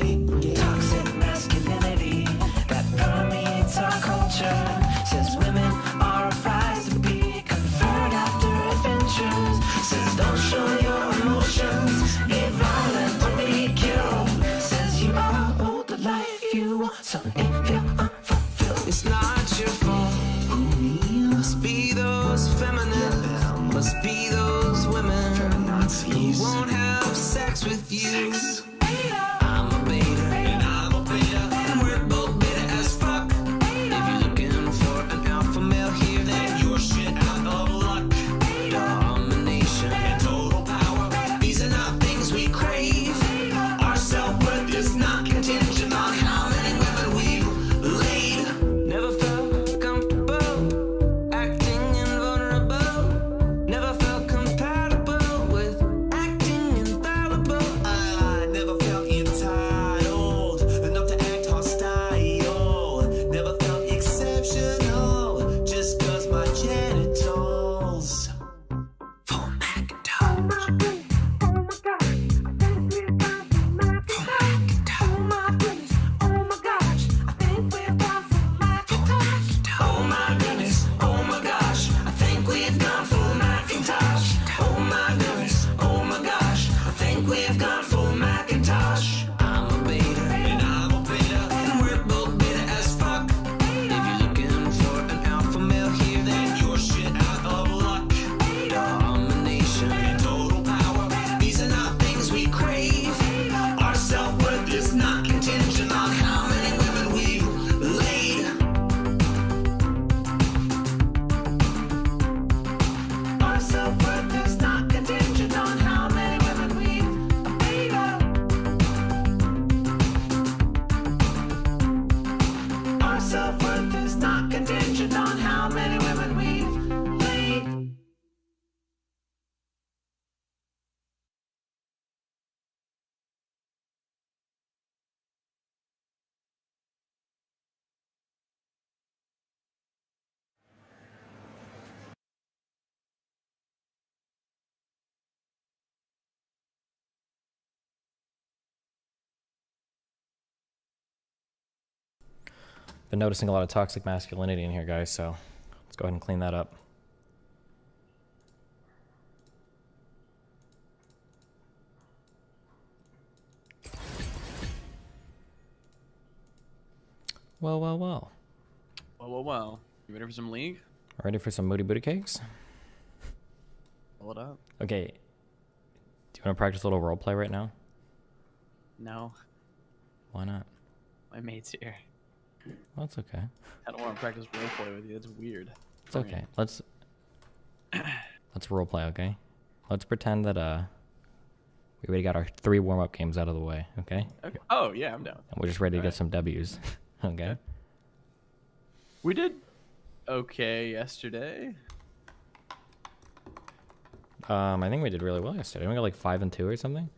Toxic masculinity that permeates our culture. Says women are a prize to be conferred after adventures. Says don't show your emotions, be violent or be killed. Says you are owed the life you want, so if you're unfulfilled, it's not your fault. Must be those feminine, must be those women who won't have sex with you. I'm a beta, and I'm a beta, and we're both beta as fuck. If you're looking for an alpha male here, then you're shit out of luck. Domination and total power, these are not things we crave. Our self-worth is not contingent on how many women we've laid. Never felt comfortable acting invulnerable. Never felt compatible with acting infallible. I never felt entitled enough to act hostile. Never felt exceptional just cause my genitals full Macintosh. Oh my goodness, oh my gosh, I think we've gone full Macintosh. Oh my goodness, oh my gosh, I think we've gone full Macintosh. I'm a beta, and I'm a beta, and we're both beta as fuck. If you're looking for an alpha male here, then you're shit out of luck. Domination and total power, these are not things we crave. Our self-worth is not contingent on how many women we've laid. Our self-worth is not contingent on how many women we've laid. Our self-worth is not contingent on how many women we've laid. Been noticing a lot of toxic masculinity in here, guys, so let's go ahead and clean that up. Well, well, well. Well. You ready for some League? Ready for some moody booty cakes? Pull it up. Okay. Do you want to practice a little role play right now? No, Why not? my mate's here. Well, it's okay. I don't want to practice roleplay with you. It's weird. It's okay. Let's role play, okay? Let's pretend that we already got our 3 warm-up games out of the way, okay? Okay. Oh, yeah, I'm down. And we're just ready to get Alright. some W's. Okay. We did okay yesterday. I think we did really well yesterday. We got like 5 and 2 or something.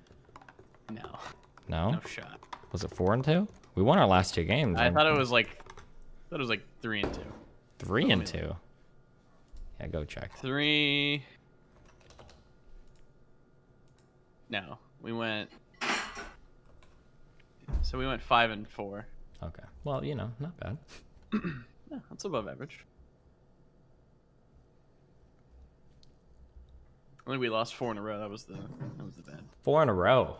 No. No? No shot. Was it 4 and 2? We won our last 2 games. I thought it was like 3 and 2. 3 and 2. Yeah, go check. 3. No, we went. So we went 5 and 4. Okay. Well, you know, not bad. Yeah, that's above average. I think we lost 4 in a row. That was the bad. 4 in a row.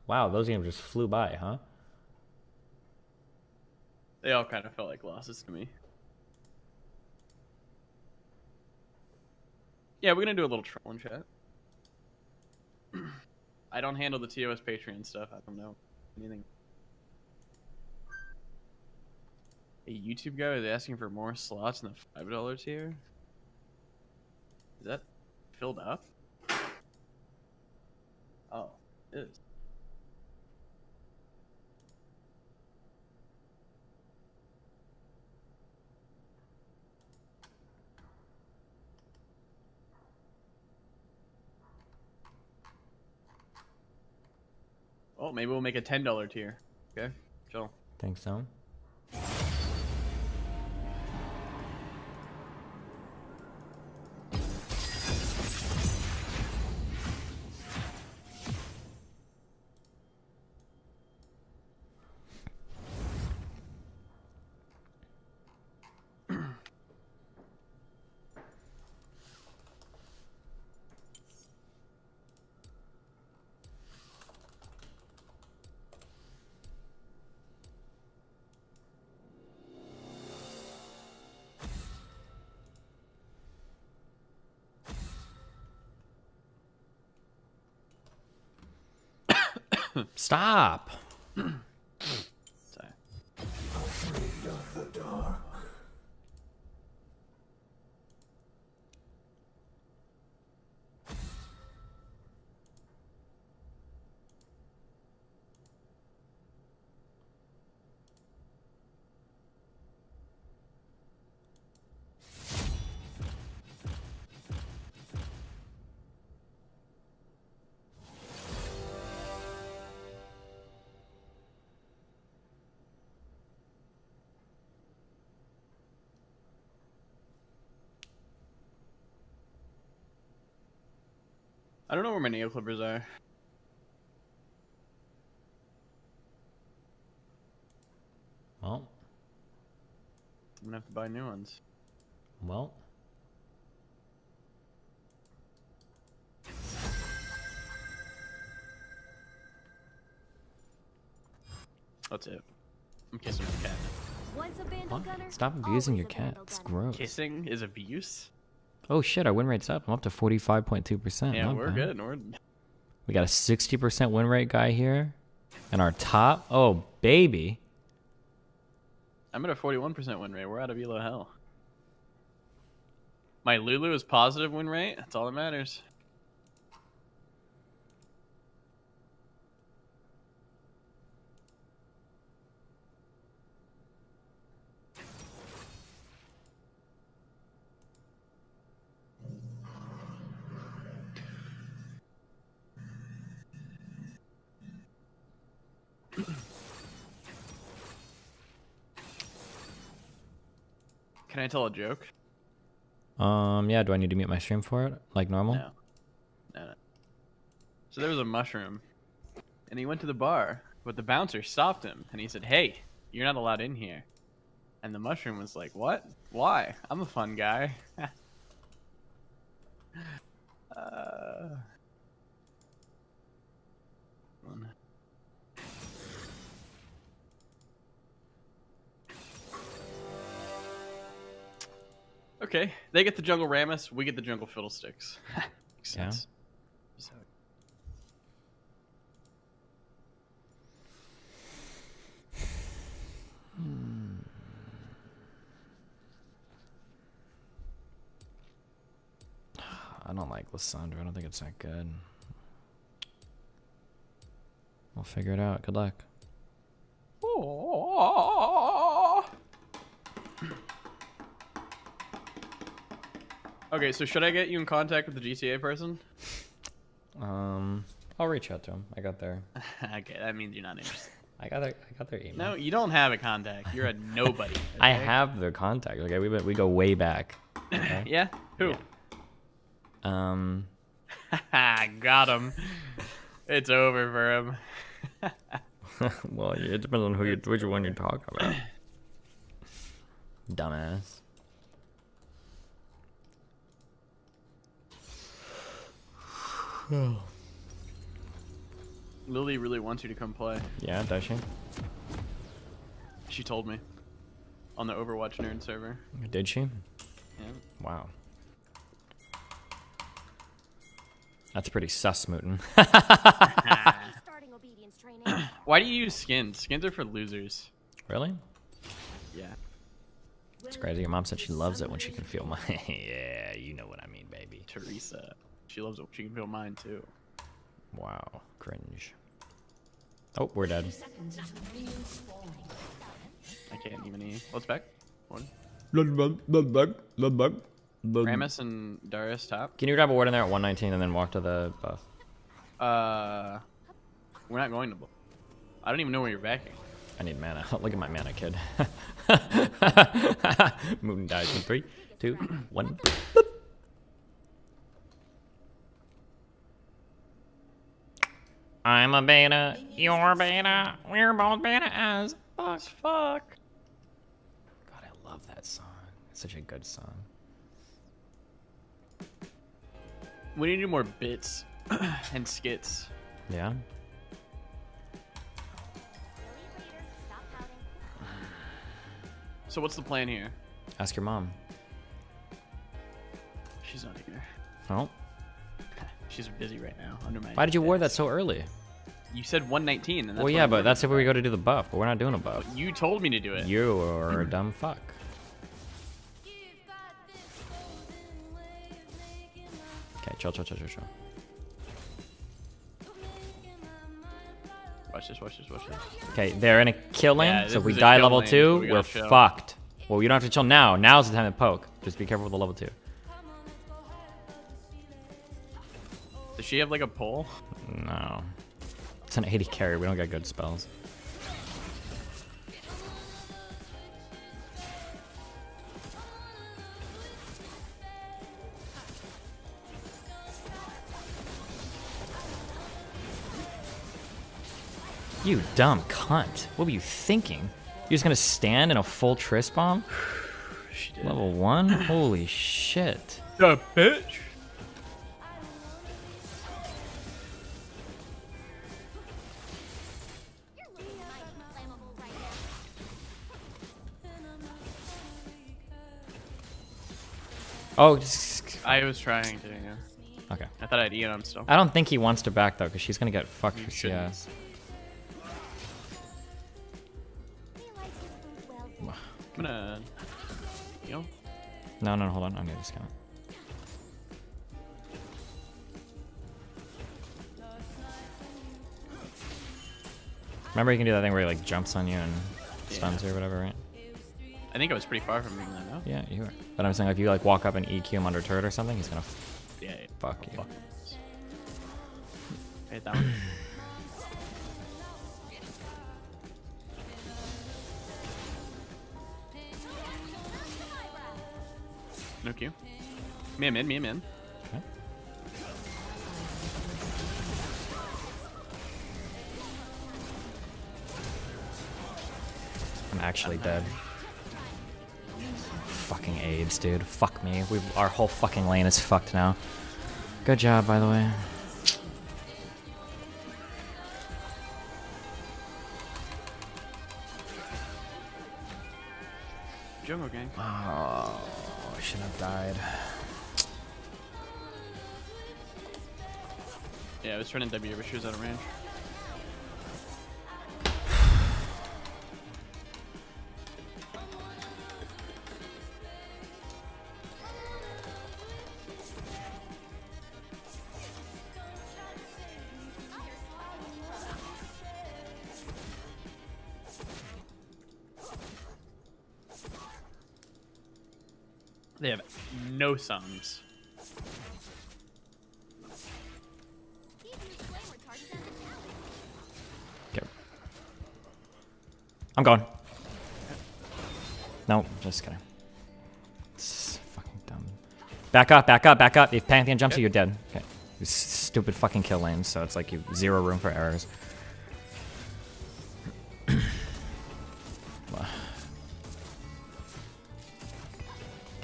Wow, those games just flew by, huh? They all kind of felt like losses to me. Yeah, we're gonna do a little troll in chat. I don't handle the TOS Patreon stuff. I don't know anything. A YouTube guy is asking for more slots in the $5 tier. Is that filled up? Oh, it is. Oh, maybe we'll make a $10 tier. Okay, chill. Think so? Stop. Sorry. I don't know where my nail clippers are. Well, I'm gonna have to buy new ones. well. That's it. I'm kissing the cat. Once a vandal What? gunner, Stop abusing always your a cat. vandal It's gunner. gross. Kissing is abuse? Oh shit, our win rate's up. I'm up to 45.2%. Yeah, Not we're bad. good. We got a 60% win rate guy here. And our top, oh baby. I'm at a 41% win rate. We're out of Elo hell. My Lulu is positive win rate. That's all that matters. Can I tell a joke? Yeah, do I need to mute my stream for it? Like normal? No. No. So there was a mushroom, and he went to the bar, but the bouncer stopped him, and he said, "Hey, you're not allowed in here." And the mushroom was like, "What? Why? I'm a fun guy." Okay, they get the jungle Rammus, we get the jungle Fiddlesticks. Makes Yeah. sense. So- I don't like Lissandra. I don't think it's that good. We'll figure it out. Good luck. Okay, so should I get you in contact with the GTA person? I'll reach out to him. I got their Okay, that means you're not interested. I got their email. No, you don't have a contact. You're a nobody. I okay? have their contact. Okay, we go way back. Okay? Yeah? Who? Yeah. Got him. It's over for him. Well, it depends on which one you're talking about. Dumbass. Lily really wants you to come play. Yeah, does she? She told me. On the Overwatch nerd server. Did she? Yeah. Wow. That's pretty sus, Mootin. Starting obedience training. Why do you use skins? Skins are for losers. Really? Yeah. It's crazy. Your mom said she loves it when she can feel my. Yeah, you know what I mean, baby. Teresa. She loves it. She can feel mine too. Wow, cringe. Oh, we're dead. I can't even eat. What's back? One. Can Rammus and Darius top. you grab a ward in there at 119 and then walk to the buff? We're not going to. I don't even know where you're backing. I need mana. Look at my mana, kid. Mootin dies in 3, 2, 1. I'm a beta, you're a beta, we're both beta as fuck. God, I love that song. It's such a good song. We need to do more bits and skits. Yeah? Stop pouting. So what's the plan here? Ask your mom. She's not here. Oh? She's busy right now under my. Why did you ward that desk. so early? You said 119, and that's Well, what yeah, I'm but doing. that's if we go to do the buff, but we're not doing a buff. You told me to do it. You are a dumb fuck. Okay, chill. Watch this. Okay, they're in a kill lane, Yeah, so this if we is a die kill level lane, so 2, we we're gotta chill. fucked. Well, you don't have to chill now. Now's the time to poke. Just be careful with the level 2. Does she have like a pole? No. It's an 80 carry. We don't get good spells. You dumb cunt. What were you thinking? You're just gonna stand in a full Triss bomb? She did. Level 1? Holy shit. The bitch. Oh, I was trying to. Yeah. okay. I thought I'd eat him still. I don't think he wants to back though, because she's gonna get fucked You for shouldn't. CS. I'm gonna. You know. No, hold on. I need this count. Remember, you can do that thing where he like jumps on you and stuns you or whatever, right? I think I was pretty far from him then. No. Yeah, you were. But I'm saying, if you like walk up and EQ him under turret or something, he's gonna Yeah. fuck you. Fuck. I hit that one. No Q. Me in. Okay. I'm actually dead. Fucking AIDS, dude. Fuck me. Our whole fucking lane is fucked now. Good job, by the way. Jungle gang. Oh, I should have died. Yeah, I was turning W, but she was out of range. They have no sums. Okay. I'm going. No, just kidding. It's fucking dumb. Back up. If Pantheon jumps you, you're dead. Okay. These stupid fucking kill lanes, so it's like you zero room for errors.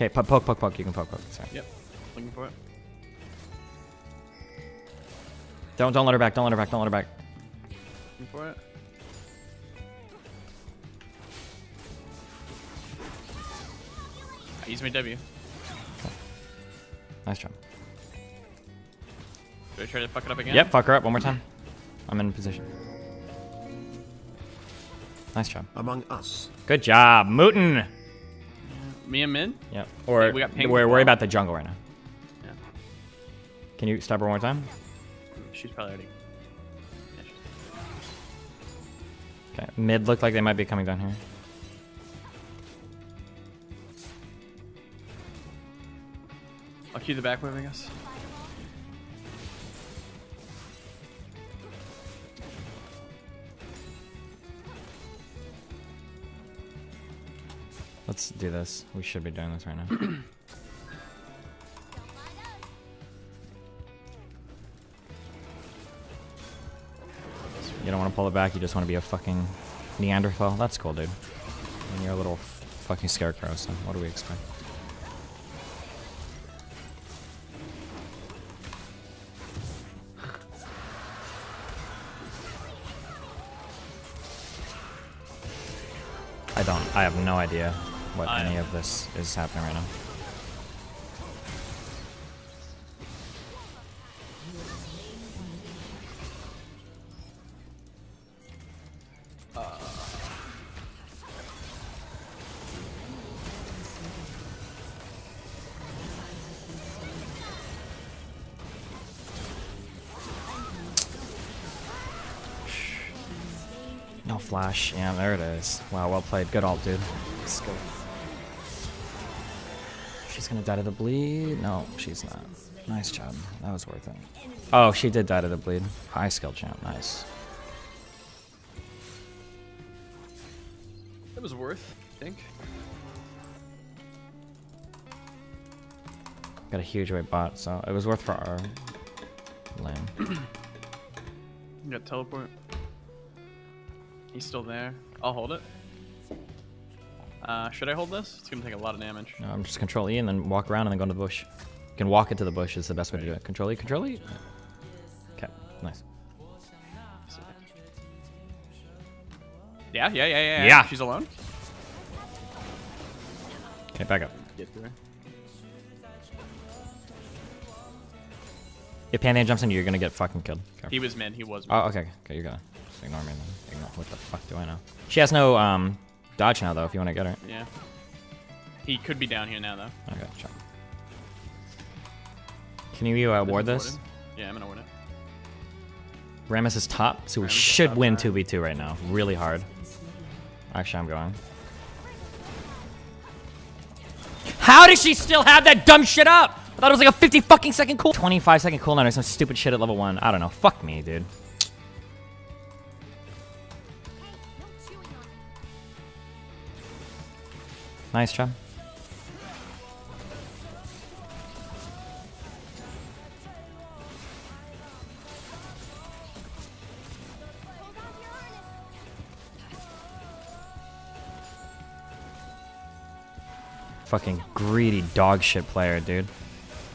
Okay, poke. You can poke. Sorry. Yep. Looking for it. Don't let her back. Looking for it. I used my W. Nice job. Should I try to fuck it up again? Yep, fuck her up one more time. I'm in position. Nice job. Among Us. Good job, Mooten. Me and Min? Yep. Or we got pinged we're as worried well. about the jungle right now. Yeah. Can you stop her one more time? She's probably already. Yeah, Okay. Mid looked like they might be coming down here. I'll cue the back wave, I guess. Let's do this. We should be doing this right now. You don't want to pull it back. You just want to be a fucking Neanderthal. That's cool, dude. And you're a little fucking scarecrow, so what do we expect? I have no idea what any of this is happening right now. flash. Yeah, there it is. Wow, well played. Good ult, dude. Let's go. She's gonna die to the bleed. No, she's not. Nice job. That was worth it. Oh, she did die to the bleed. High skill champ. Nice. That was worth, I think. Got a huge weight bot, so it was worth for our lane. You got teleport. He's still there. I'll hold it. Should I hold this? It's gonna take a lot of damage. No, I'm just control E and then walk around and then go into the bush. You can walk into the bush is the best way to do it. Control E, control E. Okay, nice. Yeah. Yeah. She's alone. Okay, back up. Get through her. If Pantheon jumps in you, you're gonna get fucking killed. Careful. He was mid. He was mid. Oh, okay. Okay, you're gonna just ignore me then. Ignore. What the fuck do I know? She has no dodge now though. If you want to get her. Yeah. He could be down here now though. Okay, check. Can you ward this? Warded. Yeah, I'm gonna ward it. Rammus is top, so we Rammus is should top, win right. 2v2 right now. Really hard. Actually, I'm going. How does she still have that dumb shit up? I thought it was like a 50 fucking second cool. 25 second cooldown or some stupid shit at level 1. I don't know. Fuck me, dude. Nice job. Fucking greedy dog shit player, dude.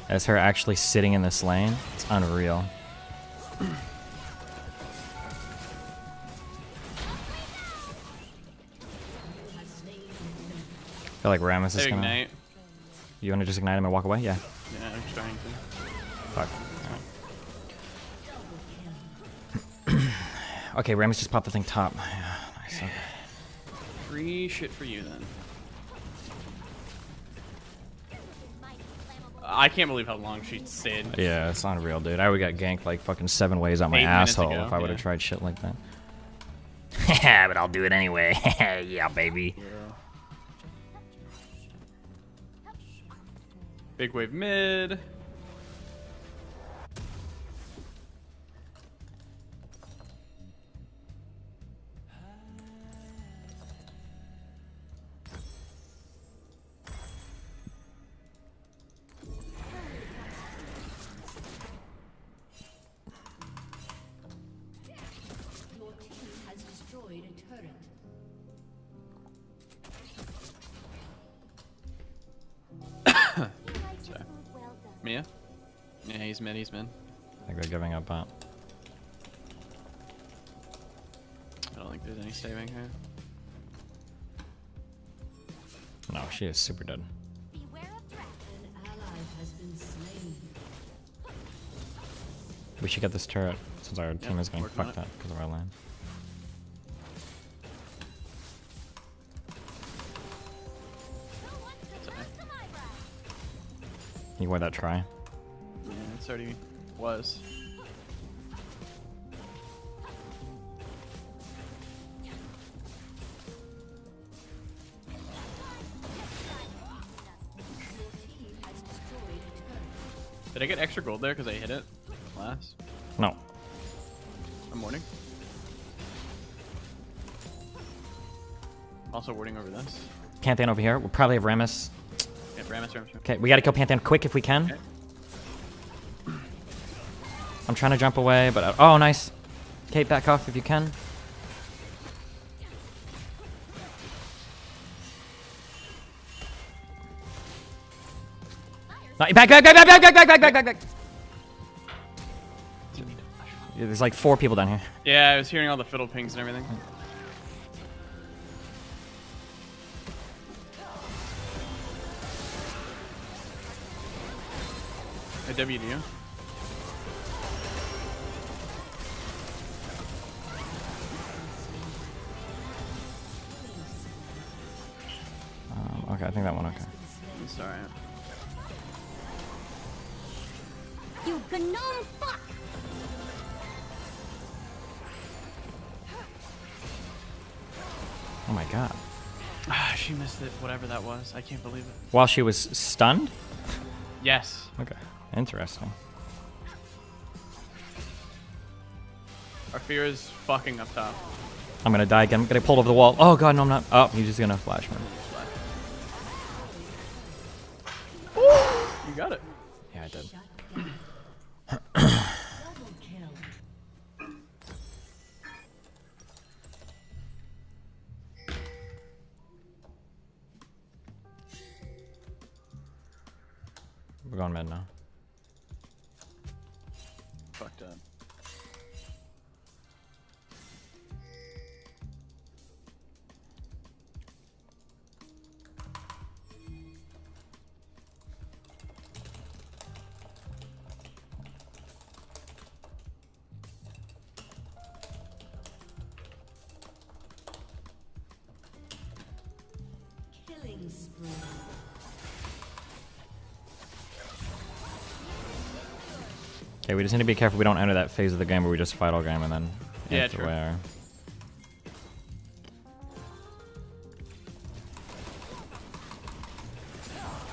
As her actually sitting in this lane, it's unreal. I feel like Rammus is They gonna. ignite. You wanna just ignite him and walk away? Yeah. Yeah, I'm trying to. Fuck. Alright. Okay, Rammus just popped the thing top. Yeah, nice. Okay. Free shit for you then. I can't believe how long she stayed. Yeah, it's unreal, dude. I would got ganked like fucking 7 ways out my 8 minutes asshole ago, if I would have yeah. tried shit like that. Yeah, but I'll do it anyway. Yeah, baby. Big wave mid. Your team has destroyed a turret. Mia? Yeah, he's mid, he's mid. I think they're giving up bot. I don't think there's any saving her. No, she is super dead. Beware of dragon. An ally has been slain. We should get this turret since our team is getting working on fucked it. up because of our lane. You ward that try? Yeah, it's already was. Did I get extra gold there because I hit it last? No. I'm warding. Also warding over this. Pantheon over here. We'll probably have Rammus. Yeah, Rammus. Okay, we gotta kill Pantheon quick if we can. Okay. I'm trying to jump away, but oh, nice. Okay, back off if you can. No, back. Yeah, there's like 4 people down here. Yeah, I was hearing all the fiddle pings and everything. I W'd you. Okay, I think that one okay. It's alright. You gnome fuck! Oh my god. Ah, she missed it, whatever that was. I can't believe it. While she was stunned? Yes. Okay. Interesting. Our fear is fucking up top. I'm gonna die again. I'm gonna pull over the wall. Oh god, no, I'm not. Oh, he's just gonna flash me. You got it. Yeah, I did. Double kill. We're going mid now. Fucked up. Killing spree. Okay, we just need to be careful we don't enter that phase of the game where we just fight all game and then Yeah, enter true. where.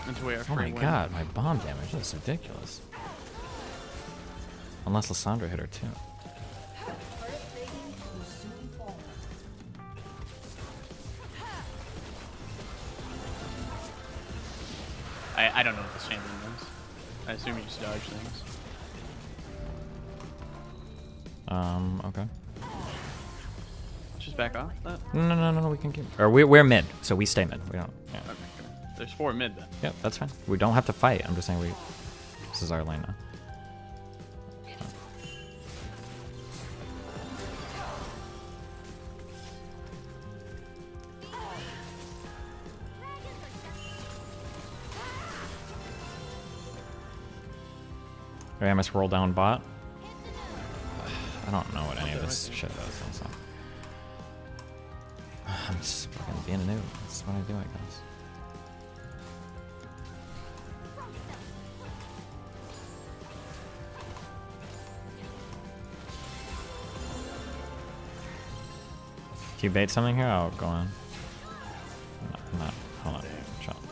Into where? Oh my god, my bomb damage is ridiculous. Unless Lissandra hit her too. Turret plating will soon fall. I don't know what this champion does. I assume you just dodge things. Okay. Just back off that? No, we can keep. Or we're mid, so we stay mid. We don't. Yeah. Okay, good. There's 4 mid then. Yep, that's fine. We don't have to fight. I'm just saying we. This is our lane now. Okay, I must roll down bot. I don't know what any of this shit does. So. I'm just fucking being a noob. That's what I do, I guess. Can you bait something here? I'll go on. I'm not. Hold on. Shut up.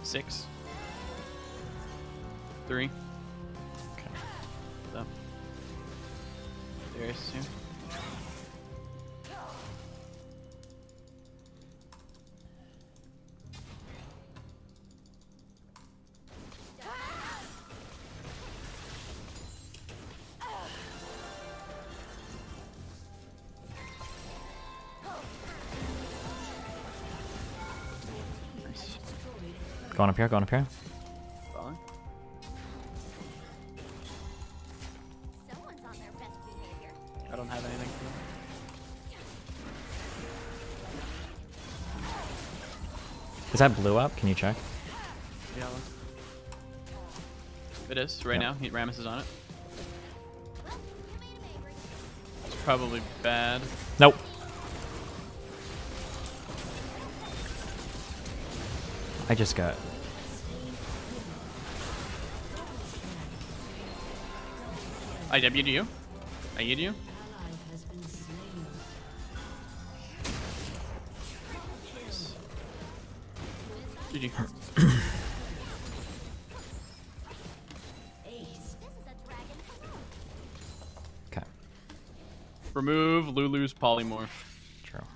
6. 3. Okay. So. Darius too. Nice. Going up here, going up here. Falling. Someone's on their best behavior. I don't have anything for them. Is that blue up? Can you check? Yeah. It is right Yep. now. Rammus is on it. Well, you made him angry. It's probably bad. Nope. I just got. I W'd you. I E'd you. Ally has been slain. GG. Ace. This is a dragon. Okay. Remove Lulu's polymorph. True.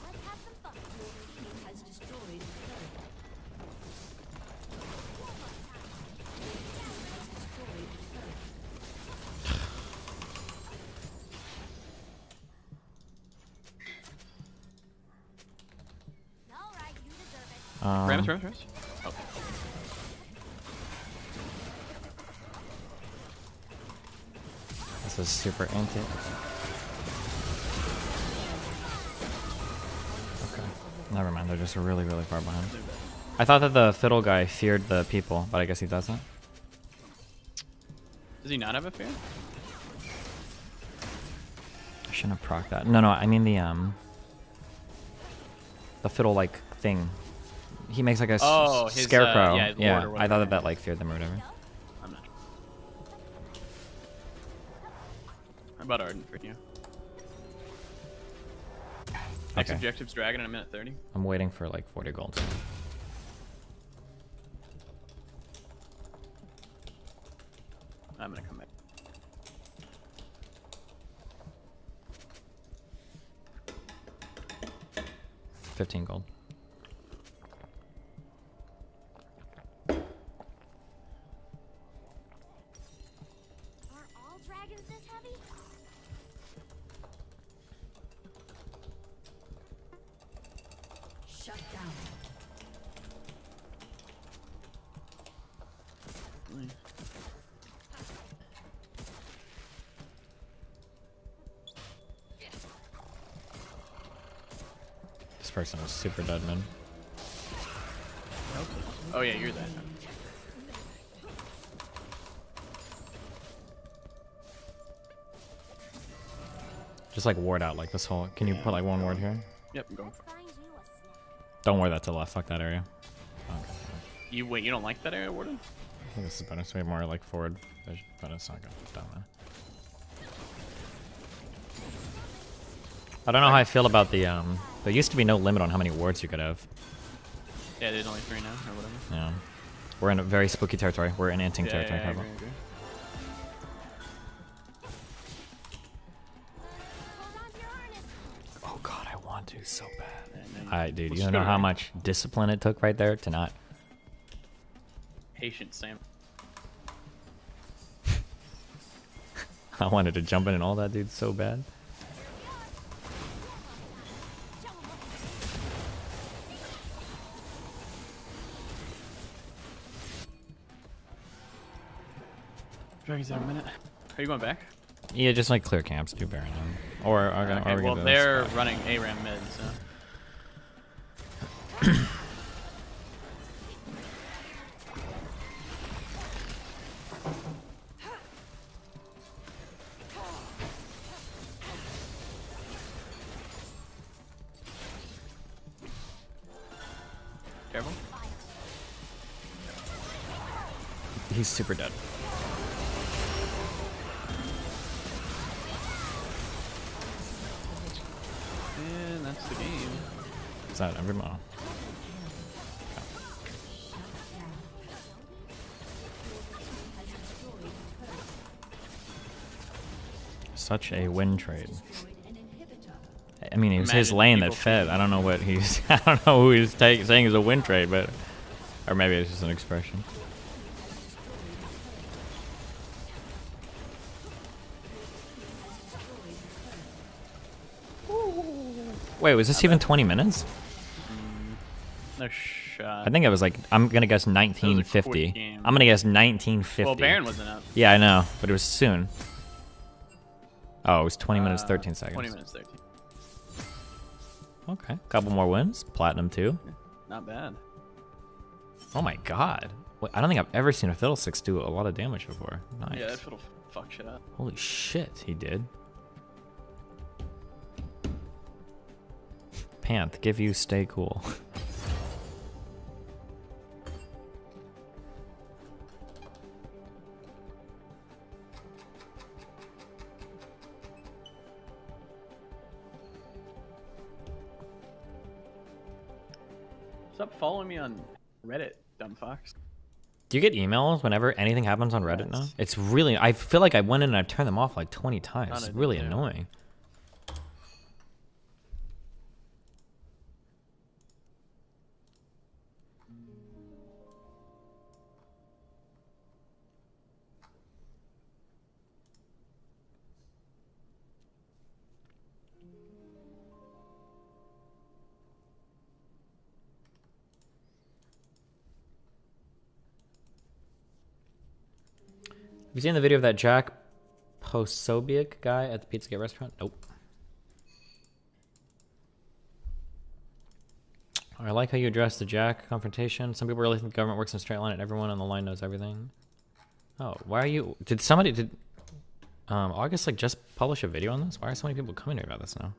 Let's have some fun. Your team has destroyed a turret. Has destroyed a turret. All right, you deserve it. Rammus. Oh. This is super anti. Okay. Never mind. They're just really, really far behind. I thought that the fiddle guy feared the people, but I guess he doesn't. Does he not have a fear? I shouldn't have procced that. No, I mean the fiddle like thing He makes like a his, scarecrow. yeah, his ward or I thought whatever. that like feared them or whatever. I'm not sure. How about Arden for you? Next Okay. objective's Dragon in a minute 30. I'm waiting for like 40 gold. I'm gonna come back. $15 gold. Are all dragons this heavy? Shut down. This person is super dead, man. Oh yeah, you're that. Just like ward out like this whole. Can you put like one ward here? Yep, I'm going for it. Find you a snack. Don't ward that to left. Fuck that area. You wait, you don't like that area, Warden? I think this is better. It's way more like forward vision, but it's not good. Down there. I don't know how I feel about the there used to be no limit on how many wards you could have. Yeah, there's only 3 now, or whatever. Yeah. We're in a very spooky territory. We're in anting Yeah, territory. yeah, I Carbo. agree. Hold on to your harness. Oh god, I want to so bad. And then Alright, dude, we'll you just know go how right. much discipline it took right there to not. Patient Sam. I wanted to jump in and all that, dude, so bad. Dragon's in a minute. Are you going back? Yeah, just like clear camps, do Baron. Or are Okay, we well gonna they're spy? running ARAM mid, so. Careful. He's super dead. And that's the game. Is that every mo? Such a win trade. I mean, it was his Imagine lane that people fed. thinking- I don't know what he's. I don't know who he's saying is a win trade, but or maybe it's just an expression. Wait, was this even 20 minutes? No shot. I think it was like I'm gonna guess 1950. game. I'm gonna guess 1950. Well, Baron wasn't up. Yeah, I know, but it was soon. Oh, it was 20 minutes 13 seconds. 20 minutes 13. Okay, couple more wins. Platinum 2. Not bad. Oh my god. Wait, I don't think I've ever seen a Fiddlesticks do a lot of damage before. Nice. Yeah, that fiddle fuck shit up. Holy shit, he did. Panth, give you stay cool. Stop following me on Reddit, dumb fox. Do you get emails whenever anything happens on Reddit now? Yes. It's really, I feel like I went in and I turned them off like 20 times. Thought I It's did really too. annoying. Have you seen the video of that Jack Posobiec guy at the Pizzagate restaurant? Nope. I like how you address the Jack confrontation. Some people really think the government works in a straight line and everyone on the line knows everything. Oh, why are you... Did August like just publish a video on this? Why are so many people coming here about this now?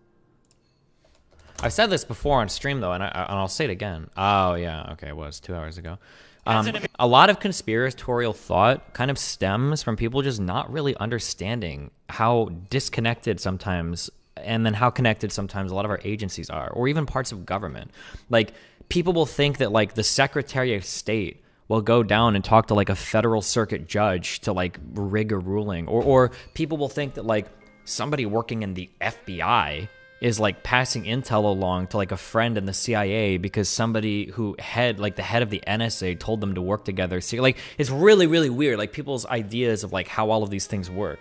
I've said this before on stream though, and I'll say it again. Oh yeah, okay, it was 2 hours ago. A lot of conspiratorial thought kind of stems from people just not really understanding how disconnected sometimes, and then how connected sometimes a lot of our agencies are, or even parts of government. Like, people will think that like the Secretary of State will go down and talk to like a federal circuit judge to like rig a ruling, or people will think that like somebody working in the FBI is like passing intel along to like a friend in the CIA because somebody who the head of the NSA told them to work together. So like, it's really, really weird. Like, people's ideas of like how all of these things work.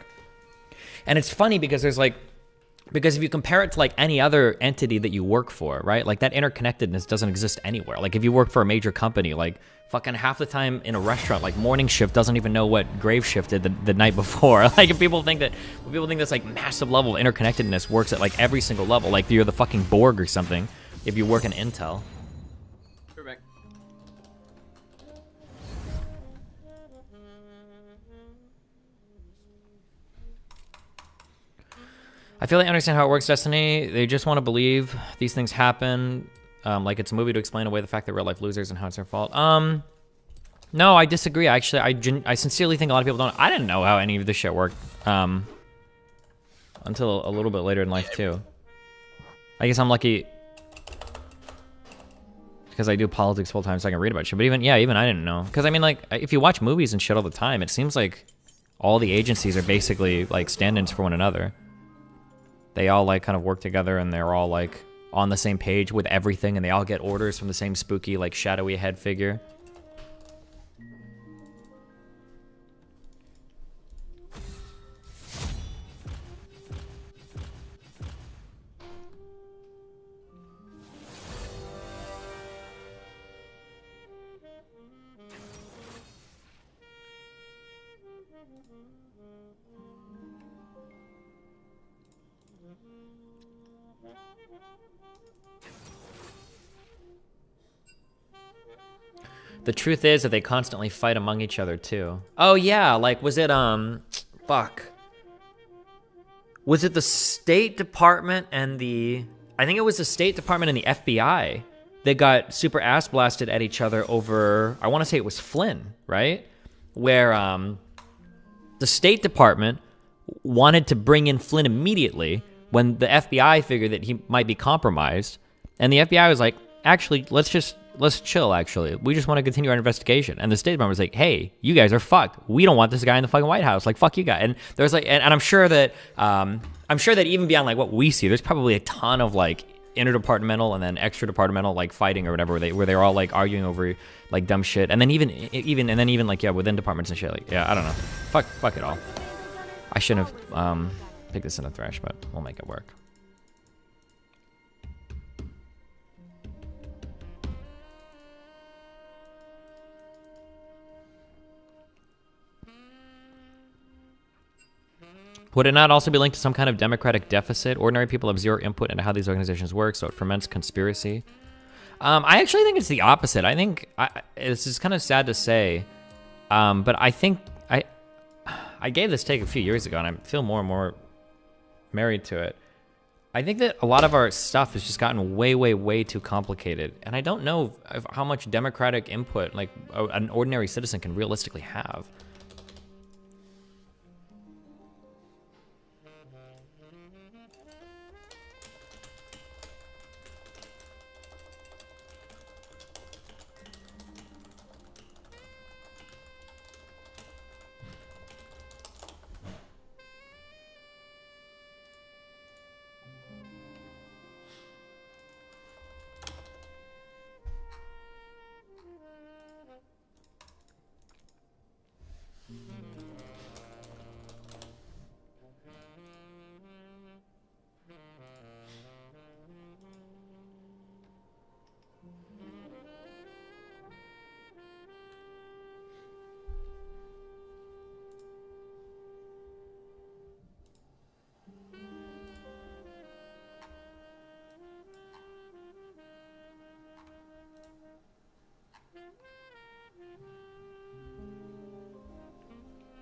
And it's funny because because if you compare it to like any other entity that you work for, right? Like, that interconnectedness doesn't exist anywhere. Like, if you work for a major company, like fucking half the time in a restaurant, like morning shift doesn't even know what grave shift did the night before. Like, if people think this like massive level of interconnectedness works at like every single level, like you're the fucking Borg or something if you work in Intel. Perfect. I feel they understand how it works, Destiny. They just want to believe these things happen. Like it's a movie to explain away the fact that real life losers and how it's their fault. No, I disagree. Actually, I sincerely think a lot of people don't. I didn't know how any of this shit worked until a little bit later in life too. I guess I'm lucky because I do politics full time, so I can read about shit. But even I didn't know, because I mean, like, if you watch movies and shit all the time, it seems like all the agencies are basically like stand-ins for one another. They all like kind of work together, and they're all like on the same page with everything, and they all get orders from the same spooky, like, shadowy head figure. The truth is that they constantly fight among each other too. Oh yeah, like, was it fuck. Was it the State Department and I think it was the State Department and the FBI that got super ass blasted at each other over, I want to say it was Flynn, right? Where the State Department wanted to bring in Flynn immediately when the FBI figured that he might be compromised, and the FBI was like, actually, let's chill, actually. We just want to continue our investigation. And the State Department was like, hey, you guys are fucked. We don't want this guy in the fucking White House. Like, fuck you guys. And there's like, and I'm sure that even beyond like what we see, there's probably a ton of like interdepartmental and then extra departmental like fighting or whatever, where they're all like arguing over like dumb shit. And then even like, yeah, within departments and shit. Like, yeah, I don't know. Fuck it all. I shouldn't have picked this in a thrash, but we'll make it work. Would it not also be linked to some kind of democratic deficit? Ordinary people have zero input into how these organizations work, so it ferments conspiracy. I actually think it's the opposite. I think this is kind of sad to say, but I think I gave this take a few years ago, and I feel more and more married to it. I think that a lot of our stuff has just gotten way, way, way too complicated, and I don't know how much democratic input like an ordinary citizen can realistically have.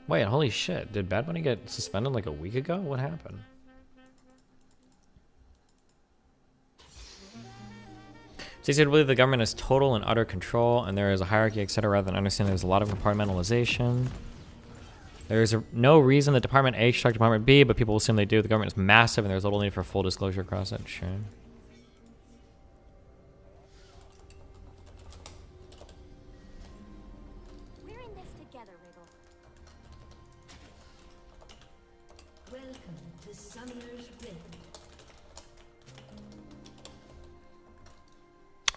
Wait, holy shit. Did Bad Bunny get suspended like a week ago? What happened? It's easy to believe the government is total and utter control, and there is a hierarchy, etc., rather than understanding there's a lot of compartmentalization. There is no reason that Department A should talk to Department B, but people assume they do. The government is massive, and there's little need for full disclosure across it. Sure. We're in this together, Wriggle. Welcome to Summoner's Rift.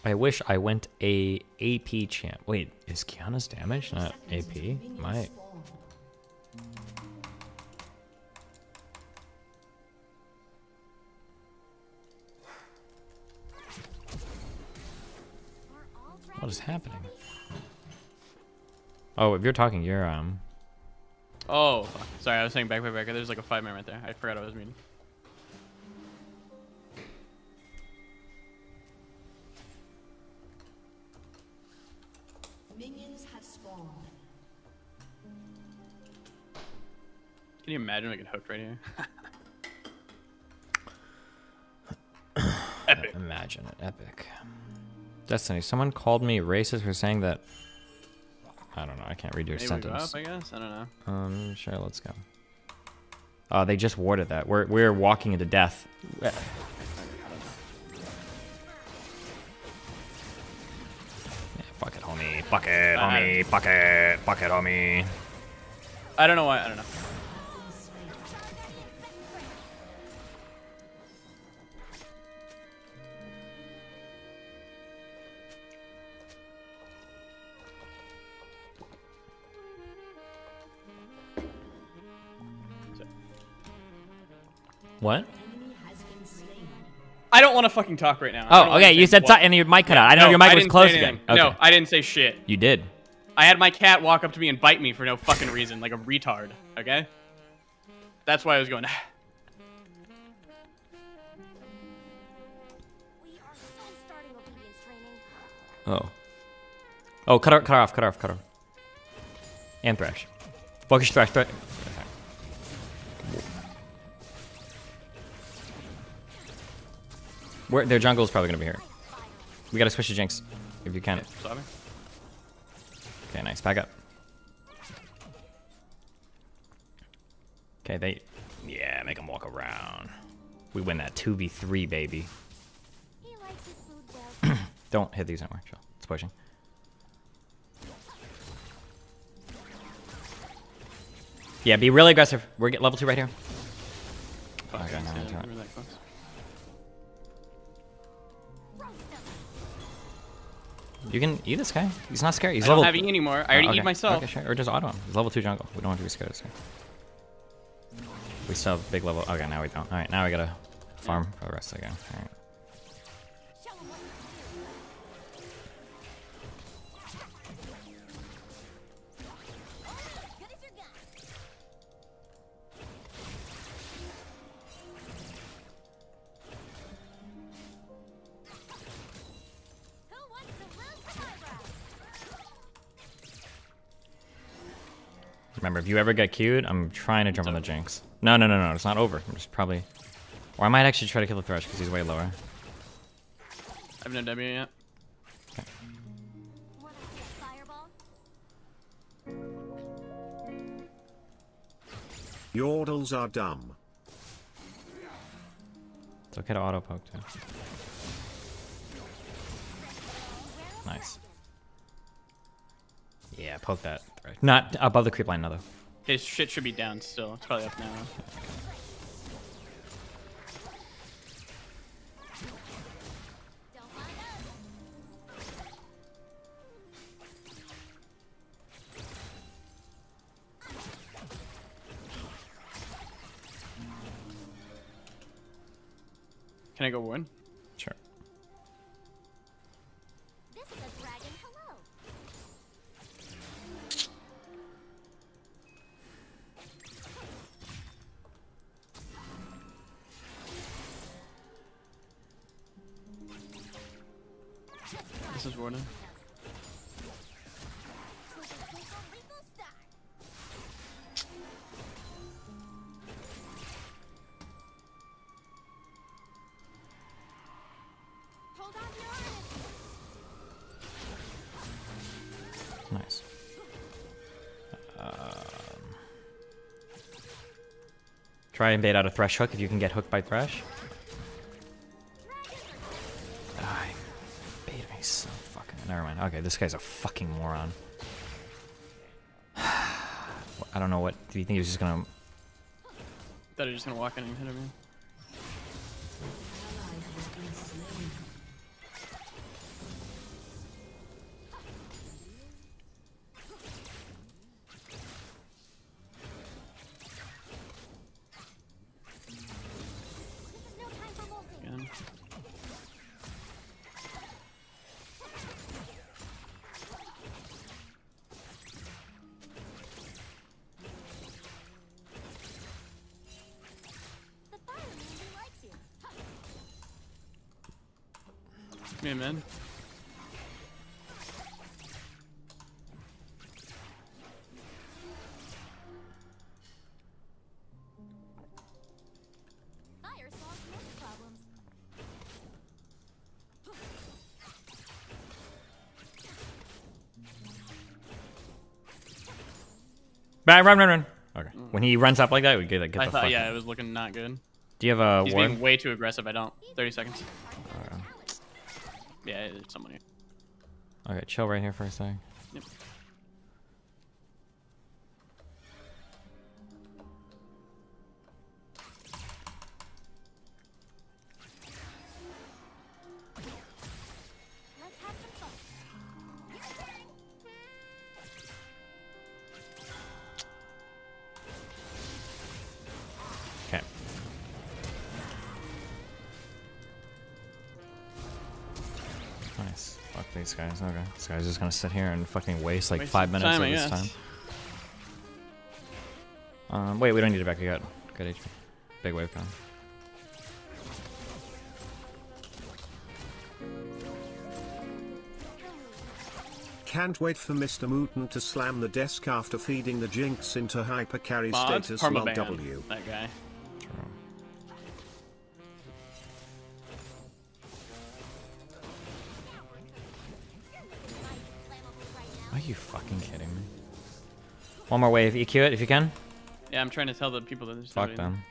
I wish I went a AP champ. Wait, is Kiana's damage not AP? My. What is happening? Oh, if you're talking, you're Oh, fuck. Sorry, I was saying back. There's like a 5-man right there. I forgot I was muted. Minions have spawned. Can you imagine getting hooked right here? Epic. Imagine it, epic. Destiny, someone called me racist for saying that. I don't know. I can't read your Maybe sentence. we go up, I guess. I don't know. Sure. Let's go. They just warded that. We're walking into death. Yeah, fuck it, homie. Fuck it, homie. Fuck it. Fuck it, homie. I don't know why. I don't know. What? I don't want to fucking talk right now. Oh, okay. You said and your mic cut out. I didn't know your mic was closed again. Okay. No, I didn't say shit. You did. I had my cat walk up to me and bite me for no fucking reason, like a retard. Okay? That's why I was going. We are so starting obedience training. Oh. Oh, cut off. And Thresh. Focus Thresh. Their jungle is probably gonna be here. We gotta switch to Jinx, if you can. Sorry. Okay, nice. Back up. Okay, yeah, make them walk around. We win that 2v3, baby. He likes his food well. Don't hit these anymore. Chill. It's pushing. Yeah, be really aggressive. We're getting level 2 right here. Fuck, Okay, I no, didn't turn it. remember that close. You can eat this guy. He's not scary. He's I don't level. have E anymore. I already okay. eat myself. Okay, sure. Or just auto him. He's level 2 jungle. We don't have to be scared of this guy. We still have big level. Okay, now we don't. All right, now we gotta farm for the rest of the game. All right. Show him what you can do. Good as your gun. Who wants to lose some eyebrows? Remember, if you ever get queued, I'm trying to jump on the Jinx. No. It's not over. I'm just probably. Or I might actually try to kill the Thresh because he's way lower. I have no W yet. Wanna see a fireball? Yordles are dumb. It's okay to auto poke too. Nice. Yeah, poke that. Thresh. Not above the creep line, no, though. His shit should be down still. It's probably up now. Don't mind us. Can I go win? Sure. This is a dragon. Hello. This is Warden. Hold on to your honest. Try and bait out a Thresh hook if you can get hooked by Thresh. Ah, he baited me so fucking... Never mind. Okay, this guy's a fucking moron. I don't know what... Do you think he was just gonna... Thought he was just gonna walk in and hit him. Again. The fire ranger likes you. Me and man. Fire solves most problems. Run. Okay. When he runs up like that, we get the I fuck thought, out. yeah, it was looking not good. Do you have a He's ward? being way too aggressive. I don't. 30 seconds. Yeah, it's someone here. Okay, chill right here for a sec. Yep. Let's have some fun. Okay. Nice. Fuck these guys. Okay. This guy's just gonna sit here and fucking waste like Waste 5 some minutes time, of I his guess. time. Wait, we don't need to back. You got good HP. Big wave coming. Can't wait for Mr. Mutant to slam the desk after feeding the Jinx into hyper carry Mods, status. perma Lol ban W. that guy. Are you fucking kidding me? One more wave. EQ it if you can. Yeah, I'm trying to tell the people that there's Fuck nobody them.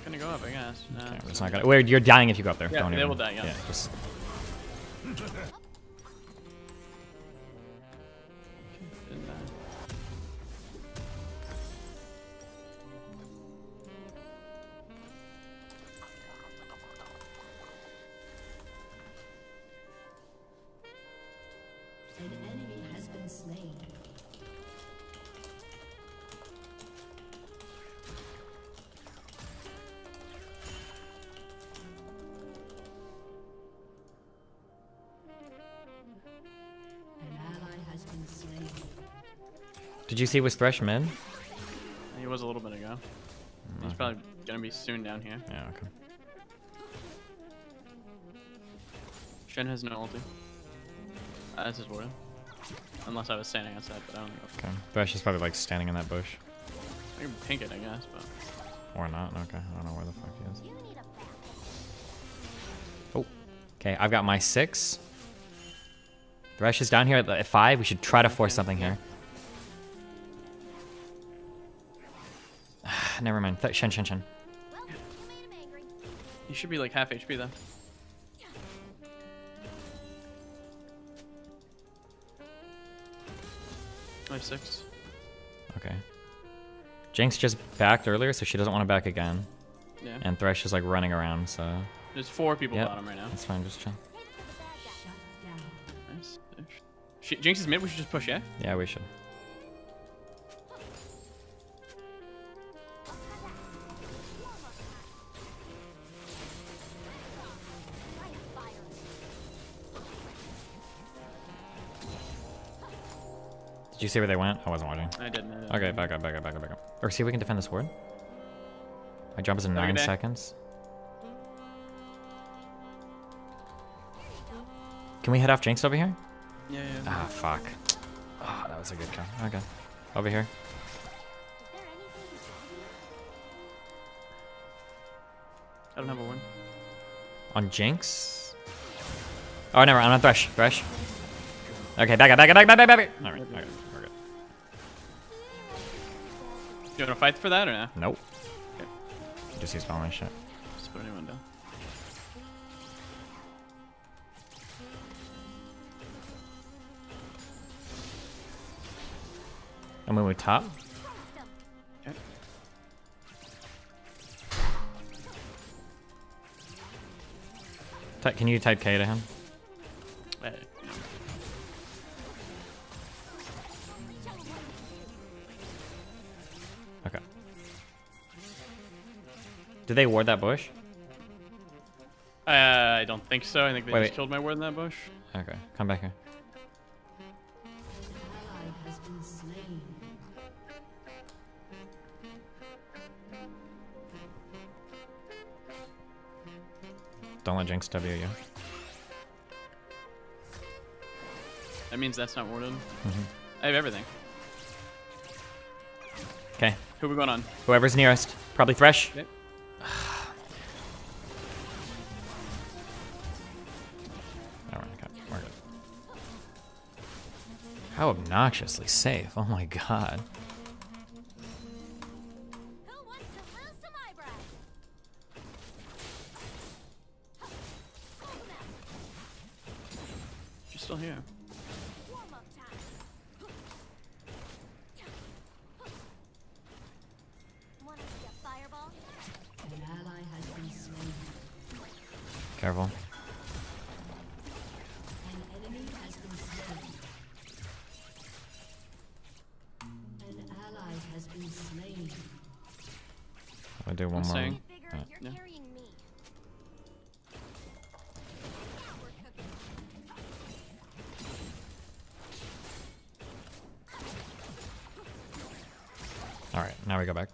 Gonna go up, I guess. No, Okay, it's it's not gonna. Wait, you're dying if you go up there. Yeah, Don't they even. will die, yeah. Yeah, just. didn't die. An enemy has been slain. An ally has been slain. Did you see was Thresh mid? He was a little bit ago. He's probably gonna be soon down here. Yeah. Okay. Shen has no ulti. That's his ward. Unless I was standing outside, but I don't think Okay. Thresh is probably like standing in that bush, I can pink it, I guess, but or not. Okay. I don't know where the fuck he is. You need a back. Oh. Okay. I've got my 6. Thresh is down here at 5. We should try to force something here. Never mind. Shen. Well, you made him angry. he should be like half HP though. I have 6. Okay. Jinx just backed earlier, so she doesn't want to back again. Yeah. And Thresh is like running around, so There's 4 people Yep. bottom right now. that's fine. Just chill. Nice. Jinx is mid, we should just push, yeah? Yeah, we should. Did you see where they went? I wasn't watching. I didn't. Okay, back up. Or see if we can defend this ward. My jump is in 9 day. seconds. Can we head off Jinx over here? Yeah. Ah, fuck. Ah, that was a good kill. Okay. Over here. Is there anything you I don't have a win. On Jinx? Oh, never. I'm on thresh. Thresh. Okay, back up, back up, back up, back up, back up. All right, okay, we're good. You want to fight for that or no? Nope. Just use following shit. Just put anyone down. I'm gonna move top. Okay. Can you type K to him? Yeah. Okay. Did they ward that bush? I don't think so. I think they Wait, just wait. killed my ward in that bush. Okay, come back here. Ally has been slain. Don't let Jinx W you. That means that's not warded. Mm-hmm. I have everything. Okay, Who we going on? whoever's nearest. Probably Thresh. Okay. Alright, okay, we're good. How obnoxiously safe. Oh my god. Who wants to lose some eyebrows? She's still here. Warm up time. Want to see a fireball? An ally has been slain. Careful. An enemy has been slain. An ally has been slain. I'll do one I'm more. saying. Bigger, Yeah. you're Yeah. carrying me. We're cooking. Alright, now we go back.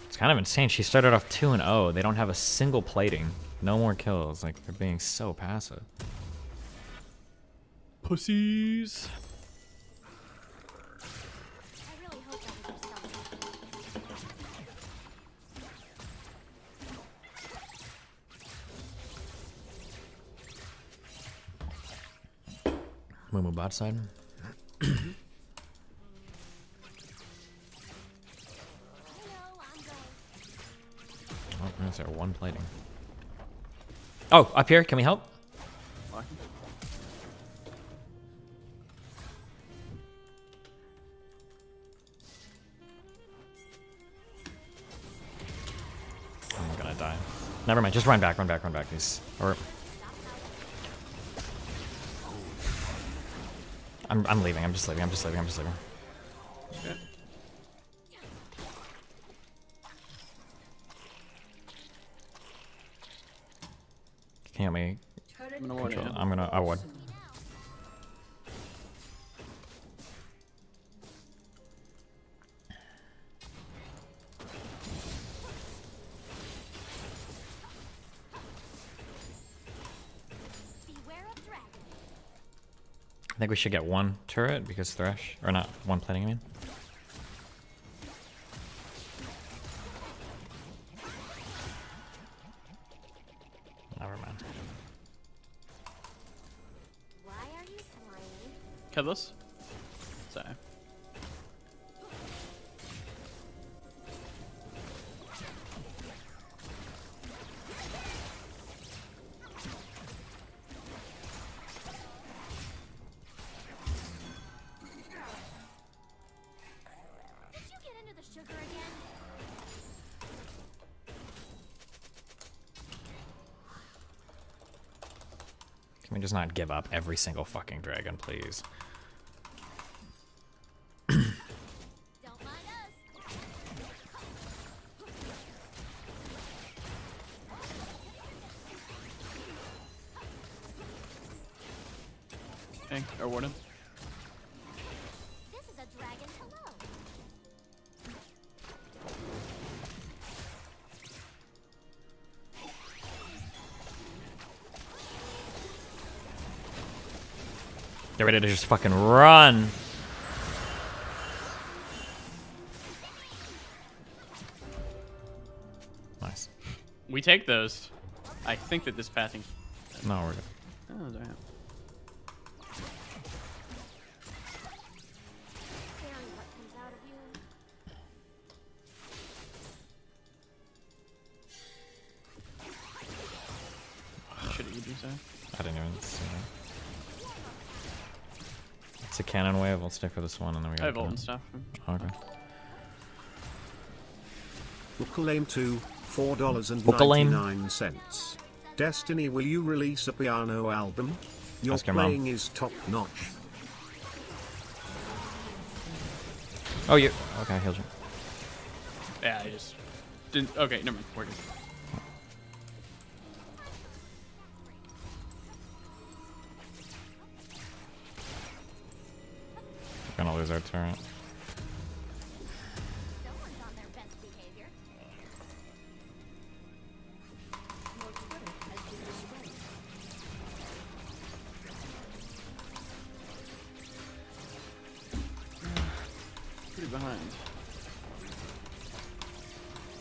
It's kind of insane. She started off 2-0. They don't have a single plating. No more kills. Like, they're being so passive. Pussies. I really hope that was your stomach. Mumu bot side. You know I'm going. Oh, is there one plating? Oh, up here. Can we help? Walking. I'm gonna die. Never mind. Just run back. Run back. Run back. These. Or. I'm leaving. I'm just leaving. I'm just leaving. I'm just leaving. Okay. Can you help me? Turret I'm gonna ward Control. it. I'm gonna. I would. Beware of dragon. I think we should get one turret because Thresh, or not one plating. I mean. Never mind. Why are you slimy? Kill this. Sorry. Did you get into the sugar again? Can we just not give up every single fucking dragon, please? Don't mind us. Okay, or warden. This is a dragon. Hello. Get ready to just fucking run. We take those. I think that this pathing. No, we're good. Oh, there. Scaring what comes out of you. Should you do so? I didn't even see that. It's a cannon wave. We'll stick for this one, and then we I got have ult and stuff. Okay. Ukulame 2, Ukulame. $4.99. Destiny, will you release a piano album? Your Ask your mom. playing is top notch. Oh, you. Okay, I healed you. Yeah, I just didn't. Okay, never mind. We're good. We're gonna lose our turret. Someone's on their best behavior. Your turret has been destroyed. Pretty behind.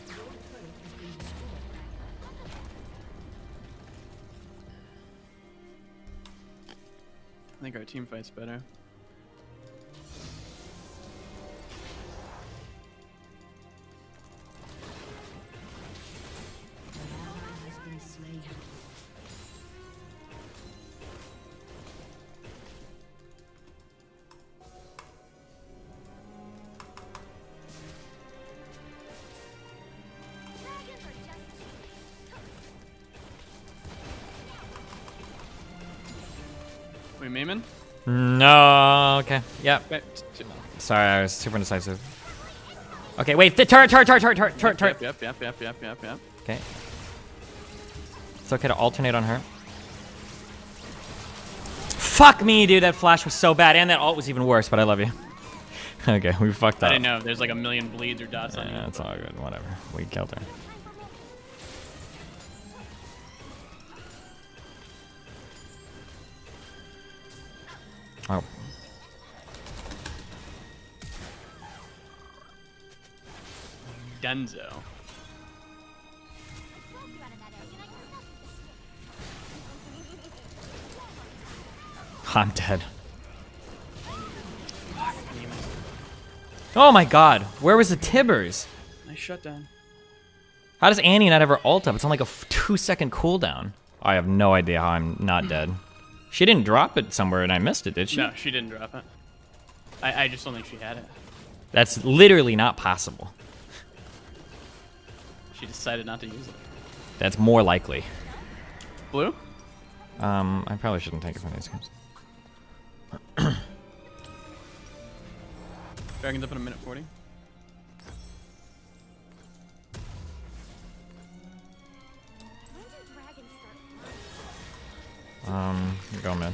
Your turret has been destroyed. I think our team fight's better. An ally has been slain. Dragons are just We memeing? No. Okay. Yep. Okay. Sorry, I was super indecisive. Okay, wait. The turret. Yep. Okay. It's okay to alternate on her. Fuck me, dude. That flash was so bad, and that ult was even worse. But I love you. Okay, we fucked I up. didn't know. There's like a million bleeds or dots on you. Yeah, it's all good. Whatever. We killed her. Oh. Denzo. spoke you out of that egg, and I guess I'm dead. Oh my god. Where was the Tibbers? Nice shutdown. How does Annie not have her ult up? It's on like a 2-second cooldown. I have no idea how I'm not dead. She didn't drop it somewhere and I missed it, did she? No, she didn't drop it. I just don't think she had it. That's literally not possible. She decided not to use it. That's more likely. Blue? I probably shouldn't take it from these guys. Dragon's up in a minute 40. when do dragons start? Go mid.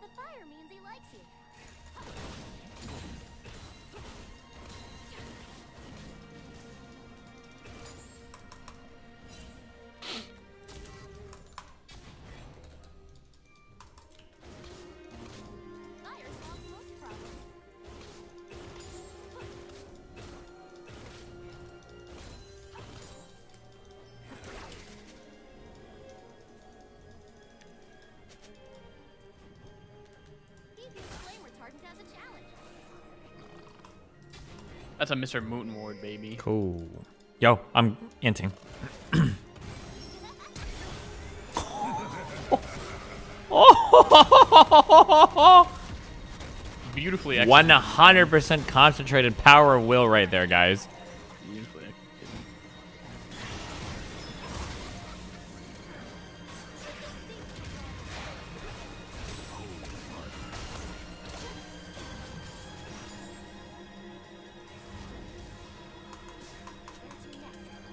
The fire means he likes you. Fire solves most problems. He views flame retardant as a challenge. That's a Mr. Mooten ward, baby. Cool. Yo, I'm inting. Beautifully executed. 100% concentrated power of will right there, guys. Beautifully executed.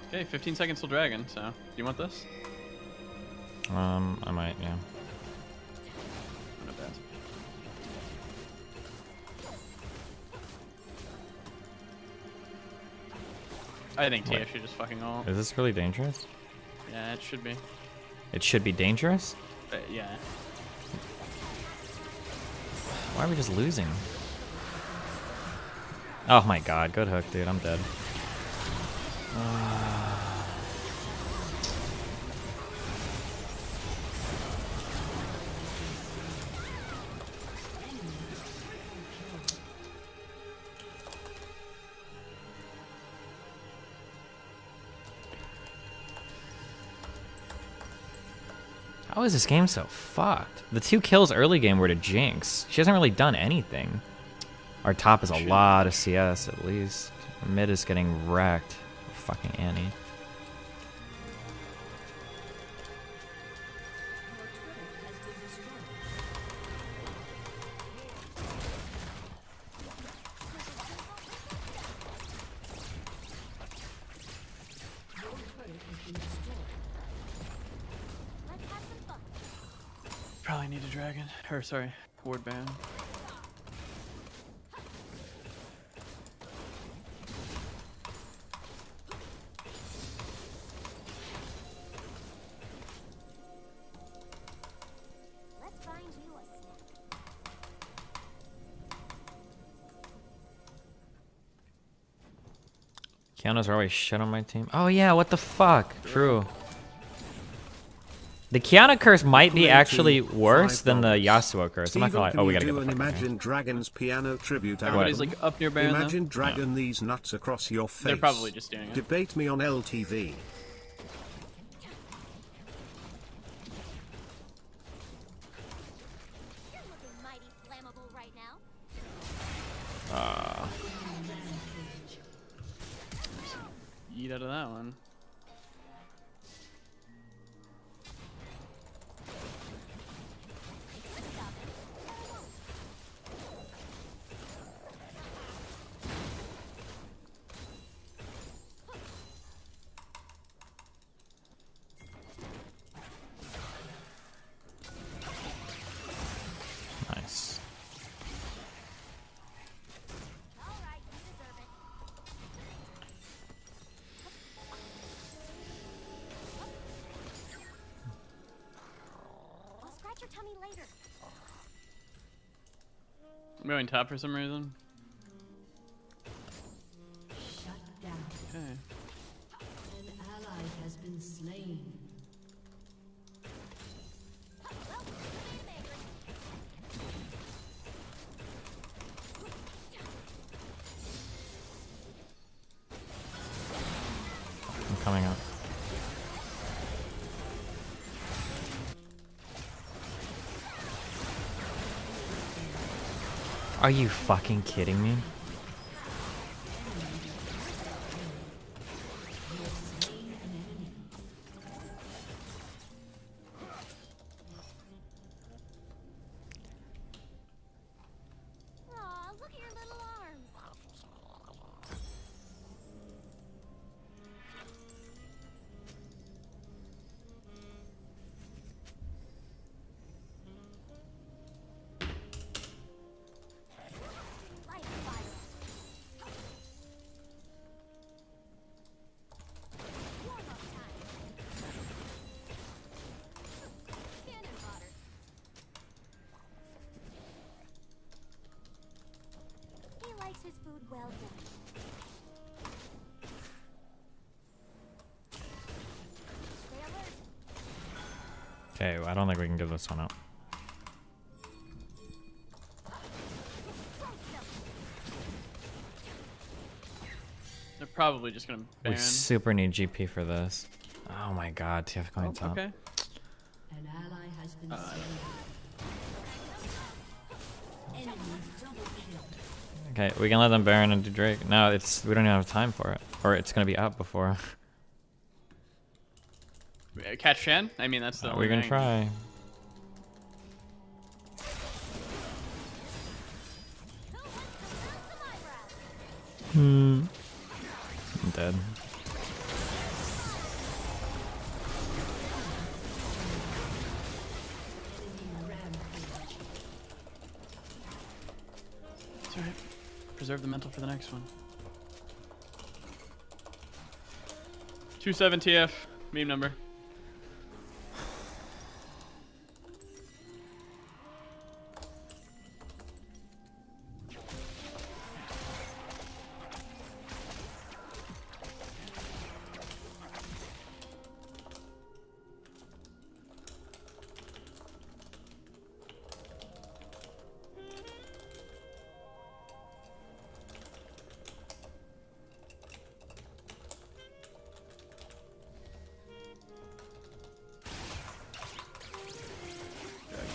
Okay, 15 seconds till dragon, so do you want this? I might, yeah. Not bad. I think Tia should just fucking ult. Is this really dangerous? Yeah, it should be. It should be dangerous? Yeah. Why are we just losing? Oh my god, good hook, dude. I'm dead. How is this game so fucked? The 2 kills early game were to Jinx. She hasn't really done anything. Our top is a lot of CS at least. Mid is getting wrecked. Fucking Annie. Probably need a dragon. Or sorry, ward ban. Let's find you a snack. Kiana's are always shit on my team. Oh yeah, what the fuck? True. The Kiana curse might be actually worse than the Yasuo curse. I'm not gonna lie. Oh, we gotta get the fuck out of Imagine here. Dragons piano tribute Everybody's album. like up near Baron. Imagine Dragon these nuts across your face. They're probably just doing it. Debate me on LTV. You're looking mighty flammable right now. Eat out of that one. Nice. All right, you deserve it. I'll scratch your tummy later. I'm going top for some reason. Shut down. Okay. An ally has been slain. Well, I'm angry. I'm coming up. Are you fucking kidding me? Aw, look at your little arms. Light fire. Warm-up time. Cannon fodder. He likes his food well done. Stay alert. Okay, I don't think we can give this one up. They're probably just gonna We ban. super need GP for this. Oh my god, TF going Oh, top. okay. An ally has been slain. Enemy double kill. Okay, we can let them Baron and do Drake. No, it's we don't even have time for it. Or it's gonna be up before. Catch Shen? I mean, that's the We're only gonna thing. try. Who wants to raise some eyebrows? I'm dead. It's alright. Preserve the mental for the next one. 27 TF, meme number.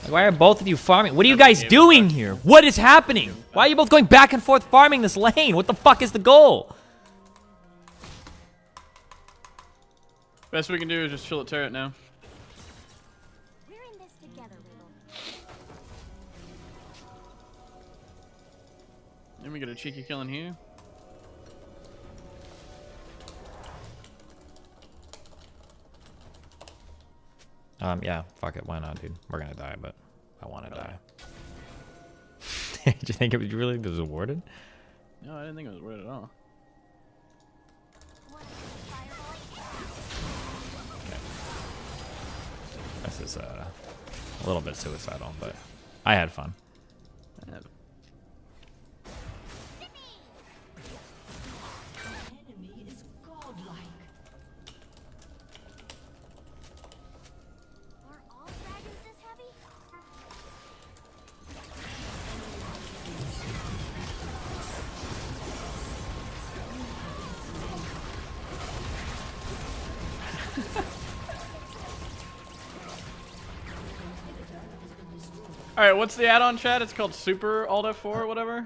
Like, why are both of you farming? What are you guys doing here? What is happening? Why are you both going back and forth farming this lane? What the fuck is the goal? Best we can do is just chill at turret now. We're in this together, Wiggle. Then we get a cheeky kill in here. Yeah, fuck it. Why not, dude? We're gonna die, but I want to die. Did you think it was really was awarded? No, I didn't think it was weird at all. This is a little bit suicidal, but I had fun. Enemy is godlike. Are all dragons this heavy? All right, what's the add-on, chat? It's called Super Alt F4 or whatever.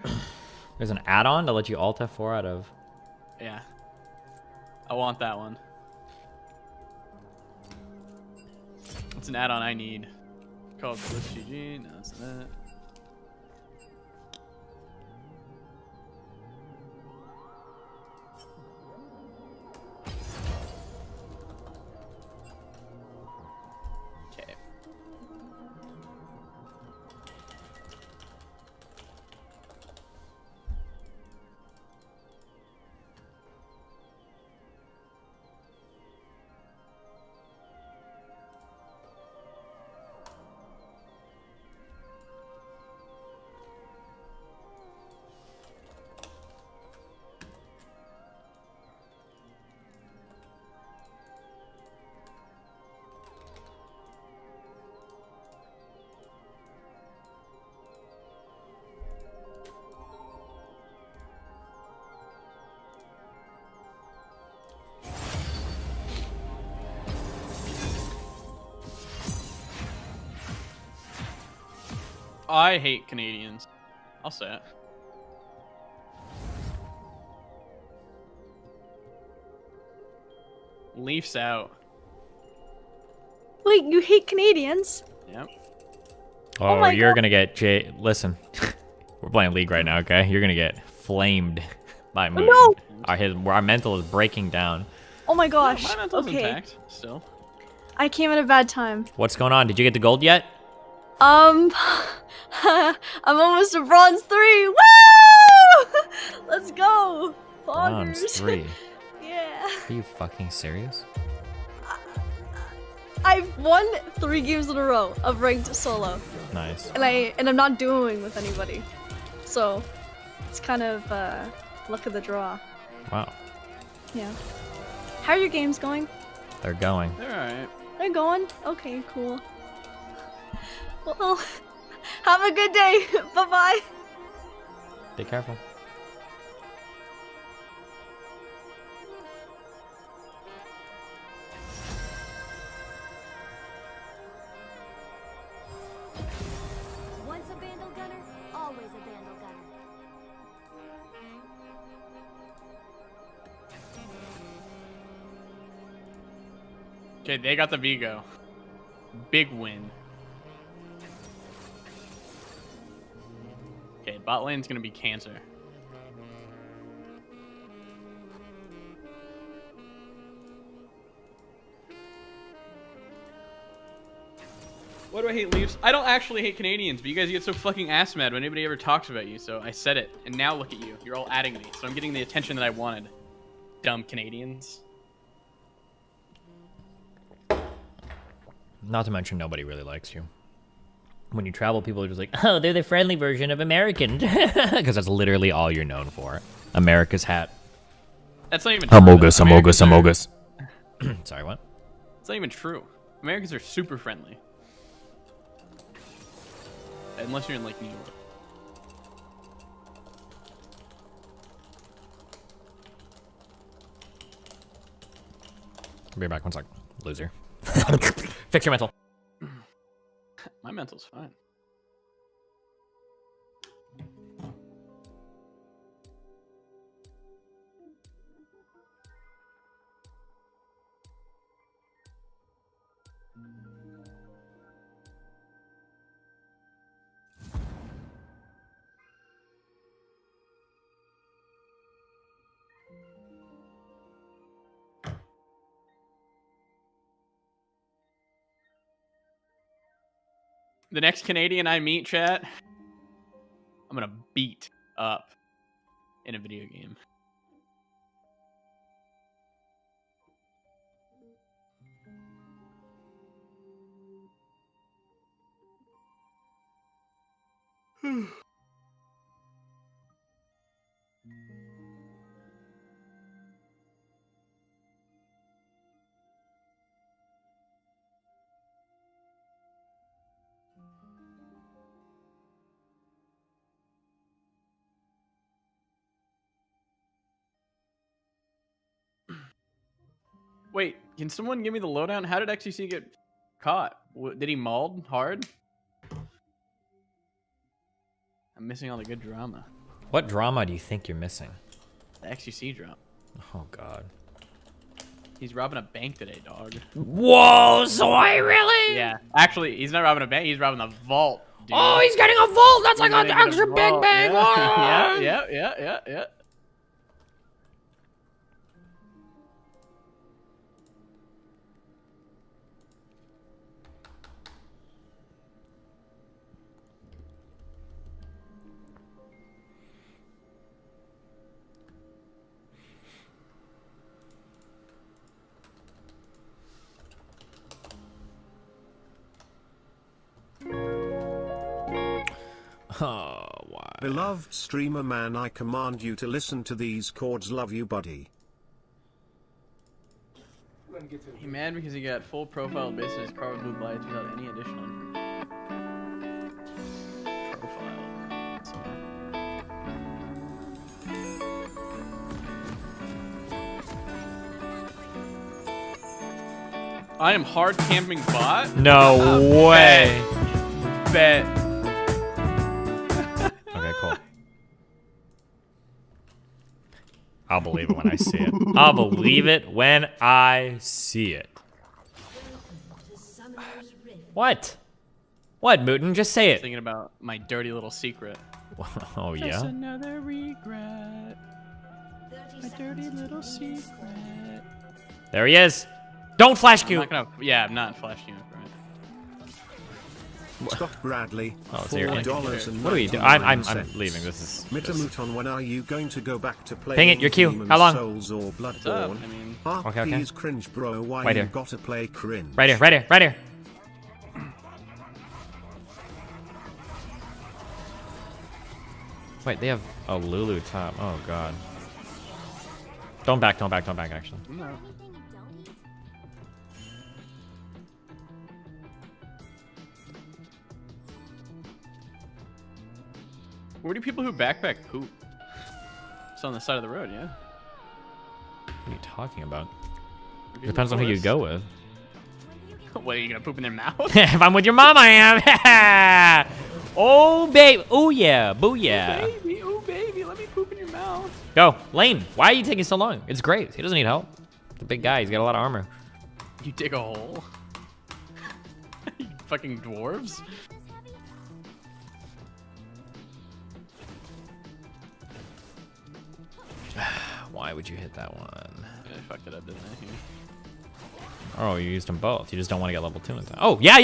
There's an add-on to let you Alt F4 out of. Yeah. I want that one. It's an add-on I need. Called Glitch GG. No, it's that. Okay. I hate Canadians. I'll say it. Leafs out. Wait, you hate Canadians? Yep. Oh, my you're God. gonna get Listen, we're playing League right now, okay? You're gonna get flamed by Moon. no! Our mental is breaking down. Oh my gosh. My mental's Okay. intact still. I came at a bad time. What's going on? Did you get the gold yet? I'm almost a bronze 3. Woo! Let's go. Bronze Poggers. 3. Yeah. Are you fucking serious? I've won 3 games in a row of ranked solo, Nice. and I'm not dueling with anybody, so it's kind of luck of the draw. Wow. Yeah. How are your games going? They're going. They're alright. They're going. Okay, cool. Well, have a good day. Bye bye. Be careful. Once a Vandal Gunner, always a Vandal Gunner. Okay, they got the Vigo. Big win. Okay, bot lane's gonna be cancer. Why do I hate Leafs? I don't actually hate Canadians, but you guys get so fucking ass mad when anybody ever talks about you, so I said it. And now look at you. You're all adding me, so I'm getting the attention that I wanted. Dumb Canadians. Not to mention, nobody really likes you. When you travel, people are just like, oh, they're the friendly version of American. Because that's literally all you're known for. America's hat. That's not even true. Amogus, though. Amogus, Americans Amogus. Sorry, what? It's not even true. Americans are super friendly. Unless you're in, like, New York. I'll be back 1 sec. Loser. Fix your mental. My mental's fine. The next Canadian I meet, chat, I'm gonna beat up in a video game. Wait, can someone give me the lowdown? How did XCC get caught? Did he mauled hard? I'm missing all the good drama. What drama do you think you're missing? The XCC drama. Oh God. He's robbing a bank today, dog. Whoa, Soy, really? Yeah. Actually, he's not robbing a bank. He's robbing the vault, dude. Oh, he's getting a vault. That's like an extra big vault. bang. Yeah. Yeah. Oh, why? Beloved streamer man, I command you to listen to these chords. Love you, buddy. He mad because he got full profile based on his car with blue lights without any additional information. Profile. I am hard camping bot. No way. Bet. Okay, cool. I'll believe it when I see it. I'll believe it when I see it. What? What, Mooten? Just say it. Thinking about my dirty little secret. Oh, Just yeah? another regret. My dirty little secret. There he is. Don't flash I'm Q. not gonna, yeah, I'm not flashing you, right? Scott Bradley, Oh, so you're in. $4 and What do we do? 99 I'm cents. leaving. This is. Mitamuton, when are you going to go back to playing Ping it, your cue. Demon's How long? Souls or up? Bloodborne? I mean- Okay, okay. Please cringe, bro. Why Right you here. gotta play cringe? Right here, right here, right here. Wait, they have a Lulu top. Oh, God. Don't back, actually. No. Anything you don't eat? Where do people who backpack poop? It's on the side of the road, yeah? What are you talking about? People Depends on who you forest. go with. What, are you gonna poop in their mouth? If I'm with your mom, I am. Oh, babe. Oh, yeah. Booyah. Oh baby, let me poop in your mouth. Go. Lane, why are you taking so long? It's great. He doesn't need help. The big guy. He's got a lot of armor. You dig a hole? You fucking dwarves? Why would you hit that one? I fucked it up, didn't I? Here. Oh, you used them both. You just don't want to get level 2 in time. Oh, yeah.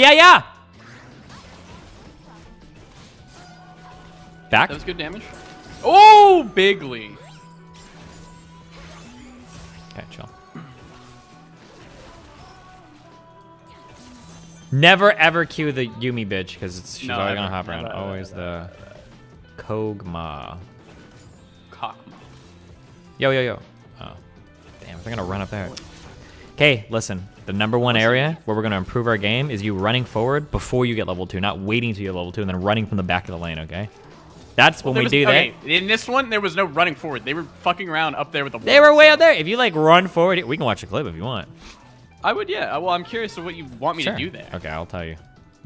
Back. That was good damage. Oh, bigly. Okay, chill. Never ever cue the Yumi bitch because she's No, always never, gonna hop around. never, Always the Kog'Maw. Cockma. Yo. Oh, damn! They're gonna run up there. Okay, listen. The #1 area where we're gonna improve our game is you running forward before you get level 2, not waiting till you get level 2 and then running from the back of the lane. Okay. That's when we do that. Okay, in this one, there was no running forward. They were fucking around up there with the. They were way out there. If you like run forward, we can watch a clip if you want. I would, yeah. Well, I'm curious of what you want me Sure. to do there. Okay, I'll tell you.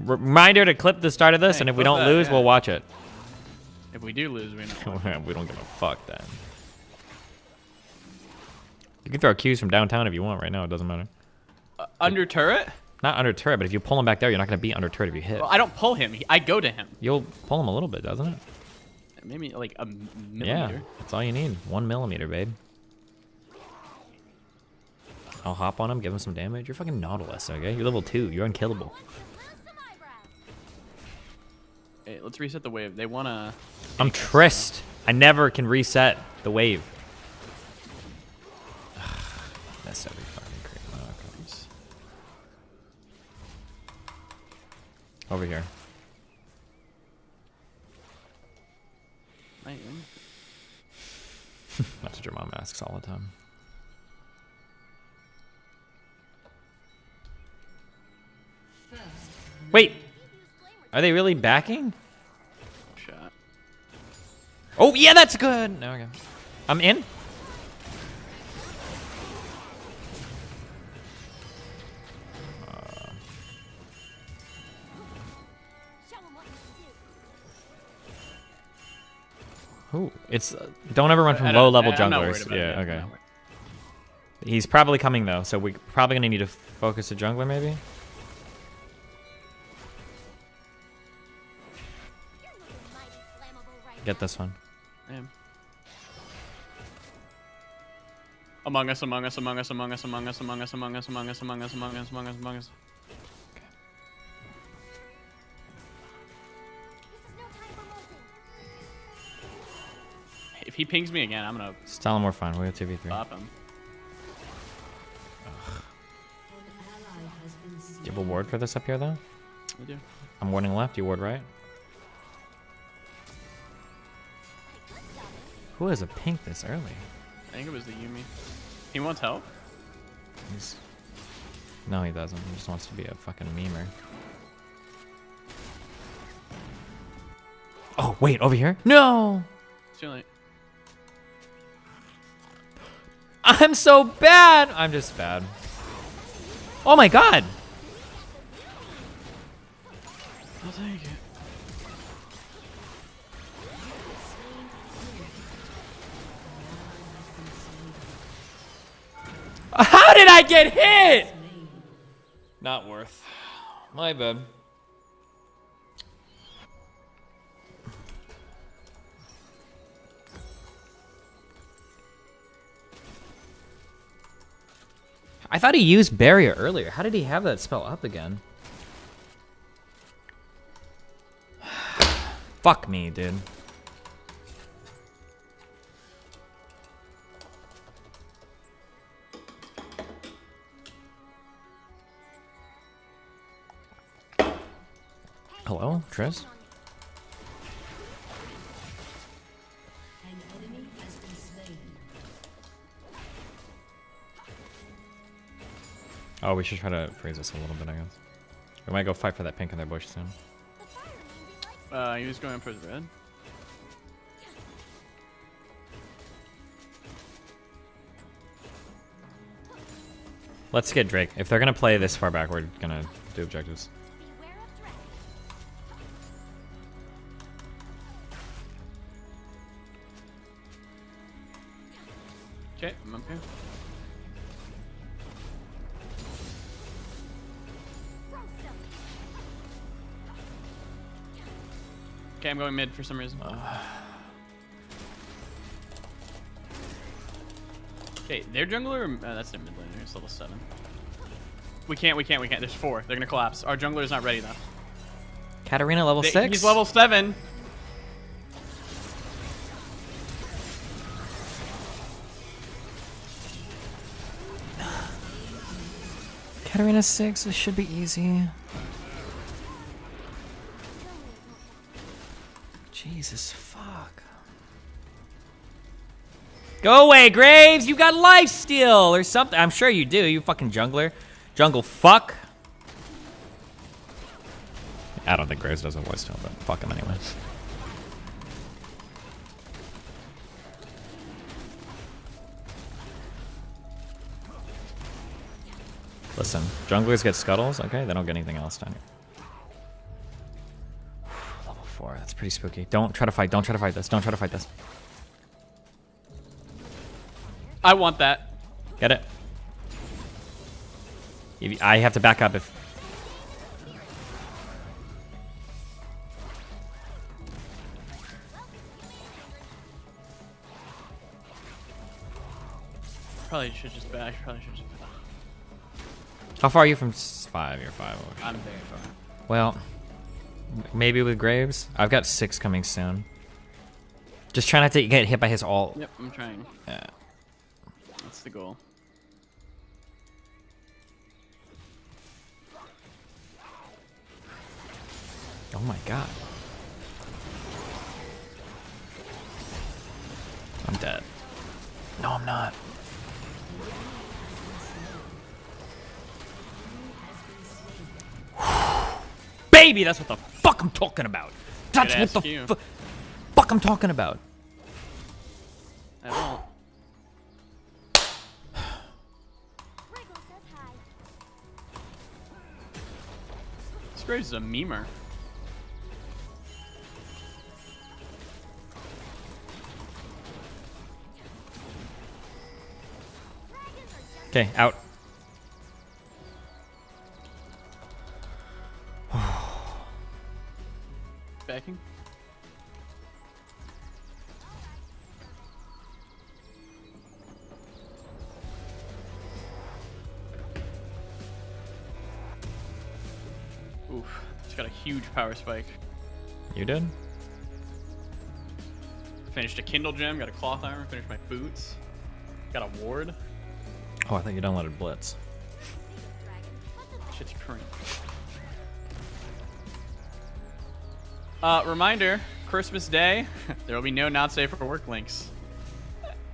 Reminder to clip the start of this, Hey, and if we clip don't that, lose, yeah. we'll watch it. If we do lose, we know. We don't give a fuck then. You can throw cues from downtown if you want right now. It doesn't matter. Under turret? Not under turret, but if you pull him back there, you're not going to be under turret if you hit. Well, I don't pull him. I go to him. You'll pull him a little bit, doesn't it? Maybe like a millimeter. Yeah, that's all you need. 1 millimeter, babe. I'll hop on him, give him some damage. You're fucking Nautilus, okay? You're level 2. You're unkillable. Hey, let's reset the wave. They wanna. I'm Trist. I never can reset the wave. That's every fucking creep. Oh, okay. Over here. That's what your mom asks all the time. Wait! Are they really backing? Shot. Oh, yeah, that's good! No, okay. I'm in? Ooh, it's don't ever run from low-level I'm not worried junglers. about it, Yeah, I'm okay. not worried. He's probably coming though, so we're probably gonna need to focus a jungler maybe. Get this one. Damn. Among us, among us, among us, among us, among us, among us, among us, among us, among us, among us, among us, among us. If he pings me again, I'm gonna Just tell him we're fine. We have 2v3. pop him. Do you have a ward for this up here though? We do. I'm warding left, you ward right. Who has a pink this early? I think it was the Yumi. He wants help. No, he doesn't. He just wants to be a fucking memer. Oh, wait, over here? No! It's too late. I'm so bad! I'm just bad. Oh my god! I'll take it. How did I get hit? Not worth. My bad. I thought he used barrier earlier. How did he have that spell up again? Fuck me, dude. Hello, Triss? Oh, we should try to freeze this a little bit, I guess. We might go fight for that pink in their bush soon. He was going for the red. Let's get Drake. If they're gonna play this far back, we're gonna do objectives. Okay, I'm up here. Okay, I'm going mid for some reason. Okay, their jungler, that's their mid laner. It's level 7. We can't. There's 4. They're gonna collapse. Our jungler is not ready though. Katarina level 6? He's level 7. Katarina 6, this should be easy. Jesus, fuck. Go away, Graves! You got lifesteal or something. I'm sure you do, you fucking jungler. Jungle fuck. I don't think Graves does have lifesteal, but fuck him anyway. Listen, junglers get scuttles, okay? They don't get anything else down here. 4. That's pretty spooky. Don't try to fight. Don't try to fight this. Don't try to fight this. I want that. Get it? I have to back up if... Probably should just back. Probably should just back. How far are you from 5? You're 5. Okay. I'm very far. Well, maybe with Graves. I've got 6 coming soon. Just try not to get hit by his ult. Yep, I'm trying. Yeah. That's the goal. Oh my god. I'm dead. No, I'm not. Baby, that's what the fuck I'm talking about. That's Good what the ass fuck I'm talking about. I won't. Wriggle says hi. This Graves is a memer. Okay, out. Backing. Oof. It's got a huge power spike. You did? Finished a Kindle gem, got a cloth armor, finished my boots. Got a ward. Oh, I thought you downloaded Blitz. Shit's cringe. Reminder, Christmas Day, there will be no not safe for work links.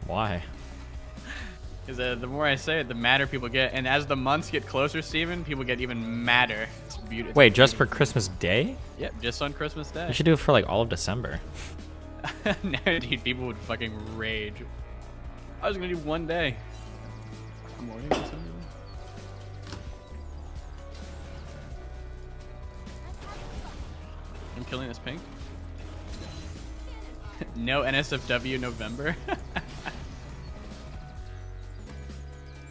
Why? Because the more I say it, the madder people get. And as the months get closer, Steven, people get even madder. It's beautiful. Wait, just for Christmas Day? Yep, just on Christmas Day. You should do it for like all of December. No, dude, people would fucking rage. I was gonna do one day. Morning or something. I'm killing this pink. No NSFW November. You know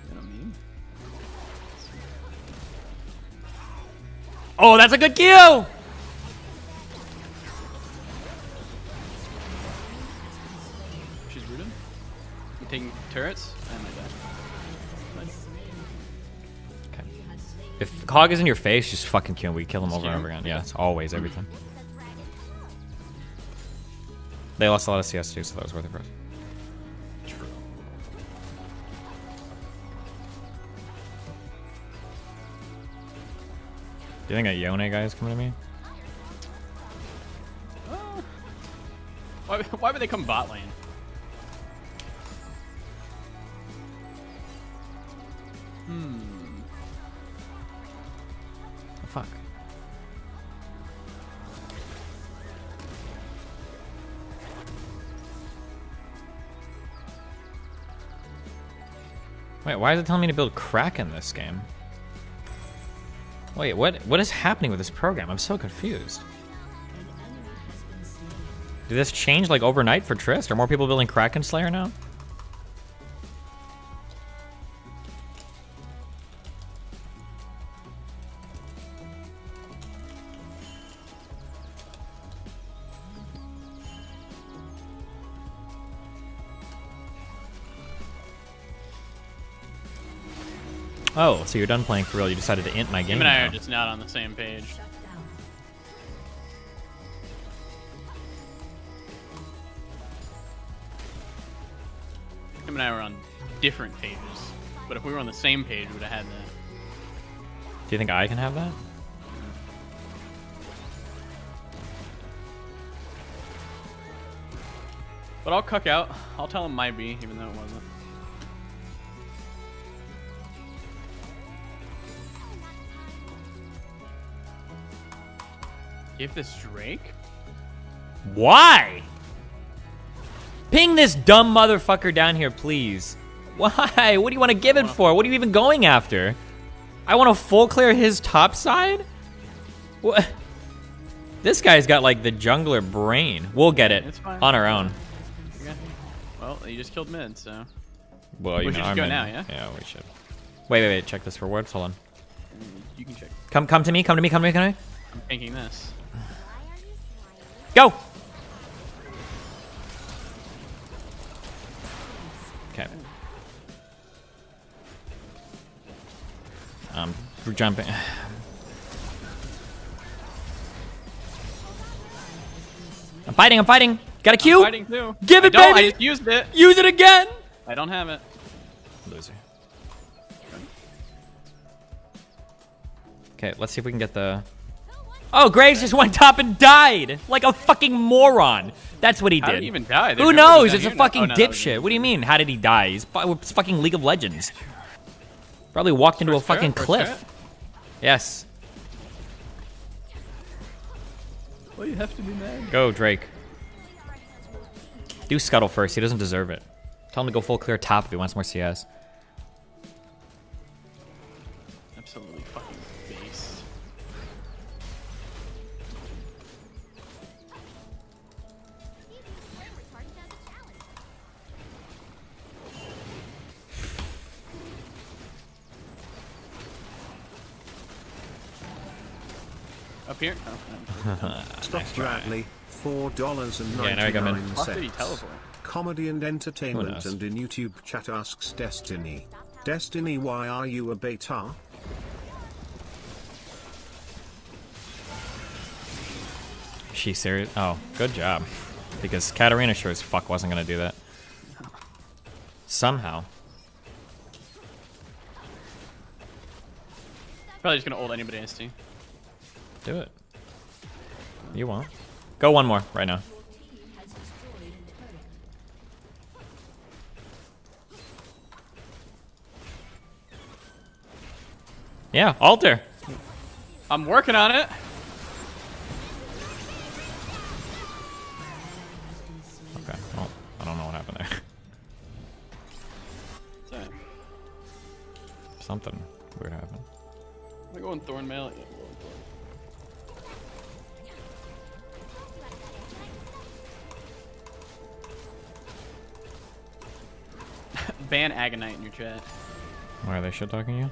what I mean? Oh, that's a good kill! She's rooted. You taking turrets? I might die. Nice. Okay. If Hog is in your face, just fucking kill him. We kill him over and Scare over him? again. Yeah, it's always, every time. They lost a lot of CS too, so that was worth it for us. True. Do you think that Yone guy is coming to me? Why would they come bot lane? Oh, fuck. Wait, why is it telling me to build crack in this game? Wait, what is happening with this program? I'm so confused. Did this change like overnight for Trist? Are more people building Kraken Slayer now? Oh, so you're done playing for real. You decided to int my game Him and I now. are just not on the same page. Him and I were on different pages. But if we were on the same page, we would have had that. Do you think I can have that? But I'll cuck out. I'll tell him might be, even though it wasn't. Give this Drake? Why? Ping this dumb motherfucker down here, please. Why? What do you want to give it for? What are you even going after? I want to full clear his top side? What? This guy's got like the jungler brain. We'll get it It's fine. on our own. Yeah. Well, you just killed mid, so. Well, We you should know, just I'm go in. now, yeah? Yeah, we should. Wait. Check this rewards. Hold on. You can check. Come to me. Come to me. I'm tanking this. Go. Okay. We're jumping. I'm fighting. Got a Q? I'm fighting too. Give it, I don't, baby. I just used it. Use it again. I don't have it. Loser. Okay, let's see if we can get the... Oh, Graves just went top and died! Like a fucking moron! That's what he How did. did he even die? Who Their jungler knows? was It's a down here. fucking Oh, no, that was dipshit. What do you mean? How did he die? It's fucking League of Legends. Probably walked into a First turret? fucking First cliff. turret? Yes. Well, you have to be mad. Go, Drake. Do Scuttle first. He doesn't deserve it. Tell him to go full clear top if he wants more CS. Absolutely fucking base. Up here? Oh, Scott Bradley, $4.99. Yeah, now I got him in. How did he teleport? Comedy and Who entertainment, knows? and in YouTube chat asks Destiny. Destiny, why are you a beta? She serious? Oh, good job. Because Katarina sure as fuck wasn't gonna do that. Somehow. Probably just gonna ult anybody ST. Do it. You won't. Go one more right now. Yeah, alter. I'm working on it. Okay, well, I don't know what happened there. Sorry. Something weird happened. Am I going Thorn Mail? Yeah, I'm going Thorn. Ban Agonite in your chat. Why are they shit talking you?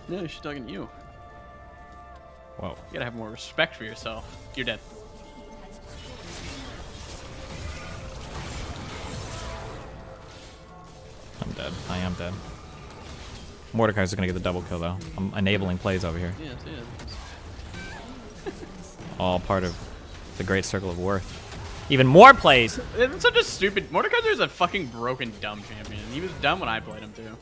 No, she's talking to you. Whoa. You gotta have more respect for yourself. You're dead. I'm dead. I am dead. Mordecai's gonna get the double kill though. I'm enabling plays over here. Yes, yes. All part of the great circle of worth. Even more plays! It's such a stupid. Mordekaiser is a fucking broken, dumb champion. He was dumb when I played him too.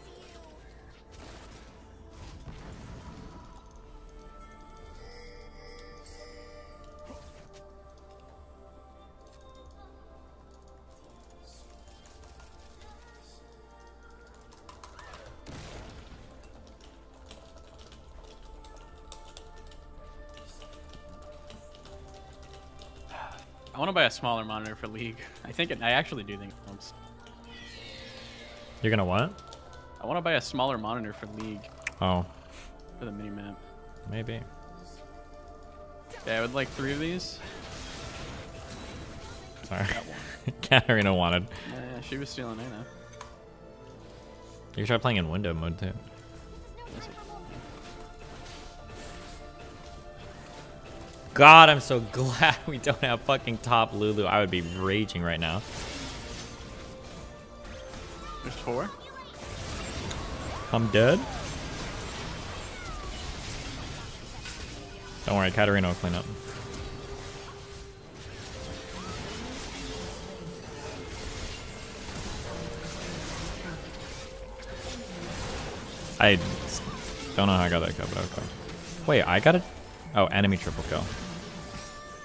I want to buy a smaller monitor for League. I actually do think it helps. You're gonna what? I want to buy a smaller monitor for League Oh, for the mini map. maybe. Yeah, I would like 3 of these. Sorry. Katarina wanted. Yeah, she was stealing Ana. You should try playing in window mode too. God, I'm so glad we don't have fucking top Lulu. I would be raging right now. There's 4. I'm dead. Don't worry, Katarina will clean up. I don't know how I got that kill, but okay. Wait, I got it? Oh, enemy triple kill.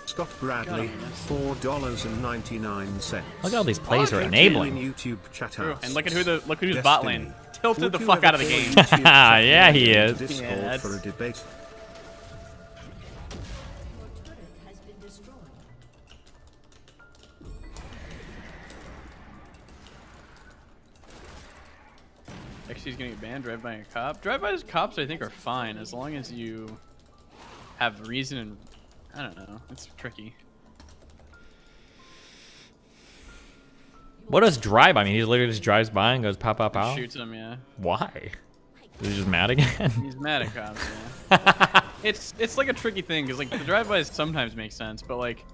Scott Bradley, $4.99. Look at all these plays we're In enabling. YouTube chat True. asks, And look who's Destiny. bot lane. Tilted Would the you fuck ever out of the call a game. YouTube chat Yeah, he into is. Discord Yeah, that's- for a debate. XC's gonna get banned. Drive by a cop. Drive by cops, I think, are fine as long as you have reason and I don't know. It's tricky. What does drive? I mean, he literally just drives by and goes pow pow pow. Shoots him, yeah. Why? Is he just mad again? He's mad at cops, yeah. It's like a tricky thing because like the drive-bys sometimes make sense, but like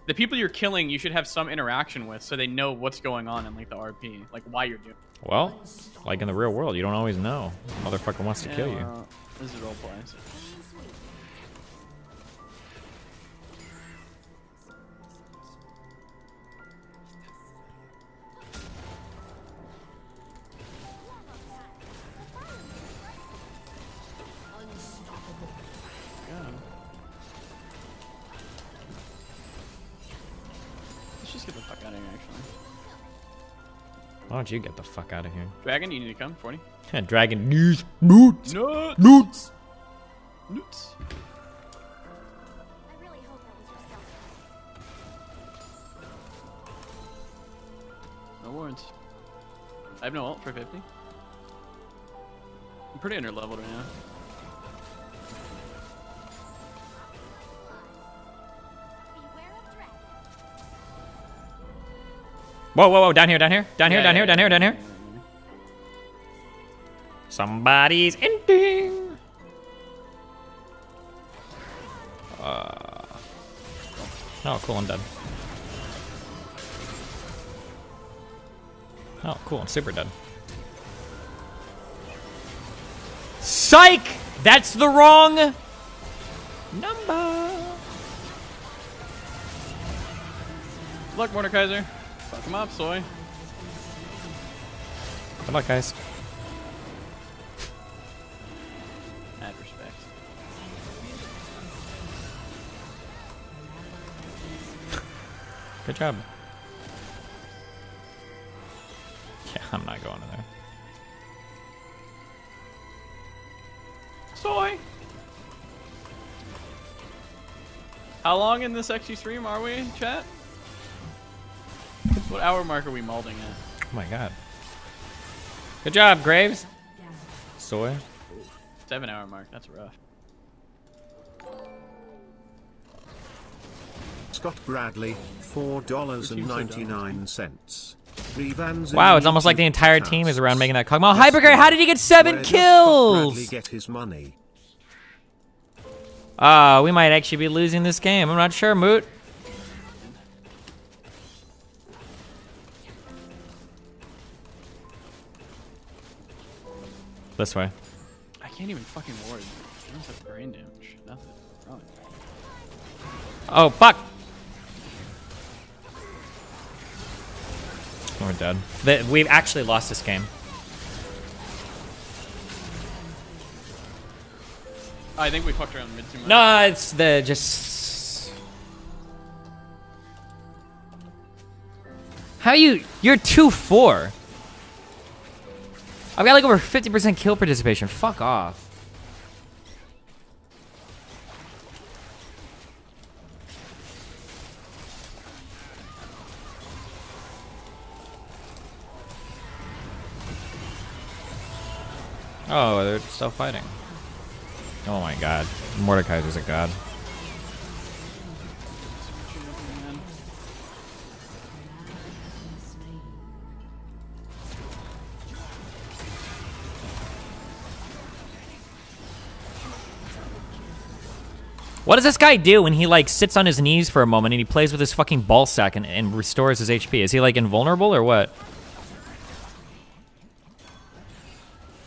the people you're killing, you should have some interaction with so they know what's going on in like the RP, like why you're doing it. Well, like in the real world, you don't always know. Motherfucker wants to kill you. Well, this is roleplay. So. Let's just get the fuck out of here, actually. Why don't you get the fuck out of here? Dragon, you need to come. 40. Dragon news. Newts. Nuts. Newts. Nuts. I really hope that was your stealth. No warrants. I have no ult for 50. I'm pretty under leveled right now. Beware of dragon. Whoa, whoa, whoa! Down here, down here, down here, down here, down here, down here. Somebody's ending. Oh, cool, I'm dead. Oh, cool, I'm super dead. Psych! That's the wrong number. Look, Mordekaiser. Fuck him up, soy. Good luck, guys. Mad respect. Good job. Yeah, I'm not going in there. Soy! How long in this XG stream are we, chat? What hour mark are we molding at? Oh my god. Good job, Graves. Soy. 7 hour mark, that's rough. Scott Bradley, $4.99. Revans Wow, it's almost like the entire team is around making that call. Oh, Hypergray, how did he get 7 kills? Bradley get his money? We might actually be losing this game. I'm not sure, Moot. This way. I can't even fucking ward. I don't have brain damage. Nothing. Oh. Oh, fuck. We're dead. We've actually lost this game. I think we fucked around mid too much. No, it's the just. How you're 2-4. I've got like over 50% kill participation. Fuck off. Oh, they're still fighting. Oh my god. Mordekaiser's a god. What does this guy do when he like sits on his knees for a moment and he plays with his fucking ball sack and restores his HP? Is he like invulnerable or what?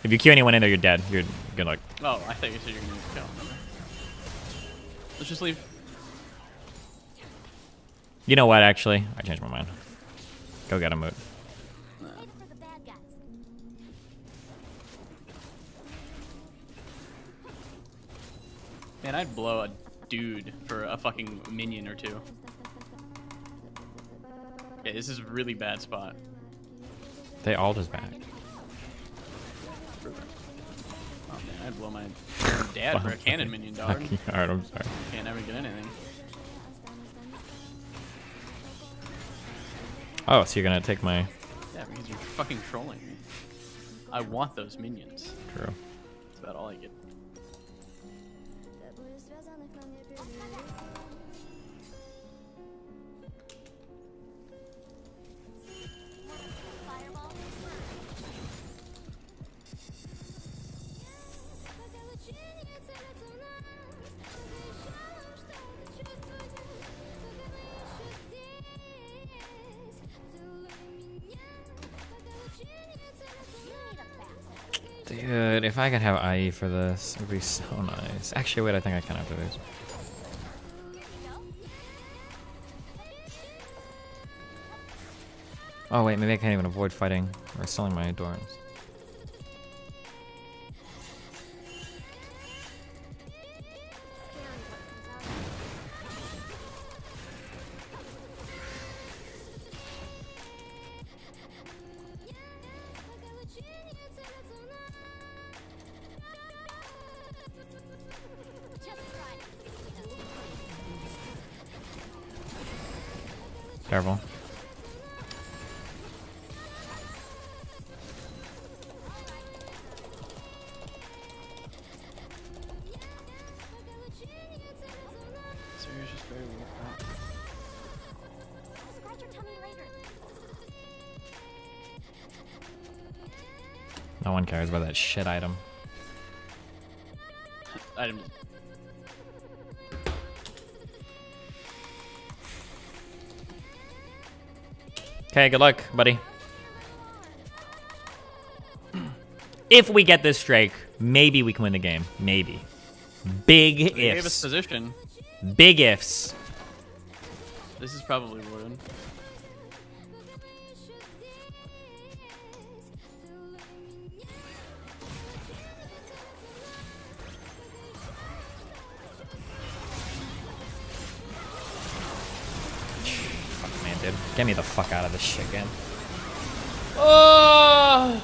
If you Q anyone in there, you're dead. You're good luck. Oh, I thought you said you were gonna kill him. Let's just leave. You know what, actually? I changed my mind. Go get him, Moot. Save it for the bad guys. Man, I'd blow a dude for a fucking minion or two. Yeah, this is a really bad spot. They all just back. Oh man, I'd blow my dad for a cannon minion, dog. Alright, I'm sorry. Can't never get anything. Oh, so you're gonna take my... Yeah, because you're fucking trolling me. I want those minions. True. That's about all I get. Dude, if I could have IE for this, it would be so nice. Actually, wait, I think I can after this. Oh wait, maybe I can't even avoid fighting or selling my Adorns. Careful. So you're just very weak, right? Scratch your tummy later. No one cares about that shit item. Item. Okay, good luck, buddy. If we get this Drake, maybe we can win the game. Maybe. Big They gave us ifs. position. Big ifs. This is probably wooden. Fuck, man, dude. Get me the fuck out of this shit game. Oh!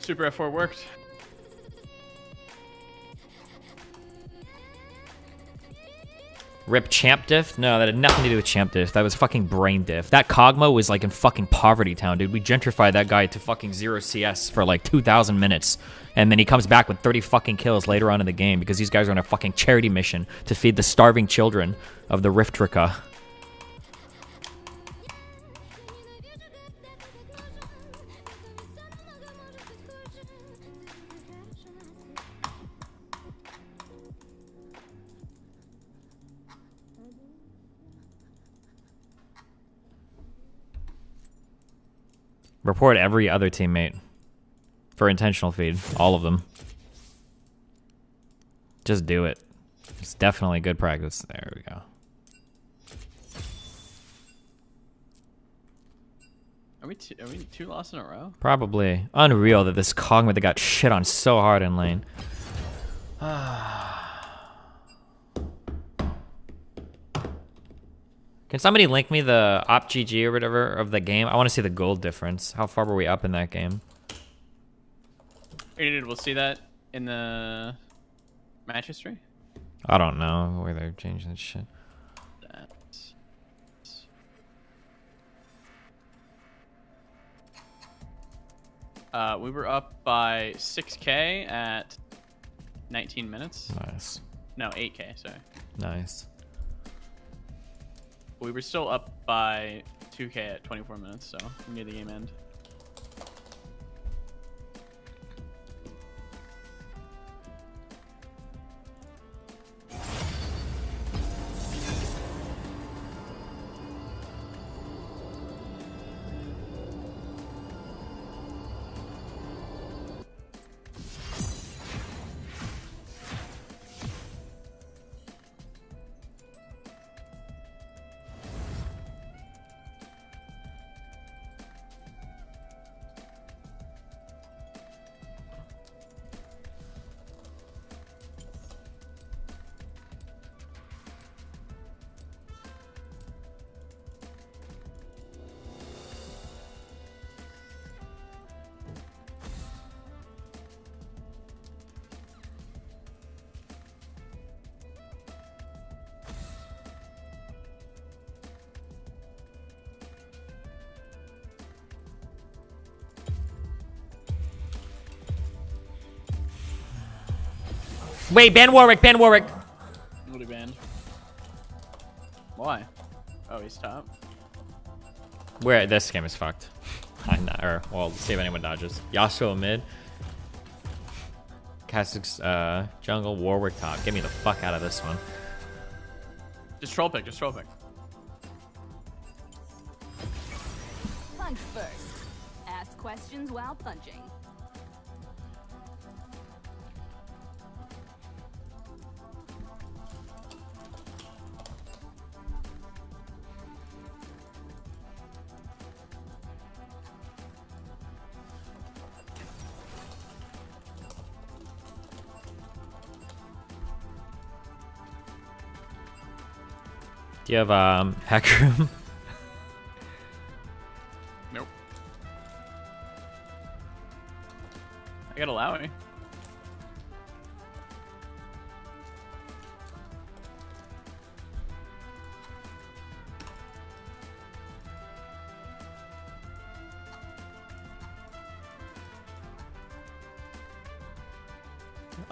Super F4 worked. Rip champ diff? No, that had nothing to do with champ diff. That was fucking brain diff. That Kog'Maw was like in fucking Poverty Town, dude. We gentrified that guy to fucking 0 CS for like 2,000 minutes. And then he comes back with 30 fucking kills later on in the game because these guys are on a fucking charity mission to feed the starving children of the Riftrika. Report every other teammate for intentional feed. All of them. Just do it. It's definitely good practice. There we go. Are we two lost in a row? Probably. Unreal that this Kog'Maw that got shit on so hard in lane. Can somebody link me the OpGG or whatever of the game? I want to see the gold difference. How far were we up in that game? We'll see that in the match history. I don't know where they're changing this shit. We were up by 6K at 19 minutes. Nice. No, 8K, sorry. Nice. We were still up by 2K at 24 minutes, so near the game end. Wait, ban Warwick, ban Warwick. What he banned? Why? Oh, he's top. Where this game is fucked. Well, see if anyone dodges. Yasuo mid. Kha'Zix jungle. Warwick top. Get me the fuck out of this one. Just troll pick. Just troll pick. Punch first. Ask questions while punching. Do you have hack room? Nope. I got Alawi.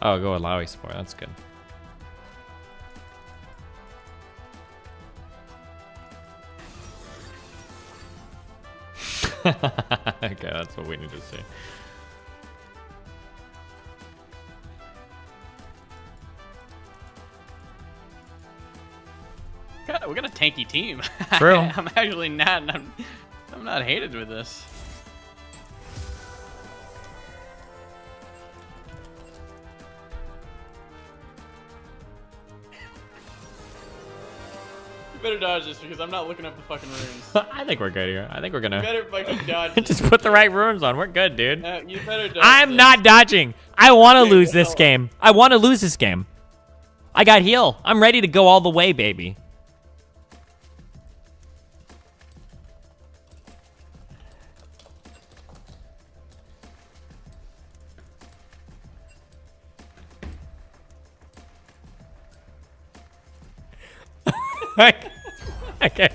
Oh, go with Lowy support. That's good. Okay, that's what we need to see. We got a tanky team. True. I'm actually not. I'm not hated with this. You better dodge this because I'm not looking up the fucking runes. I think we're good here. I think we're gonna You better fucking dodge this. just put the right runes on. We're good, dude. You better dodge I'm this. not dodging. I want to Okay, lose this well- game. I want to lose this game. I got heal. I'm ready to go all the way, baby. Okay.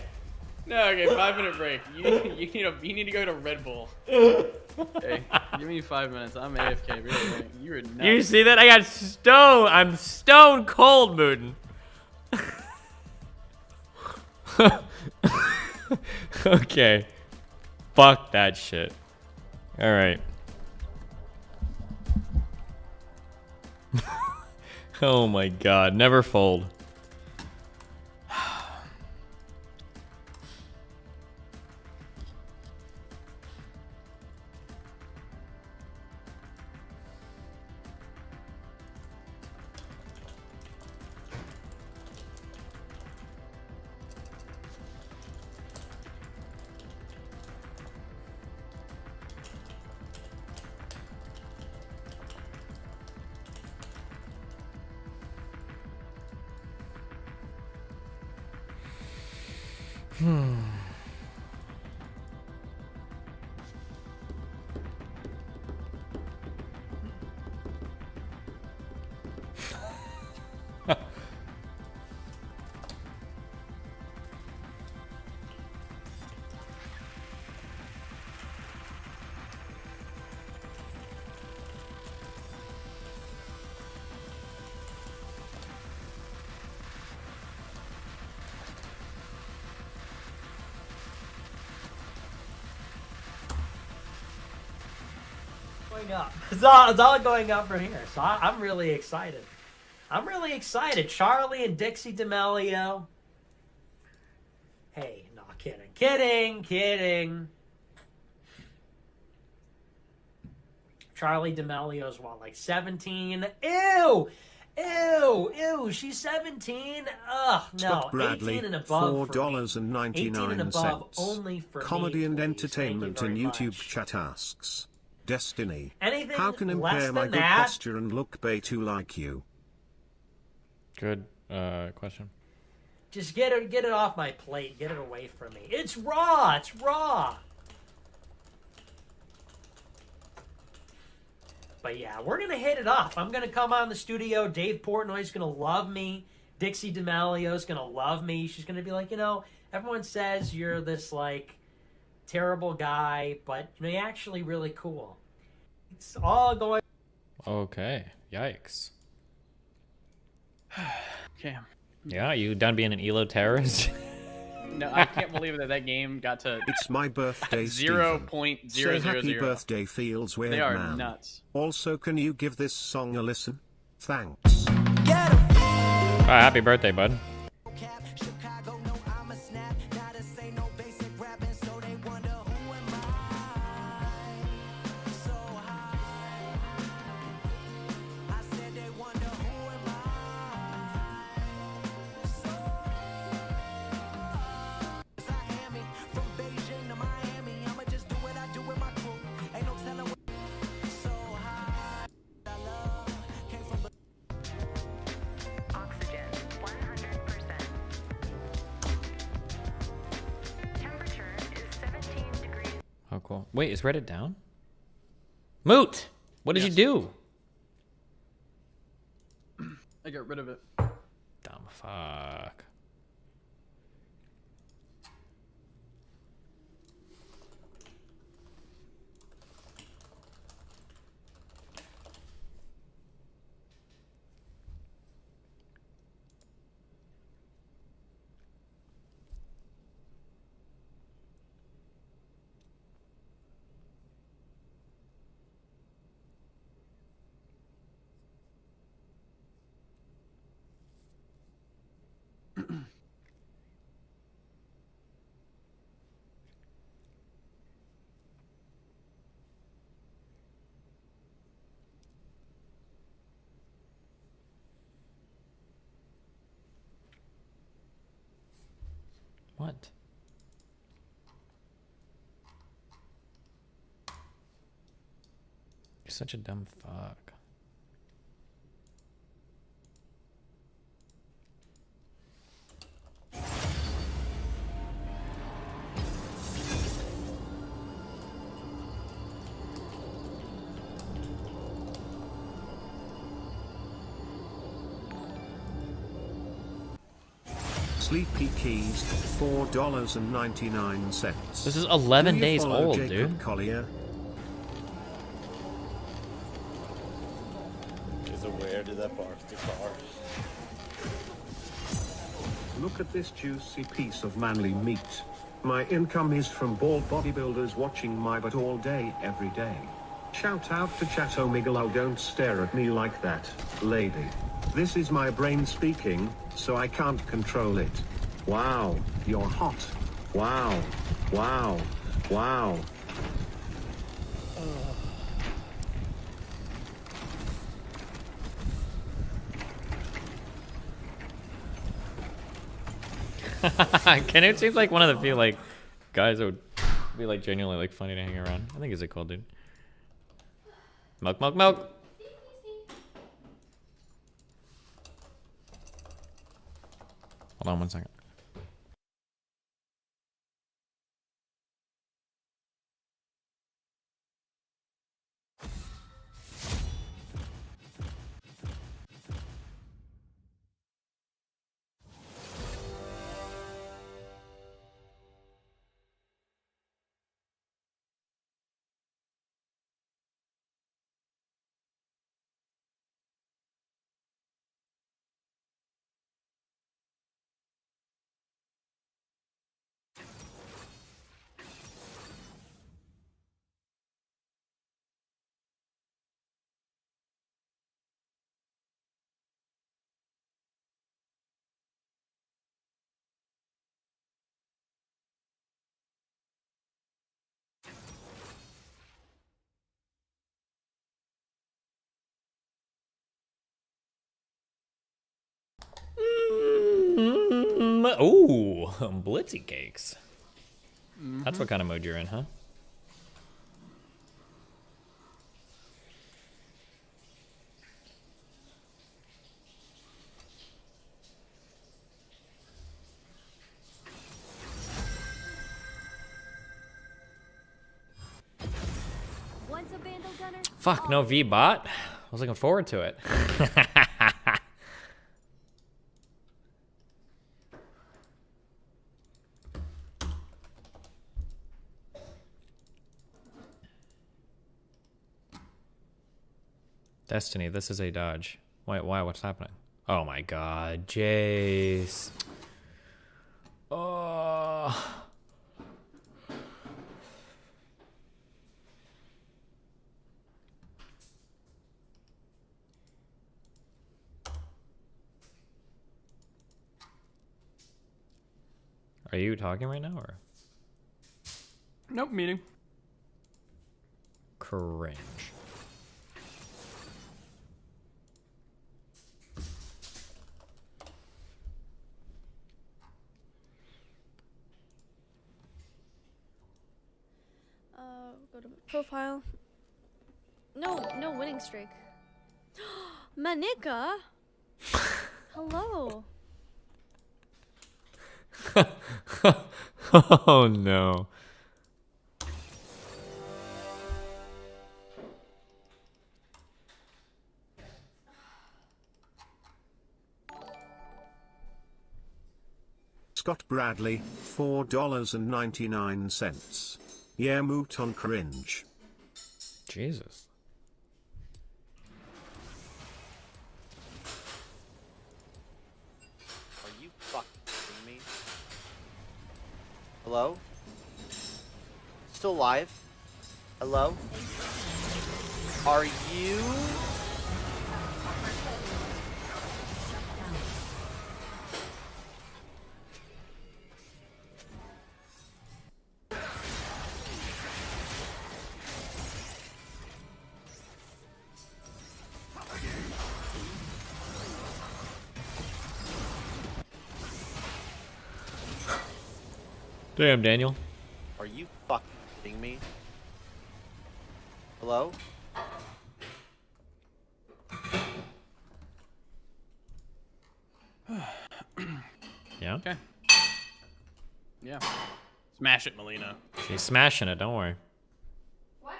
No, okay, 5-minute break. You need to go to Red Bull. Okay, give me 5 minutes. I'm AFK. Really, you were nuts. You see that? I got stone. I'm stone cold, Mooden. Okay. Fuck that shit. All right. Oh my god. Never fold. Going up. It's all going up from here. So I'm really excited. I'm really excited. Charlie and Dixie D'Amelio. Hey, no, kidding. Charlie D'Amelio's what, like 17? Ew! She's 17. Ugh, no. Scott Bradley, 18 and above. $4.99. 18 and above only for Comedy me, and please. entertainment Thank in you YouTube very much. chat asks. Destiny. Anything How can less impair my than good that? posture and look to like you? Good question. Just get it off my plate. Get it away from me. It's raw. But yeah, we're going to hit it off. I'm going to come on the studio. Dave Portnoy's going to love me. Dixie D'Amelio's going to love me. She's going to be like, everyone says you're this, like, terrible guy, but, you're actually really cool. It's all going... Okay. Yikes. Okay. Yeah, you done being an Elo terrorist? No, I can't believe that game got to It's my birthday, zero Stephen. point Say zero zero happy zero. birthday feels weird, They are man. nuts. Also, can you give this song a listen? Thanks. Oh, happy birthday, bud. Oh, cool. Wait, is Reddit down? Moot! What did you do? I got rid of it. Dumb fuck. What? You're such a dumb fuck. Sleepy Keys, $4.99. This is 11 Do you days follow old, Jacob dude. Collier? So where did that park the car? Look at this juicy piece of manly meat. My income is from bald bodybuilders watching my butt all day, every day. Shout out to Chato Miguel, don't stare at me like that, lady. This is my brain speaking, so I can't control it. Wow, you're hot. Wow, wow, wow. Canute seems like one of the few like guys that would be like genuinely like funny to hang around. I think he's a cool dude. Milk, milk, milk. Hold on one second. Ooh, blitzy cakes. That's what kind of mood you're in, huh? Once a Vandal Gunner, Fuck, no V-bot. I was looking forward to it. Destiny, this is a dodge. Wait, why? What's happening? Oh my god, Jace. Are you talking right now or? Nope, meeting. Cringe. Go to profile. No winning streak. Manika? Hello. Oh no. Scott Bradley, $4.99. Yeah, moot on cringe. Jesus. Are you fucking kidding me? Hello? Still alive? Hello? Are you? Damn, Daniel. Are you fucking kidding me? Hello? Yeah? Okay. Yeah. Smash it, Melina. She's smashing it, don't worry. What?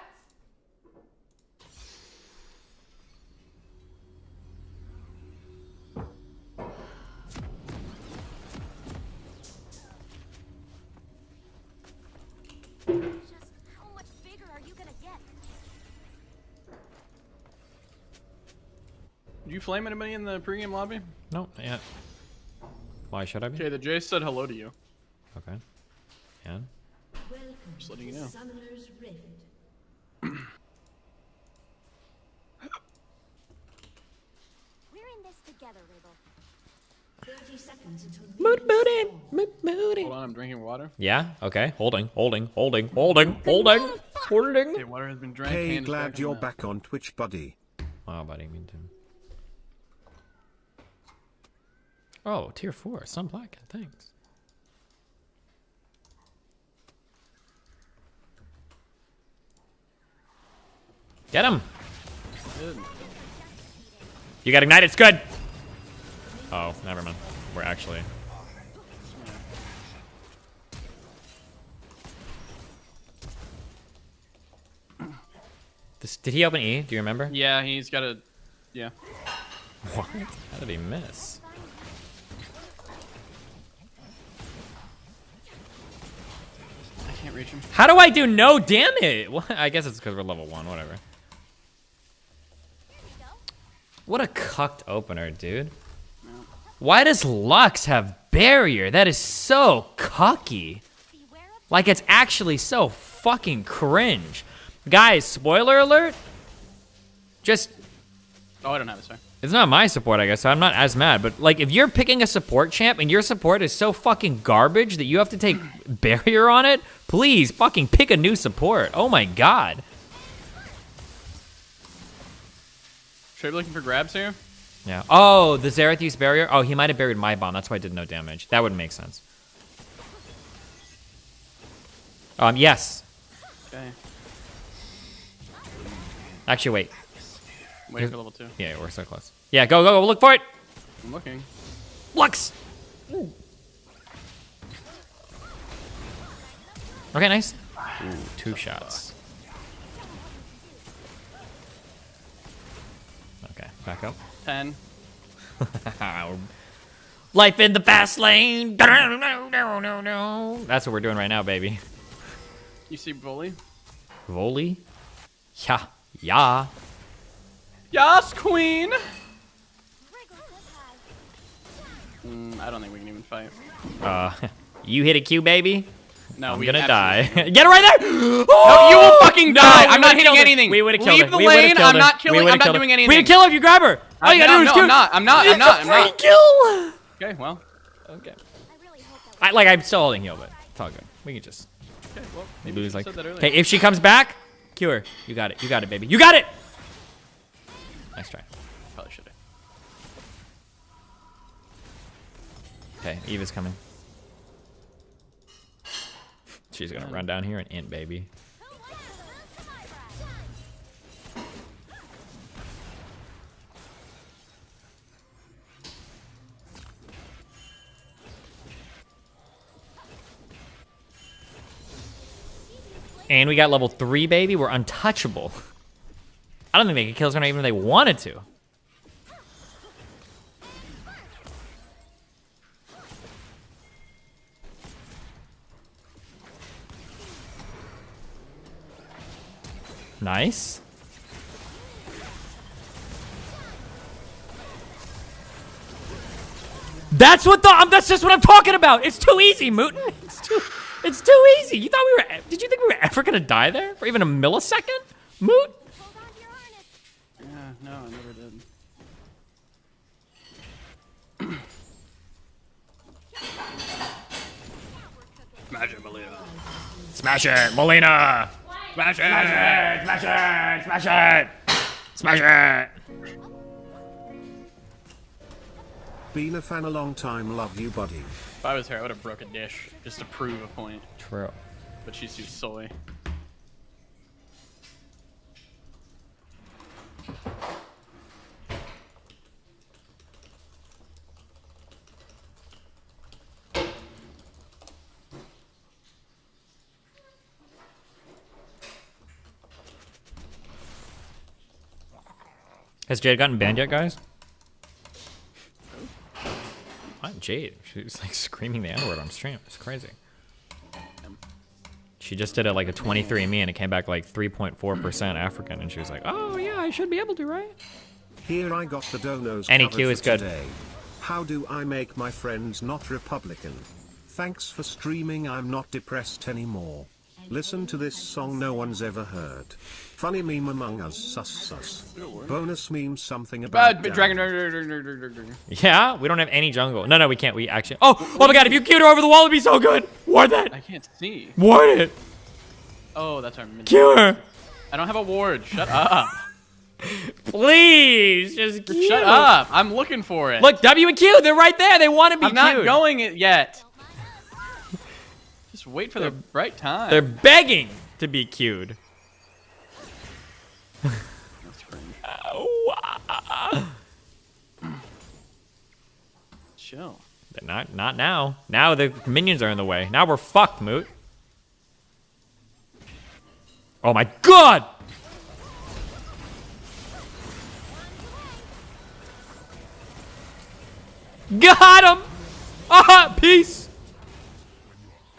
Just how much bigger are you gonna get? Did you flame anybody in the pregame lobby? No, not yet. Why should I be? Okay, the Jace said hello to you. Okay. And? Just letting you know. Summoner's Rift. We're in this together, Wiggle. 30 seconds until Mood booty. Mood booty. Hold on, I'm drinking water. Yeah? Okay. Holding. Okay, water has been drank. Hey, hand is glad back in you're the mouth. back on Twitch, buddy. Wow, buddy, me too. Oh, tier 4. Some black. Thanks. Get him. Good. You got ignited. It's good. Oh, never mind. We're actually. Did he open E? Do you remember? Yeah, he's got a. Yeah. What? How did he miss? I can't reach him. How do I do no damage? What? I guess it's because we're level 1. Whatever. What a cucked opener, dude. Why does Lux have barrier? That is so cocky. Like, it's actually so fucking cringe. Guys, spoiler alert. Just, Oh, I don't have this way. it's not my support, I guess, so I'm not as mad. But, like, if you're picking a support champ and your support is so fucking garbage that you have to take barrier on it, please fucking pick a new support. Oh my god. Should I be looking for grabs here? Yeah. Oh, the Zerathus barrier? Oh, he might have buried my bomb. That's why I did no damage. That wouldn't make sense. Yes. Okay. Actually, wait. Waiting for level 2. Yeah, we're so close. Yeah, go, go, go. Look for it. I'm looking. Lux. Okay, nice. Ooh, 2 shots. Okay, back up. 10. Life in the fast lane. That's what we're doing right now, baby. You see Bully? Volley? Yeah. Yeah. Yas, queen! I don't think we can even fight. You hit a Q, baby. No, I'm we gonna absolutely die. Get it right there. No, you will fucking die. I'm not hitting killed her. anything. We would have killed Leave her. the We would've lane. killed I'm her. not killing. We I'm would've not killed her. doing anything. We would kill her if you grab her. All you gotta do is kill. I'm not. I'm not. I'm not. Free kill. Okay, well. Okay. I'm still holding heal, but it's all good. We can just. Okay, well, Maybe maybe lose you like. said that earlier. Okay, if she comes back, cue her. You got it. You got it, baby. You got it. Nice try. Probably should have. Okay, Eve is coming. She's gonna run down here and int, baby. And we got level 3, baby. We're untouchable. I don't think they could kill us even if they wanted to. Nice. That's just what I'm talking about. It's too easy, Mooten. It's too easy. You thought did you think we were ever gonna die there for even a millisecond? Moot? Yeah, no, I never did. Smash it, Melina. Smash it, Molina. Smash it. Smash it. Smash it. Smash it. Been a fan a long time, love you, buddy. If I was her, I would have broke a dish just to prove a point. True. But she's too soy. Has Jade gotten banned yet, guys? What? Jade? She's like screaming the N-word on stream. It's crazy. She just did it like a 23andMe and it came back like 3.4% African, and she was like, "Oh yeah, I should be able to, right?" Here I got the donos Any covered Q for is good. today. How do I make my friends not Republican? Thanks for streaming. I'm not depressed anymore. Listen to this song no one's ever heard. Funny meme among us, sus sus. Bonus meme something about Dragon. Yeah, we don't have any jungle. No, we can't. We actually. Oh my God! If you queued her over the wall, it'd be so good. Ward that. I can't see. Ward it. Oh, that's our mid. Cue her. I don't have a ward. Shut up. Please, just queue. Shut up. I'm looking for it. Look, W and Q, they're right there. They want to be I'm not queued. going it yet. Just wait for the right time. They're begging to be queued. Chill. Not now. Now the minions are in the way. Now we're fucked, Moot. Oh my God! Got him! Peace.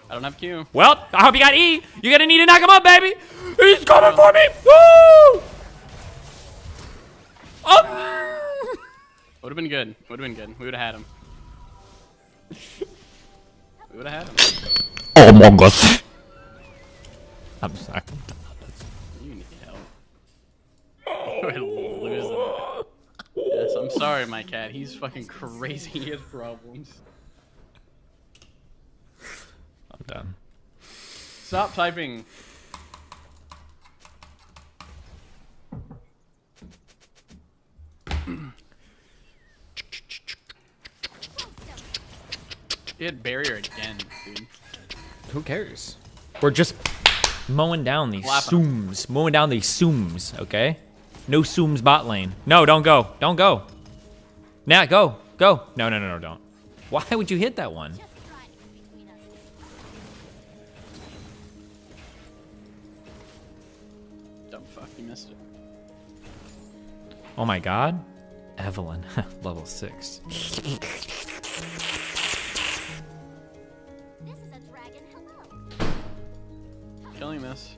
I don't have Q. Well, I hope you got E. You're gonna need to knock him up, baby. He's coming for me. Woo! Would have been good. Would have been good. We would have had him. We would have had him. Oh my God. I'm sorry. You need help. We're losing it. Yes, I'm sorry, my cat. He's fucking crazy. He has problems. I'm done. Stop typing. He had barrier again, dude. Who cares? We're just mowing down these Sooms. Mowing down these Sooms, okay? No Sooms bot lane. No, don't go. Don't go. Nah, go. Go. No, don't. Why would you hit that one? Dumb fuck, you missed it. Oh my God. Evelyn, level 6. Killing this.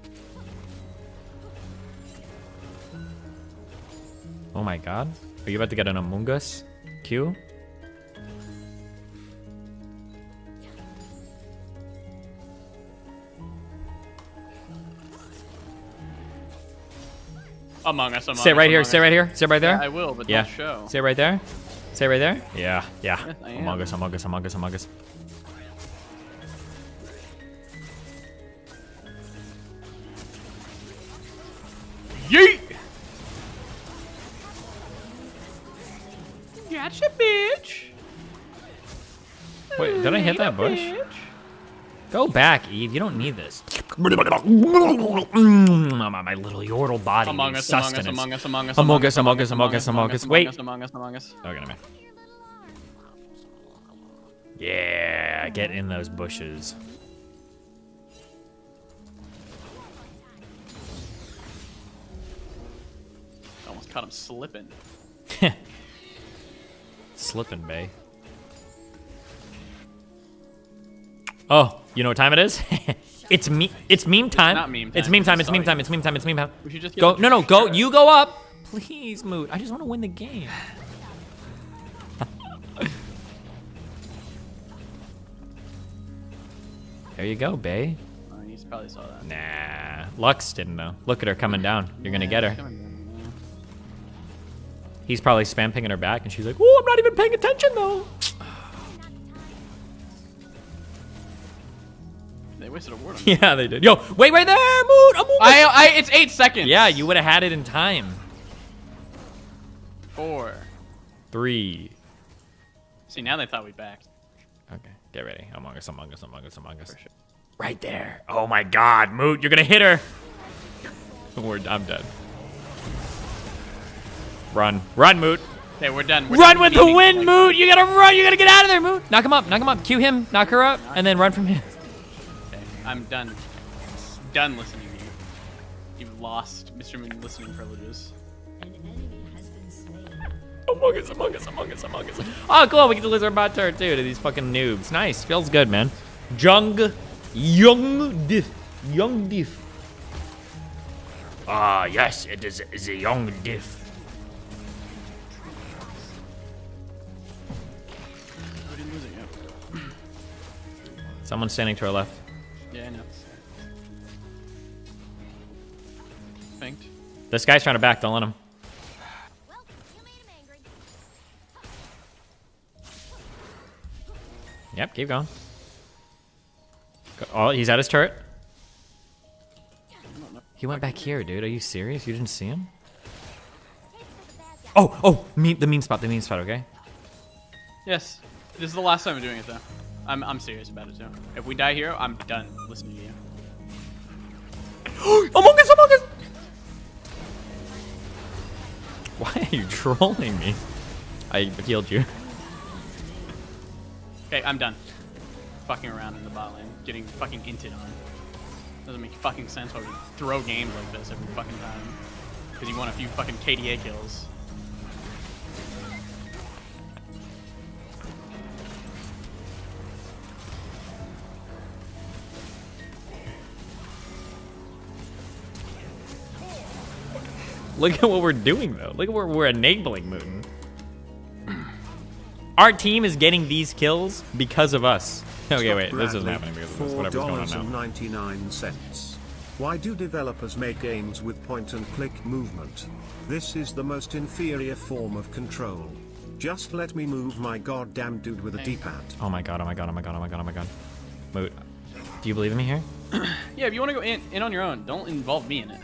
Oh my God. Are you about to get an Among Us? Q? Among Us. Sit right here. Sit right here. Sit right there. Yeah, I will, but yeah. don't show. Sit right there. Sit right there. Yeah. Yeah. Yes, I Among am. Us. Among Us. Among Us. Among Us. Yeet! Gotcha, bitch. Wait, did I hit that bush? Go back, Eve. You don't need this. My little yordle body Among needs Us, Among Us, sustenance. Among Us, Among Us, Among Us, Among Us, Among Us, Among Us. Wait. Among Us, Among Us. Okay, man. Yeah, get in those bushes. Almost caught him slipping. Slipping, bae. Oh, you know what time it is? It's meme time. It's not meme time. It's meme time. It's It's meme sorry. time. It's meme time. It's meme time. We should just get Go. the No, go. shirt. You go up. Please, Moot. I just want to win the game. There you go, bae. Oh, you probably saw that. Nah. Lux didn't know. Look at her coming down. You're gonna get her. He's probably spam pinging her back, and she's like, "Oh, I'm not even paying attention though." They wasted a word on me. Yeah, they did. Yo, wait right there, Moot. It's 8 seconds. Yeah, you would have had it in time. 4. 3. See, now they thought we backed. Okay, get ready. Among Us, Among Us, Among Us, Among Us. Right there. Oh my God, Moot, you're gonna hit her. I'm dead. Run, run, Moot. Okay, we're done. Run with the wind, Moot. You gotta run. You gotta get out of there, Moot. Knock him up. Knock him up. Cue him. Knock her up, and then run from him. Okay, I'm done. Done listening to you. You've lost Mr. Moon listening privileges. Among Us, Among Us, Among Us, Among Us. Oh, cool. We get to lose our bot turret too to these fucking noobs. Nice. Feels good, man. Young diff. Ah, yes, it is a young diff. We didn't lose it yet. Someone's standing to our left. Yeah, I know. Pinked. This guy's trying to back. Don't let him. Yep, keep going. Oh, he's at his turret. He went back here, dude. Are you serious? You didn't see him? Oh, the meme spot, okay? Yes. This is the last time I'm doing it, though. I'm serious about it, too. If we die here, I'm done listening to you. Among Us, Among Us! Why are you trolling me? I healed you. Okay, I'm done. Fucking around in the bot lane, getting fucking inted on. Doesn't make fucking sense why we throw games like this every fucking time. Because you want a few fucking KDA kills. Look at what we're doing, though. Look at what we're enabling, Mooten. Our team is getting these kills because of us. Okay, wait. This isn't happening because of this. Whatever's going on now. $4.99. Why do developers make games with point-and-click movement? This is the most inferior form of control. Just let me move my goddamn dude with a D-pad. Oh my god, oh my god, oh my god, oh my god, oh my god. Moot, do you believe in me here? Yeah, if you want to go in on your own, don't involve me in it.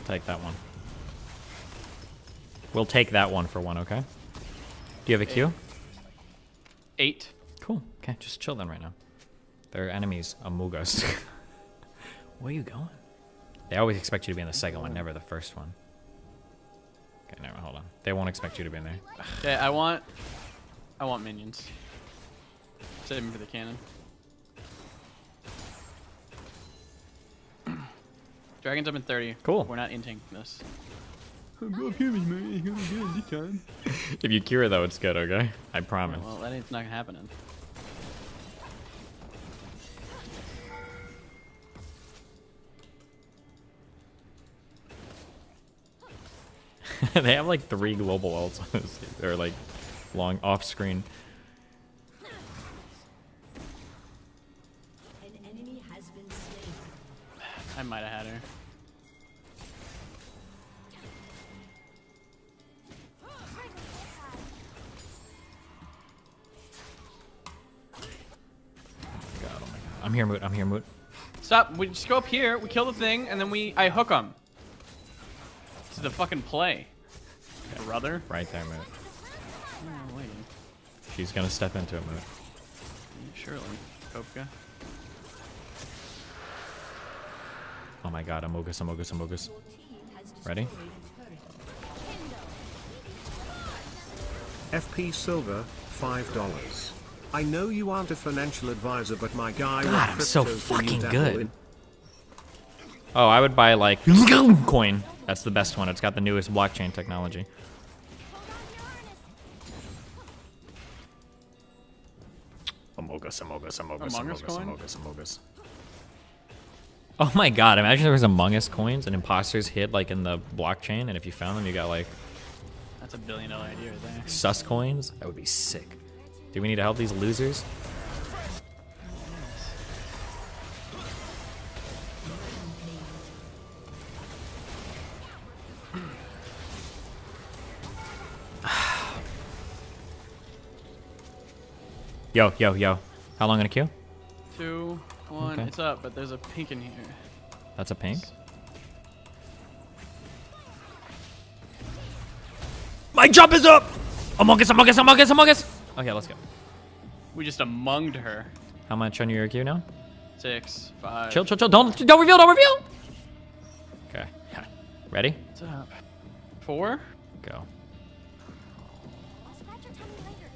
Take that one. We'll take that one for one, okay? Do you have a Q? 8. Cool. Okay, just chill then right now. They're enemies among us. Where are you going? They always expect you to be in the second one, never the first one. Okay, never. Hold on. They won't expect you to be in there. Okay, I want minions. Save me for the cannon. Dragon's up in 30. Cool. We're not inting this. If you cure though, it's good, okay? I promise. Well, that ain't not happening. They have like 3 global ults. They're like long off screen. An enemy has been slain. I might have had her. God, oh my God. I'm here, Moot. I'm here, Moot. Stop. We just go up here. We kill the thing, and then I hook them. This is the fucking play. Brother. Right there, Moot. Oh, wait. She's gonna step into it, Moot. Surely. Kopka. Oh my God, Amogus, Amogus, Amogus. Ready? FP Silver, $5. I know you aren't a financial advisor, but my guy. God, I'm so crypto's the new fucking devil good. in- Oh, I would buy like coin. That's the best one. It's got the newest blockchain technology. Amogus, Amogus, Amogus, Among Us Amogus, coin? Amogus, Amogus. Oh my God! Imagine there was Among Us coins and imposters hid like in the blockchain, and if you found them, you got like That's $1 billion idea right there. sus coins. That would be sick. Do we need to help these losers? Yo, yo, yo. How long in a queue? 2, 1. Okay. It's up, but there's a pink in here. That's a pink. My jump is up! Among Us, Among Us, Among Us, Among Us! Okay, let's go. We just amonged her. How much on your queue now? 6, 5. Chill, chill, chill. Don't reveal, don't reveal! Okay. Ready? What's up? 4? Go. I'll scratch your tummy later.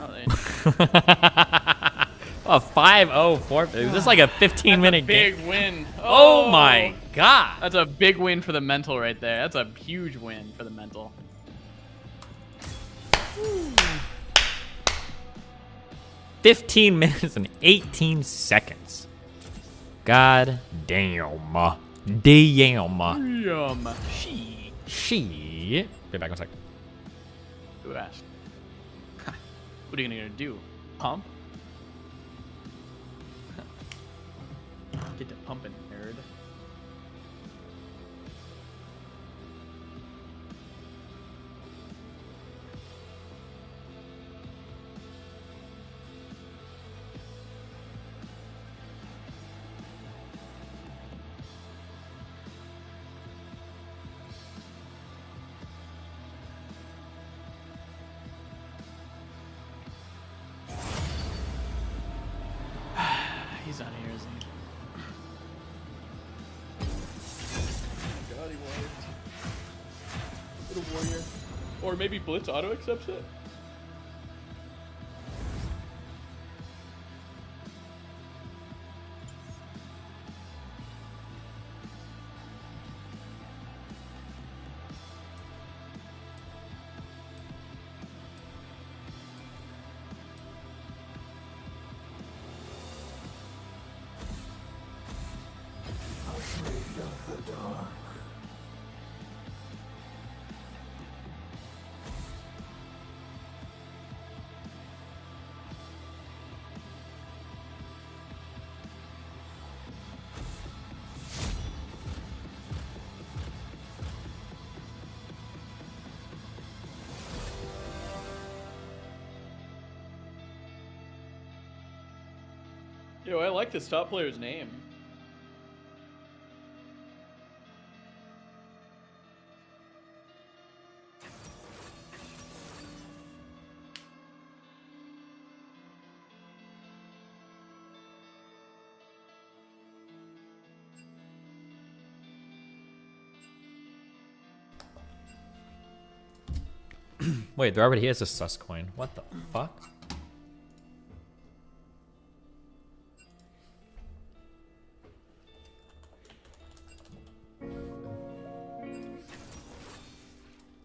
Oh, they... A 5-0-4. Is this like a 15-minute game? Big win. Oh my God. That's a big win for the mental right there. That's a huge win for the mental. 15 minutes and 18 seconds. God damn. Damn. Yum. She. Be back in a sec. Who asked? What are you gonna do? Pump? Get to pumping, nerd. He's not here, is he? God, he was. Little warrior. Or maybe Blitz auto accepts it? Yo, I like this top player's name. Wait, there already is a sus coin. What the fuck?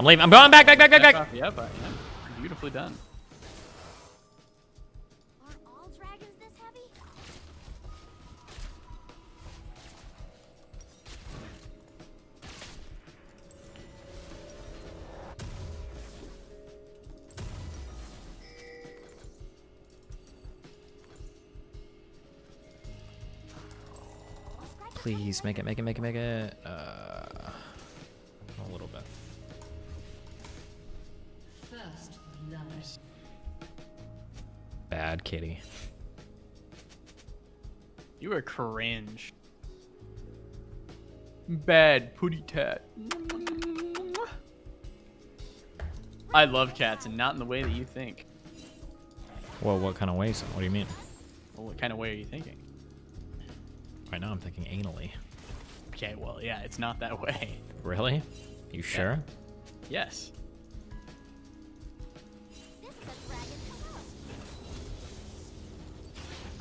I'm leaving. I'm going back. Yep, beautifully done. Are all dragons this heavy? Please make it. A little bit. First blood. Bad kitty. You are cringe. Bad putty tat. I love cats, and not in the way that you think. Well, what kind of ways? What do you mean? Well, what kind of way are you thinking? Right now I'm thinking anally. Okay, well, yeah, it's not that way. Really? You sure? Yes.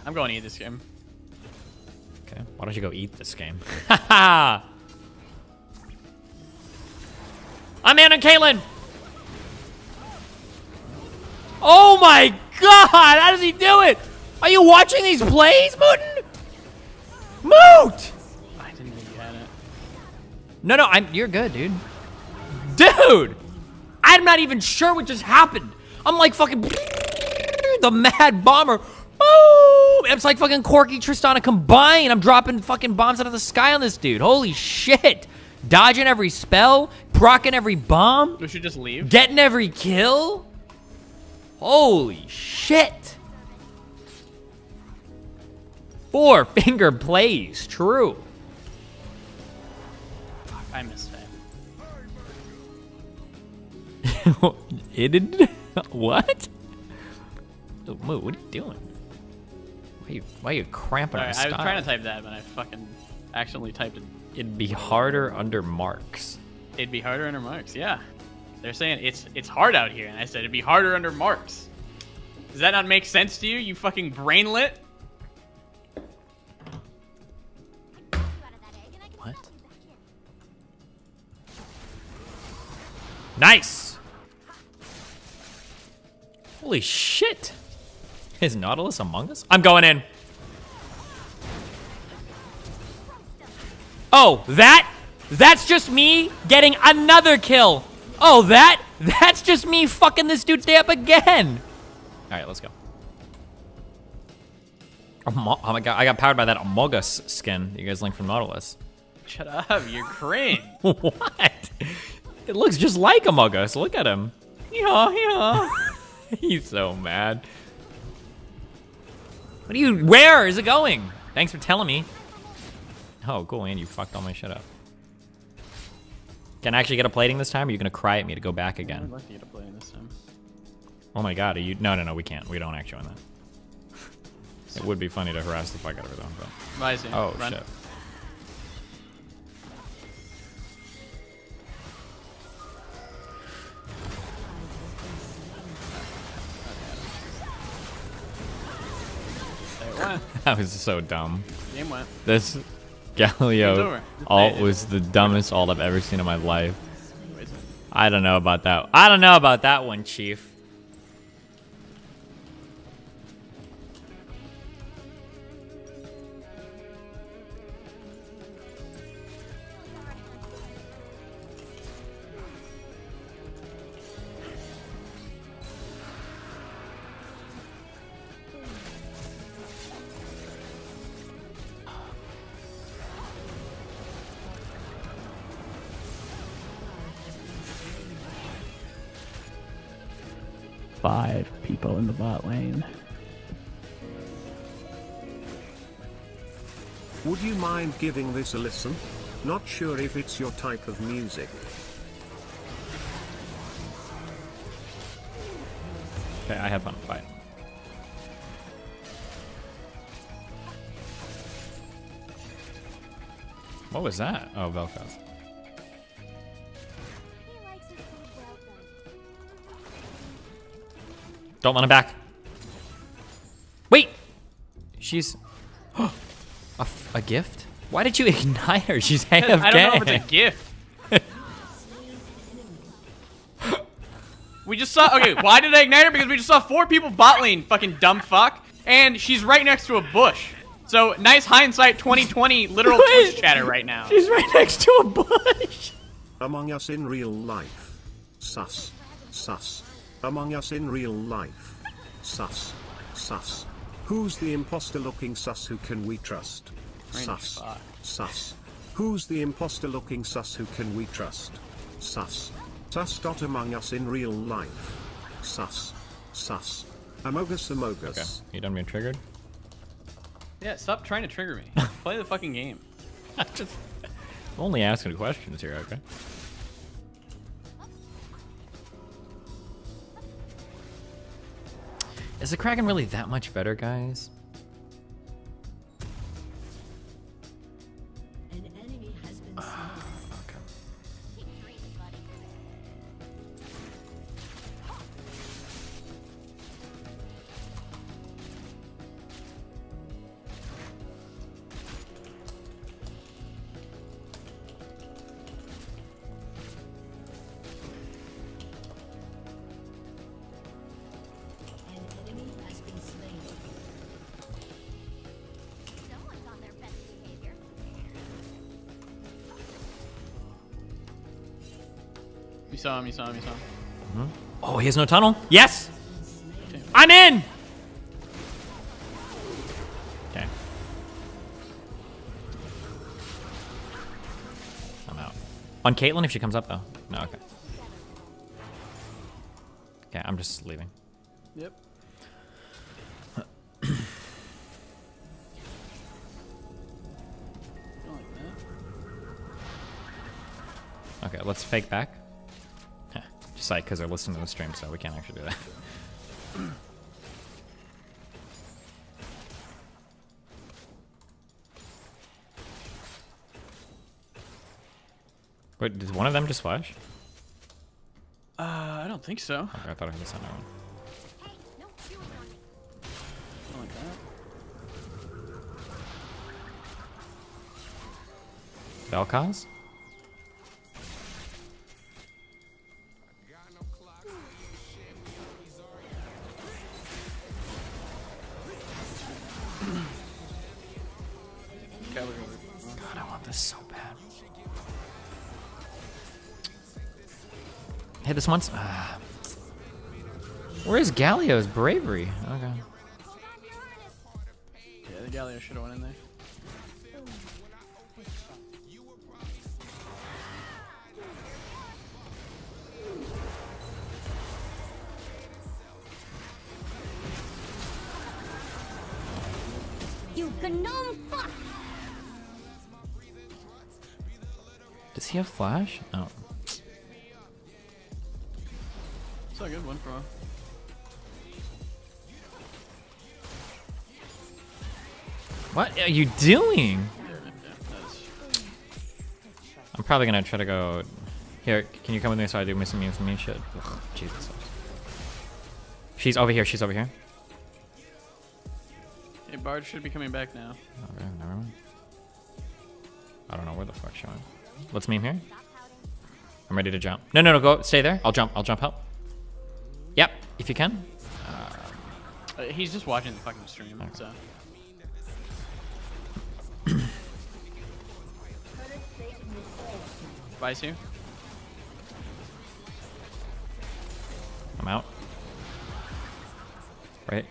I'm going to eat this game. Okay. Why don't you go eat this game? Haha! I'm Anna Caitlin! Oh my god! How does he do it? Are you watching these plays, Mooten? Moot! I didn't think you had it. No, you're good, dude. Dude! I'm not even sure what just happened. I'm like fucking the mad bomber. Boom! It's like fucking Corky Tristana combined. I'm dropping fucking bombs out of the sky on this dude. Holy shit. Dodging every spell, proccing every bomb. We should just leave. Getting every kill. Holy shit. 4-finger plays. True. I missed that. It did? What? Oh, Moo, what are you doing? Why are you cramping on Sorry, I was style? trying to type that, but I fucking accidentally typed it. It'd be harder under marks. It'd be harder under marks, yeah. They're saying it's hard out here, and I said it'd be harder under marks. Does that not make sense to you, you fucking brainlet? What? Nice! Holy shit! Is Nautilus among us? I'm going in. Oh, that's just me getting another kill. Oh, that's just me fucking this dude's day up again. All right, let's go. Oh my god, I got powered by that Amogus skin you guys linked from Nautilus. Shut up, you're cringe. What? It looks just like Amogus. Look at him. Yeah. He's so mad. Where is it going? Thanks for telling me. Oh, cool, and you fucked all my shit up. Can I actually get a plating this time, or are you gonna cry at me to go back again? I'd like to get a plating this time. Oh my god, are you? No, we can't. We don't actually want that. It would be funny to harass the fuck out of her though, but... Rising. Oh, Run. shit. That was so dumb. Game went. This Galileo ult was the dumbest ult I've ever seen in my life. I don't know about that. I don't know about that one, Chief. Five people in the bot lane. Would you mind giving this a listen? Not sure if it's your type of music. Okay, I have fun. Bye. What was that? Oh, Velcro. Don't let him back. Wait! She's... a gift? Why did you ignite her? She's AFK. I don't know if it's a gift. just saw. Okay, why did I ignite her? Because we just saw 4 people bot lane. Fucking dumb fuck. And she's right next to a bush. So nice hindsight, 2020 literal Twitch chatter right now. She's right next to a bush. Among Us in real life. Sus. Sus. Among Us in real life. Sus. Sus. Who's the imposter looking sus? Who can we trust? Sus. Sus. Who's the imposter looking sus? Who can we trust? Sus. Sus. Among Us in real life. Sus. Sus. Amogus. Amogus. Okay, you done being triggered? Yeah, stop trying to trigger me. Play the fucking game. I'm only asking questions here, okay? Is the Kraken really that much better, guys? An enemy has been slain. An enemy has been slain. Someone's on their best behavior. You saw him, you saw him, you saw him. Oh, he has no tunnel. Yes! I'm in! Okay. I'm out. On Caitlyn if she comes up, though. No, okay. Okay, I'm just leaving. Yep. Don't like that. Okay, let's fake back. Heh, just like because they're listening to the stream, so we can't actually do that. Wait, did one of them just flash? I don't think so. Okay, I thought I heard the sound of one. Hey, no chewing on me. Don't like that. Belkaz? Okay, we're good. God, I want this so bad. Hey, this once. Where's Galio's bravery? Okay. Yeah, the Galio should have went in there. You gnome fuck! Does he have flash? No. It's all good, one for all. What are you doing? Nice. I'm probably gonna try to go. Here, can you come with me so I do me some mean shit? Ugh, Jesus. She's over here. She's over here. Hey, Bard should be coming back now. Okay, never mind. I don't know where the fuck she went. Let's meme here. I'm ready to jump. No, no, no, go. Stay there. I'll jump. I'll jump help. Yep, if you can. He's just watching the fucking stream, Okay. so. Vice here. I'm out. Right.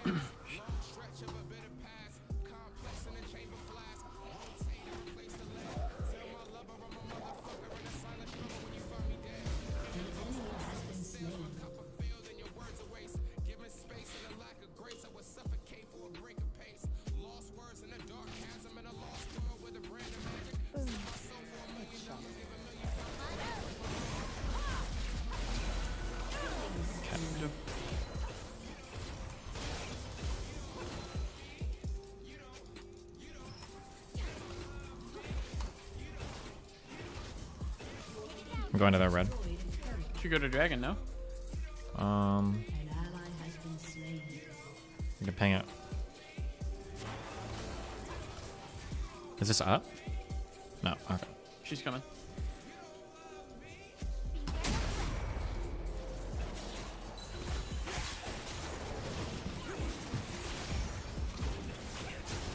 I'm going to that red. Should go to Dragon, no? You can ping it. Is this up? No, okay. She's coming.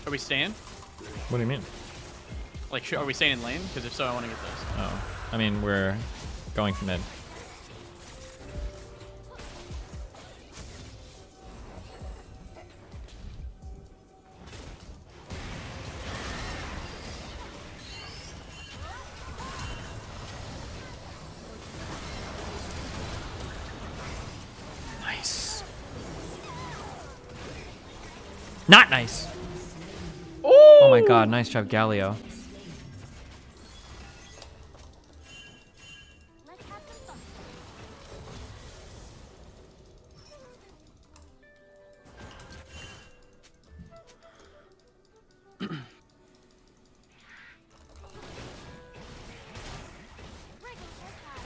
Are we staying? What do you mean? Like, are we staying in lane? Because if so, I want to get this. Oh, I mean, we're going for mid. Nice. Not nice. Ooh! Oh my god, nice job, Galio.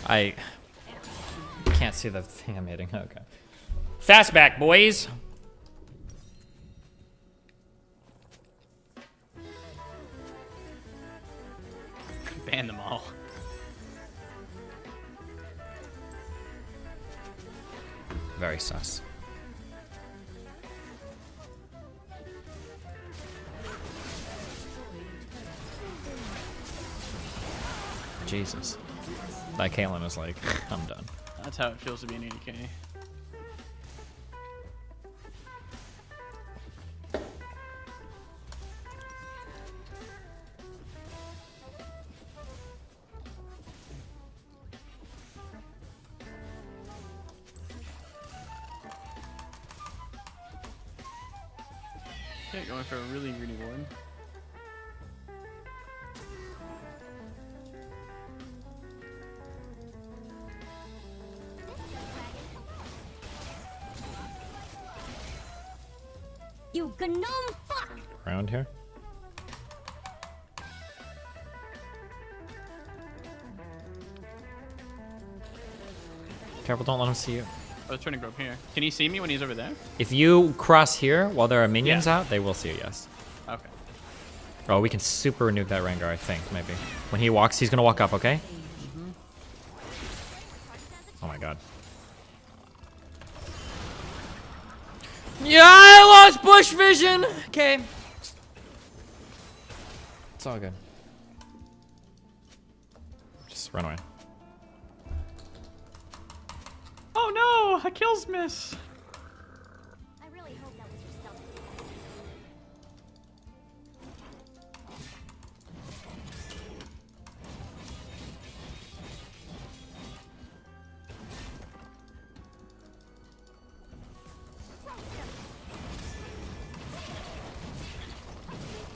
I can't see the thing I'm hitting. Okay. Fastback, boys. Ban them all. Very sus. Jesus. That Caitlyn was like, I'm done. That's how it feels to be an ADK. Okay, going for a really greedy ward. You gnome fuck! Around here? Careful, don't let him see you. Oh, they're trying to grow up here. Can he see me when he's over there? If you cross here while there are minions out, they will see you, yes. Okay. Oh, we can super nuke that Rengar, I think, maybe. When he walks, he's gonna walk up, okay? Oh my god. Yeah, I lost bush vision! Okay. It's all good. Just run away. Oh no! A kills miss! I really hope that was your stomach.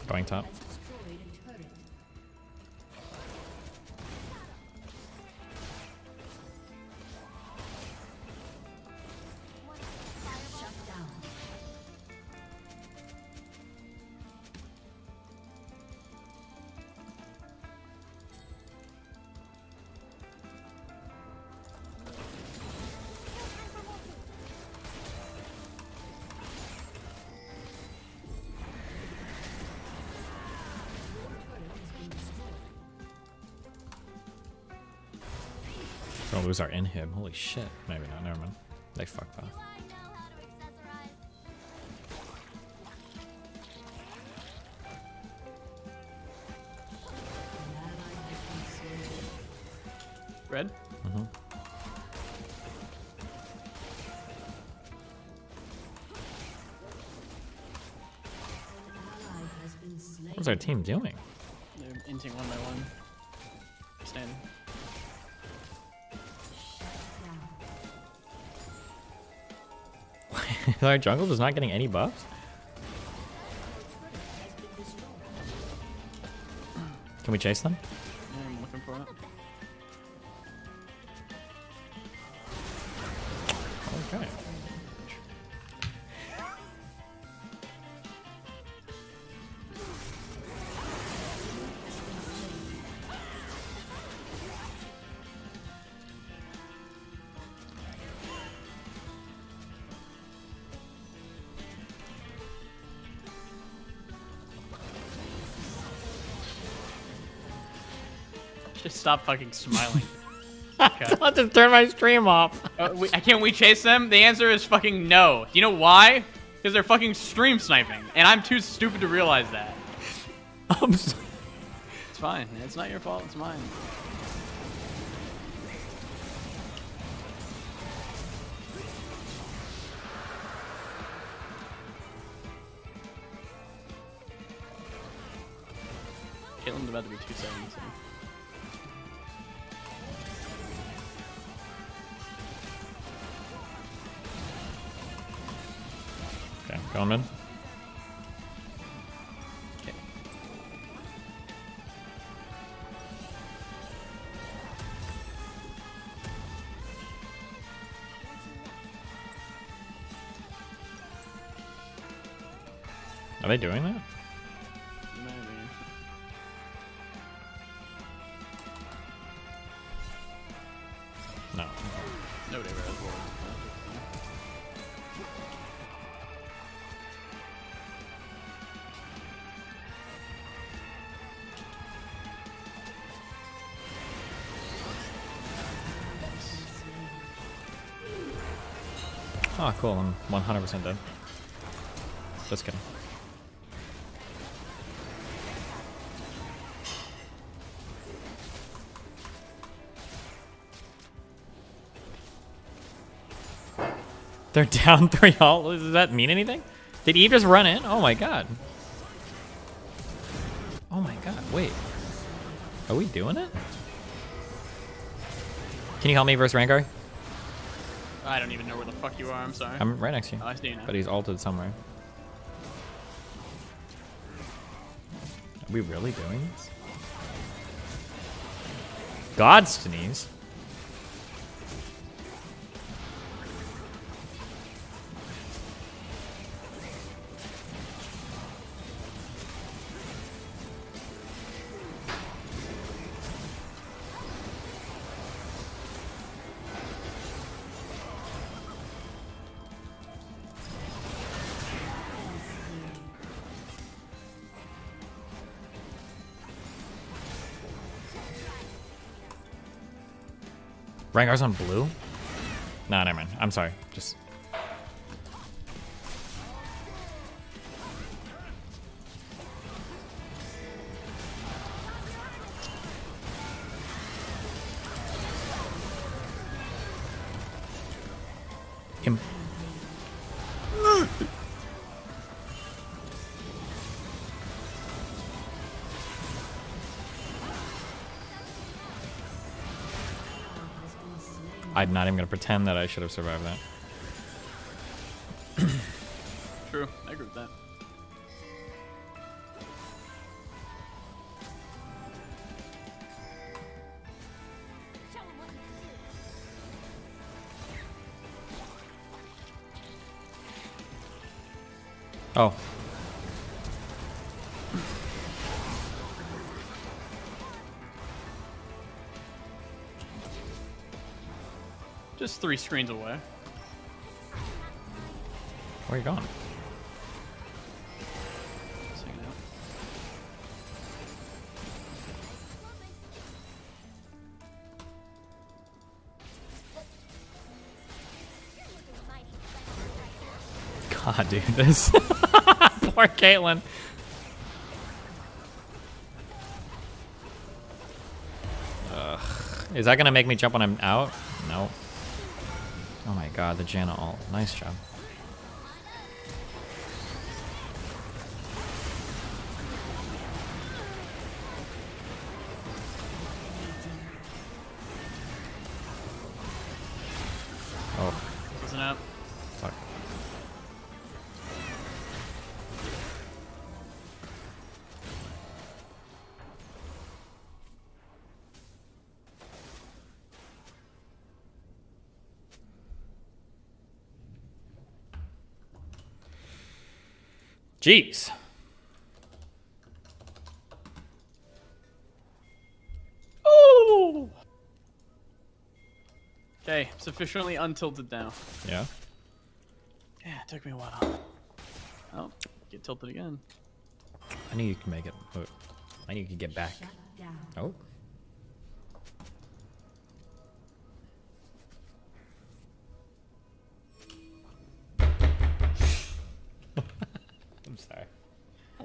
Going top. We're gonna lose our inhib. Holy shit. Maybe not. Never mind. They fucked off. Red? Mm-hmm. What's our team doing? They're inting one by one. Standing. Our jungle is not getting any buffs? Can we chase them? Yeah, I'm looking for it. Okay. Just stop fucking smiling. I'll just turn my stream off. Can't we chase them? The answer is fucking no. Do you know why? Because they're fucking stream sniping, and I'm too stupid to realize that. I'm so It's fine. It's not your fault. It's mine. Caitlin's about to be 270. So. Okay, going mid. Okay. Are they doing that? Maybe. No. Nobody ever has words. Oh, cool. I'm 100% dead. Just kidding. They're down 3 all. Does that mean anything? Did Eve just run in? Oh my god. Oh my god. Wait. Are we doing it? Can you help me versus Rengar? I don't even know where the fuck you are. I'm sorry. I'm right next to you. Oh, I see you now. But he's ulted somewhere. Are we really doing this? God's sneeze. Rengar's on blue? Nah, never mind. I'm sorry. Just... Him. I'm not even gonna pretend that I should have survived that. True, I agree with that. Oh. Just 3 screens away. Where are you going? Just hanging out. God, dude, this poor Caitlyn. Ugh. Is that gonna make me jump when I'm out? No. Oh my god, the Janna ult. Nice job. Oh. Listen up. Fuck. Jeez. Oh. Okay, sufficiently untilted now. Yeah. Yeah, it took me a while. Oh, get tilted again. I knew you could make it. I knew you could get back. Oh.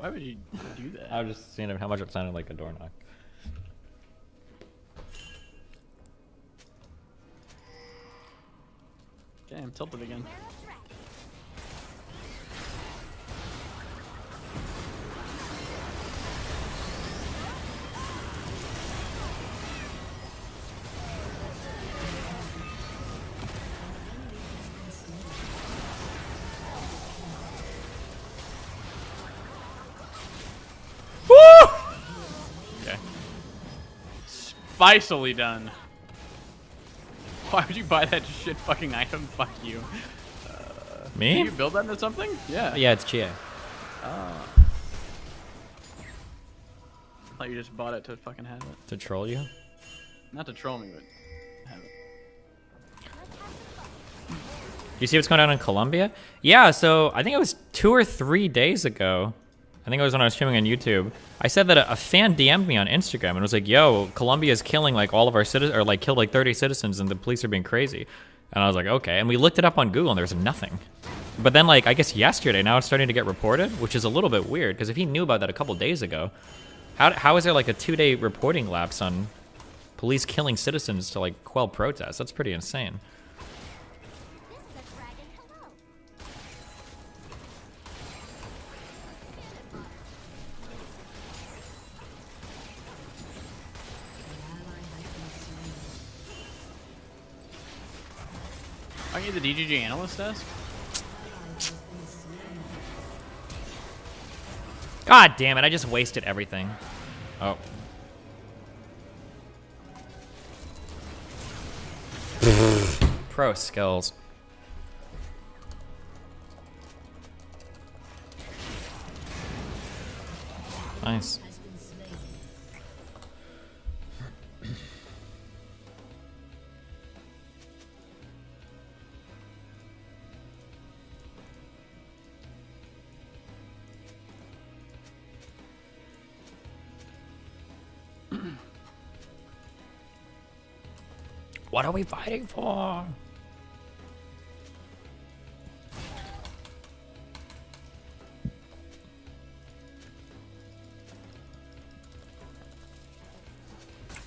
Why would you do that? I was just seeing how much it sounded like a door knock. Okay, I'm tilted again. Woo! Okay. Spicily done. Why would you buy that shit fucking item? Fuck you. Me? Did you build that into something? Yeah. Yeah, it's Chia. Oh. I thought you just bought it to fucking have it. To troll you? Not to troll me, but have it. You see what's going on in Colombia? Yeah, so I think it was 2 or 3 days ago. I think it was when I was streaming on YouTube. I said that a fan DM'd me on Instagram and was like, yo, Colombia's killing like all of our citizens, or like killed like 30 citizens and the police are being crazy. And I was like, okay. And we looked it up on Google and there's nothing. But then like, I guess yesterday, now it's starting to get reported, which is a little bit weird because if he knew about that a couple days ago, how is there like a 2-day reporting lapse on police killing citizens to like quell protests? That's pretty insane. Aren't you the DGG analyst desk? God damn it, I just wasted everything. Oh. Pro skills. Nice. What are we fighting for?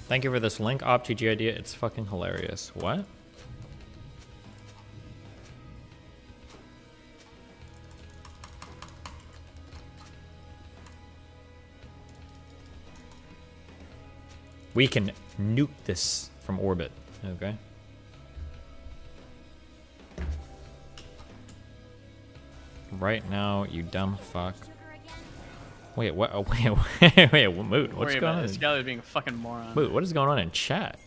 Thank you for this link, OpGG idea. It's fucking hilarious. What? We can nuke this from orbit. Okay. Right now, you dumb fuck. Wait, what? Oh, wait, Moot, what's going on? This guy is being a fucking moron. Moot, what is going on in chat?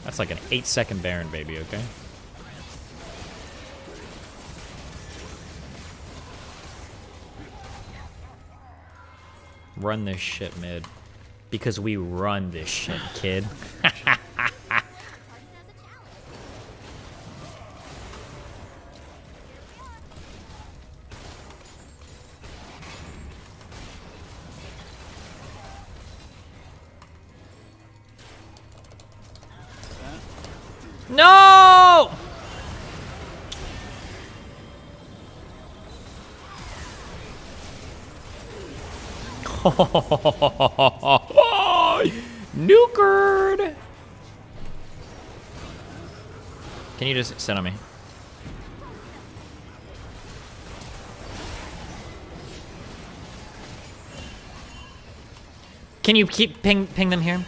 That's like an 8-second Baron, baby, okay? Run this shit mid. Because we run this shit, kid. No! Nukered! Can you just sit on me? Can you keep ping them here?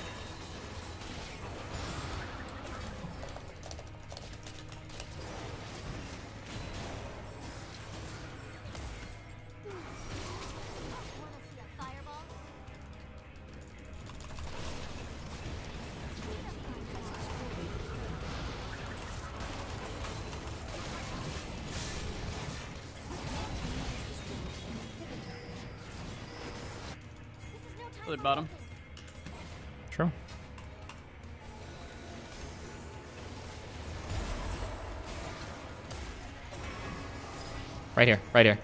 To the bottom. True. Right here, right here.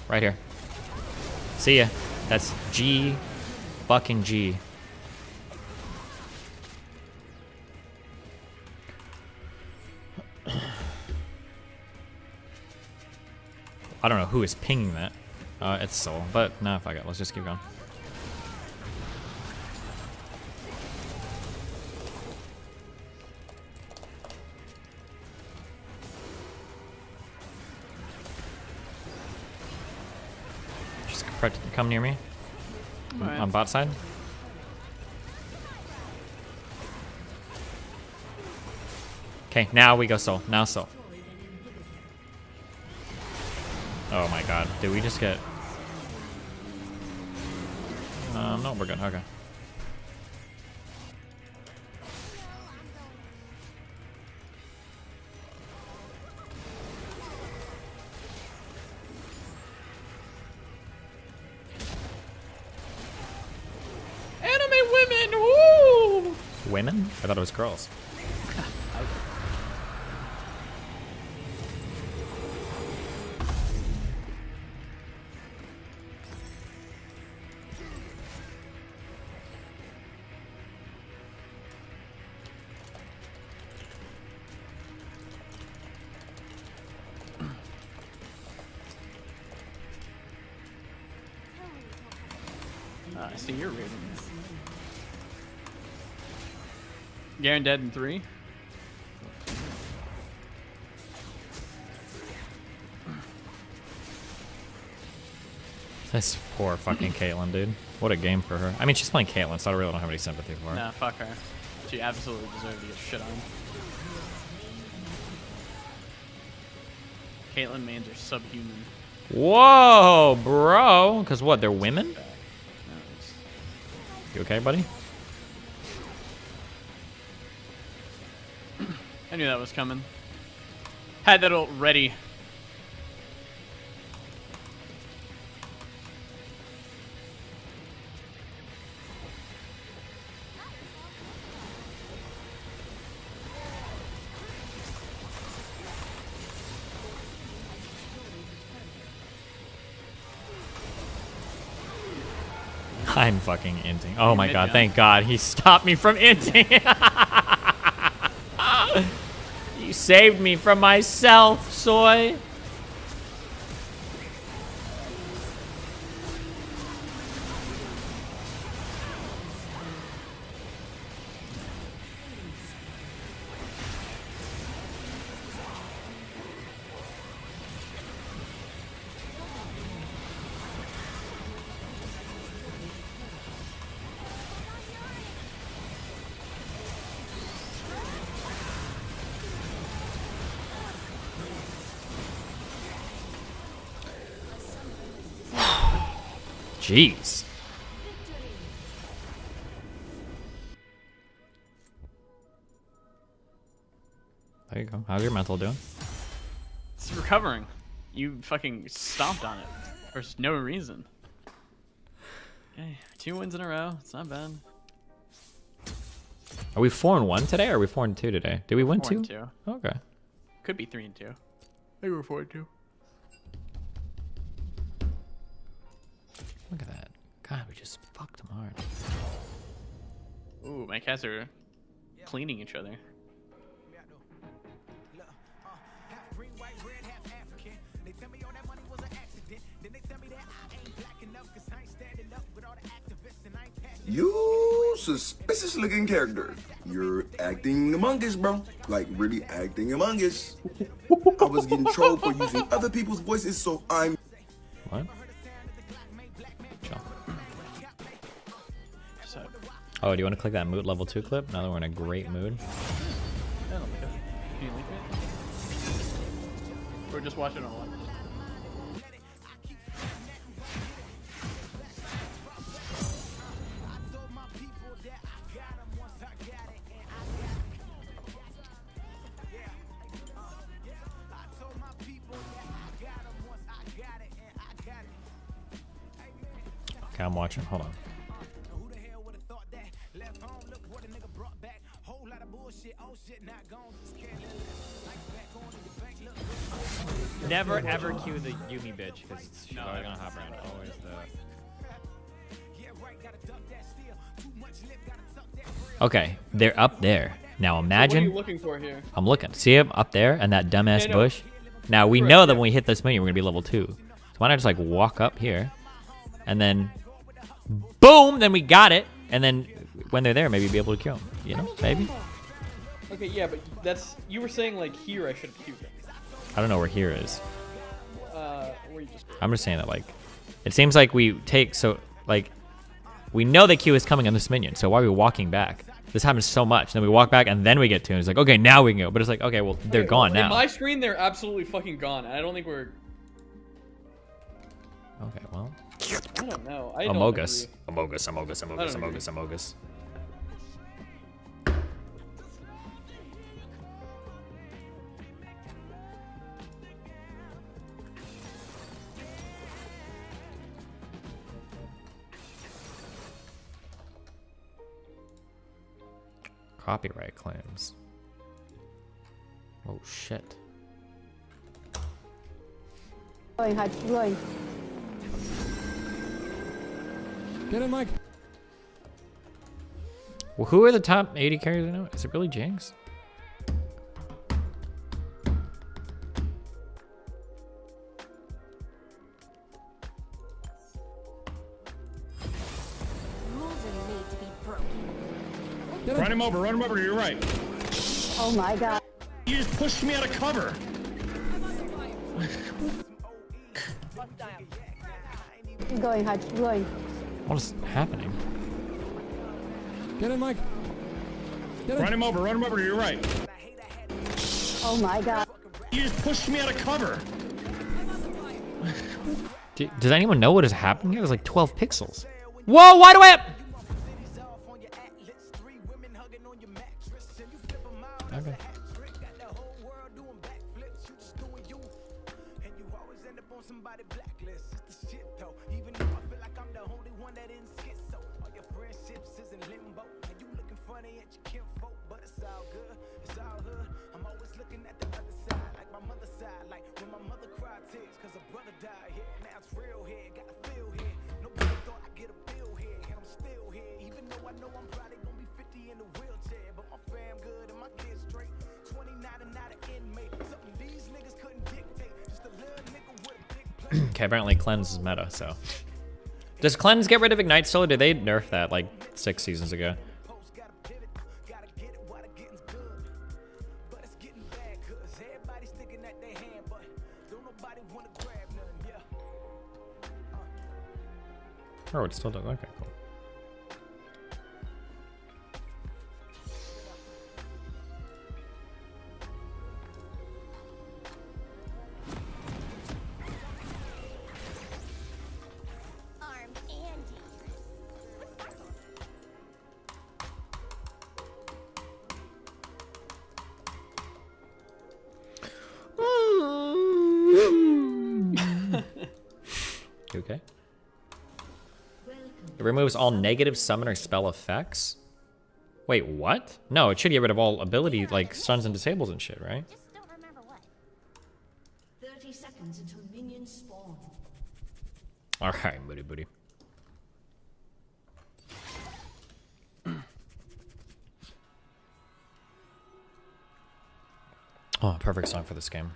Right here. See ya. That's G fucking G. I don't know who is pinging that. It's Soul, but nah, fuck it. Let's just keep going. Just come near me. Alright. On bot side. Okay, now we go Soul. Now Soul. Oh my god. Did we just get... no, we're good. Okay. Anime women! Woo! Women? I thought it was girls. I see your rating. Garen dead in 3. This poor fucking Caitlyn, dude. What a game for her. I mean, she's playing Caitlyn, so I really don't have any sympathy for her. Nah, fuck her. She absolutely deserved to get shit on. Caitlyn mains are subhuman. Whoa, bro. Because what, they're women? You okay, buddy? I knew that was coming. Had that all ready. I'm fucking inting. Oh my god, thank god he stopped me from inting. You saved me from myself, Soy. Jeez. There you go. How's your mental doing? It's recovering. You fucking stomped on it. For no reason. Okay, 2 wins in a row. It's not bad. Are we 4-1 today, or are we 4-2 today? Did we win 2? 4-2. Okay. Could be 3-2. I think we're 4-2. Look at that. God, we just fucked them hard. Ooh, my cats are cleaning each other. You suspicious looking character. You're acting Among Us, bro. Like really acting Among Us. I was getting trolled for using other people's voices, so I'm... What? Oh, do you want to click that mood level 2 clip? Now that we're in a great mood. Can you link it? We're just watching it online. Okay, I'm watching. Hold on. Never ever cue the Yumi bitch because she's probably gonna hop around. Always Okay, they're up there. Now imagine. So what are you looking for here? I'm looking. See him up there and that dumbass bush? Now we know that when we hit this minion, we're gonna be level 2. So why not just like walk up here, and then boom, then we got it, and then when they're there, maybe be able to kill them. You know, maybe. Okay, yeah, but that's you were saying like here I should have queued it. I don't know where here is. Where you just. I'm just saying that like, it seems like we take like, we know the Q is coming on this minion. So why are we walking back? This happens so much. Then we walk back and then we get to it. It's like, okay, now we can go. But it's like, okay, well, they're gone now. In my screen, they're absolutely fucking gone. I don't think we're. Okay, well. I don't know. Amogus. Amogus. Copyright claims. Oh shit. Going, Hutch, going. Get in, Mike. Well, who are the top 80 carriers I know? Is it really Jinx? Run him over to your right. Oh my god. You just pushed me out of cover. Keep going, Hutch, keep going. What is happening? Get in, Mike. Run him over to your right. Oh my god. You just pushed me out of cover. Does anyone know what is happening here? There's like 12 pixels. Whoa, why do I have... Okay. Okay, apparently cleanse is meta, so. Does cleanse get rid of ignite still, or did they nerf that like 6 seasons ago? Oh, it's still doing. Okay, cool. Okay. It removes all negative summon or spell effects. Wait, what? No, it should get rid of all ability, like stuns and disables and shit, right? 30 seconds until minions spawn. Alright, booty. Oh, perfect song for this game.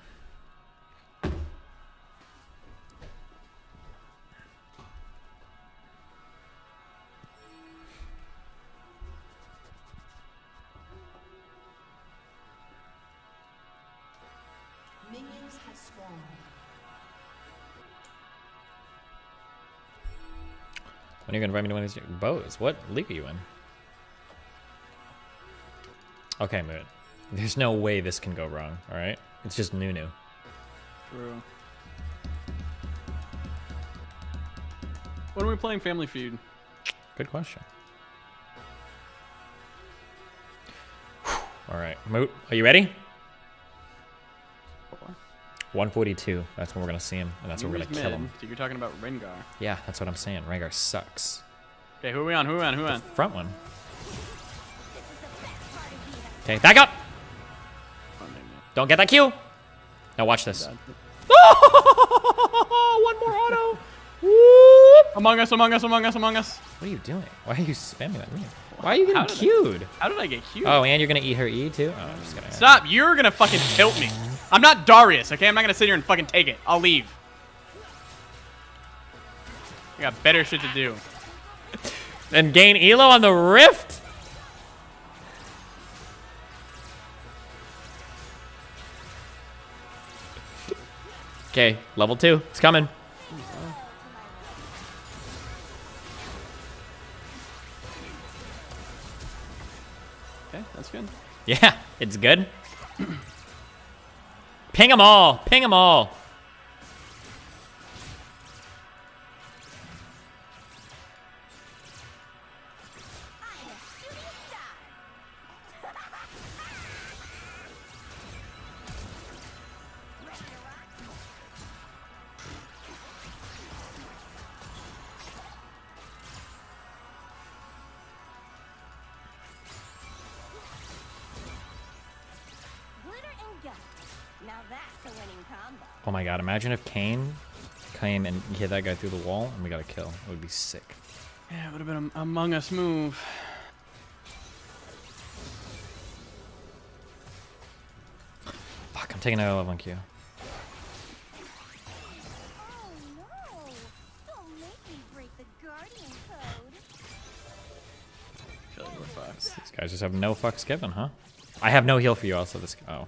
Minions have spawned. When are you gonna invite me to one of these bows? What league are you in? Okay, Moot. There's no way this can go wrong, alright? It's just Nunu. True. When are we playing Family Feud? Good question. Alright, Moot, are you ready? 142. That's when we're gonna see him, and that's when we're gonna kill him. So you're talking about Rengar. Yeah, that's what I'm saying. Rengar sucks. Okay, who are we on? Who are we on? Who are we on? Front one. Okay, back up! Don't get that Q! Now watch this. One more auto! Whoop. Among Us, Among Us, Among Us, Among Us. What are you doing? Why are you spamming that move? Why are you getting queued? How did I get queued? Oh, and you're gonna eat her E too? Oh, I'm just gonna... Stop! You're gonna fucking tilt me. I'm not Darius, okay? I'm not gonna sit here and fucking take it. I'll leave. I got better shit to do. And gain Elo on the Rift? Okay, level 2. It's coming. Okay, that's good. Yeah, it's good. Ping them all. Ping them all. Oh my god, imagine if Kane came and hit that guy through the wall and we got a kill. It would be sick. Yeah, it would have been a Among Us move. Fuck, I'm taking a level on Q. These guys just have no fucks given, huh? I have no heal for you also. This oh.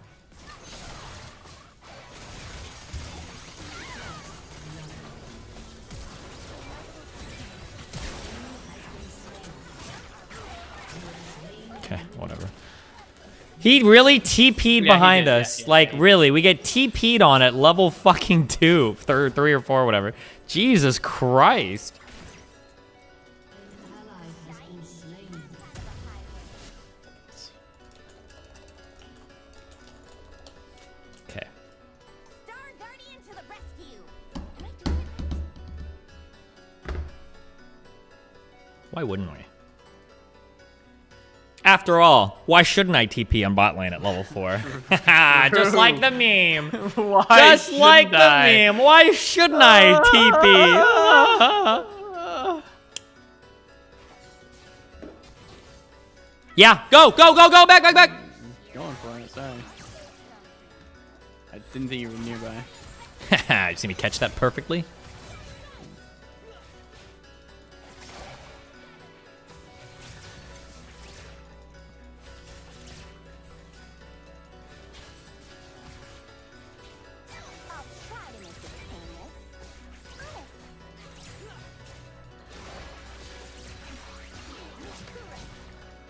Okay, whatever. He really TP'd behind us. Like, really, we get TP'd on at level fucking 2, 3 or 4, whatever. Jesus Christ. Okay. Why wouldn't we? After all, why shouldn't I TP on bot lane at level 4? Just like the meme. Just like the meme. Why shouldn't I TP? Yeah, go, go, go, go, back, back, back. Going for it, sorry. I didn't think you were nearby. You see me catch that perfectly?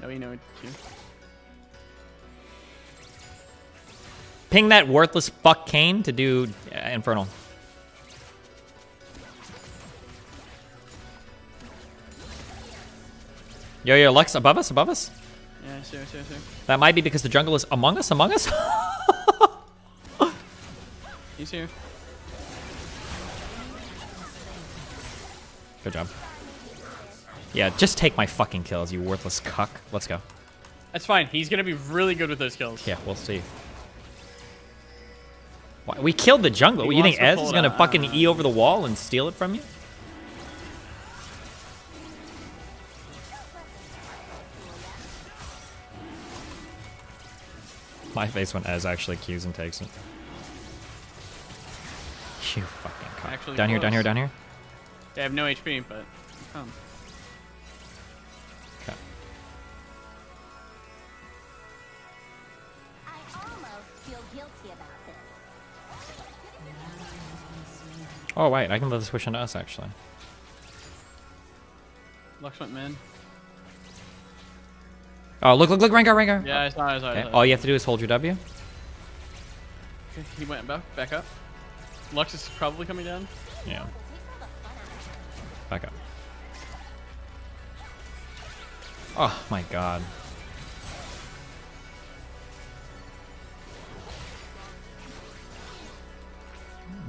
No, you know it too. Ping that worthless fuck Kane to do Infernal. Yo, yo, Lux above us, above us. Yeah, sure. That might be because the jungle is among us, among us. He's here. Good job. Yeah, just take my fucking kills, you worthless cuck. Let's go. That's fine. He's gonna be really good with those kills. Yeah, we'll see. Why? We killed the jungle. He You think wants to Ez is pull it gonna out. fucking E over the wall and steal it from you? My face when Ez actually Qs and takes it. You fucking cuck. Actually Down here, down close. here, down here. They have no HP, but come. Okay. Oh wait, I can let this switch into us actually. Lux went mid. Oh look, Rengar. Yeah, I saw it. Okay. All you have to do is hold your W. Okay, he went back up. Lux is probably coming down. Yeah. Back up. Oh my god.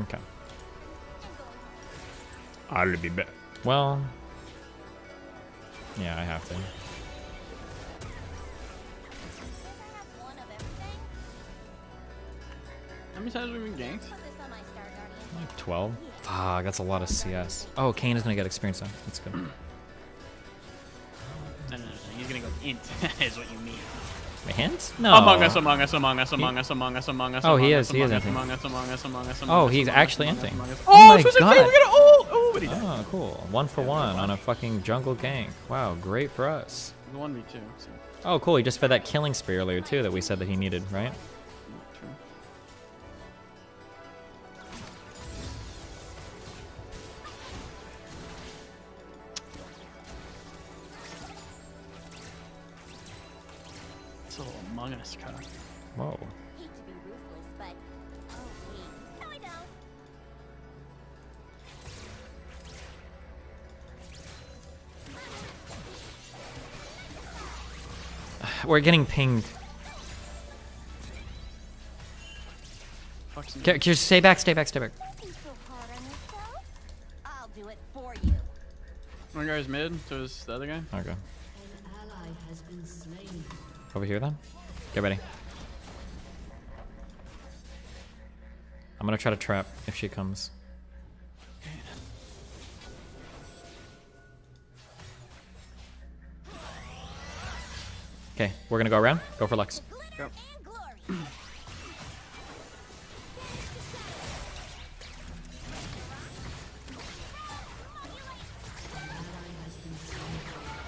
Okay. I'll be back. Well. Yeah, I have to. How many times have we been ganked? Like 12. Fuck, that's a lot of CS. Oh, Kane is gonna get experience now. That's good. No. He's gonna go int, is what you mean. Hints? No. Among Us, Among Us, Among Us, Among Us, Among Us, Among Us. Oh, he Among is. Us, He is Among Us, hinting. Among Us, Among Us, Among Us, Oh, Among he's Us, actually Among Us, hinting. Among Us. Oh my Twisted Fate, god. we're gonna oh, but he died. Oh, cool. 1 for 1 on a fucking jungle gank. Wow, great for us. 1v2. So. Oh, cool. He just fed that killing spree earlier too that we said that he needed, right? True. It's a little Among Us car. Whoa. Hate to be ruthless, but oh wait, no I don't. We're getting pinged. Fuck's Okay, just stay back, stay back, stay back. Don't be so hard on yourself. I'll do it for you. One guy's mid, so is the other guy. Okay. An ally has been slain. Over here then. Get ready. I'm gonna try to trap if she comes. Okay, we're gonna go around. Go for Lux. Go.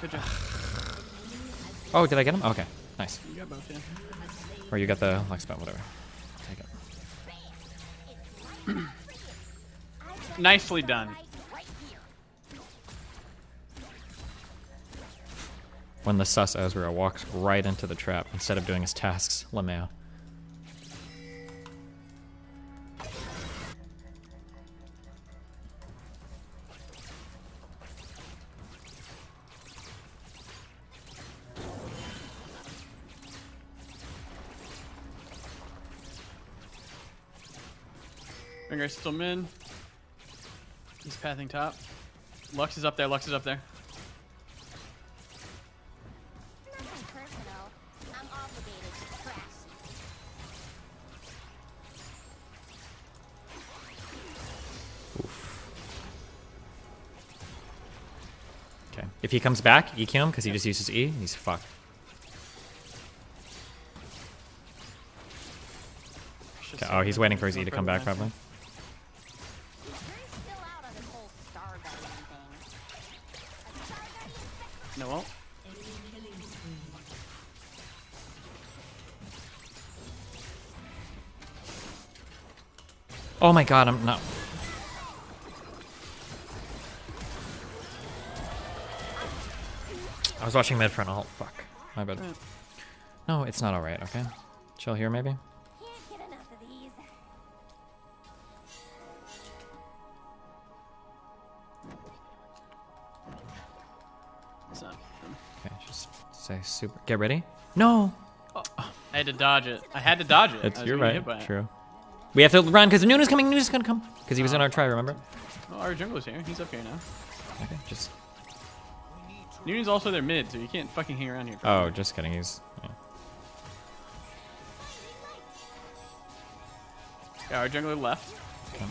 Good job. Oh, did I get him? Okay, nice. You got both, yeah. Or you got the Lux spell, whatever. Take it. Nicely done. When the sus Ezreal walks right into the trap instead of doing his tasks, Lameo. Finger's still mid. He's pathing top. Lux is up there, Lux is up there. Nothing personal. I'm obligated to crash. Okay. If he comes back, EQ him because he just uses E. He's fucked. Okay. Oh, he's waiting for his E to come back, probably. No, won't. Oh my god, I'm not. I was watching mid for an ult. Fuck. My bad. No, it's not alright, okay? Chill here, maybe? Can't get enough of these. It's not. Okay, just say super. Get ready. No! Oh, I had to dodge it. I had to dodge it. It's, I was you're gonna right. get by it. True. We have to run because Nuna's coming. Nuna's gonna come. Because he was in our try, remember? Oh, our jungler's here. He's up here now. Okay, just. Noon's also their mid, so you can't fucking hang around here. For Oh, just kidding. He's. Yeah. Yeah, our jungler left. Okay.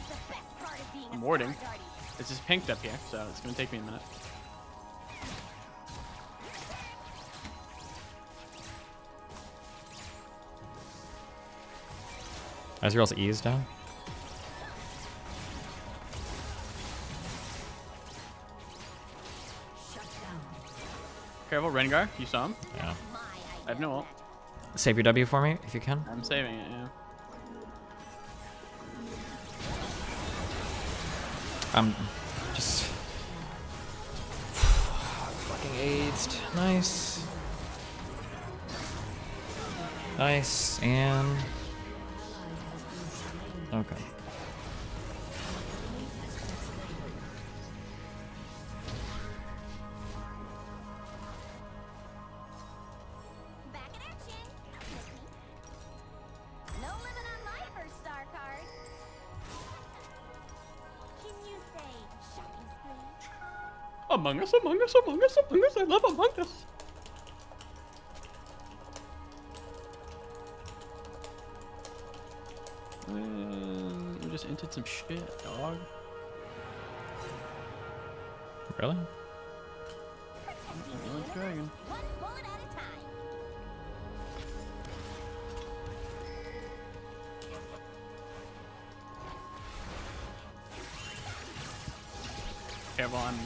I'm warding. It's just pinked up here, so it's gonna take me a minute. Ezreal's E is down. Careful, Rengar. You saw him? Yeah. I have no ult. Save your W for me if you can. I'm saving it, yeah. I'm just. Fucking aged. Nice. Nice, and. Okay. Back in action. No limit on my first star card. Can you say shopping spree? Among Us, Among Us, Among Us, Among Us. I love Among Us. We just entered some shit, dog. Really? Dragon. One bullet at a time. careful on.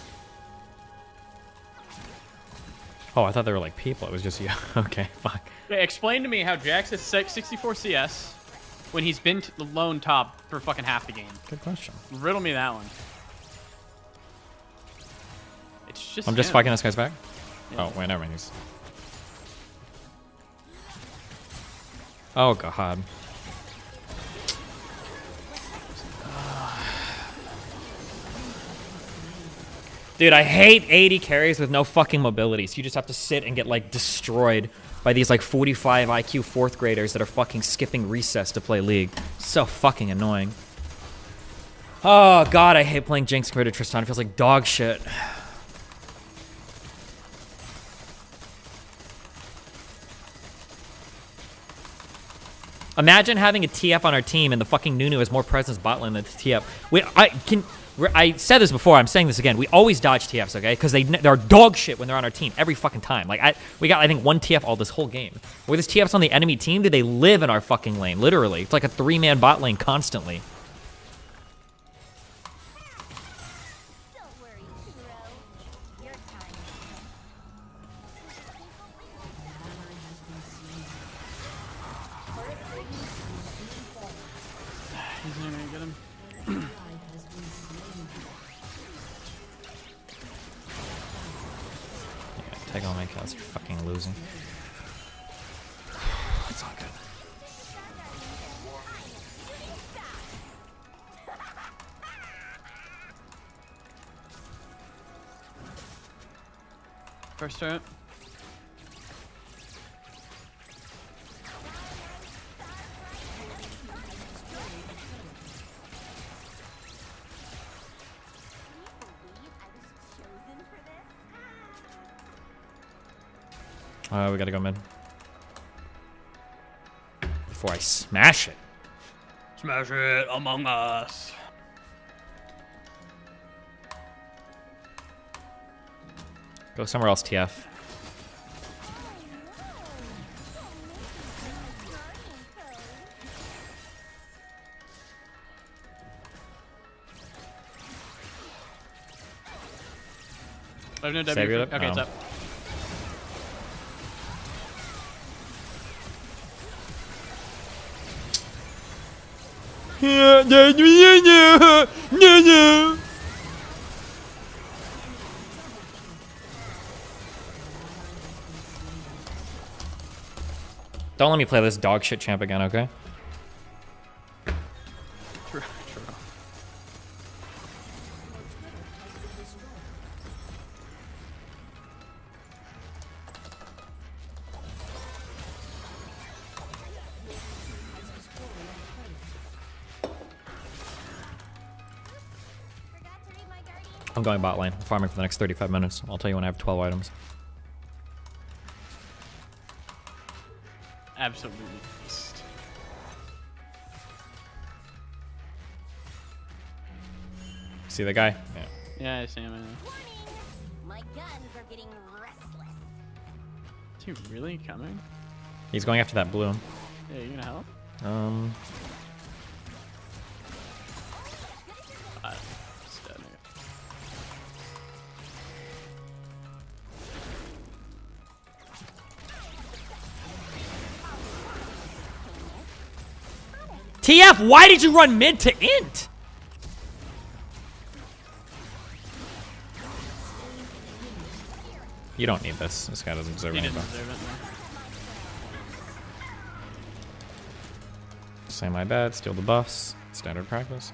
Oh, I thought they were like people. It was just you. Okay, fuck. Yeah, explain to me how Jax is 64 CS when he's been the lone top for fucking half the game. Good question. Riddle me that one. It's just. I'm just him. fucking this guy's back. Yeah. Oh, wait, never mind. He's... Oh, God. Dude, I hate 80 carries with no fucking mobility. So you just have to sit and get, like, destroyed by these, like, 45 IQ 4th graders that are fucking skipping recess to play League. So fucking annoying. Oh, God, I hate playing Jinx compared to Tristan. It feels like dog shit. Imagine having a TF on our team and the fucking Nunu has more presence bot lane than the TF. I said this before, I'm saying this again. We always dodge TFs, okay? Because they're dog shit when they're on our team every fucking time. Like, we got, I think, one TF all this whole game. Where this TF's on the enemy team, dude, they live in our fucking lane, literally. It's like a 3-man bot lane constantly. He's not gonna get him. Yeah, take all my kills. You're fucking losing. It's all good. First turret. We gotta go mid. Before I smash it. Smash it among us. Go somewhere else, TF. I have no W. Save it up? Okay, it's Oh. up. Don't let me play this dog shit champ again, okay? True. I'm going bot lane. I'm farming for the next 35 minutes. I'll tell you when I have 12 items. Absolutely beast. See the guy? Yeah. Yeah, I see him. My guns are getting restless. Is he really coming? He's going after that blue. Yeah, you gonna help? Just dead, nigga. TF, why did you run mid to int? You don't need this. This guy doesn't deserve He anything. didn't deserve it. Say my bad, steal the buffs. Standard practice.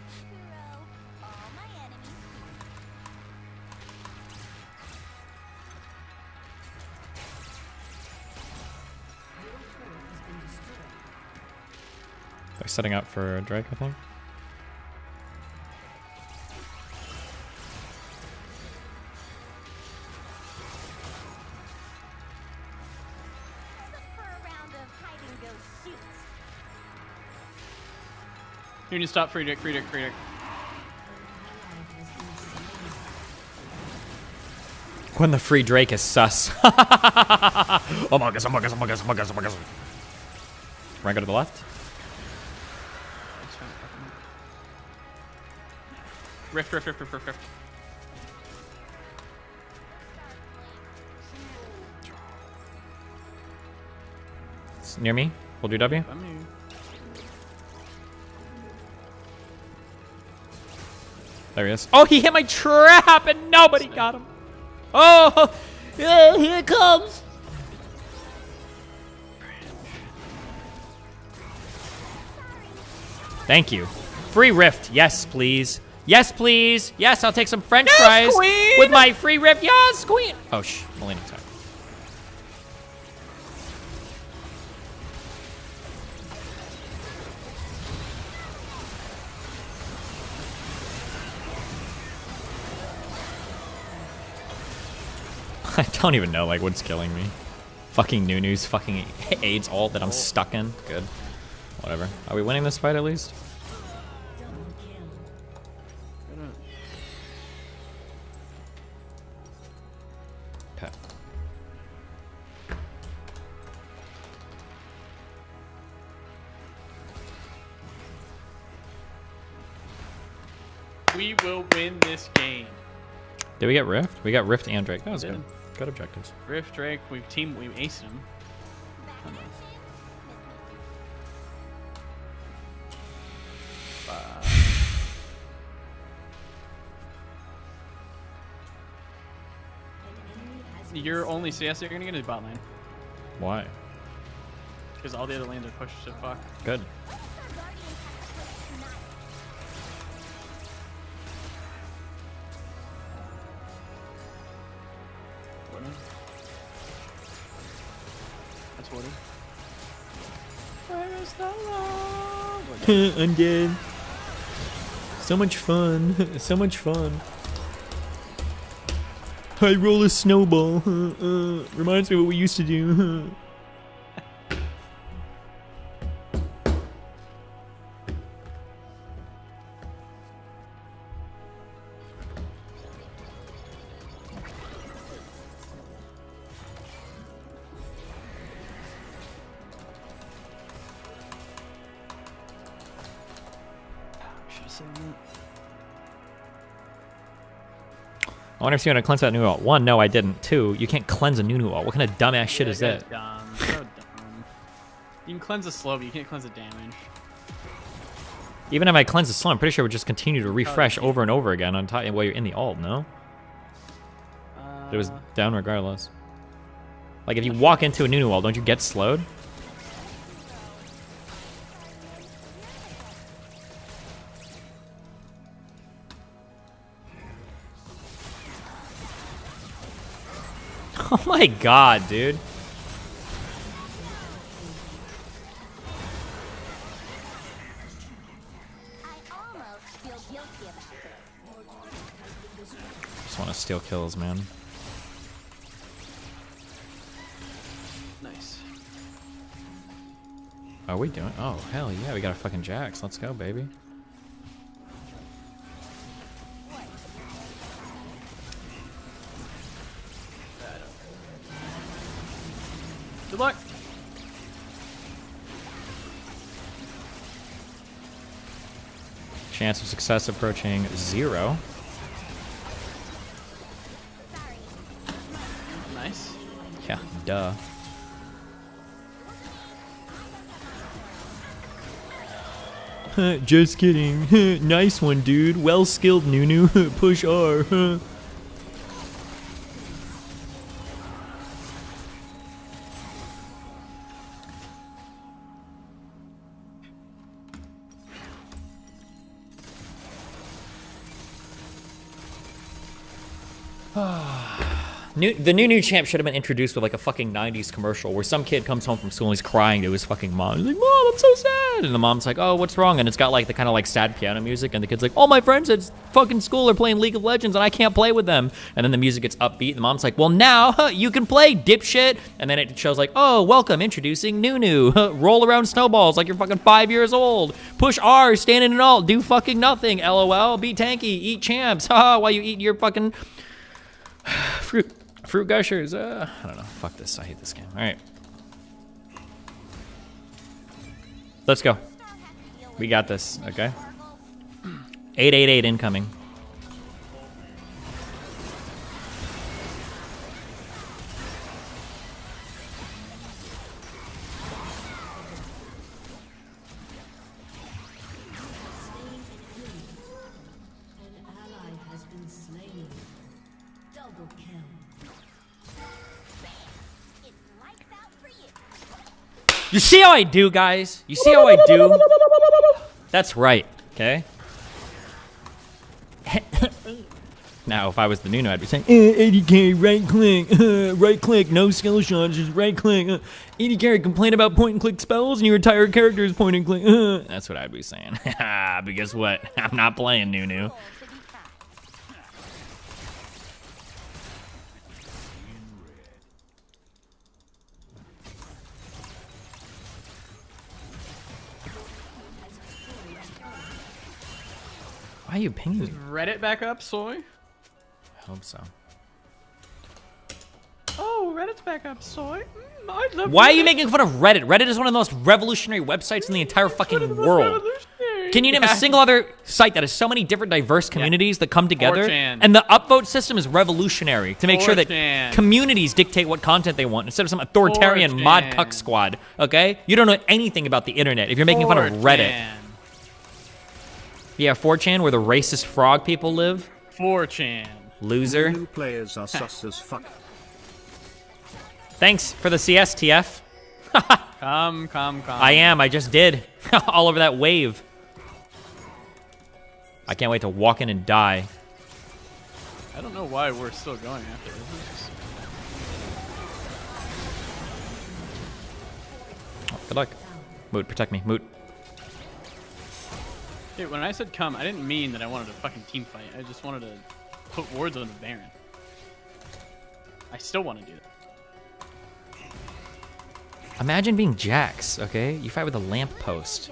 They're setting up for Drake, I think. You need to stop free dick, free dick, free dick. When the free Drake is sus. Oh my gosh, oh my gosh, oh my gosh, oh my gosh, oh my gosh. Right, go to the left. Rift, rift, rift, rift, rift, rift. He's near me. Hold your W. I'm here. There he is. Oh, he hit my trap and nobody got him. Oh, yeah, here it comes. Thank you. Free rift. Yes, please. Yes, please. Yes, I'll take some French fries queen! with my free rift. Yes, queen. Oh, Melina, sorry. I don't even know like what's killing me. Fucking Nunu's fucking AIDS ult that I'm stuck in. Good. Whatever. Are we winning this fight at least? Okay. We will win this game. Did we get Rift? We got Rift and Drake. That was good. Good objectives. Rift, Drake, we aced him. You're only CS you're gonna get is bot lane. Why? Because all the other lanes are pushed to fuck. Good. That's Woody. Where is the love? I'm dead. So much fun. So much fun. I roll a snowball. Reminds me of what we used to do. I wonder if you're gonna cleanse that new ult. One, no, I didn't. Two, you can't cleanse a new ult. What kind of dumbass shit is that? Dumb. So dumb. You can cleanse the slow, but you can't cleanse the damage. Even if I cleanse the slow, I'm pretty sure it would just continue to refresh over and over again on top while you're in the ult, no? It was down regardless. Like if you walk into a new ult, don't you get slowed? Oh my god, dude. Just want to steal kills, man. Nice. Are we doing? Oh, hell yeah, we got a fucking Jax. Let's go, baby. Good luck. Chance of success approaching 0. Nice. Yeah, duh. Just kidding. Nice one, dude. Well skilled, Nunu. Push R. The new champ should have been introduced with like a fucking 90s commercial where some kid comes home from school and he's crying to his fucking mom. He's like, Mom, I'm so sad. And the mom's like, oh, what's wrong? And it's got like the kind of like sad piano music. And the kid's like, all my friends at fucking school are playing League of Legends and I can't play with them. And then the music gets upbeat. And the mom's like, well, now you can play, dipshit. And then it shows like, oh, welcome, introducing Nunu. Roll around snowballs like you're fucking 5 years old. Push R, stand in an ult, do fucking nothing. LOL, be tanky, eat champs. While you eat your fucking fruit gushers. I don't know. Fuck this. I hate this game. All right. Let's go. We got this. Okay. 888 incoming. You see how I do, guys? You see how I do? That's right, okay? Now, if I was the Nuno, I'd be saying, 80k, right click, no skill shots, just right click. 80k, complain about point and click spells, and your entire character is point and click. That's what I'd be saying. But guess what? I'm not playing Nuno. Why are you pinging me? Is Reddit back up, Soy? I hope so. Oh, Reddit's back up, Soy. I love Why are Reddit. you making fun of Reddit? Reddit is one of the most revolutionary websites in the entire fucking world. Can you name a single other site that has so many different diverse communities that come together? 4chan. And the upvote system is revolutionary to make sure that 4chan. communities dictate what content they want instead of some authoritarian mod 4chan. cuck squad, okay? You don't know anything about the internet if you're making fun of Reddit. 4chan. Yeah, 4chan, where the racist frog people live. 4chan. Loser. New players are sus as fuck. Thanks for the CSTF. Come. I am. I just did. All over that wave. I can't wait to walk in and die. I don't know why we're still going after this. Oh, good luck. Moot, protect me. Moot. Dude, when I said come, I didn't mean that I wanted a fucking team fight. I just wanted to put wards on the Baron. I still want to do that. Imagine being Jax, okay? You fight with a lamppost.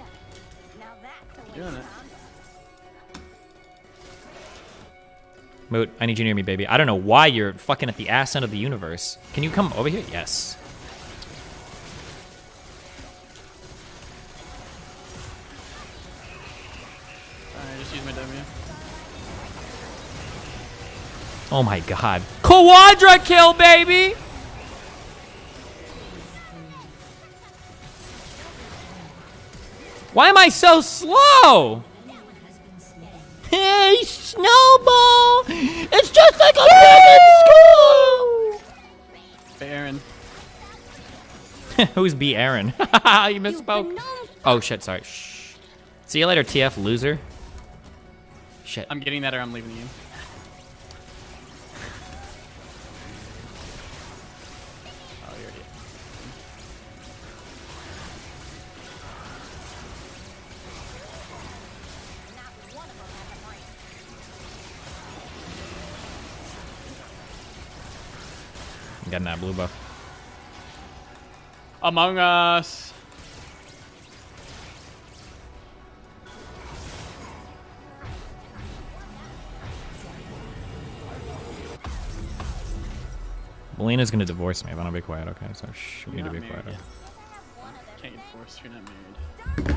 Doing it. Moot, I need you near me, baby. I don't know why you're fucking at the ass end of the universe. Can you come over here? Yes. Alright, just use my W. Oh my god. Quadra kill, baby! Why am I so slow? Hey, Snowball! It's just like a big school! Baron. Who's B. Aaron? You misspoke. Oh shit, sorry. Shh. See you later, TF loser. Shit. I'm getting that or I'm leaving the game. Oh, you already. I'm getting that blue buff. Among Us. Melina's gonna divorce me if I don't be quiet, okay? So shh, we need to be quiet. Yet. Can't get divorced, you're not married.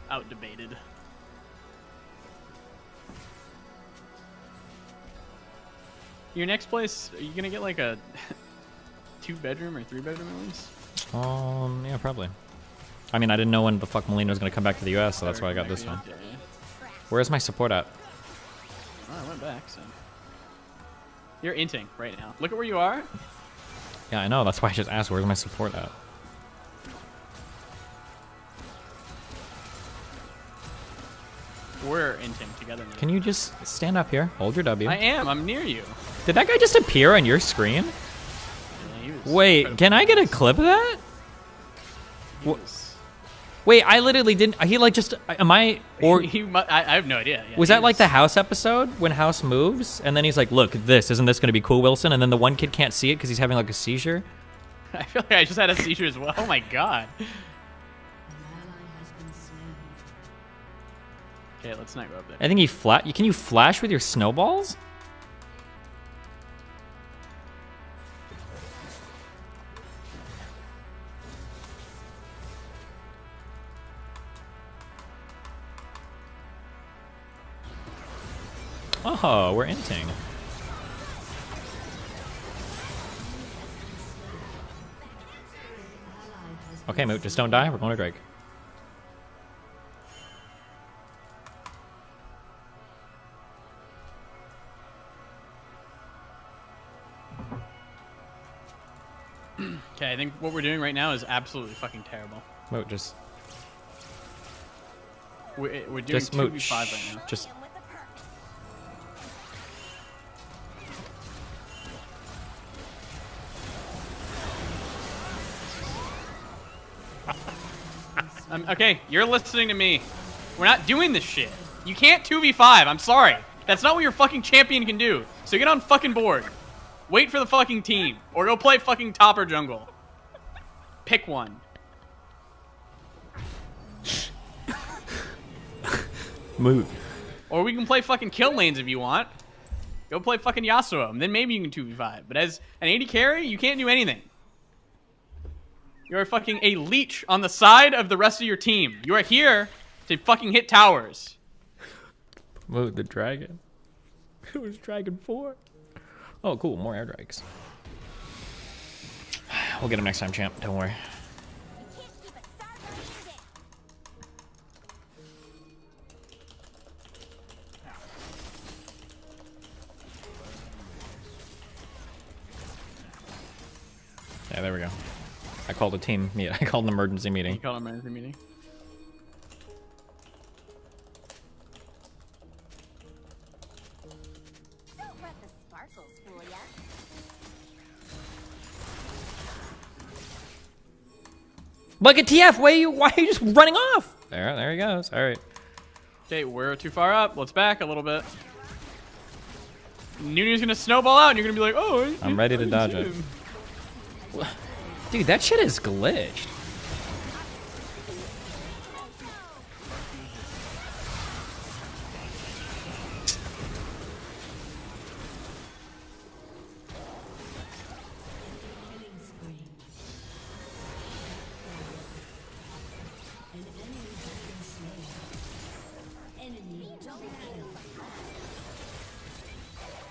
Out debated. Your next place, are you gonna get like a 2-bedroom or 3-bedroom at least? Yeah, probably. I mean, I didn't know when the fuck Melina was gonna come back to the US, so that's why I got this one. Where's my support at? Oh, I went back, so. You're inting right now. Look at where you are. Yeah, I know. That's why I just asked, where's my support at? We're inting together. Now. Can you just stand up here? Hold your W. I am. I'm near you. Did that guy just appear on your screen? Yeah, he was Wait, can I get a clip of that? Wait, I literally didn't. He like just. Am I? Or I have no idea. Yeah, was that like the House episode when House moves and then he's like, "Look, this isn't this going to be cool, Wilson?" And then the one kid can't see it because he's having like a seizure. I feel like I just had a seizure as well. Oh my god. Okay, let's not go up there. I think he Can you flash with your snowballs? Oh, we're inting. Okay, Moot, just don't die. We're going to Drake. I think what we're doing right now is absolutely fucking terrible. Moot, just We're doing just moot. 2v5 right now. Just okay, you're listening to me. We're not doing this shit. You can't 2v5. I'm sorry. That's not what your fucking champion can do. So get on fucking board. Wait for the fucking team. Or go play fucking top or jungle. Pick one. moot. Or we can play fucking kill lanes if you want. Go play fucking Yasuo. And then maybe you can 2v5. But as an AD carry, you can't do anything. You're fucking a leech on the side of the rest of your team. You are here to fucking hit towers. Moot the dragon. It was Dragon 4. Oh, cool. More air drakes. We'll get him next time, champ. Don't worry. Yeah, there we go. I called a team meet. I called an emergency meeting. You called an emergency meeting? Don't let the sparkles fool ya. Look at TF. Why are you just running off? There he goes. All right. Okay, we're too far up. Let's back a little bit. Nunu's gonna snowball out, and you're gonna be like, "Oh, I'm ready to dodge it." Dude, that shit is glitched.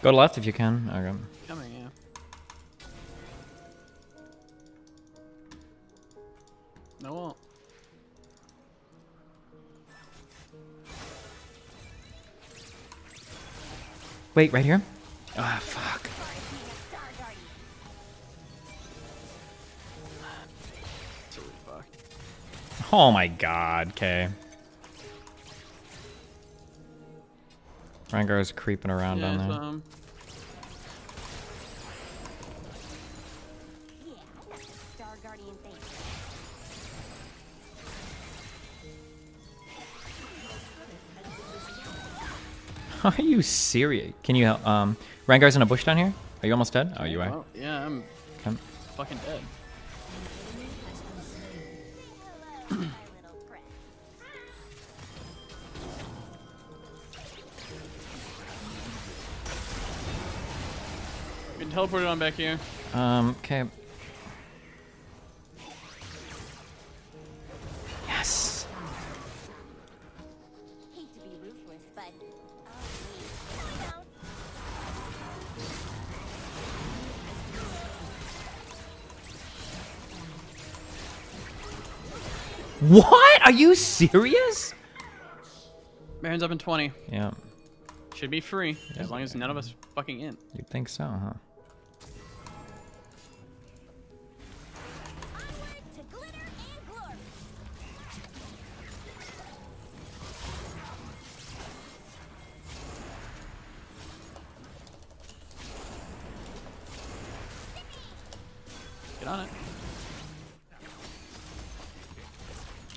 Go to left if you can. Okay. Coming, yeah. No won't. Wait, right here? Ah, fuck. Oh my god, okay. Rengar's creeping around down there. Star Guardian thing. Are you serious? Can you help? Rengar's in a bush down here? Are you almost dead? Oh, you are. Oh, yeah, I'm fucking dead. Get teleported on back here. Okay. Yes. Hate to be ruthless, but What? Are you serious? Baron's up in 20. Yeah. Should be free, as long as none of us fucking in. You'd think so, huh? Get on it.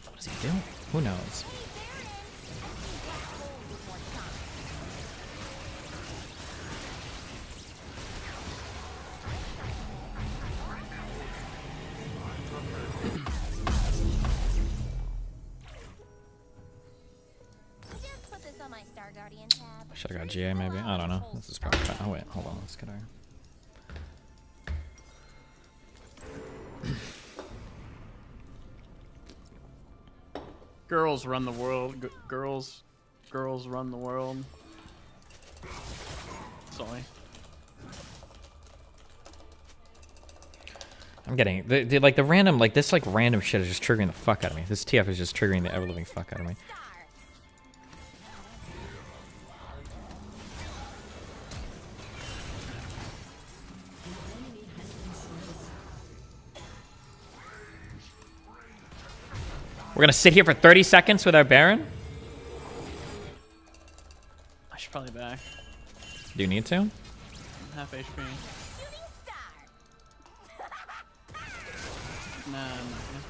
What is he doing? Who knows? just put this on my Star Guardian tab. Should have got GA maybe. I don't know. This is probably. Oh wait, hold on. Let's get our. Girls run the world. Girls run the world. Sorry. I'm getting the random this random shit is just triggering the fuck out of me. This TF is just triggering the ever living fuck out of me. We're gonna sit here for 30 seconds with our Baron? I should probably back. Do you need to? I'm half HP. Nah, I'm not gonna.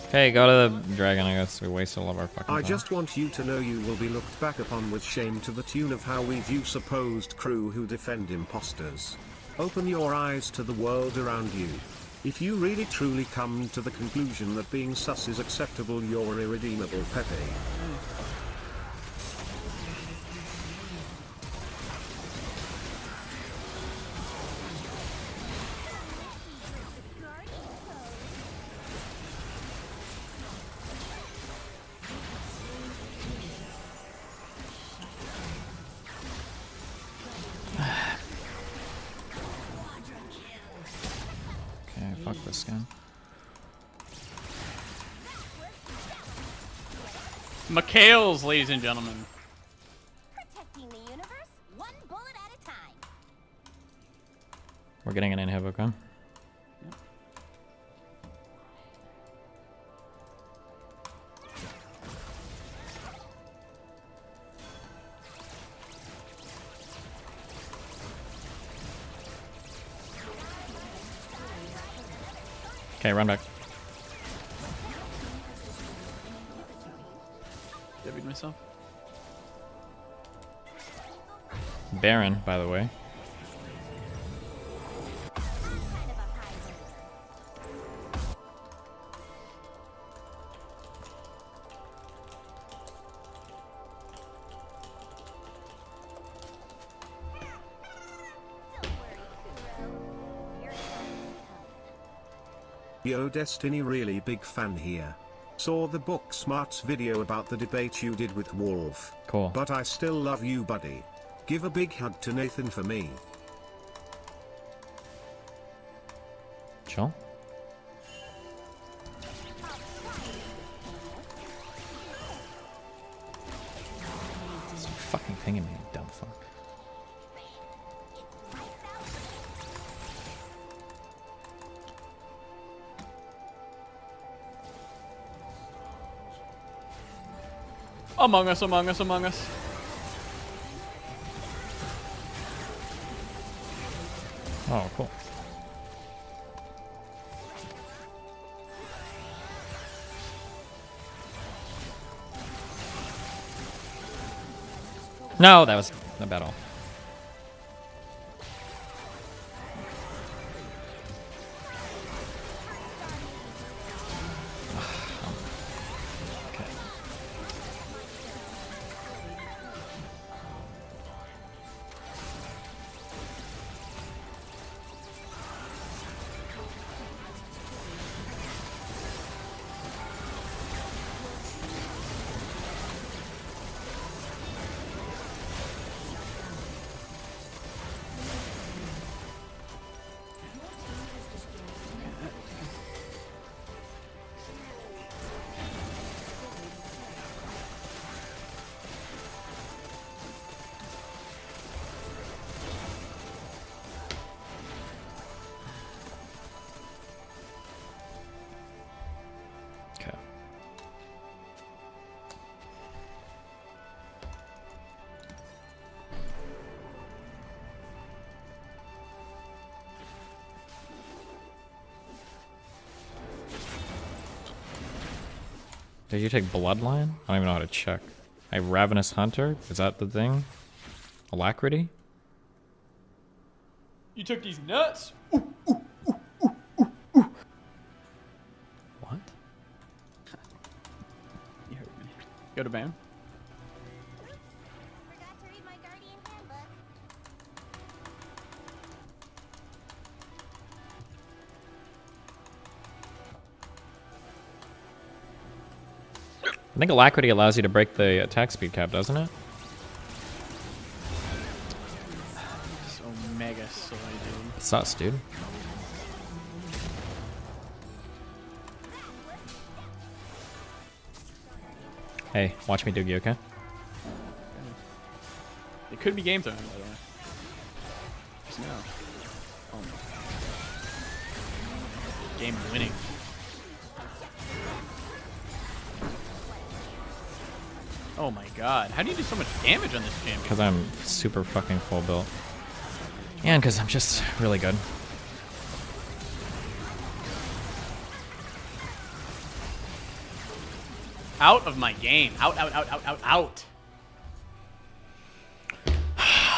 Okay, go to the dragon, I guess. We wasted all of our fucking I time. just want you to know you will be looked back upon with shame to the tune of how we view supposed crew who defend imposters. Open your eyes to the world around you. If you really truly come to the conclusion that being sus is acceptable, you're irredeemable, Pepe. Okay, fuck this guy. McHale's, ladies and gentlemen. Protecting the universe, one bullet at a time. We're getting an inhib, okay? Okay, run back. Debied myself. Baron, by the way. Yo Destiny, really big fan here. Saw the Book Smarts video about the debate you did with Wolf. Cool. But I still love you, buddy. Give a big hug to Nathan for me. Chill. Stop fucking pinging me, you dumb fuck. Among Us, Among Us, Among Us. Oh, cool. No, that was not bad at all. Okay. Okay. Did you take Bloodline? I don't even know how to check. A Ravenous Hunter? Is that the thing? Alacrity? You took these nuts. What? You heard me. Go to Bam. Forgot to read my Guardian handbook. I think Alacrity allows you to break the attack speed cap, doesn't it? So mega soy, dude. Sus, dude. Hey, watch me, Doogie, okay? It could be game time, by the way. Just now. Oh my. Game winning. Oh my god. How do you do so much damage on this champion? Because I'm super fucking full built. And because I'm just really good. Out of my game. Out, out, out, out, out, out.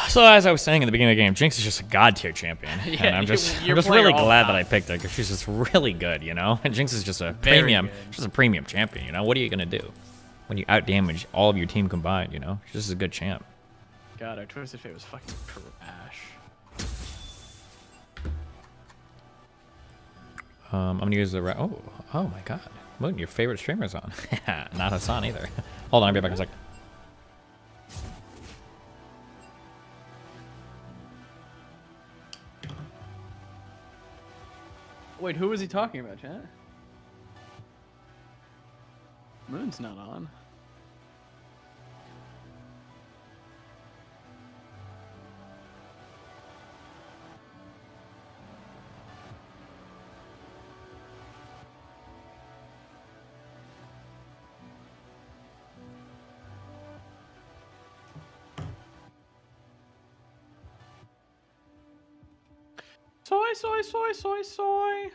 So as I was saying in the beginning of the game, Jinx is just a god tier champion, Yeah, and I'm just really glad that I picked her because she's just really good, you know. And Jinx is just a premium, she's a premium champion, you know. What are you gonna do when you out damage all of your team combined? You know, she's just a good champ. God, our Twisted Fate was fucking trash. I'm gonna use the oh my god, Moon, your favorite streamer's on. Not Hassan either. Hold on, I'll be back in a sec. Wait, who was he talking about, chat? Moon's not on. Soy, soy, soy, soy, soy.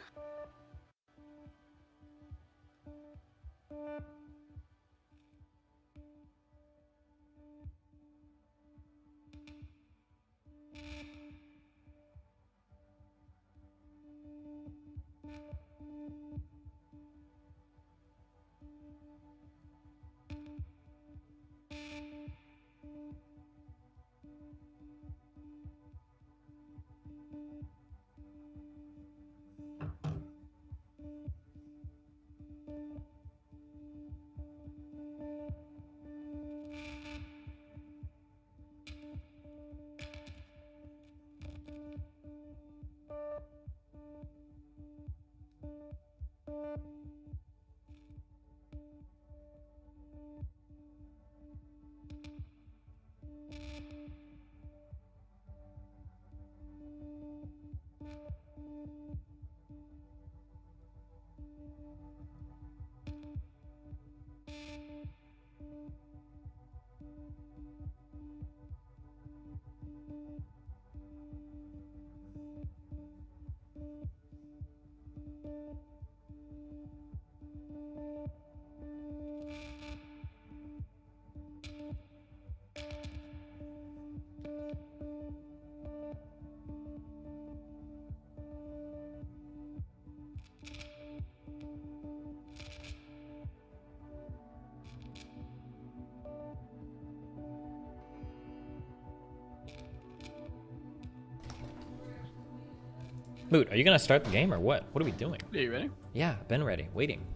Moot, are you gonna start the game or what? What are we doing? Are you ready? Yeah, been ready, waiting.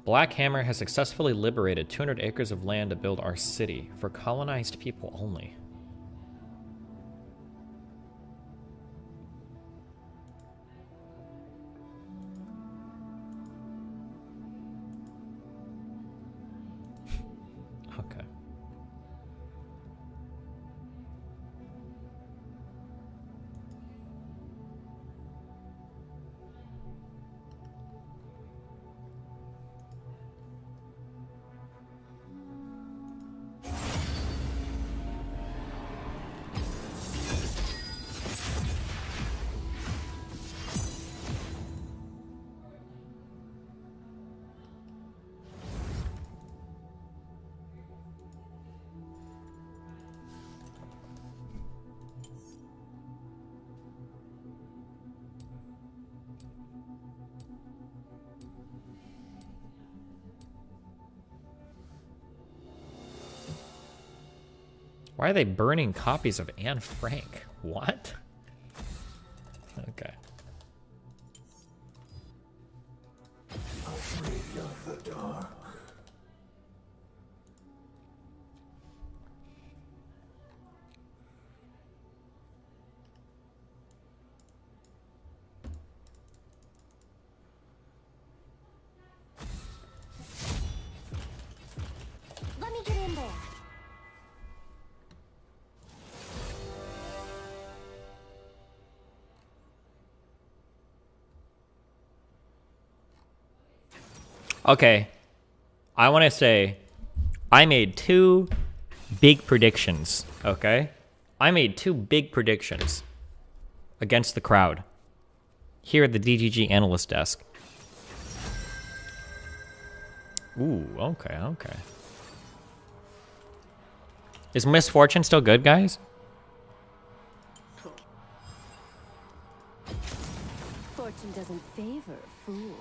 Black Hammer has successfully liberated 200 acres of land to build our city for colonized people only. Okay. Why are they burning copies of Anne Frank? What? Okay. Afraid of the dark. Okay. I want to say I made 2 big predictions, okay? I made 2 big predictions against the crowd here at the DGG analyst desk. Ooh, okay, okay. Is Misfortune still good, guys? Fortune doesn't favor fools.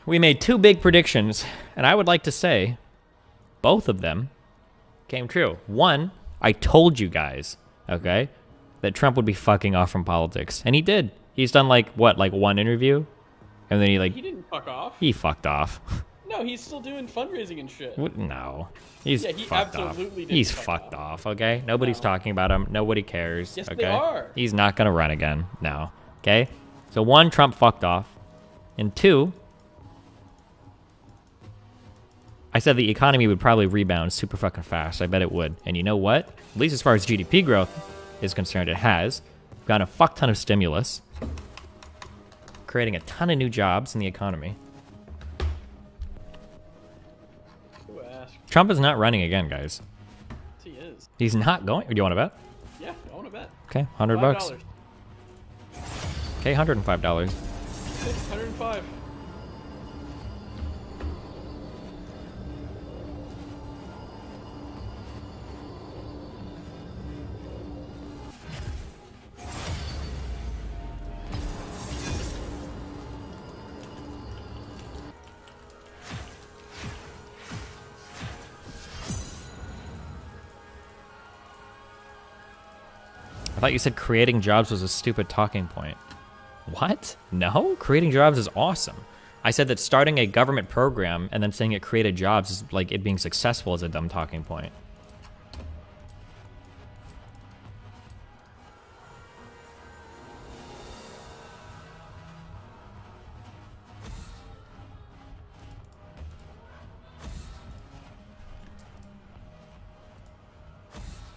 We made 2 big predictions, and I would like to say both of them came true. One, I told you guys, okay, that Trump would be fucking off from politics, and he did. He's done like what, like 1 interview, and then he didn't fuck off. He fucked off. No, he's still doing fundraising and shit. What? No, he's he fucked off. absolutely didn't He's fuck fucked off. Okay, nobody's talking about him. Nobody cares. Yes, okay, they are. He's not gonna run again. No. Okay, so 1, Trump fucked off, and 2, I said the economy would probably rebound super fucking fast. I bet it would. And you know what? At least as far as GDP growth is concerned, it has. We've got a fuck ton of stimulus, creating a ton of new jobs in the economy. Who asked? Trump is not running again, guys. Yes, he is. He's not going. Do you want to bet? Yeah, I want to bet. Okay, $100. Okay, $105. Okay, 105. I thought you said creating jobs was a stupid talking point. What? No? Creating jobs is awesome. I said that starting a government program and then saying it created jobs is like it being successful is a dumb talking point.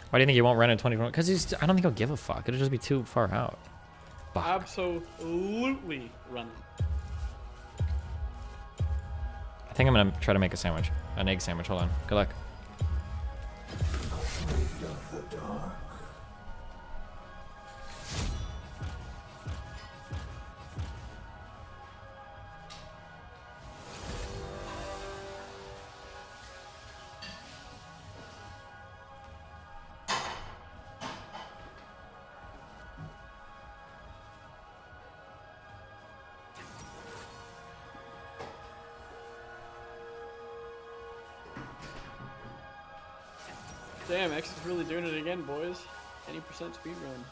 Why do you think he won't run in 2021? Because I don't think he'll give a fuck. It'll just be too far out. Fuck. Absolutely running. I think I'm gonna try to make a sandwich. An egg sandwich. Hold on. Good luck. Damn, X is really doing it again, boys. 80% speed run.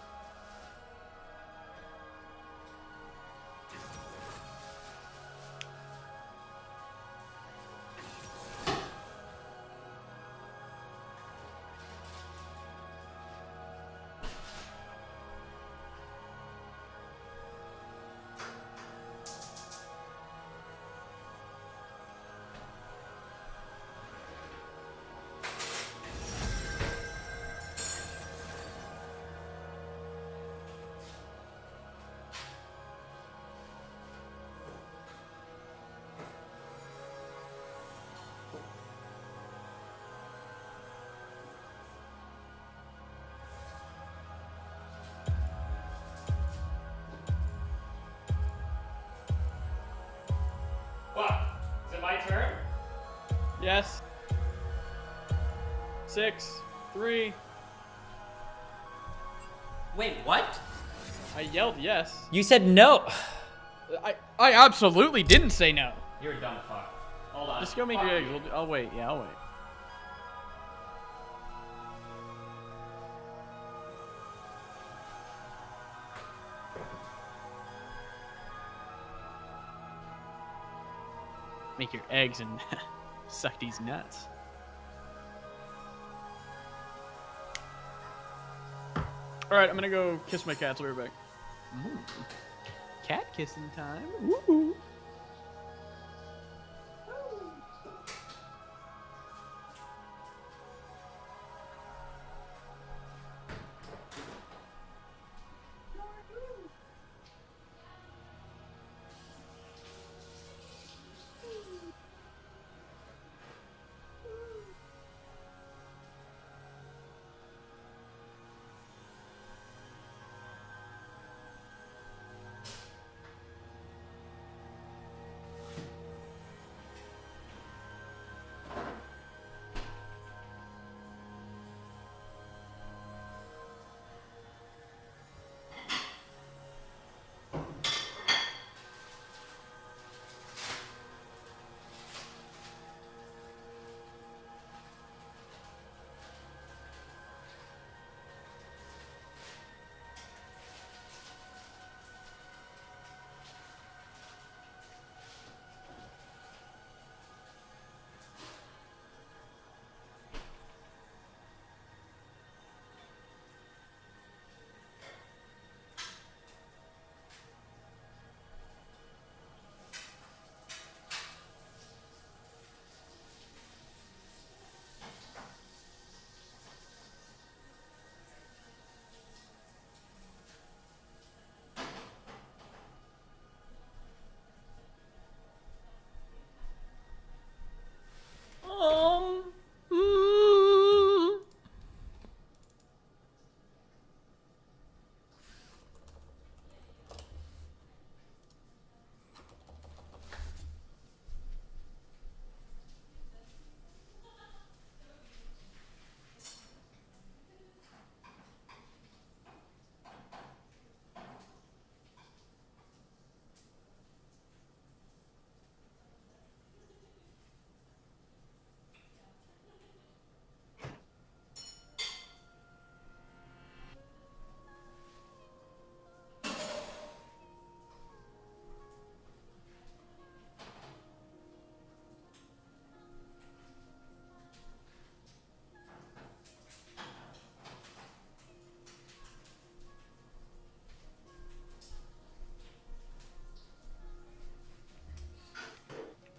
What? Is it my turn? Yes. 6, 3. Wait, what? I yelled yes. You said no. I absolutely didn't say no. You're a dumb fuck. Hold on. Just go make your eggs. I'll wait. Yeah, I'll wait. Make your eggs and suck these nuts. Alright, I'm gonna go kiss my cats. I'll be right back. Ooh. Cat kissing time. Woo!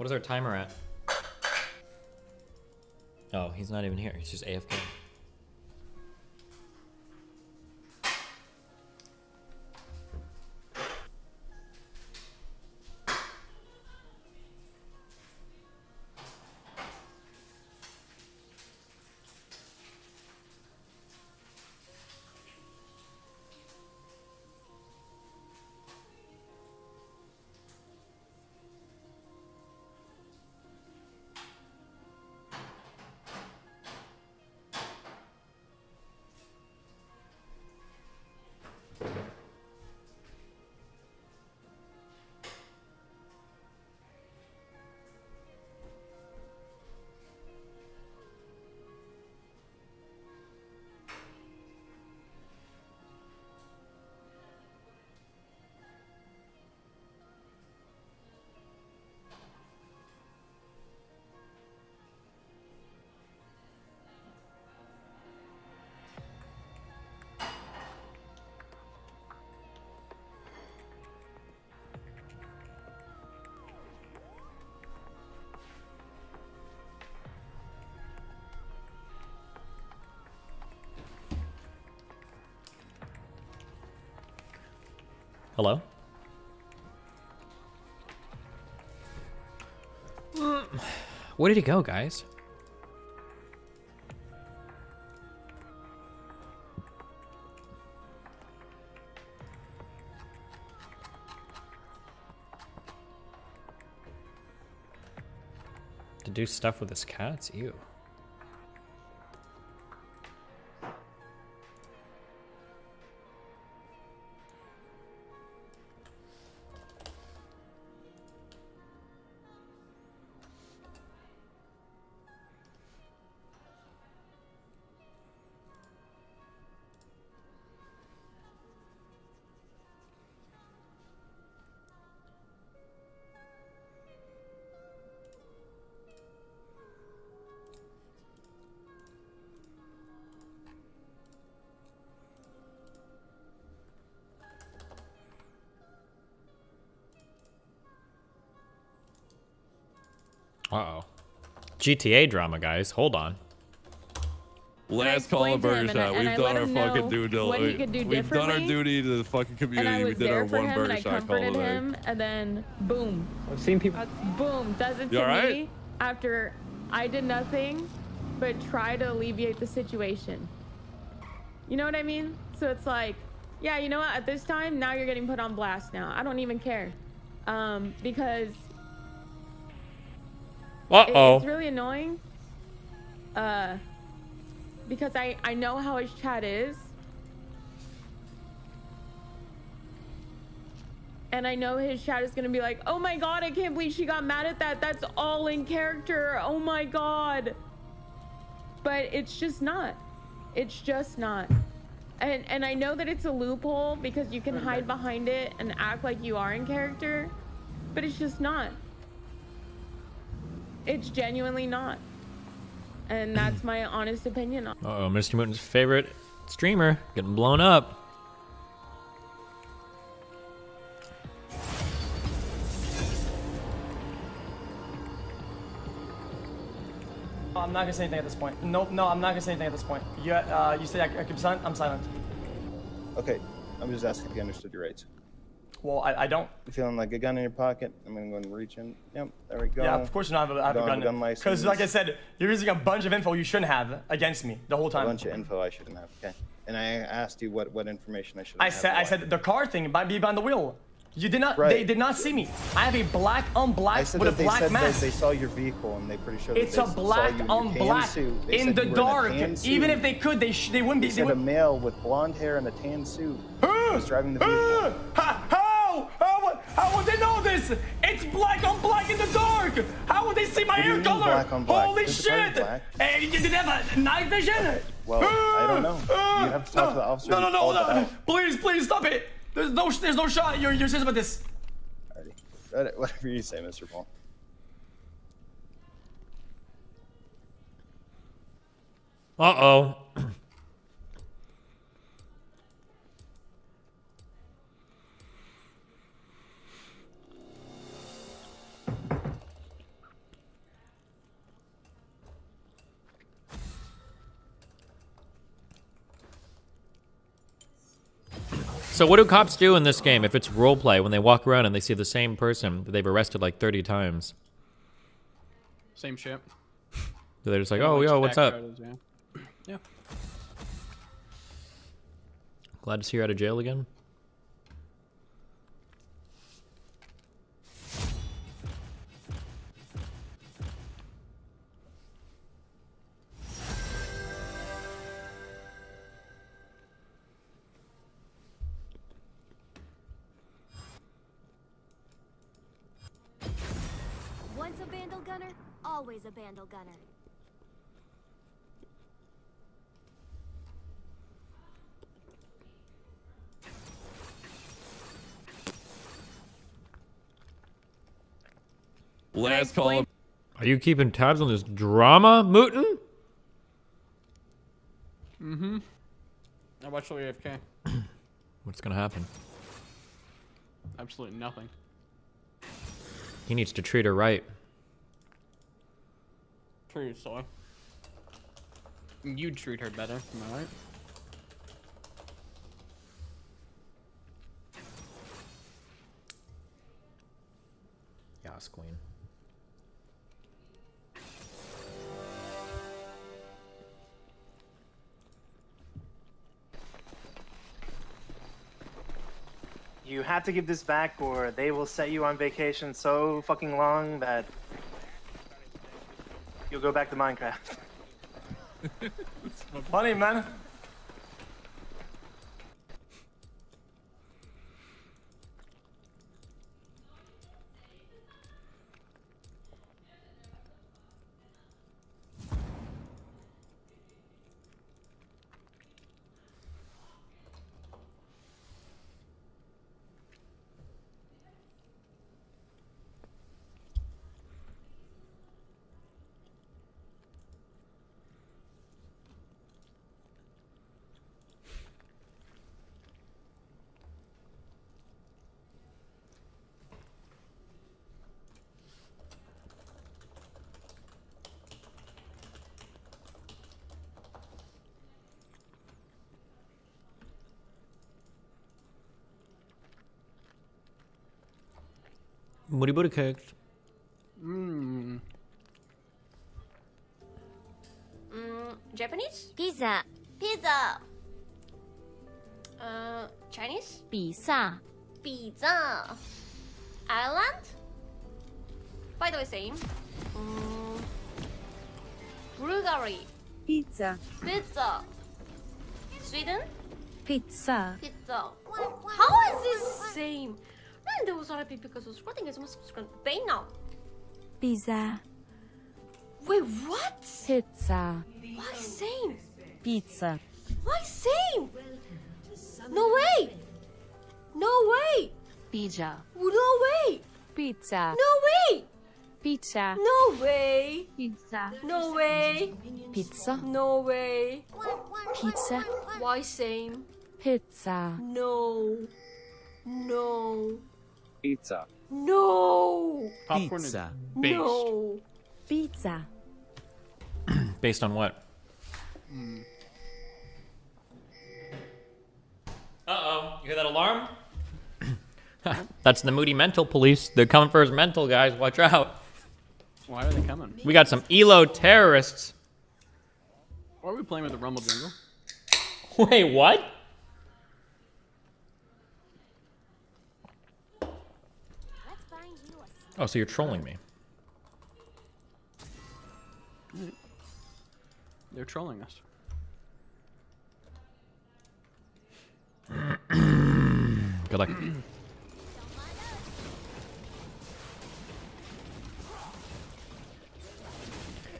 What is our timer at? Oh, he's not even here. He's just AFK. Hello? Where did he go, guys? To do stuff with his cats? Ew. Uh-oh. GTA drama, guys. Hold on. Last call of Burger Shot. We've done our fucking due diligence. We've done our duty to the fucking community. We did our one Burger Shot call comforted today. him, and then boom. I've seen people. Boom. Does it You to alright? me after I did nothing but try to alleviate the situation. You know what I mean? So it's like, yeah, you know what? At this time, now you're getting put on blast now. I don't even care. Because it's really annoying. Because I know how his chat is. And I know his chat is gonna be like, oh my god, I can't believe she got mad at that. That's all in character. Oh my god. But it's just not. It's just not. And I know that it's a loophole because you can hide behind it and act like you are in character. But it's just not. It's genuinely not. And that's my honest opinion on it. Uh-oh, Mr. Mutin's favorite streamer getting blown up. I'm not gonna say anything at this point. No, I'm not gonna say anything at this point. You say I keep silent? I'm silent. Okay, I'm just asking if you understood your rights. Well, I don't. You feeling like a gun in your pocket? I'm gonna go and reach in. Yep, there we go. Yeah, of course you don't have a gun. Because, like I said, you're using a bunch of info you shouldn't have against me the whole time. A bunch of info I shouldn't have. Okay. And I asked you what information I should have. I said the car thing might be behind the wheel. You did not. Right. They did not see me. I have a black on black with a black mask. They saw your vehicle and they pretty sure. It's a black on black in the dark. Even if they could, they wouldn't be. They said a male with blonde hair and a tan suit was driving the vehicle. How would they know this? It's black on black in the dark. How would they see my hair color? Black on black? Holy shit! Hey, did they have a night vision? Well, I don't know. You have to talk to the officer. No! Please stop it! There's no shot. You're serious about this. Alrighty. Whatever you say, Mr. Paul. Uh-oh. So what do cops do in this game if it's roleplay when they walk around and they see the same person that they've arrested like 30 times? Same shit. So they're just like, oh, yo, what's up? Yeah. Glad to see you're out of jail again. Once a vandal gunner, always a vandal gunner. Last call. Are you keeping tabs on this drama, Mootin? Mm-hmm. I watched the AFK. What's gonna happen? Absolutely nothing. He needs to treat her right. Treat her so. You'd treat her better, am I right? Yas, queen. You have to give this back or they will set you on vacation so fucking long that you'll go back to Minecraft. Funny, man. Booty booty cakes. Japanese? Pizza. Pizza. Chinese? Pizza. Pizza. Ireland? By the way, same. Bulgari. Pizza. Pizza. Sweden? Pizza. Pizza. How is this same? And there was other people because of squatting is must pay now. Pizza. Wait, what? Pizza. Why same? Pizza. Why same? No way! No way! Pizza. No way! Pizza. No way! Pizza. No way! Pizza. No way! Pizza. No way! Pizza. Why same? Pizza. No. No. Pizza. No. Popcorn Pizza. is based. No. Pizza. Based on what? Uh-oh. You hear that alarm? That's the Moody Mental Police. They're coming for his mental, guys. Watch out. Why are they coming? We got some ELO terrorists. Why are we playing with the Rumble Jungle? Wait, what? Oh, so you're trolling me. They're trolling us. Good luck.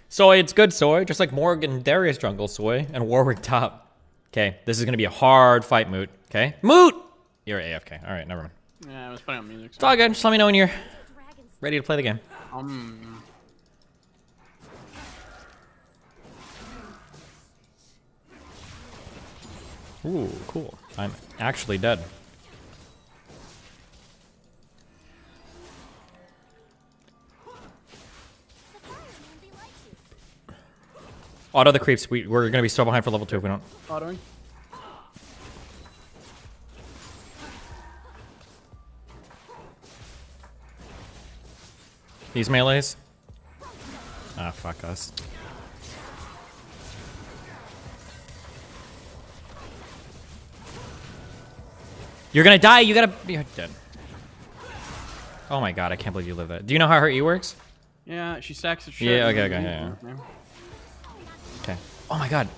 Soy, it's good, Soy. Just like Morgan Darius jungle, Soy, and Warwick top. Okay, this is gonna be a hard fight, Moot. Okay? Moot! You're AFK. Alright, never mind. Yeah, I was putting on music. It's all good. Just let me know when you're ready to play the game. Ooh, cool. I'm actually dead. Auto the creeps. We're gonna be so behind for level 2 if we don't. Autoing. These melees. Ah, fuck us. You're gonna die. You're dead. Oh my god, I can't believe you live that. Do you know how her E works? Yeah, she stacks the shit. Yeah, okay, yeah. Okay. Oh my god.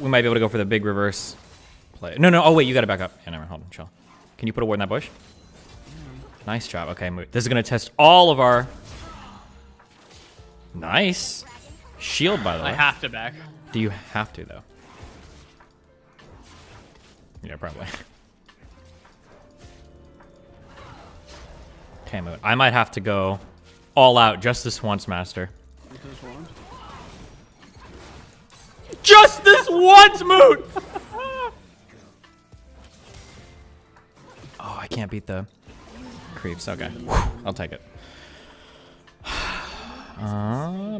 We might be able to go for the big reverse play. No, oh wait, you gotta back up. Yeah, never mind, hold on, chill. Can you put a ward in that bush? Nice job. Okay, move. This is gonna test all of our... Nice. Shield, by the way. I have to back. Do you have to, though? Yeah, probably. Okay, move. I might have to go all out just this once, Master. Just this once, Moot! Oh, I can't beat the creeps. Okay. Whew, I'll take it.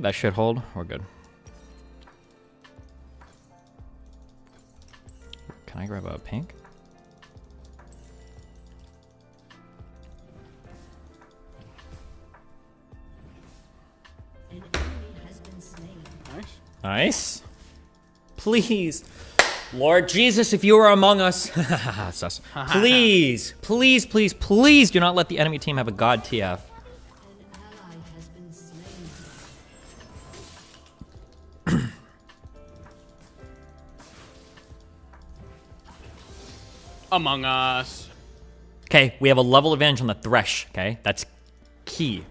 That should hold. We're good. Can I grab a pink? Nice. Please. Lord Jesus, if you are among us, sus. Please, please, please, please do not let the enemy team have a god TF. Among Us. Okay, we have a level advantage on the Thresh, okay? That's key.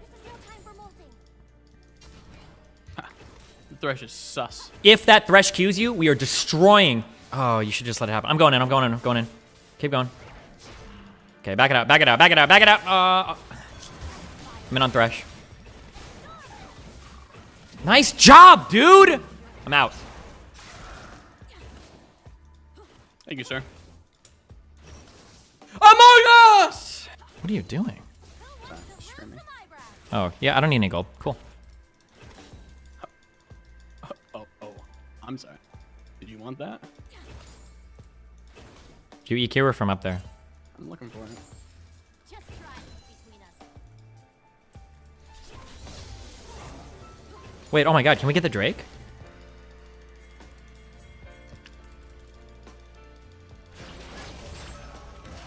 The Thresh is sus. If that Thresh Qs you, we are destroying. Oh, you should just let it happen. I'm going in, I'm going in. Keep going. Okay, back it up, back it up, back it up, back it up. I'm in on Thresh. Nice job, dude! I'm out. Thank you, sir. Among Us! What are you doing? Sorry, streaming. Oh, yeah, I don't need any gold. Cool. Oh, I'm sorry. Did you want that? Do you EQ her from up there? I'm looking for it. Wait, oh my god, can we get the Drake?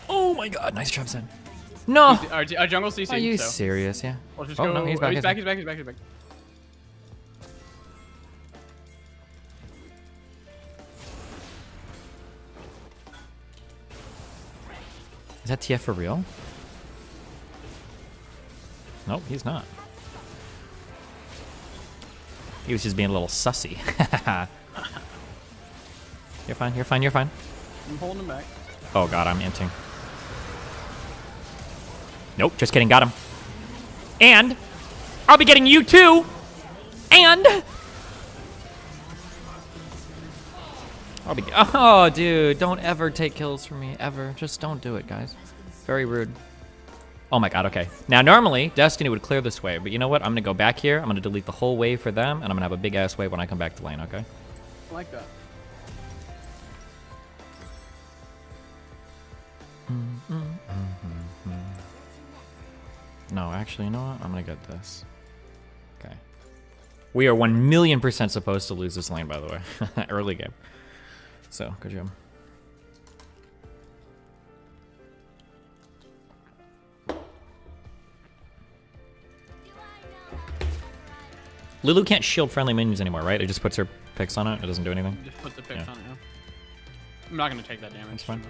Oh my god, nice job, Zen. No! Our jungle CC. Are you so. serious? Yeah. We'll just Oh, go. no, he's back. He's back. Is that TF for real? Nope, he's not. He was just being a little sussy. You're fine, you're fine, you're fine. I'm holding him back. Oh god, I'm inting. Nope, just kidding, got him. And I'll be getting you too. And I'll be. Oh, dude, don't ever take kills from me, ever. Just don't do it, guys. Very rude. Oh my god, okay. Now, normally, Destiny would clear this wave, but you know what? I'm gonna go back here, I'm gonna delete the whole wave for them, and I'm gonna have a big-ass wave when I come back to lane, okay? I like that. No, actually, you know what? I'm gonna get this. Okay. We are 1,000,000% supposed to lose this lane, by the way. Early game. So, good job. Lulu can't shield friendly minions anymore, right? It just puts her picks on it. It doesn't do anything. Just put the picks on it. Yeah. I'm not gonna take that damage. That's fine.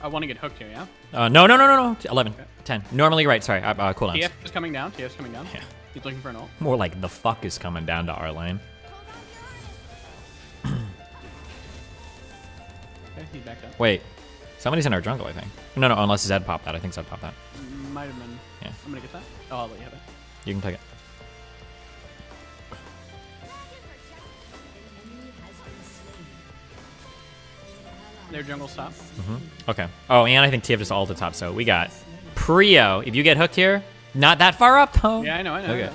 I want to get hooked here, yeah? No. 11. Okay. 10. Normally right, sorry. Cooldowns. TF is coming down. TF's coming down. Yeah. He's looking for an ult. More like the fuck is coming down to our lane. Okay, he backed up. Wait. Somebody's in our jungle, I think. No, unless Zed popped that. I think Zed popped that. Might have been. Yeah. I'm gonna get that. Oh, I'll let you have it. You can take it. Their jungle's top. Okay. Oh, and I think TF just ulted top, so we got Prio. If you get hooked here, not that far up, though. Yeah, I know. Okay.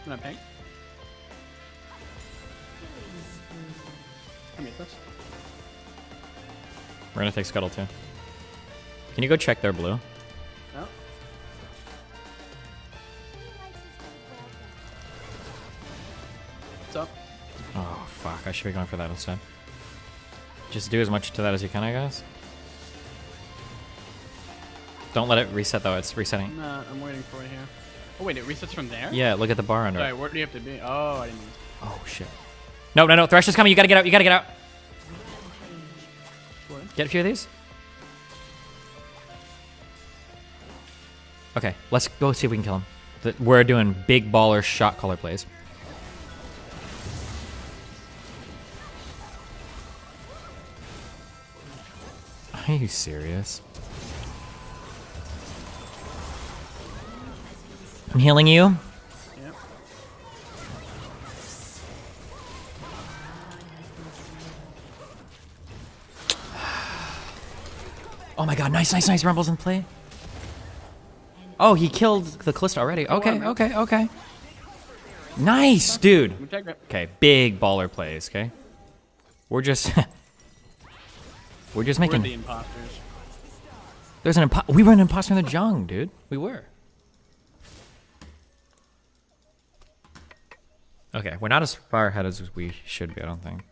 Am I paying? Give me this. We're gonna take Scuttle too. Can you go check their blue? No. What's up? Oh fuck! I should be going for that instead. Just do as much to that as you can, I guess. Don't let it reset though. It's resetting. Nah, I'm waiting for it here. Oh wait, it resets from there? Yeah, look at the bar under. Sorry, where do you have to be? Oh, I didn't. Oh shit. No, Thresh is coming. You gotta get out. You gotta get out. What? Get a few of these. Okay, let's go see if we can kill him. We're doing big baller shot caller plays. Are you serious? I'm healing you. Yep. Oh my god, nice. Rumble's in play. Oh, he killed the Callisto already. Okay. Nice, dude. Okay, big baller plays, okay? We're just... we're just making... We're the imposters. There's an we were an imposter in the Jung, dude. We were. Okay, we're not as far ahead as we should be, I don't think.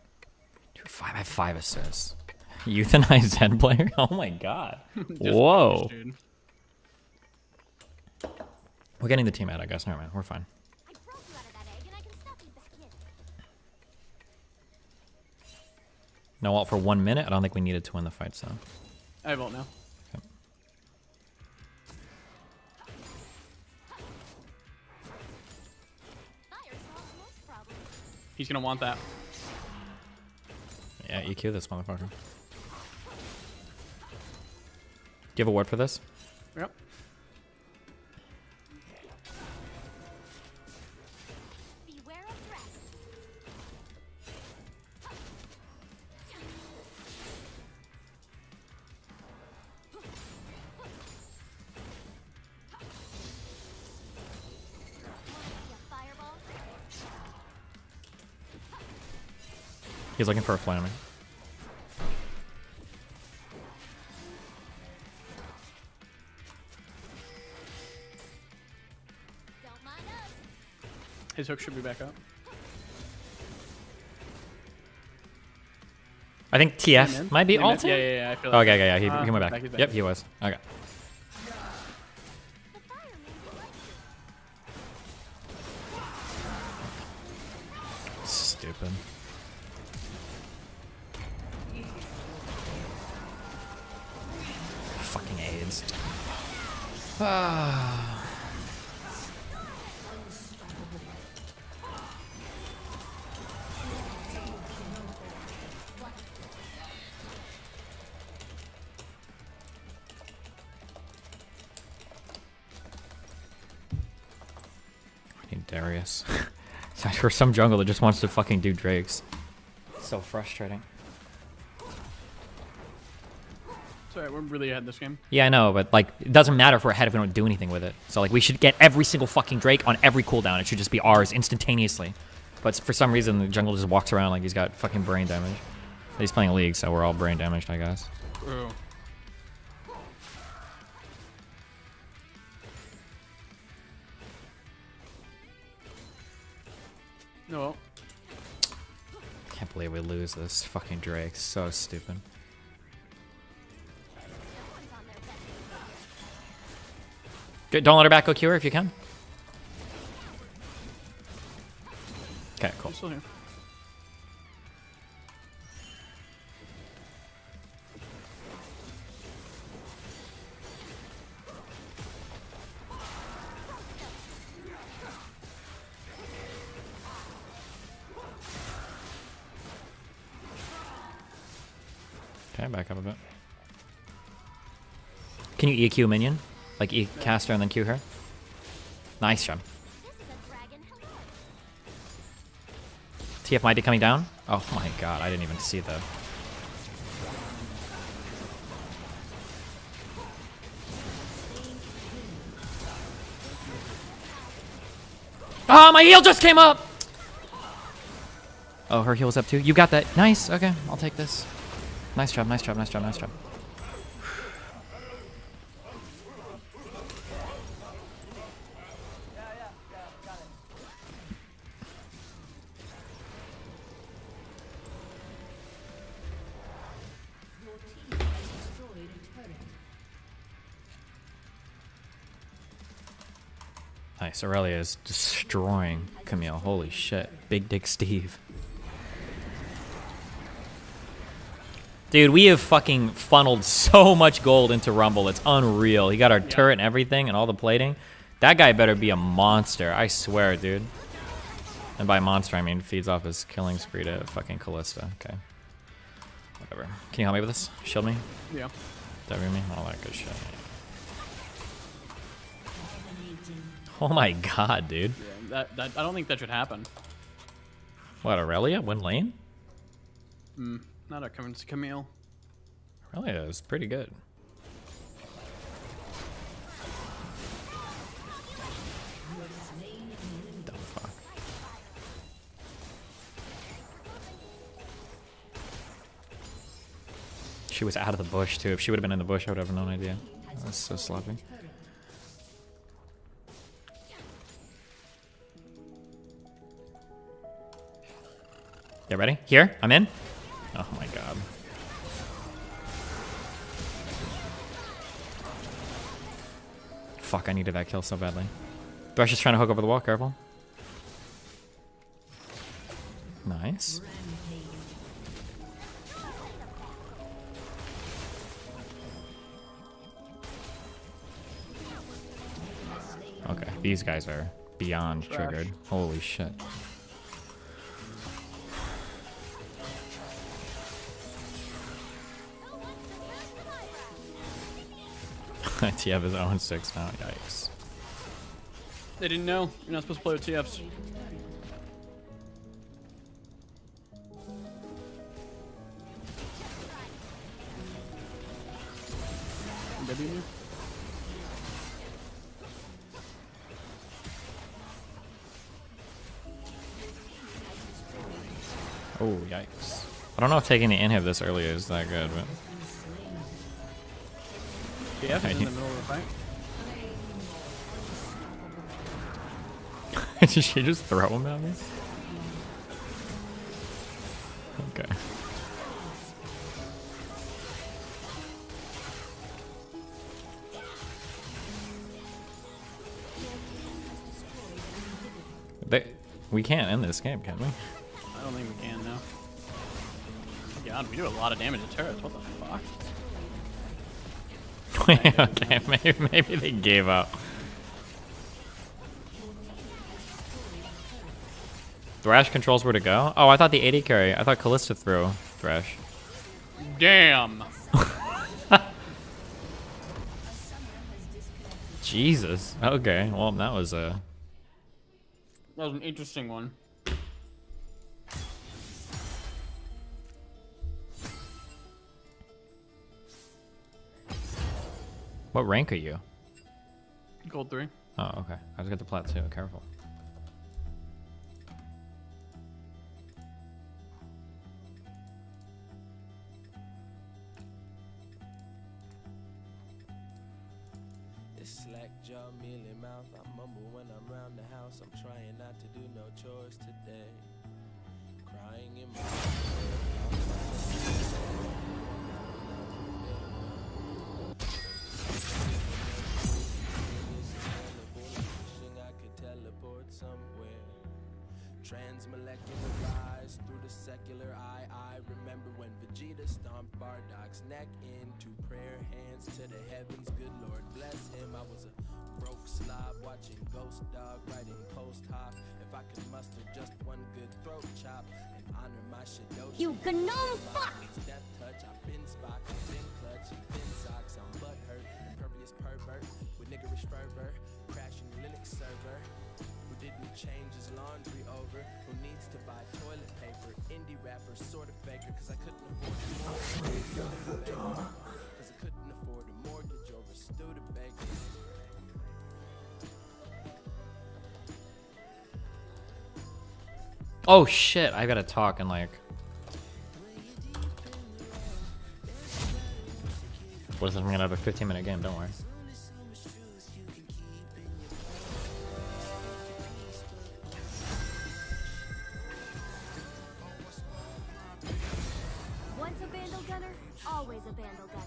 Dude, I have 5 assists. Euthanized Zen player? Oh my god. Whoa. Push, We're getting the team out, I guess. Never mind, we're fine. No ult for 1 minute? I don't think we needed to win the fight, so. I vote now. Okay. He's gonna want that. Yeah, EQ this motherfucker. Do you have a word for this? Yep. He's looking for a flaming. His hook should be back up. I think TF might be ulted. Yeah, I feel like okay, yeah, he went back. He's back. Yep, he was. Okay. Stupid. Fucking AIDS. I need Darius. For some jungle that just wants to fucking do Drakes. It's so frustrating. Sorry, we're really ahead this game. Yeah, I know, but like, it doesn't matter if we're ahead if we don't do anything with it. So like, we should get every single fucking Drake on every cooldown. It should just be ours instantaneously. But for some reason, the jungle just walks around like he's got fucking brain damage. He's playing League, so we're all brain damaged, I guess. True. No. Can't believe we lose this fucking Drake. So stupid. Good. Don't let her back. Go Q her if you can. Okay, cool. I'm still here. Okay, back up a bit. Can you EQ a minion? Like cast her and then Q her? Nice job. TF might be coming down? Oh my god, I didn't even see that. Oh, my heal just came up! Oh, her heal's up too. You got that. Nice. Okay, I'll take this. Nice job, nice job, nice job, nice job. Nice, Aurelia is destroying Camille. Holy shit. Big Dick Steve. Dude, we have fucking funneled so much gold into Rumble. It's unreal. He got our turret and everything and all the plating. That guy better be a monster. I swear, dude. And by monster, I mean feeds off his killing spree to fucking Callista. Okay. Whatever. Can you help me with this? Shield me? Yeah. W me? All that good shit. Oh my god, dude. Yeah, I don't think that should happen. What, Aurelia? Win lane? Not a Camille. Aurelia is pretty good. The fuck? She was out of the bush too. If she would have been in the bush, I would have no idea. That's so sloppy. Get ready? Here? I'm in? Oh my god. Fuck, I needed that kill so badly. Thresh is trying to hook over the wall, careful. Nice. Okay, these guys are beyond triggered. Holy shit. TF is 0-6 now, yikes. They didn't know. You're not supposed to play with TFs. W? Oh, yikes. I don't know if taking the inhib this early is that good, but... TF is in the middle of the fight. Did she just throw him at me? Okay. We can't end this game, can we? I don't think we can now. God, we do a lot of damage to turrets. What the fuck? Okay, maybe they gave up. Thresh controls where to go? Oh, I thought the 80 carry. I thought Callista threw Thresh. Damn. Jesus. Okay, well, that was a... That was an interesting one. What rank are you? Gold 3. Oh, okay. I was got the plat too. Careful. It's slack jaw, mealy mouth. I mumble when I'm round the house. I'm trying not to do no chores today. Crying in my Transmolecular rise through the secular eye. I remember when Vegeta stomped Bardock's neck into prayer hands to the heavens. Good Lord bless him. I was a broke slob watching Ghost Dog writing post hoc. If I could muster just one good throat chop and honor my Shidoshi. You gnome fuck! Death touch, I've been Spock, I've been clutch, been socks, I'm butthurt, impervious pervert with niggerish fervor, crashing Linux server. Didn't change his laundry over. Who needs to buy toilet paper? Indie rapper, sort of faker, cause I couldn't afford a mortgage. Cause I couldn't afford a mortgage over Studebaker. Oh shit! I gotta talk and like. What if I'm gonna have a 15-minute game? Don't worry. Once a bandle gunner, always a bandle gunner.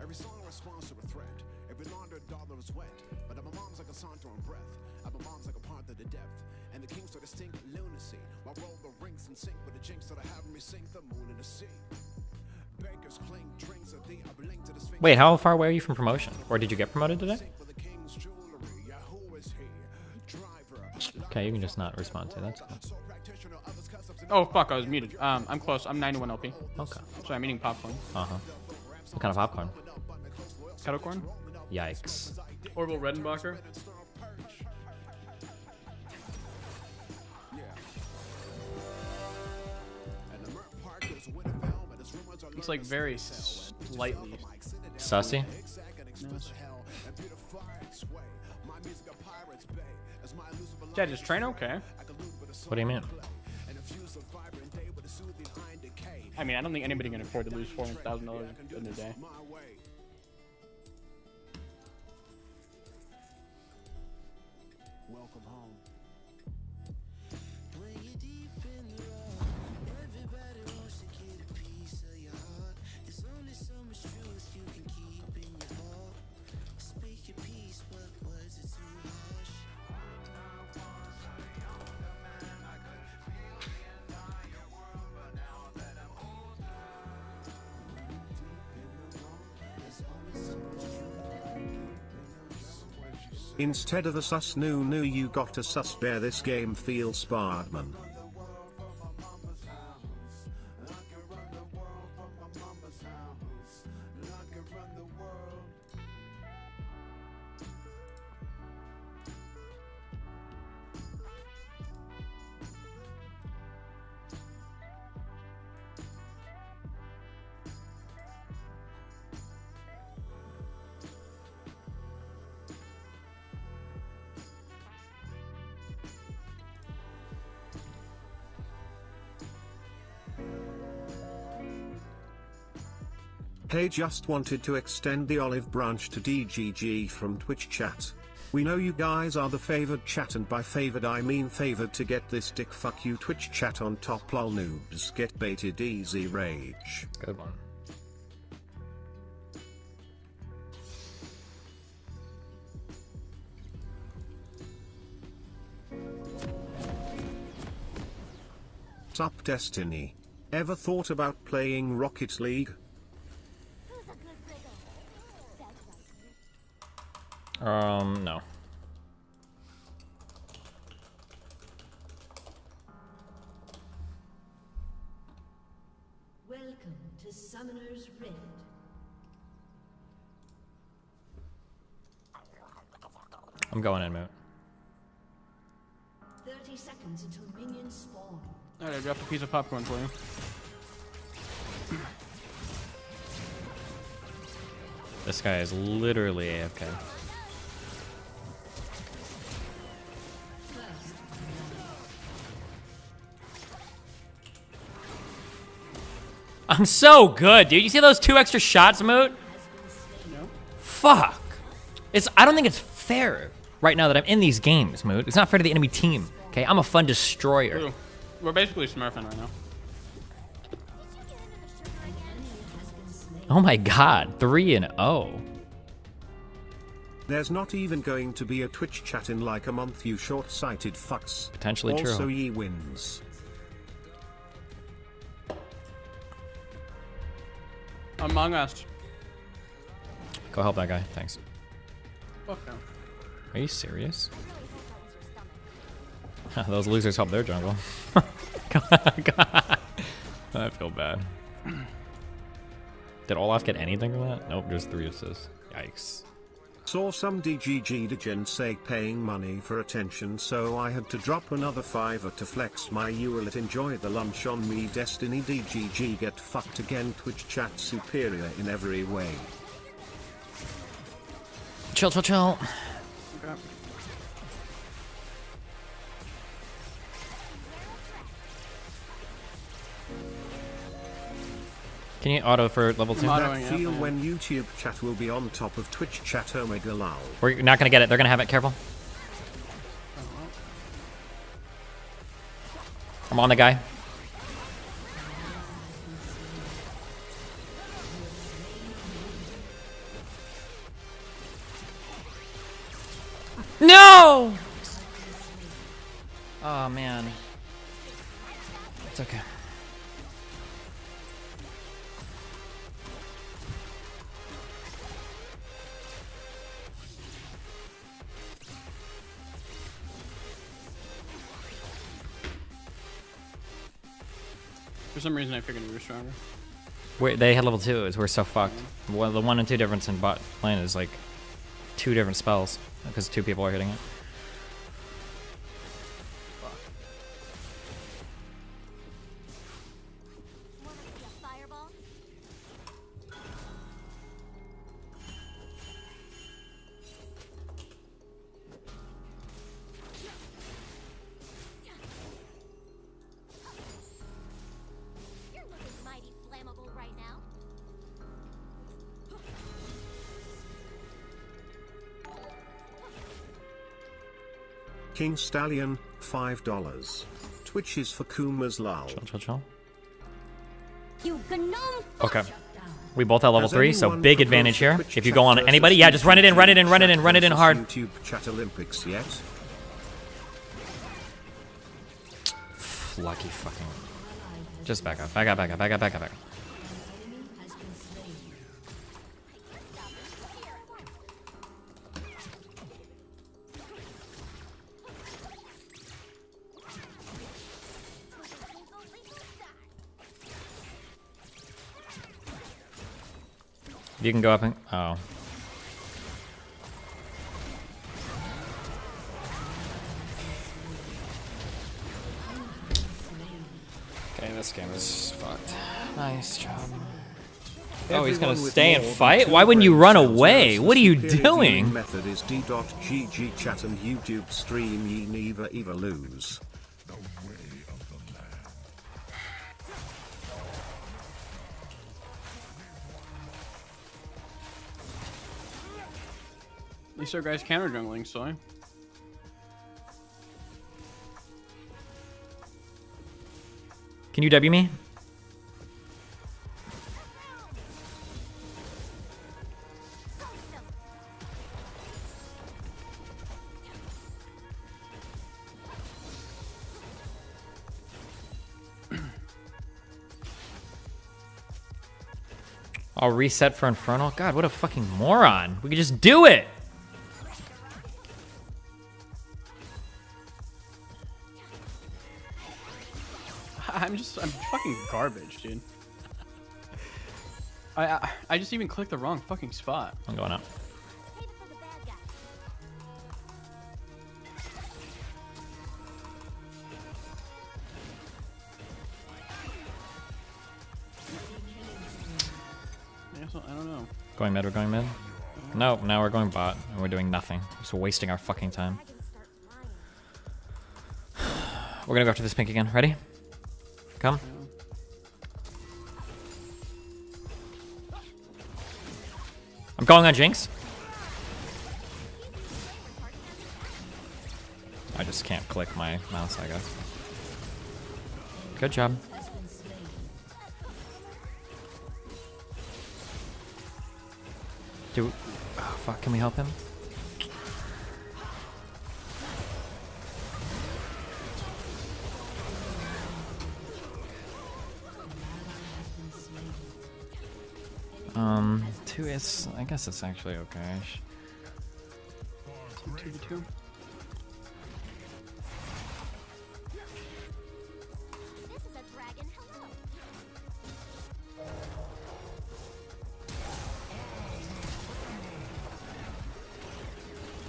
Every song responds to a threat. Every laundered dollar is wet. But my mom's like a saunter on breath. My mom's like a part of the depth. And the kings are distinct lunacy. While roll the rings in sync with the jinx that I have me sink the moon in the sea. Bakers cling drinks of the link to the sphinx. Wait, how far away are you from promotion? Or did you get promoted today? Okay, you can just not respond to that. Oh fuck, I was muted. I'm close. I'm 91 LP. Okay. So I'm eating popcorn. Uh-huh. What kind of popcorn? Kettle corn? Yikes. Orville Redenbacher. It's like very slightly Sussy? Chad, is train okay? What do you mean? I mean, I don't think anybody can afford to lose $400,000 in a day. Welcome home. Instead of a sus new you got a sus bear. This game feels Spardman. Hey, just wanted to extend the olive branch to DGG from Twitch chat. We know you guys are the favored chat, and by favored I mean favored to get this dick fuck you Twitch chat on top. Lol noobs get baited easy rage. Good one. Sup Destiny. Ever thought about playing Rocket League? No. Welcome to Summoner's Rift. I'm going in, Moot. 30 seconds until minions spawn. Alright, I dropped a piece of popcorn for you. This guy is literally AFK. I'm so good, dude. You see those 2 extra shots, Moot? No. Fuck. I don't think it's fair right now that I'm in these games, Moot. It's not fair to the enemy team. Okay, I'm a fun destroyer. Ooh, we're basically smurfing right now. Oh my god, 3-0. There's not even going to be a Twitch chat in like a month, you short-sighted fucks. Potentially true. Also ye wins. Among Us. Go help that guy. Thanks. Fuck him. Are you serious? Those losers help their jungle. God. I feel bad. Did Olaf get anything from that? Nope, just 3 assists. Yikes. Saw some DGG degen say paying money for attention, so I had to drop another $5 to flex my ULIT. Enjoy the lunch on me, Destiny. DGG get fucked again. Twitch chat superior in every way. Chill, chill, chill. Okay. Can you auto for level 2? That feel when YouTube chat will be on top of Twitch chat. Omega lol. We're not gonna get it. They're gonna have it. Careful. I'm on the guy. No! Oh man. It's okay. For some reason, I figured we were stronger. They had level 2. We're so fucked. Well, the 1 and 2 difference in bot lane is like 2 different spells because 2 people are hitting it. King Stallion, $5. Twitch is for Kuma's lol. Chill, chill, chill. You gnome. Okay. We both have level Has 3, so anyone big proposed advantage the here. Twitch If you chat go on versus anybody, yeah, just run it in, run it in, run it in, run it in versus hard. YouTube chat Olympics yet? Lucky fucking. Just back up, back up, back up, back up, back up, back up. You can go up and. Oh. Okay, this game is fucked. Nice job. Oh, he's gonna stay and fight? Why wouldn't you run away? What are you doing? Method is d.gg chat and YouTube stream. Ye never ever lose. At least our guy's counter jungling, so. Can you W me? I'll reset for Infernal. God, what a fucking moron. We could just do it. I'm fucking garbage, dude. I just even clicked the wrong fucking spot. I'm going up. I don't know. Going mid, we're going mid? Nope, now we're going bot, and we're doing nothing. Just wasting our fucking time. We're gonna go after this pink again. Ready? Come. I'm going on Jinx. I just can't click my mouse, I guess. Good job. Oh fuck, can we help him? I guess it's actually okay. 2v2. This is a dragon. Hello.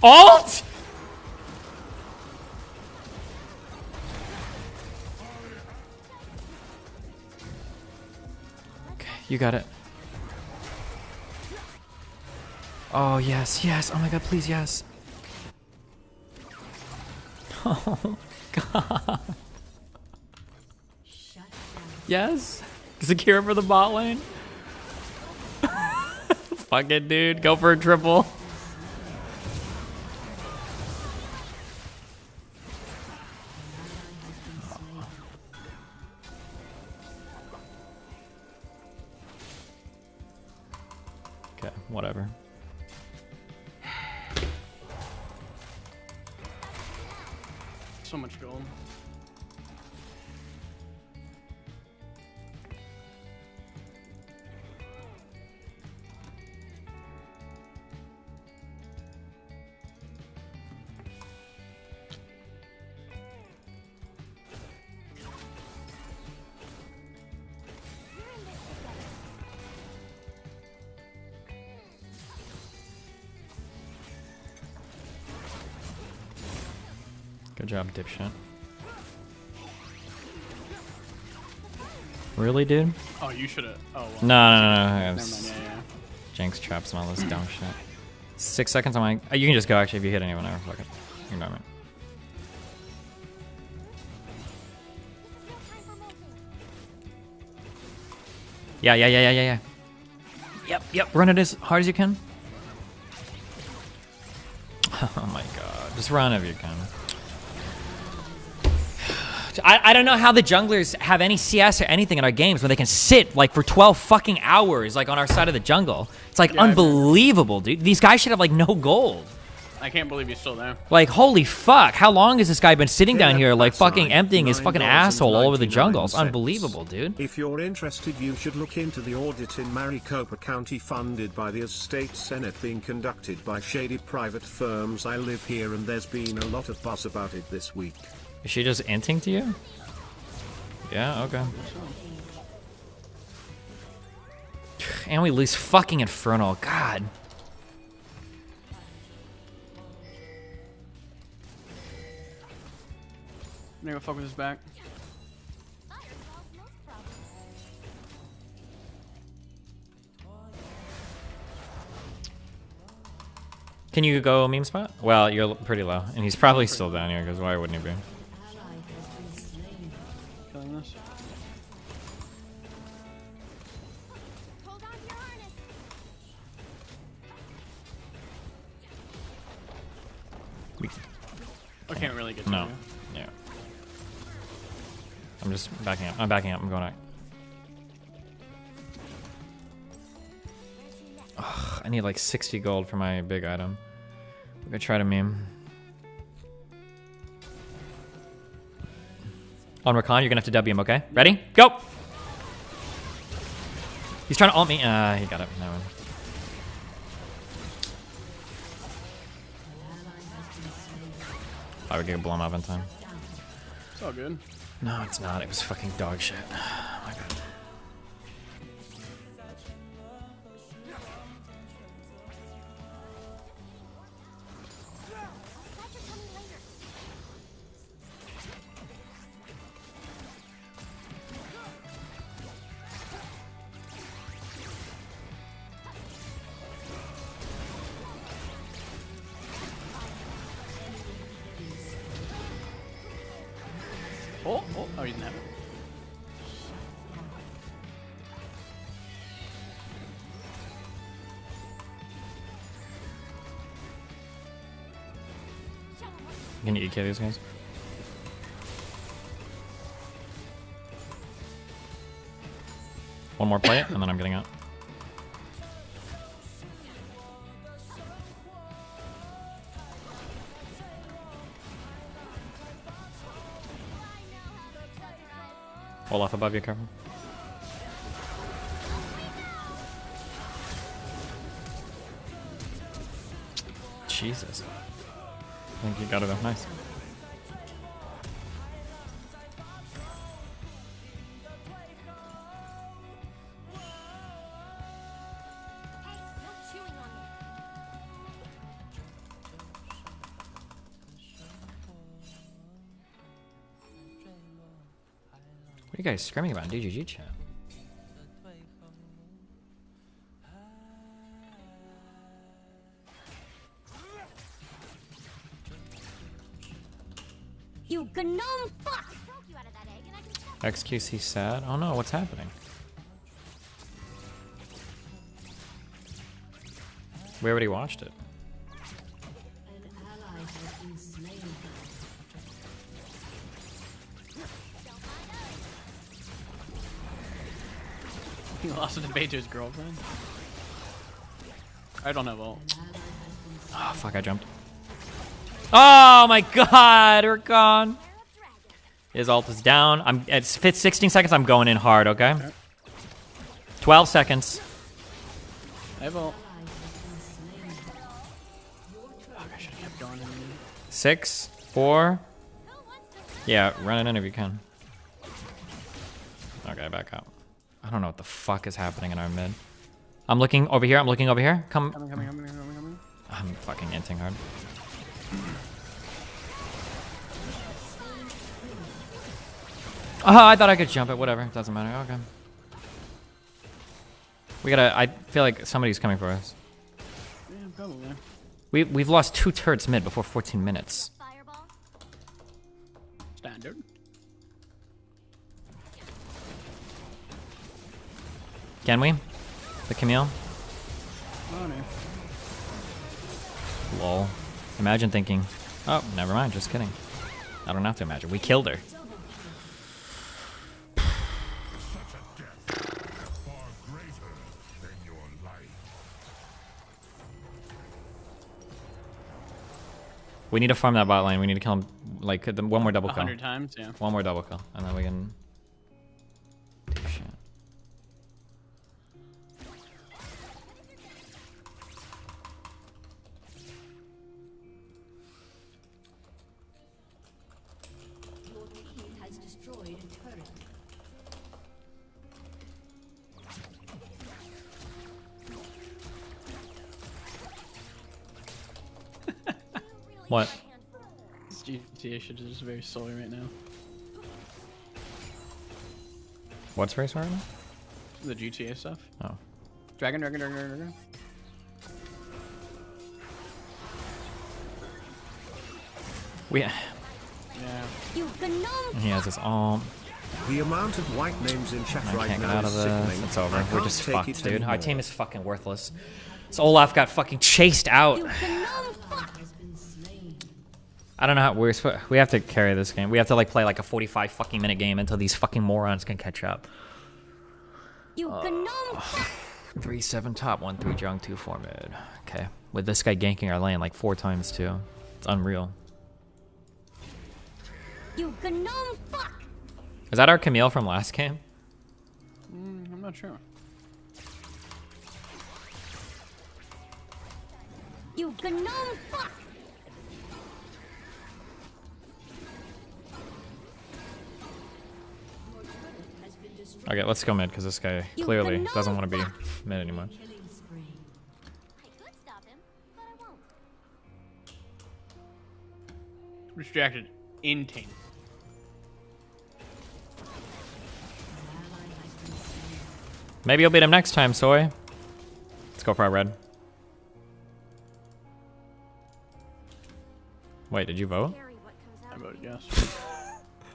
Alt? Okay, you got it. Oh, yes, yes. Oh my god, please, yes. Oh, God. Yes. Secure for the bot lane. Fuck it, dude. Go for a triple. Okay, whatever. So much gold. Good job, dipshit. Really, dude? Oh, you should have. Oh, well. No. Never mind. Yeah. Jinx traps and all this dumb shit. 6 seconds. I'm like, you can just go actually if you hit anyone. Ever. Fuck it. You know me. Yeah. Yep. Run it as hard as you can. Oh my god. Just run if you can. I don't know how the junglers have any CS or anything in our games when they can sit like for 12 fucking hours like on our side of the jungle. It's like unbelievable, dude. These guys should have like no gold. I can't believe he's still there. Like, holy fuck. How long has this guy been sitting down here like fucking emptying his fucking asshole all over the jungle? It's unbelievable, dude. If you're interested, you should look into the audit in Maricopa County funded by the state senate being conducted by shady private firms. I live here and there's been a lot of buzz about it this week. Is she just inting to you? Yeah, okay. And we lose fucking Infernal. God. I'm gonna go fuck with his back. Can you go meme spot? Well, you're pretty low. And he's probably still down here, because why wouldn't he be? Killing this. I can't really get to No. you. Yeah. I'm just backing up. I'm backing up. I'm going out. Ugh, I need like 60 gold for my big item. I'm gonna try to meme. On Rakan, you're gonna have to W him, okay? Ready? Go! He's trying to ult me. He got it. No. I would get blown up in time. It's all good. No, it's not. It was fucking dog shit. Oh my god. Oh, he's not. Can you EK these guys? One more play it, and then I'm getting out. Olaf above you, careful. Jesus. think you got it though. Nice. What are you guys screaming about in DGG chat? You gnome fuck! XQC sad? Oh no, what's happening? We already watched it. He lost a debate to his girlfriend. I don't have ult. Oh fuck, I jumped. Oh my god, we're gone. His ult is down. It's 16 seconds, I'm going in hard, okay? 12 seconds. I have ult. Fuck, I should have kept going in. 6, 4. Yeah, run it in if you can. Okay, back up. I don't know what the fuck is happening in our mid. I'm looking over here, I'm looking over here. Coming. I'm fucking inting hard. Oh, I thought I could jump it. Whatever, doesn't matter. Okay. We gotta. I feel like somebody's coming for us. Yeah, probably. We've lost 2 turrets mid before 14 minutes. Standard. Can we? The Camille? Oh no. Lol. Imagine thinking, oh, never mind, just kidding. I don't have to imagine. We killed her. We need to farm that bot lane. We need to kill him, like, one more double kill. 100 times, yeah. One more double kill, and then we can do shit. Your team has destroyed a turret. What? This GTA shit is just very soy right now. What's race right now? The GTA stuff. Oh. Dragon. Yeah. You gnome. He has his ult. The amount of white names in chat I right can't get now out is of this. sickening. It's over. I We're can't just take fucked, it dude. Our anymore. team is fucking worthless. So Olaf got fucking chased out. I don't know how we have to carry this game. We have to like play like a 45 fucking minute game until these fucking morons can catch up. You gnome. 3-7 top, 1-3 jung, 2-4 mid. Okay. With this guy ganking our lane like 4 times too. It's unreal. You gnome fuck. Is that our Camille from last game? I'm not sure. You gnome fuck. Okay, let's go mid because this guy clearly doesn't want to be mid anymore. Distracted. Inting. Maybe you'll beat him next time, Soy. Let's go for our red. Wait, did you vote? I voted yes.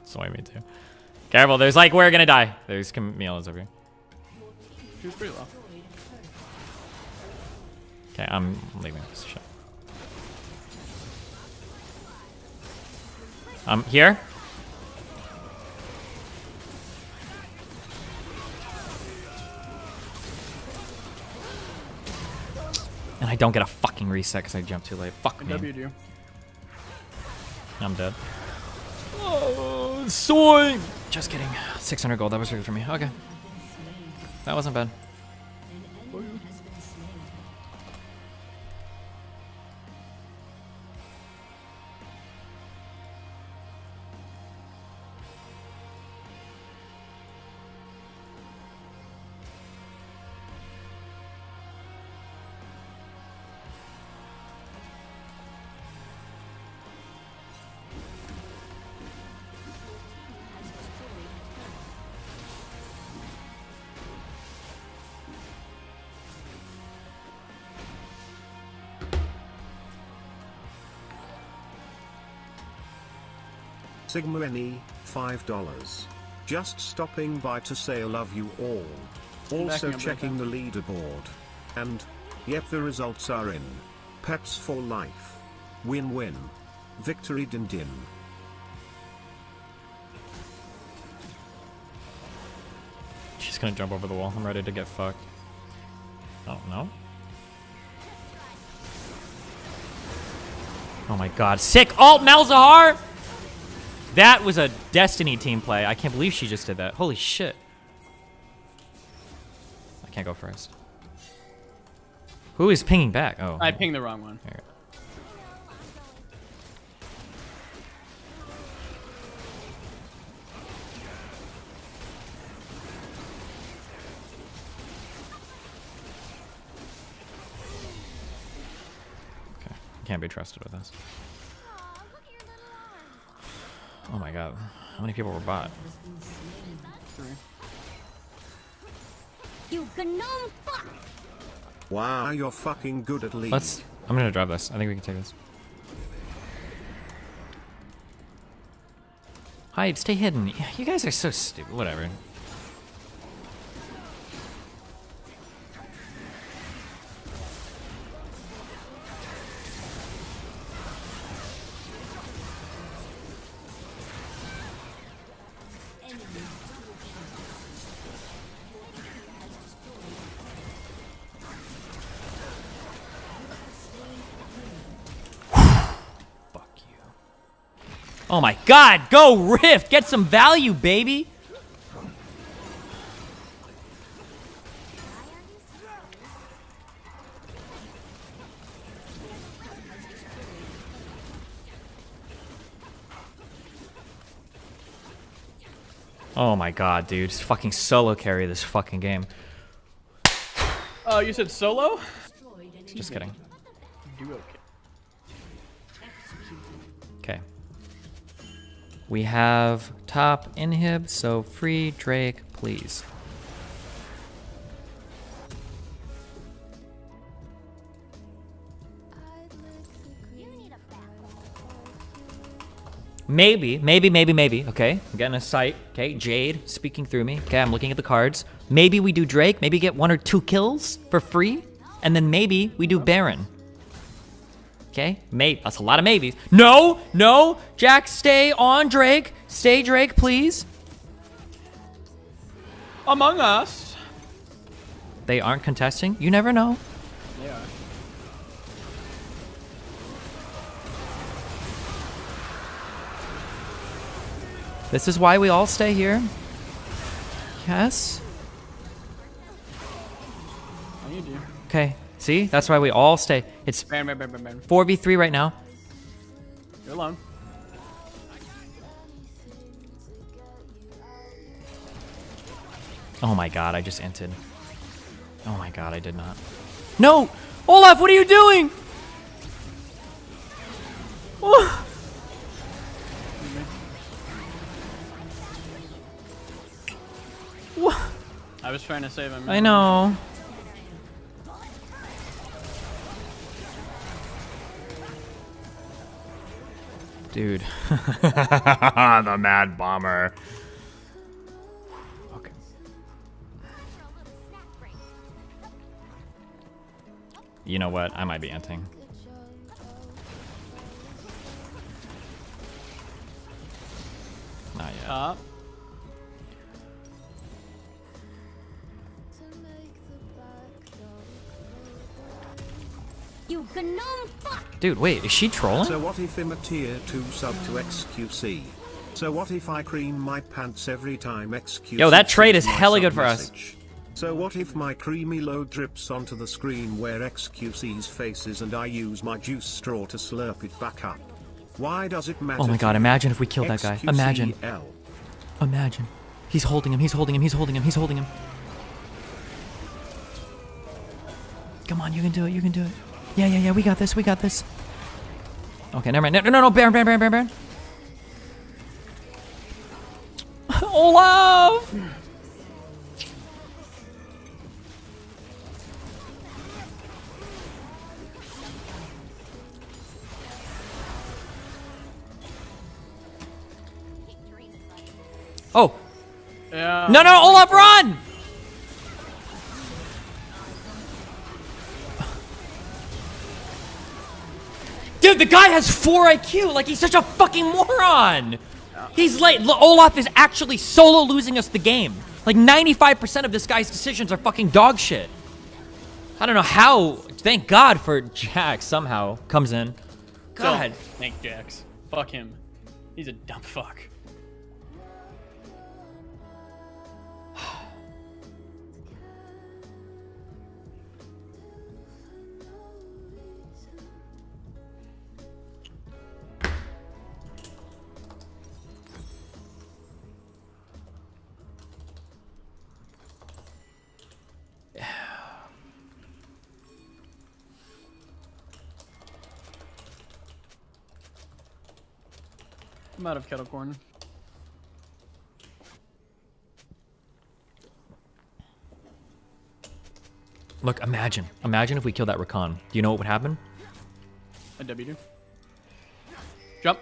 Soy, me too. Careful, there's like, we're gonna die. There's Camille's over here. She was pretty low. Okay, I'm leaving this shit. Here. And I don't get a fucking reset because I jumped too late. Fuck me. W'd you? I'm dead. Oh, soy! Just kidding. 600 gold. That was good for me. Okay. That wasn't bad. Sigma NE, $5. Just stopping by to say I love you all. Also checking the leaderboard. And, yep, the results are in. Peps for life. Win-win. Victory din din. She's gonna jump over the wall. I'm ready to get fucked. Oh, no? Oh my god. Sick alt Malzahar! That was a Destiny team play. I can't believe she just did that. Holy shit. I can't go first. Who is pinging back? Oh. I pinged the wrong one. Here. Okay. Can't be trusted with this. Oh my god. How many people were bot? You gnome fuck! Wow, you're fucking good at lead. I'm gonna drop this. I think we can take this. Hide, stay hidden. You guys are so stupid. Whatever. Oh my god, go Rift! Get some value, baby! Oh my god, dude. Just fucking solo carry this fucking game. Oh, you said solo? Just kidding. Duo kill. Okay. We have top inhib, so free Drake, please. Maybe. Okay, I'm getting a sight. Okay, Jade speaking through me. Okay, I'm looking at the cards. Maybe we do Drake. Maybe get 1 or 2 kills for free. And then maybe we do Baron. Okay, maybe. That's a lot of maybes. No, no, Jack, stay on Drake. Stay Drake, please. Among Us. They aren't contesting. You never know. They are. This is why we all stay here. Yes. Oh, you do. Okay. See? That's why we all stay. It's 4v3 right now. You're alone. Oh my god, I just inted. Oh my god, I did not. No! Olaf, what are you doing? Oh. What? I was trying to save him. I know. Dude. The Mad Bomber. Okay. You know what? I might be inting. Not yet. You gnome fuck! Dude, wait, is she trolling? So what if I'm a tier 2 sub to XQC? So what if I cream my pants every time XQC? Yo, that trade is sees my hella good for sub-message? us. So what if my creamy load drips onto the screen where XQC's face is and I use my juice straw to slurp it back up? Why does it matter? Oh my god, imagine if we killed that guy. Imagine. XQCL. Imagine. He's holding him, he's holding him, he's holding him, he's holding him. Come on, you can do it, you can do it. Yeah, we got this, we got this. Okay, never mind. No, Baron. Olaf! Oh. Yeah. No, no, Olaf, run! Dude, the guy has 4 IQ. Like, he's such a fucking moron. He's like, Olaf is actually solo losing us the game. Like, 95% of this guy's decisions are fucking dog shit. I don't know how. Thank God for Jax somehow comes in. God. Thank Jax. Fuck him. He's a dumb fuck. I'm out of kettle corn. Look, imagine if we killed that Rakan. Do you know what would happen? A W. Jump.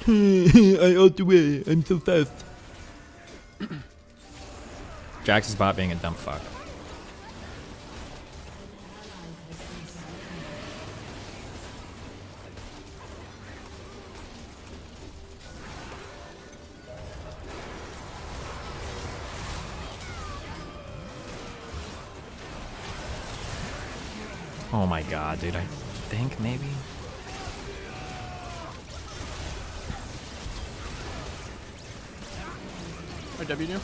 I ult away. I'm so fast. Jax is bot being a dumb fuck. Oh my god, dude, I think maybe. Or W do.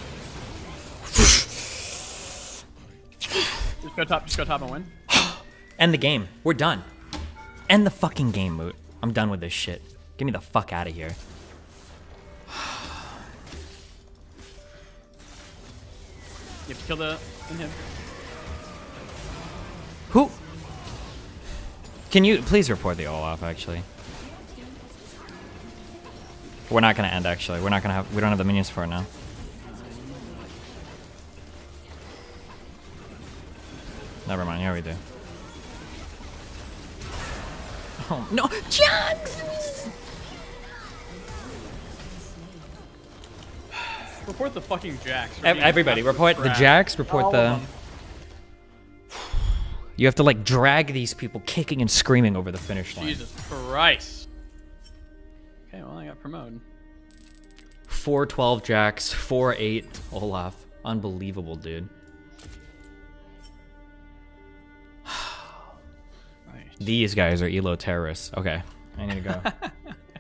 Just go top and win. End the game. We're done. End the fucking game, Moot. I'm done with this shit. Get me the fuck out of here. You have to kill the inhib. Who? Can you please report the Olaf, actually? We're not gonna end, actually. We don't have the minions for it now. Never mind, here we do. Oh, no! Jax! Report the fucking Jax. Everybody, report the Jax, report the... You have to, like, drag these people kicking and screaming over the finish line. Jesus Christ. Okay, well, I got promoted. 4-12 Jax, 4-8 Olaf. Unbelievable, dude. These guys are elo terrorists. Okay, I need to go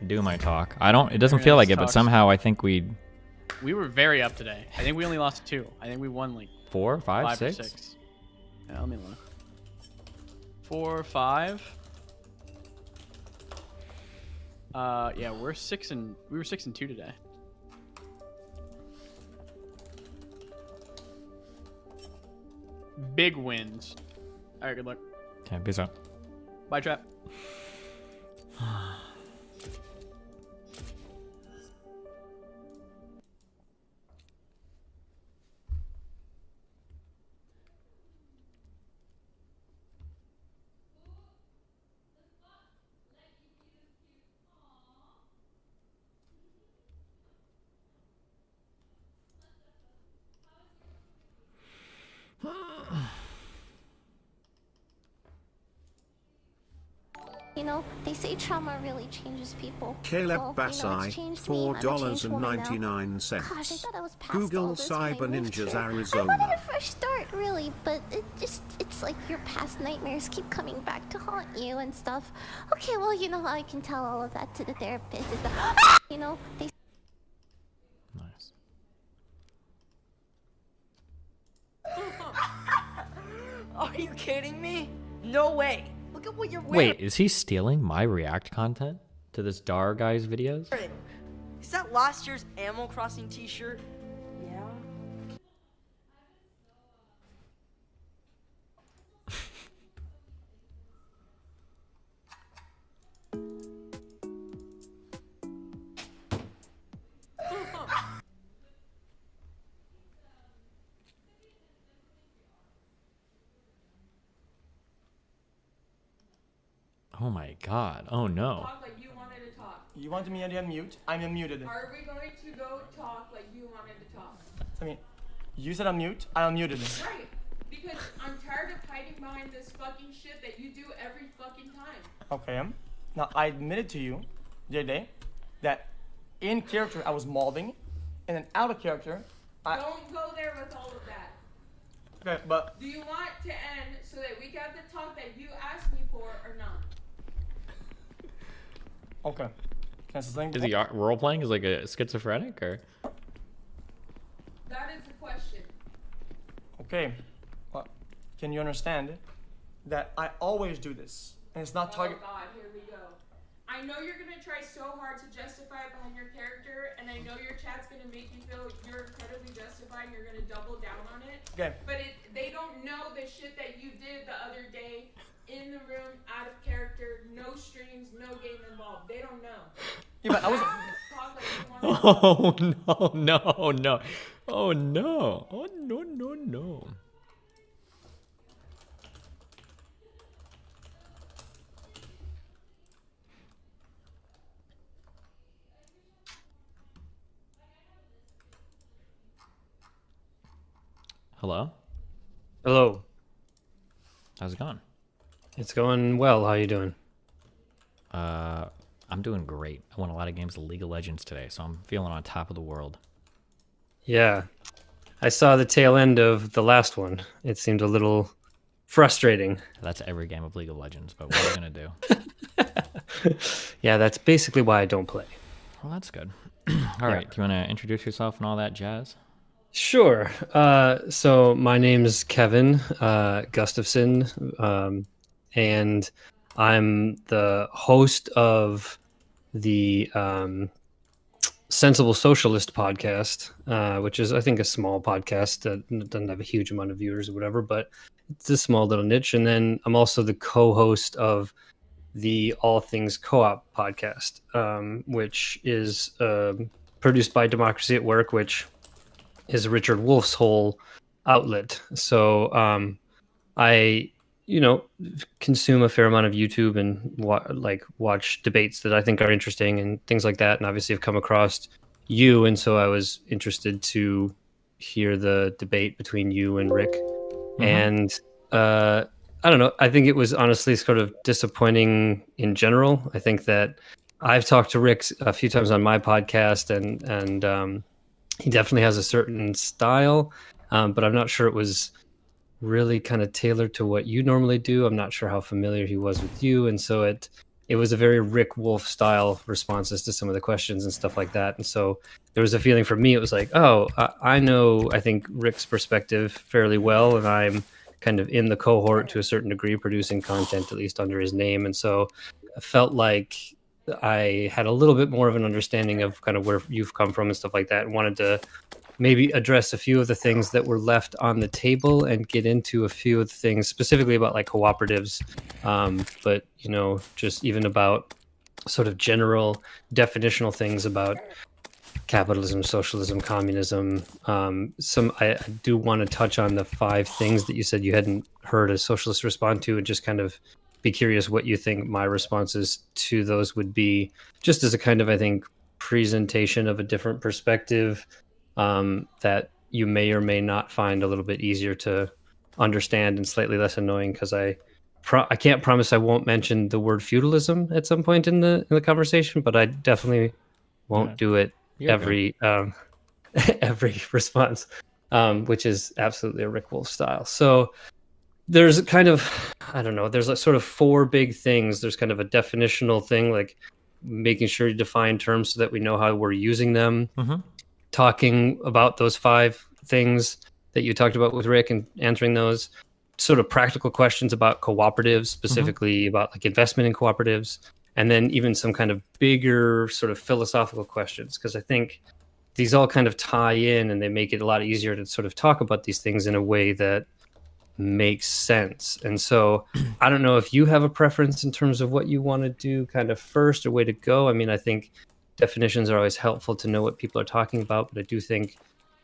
do my talk. It doesn't feel like it, but somehow I think we were very up today. I think we only lost 2. I think we won like 4, 5, 5 6? or 6. Yeah, let me look. 4, 5. Yeah, we were 6 and 2 today. Big wins. All right, good luck. Yeah, peace out. Bye, Trap. You know, they say trauma really changes people. Caleb Basai, $4.99. Gosh, I thought I was past Google all this when I Cyber moved Ninjas here. Arizona. I wanted a fresh start, really, but it's like your past nightmares keep coming back to haunt you and stuff. Okay, well, you know, I can tell all of that to the therapist. You know, they... Nice. Are you kidding me? No way. Look at what you're wearing. Wait, is he stealing my React content to this Dar guy's videos? Is that last year's Animal Crossing t-shirt? Yeah. Oh my god. Oh no. Talk like you wanted to talk. You wanted me to unmute? I'm unmuted. Are we going to go talk like you wanted to talk? I mean, you said unmute. I unmuted. Right. Because I'm tired of hiding behind this fucking shit that you do every fucking time. Okay. Now I admitted to you the other day that in character I was molding, and then out of character, Don't go there with all of that. Okay, but Do you want to end so that we can have the talk that you asked me for or not? okay. Can I say something? Is he role playing? Is like a schizophrenic or? That is the question. Okay. Well, can you understand that I always do this, and it's not target? Oh God, here we go. I know you're gonna try so hard to justify it behind your character, and I know your chat's gonna make you feel you're incredibly justified, and you're gonna double down on it. Okay. But they don't know the shit that you did the other day in the room, out of character, no streams, no game involved. They don't know. Yeah, but I was. Oh no! Oh no! Oh no! Oh no! No! No! Hello? Hello. How's it going? It's going well. How you doing? I'm doing great. I won a lot of games of League of Legends today, so I'm feeling on top of the world. Yeah. I saw the tail end of the last one. It seemed a little frustrating. That's every game of League of Legends, but what are you going to do? Yeah, that's basically why I don't play. Well, that's good. All right. Do you want to introduce yourself and all that jazz? Sure. So my name is Kevin Gustafson, and I'm the host of the Sensible Socialist podcast, which is, I think, a small podcast that doesn't have a huge amount of viewers or whatever, but it's a small little niche. And then I'm also the co-host of the All Things Co-op podcast, which is produced by Democracy at Work, which is Richard Wolf's whole outlet. So I, consume a fair amount of YouTube and watch debates that I think are interesting and things like that. And obviously, I've come across you, and so I was interested to hear the debate between you and Rick. Mm-hmm. And I don't know. I think it was honestly sort of disappointing in general. I think that I've talked to Rick a few times on my podcast, and he definitely has a certain style, but I'm not sure it was really kind of tailored to what you normally do. I'm not sure how familiar he was with you, and so it was a very Rick Wolf style responses to some of the questions and stuff like that. And so there was a feeling for me, it was like, oh, I know, I think Rick's perspective fairly well, and I'm kind of in the cohort to a certain degree, producing content at least under his name. And so I felt like I had a little bit more of an understanding of kind of where you've come from and stuff like that, and wanted to maybe address a few of the things that were left on the table and get into a few of the things specifically about like cooperatives, but just even about sort of general definitional things about capitalism, socialism, communism. I do want to touch on the 5 things that you said you hadn't heard a socialist respond to, and just kind of be curious what you think my responses to those would be, just as a kind of, I think, presentation of a different perspective that you may or may not find a little bit easier to understand and slightly less annoying, because I can't promise I won't mention the word feudalism at some point in the conversation, but I definitely won't do it every response, which is absolutely a Rick Wolf style. So there's kind of, I don't know, there's like sort of 4 big things. There's kind of a definitional thing, like making sure you define terms so that we know how we're using them. Mm-hmm. Talking about those 5 things that you talked about with Rick and answering those sort of practical questions about cooperatives, specifically about like investment in cooperatives, and then even some kind of bigger sort of philosophical questions, because I think these all kind of tie in and they make it a lot easier to sort of talk about these things in a way that makes sense. And so I don't know if you have a preference in terms of what you want to do kind of first or way to go. I mean, I think definitions are always helpful to know what people are talking about, but I do think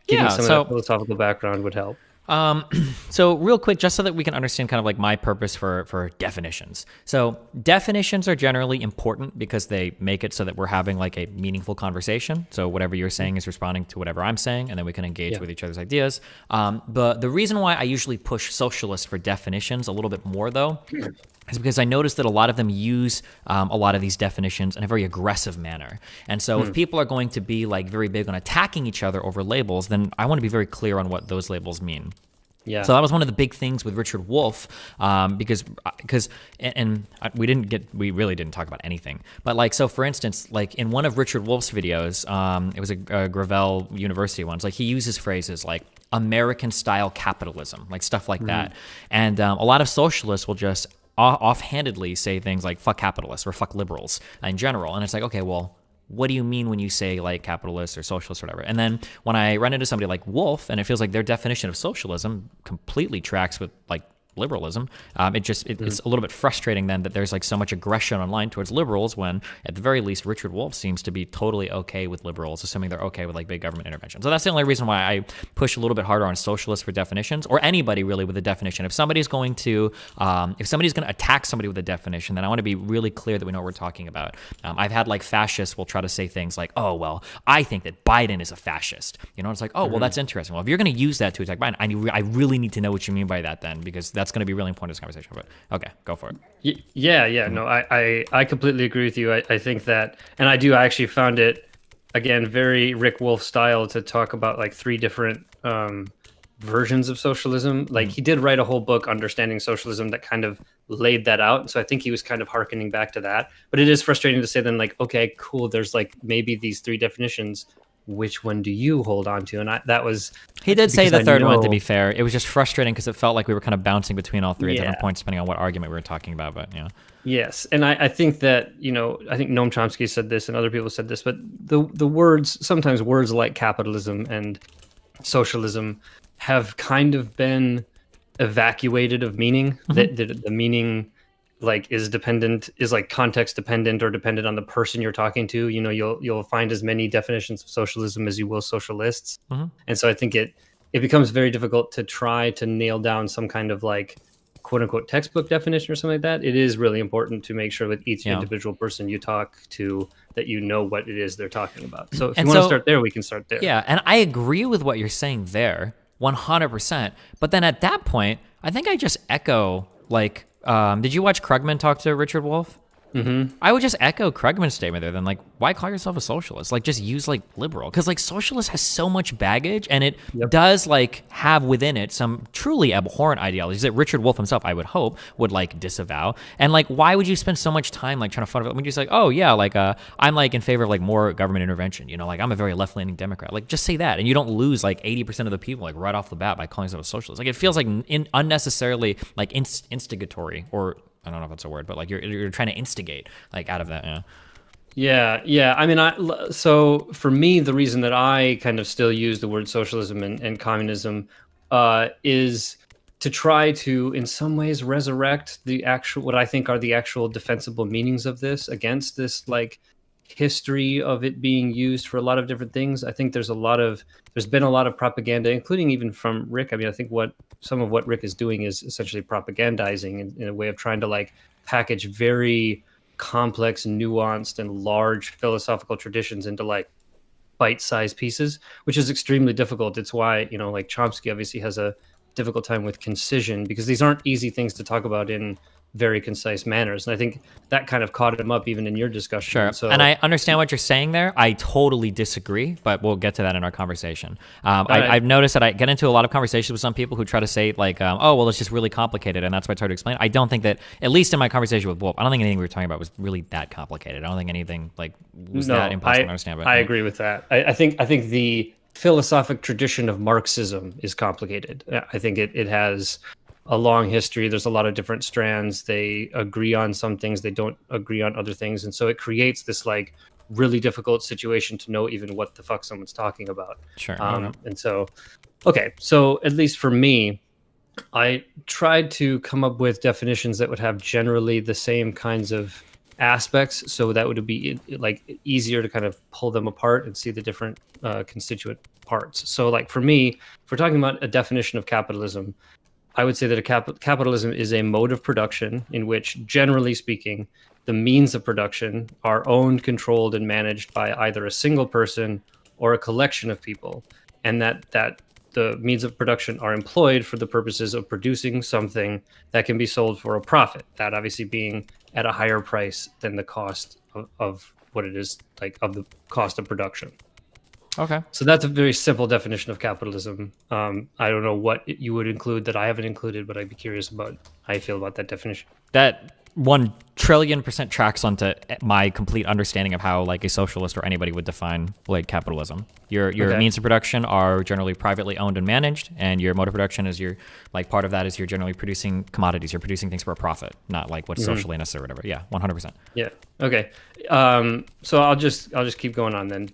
getting some of that philosophical background would help. So real quick, just so that we can understand kind of like my purpose for definitions. So definitions are generally important because they make it so that we're having like a meaningful conversation. So whatever you're saying is responding to whatever I'm saying, and then we can engage with each other's ideas. But the reason why I usually push socialist for definitions a little bit more though, is because I noticed that a lot of them use a lot of these definitions in a very aggressive manner. And so if people are going to be like very big on attacking each other over labels, then I want to be very clear on what those labels mean. Yeah. So that was one of the big things with Richard Wolff, because we really didn't talk about anything. But like, so for instance, like in one of Richard Wolff's videos, it was a Gravel University one. It's like he uses phrases like American style capitalism, like stuff like that. And a lot of socialists will just offhandedly say things like fuck capitalists or fuck liberals in general. And it's like, okay, well, what do you mean when you say like capitalist or socialist or whatever? And then when I run into somebody like Wolf, and it feels like their definition of socialism completely tracks with like liberalism, it's a little bit frustrating then that there's like so much aggression online towards liberals when at the very least Richard Wolff seems to be totally okay with liberals, assuming they're okay with like big government intervention. So that's the only reason why I push a little bit harder on socialists for definitions, or anybody really with a definition. If somebody's going to attack somebody with a definition, then I want to be really clear that we know what we're talking about. I've had like fascists will try to say things like, oh well, I think that Biden is a fascist. You know, it's like, oh well, that's interesting. Well, if you're going to use that to attack Biden, I really need to know what you mean by that then, because that's going to be really important to this conversation. But okay, go for it. Yeah. No, I completely agree with you. I think that, and I actually found it, again, very Rick Wolff style to talk about like three different versions of socialism. Like he did write a whole book, Understanding Socialism, that kind of laid that out. So I think he was kind of hearkening back to that. But it is frustrating to say then like, okay, cool, there's like maybe these three definitions. Which one do you hold on to? And he did say the third one, to be fair. It was just frustrating because it felt like we were kind of bouncing between all three at different points depending on what argument we were talking about. But yeah. Yes. And I think that, I think Noam Chomsky said this and other people said this, but the words, sometimes words like capitalism and socialism have kind of been evacuated of meaning. That the meaning like is like context dependent or dependent on the person you're talking to. You'll find as many definitions of socialism as you will socialists. And so I think it becomes very difficult to try to nail down some kind of like quote unquote textbook definition or something like that. It is really important to make sure with each individual person you talk to that you know what it is they're talking about. So if you want to start there, we can start there. Yeah, and I agree with what you're saying there 100%. But then at that point, I think I just echo like, did you watch Krugman talk to Richard Wolff? I would just echo Krugman's statement there. Then, like, why call yourself a socialist? Like, just use like liberal, because like socialist has so much baggage, and it does like have within it some truly abhorrent ideologies that Richard Wolff himself, I would hope, would like disavow. And like, why would you spend so much time like trying to find it? When you're just like, oh yeah, like I'm like in favor of like more government intervention. Like I'm a very left-leaning Democrat. Like just say that, and you don't lose like 80% of the people like right off the bat by calling yourself a socialist. Like it feels like unnecessarily like instigatory, or I don't know if that's a word, but like you're trying to instigate like out of that. Yeah. I mean, so for me, the reason that I kind of still use the word socialism and communism is to try to, in some ways, resurrect what I think are the actual defensible meanings of this against this like history of it being used for a lot of different things. I think there's been a lot of propaganda, including even from Rick. I mean, I think some of what Rick is doing is essentially propagandizing in a way of trying to like package very complex, nuanced, and large philosophical traditions into like bite-sized pieces, which is extremely difficult. It's why, like Chomsky obviously has a difficult time with concision, because these aren't easy things to talk about in very concise manners. And I think that kind of caught him up even in your discussion. Sure. So, and I understand what you're saying there. I totally disagree, but we'll get to that in our conversation. I've noticed that I get into a lot of conversations with some people who try to say like, oh, well, it's just really complicated. And that's why I try to explain. I don't think that, at least in my conversation with Wolf, I don't think anything we were talking about was really that complicated. I don't think anything like was that impossible to understand. But I agree with that. I think the philosophic tradition of Marxism is complicated. I think it has a long history. There's a lot of different strands. They agree on some things, they don't agree on other things, and so it creates this like really difficult situation to know even what the fuck someone's talking about. Sure. And so, okay, so at least for me, I tried to come up with definitions that would have generally the same kinds of aspects, so that would be like easier to kind of pull them apart and see the different constituent parts. So like for me, if we're talking about a definition of capitalism, I would say that capitalism is a mode of production in which, generally speaking, the means of production are owned, controlled, and managed by either a single person or a collection of people, and that the means of production are employed for the purposes of producing something that can be sold for a profit, that obviously being at a higher price than the cost of what it is, like of the cost of production. Okay. So that's a very simple definition of capitalism. I don't know what you would include that I haven't included, but I'd be curious about how you feel about that definition. That 1,000,000,000% tracks onto my complete understanding of how like a socialist or anybody would define like capitalism. Your means of production are generally privately owned and managed, and your mode of production is your like part of that is you're generally producing commodities. You're producing things for a profit, not like what's socially necessary or whatever. Yeah, 100%. Yeah. Okay. So I'll just keep going on then.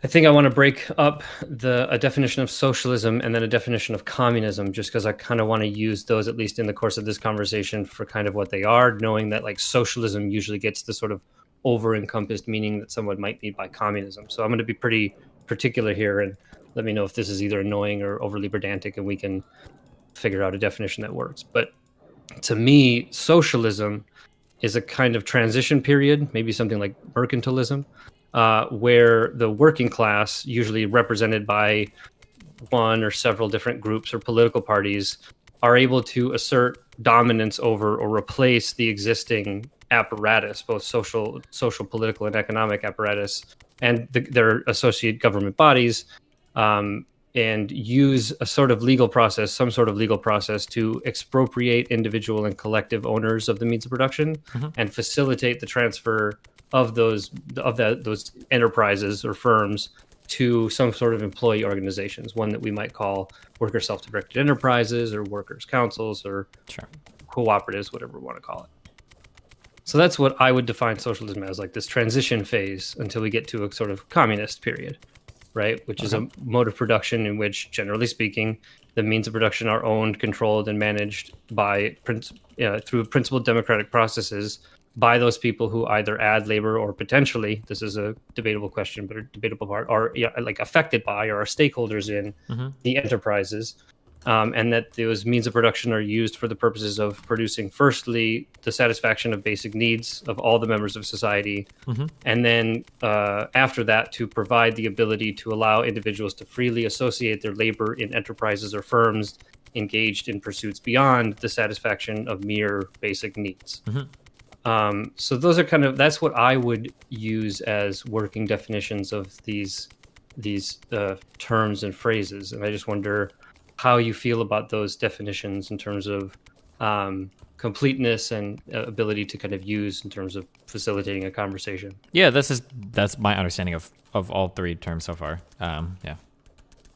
I think I want to break up a definition of socialism and then a definition of communism, just because I kind of want to use those, at least in the course of this conversation, for kind of what they are, knowing that like socialism usually gets the sort of over-encompassed meaning that someone might mean by communism. So I'm going to be pretty particular here, and let me know if this is either annoying or overly pedantic, and we can figure out a definition that works. But to me, socialism is a kind of transition period, maybe something like mercantilism, where the working class, usually represented by one or several different groups or political parties, are able to assert dominance over or replace the existing apparatus, both social, political, and economic apparatus, and their associate government bodies, and use a sort of legal process, some sort of legal process, to expropriate individual and collective owners of the means of production and facilitate the transfer of those enterprises or firms to some sort of employee organizations, one that we might call worker self-directed enterprises or workers' councils or cooperatives, whatever we want to call it. So that's what I would define socialism as, like this transition phase until we get to a sort of communist period, right? Which is a mode of production in which, generally speaking, the means of production are owned, controlled, and managed by through principled democratic processes by those people who either add labor or potentially, this is a debatable question, but a debatable part, are like affected by or are stakeholders in the enterprises, and that those means of production are used for the purposes of producing, firstly, the satisfaction of basic needs of all the members of society, and then after that, to provide the ability to allow individuals to freely associate their labor in enterprises or firms engaged in pursuits beyond the satisfaction of mere basic needs. So those are that's what I would use as working definitions of these terms and phrases. And I just wonder how you feel about those definitions in terms of completeness and ability to kind of use in terms of facilitating a conversation. Yeah, that's my understanding of all three terms so far. Yeah.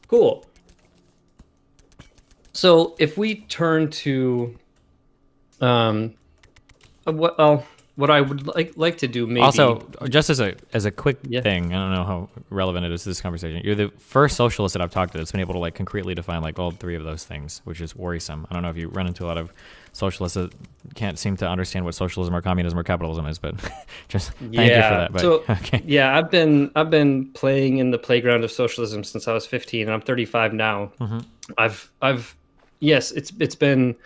Cool. So if we turn to what I would like to do, maybe also just as a quick thing, I don't know how relevant it is to this conversation. You're the first socialist that I've talked to that's been able to like concretely define like all three of those things, which is worrisome. I don't know if you run into a lot of socialists that can't seem to understand what socialism or communism or capitalism is, but just thank you for that. But, so yeah, I've been playing in the playground of socialism since I was 15, and I'm 35 now. Yes, it's been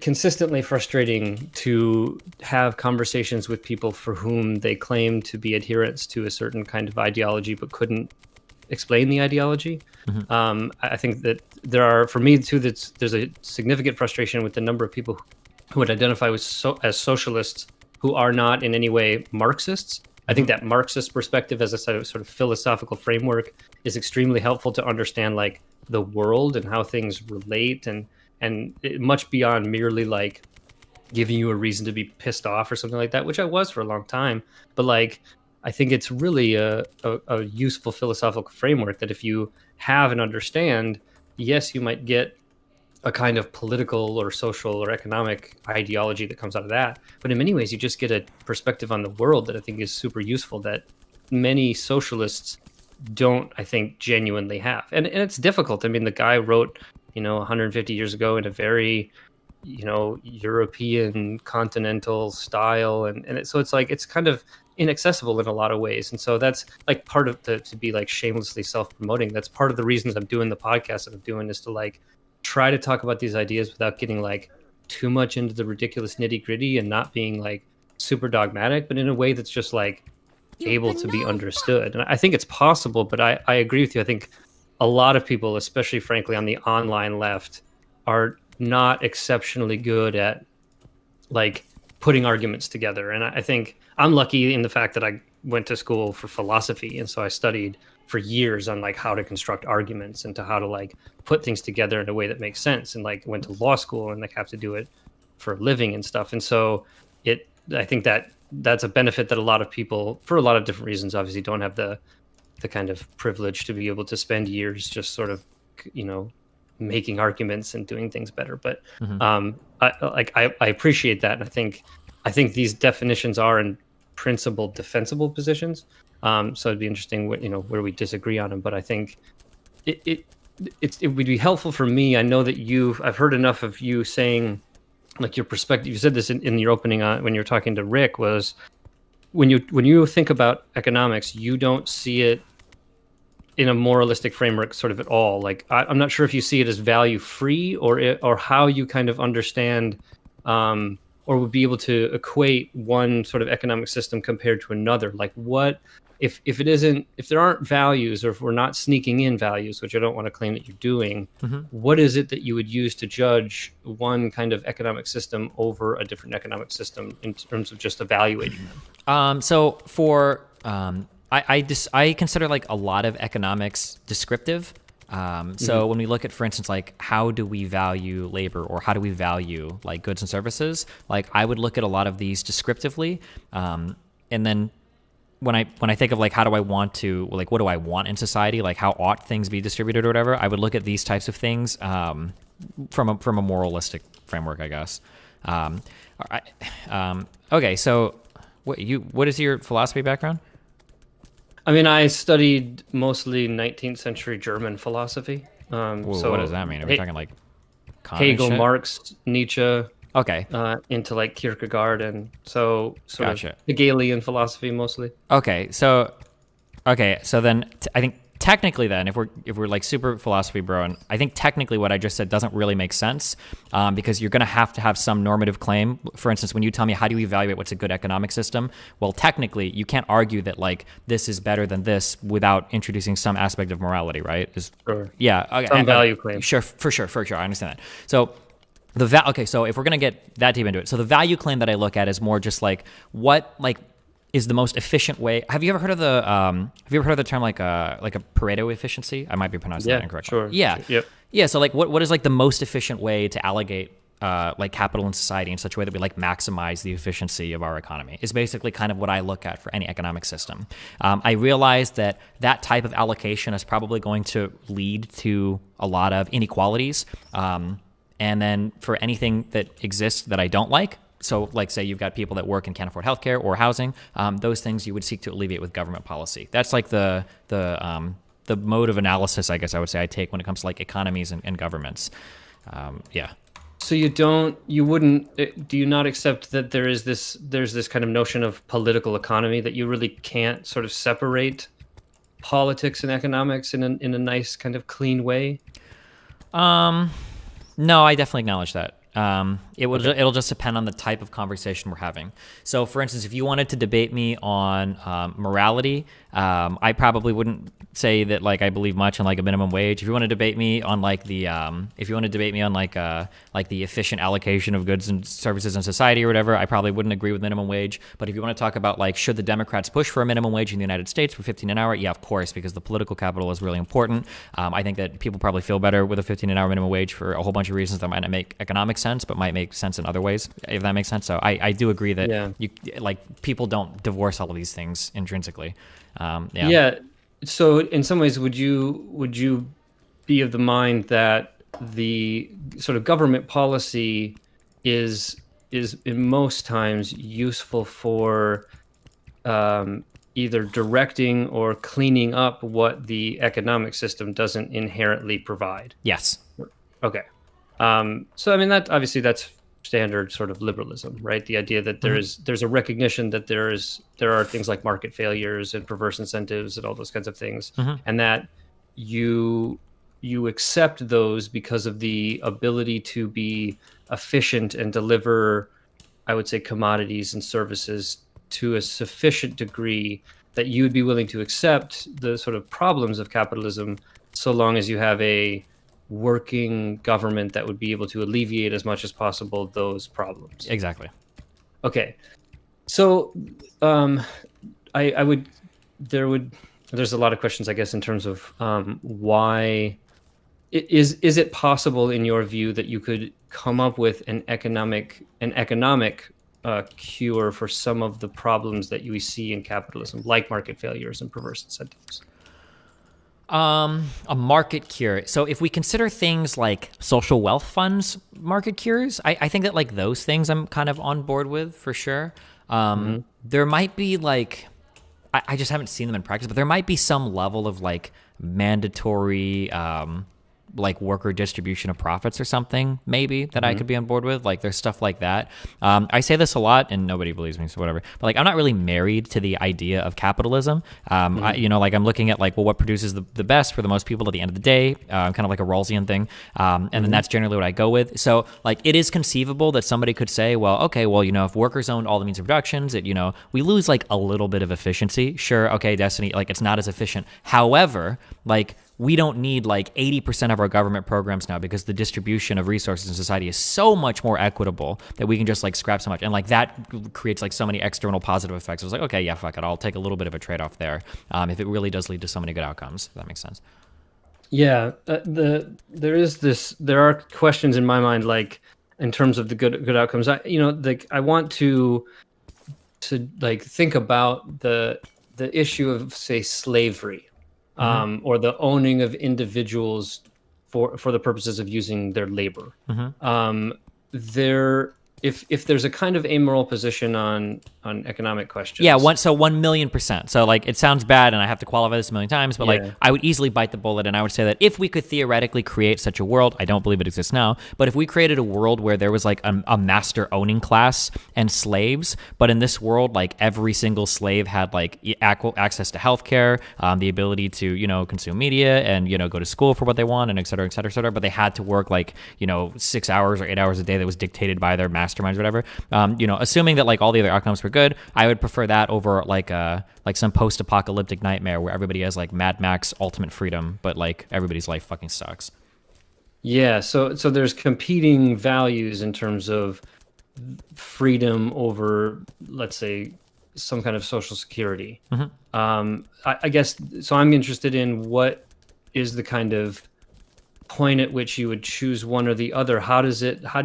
consistently frustrating to have conversations with people for whom they claim to be adherents to a certain kind of ideology but couldn't explain the ideology. I think that there are, for me too, there's a significant frustration with the number of people who would identify as socialists who are not in any way Marxists. I think that Marxist perspective as a sort of philosophical framework is extremely helpful to understand like the world and how things relate, and much beyond merely like giving you a reason to be pissed off or something like that, which I was for a long time. But like, I think it's really a useful philosophical framework that if you have and understand, yes, you might get a kind of political or social or economic ideology that comes out of that. But in many ways, you just get a perspective on the world that I think is super useful that many socialists don't, I think, genuinely have. And it's difficult. I mean, the guy wrote, 150 years ago in a very European continental style, so it's like it's kind of inaccessible in a lot of ways. And so that's like part of to be like shamelessly self-promoting. That's part of the reasons I'm doing the podcast that I'm doing, is to like try to talk about these ideas without getting like too much into the ridiculous nitty-gritty and not being like super dogmatic, but in a way that's just like able to be understood. And I think it's possible, but I agree with you. I think a lot of people, especially frankly on the online left, are not exceptionally good at like putting arguments together. And I think I'm lucky in the fact that I went to school for philosophy, and so I studied for years on like how to construct arguments and to how to like put things together in a way that makes sense, and like went to law school and like have to do it for a living and stuff. And so I think that's a benefit that a lot of people, for a lot of different reasons, obviously don't have the kind of privilege to be able to spend years just sort of making arguments and doing things better. But I appreciate that, and I think these definitions are in principle defensible positions. So it'd be interesting where we disagree on them. But I think it would be helpful for me. I know that I've heard enough of you saying like your perspective. You said this in your opening when you were talking to Rick, was when you think about economics, you don't see it in a moralistic framework sort of at all. Like I'm not sure if you see it as value free or how you kind of understand or would be able to equate one sort of economic system compared to another. Like what if there aren't values, or if we're not sneaking in values, which I don't want to claim that you're doing, what is it that you would use to judge one kind of economic system over a different economic system in terms of just evaluating them? So for I consider like a lot of economics descriptive. So when we look at, for instance, like how do we value labor, or how do we value like goods and services, like I would look at a lot of these descriptively. And then when I think of like how do I want to, like what do I want in society, like how ought things be distributed or whatever, I would look at these types of things from a moralistic framework, I guess. Okay, so what is your philosophy background? I mean, I studied mostly 19th century German philosophy. Whoa, so what does that mean? Are we talking like Kant Hegel, shit? Marx, Nietzsche? Okay. Into like Kierkegaard, and so sort Gotcha. of Hegelian philosophy mostly. Okay, so then I think technically then if we're like super philosophy bro, and I think technically what I just said doesn't really make sense, because you're going to have some normative claim. For instance, when you tell me how do you evaluate what's a good economic system, well, technically you can't argue that like this is better than this without introducing some aspect of morality, right? Sure. Yeah. Okay. Some value claim. Sure, for sure, I understand that. So okay, so if we're gonna get that deep into it, so the value claim that I look at is more just like what like is the most efficient way. Have you ever heard of the term like a Pareto efficiency? I might be pronouncing that incorrectly. Sure. Yeah. Yep. Yeah. So like what is like the most efficient way to allocate like capital in society in such a way that we like maximize the efficiency of our economy is basically kind of what I look at for any economic system. I realize that type of allocation is probably going to lead to a lot of inequalities. And then for anything that exists that I don't like, so like say you've got people that work and can't afford healthcare or housing, those things you would seek to alleviate with government policy. That's like the mode of analysis, I guess I would say, I take when it comes to like economies and governments. Yeah. So do you not accept that there's this kind of notion of political economy, that you really can't sort of separate politics and economics in a nice kind of clean way? No, I definitely acknowledge that. It'll just depend on the type of conversation we're having. So, for instance, if you wanted to debate me on morality, I probably wouldn't say that like I believe much in like a minimum wage. If you want to debate me on like the efficient allocation of goods and services in society or whatever, I probably wouldn't agree with minimum wage. But if you want to talk about like should the Democrats push for a minimum wage in the United States for $15 an hour, yeah, of course, because the political capital is really important. I think that people probably feel better with a $15 an hour minimum wage for a whole bunch of reasons that might not make economic sense, but might make sense in other ways, if that makes sense. So I do agree that people don't divorce all of these things intrinsically. Yeah. So in some ways, would you be of the mind that the sort of government policy is in most times useful for either directing or cleaning up what the economic system doesn't inherently provide? Yes. Okay. So I mean that obviously that's standard sort of liberalism, right? The idea that there's a recognition that there are things like market failures and perverse incentives and all those kinds of things, and that you accept those because of the ability to be efficient and deliver, I would say, commodities and services to a sufficient degree that you would be willing to accept the sort of problems of capitalism, so long as you have a working government that would be able to alleviate as much as possible those problems. Exactly. Okay. So there's a lot of questions, I guess, in terms of why is it possible in your view that you could come up with an economic cure for some of the problems that we see in capitalism, like market failures and perverse incentives? A market cure. So if we consider things like social wealth funds market cures, I think that like those things I'm kind of on board with for sure. There might be like, I just haven't seen them in practice, but there might be some level of like mandatory like worker distribution of profits or something maybe that I could be on board with. Like there's stuff like that. I say this a lot and nobody believes me, so whatever, but like I'm not really married to the idea of capitalism. Like I'm looking at like, well, what produces the best for the most people at the end of the day, kind of like a Rawlsian thing, and then that's generally what I go with. So like it is conceivable that somebody could say, well, okay, well, if workers owned all the means of productions, we lose like a little bit of efficiency. Sure, okay, Destiny, like it's not as efficient. However, like we don't need like 80% of our government programs now because the distribution of resources in society is so much more equitable that we can just like scrap so much. And like that creates like so many external positive effects. I was like, okay, yeah, fuck it. I'll take a little bit of a trade-off there if it really does lead to so many good outcomes. If that makes sense. Yeah, there are questions in my mind, like in terms of the good outcomes. I want to like think about the issue of, say, slavery. Or the owning of individuals for the purposes of using their labor. If there's a kind of amoral position on economic questions. Yeah, 1,000,000%. So like it sounds bad and I have to qualify this a million times, but like I would easily bite the bullet and I would say that if we could theoretically create such a world, I don't believe it exists now, but if we created a world where there was like a master owning class and slaves, but in this world like every single slave had like access to healthcare, the ability to consume media and go to school for what they want and et cetera, et cetera, et cetera, but they had to work like 6 hours or 8 hours a day that was dictated by their masterminds, whatever. Assuming that like all the other outcomes were good, I would prefer that over like some post-apocalyptic nightmare where everybody has like Mad Max ultimate freedom, but like everybody's life fucking sucks. Yeah, so there's competing values in terms of freedom over, let's say, some kind of social security. I guess so. I'm interested in what is the kind of point at which you would choose one or the other. How do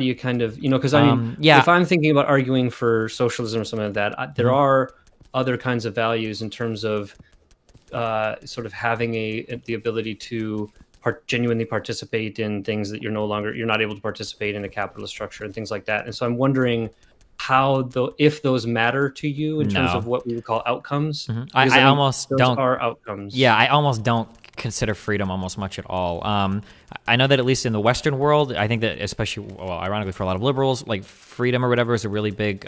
you kind of, because if I'm thinking about arguing for socialism or something like that, there are other kinds of values in terms of sort of having the ability to genuinely participate in things that you're not able to participate in a capitalist structure and things like that. And so I'm wondering if those matter to you in terms of what we would call outcomes. I almost don't. Are outcomes. Yeah, I almost don't consider freedom almost much at all. I know that at least in the Western world, I think that especially, ironically for a lot of liberals, like freedom or whatever is a really big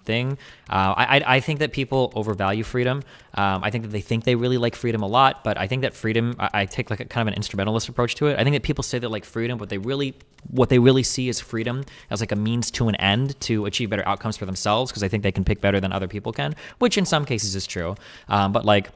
thing. I think that people overvalue freedom. I think that they think they really like freedom a lot, but I think that freedom, I take like a kind of an instrumentalist approach to it. I think that people say they like freedom, but what they really see is freedom as like a means to an end to achieve better outcomes for themselves because they think they can pick better than other people can, which in some cases is true. But like,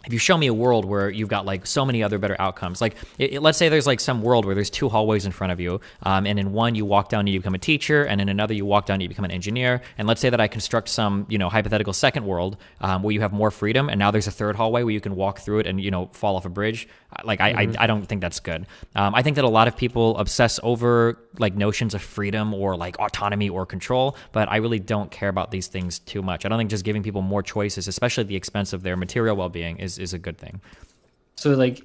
if you show me a world where you've got like so many other better outcomes, like let's say there's like some world where there's two hallways in front of you, and in one you walk down and you become a teacher, and in another you walk down and you become an engineer. And let's say that I construct some hypothetical second world where you have more freedom, and now there's a third hallway where you can walk through it and fall off a bridge. Like I don't think that's good. I think that a lot of people obsess over like notions of freedom or like autonomy or control, but I really don't care about these things too much. I don't think just giving people more choices, especially at the expense of their material well-being, is a good thing. So like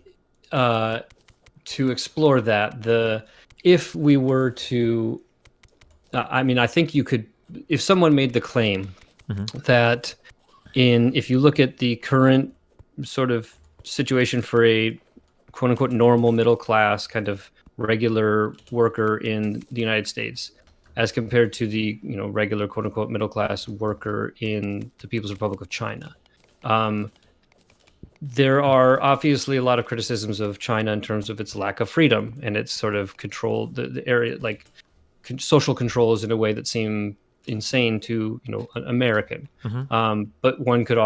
to explore that, if we were to I think you could, if someone made the claim that if you look at the current sort of situation for a quote unquote normal middle class kind of regular worker in the United States as compared to the regular quote unquote middle class worker in the People's Republic of China. There are obviously a lot of criticisms of China in terms of its lack of freedom and its sort of control, the area, like social controls in a way that seem insane to an American. But one could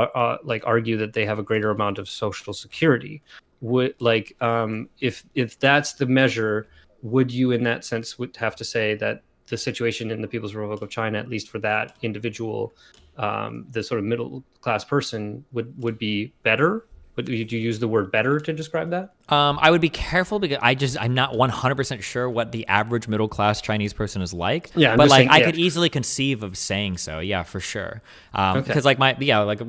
like argue that they have a greater amount of social security. If that's the measure, would you in that sense would have to say that the situation in the People's Republic of China, at least for that individual, the sort of middle class person, would be better? But do you use the word better to describe that? I would be careful because I'm not 100% sure what the average middle class Chinese person is like. Yeah, but like I could easily conceive of saying so. Yeah, for sure. Because like my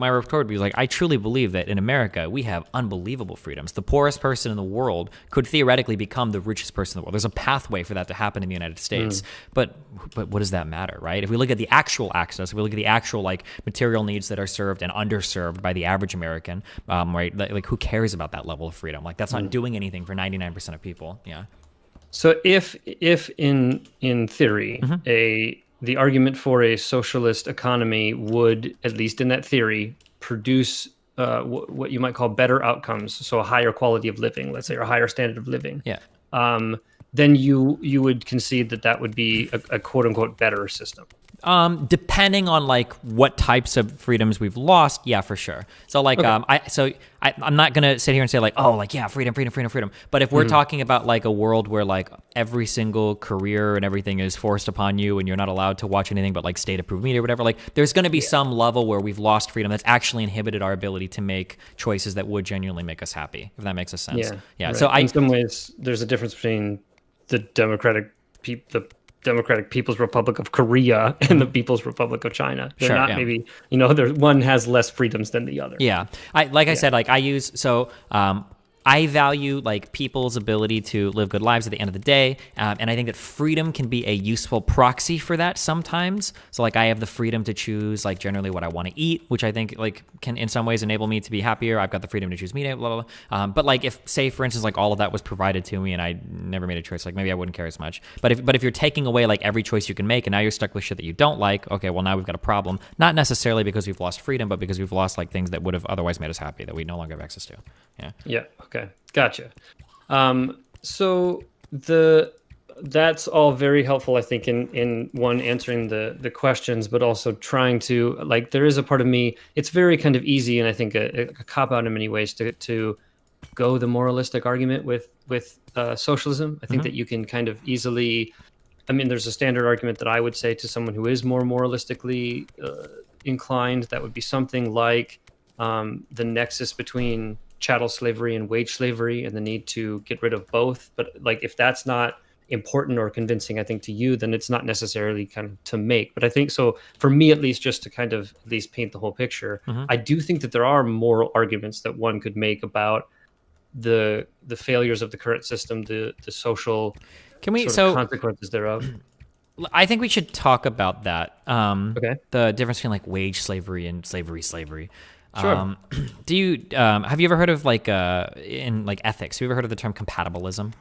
retort would be like, I truly believe that in America we have unbelievable freedoms. The poorest person in the world could theoretically become the richest person in the world. There's a pathway for that to happen in the United States. But what does that matter, right? If we look at the actual access, if we look at the actual like material needs that are served and underserved by the average American, right? Like who cares about that level of freedom? Like that's not doing anything for 99% of people. Yeah. So if in theory the argument for a socialist economy would, at least in that theory, produce what you might call better outcomes, so a higher quality of living, let's say, or a higher standard of living. Yeah. Then you would concede that would be a quote unquote better system. Depending on like what types of freedoms we've lost, yeah, for sure. So like, I'm not gonna sit here and say like, oh, like yeah, freedom. But if we're talking about like a world where like every single career and everything is forced upon you, and you're not allowed to watch anything but like state-approved media or whatever, like there's gonna be some level where we've lost freedom that's actually inhibited our ability to make choices that would genuinely make us happy. If that makes a sense. Yeah. Right. So in some ways, there's a difference between the Democratic People's Republic of Korea and the People's Republic of China. They're not maybe, one has less freedoms than the other. Yeah. I said, like I value like people's ability to live good lives at the end of the day. And I think that freedom can be a useful proxy for that sometimes. So like I have the freedom to choose like generally what I want to eat, which I think like can in some ways enable me to be happier. I've got the freedom to choose meat, blah, blah, blah. But like if say for instance, like all of that was provided to me and I never made a choice, like maybe I wouldn't care as much. But if you're taking away like every choice you can make and now you're stuck with shit that you don't like, okay, well now we've got a problem. Not necessarily because we've lost freedom, but because we've lost like things that would have otherwise made us happy that we no longer have access to. Yeah. Yeah. Okay. Gotcha. So that's all very helpful, I think, in one answering the questions, but also trying to like there is a part of me. It's very kind of easy, and I think a cop out in many ways to go the moralistic argument with socialism. I think that you can kind of easily. I mean, there's a standard argument that I would say to someone who is more moralistically inclined. That would be something like the nexus between chattel slavery and wage slavery and the need to get rid of both. But like if that's not important or convincing, I think, to you, then it's not necessarily kind of to make. But I think so for me, at least, just to kind of at least paint the whole picture, I do think that there are moral arguments that one could make about the failures of the current system, the social consequences thereof. I think we should talk about that. The difference between like wage slavery and slavery. Sure. Do you have you ever heard of like in like ethics? Have you ever heard of the term compatibilism?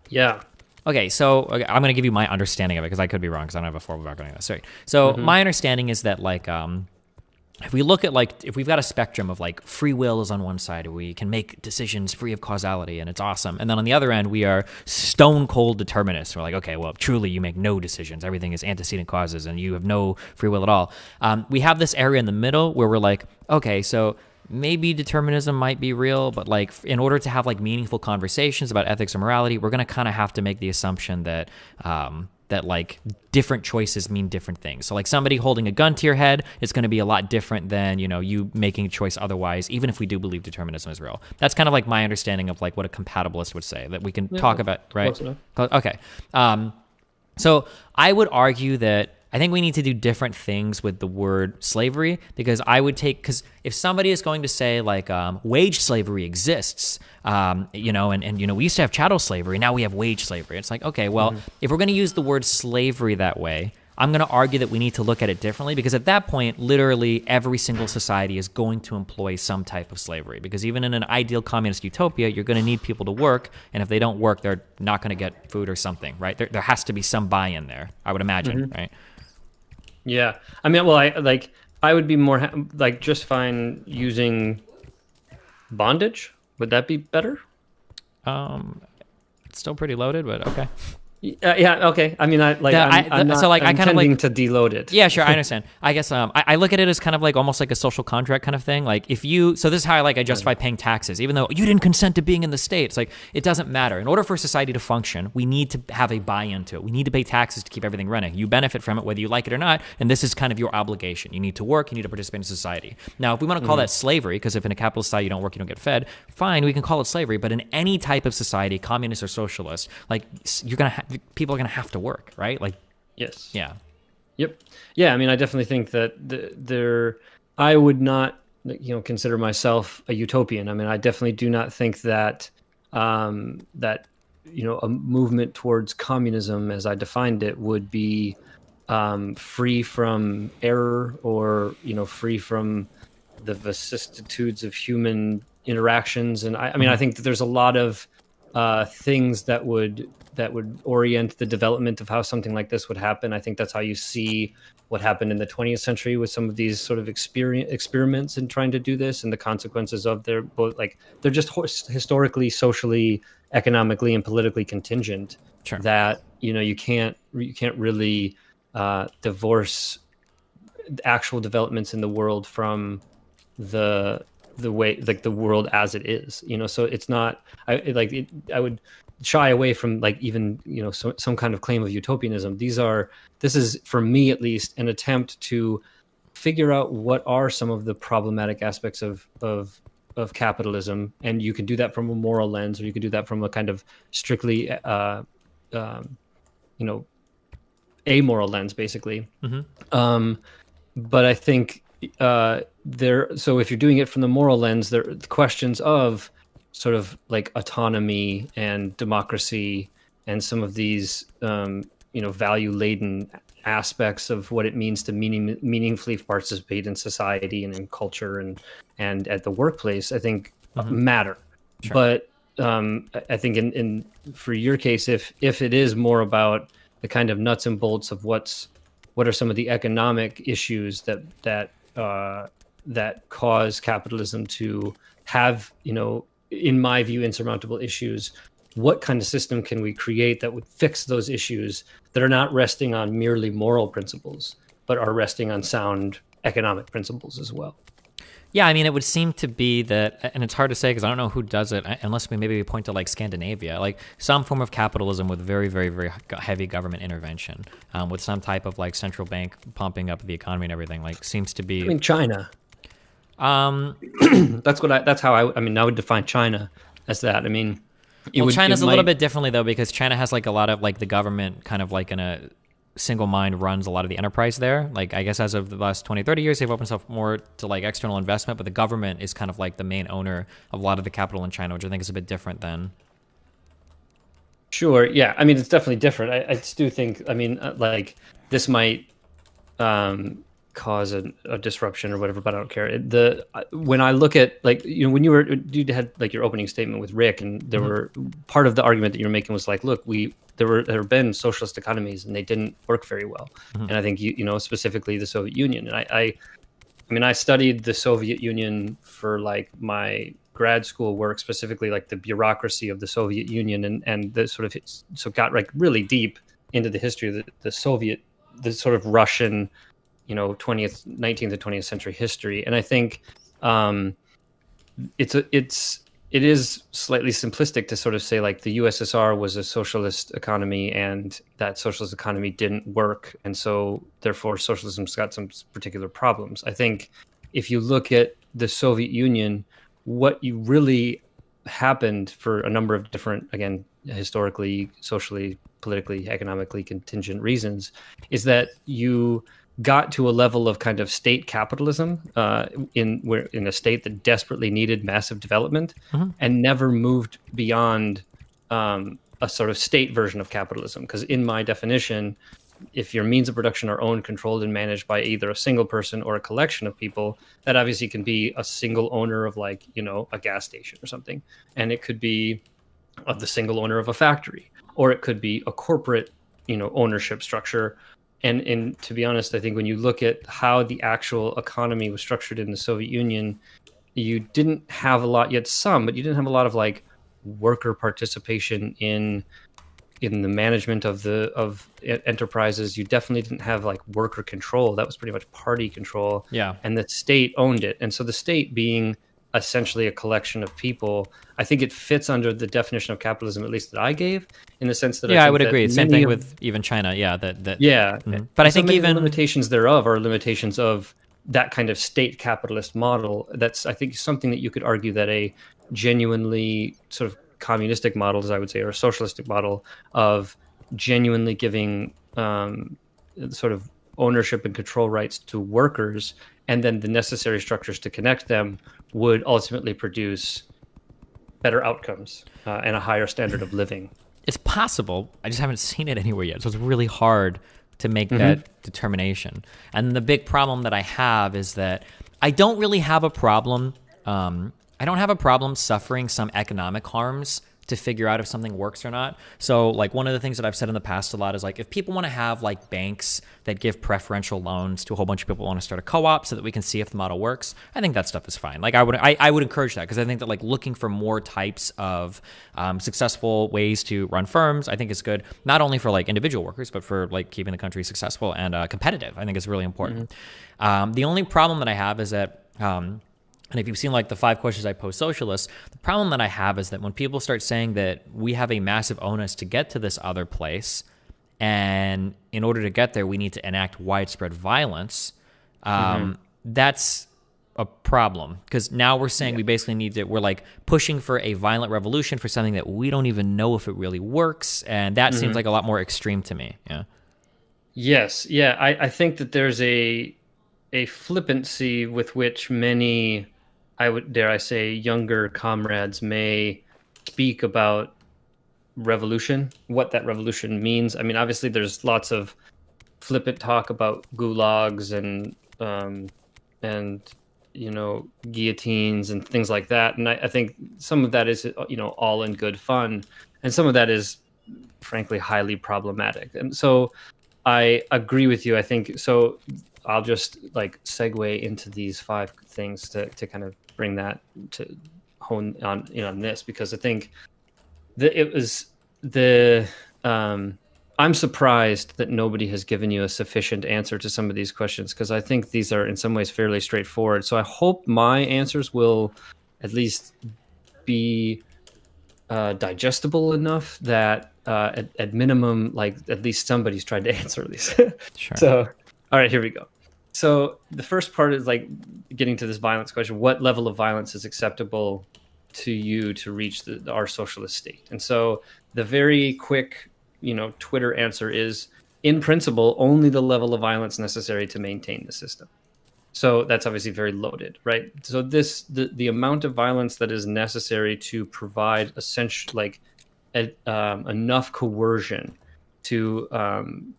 Yeah. Okay, so I'm going to give you my understanding of it because I could be wrong because I don't have a formal background on this. Sorry. So my understanding is that like if we look at like if we've got a spectrum of like free will is on one side, we can make decisions free of causality and it's awesome, and then on the other end we are stone cold determinists. We're like, okay, well truly you make no decisions, everything is antecedent causes and you have no free will at all. We have this area in the middle where we're like, okay, so maybe determinism might be real, but like in order to have like meaningful conversations about ethics or morality, we're going to kind of have to make the assumption that that like different choices mean different things. So like somebody holding a gun to your head is going to be a lot different than, you making a choice otherwise, even if we do believe determinism is real. That's kind of like my understanding of like what a compatibilist would say that we can talk about, right? Okay. So I would argue that I think we need to do different things with the word slavery because because if somebody is going to say like wage slavery exists, and we used to have chattel slavery, now we have wage slavery. It's like, okay, well, if we're going to use the word slavery that way, I'm going to argue that we need to look at it differently, because at that point, literally every single society is going to employ some type of slavery, because even in an ideal communist utopia, you're going to need people to work, and if they don't work, they're not going to get food or something, right? There has to be some buy-in there, I would imagine, right? Yeah. I mean, well, I would be more just fine using bondage. Would that be better? It's still pretty loaded, but okay. Yeah. Okay. I mean, I'm intending to deload it. Yeah, sure. I understand. I guess I look at it as kind of like almost like a social contract kind of thing. Like if you, so this is how I justify paying taxes, even though you didn't consent to being in the state. It's like, it doesn't matter. In order for society to function, we need to have a buy-in to it. We need to pay taxes to keep everything running. You benefit from it whether you like it or not, and this is kind of your obligation. You need to work. You need to participate in society. Now, if we want to call that slavery, because if in a capitalist society you don't work, you don't get fed, fine, we can call it slavery. But in any type of society, communist or socialist, like people are gonna have to work, right? Like, yes, yeah, yep, yeah. I mean, I definitely think that I would not, consider myself a utopian. I mean, I definitely do not think that that a movement towards communism, as I defined it, would be free from error or free from the vicissitudes of human interactions. And I mean, I think that there's a lot of things that would orient the development of how something like this would happen. I think that's how you see what happened in the 20th century with some of these sort of experiments in trying to do this, and the consequences of they're just historically, socially, economically, and politically contingent. Sure. That you can't really divorce actual developments in the world from the way, like the world as it is. So it's not. I would shy away from even some kind of claim of utopianism. This is, for me at least, an attempt to figure out what are some of the problematic aspects of capitalism, and you can do that from a moral lens, or you could do that from a kind of strictly amoral lens, basically. But I think so if you're doing it from the moral lens, there are questions of sort of like autonomy and democracy and some of these value laden aspects of what it means to meaningfully participate in society and in culture and at the workplace, I think matter. Sure. But I think in for your case, if it is more about the kind of nuts and bolts of what are some of the economic issues that cause capitalism to have, in my view, insurmountable issues, what kind of system can we create that would fix those issues that are not resting on merely moral principles, but are resting on sound economic principles as well? Yeah, I mean, it would seem to be that, and it's hard to say because I don't know who does it, unless we point to Scandinavia, like some form of capitalism with very, very, very heavy government intervention, with some type of central bank pumping up the economy and everything. Seems to be. I mean, China. That's how I would define China as that. I mean, China's a little bit differently though, because China has a lot of the government kind of in a single mind runs a lot of the enterprise there. I guess as of the last 20, 30 years, they've opened up more to external investment, but the government is kind of the main owner of a lot of the capital in China, which I think is a bit different than. Sure. Yeah. I mean, it's definitely different. I do think, this might cause a disruption or whatever, but I don't care. When I look at when you had your opening statement with Rick, and there were part of the argument that you were making was look, there have been socialist economies and they didn't work very well. And I think specifically the Soviet Union. And I studied the Soviet Union for my grad school work, specifically the bureaucracy of the Soviet Union, and the sort of got really deep into the history of the sort of Russian 19th to 20th century history. And I think it is slightly simplistic to sort of say the USSR was a socialist economy and that socialist economy didn't work, and so therefore socialism's got some particular problems. I think if you look at the Soviet Union, what you really happened for a number of different, again, historically, socially, politically, economically contingent reasons, is that you got to a level of kind of state capitalism in a state that desperately needed massive development, and never moved beyond a sort of state version of capitalism. Because in my definition, if your means of production are owned, controlled, and managed by either a single person or a collection of people, that obviously can be a single owner of, like, you know, a gas station or something, and it could be of the single owner of a factory, or it could be a corporate, you know, ownership structure. And to be honest, I think when you look at how the actual economy was structured in the Soviet Union, you didn't have a lot, yet some, but you didn't have a lot of like worker participation in the management of enterprises. You definitely didn't have like worker control. That was pretty much party control. Yeah. And the state owned it. And so the state being essentially a collection of people, I think it fits under the definition of capitalism, at least that I gave, in the sense that I think would that agree. Same thing of, with even China. Yeah. Yeah. But I so think many even limitations thereof are limitations of that kind of state capitalist model. That's, I think, something that you could argue that a genuinely sort of communistic model, as I would say, or a socialistic model of genuinely giving sort of ownership and control rights to workers, and then the necessary structures to connect them, would ultimately produce better outcomes and a higher standard of living. It's possible. I just haven't seen it anywhere yet. So it's really hard to make that determination. And the big problem that I have is that I don't really have a problem. I don't have a problem suffering some economic harms to figure out if something works or not. So like one of the things that I've said in the past a lot is like, if people want to have like banks that give preferential loans to a whole bunch of people who want to start a co-op so that we can see if the model works, I think that stuff is fine. Like I would encourage that, because I think that like looking for more types of successful ways to run firms, I think is good, not only for like individual workers, but for like keeping the country successful and competitive. I think it's really important. The only problem that I have is that and if you've seen like the 5 questions I pose socialists, the problem that I have is that when people start saying that we have a massive onus to get to this other place, and in order to get there, we need to enact widespread violence, that's a problem. Because now we're saying we basically need to, we're like pushing for a violent revolution for something that we don't even know if it really works. And that seems like a lot more extreme to me. Yeah. Yes. Yeah. I think that there's a flippancy with which many, I would dare I say, younger comrades may speak about revolution, what that revolution means. I mean, obviously, there's lots of flippant talk about gulags and you know, guillotines and things like that. And I think some of that is, you know, all in good fun, and some of that is, frankly, highly problematic. And so I agree with you. I think so. I'll just like segue into these 5 things to kind of bring that to hone on, you know, on this, because I think that it was I'm surprised that nobody has given you a sufficient answer to some of these questions, because I think these are in some ways fairly straightforward. So I hope my answers will at least be digestible enough that at minimum, like at least somebody's tried to answer these. Sure. So, all right, here we go. So the first part is like getting to this violence question. What level of violence is acceptable to you to reach our socialist state? And so the very quick, you know, Twitter answer is, in principle, only the level of violence necessary to maintain the system. So that's obviously very loaded, right? So the amount of violence that is necessary to provide enough coercion to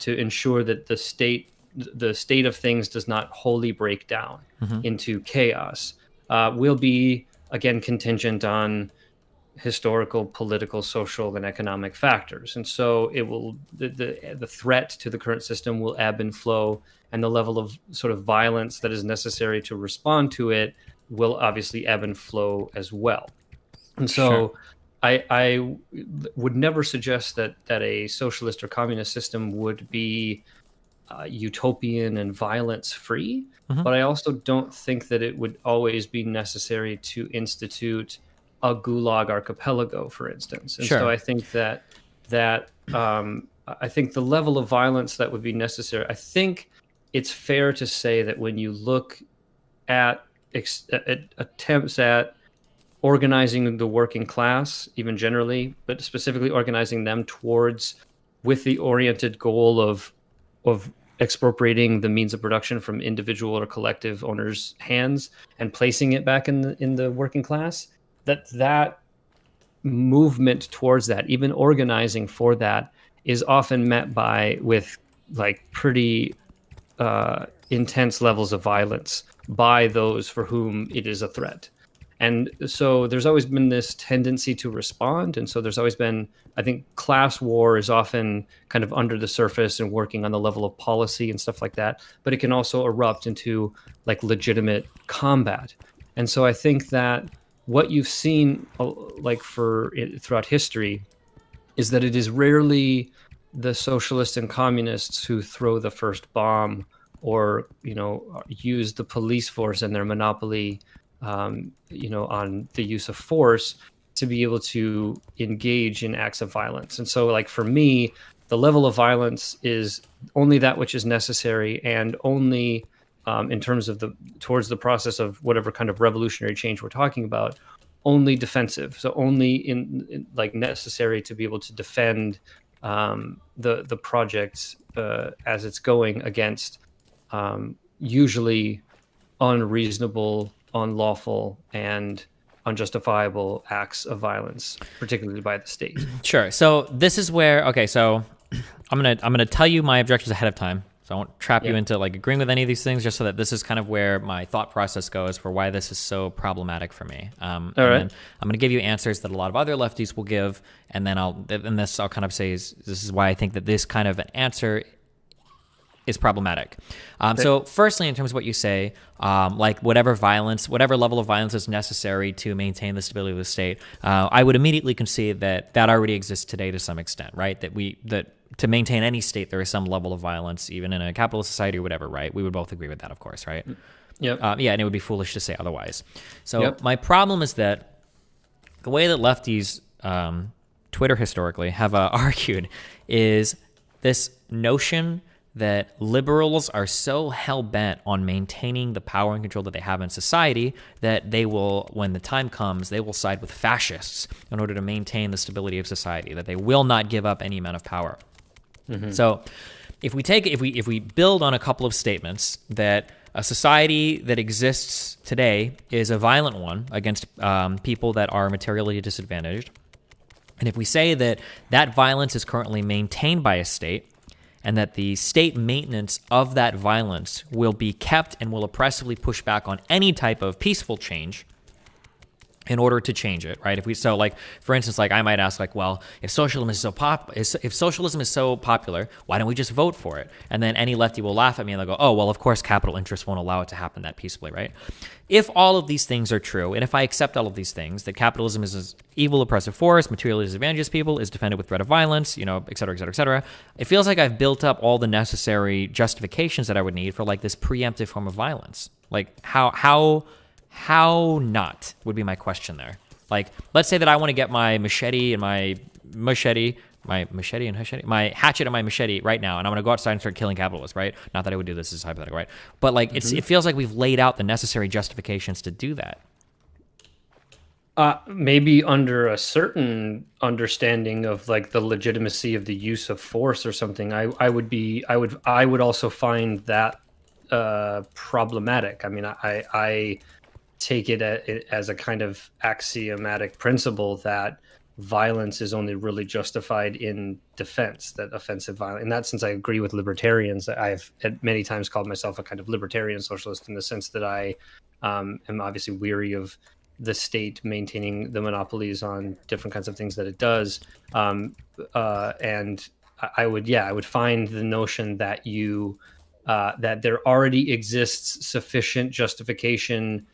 ensure that the state of things does not wholly break down into chaos will be, again, contingent on historical, political, social, and economic factors. And so it will, the threat to the current system will ebb and flow, and the level of sort of violence that is necessary to respond to it will obviously ebb and flow as well. And so I would never suggest that a socialist or communist system would be utopian and violence free, but I also don't think that it would always be necessary to institute a gulag archipelago, for instance. And so I think that I think the level of violence that would be necessary, I think it's fair to say that when you look at attempts at organizing the working class, even generally, but specifically organizing them towards, with the oriented goal of expropriating the means of production from individual or collective owners' hands and placing it back in the working class, that movement towards that, even organizing for that, is often met with like pretty intense levels of violence by those for whom it is a threat. And so there's always been this tendency to respond. And so there's always been, I think, class war is often kind of under the surface and working on the level of policy and stuff like that. But it can also erupt into like legitimate combat. And so I think that what you've seen like throughout history is that it is rarely the socialists and communists who throw the first bomb or, you know, use the police force and their monopoly, you know, on the use of force to be able to engage in acts of violence. And so, like, for me, the level of violence is only that which is necessary, and only in terms of towards the process of whatever kind of revolutionary change we're talking about, only defensive. So only in like necessary to be able to defend the project as it's going against usually unreasonable, unlawful, and unjustifiable acts of violence, particularly by the state. Sure. So this is where, okay, so I'm gonna tell you my objectives ahead of time. So I won't trap you into like agreeing with any of these things, just so that this is kind of where my thought process goes for why this is so problematic for me. Then I'm going to give you answers that a lot of other lefties will give, and then I'll kind of say this is why I think that this kind of an answer is problematic. So firstly, in terms of what you say, like whatever level of violence is necessary to maintain the stability of the state, I would immediately concede that already exists today to some extent, right? That to maintain any state, there is some level of violence, even in a capitalist society or whatever, right? We would both agree with that, of course, right? Yep. Yeah, and it would be foolish to say otherwise. So my problem is that the way that lefties, Twitter historically, have argued is this notion that liberals are so hell-bent on maintaining the power and control that they have in society that they will, when the time comes, they will side with fascists in order to maintain the stability of society, that they will not give up any amount of power. So if we build on a couple of statements that a society that exists today is a violent one against people that are materially disadvantaged, and if we say that violence is currently maintained by a state, and that the state maintenance of that violence will be kept and will oppressively push back on any type of peaceful change in order to change it, right? Like, for instance, like I might ask, like, well, if socialism is so popular, why don't we just vote for it? And then any lefty will laugh at me and they'll go, oh, well, of course, capital interests won't allow it to happen that peacefully, right? If all of these things are true, and if I accept all of these things, that capitalism is an evil, oppressive force, materially disadvantages people, is defended with threat of violence, you know, et cetera, et cetera, et cetera, it feels like I've built up all the necessary justifications that I would need for like this preemptive form of violence. Like how not would be my question there. Like, let's say that I want to get my hatchet and my machete right now, and I'm going to go outside and start killing capitalists, right? Not that I would do this, as hypothetical, right? But like, it feels like we've laid out the necessary justifications to do that. Maybe under a certain understanding of like the legitimacy of the use of force or something, I would also find that problematic. I mean, I take it as a kind of axiomatic principle that violence is only really justified in defense, that offensive violence. In that sense, I agree with libertarians. I've at many times called myself a kind of libertarian socialist in the sense that I am obviously weary of the state maintaining the monopolies on different kinds of things that it does. And I would find the notion that that there already exists sufficient justification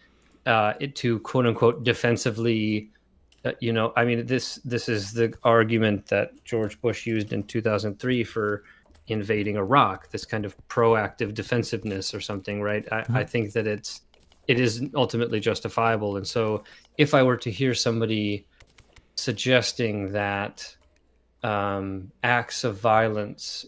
to quote unquote defensively, I mean, this is the argument that George Bush used in 2003 for invading Iraq, this kind of proactive defensiveness or something, right? I think that it is ultimately justifiable. And so if I were to hear somebody suggesting that acts of violence,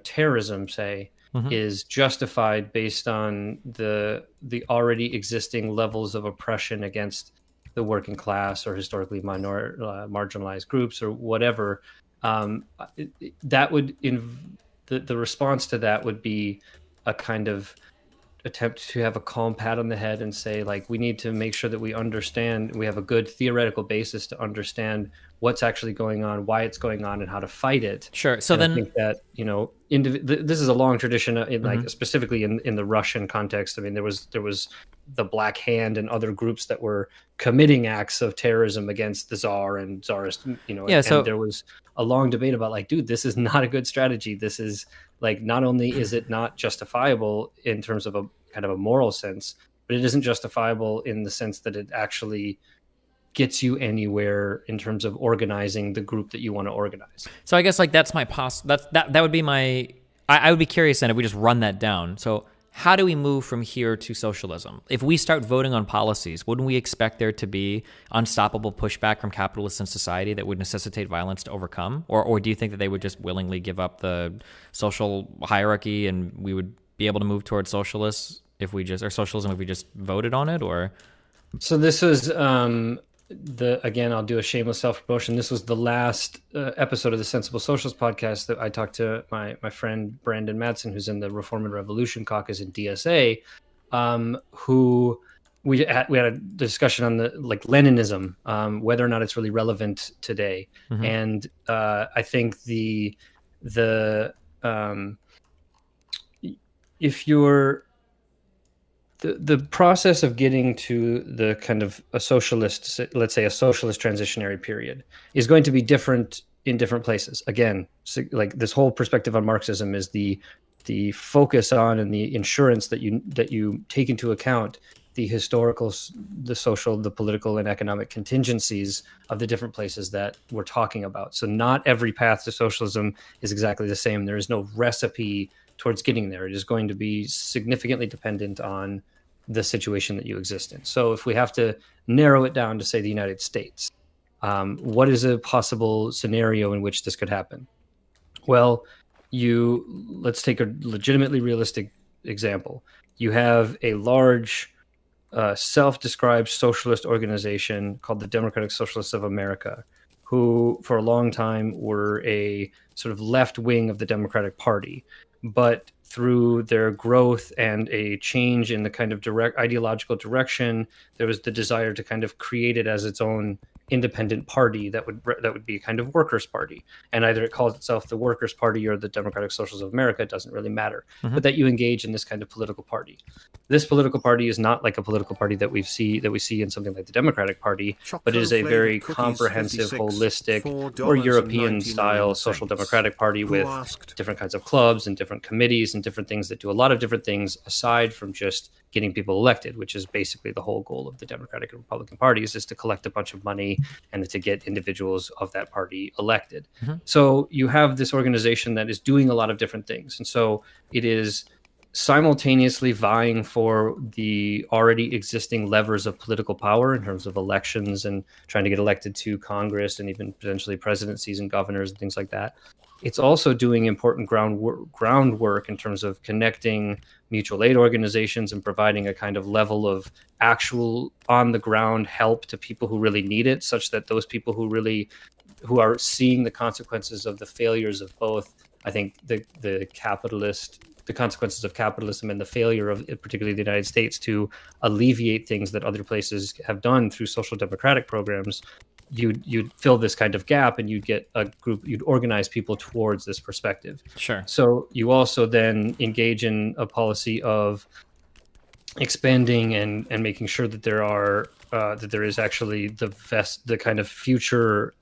terrorism, say, is justified based on the already existing levels of oppression against the working class or historically marginalized groups or whatever, that would the response to that would be a kind of attempt to have a calm pat on the head and say, like, we need to make sure that we understand, we have a good theoretical basis to understand what's actually going on, why it's going on, and how to fight it. Sure. So and then I think that, you know, this is a long tradition in like Mhm. specifically in the Russian context. I mean, there was the Black Hand and other groups that were committing acts of terrorism against the Tsar and Tsarist, you know, Yeah, and so- there was a long debate about, like, dude, this is not a good strategy. This is, like, not only is it not justifiable in terms of a kind of a moral sense, but it isn't justifiable in the sense that it actually gets you anywhere in terms of organizing the group that you want to organize. So I guess like that's my that would be my I would be curious then if we just run that down. So how do we move from here to socialism? If we start voting on policies, wouldn't we expect there to be unstoppable pushback from capitalists in society that would necessitate violence to overcome? Or do you think that they would just willingly give up the social hierarchy and we would be able to move towards socialism if we just voted on it? Or so this was again, I'll do a shameless self-promotion. This was the last episode of the Sensible Socialist podcast that I talked to my friend Brandon Madsen, who's in the Reform and Revolution Caucus in DSA, who we had a discussion on the like Leninism, whether or not it's really relevant today. Mhm. And I think if you're the process of getting to the kind of a socialist, let's say a socialist transitionary period, is going to be different in different places. Again, like this whole perspective on Marxism is the focus on and the insurance that you take into account the historical, the social, the political, and economic contingencies of the different places that we're talking about. So not every path to socialism is exactly the same. There is no recipe towards getting there. It is going to be significantly dependent on the situation that you exist in. So if we have to narrow it down to, say, the United States, what is a possible scenario in which this could happen? Well, let's take a legitimately realistic example. You have a large self-described socialist organization called the Democratic Socialists of America, who for a long time were a sort of left wing of the Democratic Party. But through their growth and a change in the kind of direct ideological direction, there was the desire to kind of create it as its own independent party that would be a kind of workers' party. And either it calls itself the Workers' Party or the Democratic Socialists of America, it doesn't really matter. Mhm. But that you engage in this kind of political party. This political party is not like a political party that we see in something like the Democratic Party, but it is a very comprehensive, holistic, more European style social democratic party with different kinds of clubs and different committees and different things that do a lot of different things aside from just getting people elected, which is basically the whole goal of the Democratic and Republican parties, is to collect a bunch of money and to get individuals of that party elected. Mhm. So you have this organization that is doing a lot of different things. And so it is simultaneously vying for the already existing levers of political power in terms of elections and trying to get elected to Congress and even potentially presidencies and governors and things like that. It's also doing important groundwork in terms of connecting mutual aid organizations and providing a kind of level of actual on the ground help to people who really need it, such that those people who are seeing the consequences of the failures of both, I think, the consequences of capitalism and the failure of particularly the United States to alleviate things that other places have done through social democratic programs, you'd fill this kind of gap and you'd get a group, you'd organize people towards this perspective. Sure. So you also then engage in a policy of expanding and making sure that there is actually the kind of future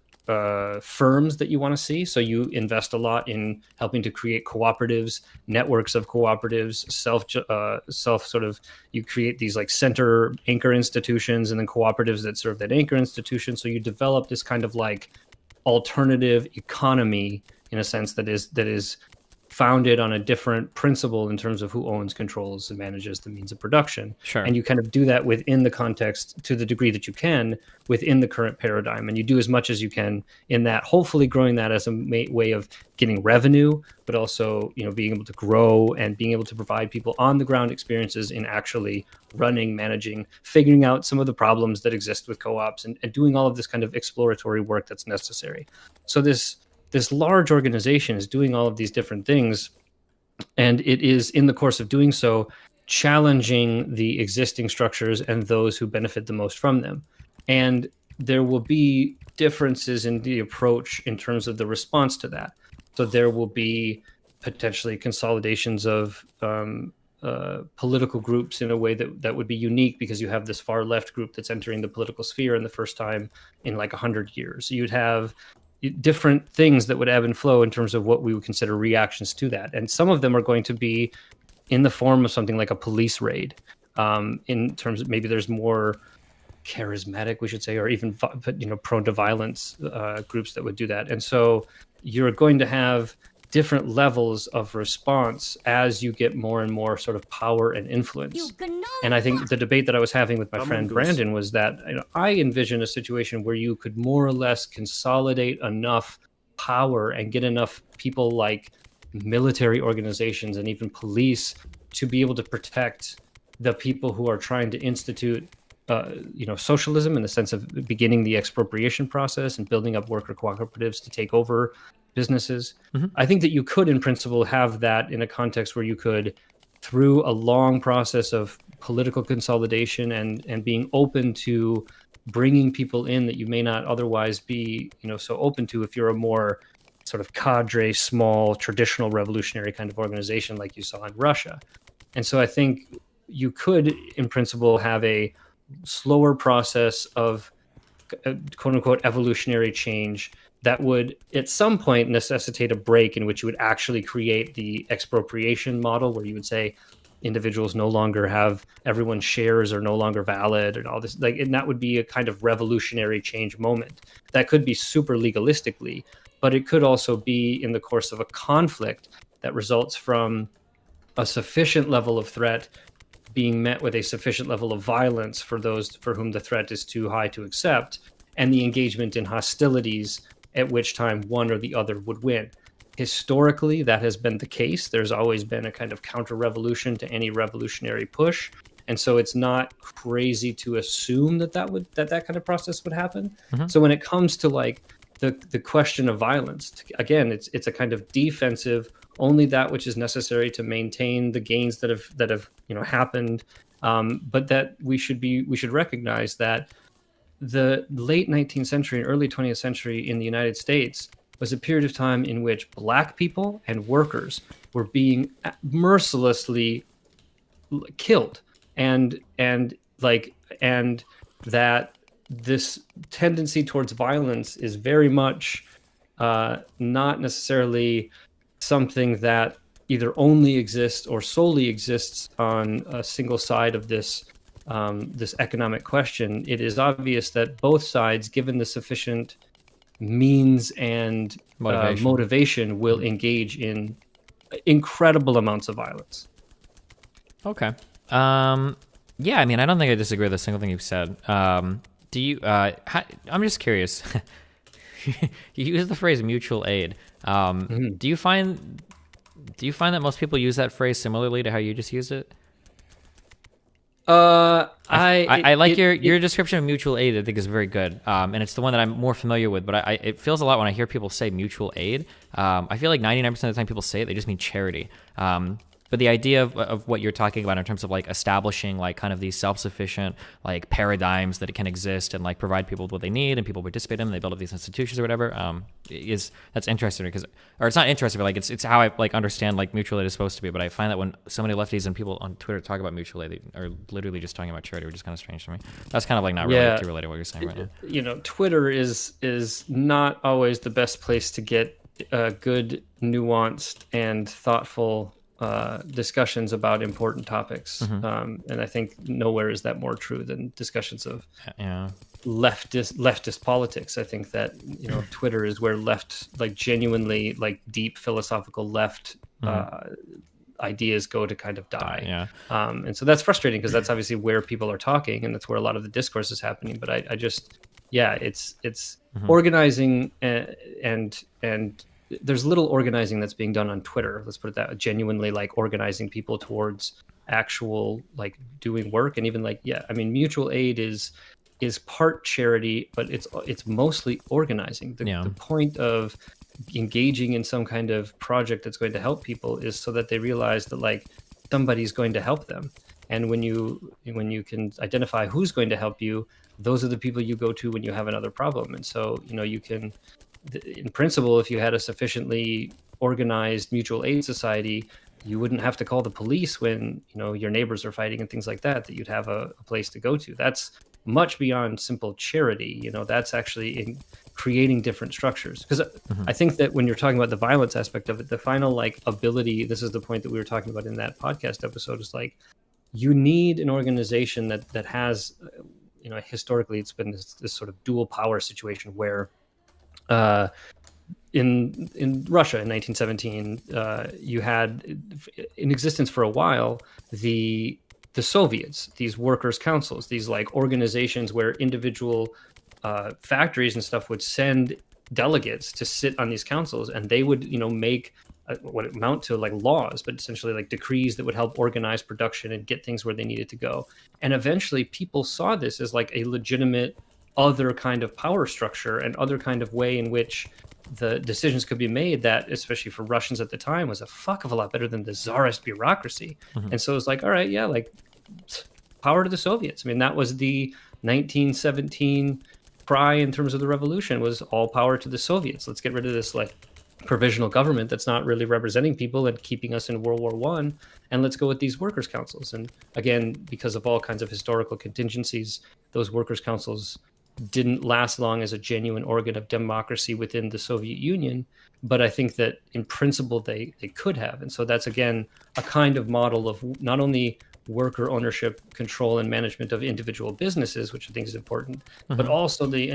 firms that you want to see. So you invest a lot in helping to create cooperatives, networks of cooperatives, you create these like center anchor institutions and then cooperatives that serve that anchor institution. So you develop this kind of like alternative economy in a sense that is founded on a different principle in terms of who owns, controls, and manages the means of production. Sure. And you kind of do that within the context to the degree that you can within the current paradigm. And you do as much as you can in that, hopefully growing that as a way of getting revenue, but also, being able to grow and being able to provide people on the ground experiences in actually running, managing, figuring out some of the problems that exist with co-ops and doing all of this kind of exploratory work that's necessary. So this large organization is doing all of these different things, and it is in the course of doing so challenging the existing structures and those who benefit the most from them. And there will be differences in the approach in terms of the response to that. So there will be potentially consolidations of political groups in a way that would be unique, because you have this far left group that's entering the political sphere in the first time in like 100 years. You'd have different things that would ebb and flow in terms of what we would consider reactions to that. And some of them are going to be in the form of something like a police raid, in terms of maybe there's more charismatic, we should say, or even prone to violence groups that would do that. And so you're going to have different levels of response as you get more and more sort of power and influence. And I think the debate that I was having with my friend Brandon was that I envision a situation where you could more or less consolidate enough power and get enough people like military organizations and even police to be able to protect the people who are trying to institute socialism, in the sense of beginning the expropriation process and building up worker cooperatives to take over businesses. I think that you could, in principle, have that in a context where you could, through a long process of political consolidation and being open to bringing people in that you may not otherwise be, so open to if you're a more sort of cadre, small, traditional revolutionary kind of organization like you saw in Russia. And so I think you could, in principle, have a slower process of quote unquote evolutionary change that would at some point necessitate a break in which you would actually create the expropriation model, where you would say individuals no longer have, everyone's shares are no longer valid and all this, and that would be a kind of revolutionary change moment that could be super legalistically, but it could also be in the course of a conflict that results from a sufficient level of threat being met with a sufficient level of violence for those for whom the threat is too high to accept, and the engagement in hostilities, at which time one or the other would win. Historically, that has been the case. There's always been a kind of counter-revolution to any revolutionary push. And so it's not crazy to assume that that kind of process would happen. So when it comes to like the question of violence, again, it's a kind of defensive, only that which is necessary to maintain the gains that have happened. But that we should recognize that the late 19th century and early 20th century in the United States was a period of time in which Black people and workers were being mercilessly killed, and that this tendency towards violence is very much not necessarily something that either only exists or solely exists on a single side of this this economic question. It is obvious that both sides, given the sufficient means and motivation, will engage in incredible amounts of violence. Okay. Yeah, I mean, I don't think I disagree with a single thing you've said. Do you? I'm just curious. You use the phrase mutual aid. Do you find that most people use that phrase similarly to how you just used it? I like your description of mutual aid. I think is very good, and it's the one that I'm more familiar with. But it feels a lot when I hear people say mutual aid. I feel like 99% of the time people say it, they just mean charity. But the idea of what you're talking about in terms of like establishing like kind of these self-sufficient like paradigms that it can exist and like provide people with what they need and people participate in them, they build up these institutions or whatever, that's interesting because, or it's not interesting, but like it's how I like understand like mutual aid is supposed to be. But I find that when so many lefties and people on Twitter talk about mutual aid, they are literally just talking about charity, which is kind of strange to me. That's kind of like not really related to what you're saying right now. Twitter is not always the best place to get good, nuanced, and thoughtful discussions about important topics, and I think nowhere is that more true than discussions of leftist politics. I think that Twitter is where genuinely deep philosophical left ideas go to kind of die. And so that's frustrating because that's obviously where people are talking and that's where a lot of the discourse is happening. But I just it's organizing and there's little organizing that's being done on Twitter. Let's put it that way. Genuinely organizing people towards actual doing work. And even mutual aid is part charity, but it's mostly organizing. The point of engaging in some kind of project that's going to help people is so that they realize that somebody's going to help them. And when you can identify who's going to help you, those are the people you go to when you have another problem. And so, you can, in principle, if you had a sufficiently organized mutual aid society, you wouldn't have to call the police when, your neighbors are fighting and things like that, that you'd have a place to go to. That's much beyond simple charity. That's actually in creating different structures. Because I think that when you're talking about the violence aspect of it, the final ability, this is the point that we were talking about in that podcast episode, is you need an organization that has, historically it's been this sort of dual power situation where in Russia in 1917, you had in existence for a while the Soviets, these workers' councils, these organizations where individual factories and stuff would send delegates to sit on these councils, and they would make what amount to laws, but essentially decrees that would help organize production and get things where they needed to go. And eventually people saw this as a legitimate other kind of power structure and other kind of way in which the decisions could be made that, especially for Russians at the time, was a fuck of a lot better than the czarist bureaucracy. And so it's all right, yeah, power to the Soviets. I mean, that was the 1917 cry in terms of the revolution, was all power to the Soviets. Let's get rid of this provisional government that's not really representing people and keeping us in World War I, and let's go with these workers' councils. And again, because of all kinds of historical contingencies, those workers' councils didn't last long as a genuine organ of democracy within the Soviet Union, but I think that in principle they could have. And so that's again a kind of model of not only worker ownership, control, and management of individual businesses, which I think is important, but also the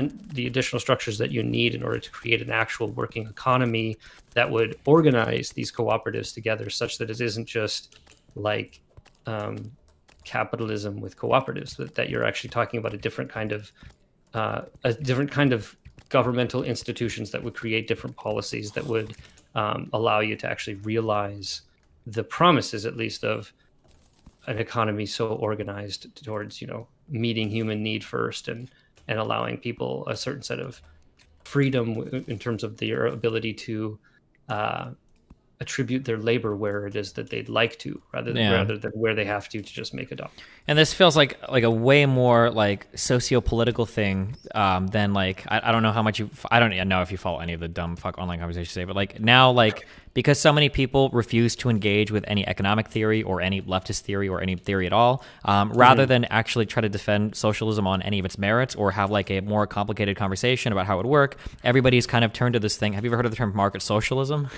additional structures that you need in order to create an actual working economy that would organize these cooperatives together, such that it isn't just capitalism with cooperatives, that you're actually talking about a different kind of governmental institutions that would create different policies that would allow you to actually realize the promises, at least, of an economy so organized towards, meeting human need first and allowing people a certain set of freedom in terms of their ability to attribute their labor where it is that they'd like to, rather than where they have to just make a dollar. And this feels like a way more socio-political thing than I don't know how much I don't know if you follow any of the dumb fuck online conversations today, but now because so many people refuse to engage with any economic theory or any leftist theory or any theory at all, rather than actually try to defend socialism on any of its merits or have a more complicated conversation about how it would work, everybody's kind of turned to this thing. Have you ever heard of the term market socialism?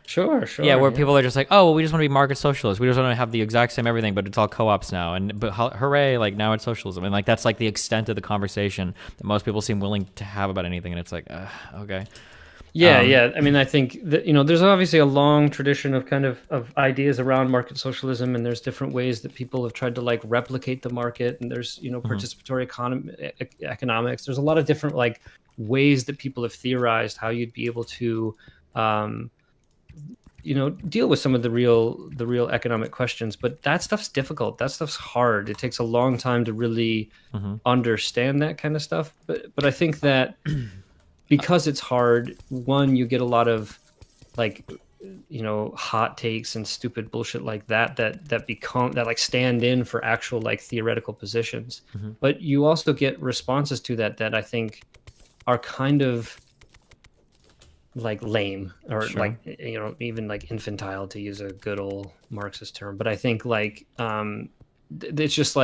Sure. Yeah, where people are just oh, well, we just want to be market socialists. We just want to have the exact same everything, but it's all co-ops now. But hooray, now it's socialism. And that's the extent of the conversation that most people seem willing to have about anything. And it's okay. Yeah. I mean, I think that, there's obviously a long tradition of of ideas around market socialism, and there's different ways that people have tried to replicate the market. And there's, participatory economics. There's a lot of different ways that people have theorized how you'd be able to, deal with some of the real economic questions. But that stuff's difficult. That stuff's hard. It takes a long time to really understand that kind of stuff. But I think that because it's hard, one, you get a lot of hot takes and stupid bullshit like that stand in for actual theoretical positions. But you also get responses to that I think are kind of lame or Sure. Even infantile, to use a good old Marxist term. But I think it's just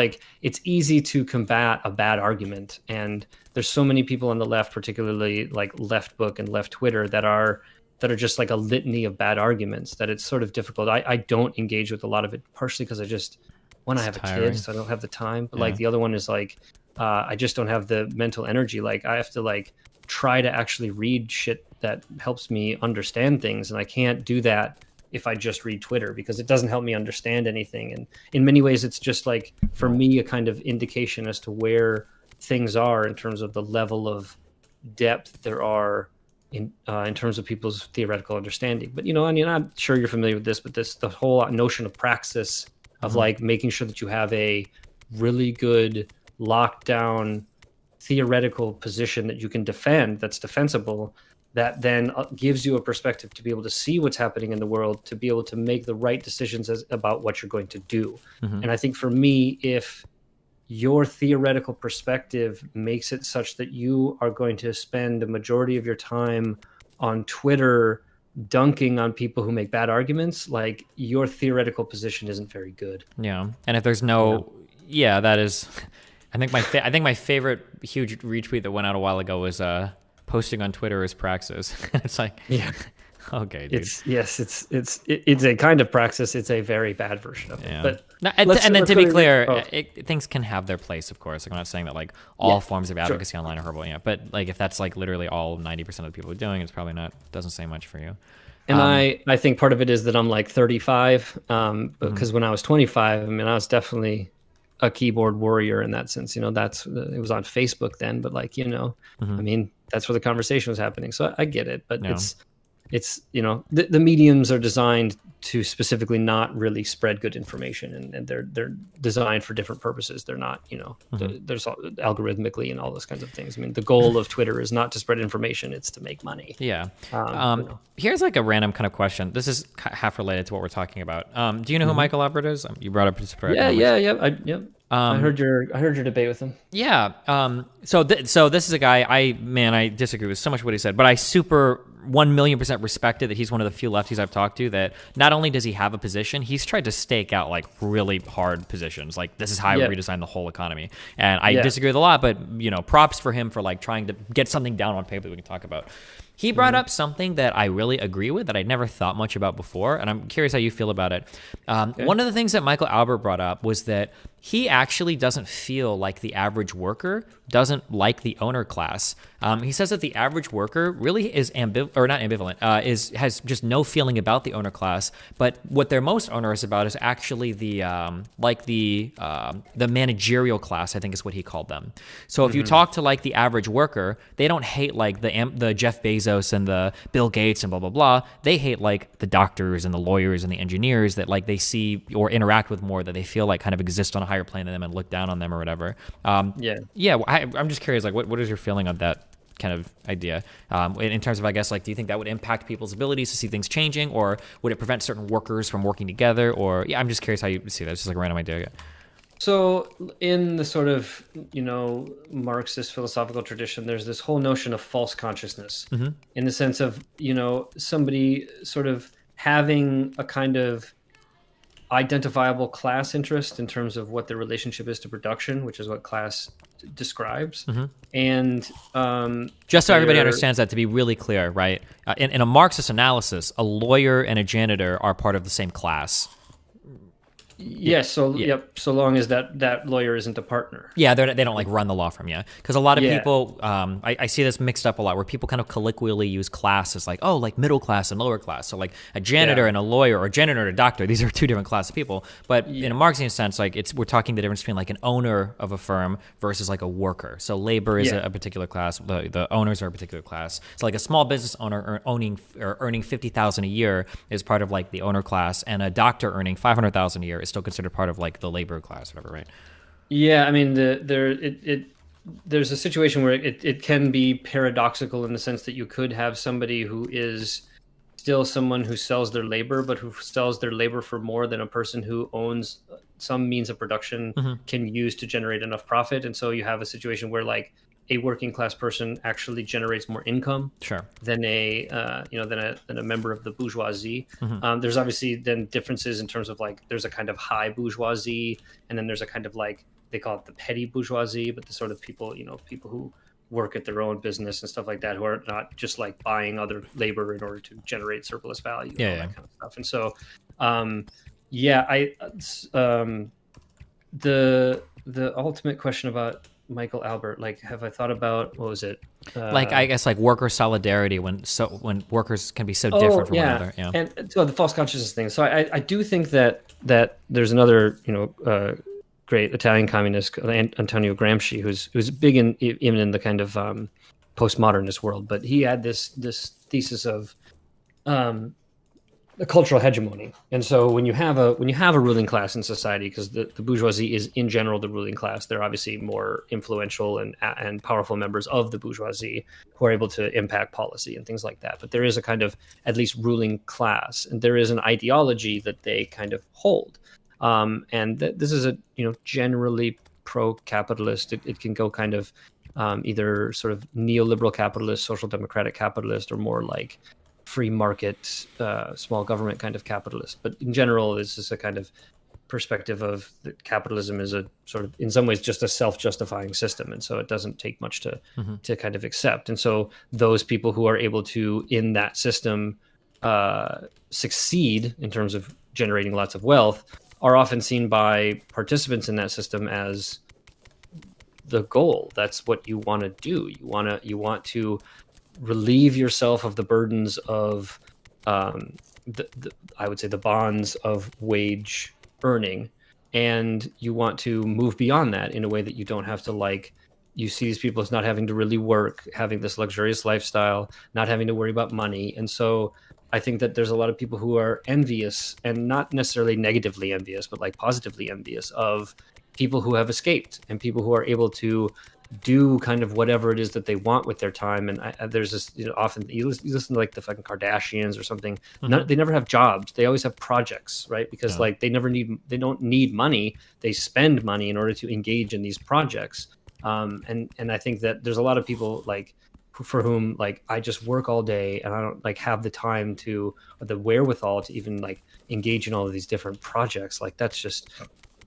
it's easy to combat a bad argument, and there's so many people on the left, particularly left book and left Twitter, that are just a litany of bad arguments, that it's sort of difficult. I don't engage with a lot of it, partially because I just I have tiring. a kid, so I don't have the time. But the other one is I just don't have the mental energy. I have to try to actually read shit that helps me understand things, and I can't do that if I just read Twitter, because it doesn't help me understand anything. And in many ways, it's just for me a kind of indication as to where things are in terms of the level of depth there are in terms of people's theoretical understanding. But I'm sure you're familiar with this, but the whole notion of praxis of making sure that you have a really good lockdown theoretical position that you can defend, that's defensible, that then gives you a perspective to be able to see what's happening in the world, to be able to make the right decisions about what you're going to do. Mhm. And I think for me, if your theoretical perspective makes it such that you are going to spend the majority of your time on Twitter dunking on people who make bad arguments, like, your theoretical position isn't very good. Yeah, and if there's no, that is. I think my favorite huge retweet that went out a while ago was posting on Twitter is praxis. It's like, okay, dude. It's a kind of praxis. It's a very bad version of it. Yeah. But and then to be clear, things can have their place, of course. Like, I'm not saying that like all forms of advocacy online are horrible. Yeah, but like if that's like literally all 90% of the people are doing, it's probably doesn't say much for you. And I think part of it is that I'm like 35, because when I was 25, I mean, I was definitely a keyboard warrior in that sense. You know, it was on Facebook then, but like, you know, I mean, that's where the conversation was happening. So I get it, but it's you know, the mediums are designed to specifically not really spread good information, and they're designed for different purposes. They're not, you know, there's algorithmically and all those kinds of things. I mean, the goal of Twitter is not to spread information; it's to make money. Yeah. You know. Here's like a random kind of question. This is half related to what we're talking about. Do you know who Michael Albert is? You brought up his I heard your debate with him. Yeah. So this is a guy I disagree with so much what he said, but I super 1,000,000% respected that he's one of the few lefties I've talked to that not only does he have a position, he's tried to stake out like really hard positions. Like, this is how I redesign the whole economy. And I disagree with a lot, but you know, props for him for like trying to get something down on paper that we can talk about. He brought up something that I really agree with that I'd never thought much about before, and I'm curious how you feel about it. One of the things that Michael Albert brought up was that he actually doesn't feel like the average worker doesn't like the owner class. He says that the average worker really is has just no feeling about the owner class, but what they're most onerous about is actually the managerial class, I think is what he called them. So if you talk to like the average worker, they don't hate like the Jeff Bezos and the Bill Gates and blah, blah, blah. They hate like the doctors and the lawyers and the engineers that like they see or interact with more, that they feel like kind of exist on a higher plane than them and look down on them or whatever. I'm just curious, like what is your feeling on that kind of idea in terms of, I guess, like, do you think that would impact people's abilities to see things changing, or would it prevent certain workers from working together? Or I'm just curious how you see that. It's just like a random idea. So in the sort of, you know, Marxist philosophical tradition, there's this whole notion of false consciousness in the sense of, you know, somebody sort of having a kind of identifiable class interest in terms of what their relationship is to production, which is what class describes. And just so everybody understands that, to be really clear, right? In a Marxist analysis, a lawyer and a janitor are part of the same class. Yes. So so long as that lawyer isn't a partner. Yeah, they don't like run the law firm. Yeah, because a lot of people, I see this mixed up a lot, where people kind of colloquially use class as like, oh, like middle class and lower class. So like a janitor and a lawyer, or a janitor and a doctor, these are two different classes of people. But in a Marxian sense, like we're talking the difference between like an owner of a firm versus like a worker. So labor is a particular class. The owners are a particular class. So like a small business owner earning $50,000 a year is part of like the owner class, and a doctor earning $500,000 a year is still considered part of like the labor class, whatever, right? Yeah, I mean, there's a situation where it can be paradoxical in the sense that you could have somebody who is still someone who sells their labor, but who sells their labor for more than a person who owns some means of production can use to generate enough profit. And so you have a situation where like a working class person actually generates more income than a member of the bourgeoisie. There's obviously then differences in terms of like there's a kind of high bourgeoisie, and then there's a kind of like, they call it the petty bourgeoisie, but the sort of people, you know, people who work at their own business and stuff like that, who are not just like buying other labor in order to generate surplus value and all that kind of stuff. And so the ultimate question about Michael Albert, like, have I thought about, what was it? Like, I guess like worker solidarity when workers can be so different from one another. Yeah. And so the false consciousness thing. So I do think that there's another, you know, great Italian communist, Antonio Gramsci, who's big even in the kind of postmodernist world, but he had this thesis of a cultural hegemony. And so when you have a ruling class in society, because the bourgeoisie is in general the ruling class, they're obviously more influential and powerful members of the bourgeoisie who are able to impact policy and things like that. But there is a kind of at least ruling class, and there is an ideology that they kind of hold. And this is a generally pro-capitalist. It can go kind of either sort of neoliberal capitalist, social democratic capitalist, or more like free market, small government kind of capitalist. But in general, this is a kind of perspective of that capitalism is a sort of, in some ways, just a self-justifying system, and so it doesn't take much to kind of accept. And so those people who are able to, in that system, succeed in terms of generating lots of wealth are often seen by participants in that system as the goal. That's what you want to do. You want to relieve yourself of the burdens of I would say the bonds of wage earning, and you want to move beyond that in a way that you don't have to, like, you see these people as not having to really work, having this luxurious lifestyle, not having to worry about money. And so I think that there's a lot of people who are envious, and not necessarily negatively envious, but like positively envious of people who have escaped and people who are able to do kind of whatever it is that they want with their time. And there's this, often you listen to like the fucking Kardashians or something. They never have jobs. They always have projects, right? Because like they don't need money. They spend money in order to engage in these projects. And I think that there's a lot of people like for whom like I just work all day and I don't like have the time to, or the wherewithal to even like engage in all of these different projects. Like that's just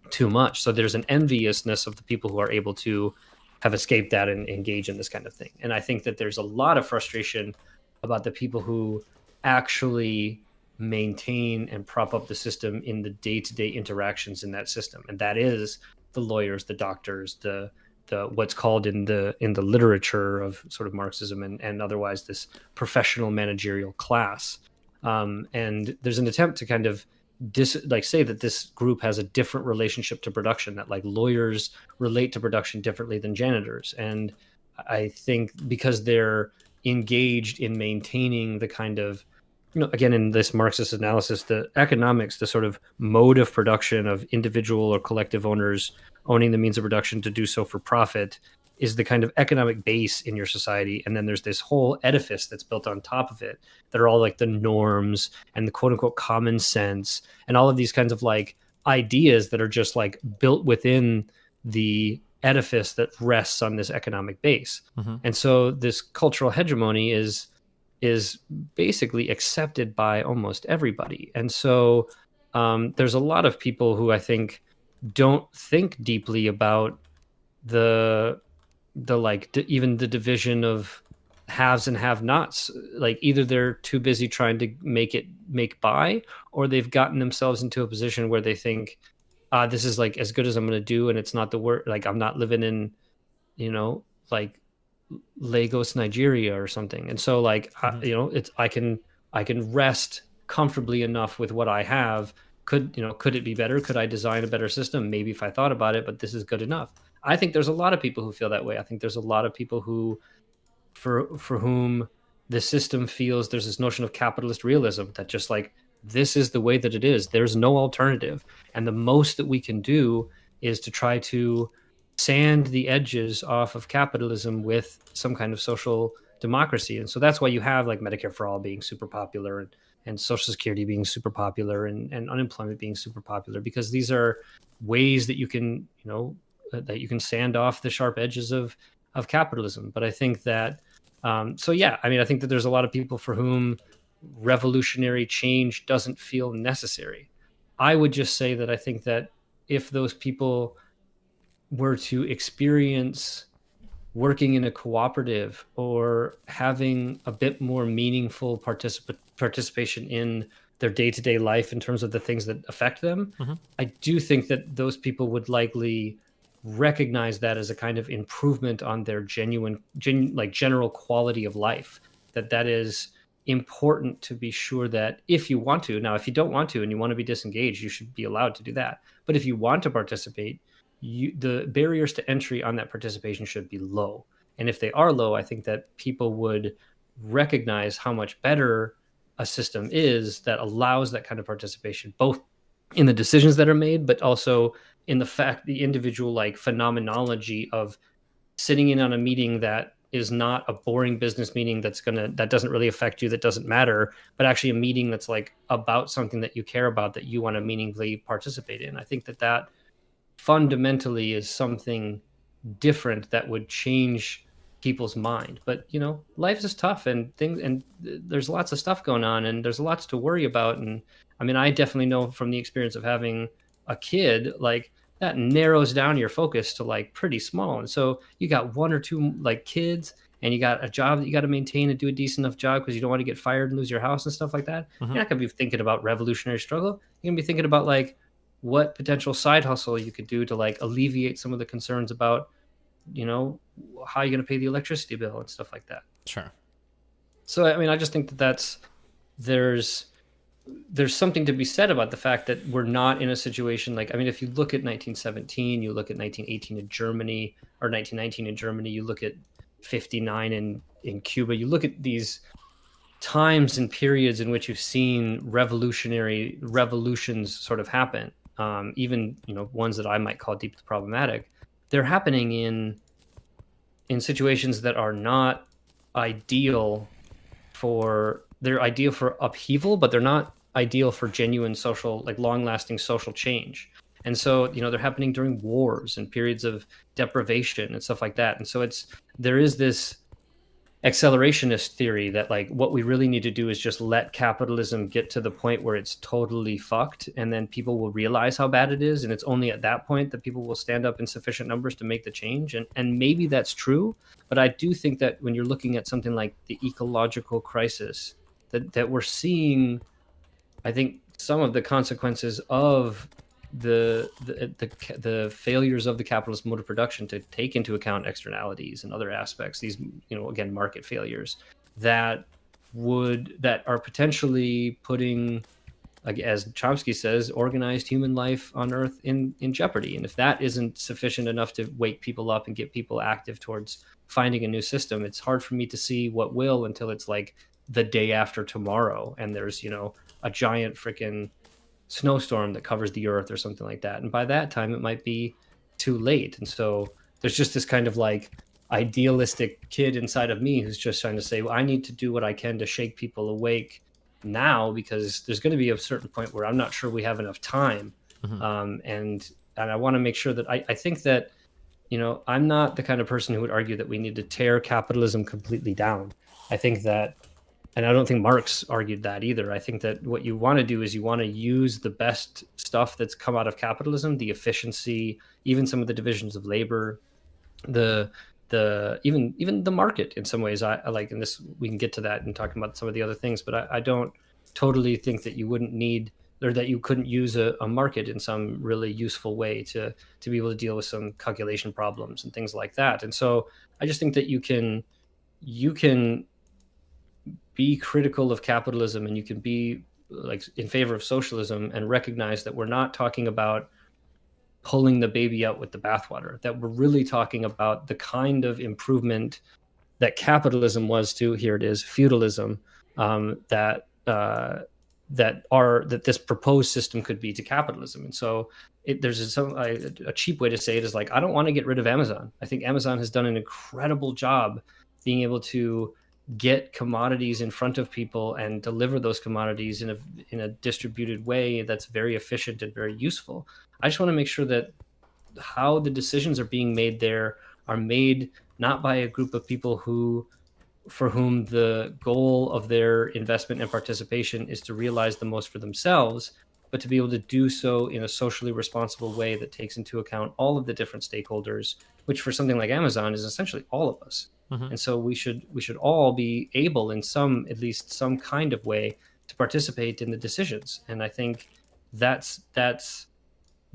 too much. So there's an enviousness of the people who are able to have escaped that and engage in this kind of thing. And I think that there's a lot of frustration about the people who actually maintain and prop up the system in the day-to-day interactions in that system. And that is the lawyers, the doctors, the what's called in the literature of sort of Marxism and otherwise this professional managerial class. And there's an attempt to kind of say that this group has a different relationship to production, that like lawyers relate to production differently than janitors. And I think because they're engaged in maintaining the kind of, again, in this Marxist analysis, the economics, the sort of mode of production of individual or collective owners owning the means of production to do so for profit is the kind of economic base in your society. And then there's this whole edifice that's built on top of it that are all like the norms and the quote unquote common sense and all of these kinds of like ideas that are just like built within the edifice that rests on this economic base. And so this cultural hegemony is basically accepted by almost everybody. And so there's a lot of people who I think don't think deeply about even the division of haves and have nots. Like either they're too busy trying to make by, or they've gotten themselves into a position where they think, this is like as good as I'm going to do. And it's not the word, like I'm not living in, like Lagos, Nigeria or something. And so like, I can rest comfortably enough with what I have. Could it be better? Could I design a better system? Maybe if I thought about it, but this is good enough. I think there's a lot of people who feel that way. I think there's a lot of people who, for whom the system feels there's this notion of capitalist realism that just like, this is the way that it is. There's no alternative. And the most that we can do is to try to sand the edges off of capitalism with some kind of social democracy. And so that's why you have like Medicare for all being super popular and Social Security being super popular and unemployment being super popular, because these are ways that you can, that you can sand off the sharp edges of capitalism. But I think that, I think that there's a lot of people for whom revolutionary change doesn't feel necessary. I would just say that I think that if those people were to experience working in a cooperative or having a bit more meaningful participation in their day-to-day life in terms of the things that affect them, I do think that those people would likely recognize that as a kind of improvement on their general quality of life, that is important to be sure that if you want to. Now, if you don't want to and you want to be disengaged, you should be allowed to do that. But if you want to participate, the barriers to entry on that participation should be low. And if they are low, I think that people would recognize how much better a system is that allows that kind of participation, both in the decisions that are made, but also in the individual like phenomenology of sitting in on a meeting that is not a boring business meeting that doesn't really affect you, that doesn't matter, but actually a meeting that's like about something that you care about, that you want to meaningfully participate in. I think that fundamentally is something different that would change people's mind. But life is tough, and there's lots of stuff going on, and there's lots to worry about. And I mean, I definitely know from the experience of having a kid, like that narrows down your focus to like pretty small. And so you got one or two like kids, and you got a job that you got to maintain and do a decent enough job because you don't want to get fired and lose your house and stuff like that. You're not going to be thinking about revolutionary struggle. You're going to be thinking about like what potential side hustle you could do to like alleviate some of the concerns about how you're going to pay the electricity bill and stuff like that. Sure. So I mean, I just think that there's something to be said about the fact that we're not in a situation like, I mean, if you look at 1917, you look at 1918 in Germany, or 1919 in Germany, you look at 59 in Cuba, you look at these times and periods in which you've seen revolutions sort of happen, even ones that I might call deeply problematic. They're happening in situations that are not ideal they're ideal for upheaval, but they're not ideal for genuine social, like long-lasting social change. And so, they're happening during wars and periods of deprivation and stuff like that. And so there is this accelerationist theory that like what we really need to do is just let capitalism get to the point where it's totally fucked, and then people will realize how bad it is, and it's only at that point that people will stand up in sufficient numbers to make the change. And maybe that's true, but I do think that when you're looking at something like the ecological crisis that we're seeing, I think some of the consequences of the failures of the capitalist mode of production to take into account externalities and other aspects, these again market failures that are potentially putting, like as Chomsky says, organized human life on Earth in jeopardy. And if that isn't sufficient enough to wake people up and get people active towards finding a new system, it's hard for me to see what will, until it's like the day after tomorrow and there's a giant freaking snowstorm that covers the Earth or something like that. And by that time it might be too late. And so there's just this kind of like idealistic kid inside of me who's just trying to say, well, I need to do what I can to shake people awake now, because there's going to be a certain point where I'm not sure we have enough time. And I want to make sure that I think that I'm not the kind of person who would argue that we need to tear capitalism completely down. I think that, and I don't think Marx argued that either. I think that what you want to do is you want to use the best stuff that's come out of capitalism, the efficiency, even some of the divisions of labor, even the market in some ways. I like, and this, we can get to that and talking about some of the other things, but I don't totally think that you wouldn't need, or that you couldn't use a market in some really useful way to be able to deal with some calculation problems and things like that. And so I just think that you can be critical of capitalism, and you can be like in favor of socialism, and recognize that we're not talking about pulling the baby out with the bathwater, that we're really talking about the kind of improvement that capitalism was to, here it is, feudalism, that this proposed system could be to capitalism. And so there's a cheap way to say it is like, I don't want to get rid of Amazon. I think Amazon has done an incredible job being able to get commodities in front of people and deliver those commodities in a distributed way that's very efficient and very useful. I just want to make sure that how the decisions are being made there are made not by a group of people for whom the goal of their investment and participation is to realize the most for themselves, but to be able to do so in a socially responsible way that takes into account all of the different stakeholders, which for something like Amazon is essentially all of us. And so we should all be able in at least some kind of way to participate in the decisions. And I think that's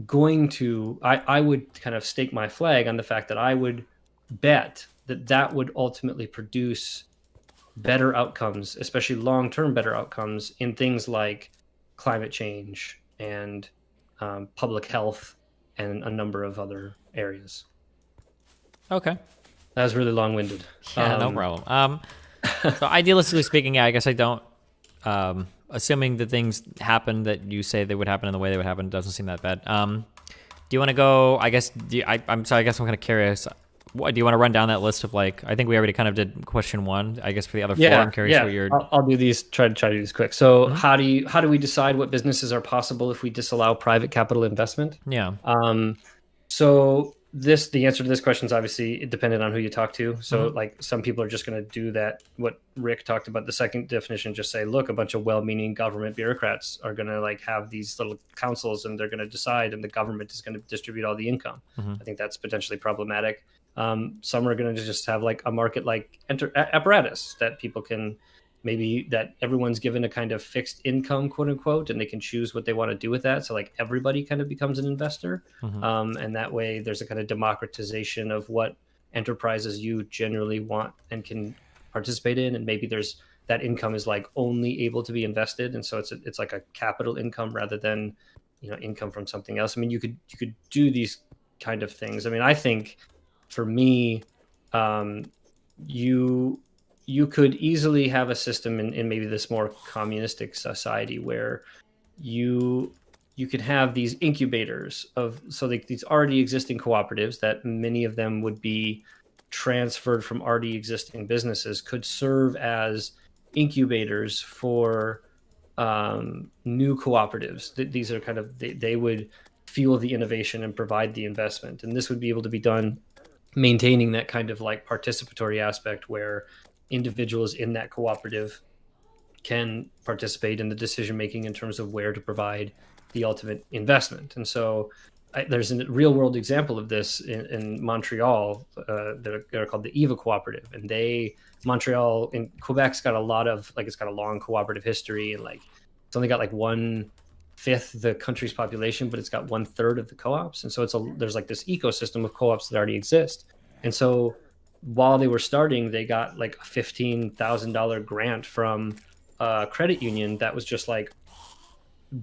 going to, I would kind of stake my flag on the fact that I would bet that would ultimately produce better outcomes, especially long-term better outcomes in things like climate change and public health and a number of other areas. Okay. That was really long-winded. Yeah, no problem. So idealistically speaking, yeah, I guess I don't assuming the things happen that you say they would happen in the way they would happen, doesn't seem that bad. Do you want to go? I guess. I'm sorry. I guess I'm kind of curious. What do you want to run down that list of like? I think we already kind of did question 1. I guess for the other 4, I'm curious what you're. I'll do these. Try to do these quick. So how do we decide what businesses are possible if we disallow private capital investment? Yeah. So the answer to this question is obviously dependent on who you talk to. So like some people are just going to do that. What Rick talked about, the second definition, just say, look, a bunch of well-meaning government bureaucrats are going to like have these little councils and they're going to decide, and the government is going to distribute all the income. I think that's potentially problematic. Some are going to just have like a market like apparatus that people can that everyone's given a kind of fixed income, quote unquote, and they can choose what they want to do with that. So like everybody kind of becomes an investor. And that way there's a kind of democratization of what enterprises you generally want and can participate in. And maybe that income is like only able to be invested. And so it's like a capital income rather than, income from something else. I mean, you could do these kind of things. I mean, I think for me, you could easily have a system in maybe this more communistic society where you could have these incubators these already existing cooperatives that many of them would be transferred from already existing businesses could serve as incubators for new cooperatives. These are kind of they would fuel the innovation and provide the investment, and this would be able to be done maintaining that kind of like participatory aspect where individuals in that cooperative can participate in the decision making in terms of where to provide the ultimate investment. And so there's a real world example of this in Montreal. They're called the EVA Cooperative, and Montreal in Quebec's got a lot of it's got a long cooperative history, and like it's only got like 1/5 the country's population, but it's got 1/3 of the co-ops. And so there's like this ecosystem of co-ops that already exist. And so while they were starting, they got like a $15,000 grant from a credit union that was just like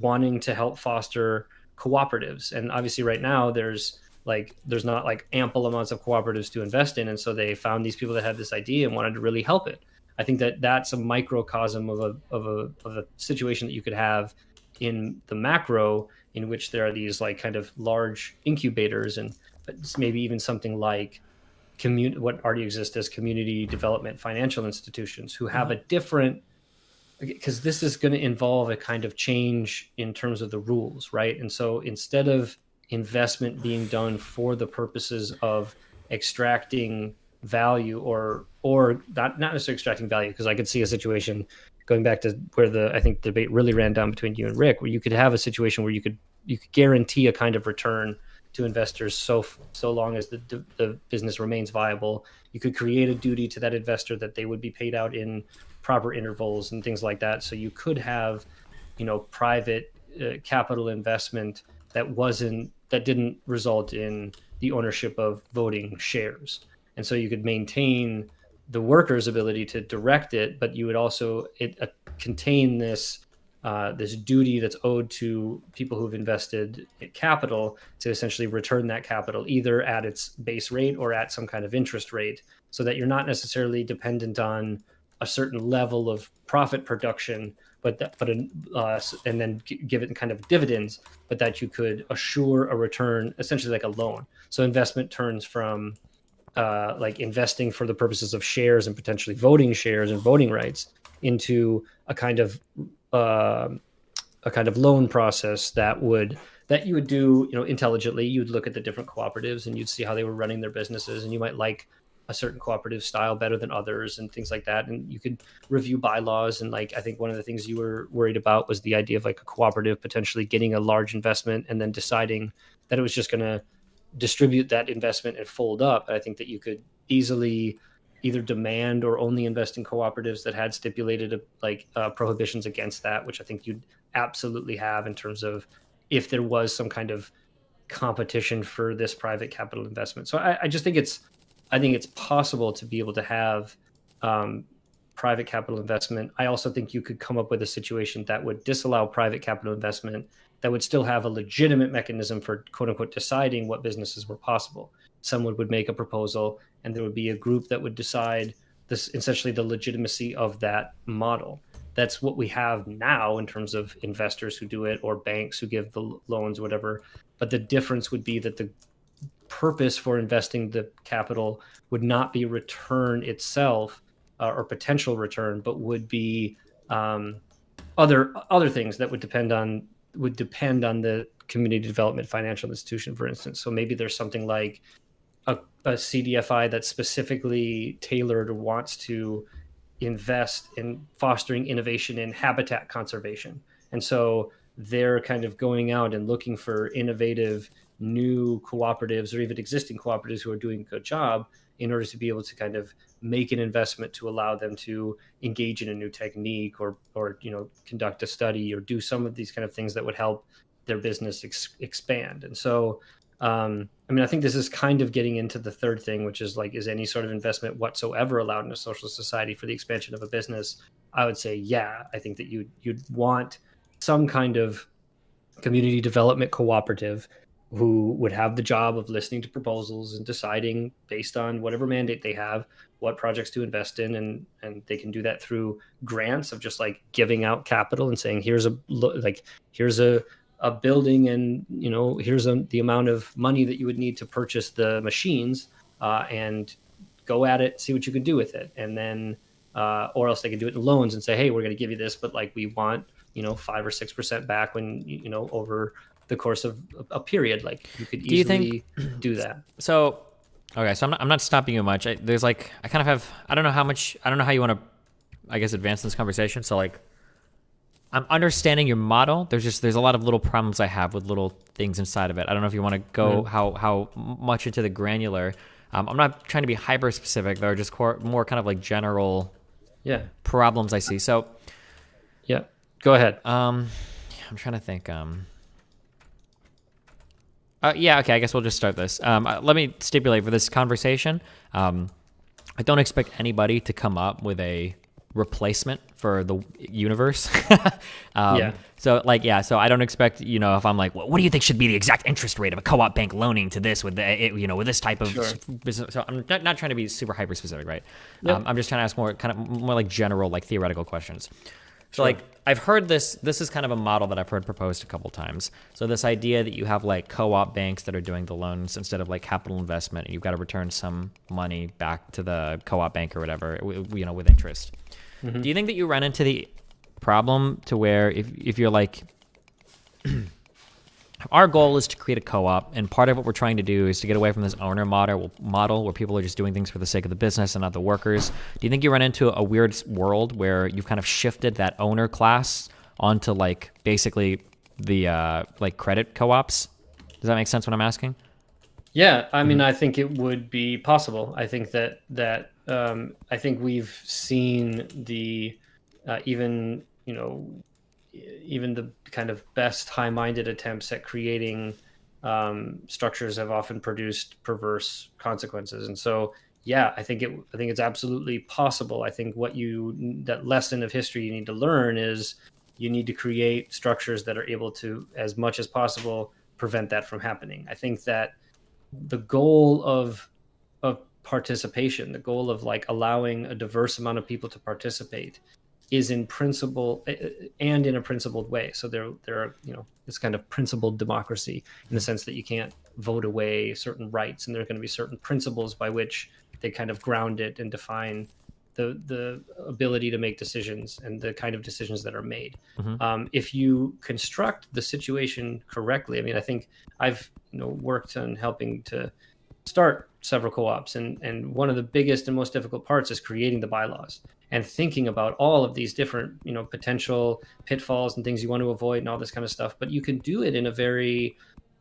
wanting to help foster cooperatives. And obviously right now there's not like ample amounts of cooperatives to invest in. And so they found these people that had this idea and wanted to really help it. I think that's a microcosm of a situation that you could have in the macro, in which there are these like kind of large incubators, and maybe even something like what already exists as community development financial institutions who have a different, because this is going to involve a kind of change in terms of the rules, right? And so instead of investment being done for the purposes of extracting value or not necessarily extracting value, because I could see a situation going back to where I think debate really ran down between you and Rick, where you could have a situation where you could guarantee a kind of return to investors so long as the business remains viable. You could create a duty to that investor that they would be paid out in proper intervals and things like that. So you could have, private capital investment that didn't result in the ownership of voting shares. And so you could maintain the workers' ability to direct it, but you would also contain this duty that's owed to people who've invested capital to essentially return that capital either at its base rate or at some kind of interest rate, so that you're not necessarily dependent on a certain level of profit production, and then give it kind of dividends, but that you could assure a return essentially like a loan. So investment turns from like investing for the purposes of shares and potentially voting shares and voting rights into a kind of loan process that you would do, intelligently. You'd look at the different cooperatives and you'd see how they were running their businesses, and you might like a certain cooperative style better than others and things like that. And you could review bylaws. And like, I think one of the things you were worried about was the idea of like a cooperative potentially getting a large investment and then deciding that it was just going to distribute that investment and fold up. I think that you could easily either demand or only invest in cooperatives that had stipulated prohibitions against that, which I think you'd absolutely have in terms of if there was some kind of competition for this private capital investment. So I just think it's possible to be able to have private capital investment. I also think you could come up with a situation that would disallow private capital investment that would still have a legitimate mechanism for quote unquote deciding what businesses were possible. Someone would make a proposal and there would be a group that would decide this, essentially the legitimacy of that model. that's what we have now in terms of investors who do it or banks who give the loans, whatever. But the difference would be that the purpose for investing the capital would not be return itself or potential return, but would be other things that would depend on the community development financial institution, for instance. So maybe there's something like a CDFI that's specifically tailored or wants to invest in fostering innovation in habitat conservation. And so they're kind of going out and looking for innovative new cooperatives or even existing cooperatives who are doing a good job in order to be able to kind of make an investment to allow them to engage in a new technique or conduct a study or do some of these kind of things that would help their business expand. And so I think this is kind of getting into the third thing, which is like, is any sort of investment whatsoever allowed in a social society for the expansion of a business? I would say, yeah. I think that you'd want some kind of community development cooperative who would have the job of listening to proposals and deciding based on whatever mandate they have what projects to invest in, and they can do that through grants of just like giving out capital and saying here's a building, and here's the amount of money that you would need to purchase the machines, and go at it, see what you can do with it. And then or else they can do it in loans and say, hey, we're going to give you this, but like we want 5 or 6% back when over the course of a period. Like you could easily do that. So okay, so I'm not stopping you much. I kind of have, I don't know how you want to, I guess, advance this conversation. So like, I'm understanding your model. There's a lot of little problems I have with little things inside of it. I don't know if you want to go how much into the granular. I'm not trying to be hyper specific. There are just more kind of like general problems I see. So yeah, go ahead. I'm trying to think. Yeah, okay, I guess we'll just start this. Let me stipulate for this conversation, I don't expect anybody to come up with a replacement for the universe. So so I don't expect, if I'm like, well, what do you think should be the exact interest rate of a co-op bank loaning to this with with this type of business? So I'm not trying to be super hyper specific, right? Yep. I'm just trying to ask more like general, like theoretical questions. So like I've heard this is kind of a model that I've heard proposed a couple times. So this idea that you have like co-op banks that are doing the loans instead of like capital investment, and you've got to return some money back to the co-op bank or whatever, with interest. Mm-hmm. Do you think that you run into the problem to where if you're like, our goal is to create a co-op, and part of what we're trying to do is to get away from this owner model where people are just doing things for the sake of the business and not the workers. Do you think you run into a weird world where you've kind of shifted that owner class onto like basically the like credit co-ops? Does that make sense what I'm asking? Yeah, I mean, I think it would be possible. I think that I think we've seen the even the kind of best high-minded attempts at creating structures have often produced perverse consequences. And so, yeah, I think it's absolutely possible. I think that lesson of history you need to learn is you need to create structures that are able to, as much as possible, prevent that from happening. I think that the goal of participation, the goal of like allowing a diverse amount of people to participate, is in principle and in a principled way. So there are this kind of principled democracy in the sense that you can't vote away certain rights, and there are going to be certain principles by which they kind of ground it and define the ability to make decisions and the kind of decisions that are made. Mm-hmm. If you construct the situation correctly, I mean, I think I've worked on helping to start several co-ops, and one of the biggest and most difficult parts is creating the bylaws and thinking about all of these different potential pitfalls and things you want to avoid and all this kind of stuff. But you can do it in a very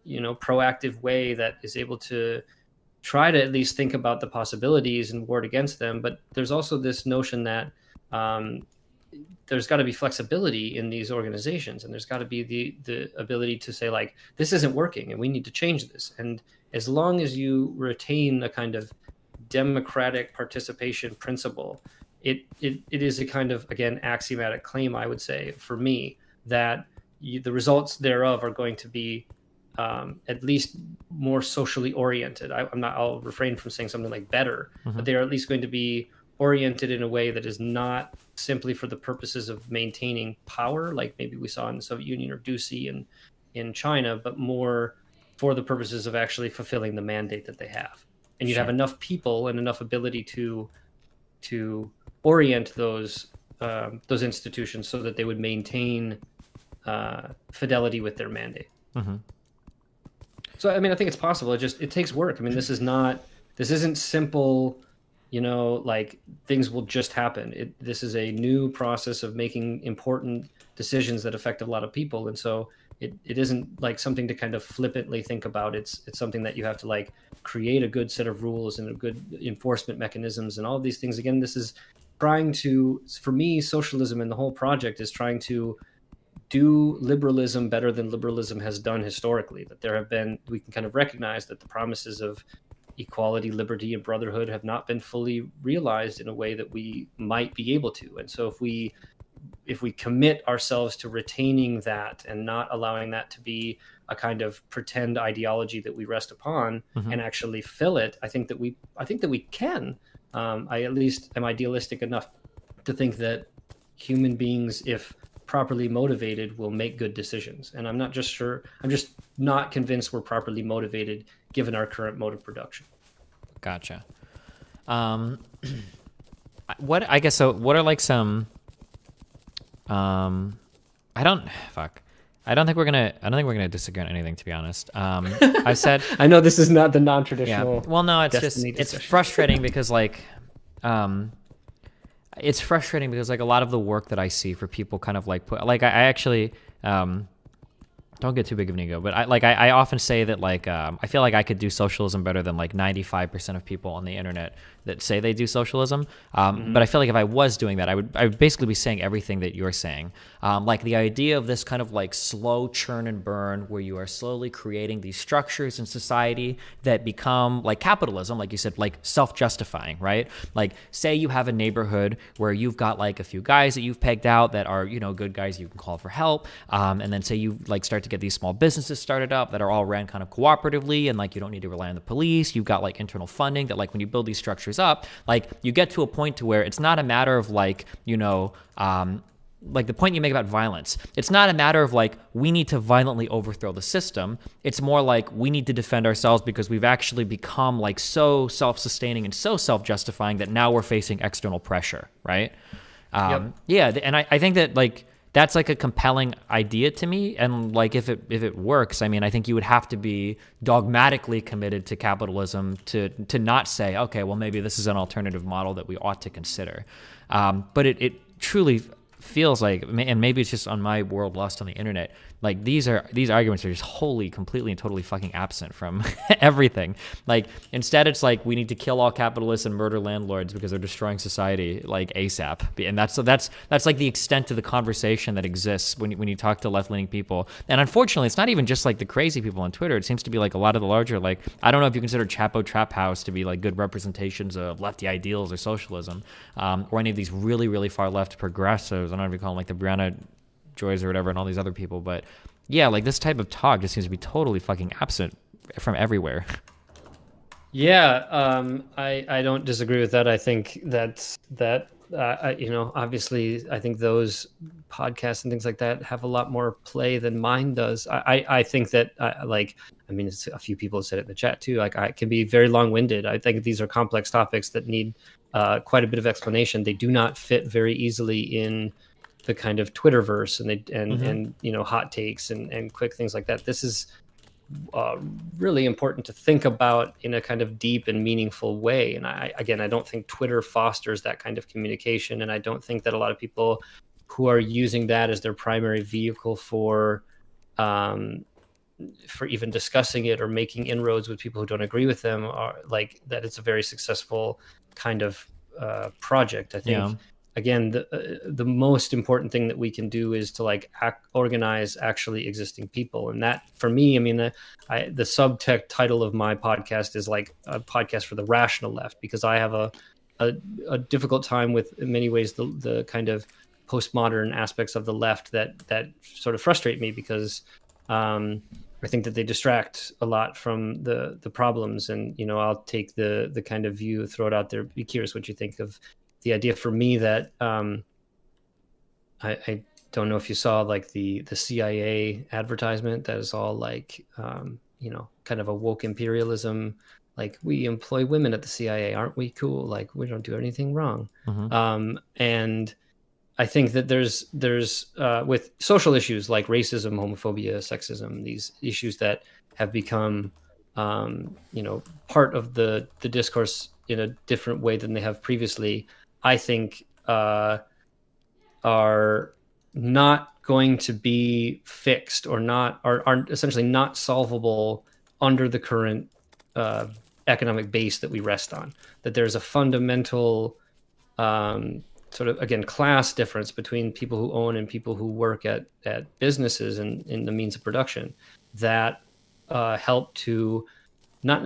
proactive way that is able to try to at least think about the possibilities and ward against them. But there's also this notion that there's got to be flexibility in these organizations, and there's got to be the ability to say, like, this isn't working and we need to change this. And as long as you retain a kind of democratic participation principle, it is a kind of, again, axiomatic claim, I would say, for me, that the results thereof are going to be at least more socially oriented. I'll refrain from saying something like better, but they are at least going to be oriented in a way that is not simply for the purposes of maintaining power, like maybe we saw in the Soviet Union or Ducey in China, but more for the purposes of actually fulfilling the mandate that they have. And you'd have enough people and enough ability to orient those institutions so that they would maintain fidelity with their mandate. Mm-hmm. So I mean, I think it's possible. It takes work. I mean, this isn't simple. Like things will just happen. This is a new process of making important decisions that affect a lot of people, and so it isn't like something to kind of flippantly think about. It's something that you have to like create a good set of rules and a good enforcement mechanisms and all of these things. Again, this is trying to, for me, socialism and the whole project is trying to do liberalism better than liberalism has done historically. That we can kind of recognize that the promises of equality, liberty, and brotherhood have not been fully realized in a way that we might be able to. And so if we commit ourselves to retaining that and not allowing that to be a kind of pretend ideology that we rest upon and actually fill it, I think that we can. I at least am idealistic enough to think that human beings, if properly motivated, will make good decisions. And I'm just not convinced we're properly motivated given our current mode of production. Gotcha. What are like some I don't think we're gonna disagree on anything, to be honest. I said I know this is not the non-traditional. Yeah. Well, no, it's frustrating because like it's frustrating because like a lot of the work that I see for people kind of like I actually don't get too big of an ego, but I often say that like I feel like I could do socialism better than like 95% of people on the internet that say they do socialism. But I feel like if I was doing that, I would basically be saying everything that you're saying. Like the idea of this kind of like slow churn and burn where you are slowly creating these structures in society that become like capitalism, like you said, like self-justifying, right? Like say you have a neighborhood where you've got like a few guys that you've pegged out that are, good guys you can call for help. And then say you like start to get these small businesses started up that are all ran kind of cooperatively and like you don't need to rely on the police. You've got like internal funding that like when you build these structures up, like you get to a point to where it's not a matter of like, like the point you make about violence. It's not a matter of like, we need to violently overthrow the system. It's more like we need to defend ourselves because we've actually become like so self-sustaining and so self-justifying that now we're facing external pressure, right? Yeah, and I think that like, that's like a compelling idea to me. And like, if it works, I mean, I think you would have to be dogmatically committed to capitalism to not say, okay, well, maybe this is an alternative model that we ought to consider. But it truly feels like, and maybe it's just on my world lost on the internet, like these arguments are just wholly, completely, and totally fucking absent from everything. Like instead, it's like we need to kill all capitalists and murder landlords because they're destroying society like ASAP. And that's like the extent of the conversation that exists when you talk to left-leaning people. And unfortunately, it's not even just like the crazy people on Twitter. It seems to be like a lot of the larger, like I don't know if you consider Chapo Trap House to be like good representations of lefty ideals or socialism, or any of these really, really far left progressives. I don't know if you call them like the Brianna Joys or whatever and all these other people, but yeah, like this type of talk just seems to be totally fucking absent from everywhere. Yeah, I don't disagree with that. I think obviously I think those podcasts and things like that have a lot more play than mine does. I think that it's a few people have said it in the chat too. Like I can be very long-winded. I think these are complex topics that need quite a bit of explanation. They do not fit very easily in the kind of Twitterverse and hot takes and quick things like that. This is really important to think about in a kind of deep and meaningful way. And I don't think Twitter fosters that kind of communication. And I don't think that a lot of people who are using that as their primary vehicle for even discussing it or making inroads with people who don't agree with them are like that. It's a very successful kind of project. I think, again, the most important thing that we can do is to organize actually existing people. And that, for me, I mean, the subtext title of my podcast is like a podcast for the rational left, because I have a difficult time with, in many ways, the kind of postmodern aspects of the left that sort of frustrate me, because I think that they distract a lot from the problems. And, I'll take the kind of view, throw it out there, be curious what you think of the idea for me that I don't know if you saw like the CIA advertisement that is all like, kind of a woke imperialism. Like, we employ women at the CIA, aren't we cool? Like, we don't do anything wrong. And I think that there's with social issues like racism, homophobia, sexism, these issues that have become, part of the discourse in a different way than they have previously. I think are not going to be fixed, or are essentially not solvable under the current economic base that we rest on. That there's a fundamental sort of, again, class difference between people who own and people who work at businesses and in the means of production that help to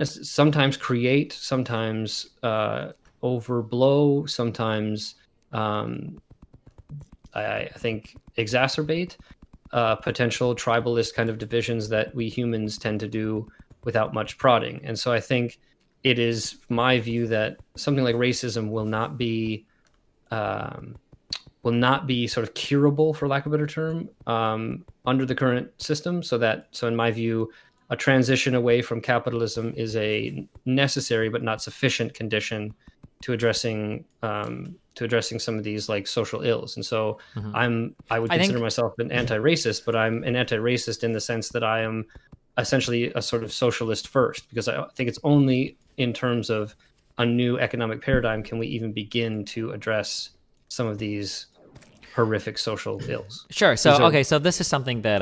sometimes create, sometimes overblow, sometimes I think exacerbate potential tribalist kind of divisions that we humans tend to do without much prodding. And so I think it is my view that something like racism will not be sort of curable, for lack of a better term, under the current system. So in my view, a transition away from capitalism is a necessary but not sufficient condition to addressing some of these like social ills. And so I would consider myself an anti-racist, but I'm an anti-racist in the sense that I am essentially a sort of socialist first, because I think it's only in terms of a new economic paradigm can we even begin to address some of these horrific social ills. Sure. So so this is something that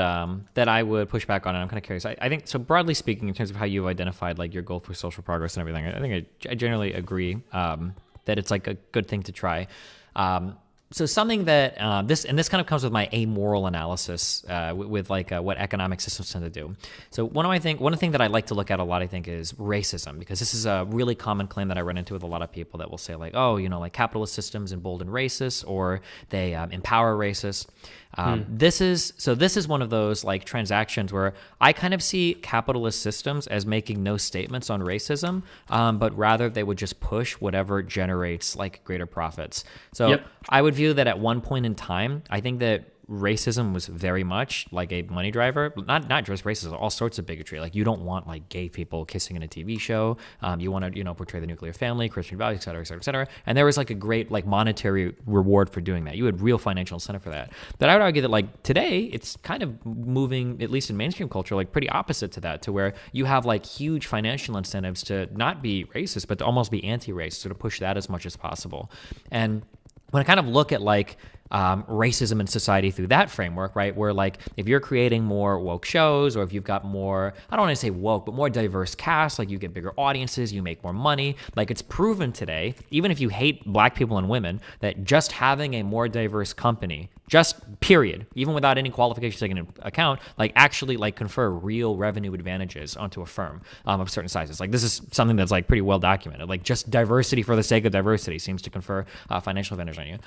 that I would push back on, and I'm kind of curious. I think, so broadly speaking, in terms of how you've identified like your goal for social progress and everything, I think I generally agree that it's like a good thing to try. So something that this kind of comes with my amoral analysis with like what economic systems tend to do. So one thing that I like to look at a lot, I think, is racism, because this is a really common claim that I run into with a lot of people that will say like, oh, like capitalist systems embolden racists, or they empower racists. This is one of those like transactions where I kind of see capitalist systems as making no statements on racism, but rather they would just push whatever generates like greater profits. So I would view that at one point in time, I think that racism was very much like a money driver. Not just racism, all sorts of bigotry. Like, you don't want like gay people kissing in a TV show. You want to portray the nuclear family, Christian values, et cetera, et cetera, et cetera. And there was like a great like monetary reward for doing that. You had real financial incentive for that. But I would argue that like today, it's kind of moving, at least in mainstream culture, like pretty opposite to that, to where you have like huge financial incentives to not be racist, but to almost be anti-racist, so to push that as much as possible. And when I kind of look at like racism in society through that framework, right, where like if you're creating more woke shows, or if you've got more, I don't want to say woke, but more diverse casts, like you get bigger audiences, you make more money. Like, it's proven today, even if you hate black people and women, that just having a more diverse company, just period, even without any qualifications taken into account, like actually like confer real revenue advantages onto a firm of certain sizes. Like, this is something that's like pretty well documented. Like, just diversity for the sake of diversity seems to confer financial advantage on you.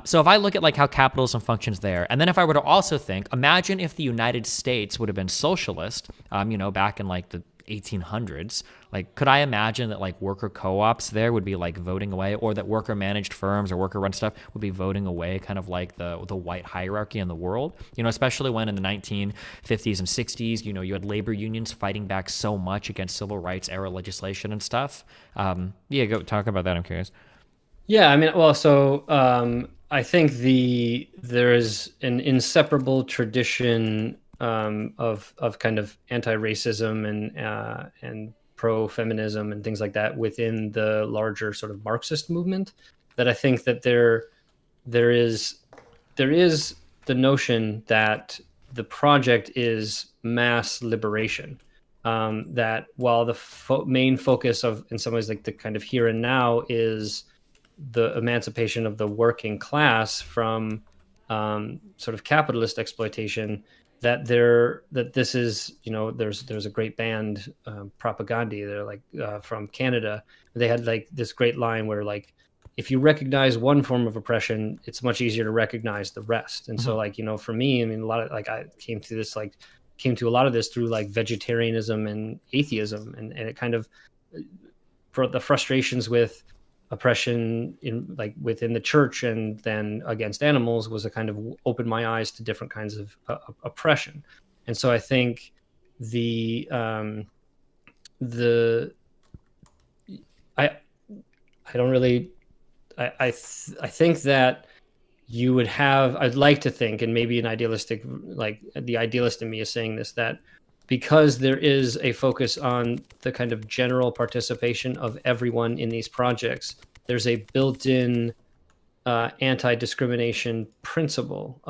So if I look at like how capitalism functions there, and then if I were to also think, imagine if the United States would have been socialist, back in like the 1800s, like, could I imagine that like worker co-ops there would be like voting away, or that worker managed firms or worker run stuff would be voting away kind of like the white hierarchy in the world, especially when in the 1950s and 60s, you had labor unions fighting back so much against civil rights era legislation and stuff. Go talk about that. I'm curious. Yeah, I mean, well, so I think there is an inseparable tradition of kind of anti-racism and pro-feminism and things like that within the larger sort of Marxist movement. That I think that there is the notion that the project is mass liberation. That while the main focus of, in some ways, like the kind of here and now, is the emancipation of the working class from sort of capitalist exploitation, that this is, there's a great band, Propaganda, they're like from Canada. They had like this great line where like, if you recognize one form of oppression, it's much easier to recognize the rest. And so like, for me, I mean, a lot of like, I came to a lot of this through like vegetarianism and atheism, and it kind of, for the frustrations with oppression in like within the church and then against animals was a kind of opened my eyes to different kinds of oppression. And so I think the I don't really I think that you would have, I'd like to think, and maybe an idealistic, like the idealist in me is saying this, that because there is a focus on the kind of general participation of everyone in these projects, there's a built-in anti-discrimination principle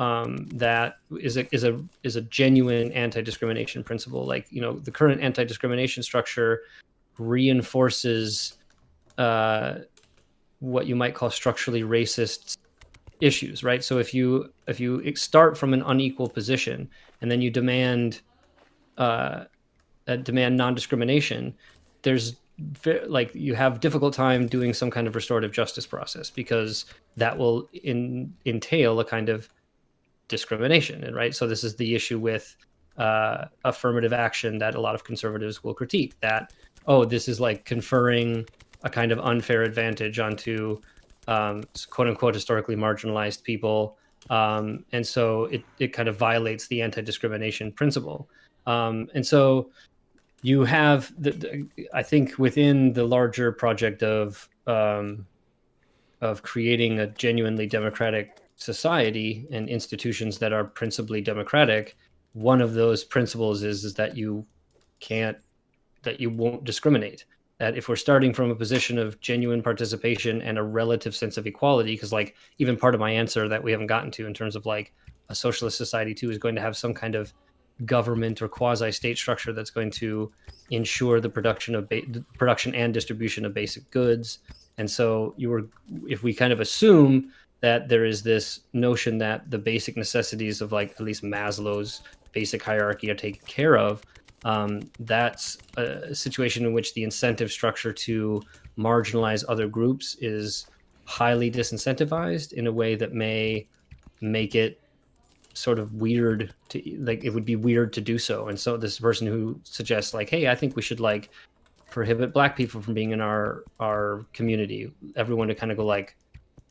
that is a genuine anti-discrimination principle. Like, you know, the current anti-discrimination structure reinforces what you might call structurally racist issues, right? So if you start from an unequal position and then you demand non-discrimination, there's like you have difficult time doing some kind of restorative justice process, because that will entail a kind of discrimination, right? So this is the issue with affirmative action that a lot of conservatives will critique, that, oh, this is like conferring a kind of unfair advantage onto quote unquote historically marginalized people. And so it kind of violates the anti-discrimination principle. And so you have, I think within the larger project of creating a genuinely democratic society and institutions that are principally democratic, one of those principles is that you won't discriminate. That if we're starting from a position of genuine participation and a relative sense of equality, because like even part of my answer that we haven't gotten to in terms of like a socialist society too is going to have some kind of government or quasi-state structure that's going to ensure the production and distribution of basic goods. And so if we kind of assume that there is this notion that the basic necessities of like at least Maslow's basic hierarchy are taken care of, that's a situation in which the incentive structure to marginalize other groups is highly disincentivized in a way that may make it sort of weird to, like, it would be weird to do so. And so this person who suggests like, hey, I think we should like prohibit Black people from being in our community, everyone to kind of go like,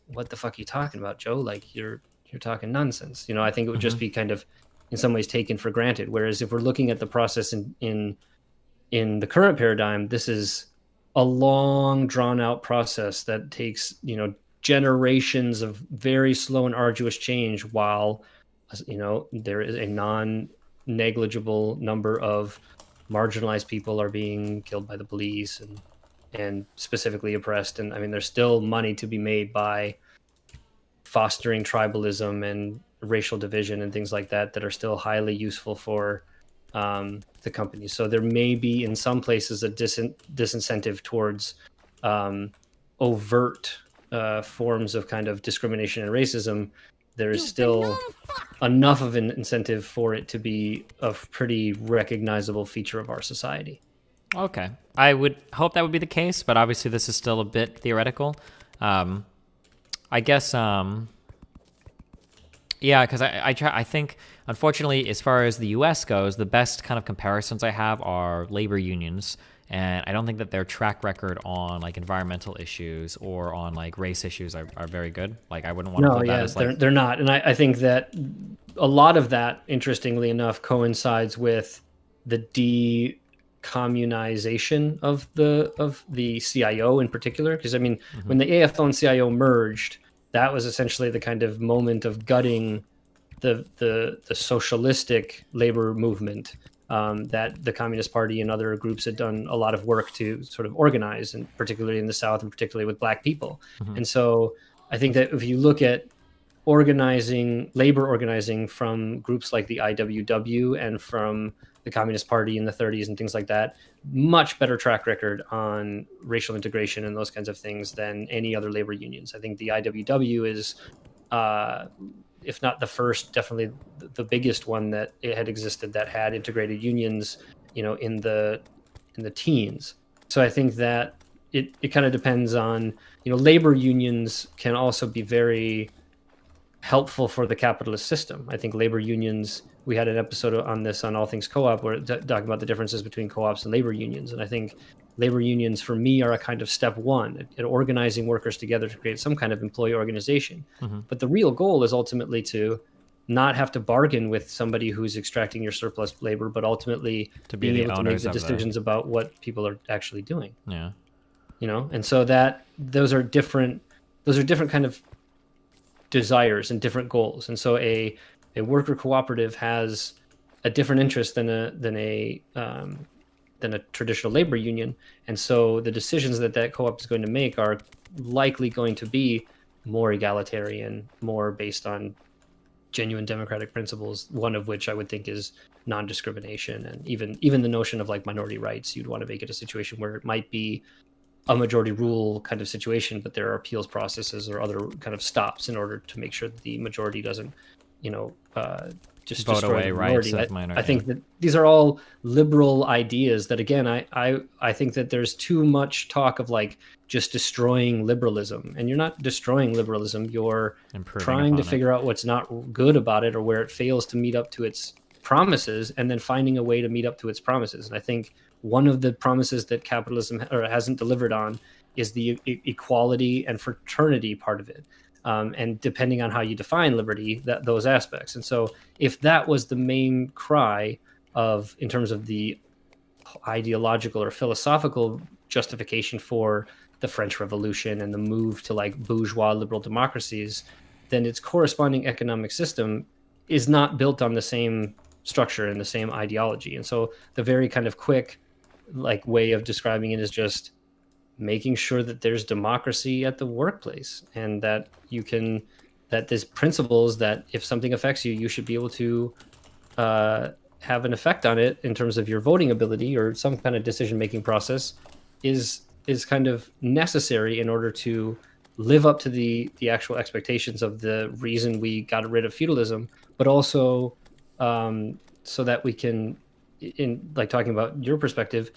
what the fuck are you talking about, Joe? Like you're talking nonsense. You know, I think it would just be kind of in some ways taken for granted. Whereas if we're looking at the process in the current paradigm, this is a long drawn out process that takes, you know, generations of very slow and arduous change, while, you know, there is a non-negligible number of marginalized people are being killed by the police and specifically oppressed. And I mean, there's still money to be made by fostering tribalism and racial division and things like that are still highly useful for the companies. So there may be in some places a disincentive towards overt forms of kind of discrimination and racism. There is still enough of an incentive for it to be a pretty recognizable feature of our society. Okay. I would hope that would be the case, but obviously this is still a bit theoretical. I guess, yeah, because I think, unfortunately, as far as the U.S. goes, the best kind of comparisons I have are labor unions, and I don't think that their track record on like environmental issues or on like race issues are very good. Like I wouldn't want to put that as like... they're not, and I think that a lot of that, interestingly enough, coincides with the decommunization of the CIO in particular. Because I mean, when the AFL and CIO merged, that was essentially the kind of moment of gutting the socialistic labor movement that the Communist Party and other groups had done a lot of work to sort of organize, and particularly in the South, and particularly with Black people. And so I think that if you look at labor organizing from groups like the IWW and from the Communist Party in the 30s and things like that, much better track record on racial integration and those kinds of things than any other labor unions. I think the IWW is, if not the first, definitely the biggest one that it had existed that had integrated unions, you know, in the teens. So I think that it kind of depends on, you know, labor unions can also be very helpful for the capitalist system. I think labor unions, we had an episode on this on All Things Co-op where talking about the differences between co-ops and labor unions. And I think labor unions for me are a kind of step one at organizing workers together to create some kind of employee organization. Mhm. But the real goal is ultimately to not have to bargain with somebody who's extracting your surplus labor, but ultimately To be being the able to make owners the of the- decisions about what people are actually doing. Yeah. And so those are different kind of desires and different goals. And so a worker cooperative has a different interest than a traditional labor union. And so the decisions that co-op is going to make are likely going to be more egalitarian, more based on genuine democratic principles, one of which I would think is non-discrimination. And even the notion of like minority rights, you'd want to make it a situation where it might be a majority rule kind of situation, but there are appeals processes or other kind of stops in order to make sure that the majority doesn't, just Vote destroy away the rights minority. of minority, I think that these are all liberal ideas that, again, I think that there's too much talk of like just destroying liberalism, and you're not destroying liberalism. You're Improving trying to upon it. figure out what's not good about it or where it fails to meet up to its promises, and then finding a way to meet up to its promises. And I think one of the promises that capitalism hasn't delivered on is the equality and fraternity part of it. And depending on how you define liberty, those aspects. And so if that was the main cry in terms of the ideological or philosophical justification for the French Revolution and the move to like bourgeois liberal democracies, then its corresponding economic system is not built on the same structure and the same ideology. And so the very kind of quick like way of describing it is just making sure that there's democracy at the workplace, and that there's principles that if something affects you, you should be able to have an effect on it in terms of your voting ability or some kind of decision-making process is kind of necessary in order to live up to the actual expectations of the reason we got rid of feudalism, but also so that we can, in like talking about your perspective,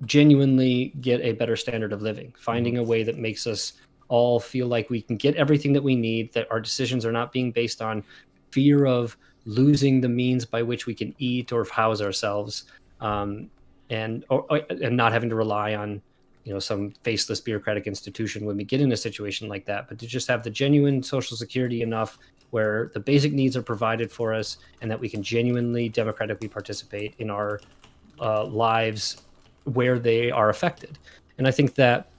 genuinely get a better standard of living, finding a way that makes us all feel like we can get everything that we need, that our decisions are not being based on fear of losing the means by which we can eat or house ourselves, and not having to rely on some faceless bureaucratic institution when we get in a situation like that, but to just have the genuine social security enough where the basic needs are provided for us and that we can genuinely democratically participate in our lives where they are affected. And I think that,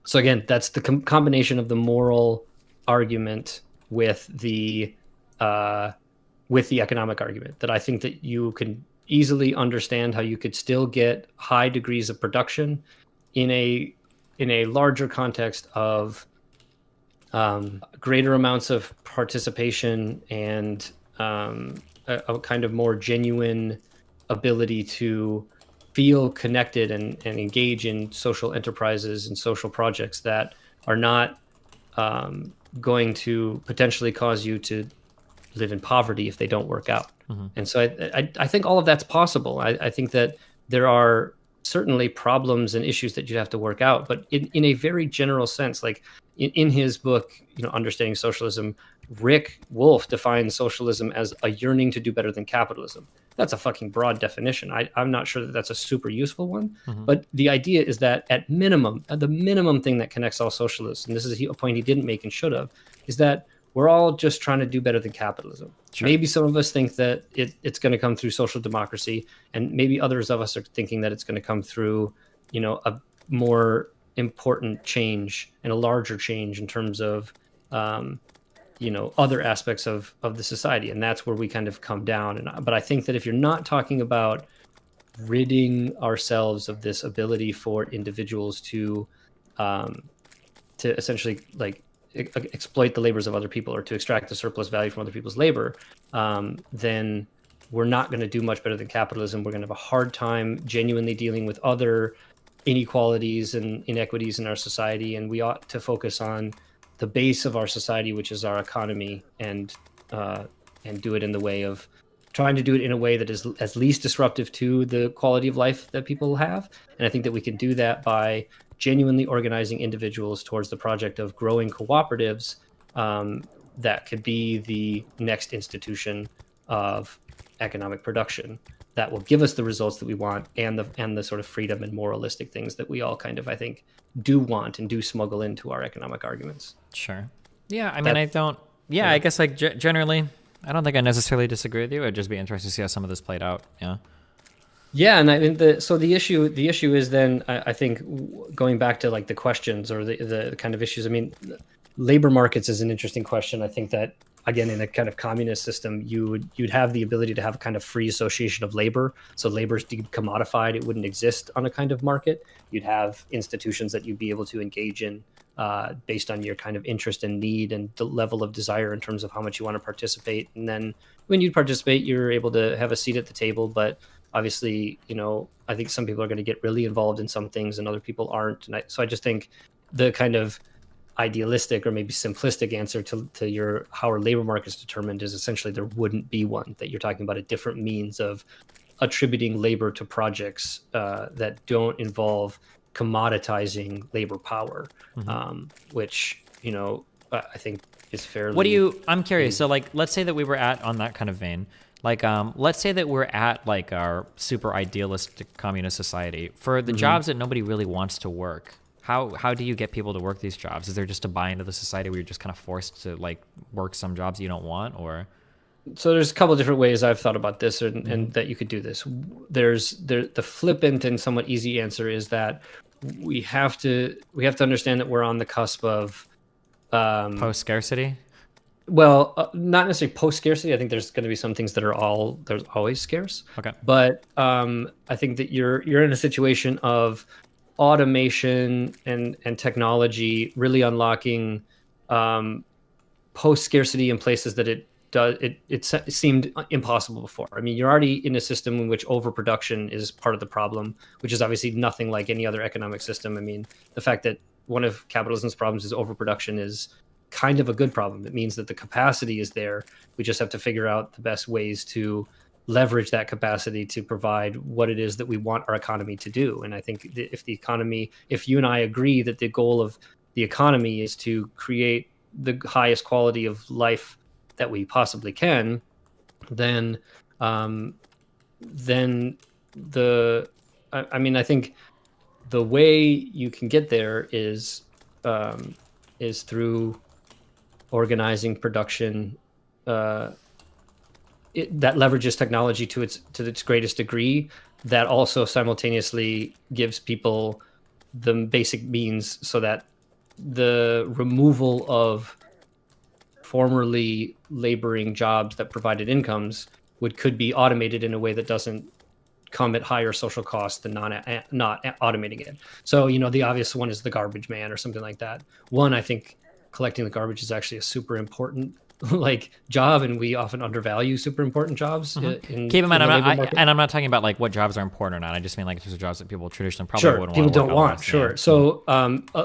so again, that's the combination of the moral argument with the economic argument, that I think that you can easily understand how you could still get high degrees of production in a larger context of greater amounts of participation and a kind of more genuine ability to feel connected and engage in social enterprises and social projects that are not going to potentially cause you to live in poverty if they don't work out. Mhm. And so I think all of that's possible. I think that there are certainly problems and issues that you have to work out, but in a very general sense, like in his book, Understanding Socialism, Rick Wolff defines socialism as a yearning to do better than capitalism. That's a fucking broad definition. I'm not sure that that's a super useful one, Mhm. but the idea is that at minimum, the minimum thing that connects all socialists, and this is a point he didn't make and should have, is that we're all just trying to do better than capitalism. Sure. Maybe some of us think that it's going to come through social democracy, and maybe others of us are thinking that it's going to come through, a more important change and a larger change in terms of, other aspects of the society. And that's where we kind of come down. But I think that if you're not talking about ridding ourselves of this ability for individuals to essentially like exploit the labors of other people or to extract the surplus value from other people's labor, then we're not going to do much better than capitalism. We're going to have a hard time genuinely dealing with other inequalities and inequities in our society, and we ought to focus on the base of our society, which is our economy, and do it in the way of trying to do it in a way that is as least disruptive to the quality of life that people have. And I think that we can do that by genuinely organizing individuals towards the project of growing cooperatives that could be the next institution of economic production. that will give us the results that we want, and the sort of freedom and moralistic things that we all kind of, I think, do want and do smuggle into our economic arguments. Sure. Yeah, I mean, I guess like generally, I don't think I necessarily disagree with you. It'd just be interesting to see how some of this played out. Yeah. Yeah, and I mean the issue is then I think going back to like the questions or the kind of issues. I mean, labor markets is an interesting question. I think that again in a kind of communist system, you'd have the ability to have a kind of free association of labor. So labor's decommodified; it wouldn't exist on a kind of market. You'd have institutions that you'd be able to engage in based on your kind of interest and need and the level of desire in terms of how much you want to participate. And then when you participate, you're able to have a seat at the table, but obviously, I think some people are going to get really involved in some things and other people aren't. And so I just think the kind of idealistic or maybe simplistic answer to your how are labor markets determined is essentially there wouldn't be one, that you're talking about a different means of attributing labor to projects that don't involve commoditizing labor power, which, I think is fairly... I'm curious. So like, let's say that we were on that kind of vein. Like, let's say that we're at like our super idealistic communist society for the jobs that nobody really wants to work. How do you get people to work these jobs? Is there just a buy into the society where you're just kind of forced to like work some jobs you don't want, or? So there's a couple of different ways I've thought about this and that you could do this. The flippant and somewhat easy answer is that we have to understand that we're on the cusp of post scarcity. Well, not necessarily post scarcity. I think there's going to be some things that there's always scarce. Okay. But I think that you're in a situation of automation and technology really unlocking post scarcity in places that it seemed impossible before. I mean, you're already in a system in which overproduction is part of the problem, which is obviously nothing like any other economic system. I mean, the fact that one of capitalism's problems is overproduction is kind of a good problem. It means that the capacity is there. We just have to figure out the best ways to leverage that capacity to provide what it is that we want our economy to do. And I think if you and I agree that the goal of the economy is to create the highest quality of life that we possibly can, then I think the way you can get there is through organizing production that leverages technology to its greatest degree, that also simultaneously gives people the basic means so that the removal of formerly laboring jobs that provided incomes could be automated in a way that doesn't come at higher social costs than not automating it. So, the obvious one is the garbage man or something like that. One, I think collecting the garbage is actually a super important job, and we often undervalue super important jobs. Keep in mind, I'm not talking about like what jobs are important or not. I just mean like these are jobs that people traditionally probably wouldn't want to work. People don't want. Sure. So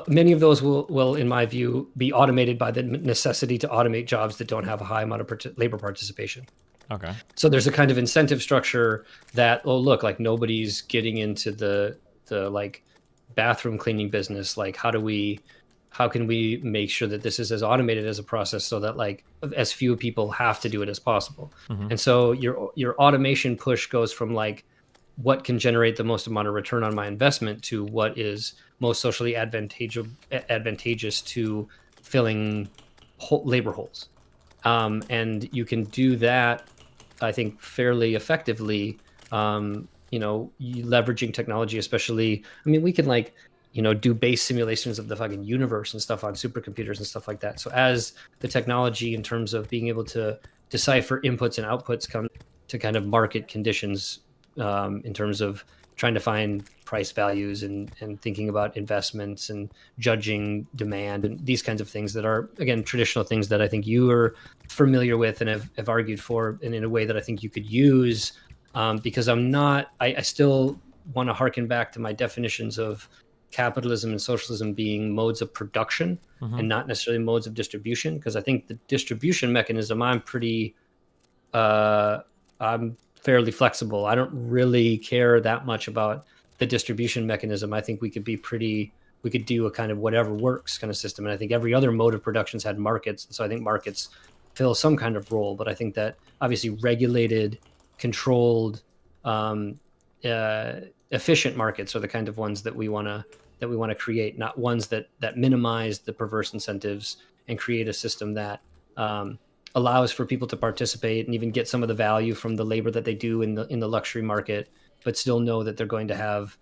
many of those will, in my view, be automated by the necessity to automate jobs that don't have a high amount of labor participation. Okay. So there's a kind of incentive structure that, like nobody's getting into the like bathroom cleaning business. Like how can we make sure that this is as automated as a process so that like as few people have to do it as possible? And so your automation push goes from like what can generate the most amount of return on my investment to what is most socially advantageous to filling labor holes. And you can do that, I think, fairly effectively, leveraging technology, especially, I mean, we can do base simulations of the fucking universe and stuff on supercomputers and stuff like that. So as the technology in terms of being able to decipher inputs and outputs come to kind of market conditions, in terms of trying to find price values and thinking about investments and judging demand and these kinds of things that are, again, traditional things that I think you are familiar with and have argued for, and in a way that I think you could use, because I still want to harken back to my definitions of capitalism and socialism being modes of production and not necessarily modes of distribution, because I think the distribution mechanism, I'm fairly flexible. I don't really care that much about the distribution mechanism. I think we could do a kind of whatever works kind of system. And I think every other mode of production's had markets. And so I think markets fill some kind of role, but I think that obviously regulated, controlled, efficient markets are the kind of ones that we want to create, not ones that minimize the perverse incentives and create a system that allows for people to participate and even get some of the value from the labor that they do in the luxury market, but still know that they're going to have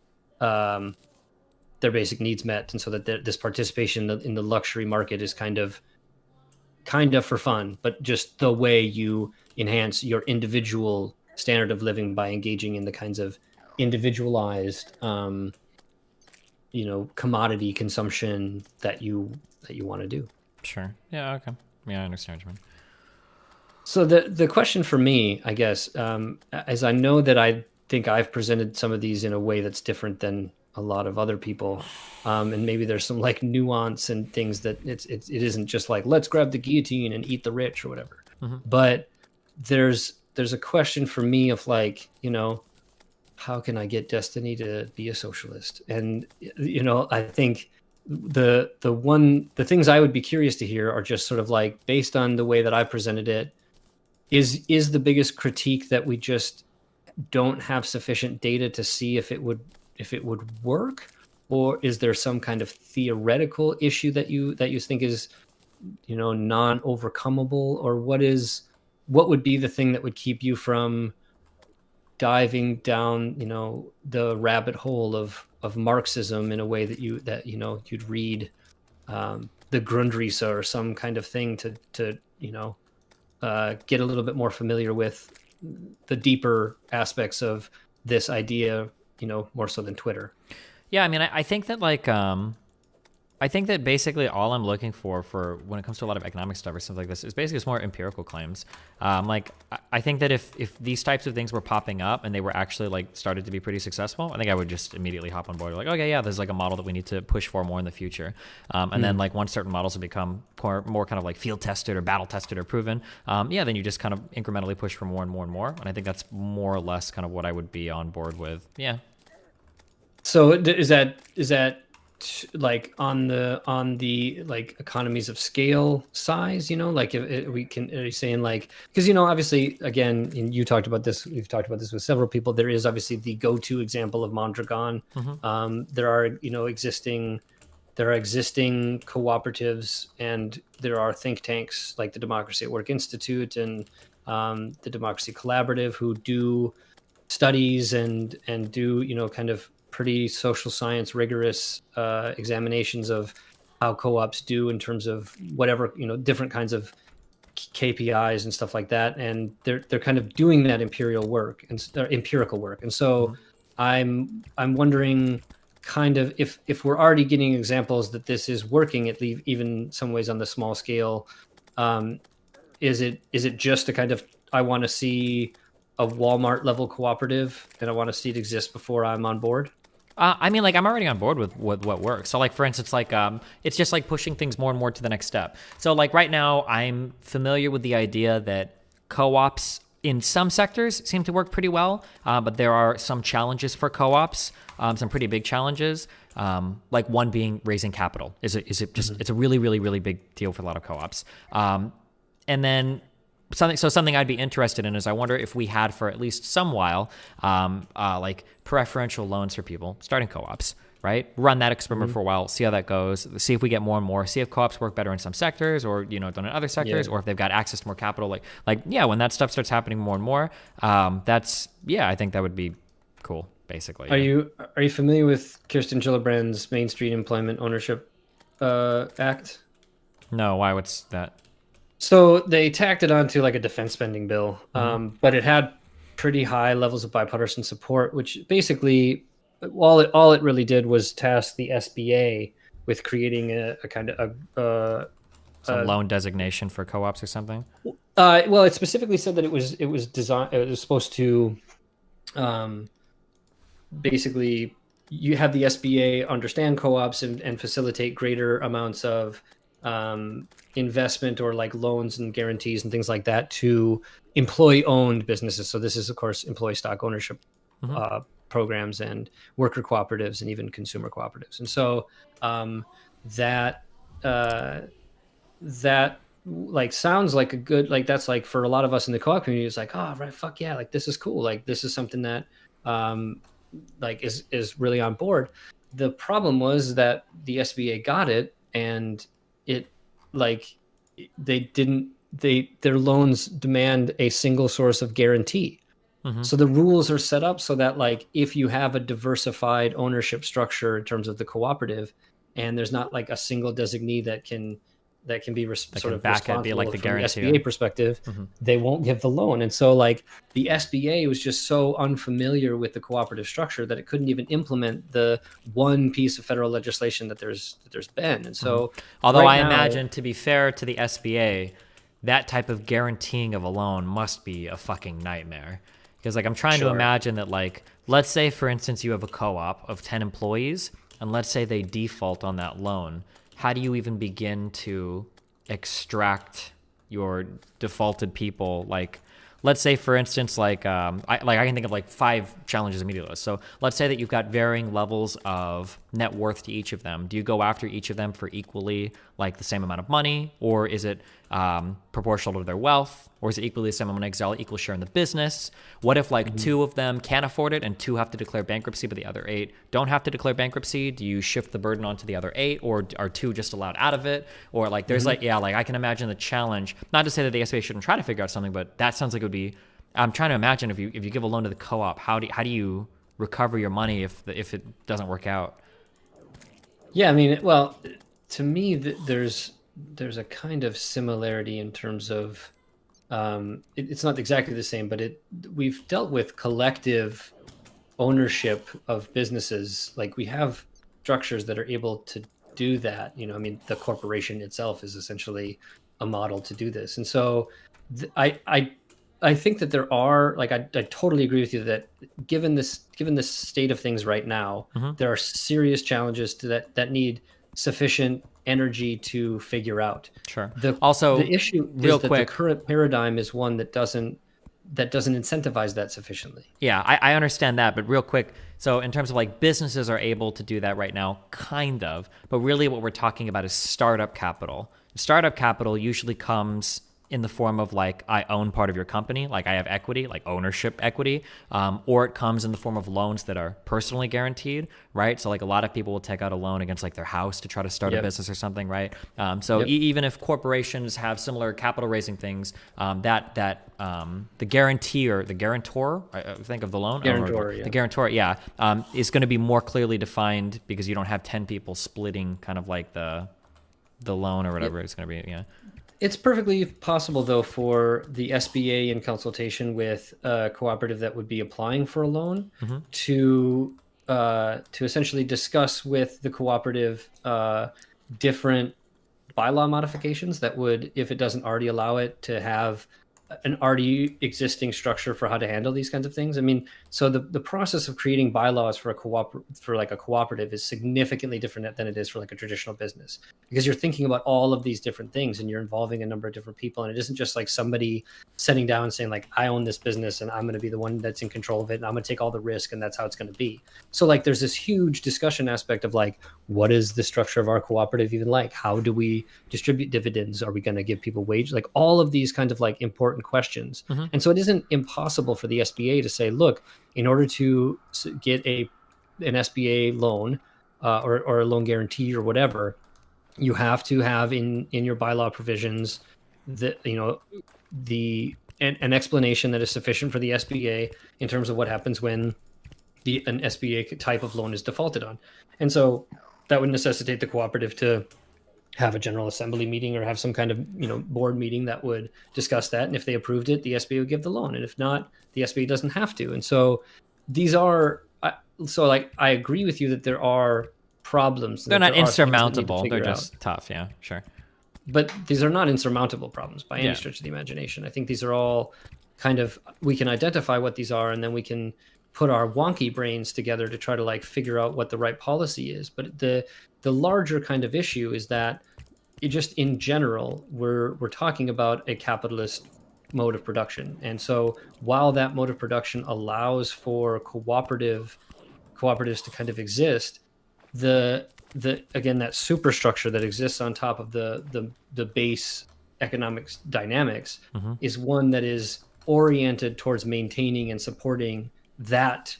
their basic needs met, and so that this participation in the luxury market is kind of for fun, but just the way you enhance your individual standard of living by engaging in the kinds of individualized commodity consumption that you want to do. Sure. Yeah. Okay. Yeah, I understand what you mean. So the question for me, I guess, as I know that I think I've presented some of these in a way that's different than a lot of other people, and maybe there's some like nuance and things that it isn't just like let's grab the guillotine and eat the rich or whatever. But there's a question for me of like, how can I get Destiny to be a socialist? And I think the things I would be curious to hear are just sort of like, based on the way that I presented it, is the biggest critique that we just don't have sufficient data to see if it would work, or is there some kind of theoretical issue that you think is non-overcomable, or what would be the thing that would keep you from diving down the rabbit hole of Marxism in a way that you'd read the Grundrisse or some kind of thing to get a little bit more familiar with the deeper aspects of this idea, more so than Twitter. Yeah, I mean, I think that I think that basically all I'm looking for when it comes to a lot of economic stuff or stuff like this is basically just more empirical claims. I think that if these types of things were popping up and they were actually started to be pretty successful, I think I would just immediately hop on board. Like, okay, yeah, there's a model that we need to push for more in the future. And then once certain models have become more kind of field tested or battle tested or proven, then you just kind of incrementally push for more and more and more. And I think that's more or less kind of what I would be on board with. Yeah. So is that on the economies of scale size, if we can, are you saying because obviously, again, and we've talked about this with several people, there is obviously the go-to example of Mondragon. There are existing cooperatives, and there are think tanks like the Democracy at Work Institute and the Democracy Collaborative, who do studies and do kind of pretty social science rigorous examinations of how co-ops do in terms of whatever different kinds of KPIs and stuff like that, and they're kind of doing that empirical work, and so I'm wondering kind of if we're already getting examples that this is working, at least even some ways on the small scale, is it just a kind of, I want to see a Walmart level cooperative and I want to see it exist before I'm on board? I mean, I'm already on board with what works. So, for instance, it's just pushing things more and more to the next step. So, right now, I'm familiar with the idea that co-ops in some sectors seem to work pretty well, but there are some challenges for co-ops, some pretty big challenges. One being raising capital is it just it's a really, really, really big deal for a lot of co-ops. And then something I'd be interested in is, I wonder if we had for at least some while, preferential loans for people starting co-ops, right? Run that experiment for a while, see how that goes, see if we get more and more, see if co-ops work better in some sectors or, don't in other sectors, or if they've got access to more capital. When that stuff starts happening more and more, I think that would be cool, basically. Are you familiar with Kirsten Gillibrand's Main Street Employment Ownership Act? No, why? What's that? So they tacked it onto a defense spending bill, but it had pretty high levels of bipartisan support, which basically all it really did was task the SBA with creating a kind of some loan designation for co-ops or something. Well, it specifically said that it was designed. It was supposed to basically you have the SBA understand co-ops and facilitate greater amounts of investment or loans and guarantees and things like that to employee-owned businesses. So this is, of course, employee stock ownership programs and worker cooperatives and even consumer cooperatives. And so that like sounds like a good, like that's like for a lot of us in the co-op community, it's like, oh right, fuck yeah, like this is cool, like this is something that like is really on board. The problem was that the SBA got it, and it like they didn't their loans demand a single source of guarantee. So the rules are set up so that like if you have a diversified ownership structure in terms of the cooperative, and there's not like a single designee that can be sort of responsible be like the from the guarantor. SBA perspective, they won't give the loan. And so like the SBA was just so unfamiliar with the cooperative structure that it couldn't even implement the one piece of federal legislation that there's been. And so although right I now, imagine, to be fair to the SBA, that type of guaranteeing of a loan must be a fucking nightmare. Because like I'm trying to imagine that, like, let's say for instance you have a co-op of 10 employees, and let's say they default on that loan. How do you even begin to extract your defaulted people? Like, let's say for instance, like I can think of like 5 challenges immediately. So let's say that you've got varying levels of net worth to each of them. Do you go after each of them for equally like the same amount of money, or is it proportional to their wealth, or is it equally the same amount of exile, equal share in the business? What if like 2 of them can't afford it and 2 have to declare bankruptcy, but the other 8 don't have to declare bankruptcy? Do you shift the burden onto the other 8, or are 2 just allowed out of it? Or like there's like, yeah, like I can imagine the challenge, not to say that the SBA shouldn't try to figure out something, but that sounds like it would be, I'm trying to imagine if you give a loan to the co-op, how do you recover your money if it doesn't work out? Yeah, I mean, well, to me, there's a kind of similarity in terms of it's not exactly the same, but we've dealt with collective ownership of businesses. Like we have structures that are able to do that. You know, I mean, the corporation itself is essentially a model to do this, and so I think that there are, like, I totally agree with you that given this state of things right now, there are serious challenges to that need sufficient energy to figure out. Sure. Also, the issue real is that quick, the current paradigm is one that doesn't incentivize that sufficiently. Yeah, I understand that, but real quick, so in terms of like businesses are able to do that right now, kind of, but really what we're talking about is startup capital. Startup capital usually comes in the form of like, I own part of your company, like I have equity, like ownership equity, or it comes in the form of loans that are personally guaranteed, right? So like a lot of people will take out a loan against like their house to try to start a business or something, right? Even if corporations have similar capital raising things, the guarantor, I think of the loan, the guarantor, is going to be more clearly defined because you don't have 10 people splitting kind of like the loan or whatever it's going to be. Yeah. It's perfectly possible, though, for the SBA in consultation with a cooperative that would be applying for a loan to essentially discuss with the cooperative different bylaw modifications that would, if it doesn't already allow it, to have an already existing structure for how to handle these kinds of things. I mean, so the process of creating bylaws for a cooperative is significantly different than it is for like a traditional business, because you're thinking about all of these different things and you're involving a number of different people, and it isn't just like somebody sitting down and saying like, I own this business and I'm going to be the one that's in control of it and I'm going to take all the risk and that's how it's going to be. So like there's this huge discussion aspect of like, what is the structure of our cooperative even like? How do we distribute dividends? Are we going to give people wage? Like all of these kinds of like important questions. And so it isn't impossible for the SBA to say, look, in order to get an SBA loan or a loan guarantee or whatever, you have to have in your bylaw provisions that, you know, an explanation that is sufficient for the SBA in terms of what happens when an SBA type of loan is defaulted on. And so that would necessitate the cooperative to have a general assembly meeting or have some kind of, you know, board meeting that would discuss that. And if they approved it, the SBA would give the loan. And if not, the SBA doesn't have to. And so these are, so like, I agree with you that there are problems. They're not insurmountable. They're just tough. Yeah, sure. But these are not insurmountable problems by any stretch of the imagination. I think these are all kind of, we can identify what these are and then we can put our wonky brains together to try to like figure out what the right policy is. But the larger kind of issue is that it just in general, we're talking about a capitalist mode of production. And so while that mode of production allows for cooperatives to kind of exist, again, that superstructure that exists on top of the base economics dynamics Mhm. is one that is oriented towards maintaining and supporting that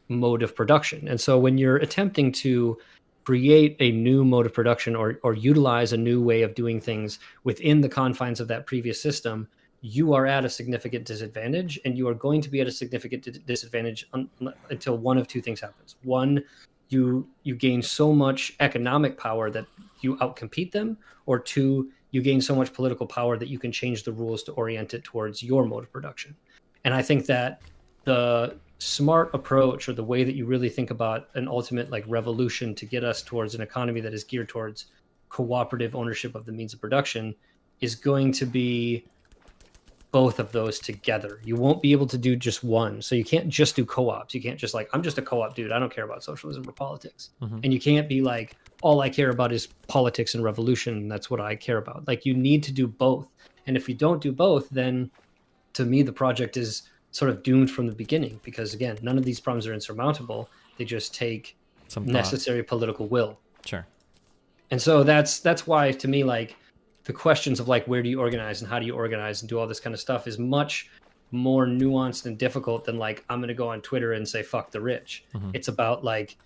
mode of production. And so when you're attempting to create a new mode of production or utilize a new way of doing things within the confines of that previous system, you are at a significant disadvantage, and you are going to be at a significant disadvantage until one of two things happens. One, you gain so much economic power that you outcompete them, or two, you gain so much political power that you can change the rules to orient it towards your mode of production. And I think that the smart approach, or the way that you really think about an ultimate like revolution to get us towards an economy that is geared towards cooperative ownership of the means of production, is going to be both of those together. You won't be able to do just one. So you can't just do co-ops. You can't just like, I'm just a co-op dude, I don't care about socialism or politics. Mhm. And you can't be like, all I care about is politics and revolution, and that's what I care about. Like, you need to do both. And if you don't do both, then to me the project is sort of doomed from the beginning, because again, none of these problems are insurmountable. They just take Some thought. necessary political will. Sure. And so that's why, to me, like, the questions of like, where do you organize and how do you organize and do all this kind of stuff is much more nuanced and difficult than like, I'm going to go on Twitter and say fuck the rich. Mhm. It's about like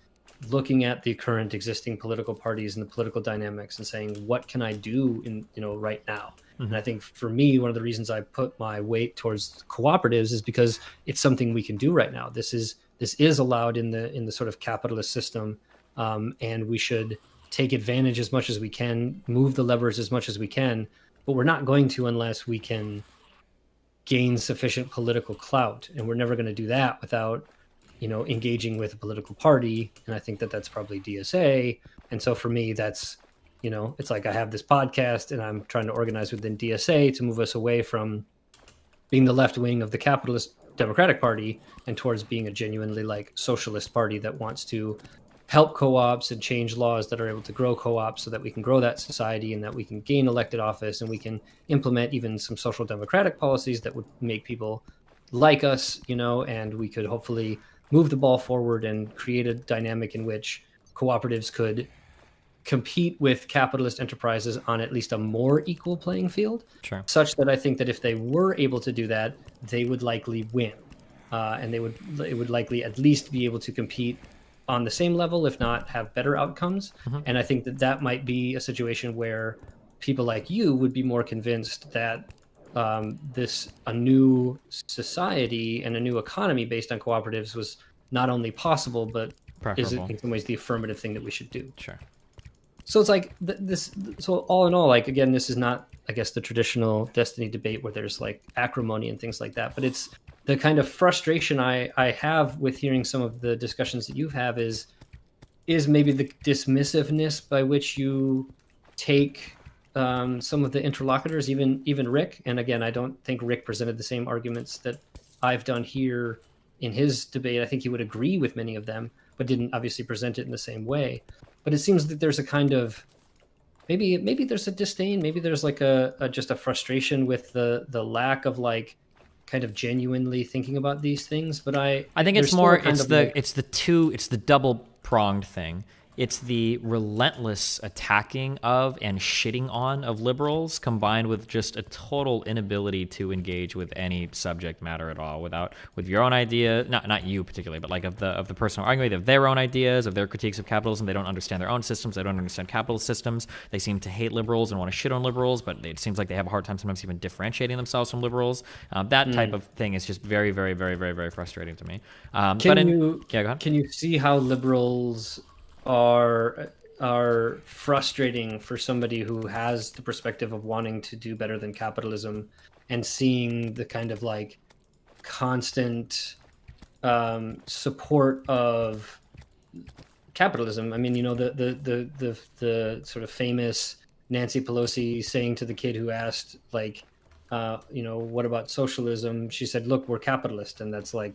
looking at the current existing political parties and the political dynamics and saying, what can I do in, right now? And I think for me, one of the reasons I put my weight towards cooperatives is because it's something we can do right now. This is allowed in the sort of capitalist system, and we should take advantage as much as we can, move the levers as much as we can, but we're not going to unless we can gain sufficient political clout, and we're never going to do that without engaging with a political party. And I think that that's probably DSA. And so for me, that's it's like I have this podcast and I'm trying to organize within DSA to move us away from being the left wing of the capitalist Democratic Party and towards being a genuinely like socialist party that wants to help co-ops and change laws that are able to grow co-ops so that we can grow that society and that we can gain elected office and we can implement even some social democratic policies that would make people like us, and we could hopefully move the ball forward and create a dynamic in which cooperatives could compete with capitalist enterprises on at least a more equal playing field, such that I think that if they were able to do that, they would likely win, and it would likely at least be able to compete on the same level, if not have better outcomes. And I think that might be a situation where people like you would be more convinced that a new society and a new economy based on cooperatives was not only possible, but is in some ways the affirmative thing that we should do. Sure. So it's like so all in all, like, again, this is not, I guess, the traditional Destiny debate where there's like acrimony and things like that, but it's the kind of frustration I have with hearing some of the discussions that you have is maybe the dismissiveness by which you take some of the interlocutors, even Rick. And again, I don't think Rick presented the same arguments that I've done here in his debate. I think he would agree with many of them, but didn't obviously present it in the same way. But it seems that there's a kind of maybe there's a disdain, maybe there's like just a frustration with the lack of like kind of genuinely thinking about these things. But I think it's more it's the double pronged thing. It's the relentless attacking of and shitting on of liberals, combined with just a total inability to engage with any subject matter at all, with your own idea, not you particularly, but like of the person arguing, of their own ideas, of their critiques of capitalism. They don't understand their own systems. They don't understand capitalist systems. They seem to hate liberals and want to shit on liberals, but it seems like they have a hard time sometimes even differentiating themselves from liberals. That type of thing is just very, very, very, very, very frustrating to me. Can you see how liberals are frustrating for somebody who has the perspective of wanting to do better than capitalism and seeing the kind of like constant support of capitalism? I mean, the sort of famous Nancy Pelosi saying to the kid who asked like, what about socialism? She said, look, we're capitalist, and that's like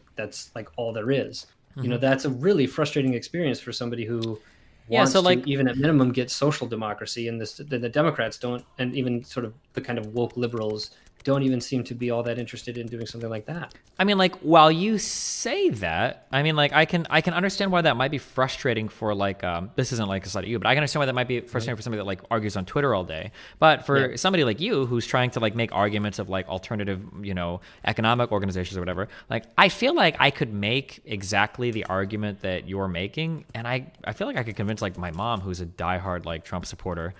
all there is. That's a really frustrating experience for somebody who wants to, even at minimum, get social democracy, and the Democrats don't, and even sort of the kind of woke liberals don't even seem to be all that interested in doing something like that. I mean, like, while you say that, I mean, like, I can understand why that might be frustrating for, like, this isn't like a side of you, but I can understand why that might be frustrating for somebody that, like, argues on Twitter all day. But for somebody like you who's trying to, like, make arguments of, like, alternative, you know, economic organizations or whatever, like, I feel like I could make exactly the argument that you're making, and I feel like I could convince, like, my mom, who's a diehard, like, Trump supporter,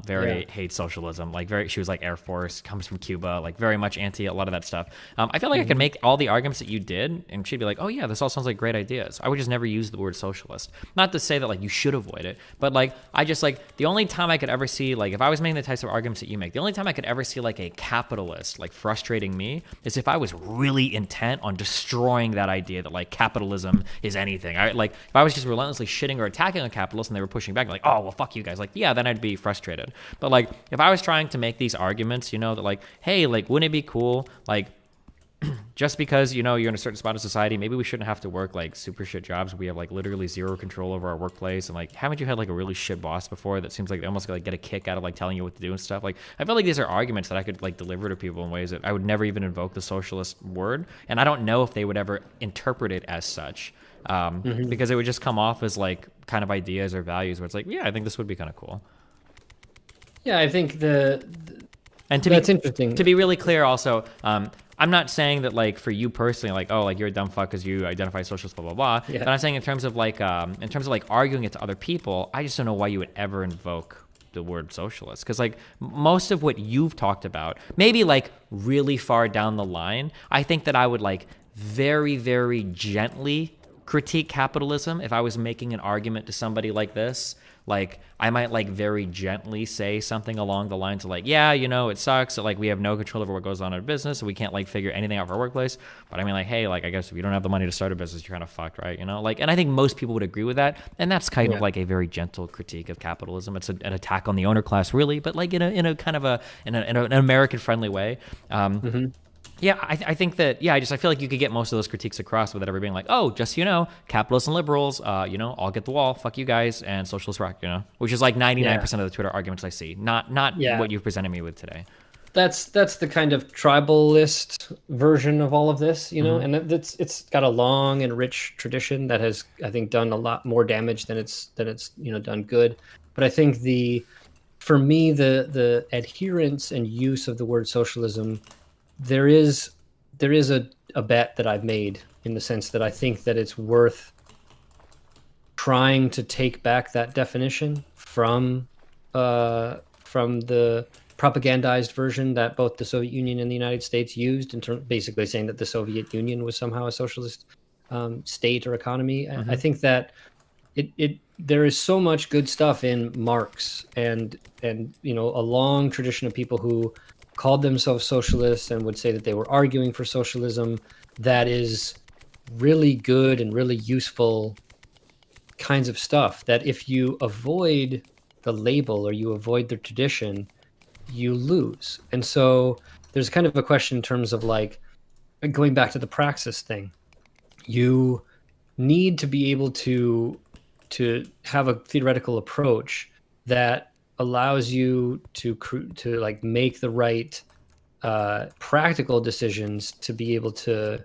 very hates socialism, like, she was, like, Air Force, comes from Cuba, like, very much anti a lot of that stuff. I feel like I could make all the arguments that you did, and she'd be like, oh yeah, this all sounds like great ideas. I would just never use the word socialist. Not to say that, like, you should avoid it, but, like, I just, like, the only time I could ever see, like, if I was making the types of arguments that you make, the only time I could ever see, like, a capitalist, like, frustrating me is if I was really intent on destroying that idea that, like, capitalism is anything. Like, if I was just relentlessly shitting or attacking on capitalists and they were pushing back, like, oh, well, fuck you guys. Like, yeah, then I'd be frustrated. But, like, if I was trying to make these arguments, you know, that, like, hey, like, wouldn't it be cool, like, just because, you know, you're in a certain spot of society, maybe we shouldn't have to work, like, super shit jobs. We have, like, literally zero control over our workplace. And, like, haven't you had, like, a really shit boss before that seems like they almost, like, get a kick out of, like, telling you what to do and stuff? Like, I feel like these are arguments that I could, like, deliver to people in ways that I would never even invoke the socialist word. And I don't know if they would ever interpret it as such, because it would just come off as, like, kind of ideas or values where it's like, yeah, I think this would be kind of cool. Yeah, I think and that's interesting. To be really clear, also, I'm not saying that, like, for you personally, like, oh, like, you're a dumb fuck because you identify socialist, blah blah blah. Yeah. But I'm saying in terms of, like, arguing it to other people, I just don't know why you would ever invoke the word socialist, because, like, most of what you've talked about, maybe, like, really far down the line, I think that I would, like, very, very gently critique capitalism if I was making an argument to somebody like this. Like, I might, like, very gently say something along the lines of, like, yeah, you know, it sucks that, like, we have no control over what goes on in our business, so we can't, like, figure anything out for our workplace. But I mean, like, hey, like, I guess if you don't have the money to start a business, you're kind of fucked, right? You know, like, and I think most people would agree with that. And that's kind of like a very gentle critique of capitalism. It's an attack on the owner class, really, but, like, in a kind of an American friendly way. Yeah, I think that, I feel like you could get most of those critiques across without ever being like, oh, just so you know, capitalists and liberals, you know, all get the wall, fuck you guys, and socialists rock, you know, which is like 99% of the Twitter arguments I see, not what you've presented me with today. That's the kind of tribalist version of all of this, you know, and it's got a long and rich tradition that has, I think, done a lot more damage than it's you know, done good. But I think for me, the adherence and use of the word socialism, there is a bet that I've made, in the sense that I think that it's worth trying to take back that definition from the propagandized version that both the Soviet Union and the United States used, basically saying that the Soviet Union was somehow a socialist state or economy. I think that there is so much good stuff in Marx and you know, a long tradition of people who called themselves socialists and would say that they were arguing for socialism, that is really good and really useful kinds of stuff, that if you avoid the label or you avoid the tradition, you lose. And so there's kind of a question in terms of, like, going back to the praxis thing. You need to be able to have a theoretical approach that allows you to like make the right practical decisions to be able to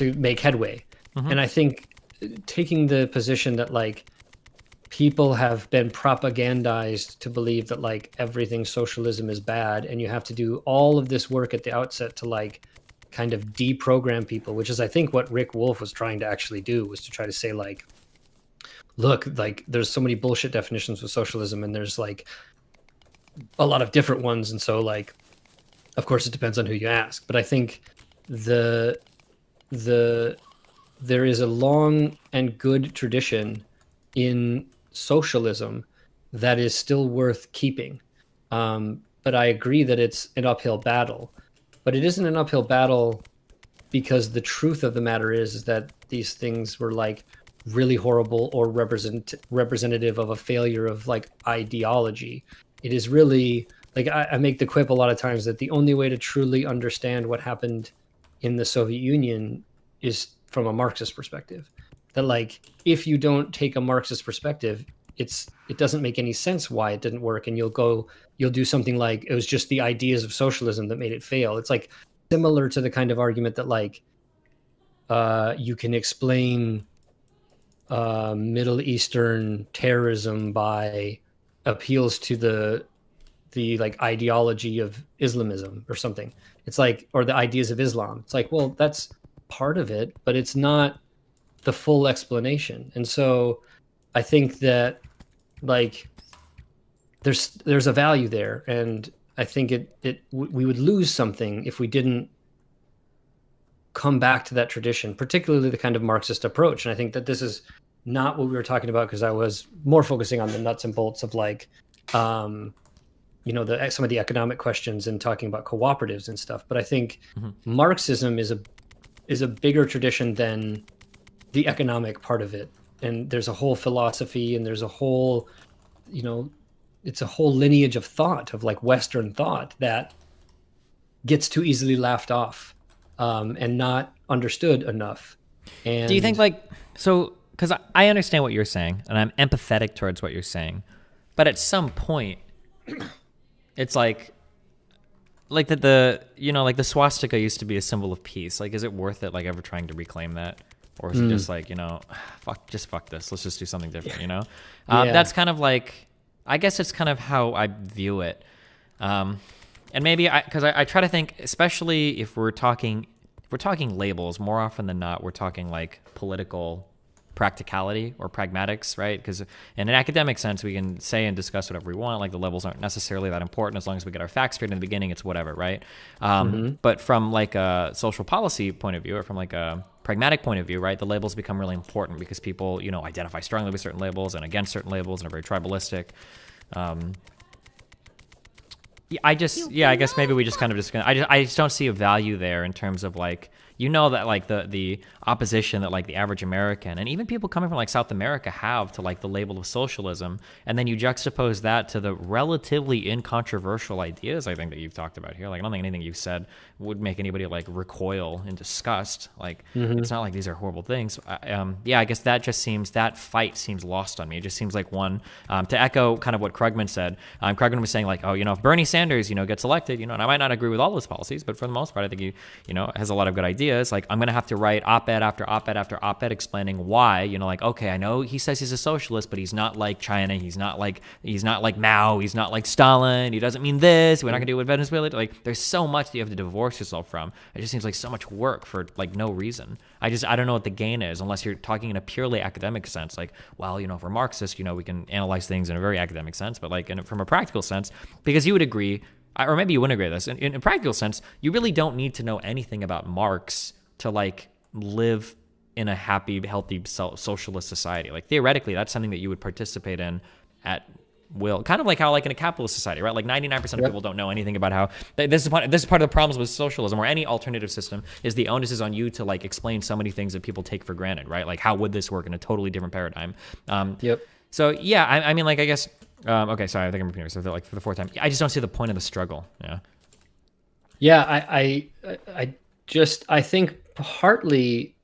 make headway. And I think taking the position that, like, people have been propagandized to believe that, like, everything socialism is bad, and you have to do all of this work at the outset to, like, kind of deprogram people, which is, I think, what Rick Wolf was trying to actually do, was to try to say, like, look, like, there's so many bullshit definitions of socialism, and there's, like, a lot of different ones, and so, like, of course it depends on who you ask. But I think there is a long and good tradition in socialism that is still worth keeping. But I agree that it's an uphill battle. But it isn't an uphill battle because the truth of the matter is that these things were, like, really horrible or representative of a failure of, like, ideology. It is really, like, I make the quip a lot of times that the only way to truly understand what happened in the Soviet Union is from a Marxist perspective. That, like, if you don't take a Marxist perspective, it doesn't make any sense why it didn't work, and you'll do something like it was just the ideas of socialism that made it fail. It's like similar to the kind of argument that like you can explain Middle Eastern terrorism by appeals to the like ideology of Islamism or something. It's like, or the ideas of Islam. It's like, well, that's part of it, but it's not the full explanation. And so I think that like there's a value there, and I think we would lose something if we didn't come back to that tradition, particularly the kind of Marxist approach. And I think that this is not what we were talking about, because I was more focusing on the nuts and bolts of like you know, some of the economic questions and talking about cooperatives and stuff. But I think Marxism is a bigger tradition than the economic part of it. And there's a whole philosophy, and there's a whole, you know, it's a whole lineage of thought, of like Western thought, that gets too easily laughed off and not understood enough. And do you think like, so, because I understand what you're saying, and I'm empathetic towards what you're saying, but at some point, it's like the you know, like the swastika used to be a symbol of peace. Like, is it worth it, like, ever trying to reclaim that? Or is it just like, you know, fuck this. Let's just do something different, you know? That's kind of like, I guess it's kind of how I view it. And maybe because I try to think, especially if we're talking labels, more often than not, we're talking like political practicality or pragmatics, right? Because in an academic sense, we can say and discuss whatever we want. Like, the levels aren't necessarily that important as long as we get our facts straight in the beginning. It's whatever, right? But from like a social policy point of view, or from like a pragmatic point of view, right, the labels become really important because people, you know, identify strongly with certain labels and against certain labels and are very tribalistic. I guess maybe we just kind of I just don't see a value there in terms of like, you know, that like the opposition that like the average American and even people coming from like South America have to like the label of socialism, and then you juxtapose that to the relatively incontroversial ideas I think that you've talked about here. Like, I don't think anything you've said would make anybody like recoil in disgust. Like, it's not like these are horrible things. I guess that fight seems lost on me. It just seems like one, to echo kind of what Krugman said. Krugman was saying like, oh, you know, if Bernie Sanders, you know, gets elected, you know, and I might not agree with all his policies, but for the most part, I think he, you know, has a lot of good ideas. Like, I'm going to have to write op-ed after op-ed after op-ed explaining why, you know, like, okay, I know he says he's a socialist, but he's not like China. He's not like Mao. He's not like Stalin. He doesn't mean this. We're not going to do it with Venezuela. Like, there's so much that you have to divorce yourself from. It just seems like so much work for like no reason. I don't know what the gain is unless you're talking in a purely academic sense. Like, well, you know, if we're Marxist, you know, we can analyze things in a very academic sense, but like from a practical sense, because you would agree, or maybe you wouldn't agree with this, in a practical sense, you really don't need to know anything about Marx to like live in a happy, healthy socialist society. Like, theoretically, that's something that you would participate in at will. Kind of like how, like, in a capitalist society, right? Like 99% of people don't know anything about how this is part of the problems with socialism or any alternative system, is the onus is on you to like explain so many things that people take for granted, right? Like, how would this work in a totally different paradigm? So yeah, I mean, like, I guess. Okay, sorry, I think I'm repeating myself like for the fourth time. I just don't see the point of the struggle. I think partly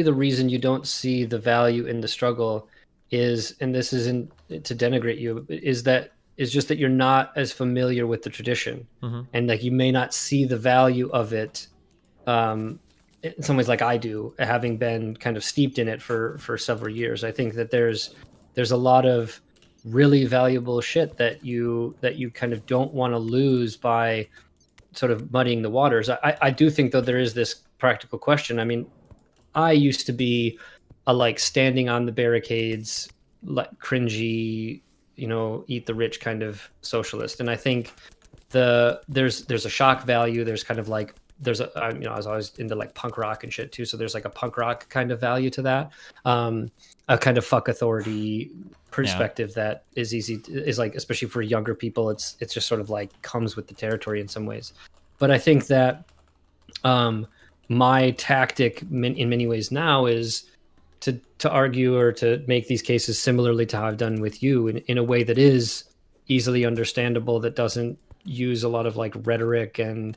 the reason you don't see the value in the struggle is, and this isn't to denigrate you, is just that you're not as familiar with the tradition, and like you may not see the value of it in some ways like I do, having been kind of steeped in it for several years. I think that there's a lot of really valuable shit that you kind of don't want to lose by sort of muddying the waters. I do think, though, there is this practical question. I mean, I used to be a like standing on the barricades, like cringy, you know, eat the rich kind of socialist. And I think there's a shock value. There's kind of like, I was always into like punk rock and shit too. So there's like a punk rock kind of value to that. A kind of fuck authority perspective that is is like, especially for younger people, it's just sort of like comes with the territory in some ways. But I think that my tactic in many ways now is to argue or to make these cases similarly to how I've done with you in a way that is easily understandable, that doesn't use a lot of like rhetoric and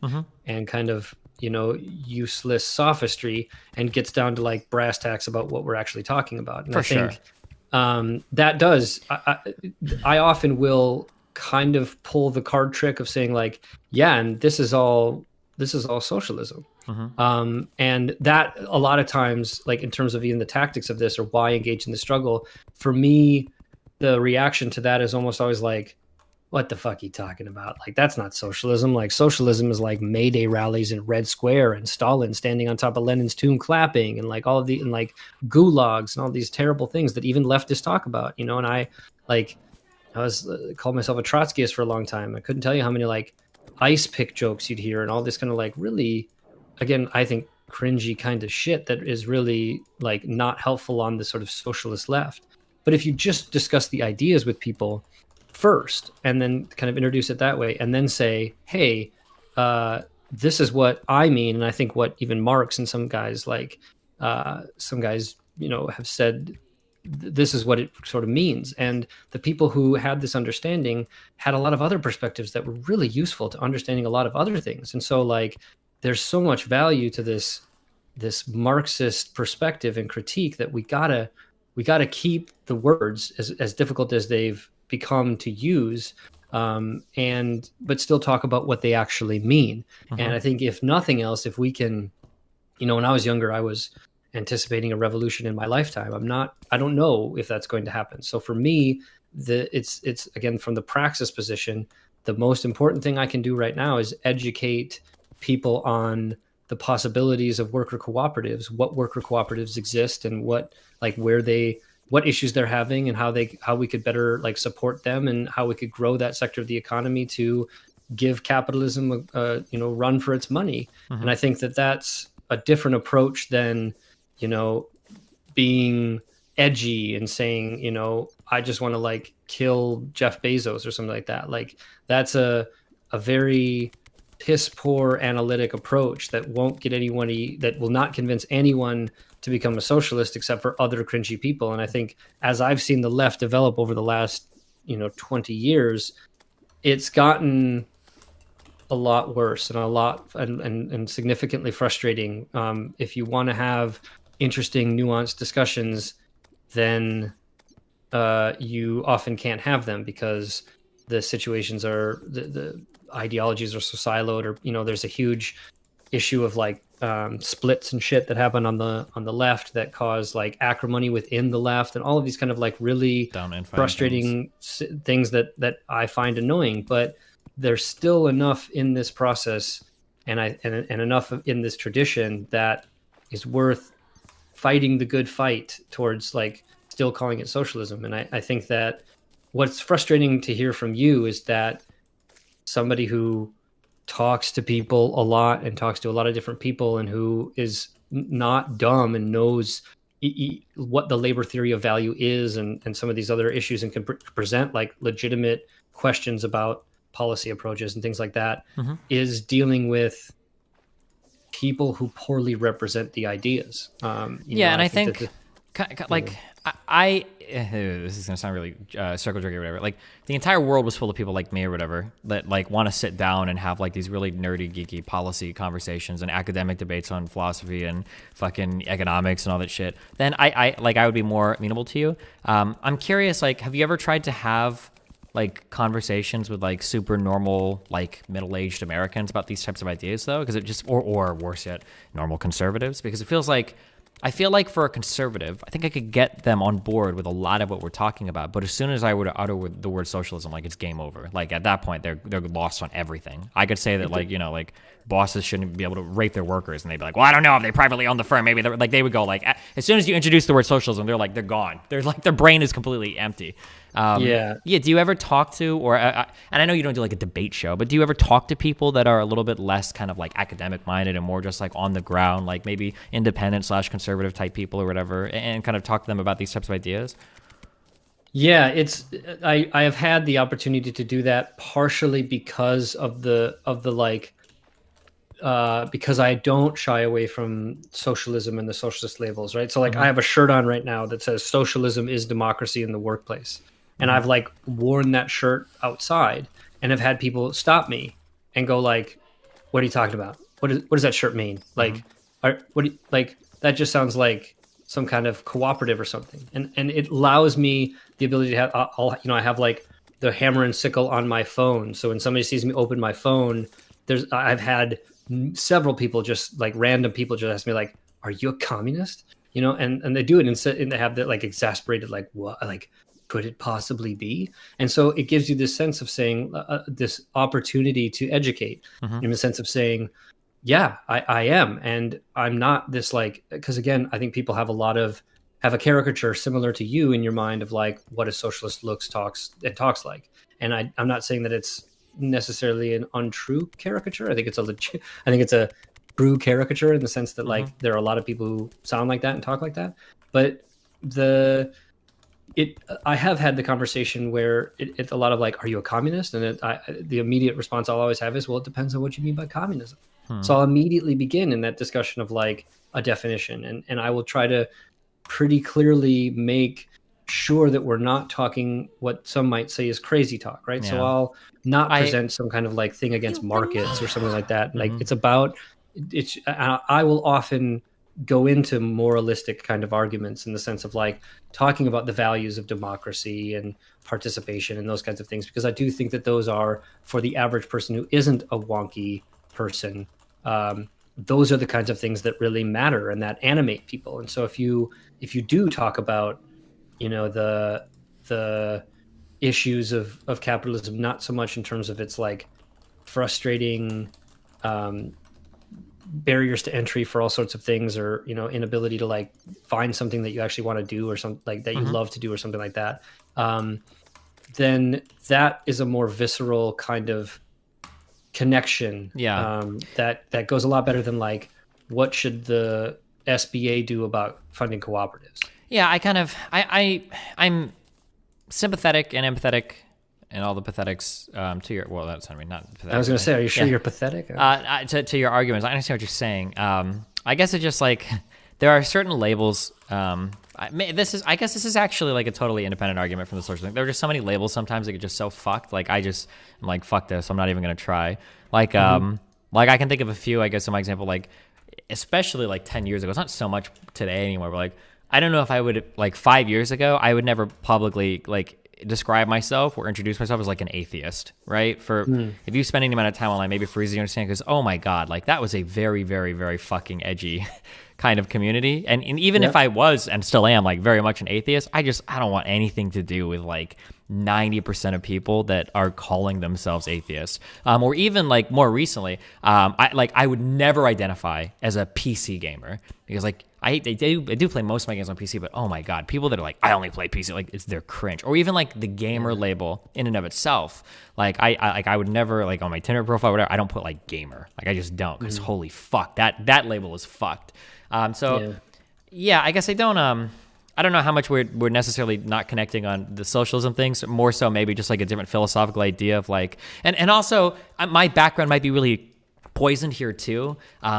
kind of, you know, useless sophistry, and gets down to like brass tacks about what we're actually talking about. And I think that does. I often will kind of pull the card trick of saying like, yeah, and this is all socialism. And that a lot of times, like in terms of even the tactics of this or why engage in the struggle, for me, the reaction to that is almost always like, what the fuck are you talking about? Like, that's not socialism. Like, socialism is like May Day rallies in Red Square and Stalin standing on top of Lenin's tomb clapping and like all of the, and like gulags and all these terrible things that even leftists talk about, you know? And I was called myself a Trotskyist for a long time. I couldn't tell you how many like ice pick jokes you'd hear and all this kind of like really, again, I think cringy kind of shit that is really like not helpful on the sort of socialist left. But if you just discuss the ideas with people first and then kind of introduce it that way and then say, hey, this is what I mean, and I think what even Marx and some guys you know have said, this is what it sort of means. And the people who had this understanding had a lot of other perspectives that were really useful to understanding a lot of other things. And so like there's so much value to this Marxist perspective and critique that we gotta keep the words as difficult as they've become to use, but still talk about what they actually mean. And I think if nothing else, if we can, you know, when I was younger, I was anticipating a revolution in my lifetime. I don't know if that's going to happen. So for me, it's again, from the praxis position, the most important thing I can do right now is educate people on the possibilities of worker cooperatives, what worker cooperatives exist and what issues they're having and how we could better like support them and how we could grow that sector of the economy to give capitalism a run for its money. And I think that that's a different approach than, you know, being edgy and saying, you know, I just want to like kill Jeff Bezos or something like that. Like that's a very piss poor analytic approach that won't get anyone, that will not convince anyone to become a socialist except for other cringy people. And I think as I've seen the left develop over the last, 20 years, it's gotten a lot worse and significantly frustrating. If you want to have interesting, nuanced discussions, then you often can't have them because the situations are, the ideologies are so siloed, or there's a huge issue of like splits and shit that happen on the left that cause like acrimony within the left and all of these kind of like really frustrating things that I find annoying. But there's still enough in this process and enough in this tradition that is worth fighting the good fight towards like still calling it socialism. And I think that what's frustrating to hear from you is that somebody who talks to people a lot and talks to a lot of different people and who is not dumb and knows what the labor theory of value is and some of these other issues and can present like legitimate questions about policy approaches and things like that, is dealing with people who poorly represent the ideas. And I think this is gonna sound really circle jerky or whatever. Like the entire world was full of people like me or whatever that like want to sit down and have like these really nerdy, geeky policy conversations and academic debates on philosophy and fucking economics and all that shit. Then I would be more amenable to you. I'm curious, like, have you ever tried to have like conversations with like super normal, like middle-aged Americans about these types of ideas though? Because it just, or worse yet, normal conservatives? Because it feels like, I feel like for a conservative, I think I could get them on board with a lot of what we're talking about. But as soon as I were to utter the word socialism, like it's game over. Like at that point, they're lost on everything. I could say that like bosses shouldn't be able to rape their workers, and they'd be like, well, I don't know if they privately own the firm. Maybe they're like, they would go like, as soon as you introduce the word socialism, they're like, they're gone. They're like, their brain is completely empty. Do you ever talk to, or and I know you don't do like a debate show, but do you ever talk to people that are a little bit less kind of like academic minded and more just like on the ground, like maybe independent / conservative type people or whatever, and kind of talk to them about these types of ideas? Yeah, I have had the opportunity to do that partially because of the like because I don't shy away from socialism and the socialist labels, right? So like I have a shirt on right now that says socialism is democracy in the workplace. And I've like worn that shirt outside and have had people stop me and go like, what are you talking about? What does that shirt mean? Like, that just sounds like some kind of cooperative or something, and it allows me the ability to have I have like the hammer and sickle on my phone, so when somebody sees me open my phone, I've had several people, just like random people, just ask me like, are you a communist? And they do it and they have that like exasperated, like, what, like, could it possibly be? And so it gives you this sense of saying this opportunity to educate, in the sense of saying, yeah, I am, and I'm not this, like, because again, I think people have a caricature similar to you in your mind of like what a socialist talks like, and I'm not saying that it's necessarily an untrue caricature. I think it's a true caricature in the sense that like there are a lot of people who sound like that and talk like that, but I have had the conversation where it's a lot of like, are you a communist? And the immediate response I'll always have is, well, it depends on what you mean by communism. So I'll immediately begin in that discussion of like a definition, and I will try to pretty clearly make sure that we're not talking what some might say is crazy talk, right? Yeah. So I'll not present some kind of like thing against markets or something like that. Like I will often go into moralistic kind of arguments in the sense of like talking about the values of democracy and participation and those kinds of things, because I do think that those are, for the average person who isn't a wonky person, those are the kinds of things that really matter and that animate people. And so if you do talk about, the issues of capitalism, not so much in terms of its like frustrating barriers to entry for all sorts of things, or inability to like find something that you actually want to do, or something like that you love to do, or something like that, then that is a more visceral kind of connection. That goes a lot better than like, what should the SBA do about funding cooperatives? I'm sympathetic and empathetic and all the pathetics to your, well, that's, I mean, not pathetic. I was going to say, are you sure you're pathetic? To your arguments. I understand what you're saying. I guess it's just like, there are certain labels. I guess this is actually like a totally independent argument from the social thing. There are just so many labels sometimes that get just so fucked. Like I'm like, fuck this, I'm not even going to try. Like, like I can think of a few, I guess, in my example, like, especially like 10 years ago, it's not so much today anymore, but like, I don't know if I would, like 5 years ago, I would never publicly like describe myself or introduce myself as like an atheist, right? If you spend any amount of time online, maybe for easy to understand, because oh my god, like that was a very, very, very fucking edgy kind of community. And even if I was and still am like very much an atheist, I don't want anything to do with like 90% of people that are calling themselves atheists. Or even like more recently, I would never identify as a PC gamer, because like I do play most of my games on PC, but oh my god, people that are like, I only play PC, like they're cringe. Or even like the gamer label in and of itself, like I would never, like on my Tinder profile, whatever, I don't put like gamer, like I just don't, because holy fuck, that label is fucked. I guess I don't know how much we're necessarily not connecting on the socialism things, more so maybe just like a different philosophical idea of like, and also my background might be really poisoned here too,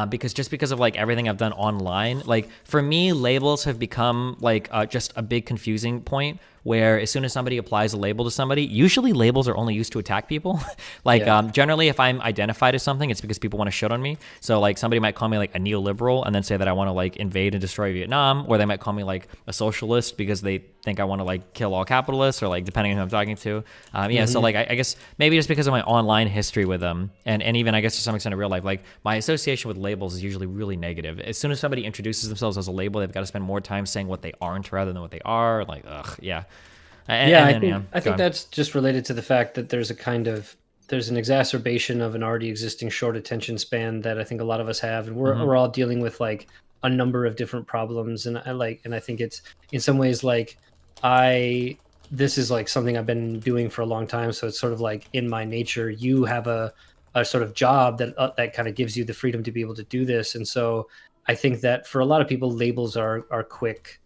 because of like everything I've done online. Like for me, labels have become like just a big confusing point, where as soon as somebody applies a label to somebody, usually labels are only used to attack people. Generally, if I'm identified as something, it's because people want to shit on me. So like somebody might call me like a neoliberal and then say that I want to like invade and destroy Vietnam, or they might call me like a socialist because they think I want to like kill all capitalists, or like depending on who I'm talking to. So like I guess maybe just because of my online history with them, and even I guess to some extent in real life, like my association with labels is usually really negative. As soon as somebody introduces themselves as a label, they've got to spend more time saying what they aren't rather than what they are. Like, ugh, yeah. I think that's just related to the fact that there's an exacerbation of an already existing short attention span that I think a lot of us have, and we're all dealing with like a number of different problems, and I think it's in some ways like this is like something I've been doing for a long time, so it's sort of like in my nature. You have a sort of job that kind of gives you the freedom to be able to do this, and so I think that for a lot of people, labels are quick.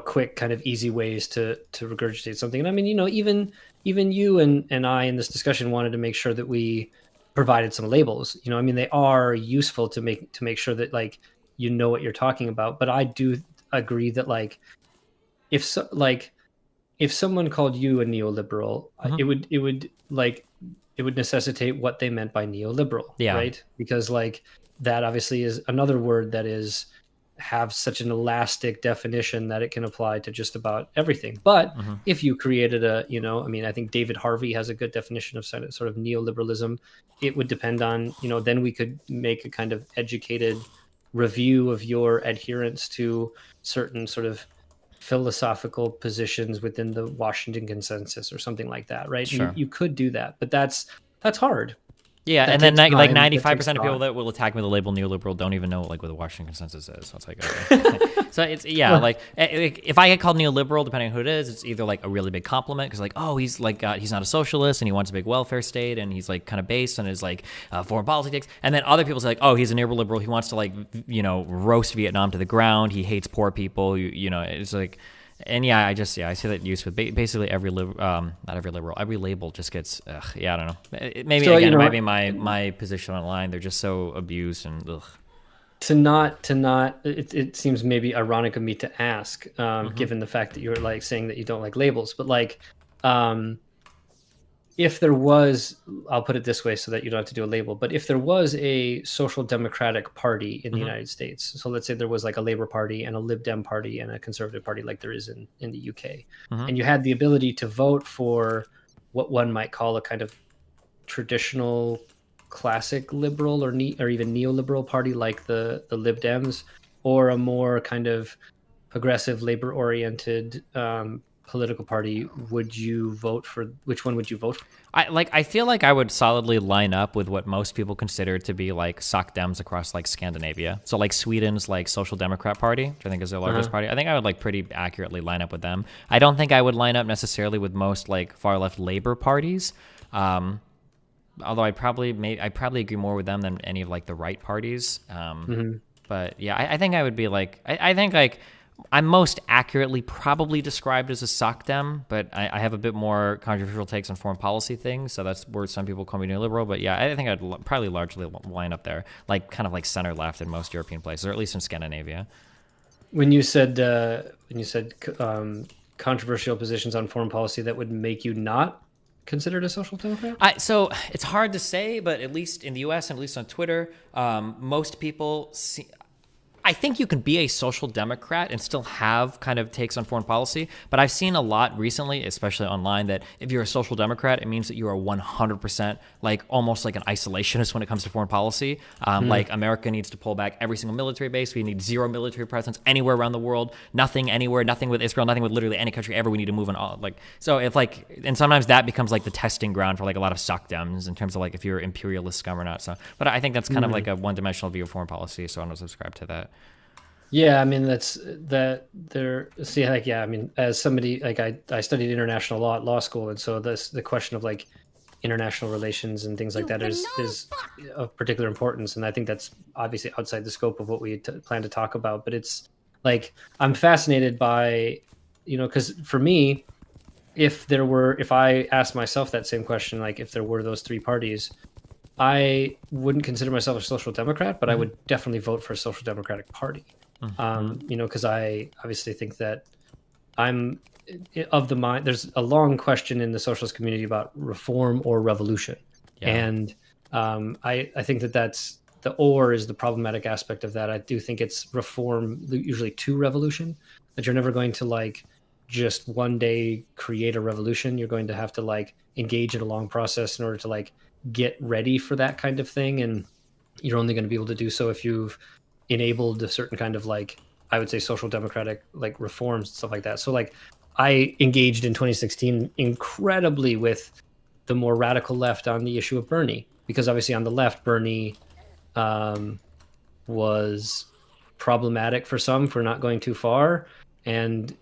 Quick kind of easy ways to regurgitate something. And I mean, even you and I in this discussion wanted to make sure that we provided some labels. I mean, they are useful to make sure that like you know what you're talking about. But I do agree that like if someone called you a neoliberal, it would necessitate what they meant by neoliberal, right? Because like that obviously is another word that is have such an elastic definition that it can apply to just about everything. But if you created a, I think David Harvey has a good definition of sort of neoliberalism. It would depend on, then we could make a kind of educated review of your adherence to certain sort of philosophical positions within the Washington Consensus or something like that, right? Sure. You could do that, but that's hard. Yeah, That and then takes like time, 95% of people thought. that will attack me with the label neoliberal don't even know like what the Washington Consensus is. So it's like, okay. So it's like if I get called neoliberal, depending on who it is, it's either like a really big compliment because like, oh, he's like he's not a socialist and he wants a big welfare state and he's like kind of based on his like foreign politics. And then other people say like, oh, he's a neoliberal. He wants to like roast Vietnam to the ground. He hates poor people. It's like. And yeah, I see that use with basically every not every liberal, every label just gets, I don't know. Maybe So, again, it might be my position online. They're just so abused and ugh. It seems maybe ironic of me to ask, given the fact that you're like saying that you don't like labels, but like, if there was, I'll put it this way so that you don't have to do a label, but if there was a social democratic party in the United States, so let's say there was like a Labour Party and a Lib Dem party and a Conservative Party like there is in the UK, and you had the ability to vote for what one might call a kind of traditional classic liberal or even neoliberal party like the Lib Dems, or a more kind of progressive labor-oriented political party, which one would you vote for? I feel like I would solidly line up with what most people consider to be like soc dems across like Scandinavia. So like Sweden's like Social Democrat Party, which I think is their largest party. I think I would like pretty accurately line up with them. I don't think I would line up necessarily with most like far left labor parties. Although I probably agree more with them than any of like the right parties. But yeah, I think I would be like I think like I'm most accurately probably described as a soc dem, but I have a bit more controversial takes on foreign policy things, so that's where some people call me neoliberal. But yeah, I think I'd probably largely line up there, like kind of like center left in most European places, or at least in Scandinavia. When you said controversial positions on foreign policy, that would make you not considered a social democrat? So it's hard to say, but at least in the U.S. and at least on Twitter, most people see. I think you can be a social democrat and still have kind of takes on foreign policy, but I've seen a lot recently, especially online, that if you're a social democrat, it means that you are 100% like almost like an isolationist when it comes to foreign policy. Like America needs to pull back every single military base. We need zero military presence anywhere around the world. Nothing anywhere. Nothing with Israel. Nothing with literally any country ever. We need to move on. So if like, and sometimes that becomes like the testing ground for like a lot of soc dems in terms of like if you're imperialist scum or not. So, but I think that's kind of like a one-dimensional view of foreign policy. So I don't subscribe to that. Yeah, I mean as somebody like I studied international law at law school, and so the question of like international relations and things like that is of particular importance, and I think that's obviously outside the scope of what we plan to talk about. But it's like I'm fascinated by, because for me, if I asked myself that same question, like if there were those three parties, I wouldn't consider myself a social democrat, but I would definitely vote for a social democratic party. Because I obviously think that I'm of the mind. There's a long question in the socialist community about reform or revolution, and I think that's the or is the problematic aspect of that. I do think it's reform usually to revolution, that you're never going to like just one day create a revolution. You're going to have to like engage in a long process in order to like get ready for that kind of thing, and you're only going to be able to do so if you've enabled a certain kind of like, I would say, social democratic like reforms and stuff like that. So like I engaged in 2016 incredibly with the more radical left on the issue of Bernie, because obviously on the left, Bernie was problematic for some for not going too far, and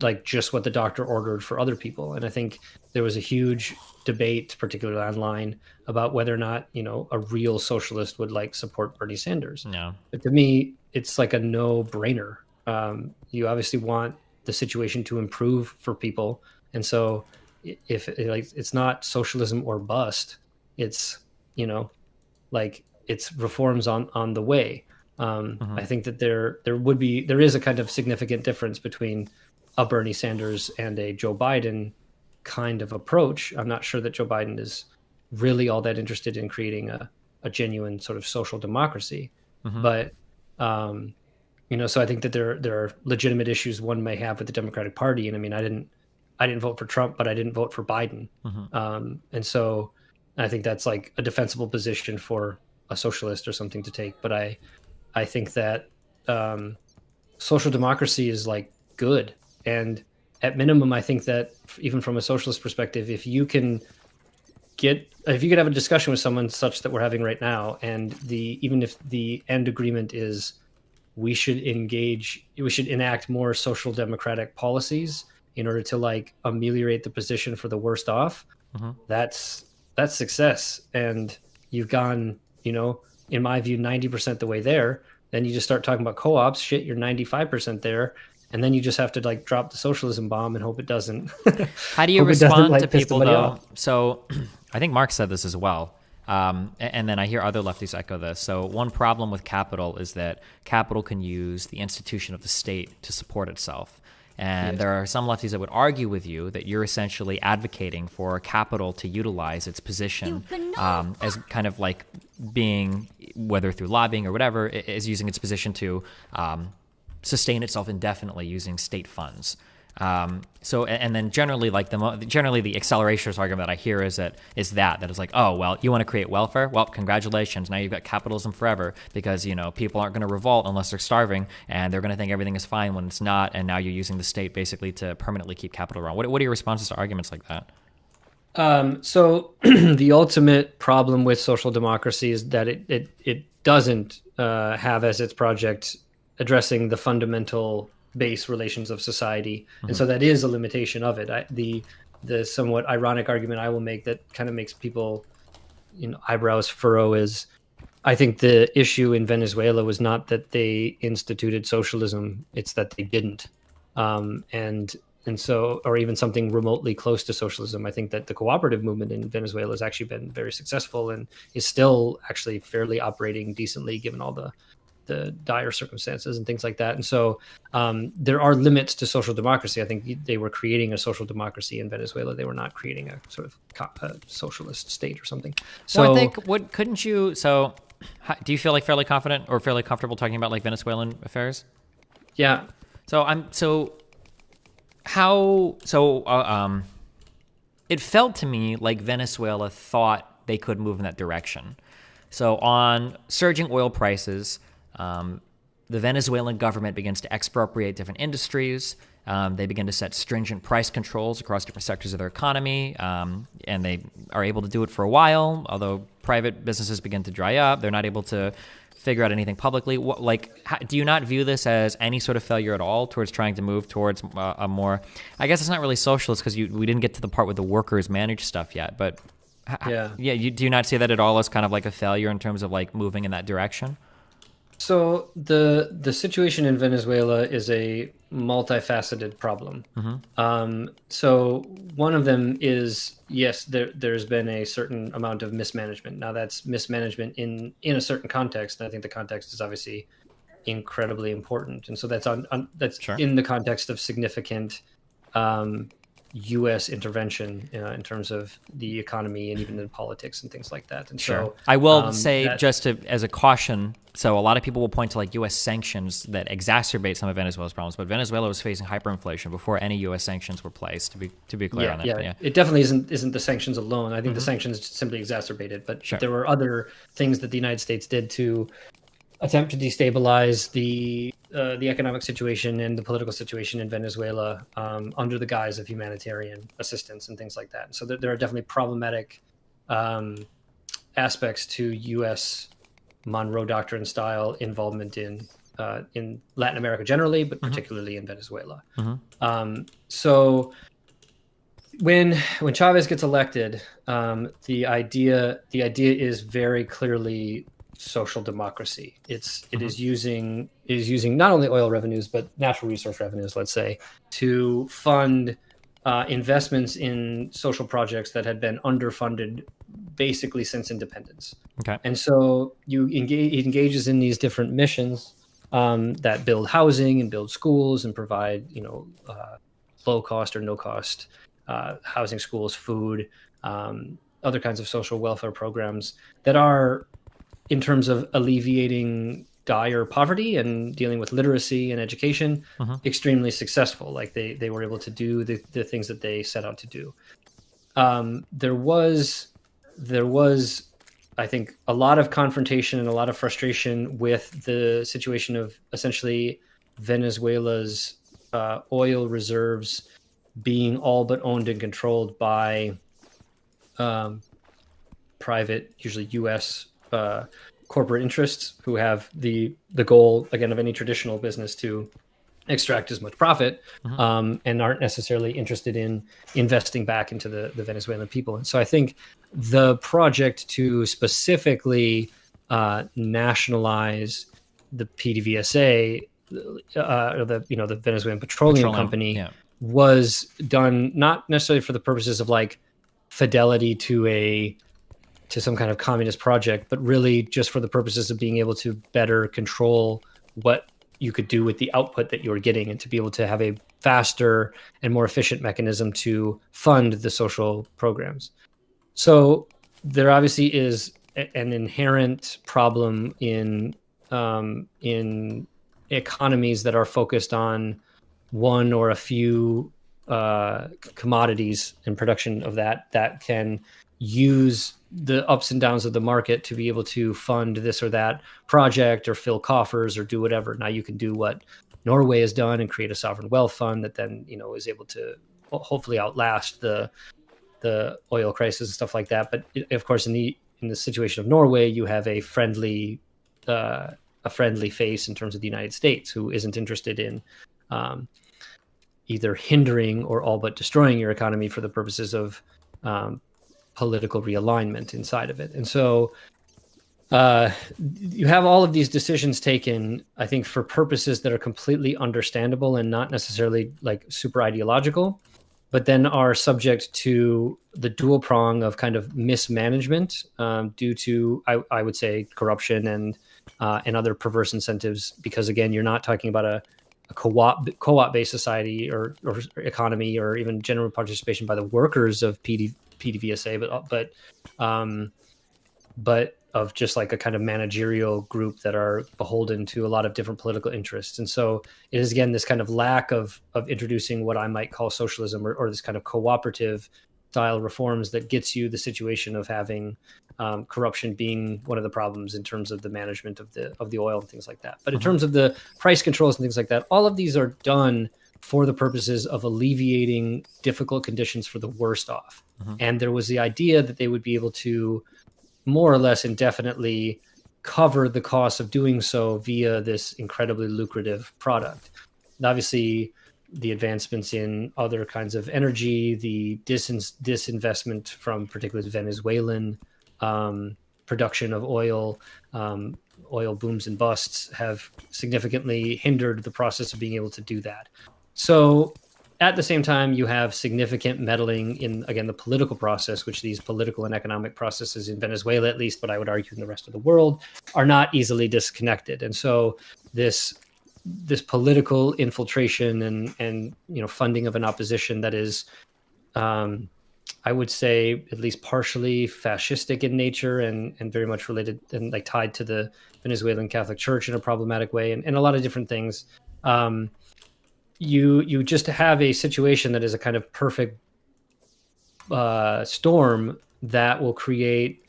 like just what the doctor ordered for other people. And I think there was a huge debate, particularly online, about whether or not a real socialist would like support Bernie Sanders. No, but to me, it's like a no-brainer. You obviously want the situation to improve for people, and so if it's not socialism or bust, it's like it's reforms on the way. I think that there is a kind of significant difference between a Bernie Sanders and a Joe Biden kind of approach. I'm not sure that Joe Biden is really all that interested in creating a genuine sort of social democracy, but So I think that there are legitimate issues one may have with the Democratic Party. And I mean, I didn't vote for Trump, but I didn't vote for Biden. And so I think that's like a defensible position for a socialist or something to take. But I think that social democracy is like good. And at minimum, I think that even from a socialist perspective, if you could have a discussion with someone such that we're having right now, and even if the end agreement is we should enact more social democratic policies in order to like ameliorate the position for the worst off, that's success. And you've gone, in my view, 90% the way there. Then you just start talking about co-ops. Shit, you're 95% there. And then you just have to like drop the socialism bomb and hope it doesn't. How do you respond to people though? So I think Mark said this as well. And then I hear other lefties echo this. So one problem with capital is that capital can use the institution of the state to support itself. And there are some lefties that would argue with you that you're essentially advocating for capital to utilize its position as kind of like being, whether through lobbying or whatever, is using its position to sustain itself indefinitely using state funds. And then generally, like the accelerationist argument that I hear is that it's like, oh, well, you want to create welfare? Well, congratulations. Now you've got capitalism forever because, people aren't going to revolt unless they're starving and they're going to think everything is fine when it's not. And now you're using the state basically to permanently keep capital around. What are your responses to arguments like that? So the ultimate problem with social democracy is that it doesn't have as its project addressing the fundamental base relations of society. And so that is a limitation of it. The somewhat ironic argument I will make that kind of makes people eyebrows furrow is I think the issue in Venezuela was not that they instituted socialism, it's that they didn't. And so, or even something remotely close to socialism. I think that the cooperative movement in Venezuela has actually been very successful and is still actually fairly operating decently given all the dire circumstances and things like that. And so there are limits to social democracy. I think they were creating a social democracy in Venezuela. They were not creating a sort of a socialist state or something. So well, I think, couldn't you, so do you feel like fairly confident or fairly comfortable talking about like Venezuelan affairs? Yeah. It felt to me like Venezuela thought they could move in that direction. So on surging oil prices, the Venezuelan government begins to expropriate different industries. They begin to set stringent price controls across different sectors of their economy, and they are able to do it for a while. Although private businesses begin to dry up, they're not able to figure out anything publicly. Do you not view this as any sort of failure at all towards trying to move towards a more, I guess it's not really socialist because we didn't get to the part with the workers managed stuff yet, but do you not see that at all as kind of like a failure in terms of like moving in that direction? So the situation in Venezuela is a multifaceted problem. So one of them is, yes, there's been a certain amount of mismanagement. Now that's mismanagement in a certain context, and I think the context is obviously incredibly important. And so that's in the context of significant U.S. intervention in terms of the economy and even in politics and things like that. And so I will say as a caution, so a lot of people will point to like U.S. sanctions that exacerbate some of Venezuela's problems, but Venezuela was facing hyperinflation before any U.S. sanctions were placed, to be clear on that. Yeah, it definitely isn't the sanctions alone. I think the sanctions simply exacerbated, but there were other things that the United States did to attempt to destabilize the economic situation and the political situation in Venezuela under the guise of humanitarian assistance and things like that. So there are definitely problematic aspects to U.S. Monroe Doctrine style involvement in Latin America generally, but particularly in Venezuela. So when Chavez gets elected, the idea is very clearly social democracy. It is using not only oil revenues but natural resource revenues, let's say, to fund investments in social projects that had been underfunded basically since independence. Okay. And so it engages in these different missions that build housing and build schools and provide low cost or no cost housing, schools, food, other kinds of social welfare programs that are, in terms of alleviating dire poverty and dealing with literacy and education, extremely successful. Like they were able to do the things that they set out to do. There was, I think, a lot of confrontation and a lot of frustration with the situation of essentially Venezuela's oil reserves being all but owned and controlled by private, usually U.S. Corporate interests who have the goal, again, of any traditional business to extract as much profit, and aren't necessarily interested in investing back into the Venezuelan people. And so I think the project to specifically nationalize the PDVSA, or the Venezuelan Petroleum Company, was done not necessarily for the purposes of like fidelity to some kind of communist project, but really just for the purposes of being able to better control what you could do with the output that you were getting, and to be able to have a faster and more efficient mechanism to fund the social programs. So there obviously is an inherent problem in economies that are focused on one or a few commodities and production of that can use the ups and downs of the market to be able to fund this or that project or fill coffers or do whatever. Now you can do what Norway has done and create a sovereign wealth fund that then, is able to hopefully outlast the oil crisis and stuff like that. But of course, in the situation of Norway, you have a friendly face in terms of the United States, who isn't interested in either hindering or all but destroying your economy for the purposes of political realignment inside of it. And so you have all of these decisions taken, I think, for purposes that are completely understandable and not necessarily like super ideological, but then are subject to the dual prong of kind of mismanagement due to, I would say, corruption and other perverse incentives. Because again, you're not talking about a co-op based society or economy, or even general participation by the workers of PDVSA, but of just like a kind of managerial group that are beholden to a lot of different political interests. And so it is, again, this kind of lack of introducing what I might call socialism or this kind of cooperative style reforms that gets you the situation of having corruption being one of the problems in terms of the management of the oil and things like that. But in terms of the price controls and things like that, all of these are done for the purposes of alleviating difficult conditions for the worst off. And there was the idea that they would be able to more or less indefinitely cover the cost of doing so via this incredibly lucrative product. And obviously, the advancements in other kinds of energy, the disinvestment from particularly Venezuelan production of oil, oil booms and busts, have significantly hindered the process of being able to do that. So at the same time, you have significant meddling in, again, the political process, which these political and economic processes in Venezuela, at least, but I would argue in the rest of the world, are not easily disconnected. And so this political infiltration and funding of an opposition that is, I would say, at least partially fascistic in nature and very much related and like tied to the Venezuelan Catholic Church in a problematic way, and a lot of different things. You just have a situation that is a kind of perfect storm that will create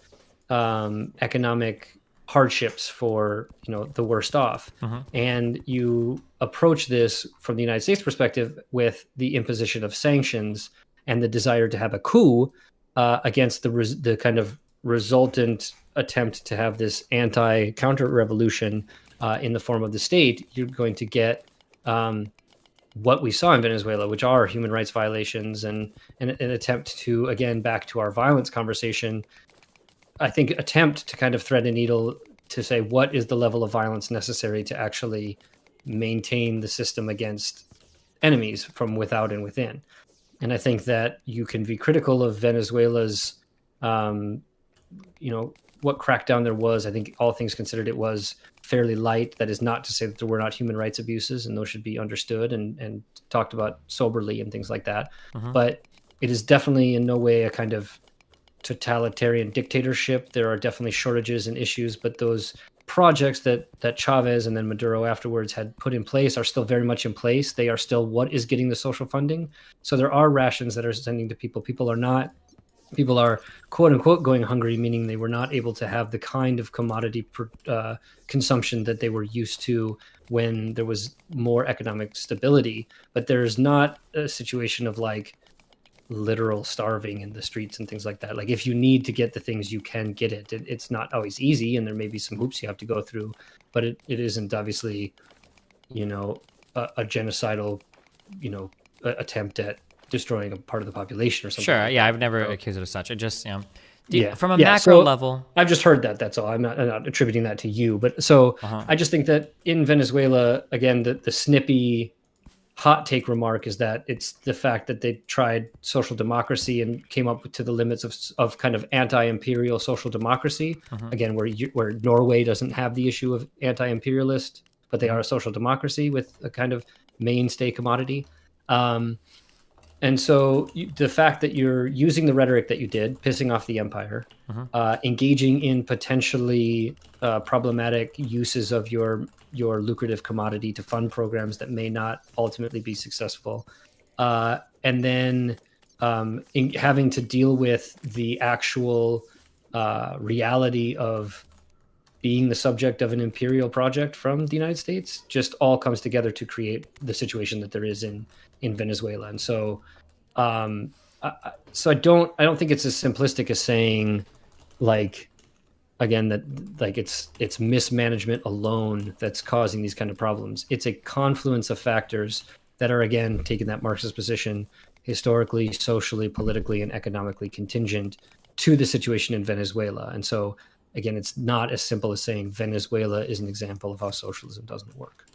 economic hardships for the worst off. And you approach this from the United States perspective with the imposition of sanctions and the desire to have a coup against the kind of resultant attempt to have this anti-counter revolution in the form of the state. You're going to get what we saw in Venezuela, which are human rights violations and an attempt to, again, back to our violence conversation, I think attempt to kind of thread a needle to say what is the level of violence necessary to actually maintain the system against enemies from without and within. And I think that you can be critical of Venezuela's, what crackdown there was. I think all things considered, it was fairly light. That is not to say that there were not human rights abuses, and those should be understood and talked about soberly and things like that. But it is definitely in no way a kind of totalitarian dictatorship. There are definitely shortages and issues, but those projects that Chavez and then Maduro afterwards had put in place are still very much in place. They are still what is getting the social funding. So there are rations that are sending to people. People are quote unquote going hungry, meaning they were not able to have the kind of commodity consumption that they were used to when there was more economic stability. But there's not a situation of like literal starving in the streets and things like that. Like if you need to get the things, you can get it. It's not always easy, and there may be some hoops you have to go through, but it isn't obviously, a genocidal, attempt at destroying a part of the population or something. Sure. Like yeah, that. I've never So, accused it of such. It just, yeah, from a macro so level. I've just heard that. That's all. I'm not attributing that to you, but so I just think that in Venezuela, again, the snippy hot take remark is that it's the fact that they tried social democracy and came up to the limits of kind of anti-imperial social democracy. Again, where Norway doesn't have the issue of anti-imperialist, but they are a social democracy with a kind of mainstay commodity. And so the fact that you're using the rhetoric that you did, pissing off the empire, engaging in potentially problematic uses of your lucrative commodity to fund programs that may not ultimately be successful, and then having to deal with the actual reality of being the subject of an imperial project from the United States, just all comes together to create the situation that there is in Venezuela. And so, so I don't think it's as simplistic as saying, like, again, that like it's mismanagement alone that's causing these kind of problems. It's a confluence of factors that are, again, taking that Marxist position, historically, socially, politically, and economically contingent to the situation in Venezuela. And so, again, it's not as simple as saying Venezuela is an example of how socialism doesn't work.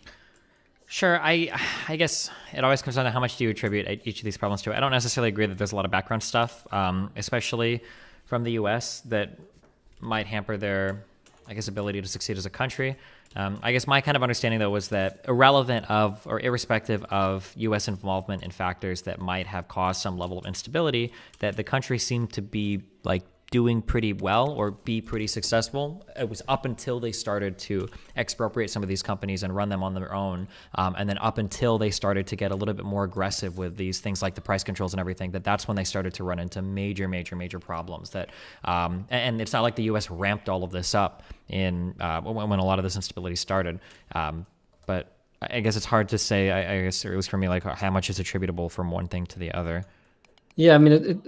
Sure. I guess it always comes down to how much do you attribute each of these problems to. I don't necessarily agree that there's a lot of background stuff, especially from the U.S., that might hamper their, I guess, ability to succeed as a country. I guess my kind of understanding, though, was that irrespective of U.S. involvement in factors that might have caused some level of instability, that the country seemed to be like doing pretty well or be pretty successful. It was up until they started to expropriate some of these companies and run them on their own. And then up until they started to get a little bit more aggressive with these things like the price controls and everything, that's when they started to run into major problems that, and it's not like the U.S. ramped all of this up in when a lot of this instability started. But I guess it's hard to say, I guess it was for me, like how much is attributable from one thing to the other. Yeah, I mean,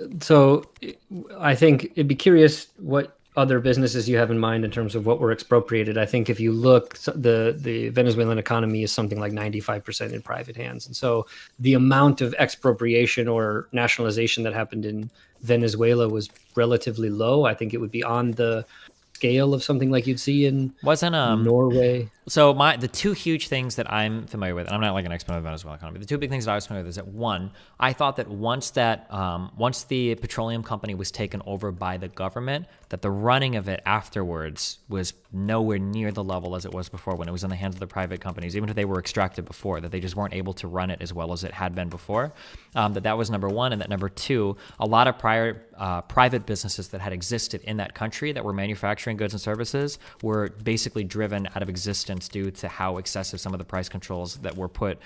I think it'd be curious what other businesses you have in mind in terms of what were expropriated. I think if you look, the Venezuelan economy is something like 95% in private hands. And so the amount of expropriation or nationalization that happened in Venezuela was relatively low. I think it would be on the scale of something like you'd see in Norway. So the two huge things that I'm familiar with, and I'm not like an expert of the Venezuelan economy, the two big things that I was familiar with is that, one, I thought that once the petroleum company was taken over by the government, that the running of it afterwards was nowhere near the level as it was before when it was in the hands of the private companies, even if they were extracted before, that they just weren't able to run it as well as it had been before. That was number one. And that number two, a lot of private businesses that had existed in that country that were manufacturing goods and services were basically driven out of existence due to how excessive some of the price controls that were put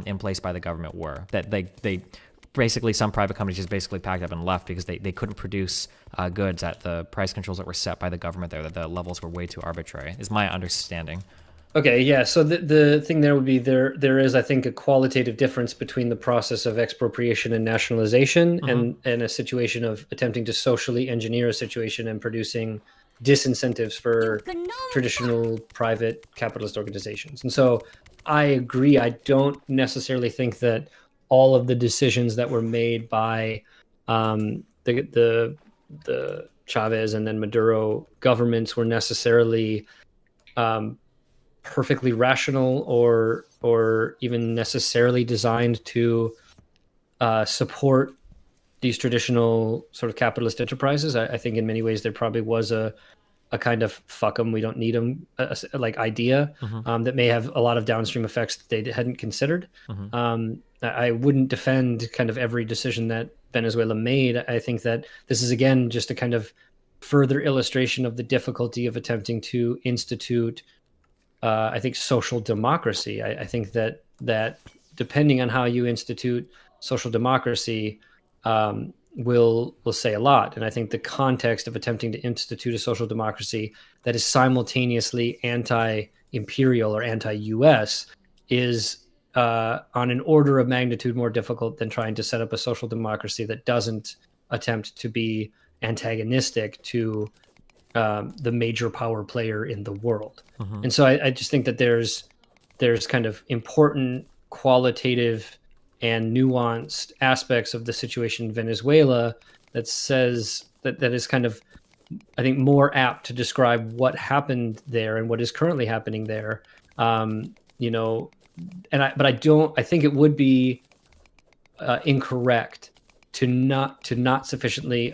in place by the government were. That they basically, some private companies just basically packed up and left because they couldn't produce goods at the price controls that were set by the government there, that the levels were way too arbitrary, is my understanding. Okay, yeah. So the thing there would be there is, I think, a qualitative difference between the process of expropriation and nationalization and a situation of attempting to socially engineer a situation and producing disincentives for traditional private capitalist organizations. And so I agree. I don't necessarily think that all of the decisions that were made by the Chavez and then Maduro governments were necessarily perfectly rational or even necessarily designed to support these traditional sort of capitalist enterprises. I think in many ways there probably was a kind of fuck them, we don't need them like idea that may have a lot of downstream effects that they hadn't considered. I wouldn't defend kind of every decision that Venezuela made. I think that this is, again, just a kind of further illustration of the difficulty of attempting to institute, I think, social democracy. I think that depending on how you institute social democracy, will say a lot. And I think the context of attempting to institute a social democracy that is simultaneously anti-imperial or anti-US is on an order of magnitude more difficult than trying to set up a social democracy that doesn't attempt to be antagonistic to the major power player in the world. And so I just think that there's kind of important qualitative and nuanced aspects of the situation in Venezuela that says that is kind of, I think, more apt to describe what happened there and what is currently happening there. You know, but I think it would be incorrect to not sufficiently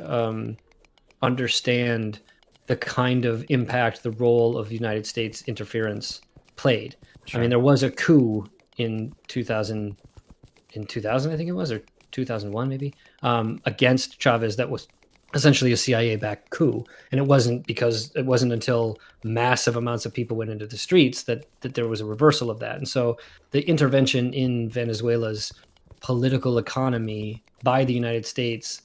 understand the kind of impact the role of United States interference played. Sure. I mean, there was a coup in 2000, I think it was, or 2001 maybe, against Chavez that was essentially a CIA-backed coup. And it wasn't until massive amounts of people went into the streets that there was a reversal of that. And so the intervention in Venezuela's political economy by the United States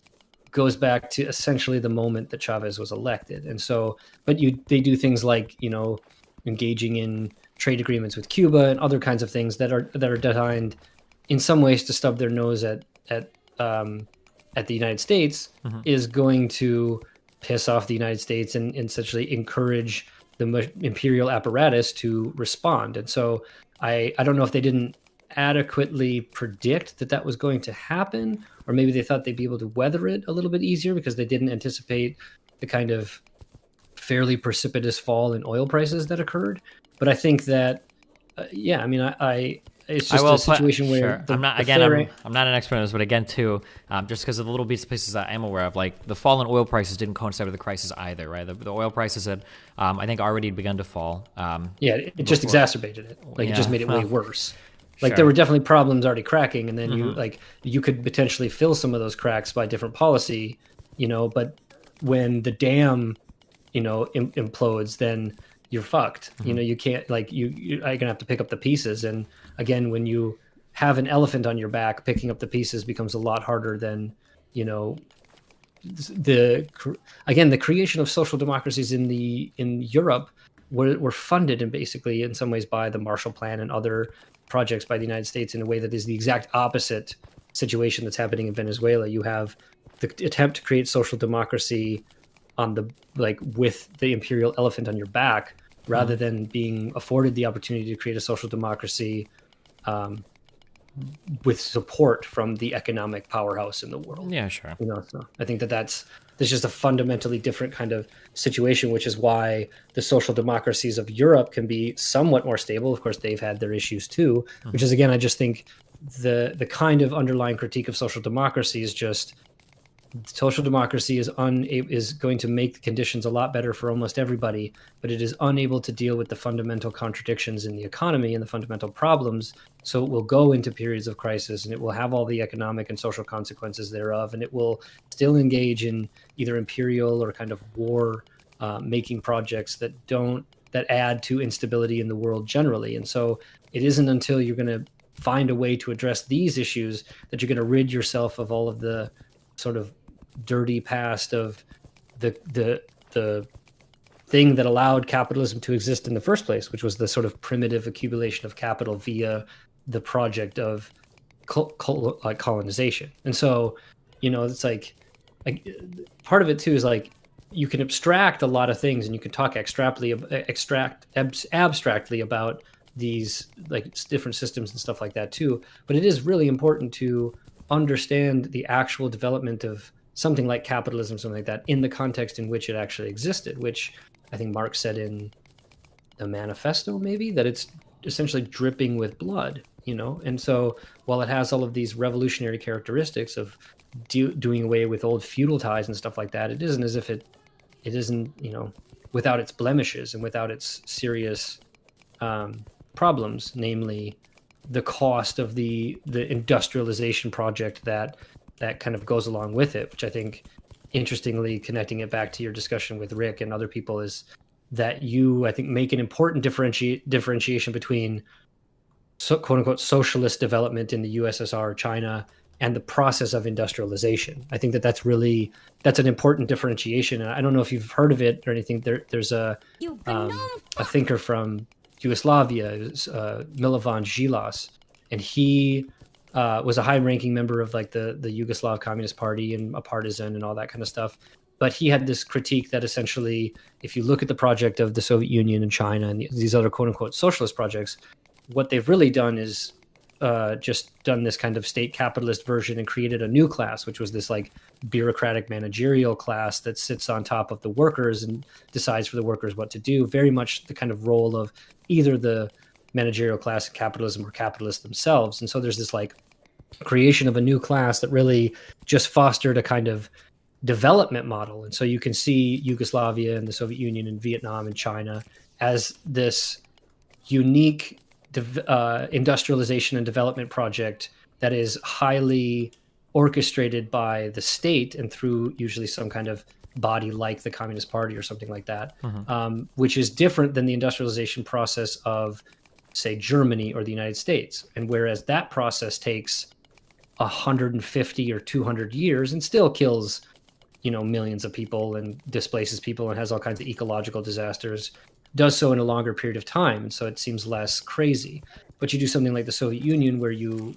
goes back to essentially the moment that Chavez was elected. And so, but they do things like, you know, engaging in trade agreements with Cuba and other kinds of things that are designed in some ways to stub their nose at the United States, is going to piss off the United States and essentially encourage the imperial apparatus to respond. And so I don't know if they didn't adequately predict that was going to happen, or maybe they thought they'd be able to weather it a little bit easier because they didn't anticipate the kind of fairly precipitous fall in oil prices that occurred. But I think that, I mean, it's just a situation where I'm not an expert on this, but again, too, just because of the little bits and pieces that I'm aware of, like the fall in oil prices didn't coincide with the crisis either, right? The oil prices had, I think, already begun to fall. It just exacerbated it. Like it just made it way worse. Like there were definitely problems already cracking, and then you could potentially fill some of those cracks by different policy, you know. But when the dam, you know, implodes, then you're fucked. You know, you can't, like, you're gonna have to pick up the pieces. And again, when you have an elephant on your back, picking up the pieces becomes a lot harder than, you know, the creation of social democracies in Europe were funded and basically in some ways by the Marshall Plan and other projects by the United States in a way that is the exact opposite situation that's happening in Venezuela. You have the attempt to create social democracy with the imperial elephant on your back, rather than being afforded the opportunity to create a social democracy with support from the economic powerhouse in the world. Yeah, sure. You know, so I think that's just a fundamentally different kind of situation, which is why the social democracies of Europe can be somewhat more stable. Of course, they've had their issues too, which is, again, I just think the kind of underlying critique of social democracy is just social democracy is going to make the conditions a lot better for almost everybody, but it is unable to deal with the fundamental contradictions in the economy and the fundamental problems. So it will go into periods of crisis, and it will have all the economic and social consequences thereof, and it will still engage in either imperial or kind of war making projects that add to instability in the world generally. And so it isn't until you're going to find a way to address these issues that you're going to rid yourself of all of the sort of dirty past of the thing that allowed capitalism to exist in the first place, which was the sort of primitive accumulation of capital via the project of colonization. And so, you know, it's like part of it too is like you can abstract a lot of things, and you can talk abstractly about these like different systems and stuff like that too. But it is really important to understand the actual development of something like capitalism, something like that, in the context in which it actually existed, which I think Marx said in the manifesto, maybe, that it's essentially dripping with blood, you know? And so while it has all of these revolutionary characteristics of doing away with old feudal ties and stuff like that, it isn't as if it isn't, you know, without its blemishes and without its serious problems, namely the cost of the industrialization project that kind of goes along with it, which I think interestingly, connecting it back to your discussion with Rick and other people, is that you, I think, make an important differentiation between quote unquote socialist development in the USSR, China, and the process of industrialization. I think that that's an important differentiation. And I don't know if you've heard of it or anything. There's a thinker from Yugoslavia, Milovan Žilas, and he was a high-ranking member of like the Yugoslav Communist Party and a partisan and all that kind of stuff. But he had this critique that essentially, if you look at the project of the Soviet Union and China and these other quote-unquote socialist projects, what they've really done is just done this kind of state capitalist version and created a new class, which was this like bureaucratic managerial class that sits on top of the workers and decides for the workers what to do. Very much the kind of role of either the managerial class in capitalism or capitalists themselves. And so there's this like creation of a new class that really just fostered a kind of development model. And so you can see Yugoslavia and the Soviet Union and Vietnam and China as this unique industrialization and development project that is highly orchestrated by the state and through usually some kind of body like the Communist Party or something like that, which is different than the industrialization process of, say, Germany or the United States. And whereas that process takes 150 or 200 years and still kills, millions of people and displaces people and has all kinds of ecological disasters, does so in a longer period of time. And so it seems less crazy. But you do something like the Soviet Union where you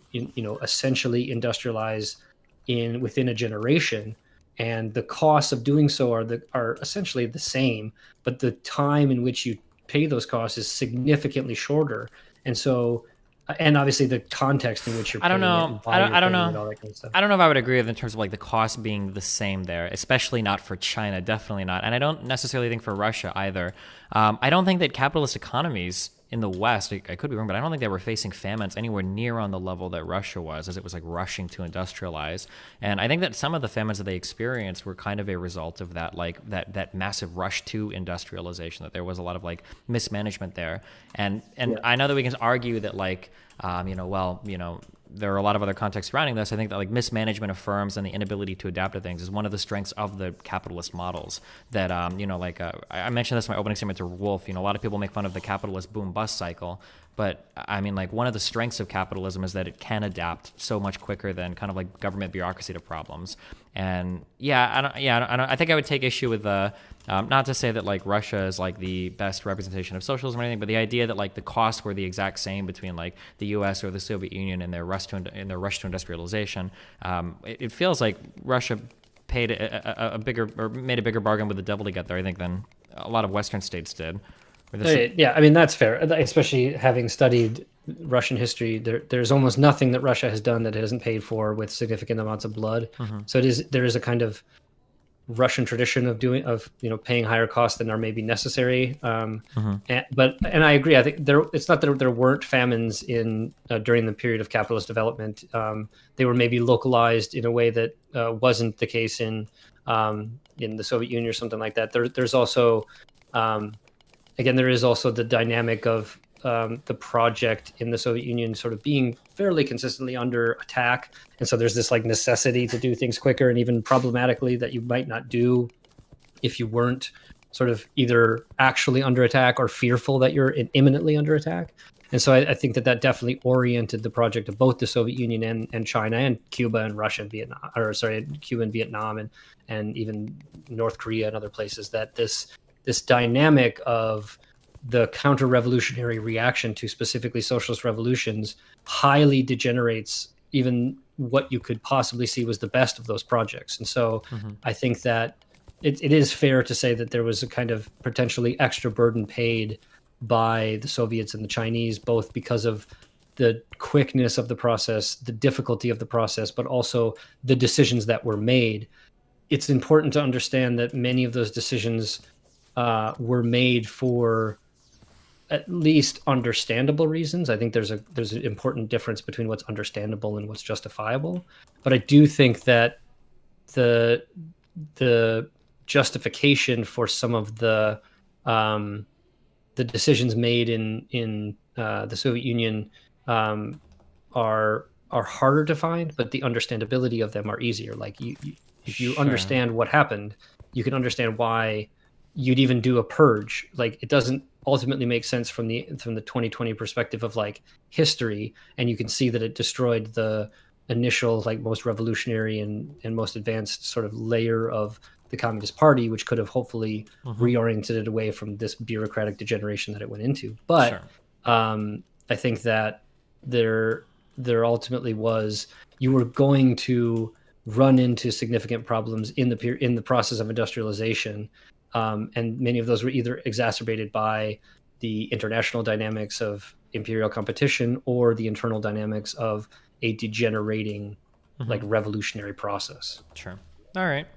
essentially industrialize within a generation, and the costs of doing so are essentially the same, but the time in which you pay those costs is significantly shorter. And so, and obviously the context in which you're paying I don't know. I don't know. And all that kind of stuff. I don't know if I would agree with in terms of like the cost being the same there, especially not for China, definitely not. And I don't necessarily think for Russia either. I don't think that capitalist economies in the West, I could be wrong, but I don't think they were facing famines anywhere near on the level that Russia was, as it was like rushing to industrialize. And I think that some of the famines that they experienced were kind of a result of that, like that massive rush to industrialization, that there was a lot of like mismanagement there. And I know that we can argue that like, there are a lot of other contexts surrounding this. I think that like mismanagement of firms and the inability to adapt to things is one of the strengths of the capitalist models. That I mentioned this in my opening statement to Wolf. A lot of people make fun of the capitalist boom bust cycle, but I mean, like, one of the strengths of capitalism is that it can adapt so much quicker than kind of like government bureaucracy to problems. And I think I would take issue with not to say that like Russia is like the best representation of socialism or anything, but the idea that like the costs were the exact same between like the U.S. or the Soviet Union in their rush to industrialization. It feels like Russia paid made a bigger bargain with the devil to get there, I think, than a lot of Western states did. Yeah, I mean, that's fair. Especially having studied Russian history, there's almost nothing that Russia has done that it hasn't paid for with significant amounts of blood. So there is a kind of Russian tradition of paying higher costs than are maybe necessary. And I agree. I think it's not that there weren't famines during the period of capitalist development. They were maybe localized in a way that wasn't the case in the Soviet Union or something like that. There's also again, there is also the dynamic of the project in the Soviet Union sort of being fairly consistently under attack. And so there's this like necessity to do things quicker, and even problematically that you might not do if you weren't sort of either actually under attack or fearful that you're imminently under attack. And so I think that definitely oriented the project of both the Soviet Union and China and Cuba and Russia and Vietnam, Cuba and Vietnam and even North Korea and other places, that this dynamic of the counter-revolutionary reaction to specifically socialist revolutions highly degenerates even what you could possibly see was the best of those projects. And so I think that it is fair to say that there was a kind of potentially extra burden paid by the Soviets and the Chinese, both because of the quickness of the process, the difficulty of the process, but also the decisions that were made. It's important to understand that many of those decisions were made for at least understandable reasons. I think there's an important difference between what's understandable and what's justifiable. But I do think that the justification for some of the decisions made in the Soviet Union are harder to find, but the understandability of them are easier. Like if you Sure. understand what happened, you can understand why you'd even do a purge. Like, it doesn't ultimately make sense from the 2020 perspective of like history, and you can see that it destroyed the initial, like, most revolutionary and most advanced sort of layer of the Communist Party, which could have hopefully reoriented it away from this bureaucratic degeneration that it went into. But I think that there ultimately was, you were going to run into significant problems in the process of industrialization, and many of those were either exacerbated by the international dynamics of imperial competition or the internal dynamics of a degenerating, like, revolutionary process. Sure. All right.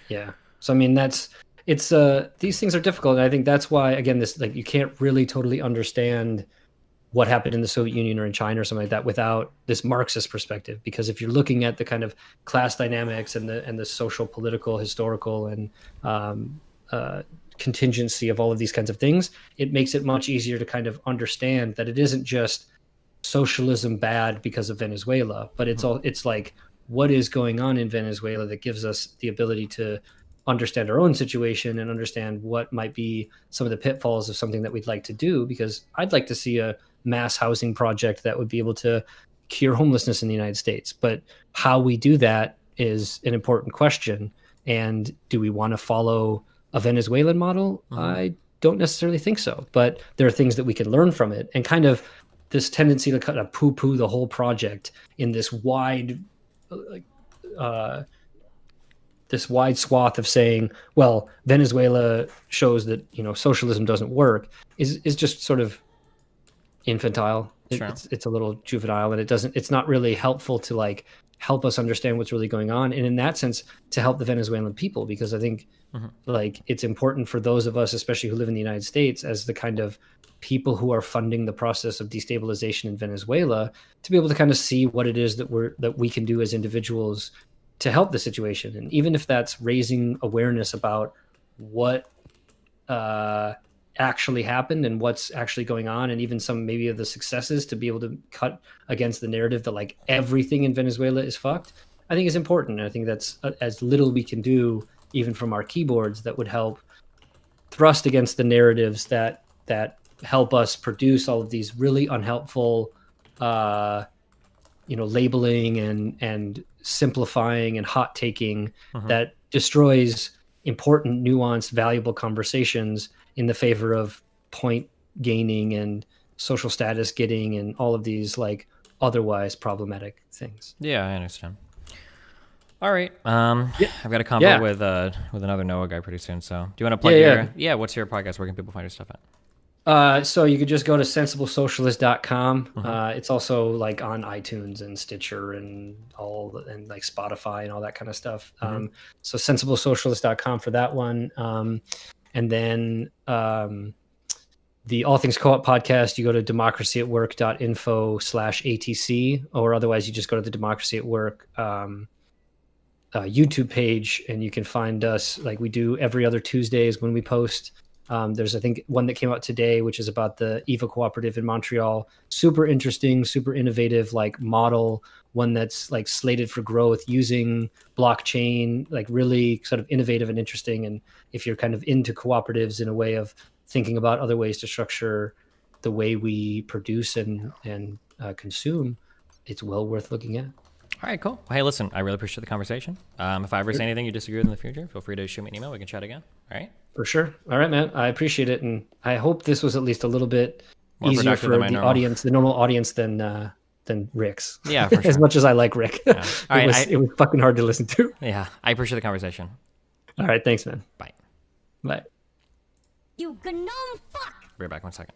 Yeah. So I mean, these things are difficult, and I think that's why, again, this, like, you can't really totally understand what happened in the Soviet Union or in China or something like that without this Marxist perspective. Because if you're looking at the kind of class dynamics and the social, political, historical, and contingency of all of these kinds of things, it makes it much easier to kind of understand that it isn't just socialism bad because of Venezuela, but it's like, what is going on in Venezuela that gives us the ability to understand our own situation and understand what might be some of the pitfalls of something that we'd like to do. Because I'd like to see a mass housing project that would be able to cure homelessness in the United States. But how we do that is an important question. And do we want to follow a Venezuelan model? I don't necessarily think so, but there are things that we can learn from it, and kind of this tendency to kind of poo-poo the whole project in this wide swath of saying, well, Venezuela shows that, socialism doesn't work, is just sort of infantile. It's a little juvenile, and it's not really helpful to, like, help us understand what's really going on, and in that sense to help the Venezuelan people. Because I think like, it's important for those of us, especially who live in the United States, as the kind of people who are funding the process of destabilization in Venezuela, to be able to kind of see what it is that we can do as individuals to help the situation. And even if that's raising awareness about what actually happened and what's actually going on, and even some maybe of the successes, to be able to cut against the narrative that, like, everything in Venezuela is fucked, I think is important. And I think that's as little we can do, even from our keyboards, that would help thrust against the narratives that help us produce all of these really unhelpful labeling and simplifying and hot taking that destroys important, nuanced, valuable conversations in the favor of point gaining and social status getting and all of these, like, otherwise problematic things. Yeah, I understand. All right. I've got a combo with another Noah guy pretty soon. So do you want to plug your what's your podcast? Where can people find your stuff at? So you could just go to sensiblesocialist.com. It's also, like, on iTunes and Stitcher and like Spotify and all that kind of stuff. So sensiblesocialist.com for that one. And then the All Things Co-op podcast, you go to democracyatwork.info/ATC, or otherwise you just go to the Democracy at Work YouTube page, and you can find us. Like, we do every other Tuesdays when we post. There's, I think, one that came out today, which is about the EVA cooperative in Montreal. Super interesting, super innovative, like, model, one that's, like, slated for growth using blockchain, like, really sort of innovative and interesting. And if you're kind of into cooperatives in a way of thinking about other ways to structure the way we produce and consume, it's well worth looking at. All right, cool. Well, hey, listen, I really appreciate the conversation. If I ever say anything you disagree with in the future, feel free to shoot me an email. We can chat again. All right? For sure. All right, man. I appreciate it, and I hope this was at least a little bit more easier for the audience, the normal audience, than Rick's. Yeah, for sure. As much as I like Rick. Yeah. All right, it was fucking hard to listen to. Yeah, I appreciate the conversation. All right, thanks, man. Bye. Bye. You gnome fuck! Be right back, 1 second.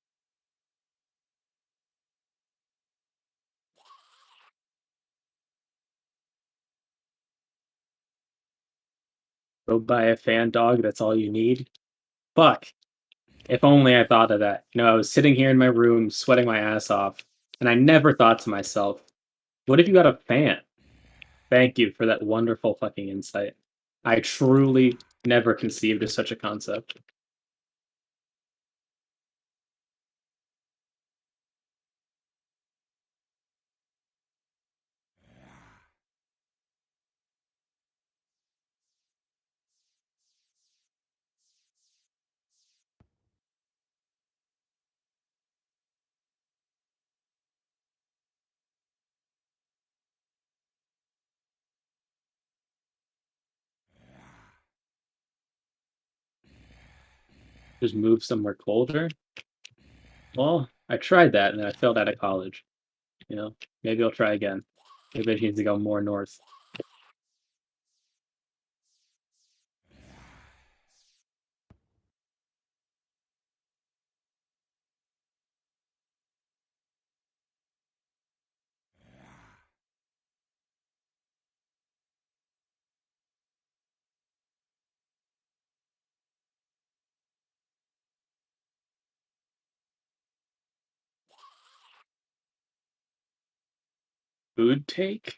Go buy a fan dog. That's all you need. Fuck. If only I thought of that. You know, I was sitting here in my room, sweating my ass off, and I never thought to myself, what if you got a fan? Thank you for that wonderful fucking insight. I truly never conceived of such a concept. Just move somewhere colder? Well, I tried that and then I failed out of college. You know, maybe I'll try again. Maybe I need to go more north. Food take?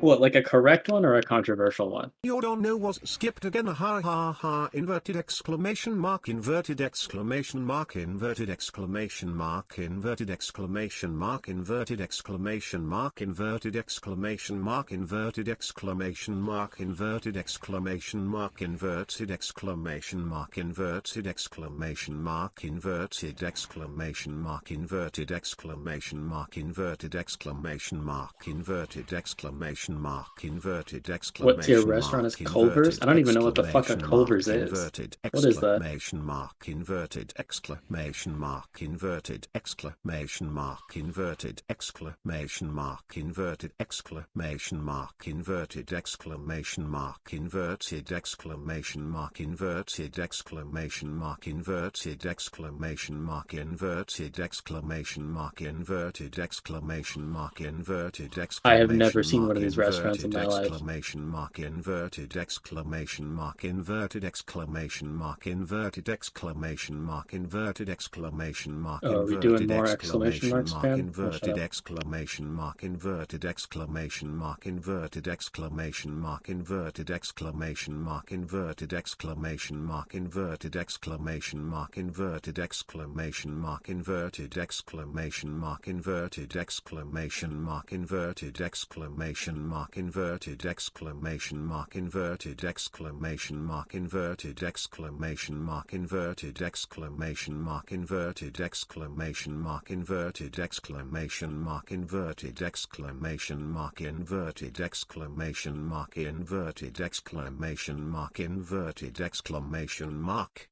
What, like a correct one or a controversial one? Your don't know was skipped again. Ha ha ha. Inverted exclamation mark. Inverted exclamation mark. Inverted exclamation mark. Inverted exclamation mark. Inverted exclamation mark. Inverted exclamation mark. Inverted exclamation mark. Inverted exclamation mark. Inverted exclamation mark. Inverted exclamation mark. Inverted exclamation mark. Inverted exclamation mark. Inverted exclamation mark. Inverted exclamation mark. Inverted What tier exclamation restaurant mark. is Culver's? I don't even know what the fuck a Culver's is. Inverted What is that? exclamation mark. Inverted exclamation mark. Inverted exclamation mark. Inverted exclamation mark. Inverted exclamation mark. Inverted exclamation mark. Inverted exclamation mark. Inverted exclamation mark. Inverted exclamation mark. Inverted exclamation mark. Inverted exclamation mark. Inverted exclamation I have never seen one of these restaurants in my life. Exclamation mark. Inverted exclamation mark. Inverted exclamation mark. Inverted exclamation mark. Inverted exclamation mark. Oh, are we doing Inverted more exclamation exclamation marks, mark. fam? Oh, shut Inverted up. exclamation mark. Inverted exclamation mark. Inverted exclamation mark. Inverted exclamation mark. Inverted exclamation mark. Inverted exclamation mark. Inverted exclamation mark. Inverted exclamation mark. Inverted exclamation mark. Inverted exclamation mark. Inverted exclamation mark. Inverted exclamation mark. Inverted exclamation mark. Inverted exclamation mark. Inverted exclamation mark. Inverted exclamation mark. Inverted exclamation mark. Inverted exclamation mark. Inverted exclamation mark. Inverted exclamation mark.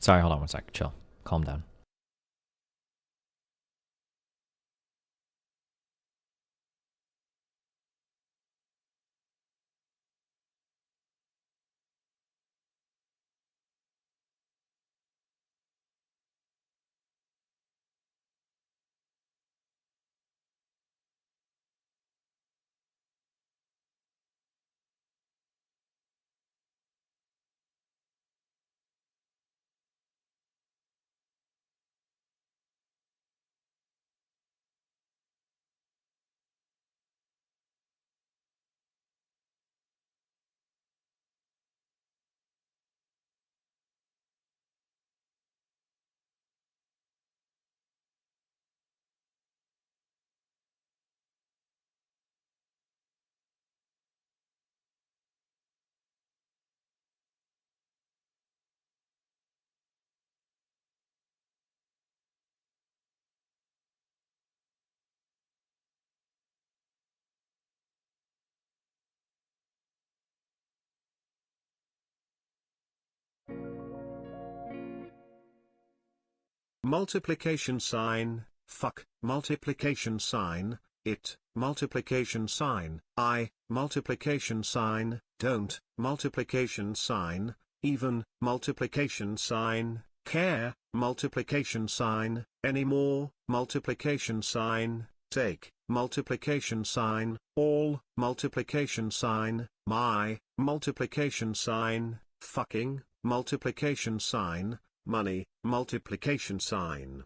Sorry, hold on one sec. Chill. Calm down. multiplication sign, fuck, multiplication sign, it, multiplication sign, I, multiplication sign, don't, multiplication sign, even, multiplication sign, care, multiplication sign, anymore, multiplication sign, take, multiplication sign, all, multiplication sign, my, multiplication sign, fucking, multiplication sign, money, multiplication sign.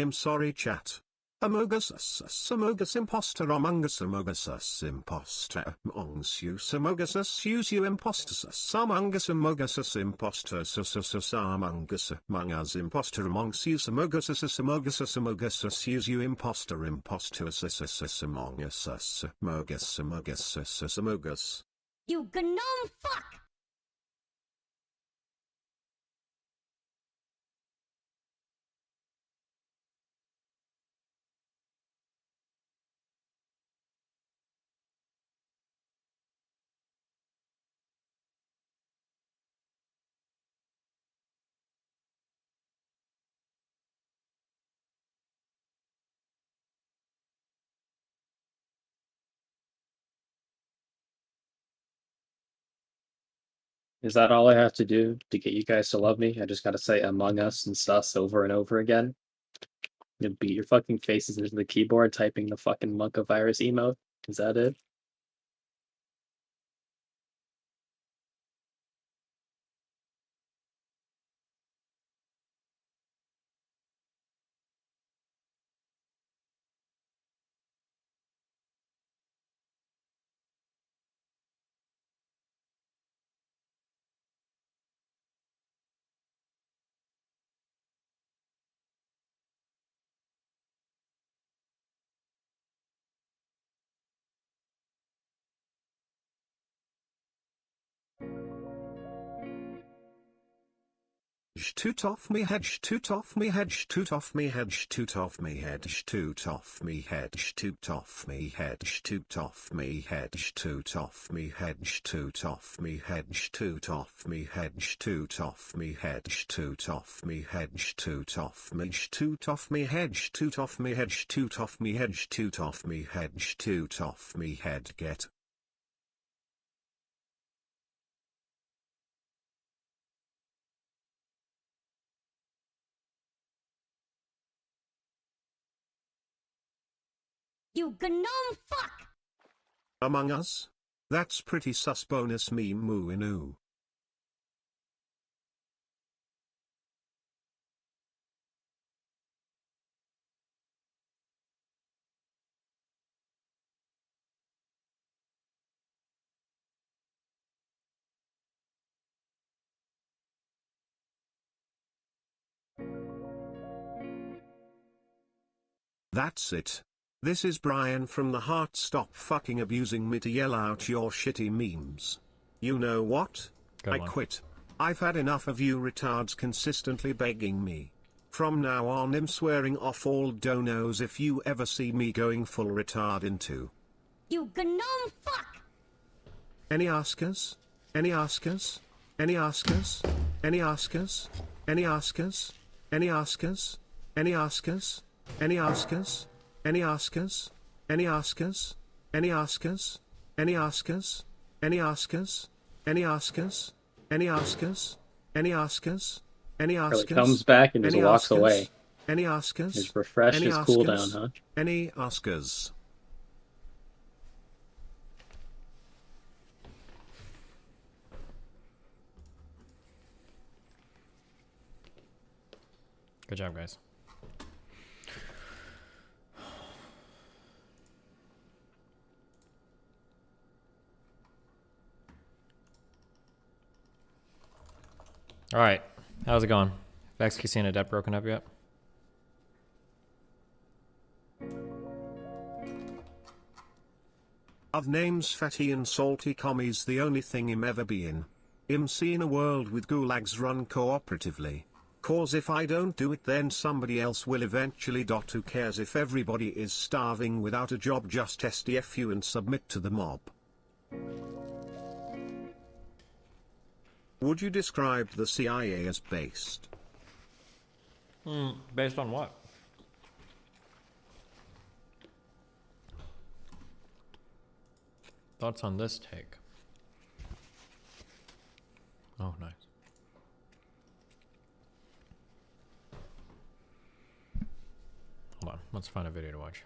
I'm sorry chat. Amogus imposter amogus imposter amongus you amogus use you imposters amogus imposter amongus among us imposter amongst you amogus use you imposter among us amogus. You gnome fuck! Is that all I have to do to get you guys to love me? I just gotta say Among Us and sus over and over again? You beat your fucking faces into the keyboard typing the fucking Monkavirus emote? Is that it? Toot off me head, toot off me head, toot off me head, toot off me head, toot off me head, toot off me head, toot off me head, toot off me head, toot off me head, toot off me head, toot off me head, toot off me head, toot off me, toot off me head, toot off me head, toot off me head, toot off me head, toot off me head, get. You gnome fuck! Among Us? That's pretty sus bonus meme moo inu. That's it. This is Brian from the heart. Stop fucking abusing me to yell out your shitty memes. You know what? Good I one. quit. I've had enough of you retards consistently begging me. From now on I'm swearing off all donos if you ever see me going full retard into. You gnome fuck! Any askers? Any askers? Any askers? Any askers? Any askers? Any askers? Any askers? Any askers? Any askers? Any askers? Any askers? Any askers? Any askers? Any askers? Any askers? Any askers? Any Really askers? comes back and just Any walks askers? away. Any askers? Just refresh Any his askers? cooldown, huh? Any askers? Good job, guys. All right, how's it going? Vex Casino debt broken up yet? Of names fatty and salty commies the only thing him ever be in. Him see in a world with gulags run cooperatively. Cause if I don't do it then somebody else will eventually. Who cares if everybody is starving without a job, just SDFU and submit to the mob. Would you describe the CIA as based? Based on what? Thoughts on this take? Oh, nice. Hold on, let's find a video to watch.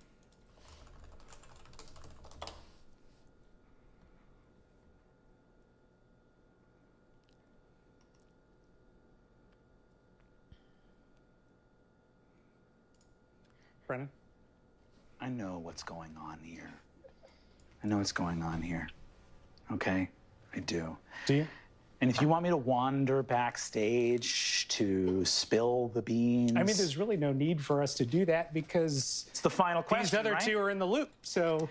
Brennan? I know what's going on here. I know what's going on here. Okay? I do. Do you? And if you want me to wander backstage to spill the beans... I mean, there's really no need for us to do that because... It's the final question, these other right? two are in the loop, so...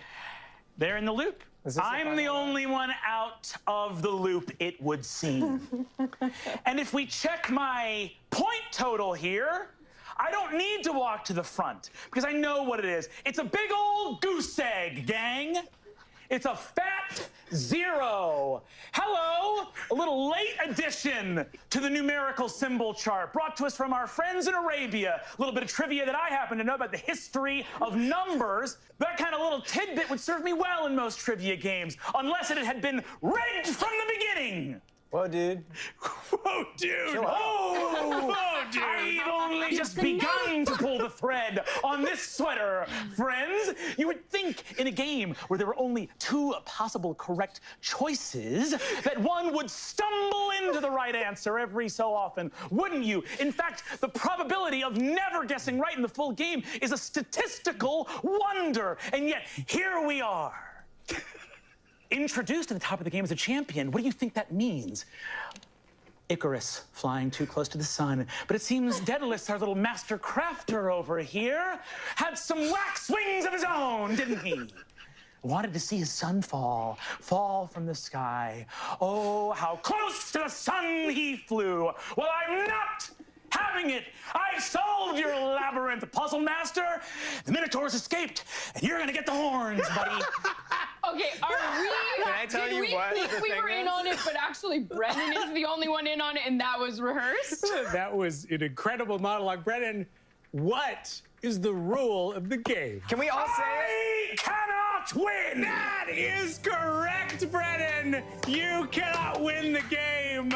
They're in the loop. I'm the only one out of the loop, it would seem. And if we check my point total here, I don't need to walk to the front because I know what it is. It's a big old goose egg, gang. It's a fat 0. Hello, a little late addition to the numerical symbol chart brought to us from our friends in Arabia. A little bit of trivia that I happen to know about the history of numbers. That kind of little tidbit would serve me well in most trivia games, unless it had been rigged from the beginning. Whoa, dude. Whoa, dude. Chill out. Whoa, dude. I've only just begun to pull the thread on this sweater, friends. You would think in a game where there were only 2 possible correct choices that one would stumble into the right answer every so often, wouldn't you? In fact, the probability of never guessing right in the full game is a statistical wonder. And yet, here we are. Introduced at the top of the game as a champion. What do you think that means? Icarus flying too close to the sun. But it seems Daedalus, our little master crafter over here, had some wax wings of his own, didn't he? Wanted to see his sun fall from the sky. Oh, how close to the sun he flew. Well, I'm not having it. I've solved your labyrinth, puzzle master. The Minotaurs escaped, and you're gonna get the horns, buddy. Okay, are we? Can I tell you what Did we the think we thing were in is? on it, but actually Brennan is the only one in on it, and that was rehearsed? That was an incredible monologue. Brennan, what is the rule of the game? Can we all say I cannot win! That is correct, Brennan! You cannot win the game!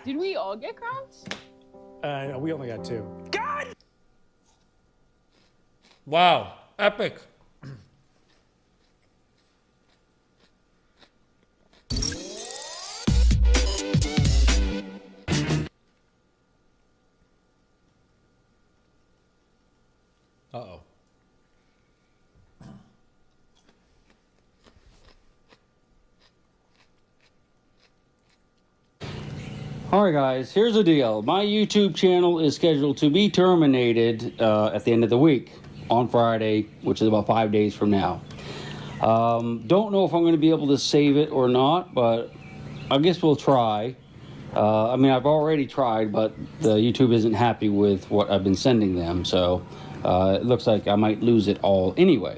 Did we all get crowns? No, we only got 2. God! Wow, epic. Uh-oh. Alright guys, here's the deal. My YouTube channel is scheduled to be terminated at the end of the week on Friday, which is about 5 days from now. Don't know if I'm going to be able to save it or not, but I guess we'll try. I mean, I've already tried, but the YouTube isn't happy with what I've been sending them, so it looks like I might lose it all anyway.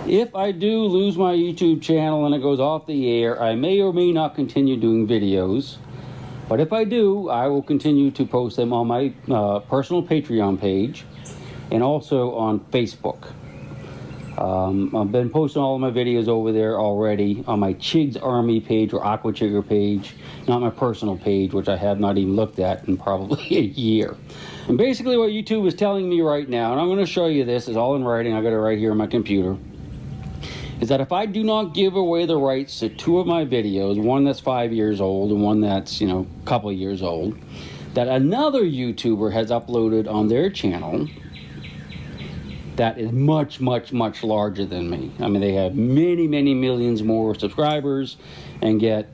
If I do lose my YouTube channel and it goes off the air, I may or may not continue doing videos. But if I do, I will continue to post them on my personal Patreon page and also on Facebook. I've been posting all of my videos over there already on my Chigs Army page or Aqua Chigger page, not my personal page, which I have not even looked at in probably a year. And basically what YouTube is telling me right now, and I'm going to show you this, is all in writing, I got it right here on my computer, is that if I do not give away the rights to 2 of my videos, one that's 5 years old and one that's, you know, a couple of years old, that another YouTuber has uploaded on their channel that is much, much, much larger than me. I mean, they have many, many millions more subscribers and get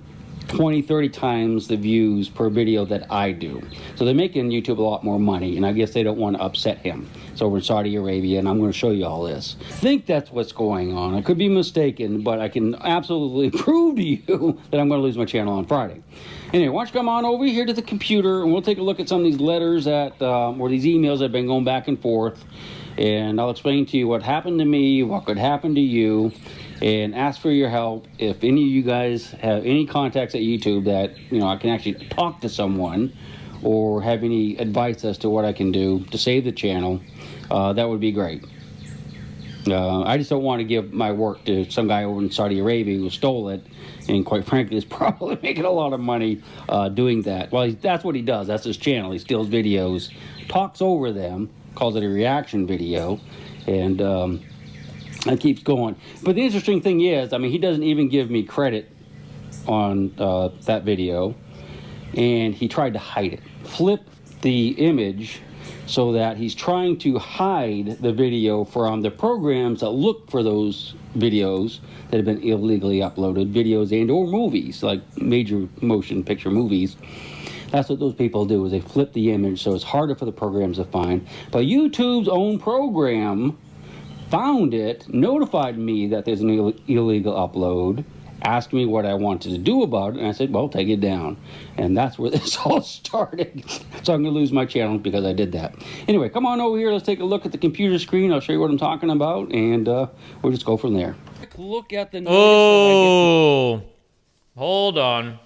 20, 30 times the views per video that I do. So they're making YouTube a lot more money, and I guess they don't want to upset him. It's over in Saudi Arabia, and I'm going to show you all this. I think that's what's going on. I could be mistaken, but I can absolutely prove to you that I'm going to lose my channel on Friday. Anyway, why don't you come on over here to the computer, and we'll take a look at some of these letters that, or these emails that have been going back and forth, and I'll explain to you what happened to me, what could happen to you, and ask for your help. If any of you guys have any contacts at YouTube that, you know, I can actually talk to someone or have any advice as to what I can do to save the channel, that would be great. I just don't want to give my work to some guy over in Saudi Arabia who stole it, and quite frankly is probably making a lot of money doing that. Well, that's what he does. That's his channel. He steals videos, talks over them, calls it a reaction video, and it keeps going. But the interesting thing is, I mean, he doesn't even give me credit on that video, and he tried to hide it. Flip the image so that he's trying to hide the video from the programs that look for those videos that have been illegally uploaded, videos and or movies, like major motion picture movies. That's what those people do, is they flip the image so it's harder for the programs to find. But YouTube's own program found it, notified me that there's an illegal upload, asked me what I wanted to do about it, and I said, well, take it down. And that's where this all started. So I'm going to lose my channel because I did that. Anyway, come on over here. Let's take a look at the computer screen. I'll show you what I'm talking about, and we'll just go from there. Look at the notice. Oh, hold on.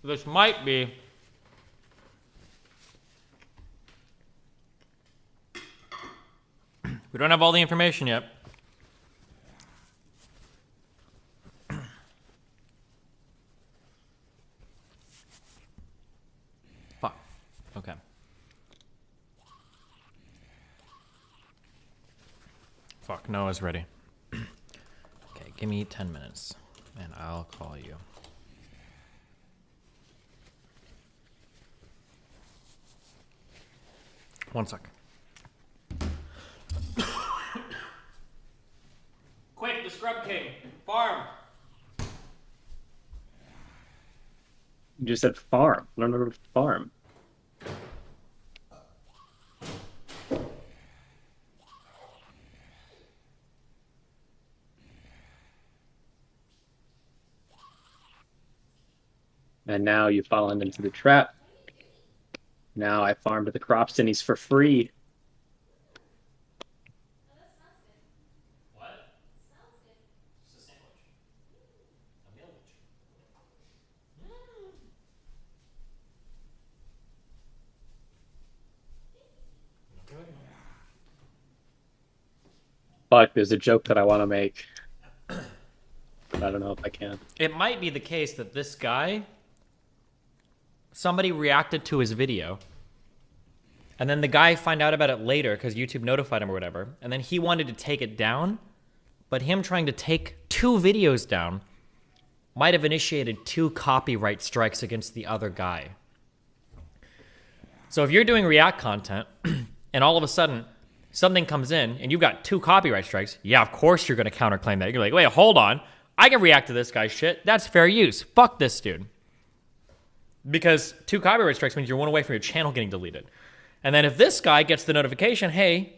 This might be. We don't have all the information yet. Fuck. Okay. Fuck, Noah's ready. Okay, give me 10 minutes, and I'll call you. One sec. Quick, the Scrub King. Farm. You just said farm. I don't know what farm. And now you've fallen into the trap. Now I farmed the crop cinnies for free. Fuck, there's a joke that I want to make. But I don't know if I can. It might be the case that this guy, somebody reacted to his video, and then the guy found out about it later because YouTube notified him or whatever, and then he wanted to take it down, but him trying to take 2 videos down might have initiated 2 copyright strikes against the other guy. So if you're doing React content, and all of a sudden something comes in and you've got 2 copyright strikes, yeah, of course you're going to counterclaim that. You're like, wait, hold on. I can react to this guy's shit. That's fair use. Fuck this dude. Because 2 copyright strikes means you're 1 away from your channel getting deleted. And then if this guy gets the notification, hey,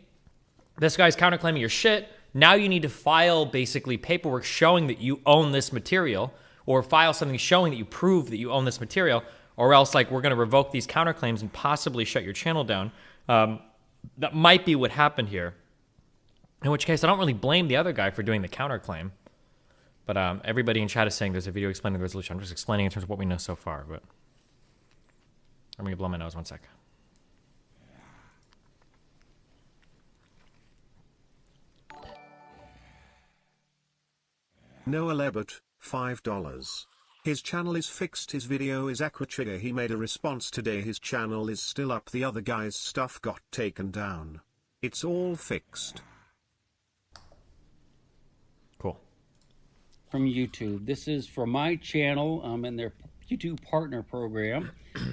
this guy's counterclaiming your shit, now you need to file basically paperwork showing that you own this material, or file something showing that you prove that you own this material, or else like we're going to revoke these counterclaims and possibly shut your channel down. That might be what happened here. In which case, I don't really blame the other guy for doing the counterclaim. But everybody in chat is saying there's a video explaining the resolution. I'm just explaining in terms of what we know so far. But I'm going to blow my nose 1 sec. Noah Lebert, $5. His channel is fixed, his video is accurate. He made a response today, his channel is still up, the other guy's stuff got taken down. It's all fixed. Cool. From YouTube. This is from my channel and their YouTube partner program.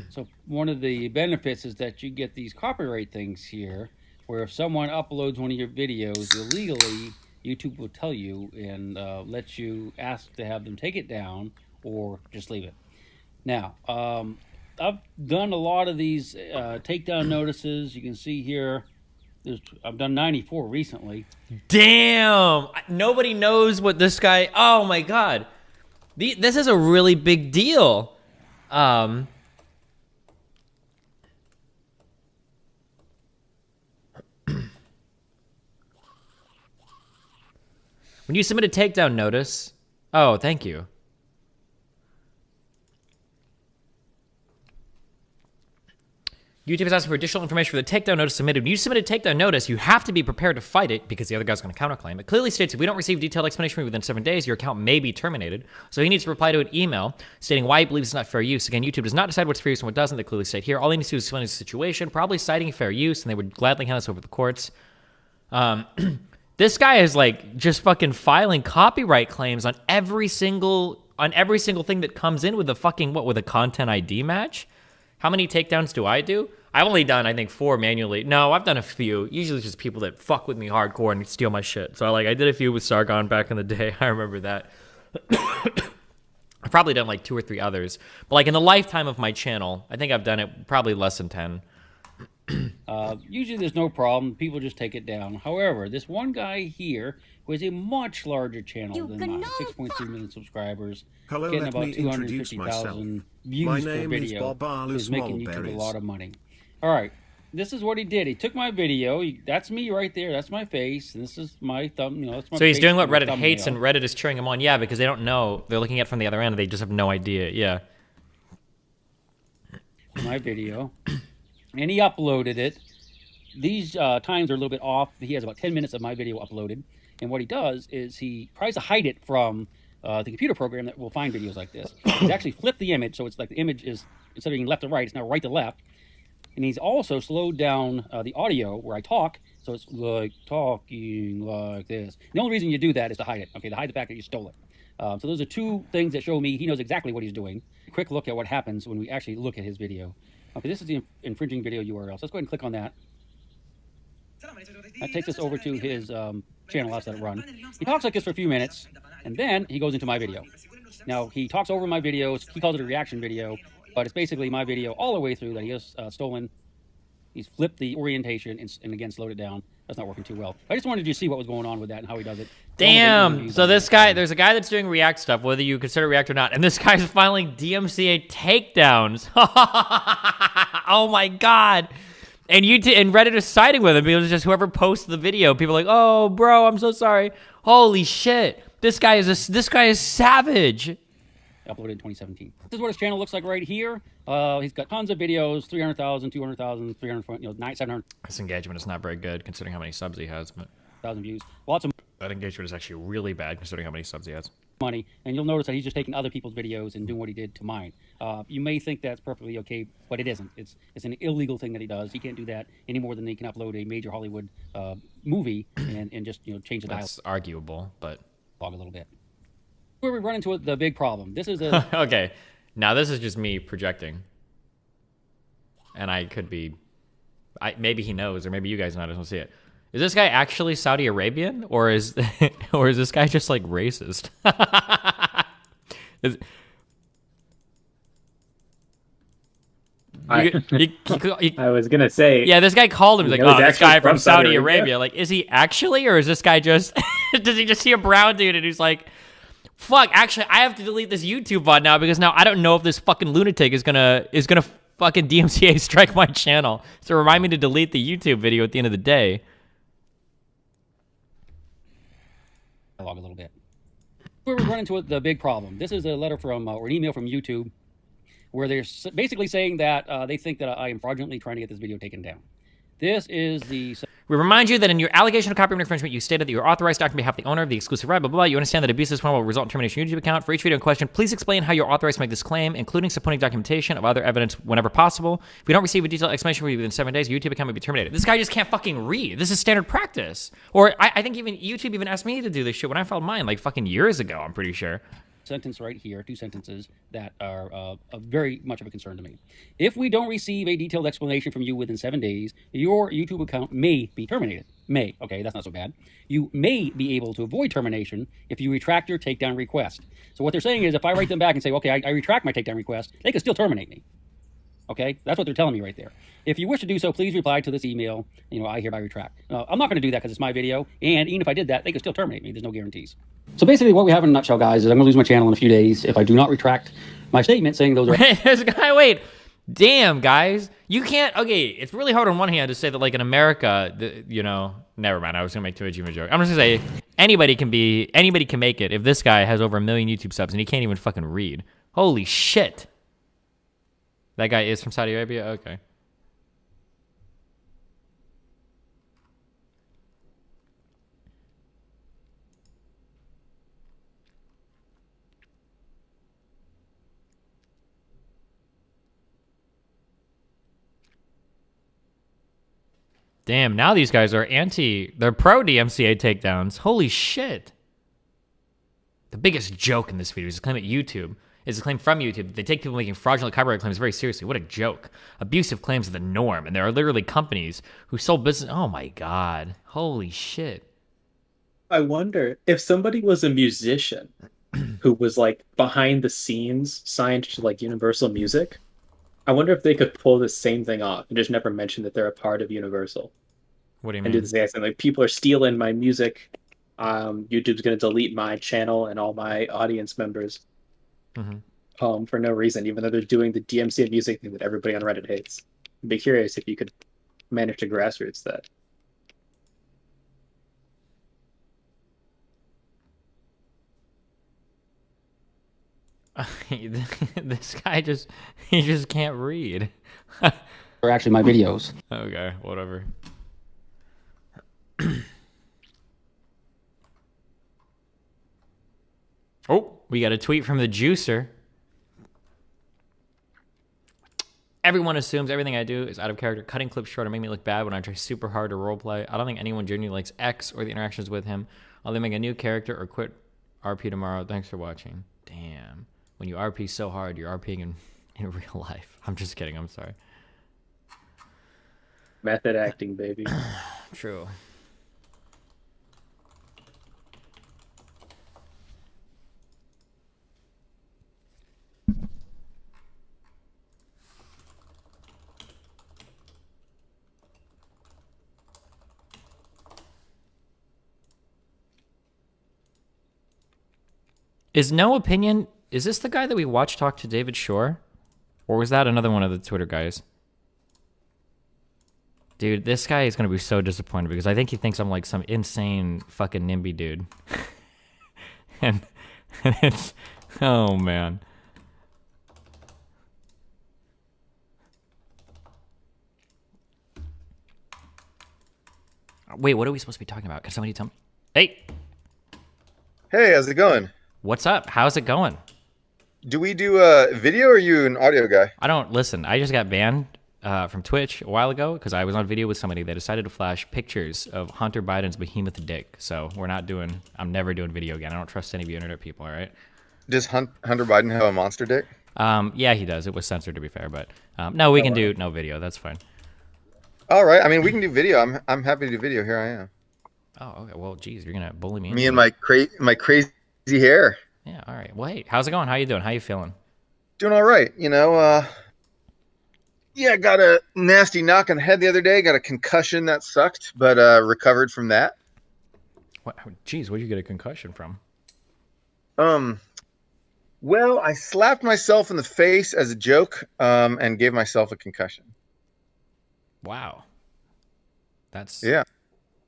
So one of the benefits is that you get these copyright things here, where if someone uploads one of your videos illegally, YouTube will tell you and let you ask to have them take it down or just leave it. Now, I've done a lot of these takedown notices. You can see here, I've done 94 recently. Damn! Nobody knows what this guy... Oh my god. This is a really big deal. When you submit a takedown notice... Oh, thank you. YouTube is asking for additional information for the takedown notice submitted. When you submit a takedown notice, you have to be prepared to fight it because the other guy's going to counterclaim. It clearly states if we don't receive detailed explanation from you within 7 days, your account may be terminated. So he needs to reply to an email stating why he believes it's not fair use. Again, YouTube does not decide what's fair use and what doesn't. They clearly state here. All he needs to do is explain his situation, probably citing fair use, and they would gladly hand this over to the courts. This guy is like just fucking filing copyright claims on every single thing that comes in with a fucking with a content ID match. How many takedowns do I do? I've only done, I think, 4 manually. No, I've done a few. Usually just people that fuck with me hardcore and steal my shit. So I did a few with Sargon back in the day. I remember that. I've probably done like 2 or 3 others. But like in the lifetime of my channel, I think I've done it probably less than 10. Usually there's no problem. People just take it down. However, this one guy here, who has a much larger channel than mine, 6.3 million subscribers, Hello, getting let about me introduce myself. 250,000 views My per name is video, Bob is making YouTube a Smallberries. lot of money. All right, this is what he did. He took my video. That's me right there. That's my face. And this is my thumb. That's my So he's face doing what and my Reddit hates, and thumbnail. Reddit is cheering him on. Yeah, because they don't know. They're looking at it from the other end, and they just have no idea. Yeah. My video, and he uploaded it. These times are a little bit off. He has about 10 minutes of my video uploaded, and what he does is he tries to hide it from the computer program that will find videos like this. He's actually flipped the image, so it's like the image is, instead of being left to right, it's now right to left. And he's also slowed down the audio where I talk, so it's like talking like this. The only reason you do that is to hide it, okay, to hide the fact that you stole it. So those are 2 things that show me he knows exactly what he's doing. Quick look at what happens when we actually look at his video. Okay, this is the infringing video URL, so let's go ahead and click on that. That takes us over to his channel. I'll let it run. He talks like this for a few minutes, and then he goes into my video. Now, he talks over my videos. He calls it a reaction video, but it's basically my video all the way through that he has stolen. He's flipped the orientation and again slowed it down. That's not working too well. I just wanted you to see what was going on with that and how he does it. Damn. So this guy, there's a guy that's doing React stuff, whether you consider React or not, and this guy's filing DMCA takedowns. Oh my god. And and Reddit is siding with him because it's just whoever posts the video, people are like, oh, bro, I'm so sorry. Holy shit. This guy is savage. Uploaded in 2017. This is what his channel looks like right here. He's got tons of videos, 300,000, 200,000, 300, 700. This engagement is not very good considering how many subs he has. But 1,000 views. Lots of that engagement is actually really bad considering how many subs he has. Money, and you'll notice that he's just taking other people's videos and doing what he did to mine. You may think that's perfectly okay, but it isn't. It's an illegal thing that he does. He can't do that any more than he can upload a major Hollywood movie and just change the dialogue. That's arguable, but log a little bit. Where we run into the big problem. This is a okay. Now this is just me projecting, and I could be. Maybe he knows, or maybe you guys know. I just don't see it. Is this guy actually Saudi Arabian, or is this guy just like racist? I was gonna say. Yeah, this guy called him. He's like, oh, this guy from Saudi Arabia. Arabia. Like, is he actually, or is this guy just? Does he just see a brown dude and he's like, fuck? Actually, I have to delete this YouTube bot now because now I don't know if this fucking lunatic is gonna fucking DMCA strike my channel. So remind me to delete the YouTube video at the end of the day. Log a little bit. Where we run into the big problem. This is a letter from or an email from YouTube where they're basically saying that they think that I am fraudulently trying to get this video taken down. This is the... We remind you that in your allegation of copyright infringement, you stated that you are authorized to act on behalf of the owner of the exclusive right, blah, blah, blah. You understand that abuse of this form will result in termination of your YouTube account. For each video in question, please explain how you're authorized to make this claim, including supporting documentation of other evidence whenever possible. If we don't receive a detailed explanation within 7 days, your YouTube account may be terminated. This guy just can't fucking read. This is standard practice. Or I think even YouTube even asked me to do this shit when I filed mine like fucking years ago, I'm pretty sure. Sentence right here, 2 sentences that are very much of a concern to me. If we don't receive a detailed explanation from you within 7 days, your YouTube account may be terminated. May, okay, that's not so bad. You may be able to avoid termination if you retract your takedown request. So what they're saying is if I write them back and say, okay, I retract my takedown request, they can still terminate me. Okay, that's what they're telling me right there. If you wish to do so, please reply to this email. I hereby retract. I'm not going to do that because it's my video, and even if I did that, they could still terminate me. There's no guarantees. So basically, what we have in a nutshell, guys, is I'm going to lose my channel in a few days if I do not retract my statement saying those are. There's a guy. Wait, damn, guys, you can't. Okay, it's really hard on one hand to say that, like in America, never mind. I was going to make too much of a joke. I'm just going to say anybody can make it if this guy has over 1 million YouTube subs and he can't even fucking read. Holy shit. That guy is from Saudi Arabia? Okay. Damn, now these guys are they're pro DMCA takedowns. Holy shit. The biggest joke in this video is a claim at YouTube. Is a claim from YouTube. They take people making fraudulent copyright claims very seriously. What a joke. Abusive claims are the norm, and there are literally companies who sell business. Oh my God. Holy shit. I wonder if somebody was a musician who was like behind the scenes signed to like Universal Music. I wonder if they could pull the same thing off and just never mention that they're a part of Universal. What do you mean? mean? And do the same thing. Like people are stealing my music. YouTube's going to delete my channel and all my audience members. For no reason, even though they're doing the DMCA music thing that everybody on Reddit hates. I'd be curious if you could manage to grassroots that. This guy just can't read. Or actually my videos. Okay, whatever. Oh, we got a tweet from the juicer. Everyone assumes everything I do is out of character. Cutting clips short and make me look bad when I try super hard to roleplay. I don't think anyone genuinely likes X or the interactions with him. I'll either make a new character or quit RP tomorrow. Thanks for watching. Damn. When you RP so hard, you're RPing in real life. I'm just kidding. I'm sorry. Method acting, baby. True. Is No Opinion, is this the guy that we watched talk to David Shore? Or was that another one of the Twitter guys? Dude, this guy is going to be so disappointed because I think he thinks I'm like some insane fucking NIMBY dude. and it's, oh man. Wait, what are we supposed to be talking about? Can somebody tell me? Hey! Hey, how's it going? What's up? How's it going? Do we do a video or are you an audio guy? I don't listen. I just got banned from Twitch a while ago because I was on video with somebody. They decided to flash pictures of Hunter Biden's behemoth dick. So I'm never doing video again. I don't trust any of you internet people, all right? Does Hunter Biden have a monster dick? Yeah, he does. It was censored to be fair, but no, we can do no video. That's fine. All right. I mean, we can do video. I'm happy to do video. Here I am. Oh, okay. Well, geez, you're gonna bully me. Me and my crazy hair. Yeah. All right. Well, hey, how's it going? How you doing? How you feeling? Doing all right. Yeah, got a nasty knock on the head the other day. Got a concussion that sucked, but recovered from that. What? Geez, where'd you get a concussion from? Well, I slapped myself in the face as a joke, and gave myself a concussion. Wow. That's yeah.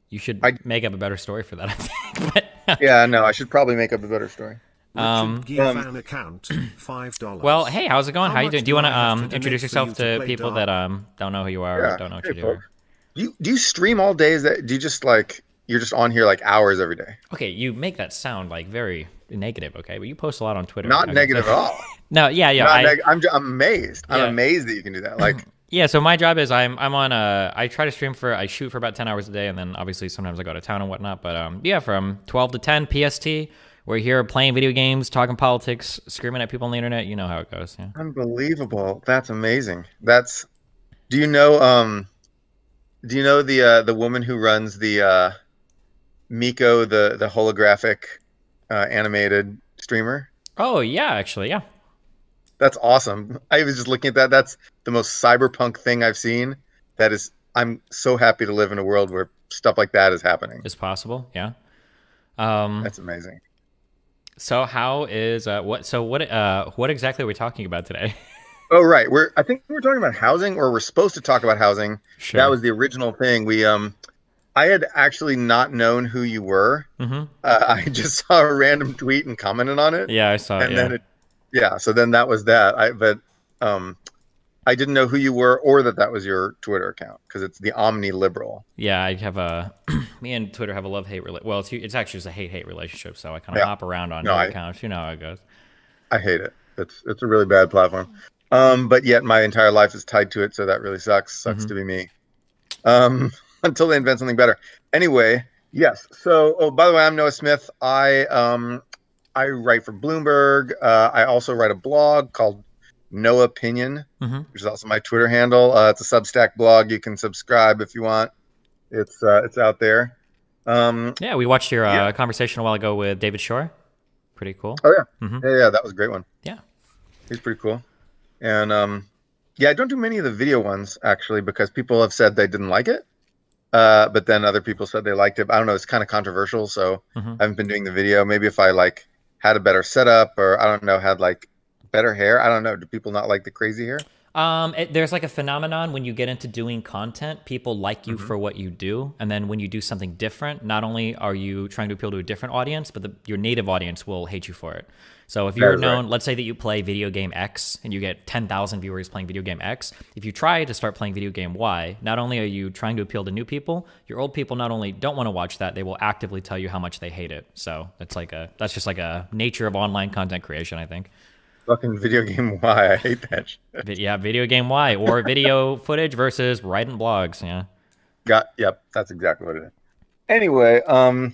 You should make up a better story for that, I think. But yeah, no, I should probably make up a better story. Give an account $5. Well, hey, how's it going? How you doing? Do you want to introduce yourself to people that don't know who you are or don't know what you do? Do you stream all day? Do you just like you're just on here like hours every day? Okay, you make that sound like very negative, okay? But you post a lot on Twitter. Not negative at all. No, yeah. I'm amazed. Yeah. I'm amazed that you can do that. Like, yeah. So my job is I'm on I try to stream I shoot for about 10 hours a day, and then obviously sometimes I go to town and whatnot. But yeah, from 12 to 10 PST, we're here playing video games, talking politics, screaming at people on the internet. You know how it goes. Yeah. unbelievable. That's amazing. Do you know the woman who runs the Miko, the holographic animated streamer? Oh yeah, actually, yeah. That's awesome. I was just looking at that. That's the most cyberpunk thing I've seen. I'm so happy to live in a world where stuff like that is happening. It's possible, yeah. That's amazing. So how is what exactly are we talking about today? Oh right, I think we're talking about housing, or we're supposed to talk about housing. Sure. That was the original thing. I had actually not known who you were. Mm-hmm. I just saw a random tweet and commented on it. Yeah, I saw it. And then so then that was that. I didn't know who you were or that was your Twitter account, because it's the Omni Liberal. Yeah, I have me and Twitter have a love-hate relationship. Well, it's actually just a hate-hate relationship, so I kind of hop around on accounts. You know how it goes. I hate it. It's a really bad platform. But yet my entire life is tied to it, so that really sucks. Sucks to be me. Until they invent something better. Anyway, yes. So, by the way, I'm Noah Smith. I write for Bloomberg. I also write a blog called No Opinion, which is also my Twitter handle. It's a Substack blog. You can subscribe if you want. It's out there. Yeah, we watched your conversation a while ago with David Shore. Pretty cool. Oh yeah, yeah, that was a great one. Yeah, he's pretty cool. And I don't do many of the video ones actually, because people have said they didn't like it. But then other people said they liked it. I don't know. It's kind of controversial, so I haven't been doing the video. Maybe if I had a better setup, or I don't know, had better hair. I don't know. Do people not like the crazy hair? There's a phenomenon when you get into doing content, people like you for what you do. And then when you do something different, not only are you trying to appeal to a different audience, but your native audience will hate you for it. So if you're known, let's say that you play video game X and you get 10,000 viewers playing video game X. If you try to start playing video game Y, not only are you trying to appeal to new people, your old people not only don't want to watch that, they will actively tell you how much they hate it. So that's just a nature of online content creation, I think. Fucking video game Y, I hate that shit. Yeah, video game Y, or video footage versus writing blogs. Yeah. Yep, that's exactly what it is. Anyway, all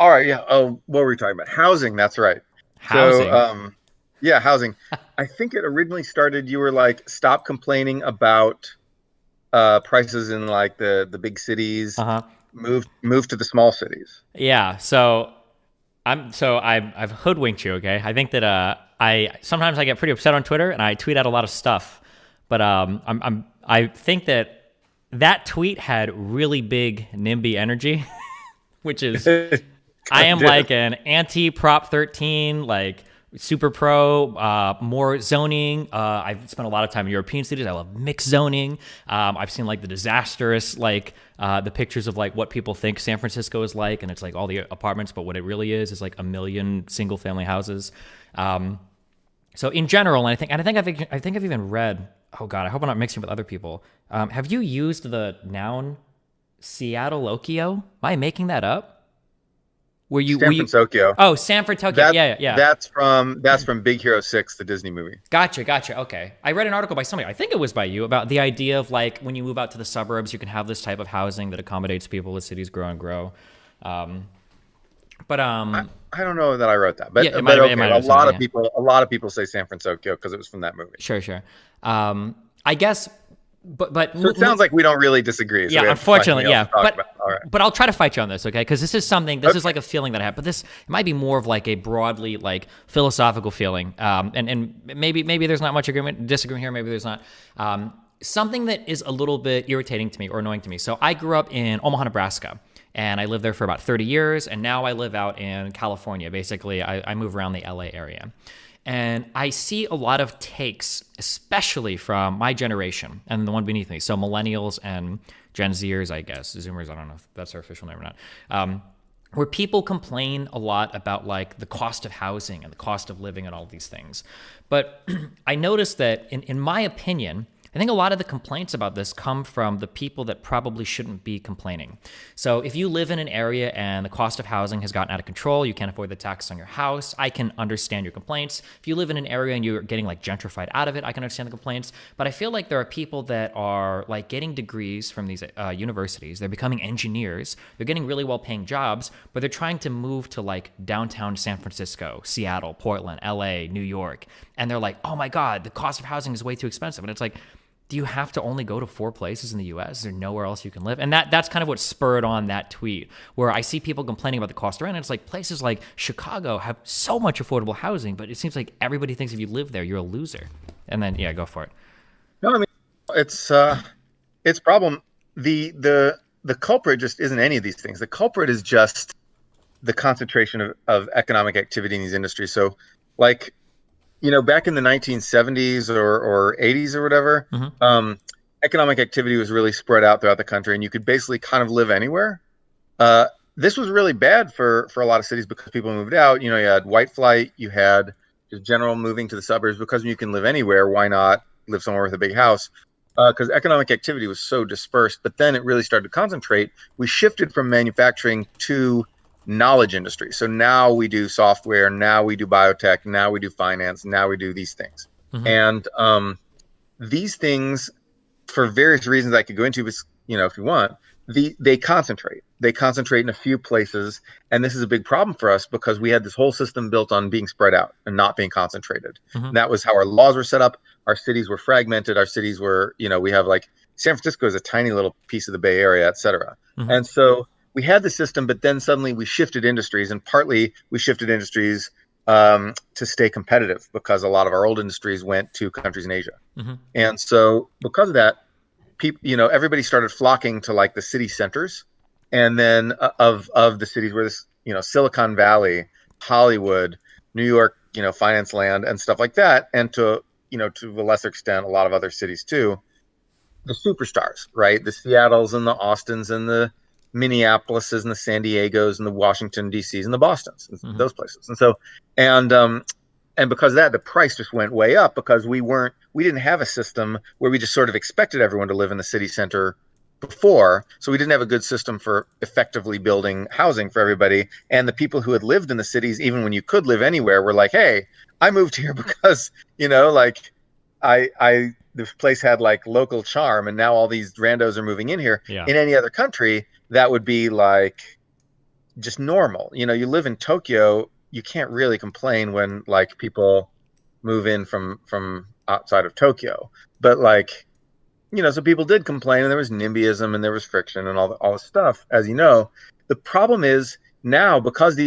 right, yeah. Oh, what were we talking about? Housing. That's right. Housing. So, housing. I think it originally started. You were like, stop complaining about prices in the big cities. Move to the small cities. Yeah. So I've hoodwinked you. Okay. I think that sometimes I get pretty upset on Twitter and I tweet out a lot of stuff, but I think that tweet had really big NIMBY energy, which is. I am like an anti-Prop 13, super pro, more zoning. I've spent a lot of time in European cities. I love mixed zoning. I've seen the disastrous, the pictures of what people think San Francisco is like, and it's all the apartments, but what it really is a million single family houses. So in general, and I think I've even read. Oh God, I hope I'm not mixing with other people. Have you used the noun Seattle-okio? Am I making that up? San Francisco. Oh, San Francisco. Yeah. That's from Big Hero 6, the Disney movie. Gotcha. Okay. I read an article by somebody, I think it was by you, about the idea of when you move out to the suburbs, you can have this type of housing that accommodates people as cities grow and grow. I don't know that I wrote that, but, yeah, but okay. A lot of people say San Francisco because it was from that movie. Sure. I guess. But so it sounds like we don't really disagree. So yeah, unfortunately, yeah. But I'll try to fight you on this, okay? Because this is something. This is a feeling that I have. But it might be more of a broadly philosophical feeling. And maybe there's not much disagreement here. Maybe there's not. Something that is a little bit irritating to me or annoying to me. So I grew up in Omaha, Nebraska, and I lived there for about 30 years. And now I live out in California. Basically, I move around the LA area. And I see a lot of takes, especially from my generation and the one beneath me. So millennials and Gen Zers, I guess. Zoomers, I don't know if that's their official name or not. Where people complain a lot about the cost of housing and the cost of living and all these things. But I noticed that in my opinion, I think a lot of the complaints about this come from the people that probably shouldn't be complaining. So if you live in an area and the cost of housing has gotten out of control, you can't afford the tax on your house, I can understand your complaints. If you live in an area and you're getting like gentrified out of it, I can understand the complaints. But I feel like there are people that are like getting degrees from these universities. They're becoming engineers. They're getting really well-paying jobs, but they're trying to move to like downtown San Francisco, Seattle, Portland, LA, New York. And they're like, oh my God, the cost of housing is way too expensive. And it's like, do you have to only go to 4 places in the US? Is there nowhere else you can live? And that's kind of what spurred on that tweet, where I see people complaining about the cost of rent. And it's like places like Chicago have so much affordable housing, but it seems like everybody thinks if you live there, you're a loser. And then, yeah, go for it. No, I mean, it's problem. The culprit just isn't any of these things. The culprit is just the concentration of economic activity in these industries. So like, back in the 1970s or 80s or whatever, economic activity was really spread out throughout the country, and you could basically kind of live anywhere. This was really bad for a lot of cities because people moved out. You had white flight, you had just general moving to the suburbs, because you can live anywhere. Why not live somewhere with a big house? Because economic activity was so dispersed. But then it really started to concentrate. We shifted from manufacturing to knowledge industry. So now we do software, now we do biotech, now we do finance, now we do these things. And these things, for various reasons I could go into, if you want, they concentrate. They concentrate in a few places, and this is a big problem for us because we had this whole system built on being spread out and not being concentrated. And that was how our laws were set up. Our cities were fragmented. Our cities were, we have like San Francisco is a tiny little piece of the Bay Area, et cetera. And so we had the system, but then suddenly we shifted industries, and partly we shifted industries to stay competitive because a lot of our old industries went to countries in Asia. And so because of that, people, everybody started flocking to like the city centers, and then of the cities where this, Silicon Valley, Hollywood, New York, finance land and stuff like that. And to a lesser extent, a lot of other cities too, the superstars, right? The Seattles and the Austins and the Minneapolises and the San Diegos and the Washington DCs and the Bostons, and those places. And so, and because of that, the price just went way up because we didn't have a system where we just sort of expected everyone to live in the city center before. So we didn't have a good system for effectively building housing for everybody. And the people who had lived in the cities, even when you could live anywhere, were like, hey, I moved here because, this place had like local charm, and now all these randos are moving in here. Yeah. In any other country, that would be like just normal. You live in Tokyo, you can't really complain when like people move in from outside of Tokyo. But like, so people did complain, and there was NIMBYism and there was friction and all this stuff, as you know. The problem is now, because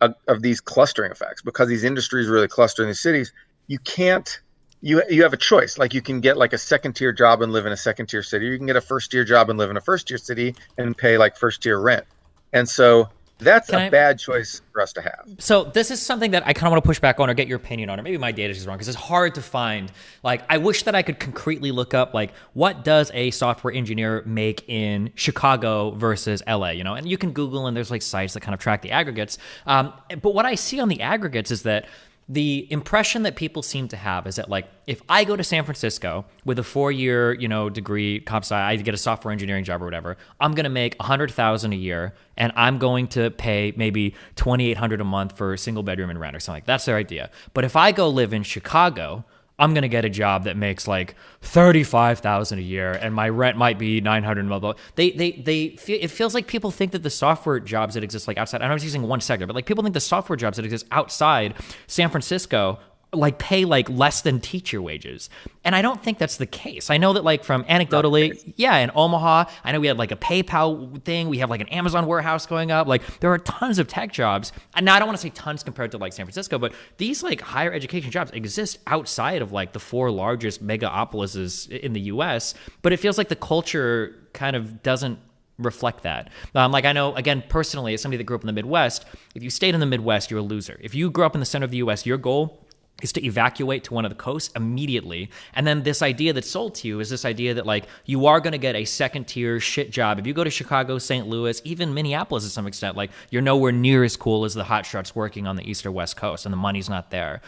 of these clustering effects, because these industries really cluster in these cities, you can't. You have a choice. Like you can get like a second-tier job and live in a second-tier city. Or you can get a first-tier job and live in a first-tier city and pay like first-tier rent. And so that's a bad choice for us to have. So this is something that I kind of want to push back on or get your opinion on, or maybe my data is wrong, because it's hard to find. Like, I wish that I could concretely look up, like, what does a software engineer make in Chicago versus LA, And you can Google, and there's like sites that kind of track the aggregates. But what I see on the aggregates is that the impression that people seem to have is that, like, if I go to San Francisco with a 4-year, degree, comp sci, I get a software engineering job or whatever, I'm going to make $100,000 a year, and I'm going to pay maybe $2,800 a month for a single bedroom and rent or something. That's their idea. But if I go live in Chicago, I'm going to get a job that makes like $35,000 a year, and my rent might be $900 a month. It feels like people think that the software jobs that exist like outside, I know I was using one sector, but like people think the software jobs that exist outside San Francisco like pay like less than teacher wages. And I don't think that's the case. I know that like from anecdotally, in Omaha, I know we had like a PayPal thing. We have like an Amazon warehouse going up. Like there are tons of tech jobs. And now I don't want to say tons compared to like San Francisco, but these like higher education jobs exist outside of like the 4 largest megapolises in the US, but it feels like the culture kind of doesn't reflect that. Like I know, again, personally, as somebody that grew up in the Midwest, if you stayed in the Midwest, you're a loser. If you grew up in the center of the US, your goal is to evacuate to one of the coasts immediately. And then this idea that's sold to you is this idea that like you are going to get a second tier shit job. If you go to Chicago, St. Louis, even Minneapolis to some extent, like you're nowhere near as cool as the hotshots working on the east or west coast, and the money's not there.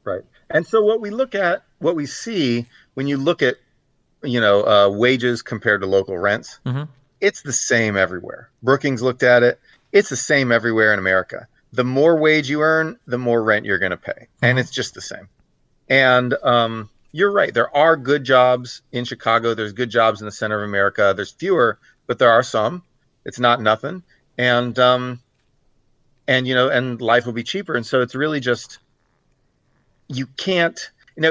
Right. And so what we see when you look at wages compared to local rents. Mm-hmm. It's the same everywhere. Brookings looked at it. It's the same everywhere in America. The more wage you earn, the more rent you're going to pay. And it's just the same. And you're right. There are good jobs in Chicago. There's good jobs in the center of America. There's fewer, but there are some. It's not nothing. And life will be cheaper. And so it's really just, you can't,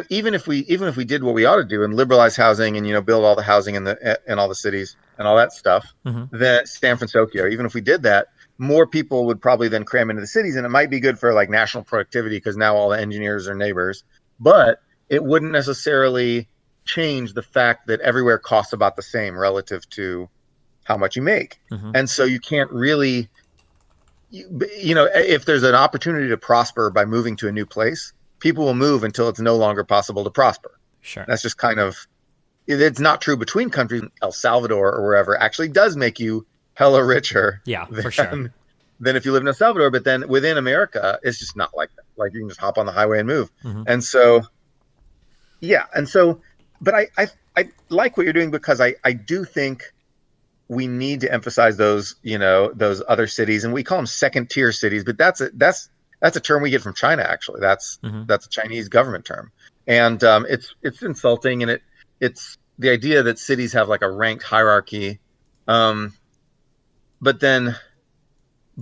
even if we did what we ought to do and liberalize housing and, build all the housing in all the cities and all that stuff, that San Francisco, even if we did that, more people would probably then cram into the cities, and it might be good for like national productivity because now all the engineers are neighbors, but it wouldn't necessarily change the fact that everywhere costs about the same relative to how much you make. And so you can't really, if there's an opportunity to prosper by moving to a new place, people will move until it's no longer possible to prosper. Sure. That's just kind of, it's not true between countries. El Salvador or wherever actually does make you hella richer. Yeah, for sure. Than if you live in El Salvador, but then within America, it's just not like that. Like you can just hop on the highway and move. And so, but I like what you're doing because I do think we need to emphasize those, those other cities, and we call them second tier cities, but that's a term we get from China. Actually, that's a Chinese government term. And it's insulting. And it's the idea that cities have like a ranked hierarchy. But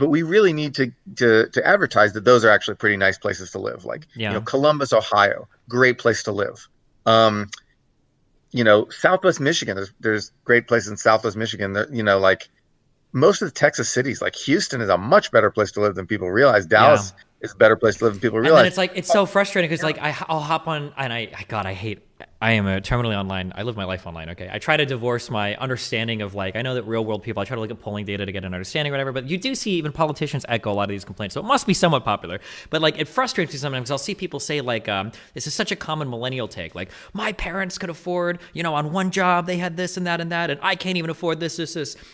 we really need to advertise that those are actually pretty nice places to live. Like, Columbus, Ohio, great place to live. Southwest Michigan, there's great places in Southwest Michigan that, like most of the Texas cities, like Houston is a much better place to live than people realize. Dallas is a better place to live than people realize. And then it's like, it's so frustrating because like I'll hop on and I am a terminally online. I live my life online. Okay. I try to divorce my understanding of like, I know that real world people, I try to look at polling data to get an understanding or whatever, but you do see even politicians echo a lot of these complaints. So it must be somewhat popular, but like, it frustrates me sometimes. I'll see people say like, this is such a common millennial take. Like my parents could afford, on one job, they had this and that, and I can't even afford this.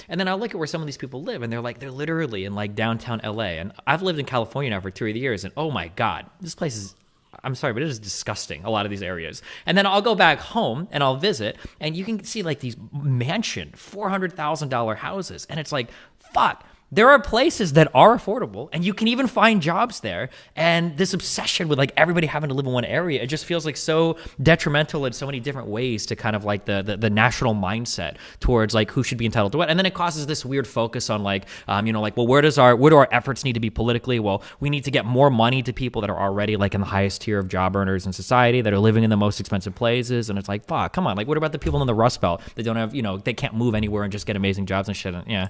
And then I'll look at where some of these people live and they're literally in like downtown LA. And I've lived in California now for 2 years. And oh my God, this place is, I'm sorry, but it is disgusting, a lot of these areas. And then I'll go back home and I'll visit and you can see like these mansion $400,000 houses. And it's like, fuck. There are places that are affordable and you can even find jobs there. And this obsession with like everybody having to live in one area, it just feels like so detrimental in so many different ways to kind of like the national mindset towards like who should be entitled to what. And then it causes this weird focus on like, well, where do our efforts need to be politically? Well, we need to get more money to people that are already like in the highest tier of job earners in society that are living in the most expensive places. And it's like, fuck, come on. Like, what about the people in the Rust Belt that don't have, they can't move anywhere and just get amazing jobs and shit? Yeah.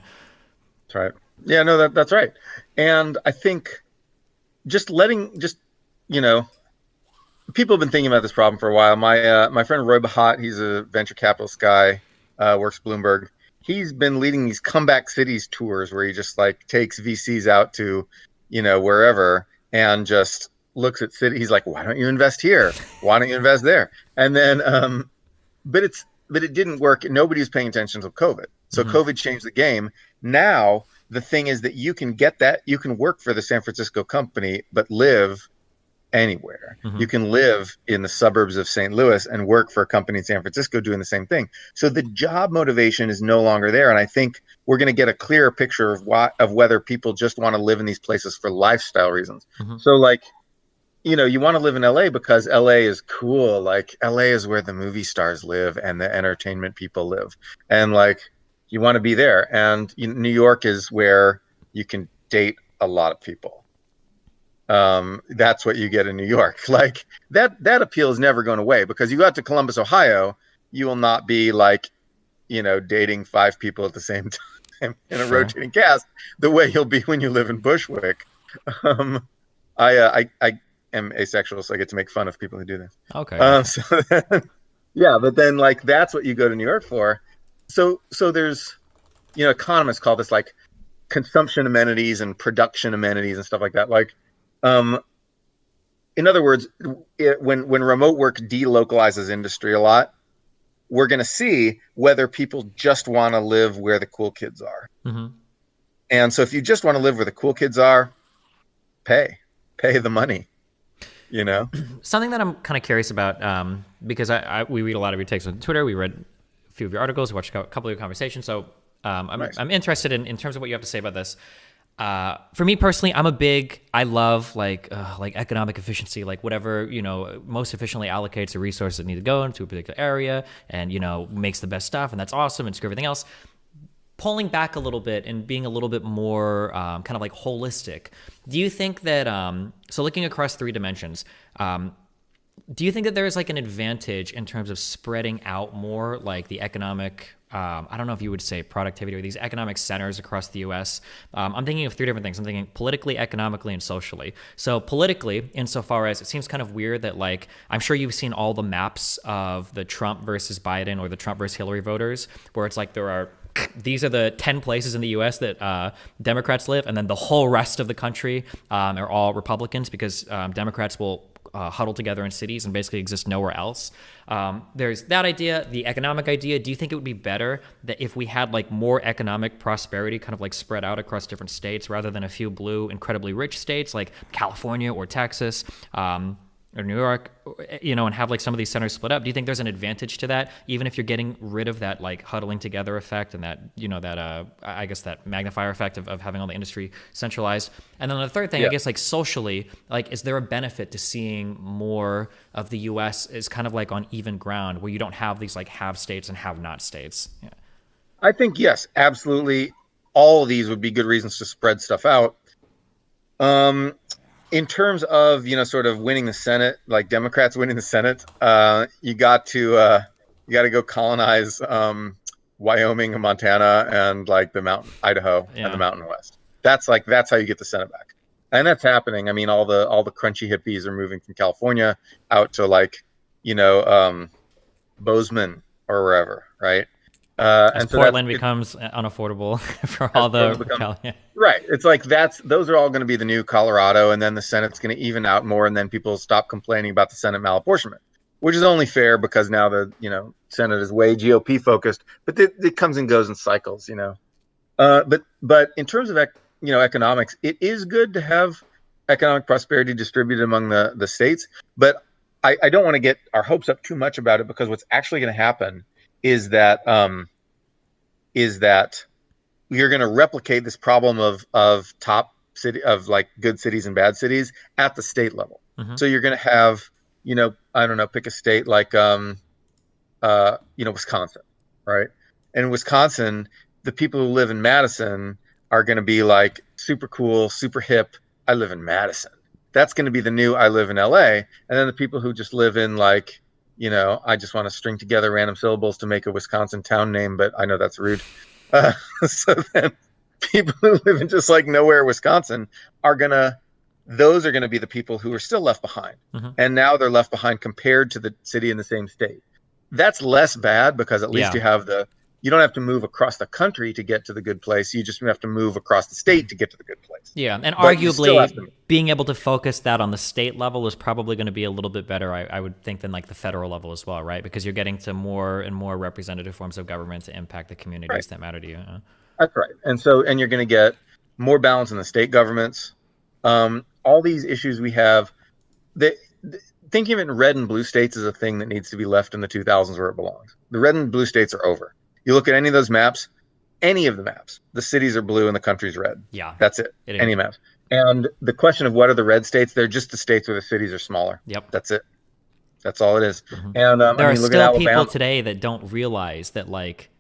That's right. Yeah, no, that's right. And I think people have been thinking about this problem for a while. My friend Roy Bahat, he's a venture capitalist guy, works Bloomberg. He's been leading these comeback cities tours where he just like takes VCs out to, wherever and just looks at city. He's like, why don't you invest here? Why don't you invest there? And then, but it didn't work. Nobody was paying attention to COVID. So COVID changed the game. Now the thing is that you can work for the San Francisco company, but live anywhere. You can live in the suburbs of St. Louis and work for a company in San Francisco doing the same thing. So the job motivation is no longer there. And I think we're going to get a clearer picture of whether people just want to live in these places for lifestyle reasons. So like, you want to live in LA because LA is cool. Like LA is where the movie stars live and the entertainment people live. And like, you want to be there. And New York is where you can date a lot of people. That's what you get in New York. Like that appeal is never going away because you go out to Columbus, Ohio, you will not be like, dating 5 people at the same time in a rotating cast the way you'll be when you live in Bushwick. I am asexual, so I get to make fun of people who do this. Okay. But then like, that's what you go to New York for. So there's, economists call this like consumption amenities and production amenities and stuff like that. Like, in other words, when remote work delocalizes industry a lot, we're going to see whether people just want to live where the cool kids are. And so if you just want to live where the cool kids are, pay the money. Something that I'm kind of curious about, because we read a lot of your takes on Twitter. We read few of your articles, watched a couple of your conversations. So I'm interested in terms of what you have to say about this. For me personally, I love like economic efficiency, like whatever, most efficiently allocates the resources that need to go into a particular area and, makes the best stuff. And that's awesome. And screw everything else. Pulling back a little bit and being a little bit more kind of like holistic. Do you think that, so looking across 3 dimensions, do you think that there is like an advantage in terms of spreading out more like the economic, I don't know if you would say productivity or these economic centers across the US? I'm thinking of 3 different things. I'm thinking politically, economically, and socially. So politically, insofar as it seems kind of weird that like, I'm sure you've seen all the maps of the Trump versus Biden or the Trump versus Hillary voters, where it's like these are the 10 places in the US that Democrats live, and then the whole rest of the country are all Republicans because Democrats will huddle together in cities and basically exist nowhere else. There's that idea, the economic idea. Do you think it would be better that if we had like more economic prosperity kind of like spread out across different states rather than a few blue, incredibly rich states like California or Texas, or New York, and have like some of these centers split up? Do you think there's an advantage to that, even if you're getting rid of that like huddling together effect and that, I guess that magnifier effect of having all the industry centralized? And then the third thing, I guess like socially, like, is there a benefit to seeing more of the US is kind of like on even ground where you don't have these like have states and have not states? Yeah. I think, yes, absolutely. All of these would be good reasons to spread stuff out. In terms of, sort of winning the Senate, like Democrats winning the Senate, you got to go colonize Wyoming and Montana and like the mountain Idaho and the Mountain West. That's how you get the Senate back, and that's happening. I mean, all the crunchy hippies are moving from California out to like, Bozeman or wherever, right? And so Portland becomes unaffordable for all the right. It's like those are all going to be the new Colorado, and then the Senate's going to even out more, and then people stop complaining about the Senate malapportionment, which is only fair because now the Senate is way GOP focused, but it comes and goes in cycles, But in terms of economics, it is good to have economic prosperity distributed among the states, but I don't want to get our hopes up too much about it, because what's actually going to happen is that you're going to replicate this problem of top city of like good cities and bad cities at the state level. Mm-hmm. So you're going to have, I don't know, pick a state like Wisconsin, right? And in Wisconsin, the people who live in Madison are going to be like super cool, super hip. I live in Madison. That's going to be the new I live in LA. And then the people who just live in like, I just want to string together random syllables to make a Wisconsin town name, but I know that's rude. So then people who live in just like nowhere, Wisconsin, those are going to be the people who are still left behind. Mm-hmm. And now they're left behind compared to the city in the same state. That's less bad because at least you don't have to move across the country to get to the good place. You just have to move across the state to get to the good place. Yeah, and arguably being able to focus that on the state level is probably going to be a little bit better, I would think, than like the federal level as well, right? Because you're getting to more and more representative forms of government to impact the communities that matter to you. That's right. And you're going to get more balance in the state governments. All these issues we have, thinking of it in red and blue states is a thing that needs to be left in the 2000s where it belongs. The red and blue states are over. You look at any of those maps, any of the maps, the cities are blue and the country's red. Yeah. That's it. Any maps. And the question of what are the red states, they're just the states where the cities are smaller. Yep. That's it. That's all it is. Mm-hmm. And there are still people today that don't realize that like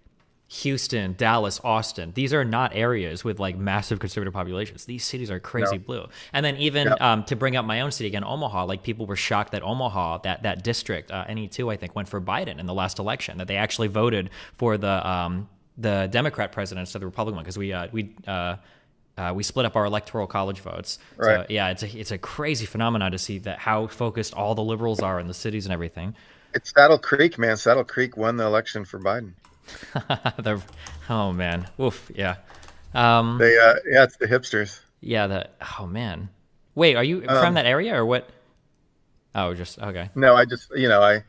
Houston, Dallas, Austin, these are not areas with like massive conservative populations. These cities are crazy blue. And then even to bring up my own city again, Omaha, like people were shocked that Omaha, that district, NE2, I think, went for Biden in the last election, that they actually voted for the Democrat president instead of the Republican one, because we split up our electoral college votes. Right. So yeah, it's a crazy phenomenon to see that how focused all the liberals are in the cities and everything. It's Saddle Creek, man. Saddle Creek won the election for Biden. Oh man, oof, yeah. It's the hipsters. Yeah, oh man. Wait, are you from that area or what? Oh, just okay. No, I just I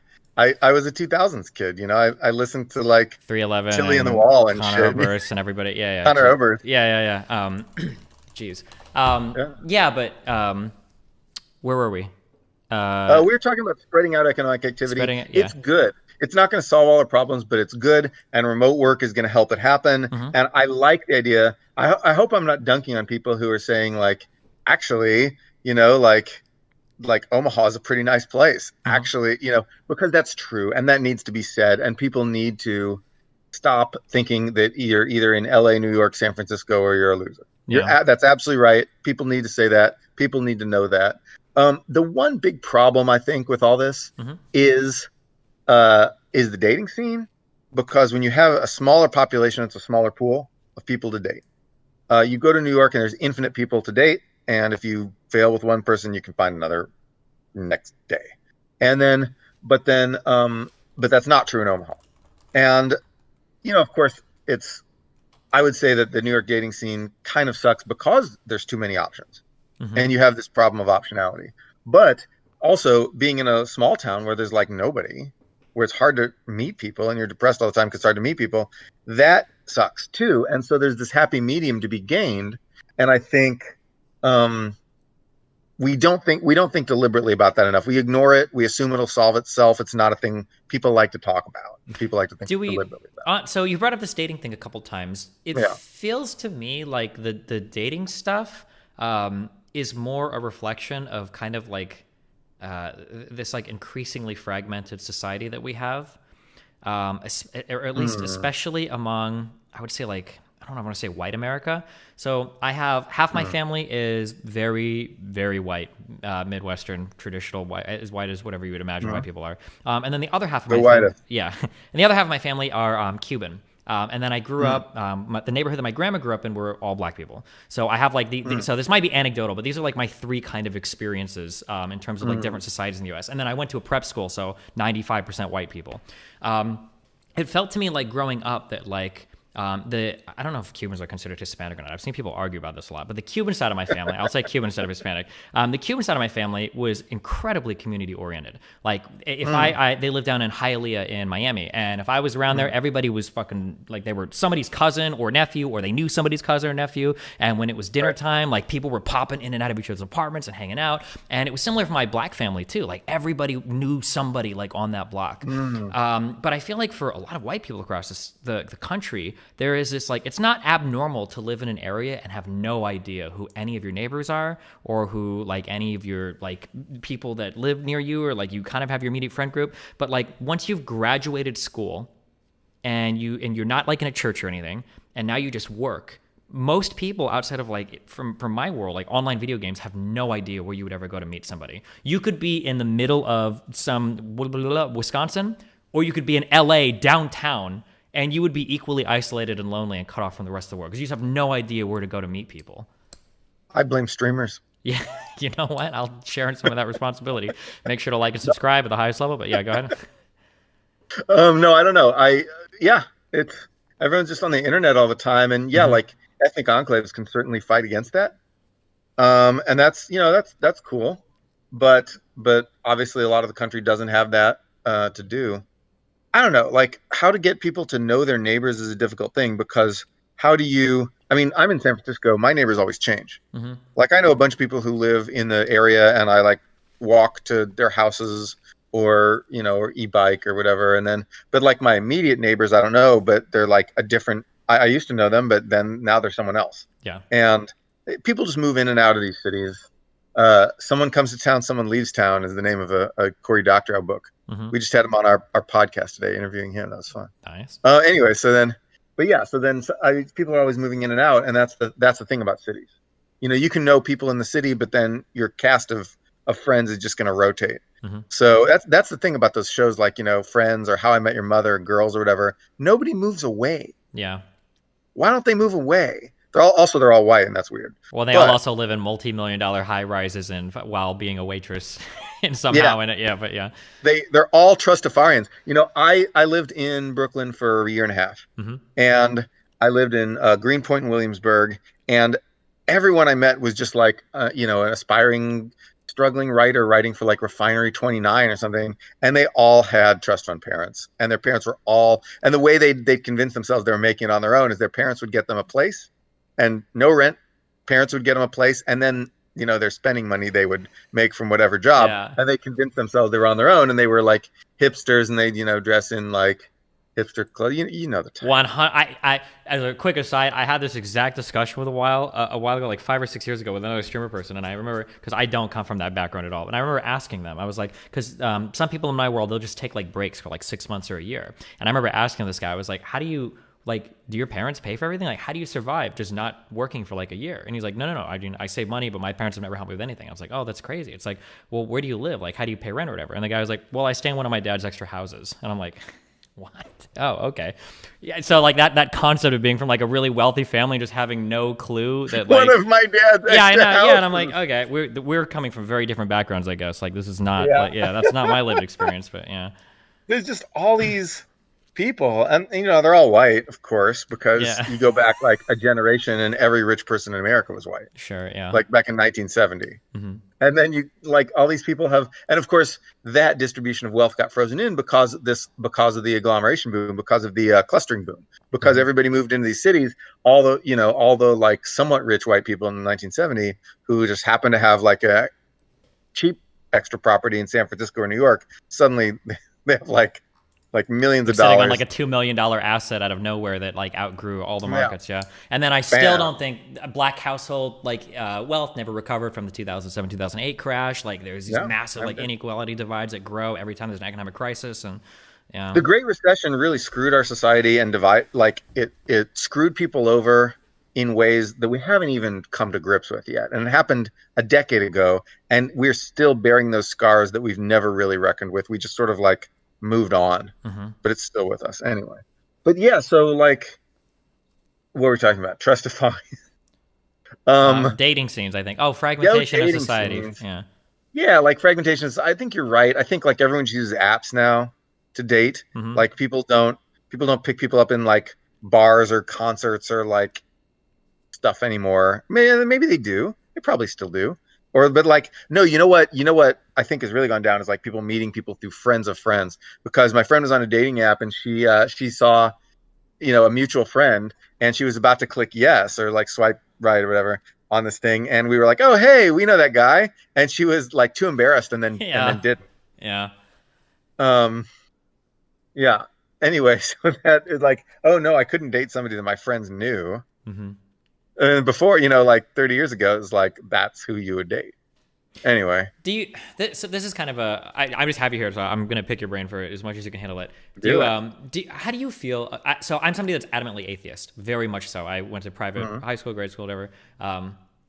was a 2000s kid. I listened to like 311, Chili in the Wall and Connor shit. Oberst and everybody. Yeah. Connor Oberst. Yeah. Jeez. Yeah, but where were we? We were talking about spreading out economic activity. It's good. it's not going to solve all our problems, but it's good, and remote work is going to help it happen. And I like the idea. I hope I'm not dunking on people who are saying like, actually, like Omaha is a pretty nice place, actually, because that's true, and that needs to be said, and people need to stop thinking that you're either in LA, New York, San Francisco, or you're a loser. That's absolutely right. People need to say that. People need to know that. The one big problem I think with all this is the dating scene, because when you have a smaller population, it's a smaller pool of people to date. You go to New York and there's infinite people to date, and if you fail with one person, you can find another next day. But that's not true in Omaha. And of course, I would say that the New York dating scene kind of sucks because there's too many options, and you have this problem of optionality. But also, being in a small town where there's like nobody, where it's hard to meet people, and you're depressed all the time because it's hard to meet people, that sucks too. And so there's this happy medium to be gained, and I think we don't think deliberately about that enough. We ignore it. We assume it'll solve itself. It's not a thing people like to talk about. People like to think deliberately about. So you brought up this dating thing a couple times. It feels to me like the dating stuff is more a reflection of kind of like this like increasingly fragmented society that we have, or at least especially among, I would say, like, I don't know, I want to say white America. So I have half my family is very, very white, Midwestern, traditional white, as white as whatever you would imagine white people are. And then the other half of my family, and the other half of my family are Cuban. And then I grew up, the neighborhood that my grandma grew up in were all black people. So I have like so this might be anecdotal, but these are like my three kind of experiences in terms of like different societies in the US. And then I went to a prep school, so 95% white people. It felt to me like growing up that like, I don't know if Cubans are considered Hispanic or not. I've seen people argue about this a lot, but the Cuban side of my family, I'll say Cuban instead of Hispanic. The Cuban side of my family was incredibly community oriented. Like if they lived down in Hialeah in Miami, and if I was around there, everybody was fucking like they were somebody's cousin or nephew, or they knew somebody's cousin or nephew. And when it was dinner time, like people were popping in and out of each other's apartments and hanging out. And it was similar for my black family too. Like everybody knew somebody like on that block. But I feel like for a lot of white people across the country, there is this like, it's not abnormal to live in an area and have no idea who any of your neighbors are, or who like any of your like people that live near you, or like you kind of have your immediate friend group. But like once you've graduated school and you're not like in a church or anything, and now you just work, most people outside of like from my world, like online video games, have no idea where you would ever go to meet somebody. You could be in the middle of some Wisconsin, or you could be in LA downtown, and you would be equally isolated and lonely and cut off from the rest of the world because you just have no idea where to go to meet people. I blame streamers. Yeah, you know what? I'll share in some of that responsibility. Make sure to like and subscribe at the highest level. But yeah, go ahead. No, I don't know. It's everyone's just on the internet all the time, and like ethnic enclaves can certainly fight against that. And that's that's cool, but obviously a lot of the country doesn't have that to do. I don't know, like how to get people to know their neighbors is a difficult thing, because how do you, I mean, I'm in San Francisco, my neighbors always change. Like I know a bunch of people who live in the area, and I like walk to their houses or e-bike or whatever. And then, but like my immediate neighbors, I don't know, but they're like a different, I used to know them, but then now they're someone else. Yeah. And people just move in and out of these cities. Someone comes to town, someone leaves town is the name of a Cory Doctorow book. We just had him on our podcast today, interviewing him. That was fun. Nice. Anyway, people are always moving in and out, and that's the thing about cities. You can know people in the city, but then your cast of friends is just going to rotate. So that's the thing about those shows, like Friends or How I Met Your Mother, Girls or whatever. Nobody moves away. Yeah. Why don't they move away? They're all white, and that's weird. Well, they all also live in multi-million-dollar high rises while being a waitress, and somehow in it. They're all trustafarians. I lived in Brooklyn for a year and a half, and I lived in Greenpoint and Williamsburg, and everyone I met was just like an aspiring, struggling writer writing for like Refinery 29 or something, and they all had trust fund parents, and their parents were all, and the way they convinced themselves they were making it on their own is their parents would get them a place. And no rent, parents would get them a place, and then their spending money they would make from whatever job, Yeah. and they convinced themselves they were on their own, and they were like hipsters, and they'd dress in like hipster clothes. You know the type. 100. I as a quick aside, I had this exact discussion with a while ago, like 5 or 6 years ago, with another streamer person, and I remember, because I don't come from that background at all, and I remember asking them. I was like, because some people in my world, they'll just take like breaks for like 6 months or a year, and I remember asking this guy, I was like, how do you, like, do your parents pay for everything? Like, how do you survive just not working for like a year? And he's like, no. I save money, but my parents have never helped me with anything. I was like, oh, that's crazy. It's like, well, where do you live? Like, how do you pay rent or whatever? And the guy was like, well, I stay in one of my dad's extra houses. And I'm like, what? Oh, okay. Yeah. So like that concept of being from like a really wealthy family, just having no clue that like, one of my dad's yeah, I know. extra Yeah. And I'm houses. like, okay, we're coming from very different backgrounds, I guess. Like, this is not, that's not my lived experience, but yeah. There's just all these people, and they're all white, of course, because you go back like a generation, and every rich person in America was white. Sure, yeah. Like back in 1970. Mm-hmm. And then you like all these people have, and of course that distribution of wealth got frozen in because of the agglomeration boom, because of the clustering boom, because everybody moved into these cities. All the like somewhat rich white people in 1970 who just happened to have like a cheap extra property in San Francisco or New York, suddenly they have like millions of dollars. Sitting on like a $2 million asset out of nowhere that like outgrew all the markets. Yeah. And then I still don't think a black household wealth never recovered from the 2007, 2008 crash. Like there's these massive like inequality divides that grow every time there's an economic crisis. And the Great Recession really screwed our society and it screwed people over in ways that we haven't even come to grips with yet. And it happened a decade ago, and we're still bearing those scars that we've never really reckoned with. We just sort of like moved on, but it's still with us anyway. But yeah, so like, what were we talking about? Trustify. Dating scenes, I think. Oh, fragmentation of society. Scenes. Yeah. Yeah, like fragmentation. I think you're right. I think like everyone uses apps now to date. Like people don't pick people up in like bars or concerts or like stuff anymore. Maybe they do. They probably still do. But like, no, you know what I think has really gone down is like people meeting people through friends of friends. Because my friend was on a dating app, and she saw, a mutual friend, and she was about to click yes or like swipe right or whatever on this thing, and we were like, oh hey, we know that guy, and she was like too embarrassed and then didn't. Yeah. Yeah. Anyway, so that is like, oh no, I couldn't date somebody that my friends knew. And before, like 30 years ago, it was like, that's who you would date. Anyway. So this is kind of I'm just happy here, so I'm going to pick your brain for as much as you can handle it. How do you feel? So I'm somebody that's adamantly atheist, very much so. I went to private high school, grade school, whatever.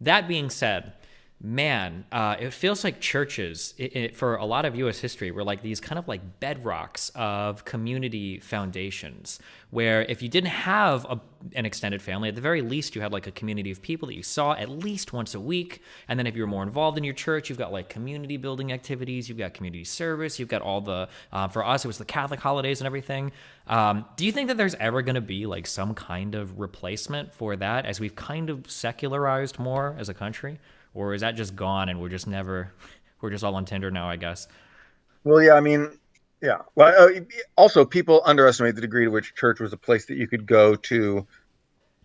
That being said, man, it feels like churches, for a lot of U.S. history, were like these kind of like bedrocks of community foundations, where if you didn't have an extended family, at the very least you had like a community of people that you saw at least once a week. And then if you're more involved in your church, you've got like community building activities, you've got community service, you've got all the, for us, it was the Catholic holidays and everything. Do you think that there's ever going to be like some kind of replacement for that as we've kind of secularized more as a country? Or is that just gone and we're just all on Tinder now, I guess? Well, yeah, I mean, yeah. Well, also, people underestimate the degree to which church was a place that you could go to,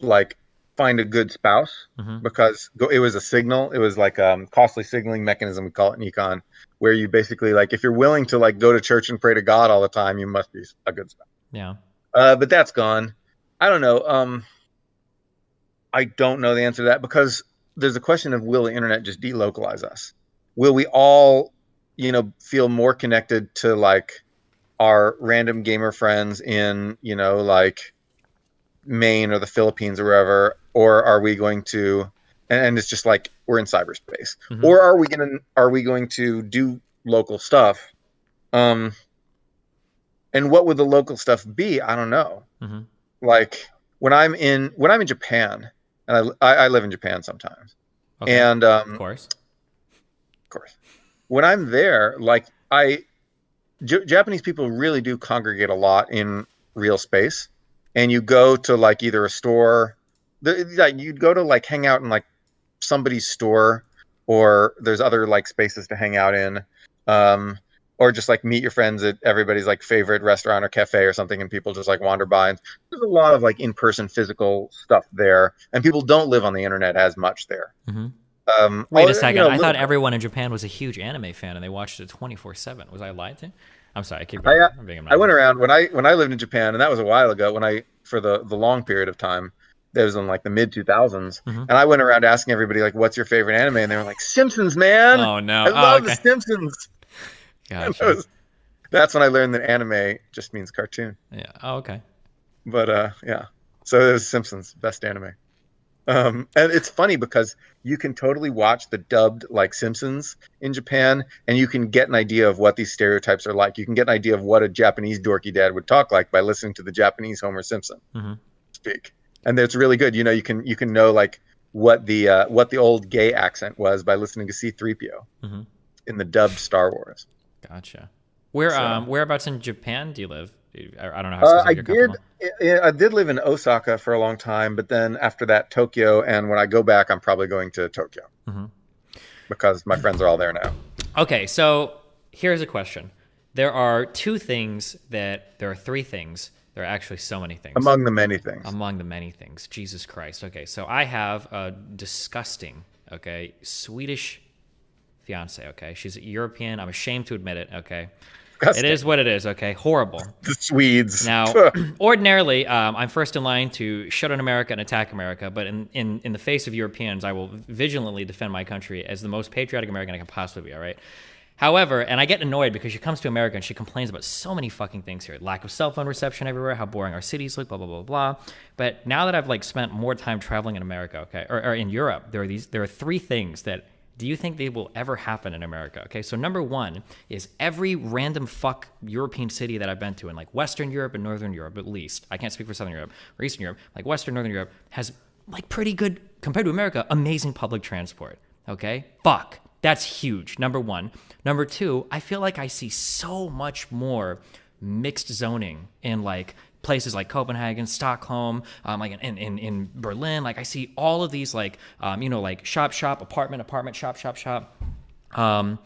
like, find a good spouse, because it was a signal. It was like a costly signaling mechanism, we call it in econ, where you basically, like, if you're willing to, like, go to church and pray to God all the time, you must be a good spouse. Yeah. But that's gone. I don't know. I don't know the answer to that, because there's a question of, will the internet just delocalize us? Will we all, feel more connected to like our random gamer friends in, like Maine or the Philippines or wherever, or are we going to, and it's just like we're in cyberspace, or are we going to do local stuff? And what would the local stuff be? I don't know. Like when I'm in Japan, and I live in Japan sometimes, and of course, when I'm there, like Japanese people really do congregate a lot in real space, and you go to like either a store, like you'd go to like hang out in like somebody's store, or there's other like spaces to hang out in, or just like meet your friends at everybody's like favorite restaurant or cafe or something, and people just like wander by. And there's a lot of like in-person physical stuff there, and people don't live on the internet as much there. Wait a second. I thought everyone in Japan was a huge anime fan and they watched it 24/7. Was I lied to? I'm sorry. I went around when I lived in Japan, and that was a while ago. For the long period of time, that was in like the mid 2000s, and I went around asking everybody like, "What's your favorite anime?" And they were like, "Simpsons, man! Oh no, I love the Simpsons." Gotcha. That's when I learned that anime just means cartoon. Yeah. Oh, okay. But yeah, so it was Simpsons, best anime. And it's funny because you can totally watch the dubbed like Simpsons in Japan, and you can get an idea of what these stereotypes are like. You can get an idea of what a Japanese dorky dad would talk like by listening to the Japanese Homer Simpson speak, and it's really good. You know, you can know like what the old gay accent was by listening to C-3PO in the dubbed Star Wars. Gotcha. Whereabouts in Japan do you live? I don't know how specific you're comfortable. I did live in Osaka for a long time, but then after that, Tokyo. And when I go back, I'm probably going to Tokyo because my friends are all there now. Okay, so here's a question. There are three things. There are actually so many things. Among the many things. Among the many things. Jesus Christ. Okay, so I have a disgusting, Swedish fiance, okay? She's European. I'm ashamed to admit it, okay? It is what it is, okay? Horrible. The Swedes. Now, ordinarily, I'm first in line to shut down America and attack America, but in the face of Europeans, I will vigilantly defend my country as the most patriotic American I can possibly be, all right? However, and I get annoyed because she comes to America and she complains about so many fucking things here. Lack of cell phone reception everywhere, how boring our cities look, blah, blah, blah, blah. But now that I've spent more time traveling in America, okay, or in Europe, there are three things that do you think they will ever happen in America? Okay, so number one is every random fuck European city that I've been to in like Western Europe and Northern Europe, at least. I can't speak for Southern Europe or Eastern Europe. Like Western, Northern Europe has like pretty good, compared to America, amazing public transport. Okay, fuck. That's huge. Number one. Number two, I feel like I see so much more mixed zoning in like places like Copenhagen, Stockholm, like in Berlin. Like I see all of these like like shop, apartment, shop. And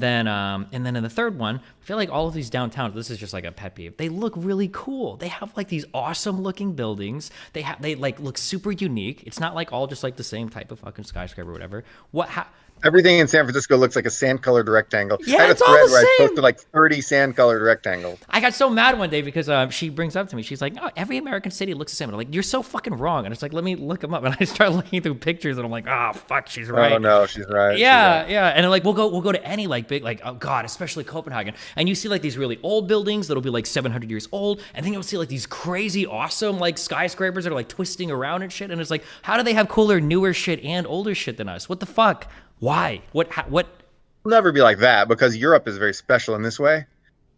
then in the third one, I feel like all of these downtowns, this is just like a pet peeve, they look really cool. They have like these awesome looking buildings. They like look super unique. It's not like all just like the same type of fucking skyscraper or whatever. Everything in San Francisco looks like a sand-colored rectangle. Yeah, I had a it's all thread the where I same. posted like 30 sand-colored rectangles. I got so mad one day because she brings up to me, she's like, "No, every American city looks the same." And I'm like, "You're so fucking wrong." And it's like, let me look them up. And I start looking through pictures, and I'm like, "Oh fuck, she's right." Oh no, she's right. Yeah, she's right. yeah. And like we'll go to any like big like, oh god, especially Copenhagen, and you see like these really old buildings that'll be like 700 years old, and then you'll see like these crazy awesome like skyscrapers that are like twisting around and shit. And it's like, how do they have cooler, newer shit and older shit than us? What the fuck? Why? What? It'll never be like that because Europe is very special in this way.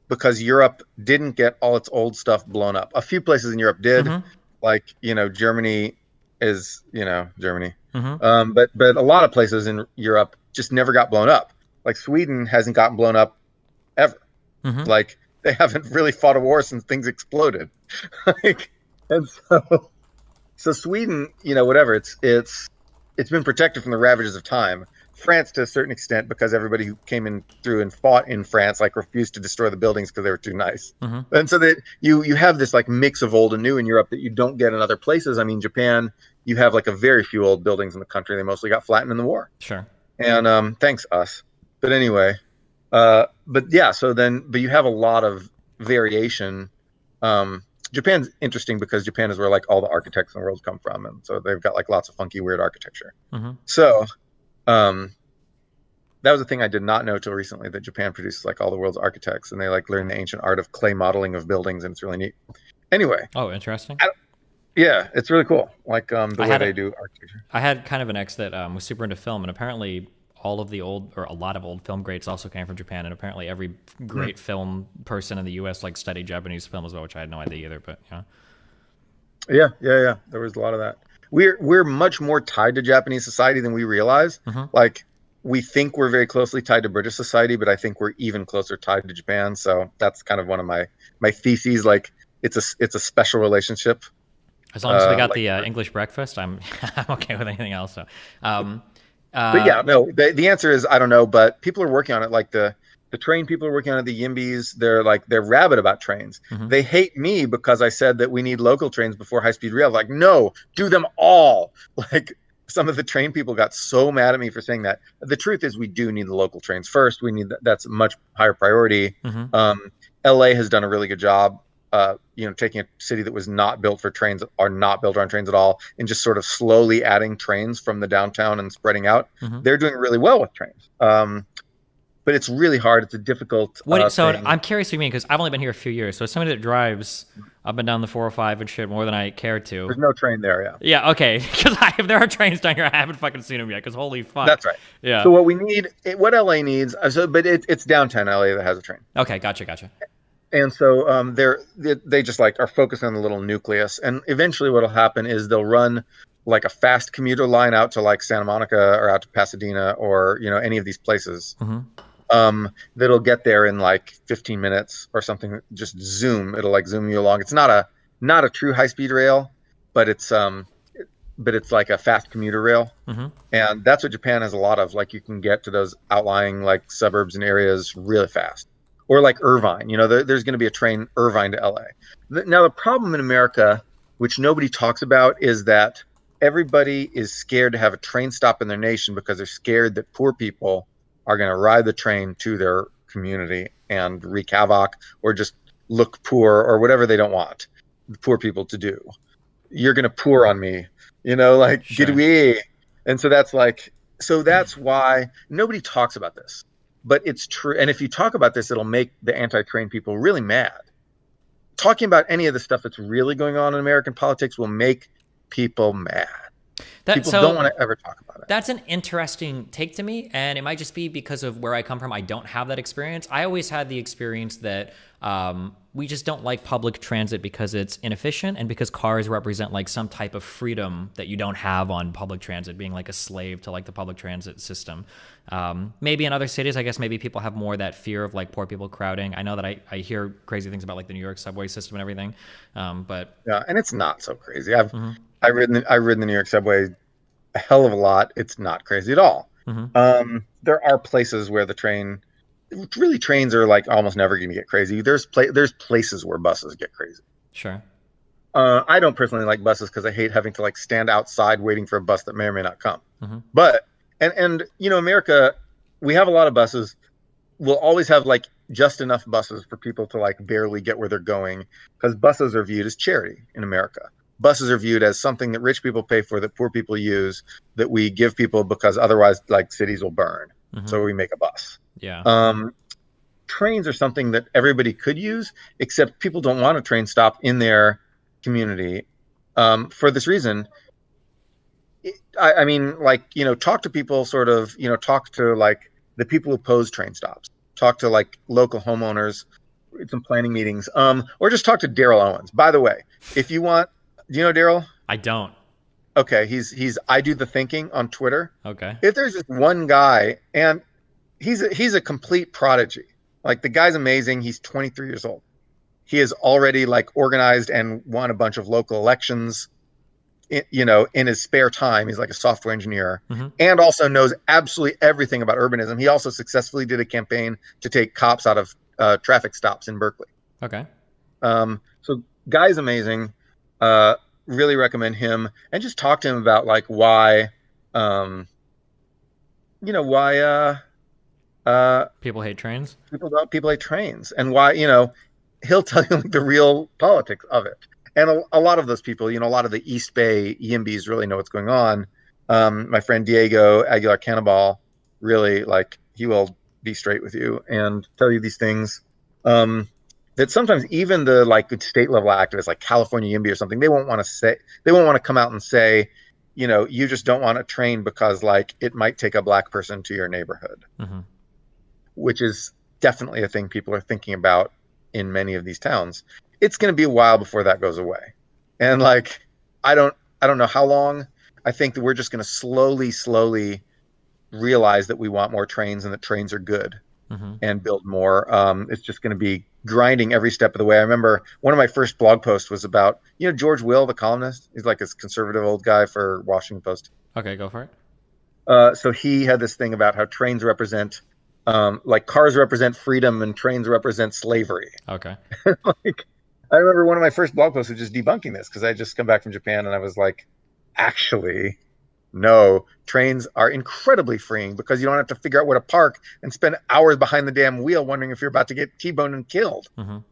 Because Europe didn't get all its old stuff blown up. A few places in Europe did, like Germany is Germany. But a lot of places in Europe just never got blown up. Like Sweden hasn't gotten blown up ever. Like they haven't really fought a war since things exploded. And so Sweden, whatever, it's been protected from the ravages of time. France to a certain extent, because everybody who came in through and fought in France refused to destroy the buildings because they were too nice. And so that you have this like mix of old and new in Europe that you don't get in other places. I mean, Japan, you have like a very few old buildings in the country. They mostly got flattened in the war. Sure. And thanks us. But anyway, but you have a lot of variation. Japan's interesting because Japan is where like all the architects in the world come from, and so they've got like lots of funky, weird architecture. So that was a thing I did not know till recently, that Japan produces like all the world's architects, and they like learn the ancient art of clay modeling of buildings, and it's really neat. Anyway. Oh, interesting. Yeah, it's really cool. Like the way they do architecture. I had kind of an ex that was super into film, and apparently all of the old, or a lot of old film greats also came from Japan, and apparently every great film person in the U.S. like studied Japanese film as well, which I had no idea either. But yeah, there was a lot of that. We're much more tied to Japanese society than we realize. Like we think we're very closely tied to British society, but I think we're even closer tied to Japan. So that's kind of one of my theses. Like it's a special relationship. As long as we got the English breakfast, I'm okay with anything else. So, but yeah, no. The answer is I don't know, but people are working on it. Like the train people are working on it. The Yimbys, they're rabid about trains. They hate me because I said that we need local trains before high speed rail. Like, no, do them all. Like some of the train people got so mad at me for saying that. The truth is, we do need the local trains first. We need that's a much higher priority. LA has done a really good job, taking a city that was not built for trains or not built on trains at all, and just sort of slowly adding trains from the downtown and spreading out. They're doing really well with trains. But it's really hard. It's a difficult So thing. I'm curious what you mean, because I've only been here a few years. So as somebody that drives up and down the 405 and shit more than I care to. There's no train there, yeah. Yeah, okay. Because if there are trains down here, I haven't fucking seen them yet, because holy fuck. That's right. Yeah. So what we need, what LA needs, but it's downtown LA that has a train. Okay, gotcha. And so they just like are focused on the little nucleus. And eventually what'll happen is they'll run like a fast commuter line out to like Santa Monica or out to Pasadena or, any of these places. That'll get there in like 15 minutes or something. Just zoom. It'll like zoom you along. It's not a true high speed rail, but it's like a fast commuter rail. And that's what Japan has a lot of. Like you can get to those outlying like suburbs and areas really fast. Or like Irvine, there's going to be a train Irvine to LA. Now the problem in America, which nobody talks about, is that everybody is scared to have a train stop in their nation because they're scared that poor people are going to ride the train to their community and wreak havoc or just look poor or whatever they don't want the poor people to do. You're going to pour on me, like, Sure. Did we? And so that's why nobody talks about this, but it's true. And if you talk about this, it'll make the anti-train people really mad. Talking about any of the stuff that's really going on in American politics will make people mad. People don't want to ever talk about it. That's an interesting take to me, and it might just be because of where I come from. I don't have that experience. I always had the experience that we just don't like public transit because it's inefficient and because cars represent like some type of freedom that you don't have on public transit, being like a slave to like the public transit system. Maybe in other cities, I guess maybe people have more that fear of like poor people crowding. I know that I hear crazy things about like the New York subway system and everything, but yeah, and it's not so crazy. I've ridden the New York subway a hell of a lot. It's not crazy at all. There are places where trains are like almost never going to get crazy. There's places where buses get crazy. Sure. I don't personally like buses because I hate having to like stand outside waiting for a bus that may or may not come. But and America, we have a lot of buses. We'll always have like just enough buses for people to like barely get where they're going, because buses are viewed as charity in America. Buses are viewed as something that rich people pay for, that poor people use, that we give people because otherwise like cities will burn. So we make a bus. Yeah. Trains are something that everybody could use, except people don't want a train stop in their community. For this reason, I mean, like, talk to people sort of, talk to like the people who oppose train stops, talk to like local homeowners, read some planning meetings, or just talk to Daryl Owens. By the way, if you want, do you know Daryl? I don't. Okay. He's I Do the Thinking on Twitter. Okay. If there's just one guy, and he's a complete prodigy. Like the guy's amazing. He's 23 years old. He has already like organized and won a bunch of local elections. In his spare time. He's like a software engineer and also knows absolutely everything about urbanism. He also successfully did a campaign to take cops out of traffic stops in Berkeley. Okay. So guy's amazing. Really recommend him, and just talk to him about like why people hate trains. People hate trains, and why he'll tell you like the real politics of it. And a lot of those people, a lot of the East Bay Yimbys really know what's going on. My friend Diego Aguilar Cannibal, really like he will be straight with you and tell you these things. That sometimes even the like state level activists like California Yimby or something, they won't want to come out and say, you just don't want a train because like it might take a black person to your neighborhood, which is definitely a thing people are thinking about in many of these towns. It's going to be a while before that goes away. And like, I don't know how long. I think that we're just going to slowly realize that we want more trains and that trains are good and build more. It's just going to be grinding every step of the way. I remember one of my first blog posts was about, George Will, the columnist. He's like this conservative old guy for Washington Post. Okay, go for it. So he had this thing about how trains represent, like cars represent freedom and trains represent slavery. Okay. Like, I remember one of my first blog posts was just debunking this because I had just come back from Japan and I was like, actually, No, trains are incredibly freeing because you don't have to figure out where to park and spend hours behind the damn wheel wondering if you're about to get T-boned and killed.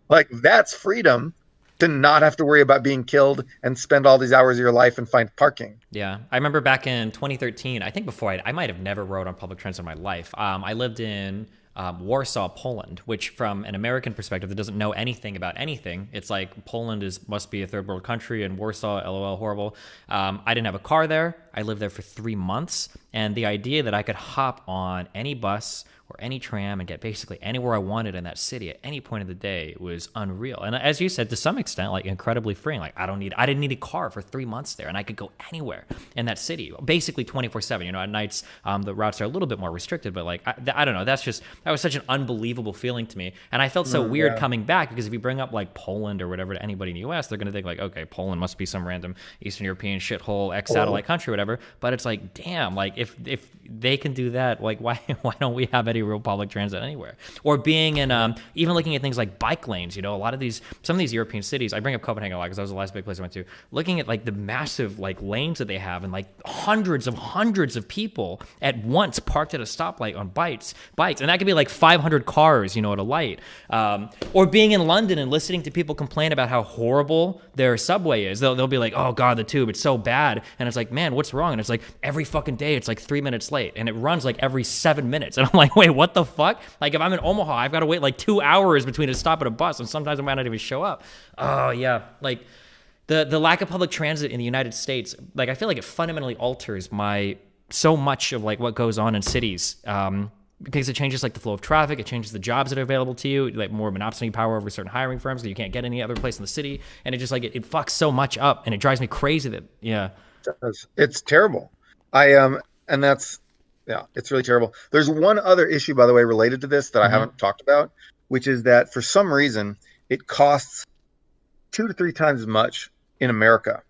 Like, that's freedom, to not have to worry about being killed and spend all these hours of your life and find parking. Yeah, I remember back in 2013, I think before I might have never rode on public transit in my life. I lived in Warsaw, Poland, which from an American perspective that doesn't know anything about anything, it's like Poland must be a third world country, and Warsaw, LOL, horrible. I didn't have a car there. I lived there for 3 months, and the idea that I could hop on any bus or any tram and get basically anywhere I wanted in that city at any point of the day was unreal. And as you said, to some extent, like incredibly freeing. Like I didn't need a car for 3 months there, and I could go anywhere in that city, basically 24/7. You know, at nights the routes are a little bit more restricted, but like I don't know, that was such an unbelievable feeling to me. And I felt so weird coming back, because if you bring up like Poland or whatever to anybody in the U.S., they're gonna think like, okay, Poland must be some random Eastern European shithole ex-satellite country or whatever. But it's like, damn, like if they can do that, like why don't we have any real public transit anywhere? Or being in even looking at things like bike lanes, you know, some of these European cities, I bring up Copenhagen a lot because that was the last big place I went to, looking at like the massive like lanes that they have, and like hundreds of people at once parked at a stoplight on bikes, and that could be like 500 cars, you know, at a light. Or being in London and listening to people complain about how horrible their subway is. They'll be like, oh god, the tube, it's so bad. And it's like, man, what's wrong? And it's like, every fucking day it's like 3 minutes late, and it runs like every 7 minutes. And I'm like, wait, what the fuck? Like if I'm in Omaha, I've got to wait like 2 hours between a stop and a bus, and sometimes I might not even show up. Oh yeah, like the lack of public transit in the United States, like I feel like it fundamentally alters so much of like what goes on in cities. Because it changes like the flow of traffic, it changes the jobs that are available to you, like more monopoly power over certain hiring firms that you can't get any other place in the city, and it just like it fucks so much up, and it drives me crazy that it's terrible. And that's it's really terrible. There's one other issue, by the way, related to this that I haven't talked about, which is that for some reason it costs 2 to 3 times as much in America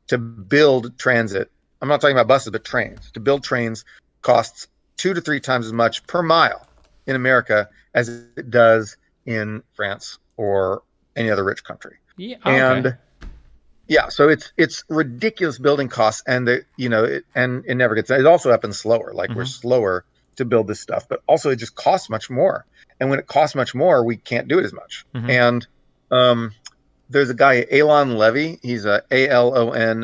to build transit. I'm not talking about buses, but trains. To build trains costs 2 to 3 times as much per mile in America as it does in France or any other rich country. Yeah, okay. And so it's ridiculous building costs, and it never gets. It also happens slower. Like we're slower to build this stuff, but also it just costs much more. And when it costs much more, we can't do it as much. And there's a guy, Alon Levy. He's Alonlevy.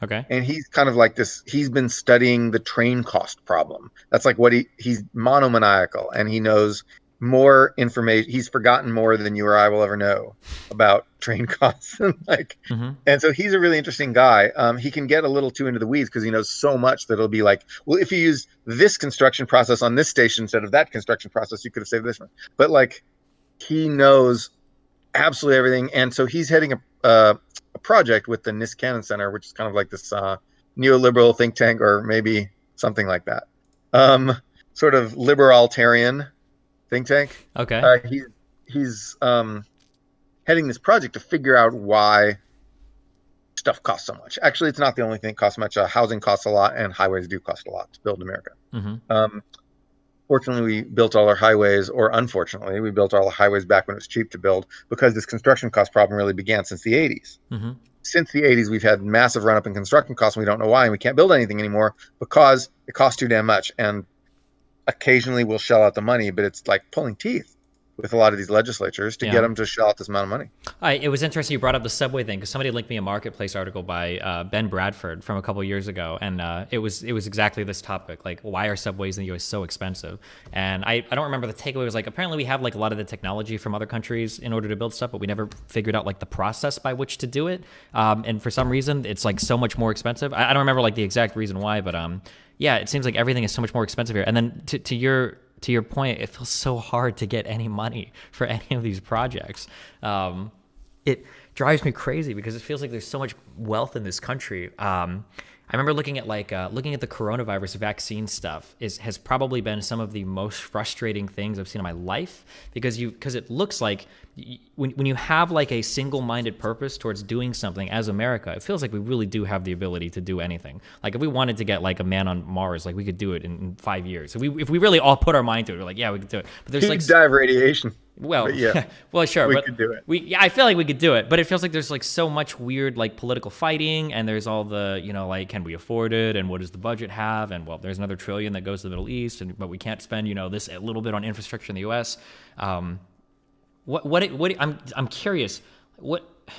Okay. And he's kind of like this. He's been studying the train cost problem. That's like what he's monomaniacal, and he knows more information. He's forgotten more than you or I will ever know about train costs. And so he's a really interesting guy. He can get a little too into the weeds because he knows so much that it'll be like, well, if you use this construction process on this station instead of that construction process, you could have saved this one. But like, he knows absolutely everything. And so he's heading a project with the Niskanen Center, which is kind of like this neoliberal think tank, or maybe something like that. Sort of liberalitarian think tank. Okay. He's heading this project to figure out why stuff costs so much. Actually, it's not the only thing that costs much. Housing costs a lot, and highways do cost a lot to build in America. Fortunately, we built all our highways, or unfortunately, we built all the highways back when it was cheap to build, because this construction cost problem really began since the 80s. Since the 80s, we've had massive run up in construction costs, and we don't know why, and we can't build anything anymore because it costs too damn much. And occasionally we'll shell out the money, but it's like pulling teeth with a lot of these legislatures to get them to shell out this amount of money. It was interesting you brought up the subway thing, because somebody linked me a Marketplace article by Ben Bradford from a couple of years ago, and it was exactly this topic, like why are subways in the US so expensive? And I don't remember, the takeaway was like, apparently we have like a lot of the technology from other countries in order to build stuff, but we never figured out like the process by which to do it, and for some reason it's like so much more expensive. I don't remember like the exact reason why, but yeah, it seems like everything is so much more expensive here. And then to your point, it feels so hard to get any money for any of these projects. It drives me crazy because it feels like there's so much wealth in this country. I remember looking at the coronavirus vaccine stuff has probably been some of the most frustrating things I've seen in my life, because it looks like when you have like a single-minded purpose towards doing something as America, it feels like we really do have the ability to do anything. Like if we wanted to get like a man on Mars, like we could do it in 5 years. If we really all put our mind to it, we're like, yeah, we could do it. But there's deep dive radiation. Well, But yeah, well, sure, we but could do it. Yeah, I feel like we could do it, but it feels like there's like so much weird like political fighting, and there's all the like, can we afford it, and what does the budget have, and well, there's another $1 trillion that goes to the Middle East, and but we can't spend this a little bit on infrastructure in the U.S. I'm curious.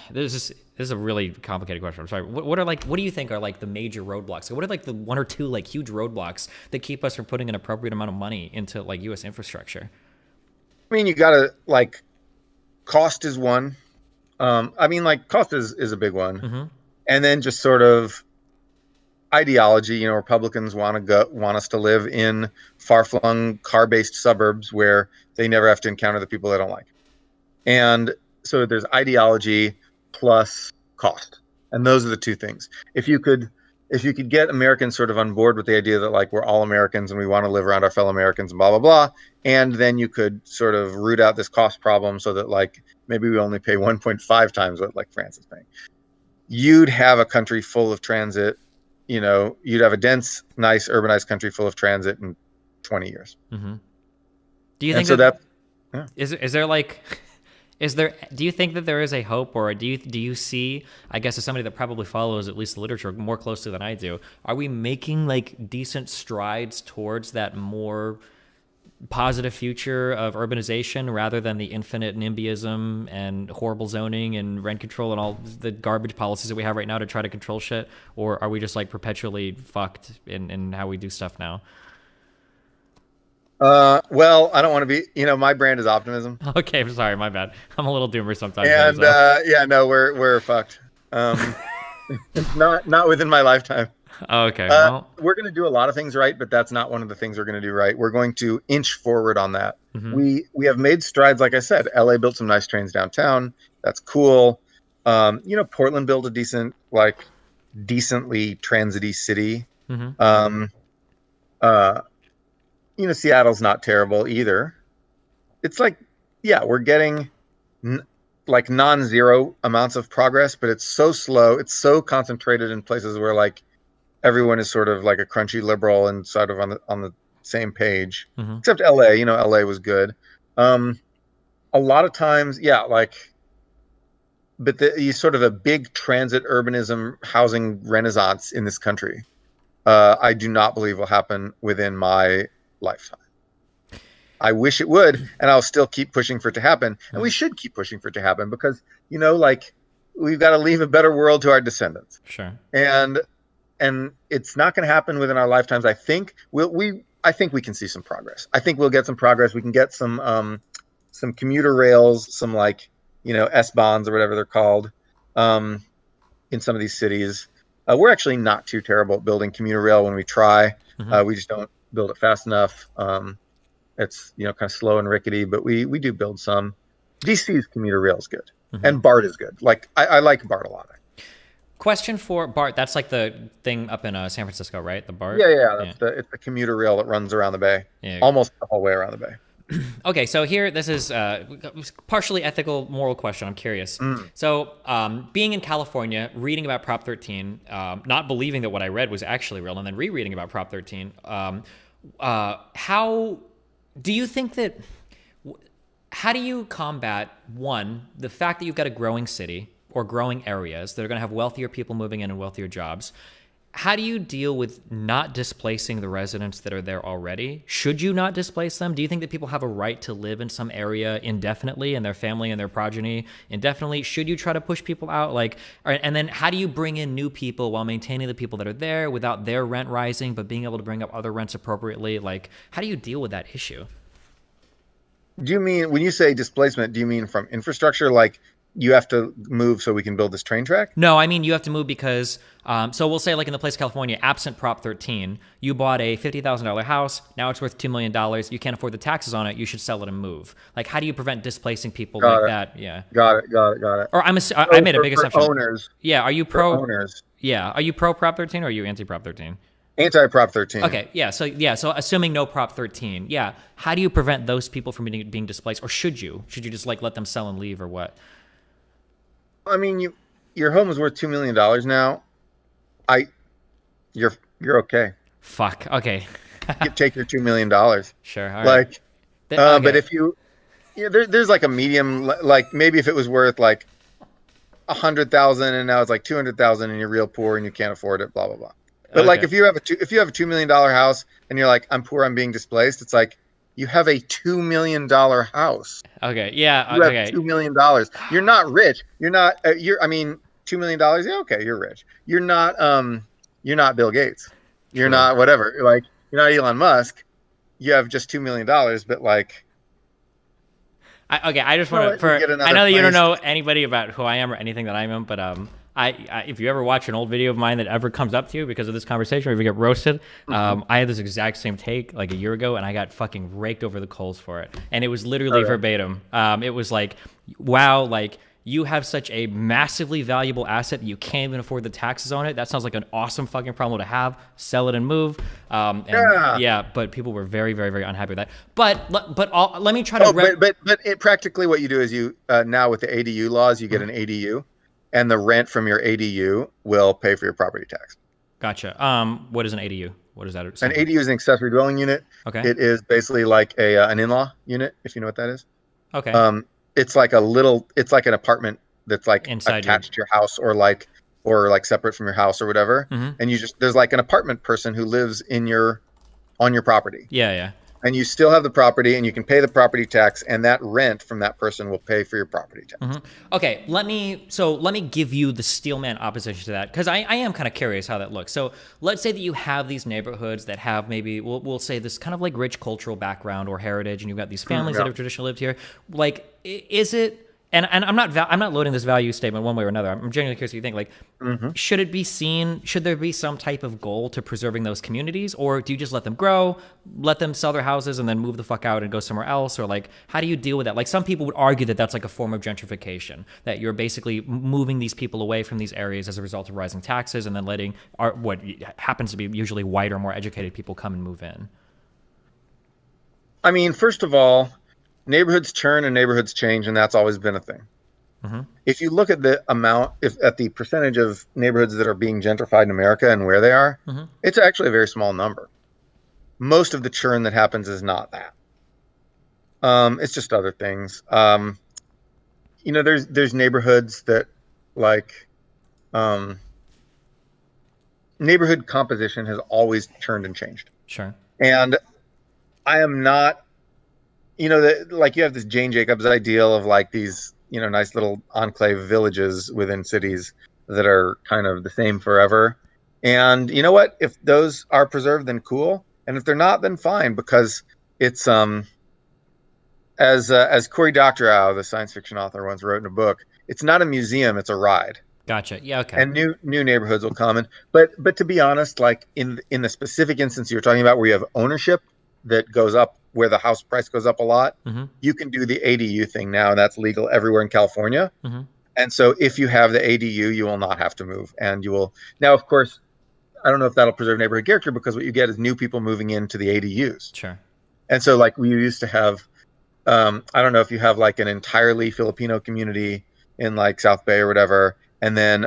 This is a really complicated question. I'm sorry. What do you think are like the major roadblocks? What are like the 1 or 2 like huge roadblocks that keep us from putting an appropriate amount of money into like U.S. infrastructure? I mean, you gotta cost is one. I mean, like cost is a big one, and then just sort of ideology. Republicans want us to live in far-flung car-based suburbs where they never have to encounter the people they don't like, and so there's ideology plus cost, and those are the 2 things. If you could get Americans sort of on board with the idea that like we're all Americans and we want to live around our fellow Americans and blah blah blah, and then you could sort of root out this cost problem so that like maybe we only pay 1.5 times what like France is paying, you'd have a country full of transit. You'd have a dense, nice, urbanized country full of transit in 20 years. Do you think do you think that there is a hope, or do you see, I guess as somebody that probably follows at least the literature more closely than I do, are we making like decent strides towards that more positive future of urbanization rather than the infinite NIMBYism and horrible zoning and rent control and all the garbage policies that we have right now to try to control shit? Or are we just like perpetually fucked in how we do stuff now? Well, I don't want to be, my brand is optimism. Okay, I'm sorry, my bad. I'm a little doomer sometimes. And yeah, no, we're fucked. It's not within my lifetime. Okay. We're going to do a lot of things right, but that's not one of the things we're going to do right. We're going to inch forward on that. We have made strides. Like I said, LA built some nice trains downtown. That's cool. Portland built a decently transit-y city. Seattle's not terrible either. It's like, yeah, we're getting like non-zero amounts of progress, but it's so slow. It's so concentrated in places where like everyone is sort of like a crunchy liberal and sort of on the same page. Except LA. LA was good. A lot of times, yeah, but you sort of a big transit urbanism housing renaissance in this country. I do not believe will happen within my lifetime. I wish it would, and I'll still keep pushing for it to happen. And we should keep pushing for it to happen because, we've got to leave a better world to our descendants. Sure. And it's not going to happen within our lifetimes. I think I think we can see some progress. I think we'll get some progress. We can get some commuter rails, some S-bonds or whatever they're called, in some of these cities. We're actually not too terrible at building commuter rail when we try. We just don't build it fast enough. It's kind of slow and rickety, but we do build some. DC's commuter rail is good, and BART is good. I like BART a lot. Question for BART. That's like the thing up in San Francisco, right? The BART. Yeah. It's the commuter rail that runs around the bay, almost the whole way around the bay. Okay, so here, this is partially ethical, moral question. I'm curious. So, being in California, reading about Prop 13, not believing that what I read was actually real, and then rereading about Prop 13, how do you think that? How do you combat the fact that you've got a growing city or growing areas that are going to have wealthier people moving in and wealthier jobs? How do you deal with not displacing the residents that are there already? Should you not displace them? Do you think that people have a right to live in some area indefinitely and their family and their progeny indefinitely? Should you try to push people out? And then how do you bring in new people while maintaining the people that are there without their rent rising, but being able to bring up other rents appropriately? How do you deal with that issue? Do you mean, when you say displacement, do you mean from infrastructure, you have to move so we can build this train track? No, I mean you have to move because, so we'll say in the place of California, absent Prop 13, you bought a $50,000 house, now it's worth $2 million, you can't afford the taxes on it, you should sell it and move. How do you prevent displacing people that? Yeah. Got it. Or I made a big assumption. Owners. Yeah, are you pro? Owners. Yeah, are you pro Prop 13 or are you anti Prop 13? Anti-Prop 13. Okay, so assuming no Prop 13, how do you prevent those people from being displaced, or should you? Should you just let them sell and leave, or what? I mean, your home is worth $2 million now. You're okay. Fuck. Okay. You take your $2 million. Sure. All right. Okay. But if you Yeah, there's like a medium, like maybe if it was worth like 100,000 and now it's like 200,000 and you're real poor and you can't afford it, blah blah blah. But like if you have a $2 million house and you're like, I'm poor, I'm being displaced, it's like you have a $2 million house. Okay, yeah, You have okay. $2 million. You're not rich. You're not. I mean, $2 million. Yeah, okay, you're rich. You're not. You're not Bill Gates. You're True. not whatever. Like you're not Elon Musk. You have just $2 million, but like. I just want to. I know that you don't know anybody about who I am or anything that I am, but I if you ever watch an old video of mine that ever comes up to you because of this conversation, or if you get roasted, I had this exact same take like a year ago, and I got fucking raked over the coals for it, and it was literally verbatim. It was like, wow, like. You have such a massively valuable asset that you can't even afford the taxes on it. That sounds like an awesome fucking problem to have. Sell it and move. But people were very, very, very unhappy with that. But let me try to. But practically what you do is you now with the ADU laws, you get an ADU, and the rent from your ADU will pay for your property tax. Gotcha. What is an ADU? What is that? An ADU is an accessory dwelling unit. Okay. It is basically like an in-law unit, if you know what that is. Okay. It's like it's like an apartment that's like attached to your house or like separate from your house or whatever. And there's like an apartment person who lives on your property. Yeah. And you still have the property and you can pay the property tax, and that rent from that person will pay for your property tax. Okay, let me give you the steelman opposition to that, because I am kind of curious how that looks. So let's say that you have these neighborhoods that have maybe we'll say this kind of like rich cultural background or heritage, and you've got these families that have traditionally lived here. Like, is it? And I'm not loading this value statement one way or another. I'm genuinely curious what you think. Like, should it be seen? Should there be some type of goal to preserving those communities, or do you just let them grow, let them sell their houses, and then move the fuck out and go somewhere else? Or like, how do you deal with that? Like, some people would argue that that's like a form of gentrification, that you're basically moving these people away from these areas as a result of rising taxes, and then letting what happens to be usually whiter, more educated people come and move in. I mean, first of all, neighborhoods churn and neighborhoods change, and that's always been a thing. If you look at the at the percentage of neighborhoods that are being gentrified in America and where they are, it's actually a very small number. Most of the churn that happens is not that. It's just other things. There's neighborhoods that like neighborhood composition has always churned and changed. Sure. And I am not. Like you have this Jane Jacobs ideal of like these, nice little enclave villages within cities that are kind of the same forever. And you know what? If those are preserved, then cool. And if they're not, then fine, because it's as Cory Doctorow, the science fiction author, once wrote in a book, it's not a museum, it's a ride. Gotcha. Yeah. Okay. And new neighborhoods will come in. But to be honest, like in the specific instance you're talking about, where you have ownership that goes up, where the house price goes up a lot, you can do the ADU thing now, and that's legal everywhere in California. And so if you have the ADU, you will not have to move, and you will. Now, of course, I don't know if that'll preserve neighborhood character, because what you get is new people moving into the ADUs. Sure. And so like we used to have, I don't know if you have like an entirely Filipino community in like South Bay or whatever, and then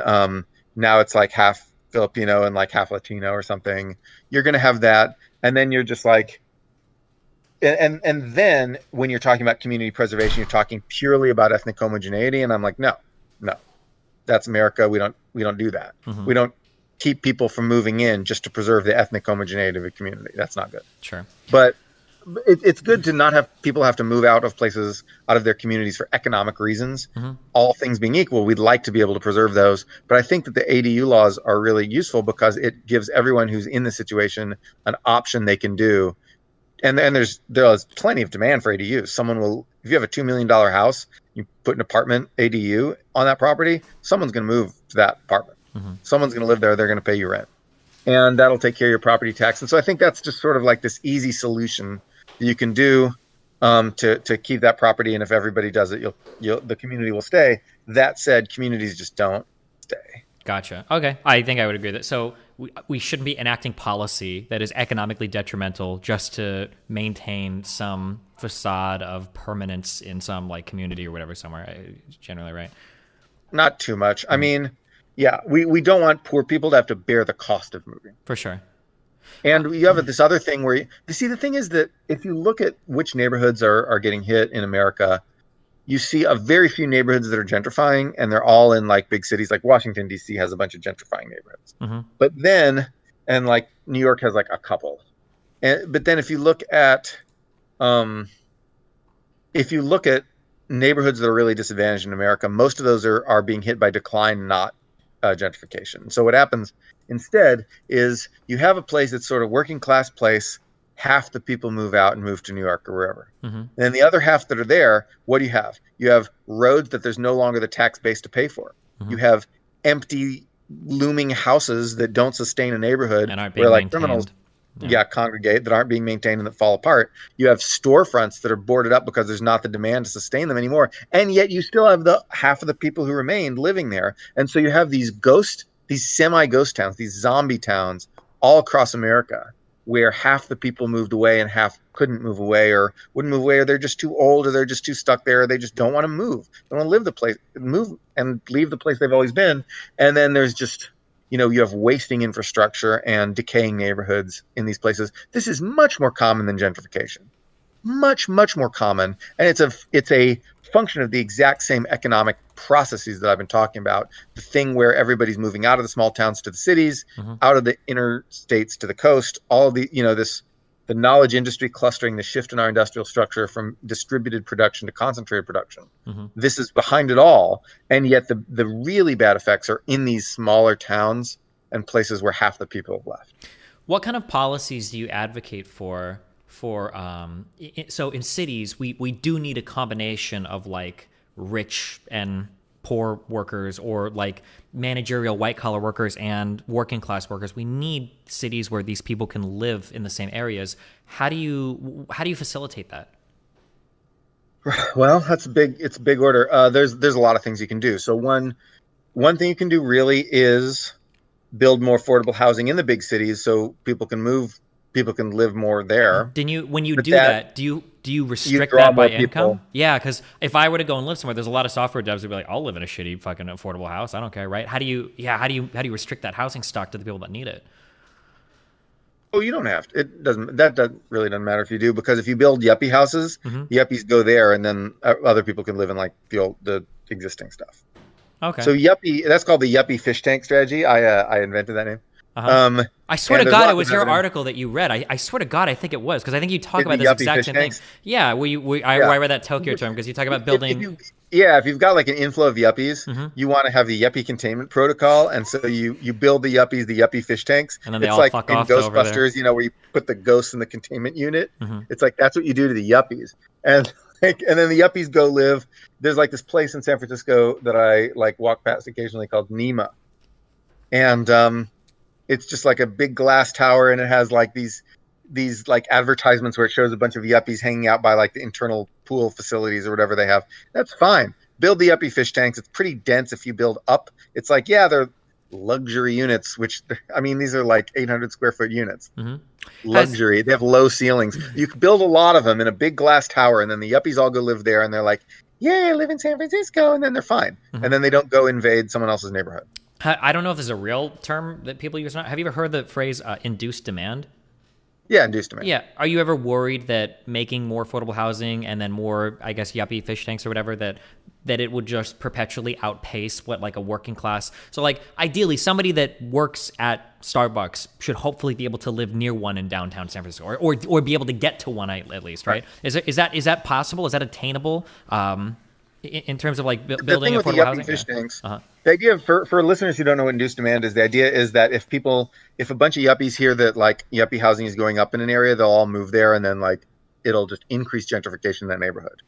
now it's like half Filipino and like half Latino or something. You're going to have that, and then you're just like, and then when you're talking about community preservation, you're talking purely about ethnic homogeneity, and I'm like, no, that's America. We don't do that. We don't keep people from moving in just to preserve the ethnic homogeneity of a community. That's not good. Sure. But it's good to not have people have to move out of places, out of their communities for economic reasons. All things being equal, we'd like to be able to preserve those. But I think that the ADU laws are really useful because it gives everyone who's in the situation an option they can do. And there's plenty of demand for ADUs. Someone will, if you have a $2 million house, you put an apartment ADU on that property, someone's going to move to that apartment. Someone's going to live there. They're going to pay you rent, and that'll take care of your property tax. And so I think that's just sort of like this easy solution that you can do to keep that property. And if everybody does it, the community will stay. That said, communities just don't stay. Gotcha. Okay. I think I would agree that. So we shouldn't be enacting policy that is economically detrimental just to maintain some facade of permanence in some like community or whatever somewhere. Generally, right? Not too much. I mean, yeah, we don't want poor people to have to bear the cost of moving. For sure. And you have this other thing where you see, the thing is that if you look at which neighborhoods are getting hit in America, you see a very few neighborhoods that are gentrifying, and they're all in like big cities. Like Washington, D.C. has a bunch of gentrifying neighborhoods. But then, and like New York has like a couple. But then if you look at neighborhoods that are really disadvantaged in America, most of those are being hit by decline, not gentrification. So what happens instead is you have a place that's sort of working class place. Half the people move out and move to New York or wherever. And then the other half that are there, what do you have? You have roads that there's no longer the tax base to pay for. You have empty, looming houses that don't sustain a neighborhood and aren't where being like maintained. criminals congregate, that aren't being maintained and that fall apart. You have storefronts that are boarded up because there's not the demand to sustain them anymore. And yet you still have the half of the people who remained living there. And so you have these semi-ghost towns, these zombie towns all across America, where half the people moved away and half couldn't move away or wouldn't move away, or they're just too old, or they're just too stuck there, or they just don't want to move. They want to move and leave the place they've always been. And then there's just, you have wasting infrastructure and decaying neighborhoods in these places. This is much more common than gentrification. Much, much more common. And it's a function of the exact same economic processes that I've been talking about. The thing where everybody's moving out of the small towns to the cities, out of the interstates to the coast, all of the, the knowledge industry clustering, the shift in our industrial structure from distributed production to concentrated production. This is behind it all. And yet the really bad effects are in these smaller towns and places where half the people have left. What kind of policies do you advocate for so in cities, we do need a combination of like rich and poor workers, or like managerial white collar workers and working class workers. We need cities where these people can live in the same areas. How do you facilitate that? Well, it's a big order. There's a lot of things you can do. So one thing you can do really is build more affordable housing in the big cities so people can move. People can live more there. When you do that, do you restrict that by income? Yeah, because if I were to go and live somewhere, there's a lot of software devs who'd be like, I'll live in a shitty fucking affordable house. I don't care, right? How do you restrict that housing stock to the people that need it? Oh, you don't have to. That really doesn't matter if you do, because if you build yuppie houses, yuppies go there, and then other people can live in like the existing stuff. Okay. So that's called the yuppie fish tank strategy. I invented that name. I swear to God, it was your article that you read. I swear to God, I think it was, because I think you talk about this exact same thing. Yeah, I read that Tokyo term because you talk about building. If you've got like an inflow of yuppies, you want to have the yuppie containment protocol, and so you build the yuppies, the yuppie fish tanks. And then they it's all like fuck in off Ghostbusters, where you put the ghosts in the containment unit. It's like that's what you do to the yuppies, and then the yuppies go live. There's like this place in San Francisco that I like walk past occasionally called Nema, and it's just like a big glass tower, and it has like these like advertisements where it shows a bunch of yuppies hanging out by like the internal pool facilities or whatever they have. That's fine. Build the yuppie fish tanks. It's pretty dense if you build up. It's like, they're luxury units, which, I mean, these are like 800 square foot units. Luxury. They have low ceilings. You can build a lot of them in a big glass tower, and then the yuppies all go live there, and they're like, I live in San Francisco, and then they're fine. And then they don't go invade someone else's neighborhood. I don't know if this is a real term that people use or not. Have you ever heard the phrase induced demand? Yeah, induced demand. Yeah. Are you ever worried that making more affordable housing and then more, I guess, yuppie fish tanks or whatever, that it would just perpetually outpace what like a working class? So like ideally somebody that works at Starbucks should hopefully be able to live near one in downtown San Francisco, or be able to get to one at least, right? Is that possible? Is that attainable? In terms of like building affordable housing? Fish tanks, the idea for listeners who don't know what induced demand is, the idea is that if a bunch of yuppies hear that like yuppie housing is going up in an area, they'll all move there, and then like it'll just increase gentrification in that neighborhood.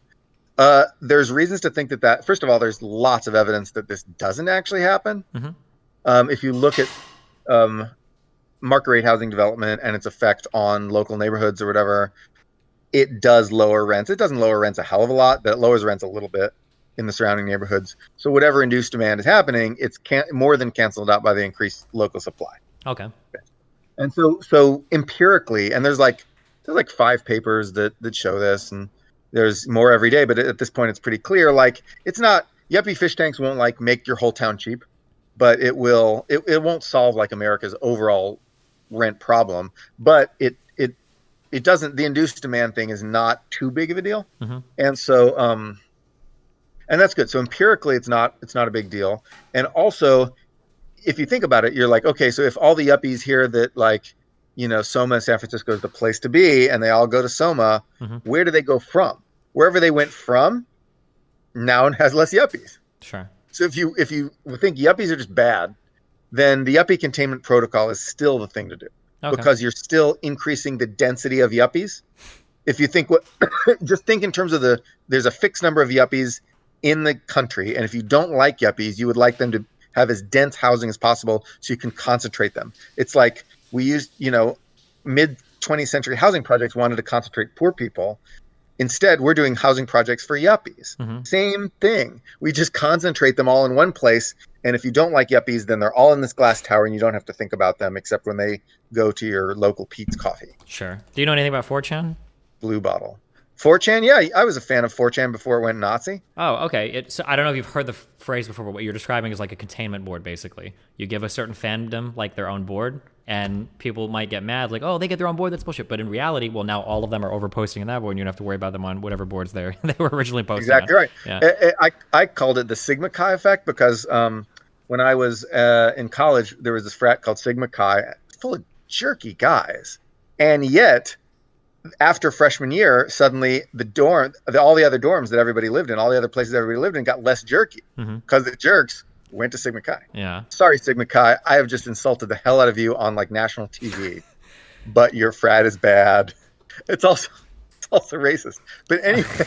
There's reasons to think that first of all, there's lots of evidence that this doesn't actually happen. If you look at market rate housing development and its effect on local neighborhoods or whatever, it does lower rents. It doesn't lower rents a hell of a lot, but it lowers rents a little bit in the surrounding neighborhoods. So whatever induced demand is happening, it's more than canceled out by the increased local supply. Okay. And so empirically, and there's like 5 papers that show this, and there's more every day, but at this point it's pretty clear. Like, it's not, yuppie fish tanks won't like make your whole town cheap, but it won't solve like America's overall rent problem, but it doesn't, the induced demand thing is not too big of a deal. And so and that's good. So empirically it's not a big deal. And also if you think about it, you're like, okay, so if all the yuppies hear that, like, you know, Soma, San Francisco is the place to be, and they all go to Soma, where do they go from? Wherever they went from, now it has less yuppies. Sure. So if you think yuppies are just bad, then the yuppie containment protocol is still the thing to do, because you're still increasing the density of yuppies. If you think just think in terms of there's a fixed number of yuppies in the country, and if you don't like yuppies, you would like them to have as dense housing as possible so you can concentrate them. It's like we used, you know, mid 20th century housing projects wanted to concentrate poor people. Instead, we're doing housing projects for yuppies. Same thing. We just concentrate them all in one place. And if you don't like yuppies, then they're all in this glass tower and you don't have to think about them except when they go to your local Pete's Coffee. Sure. Do you know anything about 4chan? Blue Bottle. 4chan, yeah, I was a fan of 4chan before it went Nazi. Oh, okay. So I don't know if you've heard the phrase before, but what you're describing is like a containment board, basically. You give a certain fandom like their own board, and people might get mad, like, oh, they get their own board, that's bullshit. But in reality, well, now all of them are overposting in that board, and you don't have to worry about them on whatever boards they were originally posting Exactly on. right. Yeah. I called it the Sigma Chi effect because when I was in college, there was this frat called Sigma Chi, full of jerky guys. And yet, after freshman year, suddenly all the other dorms that everybody lived in, all the other places everybody lived in, got less jerky because the jerks went to Sigma Chi. Yeah. Sorry, Sigma Chi, I have just insulted the hell out of you on like national TV, but your frat is bad. It's also racist. But anyway.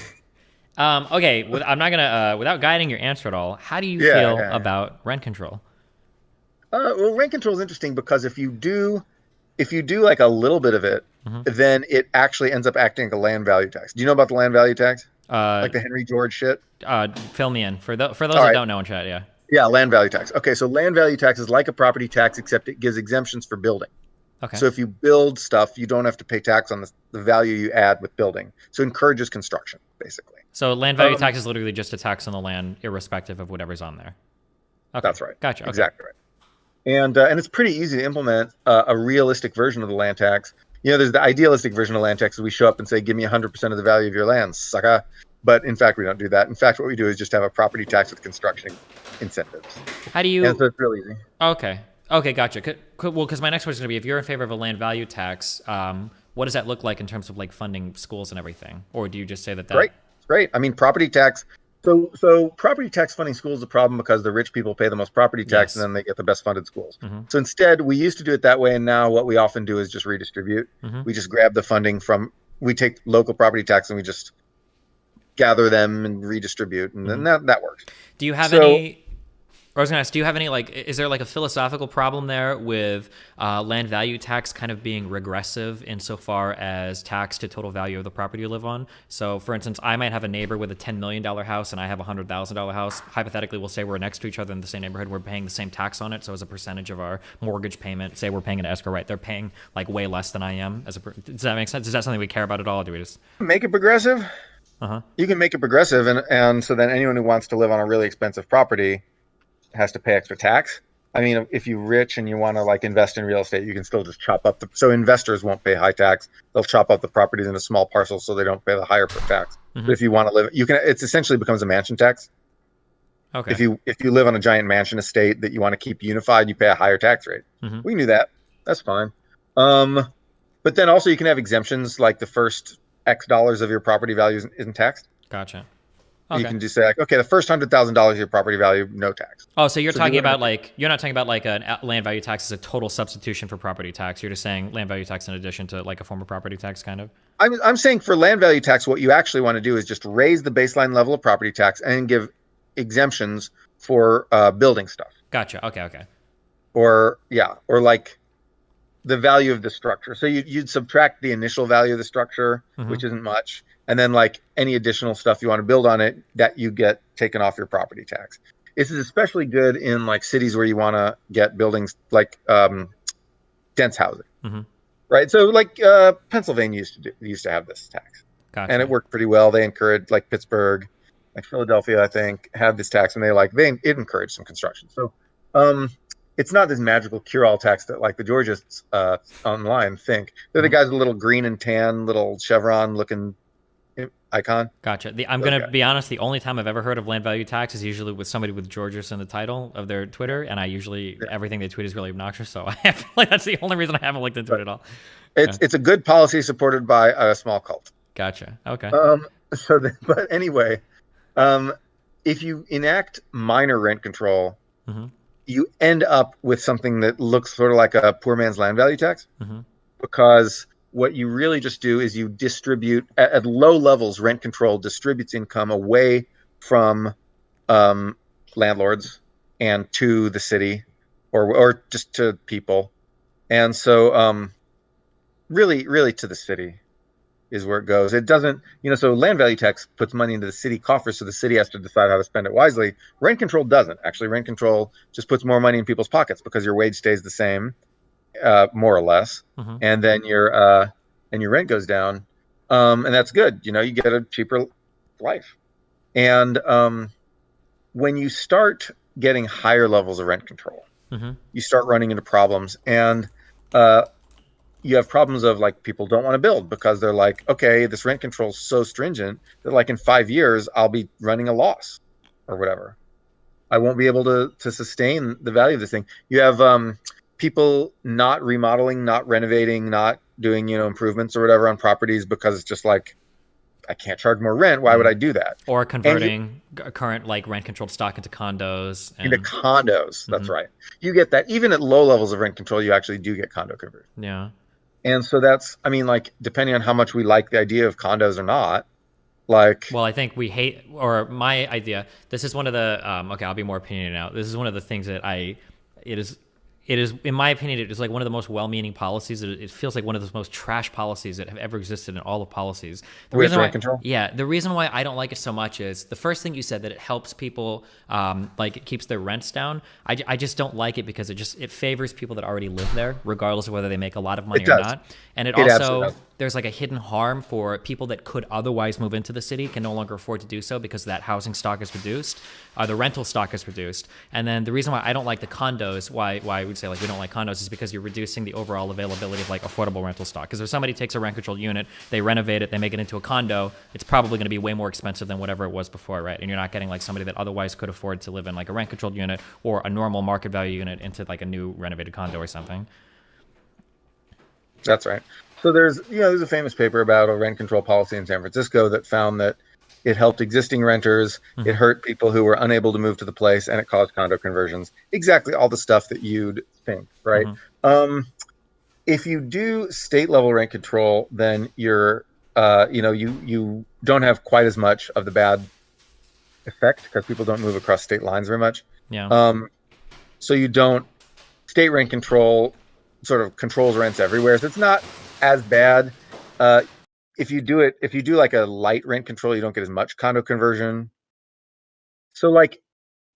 Okay, I'm not gonna without guiding your answer at all. How do you feel about rent control? Well, rent control is interesting because if you do like a little bit of it, then it actually ends up acting like a land value tax. Do you know about the land value tax? Like the Henry George shit? Fill me in. For those that don't know in chat, yeah. Yeah, land value tax. Okay, so land value tax is like a property tax, except it gives exemptions for building. Okay. So if you build stuff, you don't have to pay tax on the value you add with building. So it encourages construction, basically. So land value tax is literally just a tax on the land, irrespective of whatever's on there. Okay. That's right. Gotcha. Okay. Exactly right. And it's pretty easy to implement a realistic version of the land tax. You know, there's the idealistic version of land tax where we show up and say, give me 100% of the value of your land, sucker. But in fact, we don't do that. In fact, what we do is just have a property tax with construction incentives. How do you? And so it's real easy. Okay. Okay, gotcha. Well, because my next question is going to be, if you're in favor of a land value tax, what does that look like in terms of like funding schools and everything? Or do you just say that? Great. I mean, property tax. So property tax funding schools is a problem because the rich people pay the most property tax, and then they get the best funded schools. So instead, we used to do it that way, and now what we often do is just redistribute. We just grab the funding we take local property tax and we just gather them and redistribute, and then that works. Do you have any? I was going to ask, do you have any, like, is there like a philosophical problem there with land value tax kind of being regressive insofar as tax to total value of the property you live on? So, for instance, I might have a neighbor with a $10 million house and I have a $100,000 house. Hypothetically, we'll say we're next to each other in the same neighborhood. We're paying the same tax on it. So as a percentage of our mortgage payment, say we're paying an escrow, right? They're paying like way less than I am. Does that make sense? Is that something we care about at all? Or do we just make it progressive? You can make it progressive, and so then anyone who wants to live on a really expensive property has to pay extra tax. I mean, if you're rich and you want to like invest in real estate, you can still just chop up so investors won't pay high tax. They'll chop up the properties into small parcels so they don't pay the higher tax. But if you want to live, it's essentially becomes a mansion tax. Okay. If you live on a giant mansion estate that you want to keep unified, you pay a higher tax rate. We can do that. That's fine. But then also you can have exemptions, like the first X dollars of your property value isn't taxed. Gotcha. Okay. You can just say, like, okay, the first $100,000 of your property value, no tax. Oh, so you're talking about you're not talking about like a land value tax as a total substitution for property tax. You're just saying land value tax in addition to like a form of property tax, kind of. I'm saying for land value tax, what you actually want to do is just raise the baseline level of property tax and give exemptions for building stuff. Gotcha. Okay. Or like the value of the structure. So you'd subtract the initial value of the structure, which isn't much. And then like any additional stuff you want to build on it, that you get taken off your property tax. This is especially good in like cities where you want to get buildings like dense housing, right? So like Pennsylvania used to have this tax, and it worked pretty well. They encouraged, like Pittsburgh, like Philadelphia, I think, had this tax, and it encouraged some construction. So it's not this magical cure-all tax that like the Georgists online think. They're the guys with a little green and tan, little chevron looking icon. Gotcha. I'm going to be honest. The only time I've ever heard of land value tax is usually with somebody with Georgists in the title of their Twitter, and I usually everything they tweet is really obnoxious. So I feel like that's the only reason I haven't looked into it at all. It's a good policy supported by a small cult. Gotcha. Okay. But anyway, if you enact minor rent control, you end up with something that looks sort of like a poor man's land value tax, because what you really just do is you distribute at low levels. Rent control distributes income away from landlords and to the city, or just to people, and so really to the city is where it goes. It doesn't, so land value tax puts money into the city coffers, so the city has to decide how to spend it wisely. Rent control doesn't. Actually, rent control just puts more money in people's pockets because your wage stays the same, more or less, and then your rent goes down, and that's good. You get a cheaper life. And when you start getting higher levels of rent control, you start running into problems, and you have problems of like people don't want to build because they're like, okay, this rent control is so stringent that like in 5 years I'll be running a loss or whatever. I won't be able to sustain the value of this thing. You have people not remodeling, not renovating, not doing improvements or whatever on properties because it's just like, I can't charge more rent. Why would I do that? Or converting current like rent controlled stock into condos. Into condos. That's right. You get that. Even at low levels of rent control, you actually do get condo conversion. Yeah. And so that's, like, depending on how much we like the idea of condos or not, like... Well, I think we hate, or my idea, this is one of the, okay, I'll be more opinionated now. This is one of the things that it is, in my opinion, it is like one of the most well-meaning policies. It feels like one of the most trash policies that have ever existed in all of policies. The reason why, control? Yeah, the reason why I don't like it so much is the first thing you said, that it helps people, like it keeps their rents down. I just don't like it because it favors people that already live there, regardless of whether they make a lot of money or not. And it also, there's like a hidden harm for people that could otherwise move into the city, can no longer afford to do so because that housing stock is reduced, the rental stock is reduced. And then the reason why I don't like the condos, why I would say like we don't like condos, is because you're reducing the overall availability of like affordable rental stock. Because if somebody takes a rent controlled unit, they renovate it, they make it into a condo, it's probably going to be way more expensive than whatever it was before, right? And you're not getting like somebody that otherwise could afford to live in like a rent controlled unit or a normal market value unit into like a new renovated condo or something. That's right. So there's a famous paper about a rent control policy in San Francisco that found that it helped existing renters, it hurt people who were unable to move to the place, and it caused condo conversions. Exactly all the stuff that you'd think, right? If you do state level rent control, then you're, you don't have quite as much of the bad effect because people don't move across state lines very much. Yeah. So you don't, state rent control sort of controls rents everywhere, so it's not as bad. If you do like a light rent control, you don't get as much condo conversion. So like,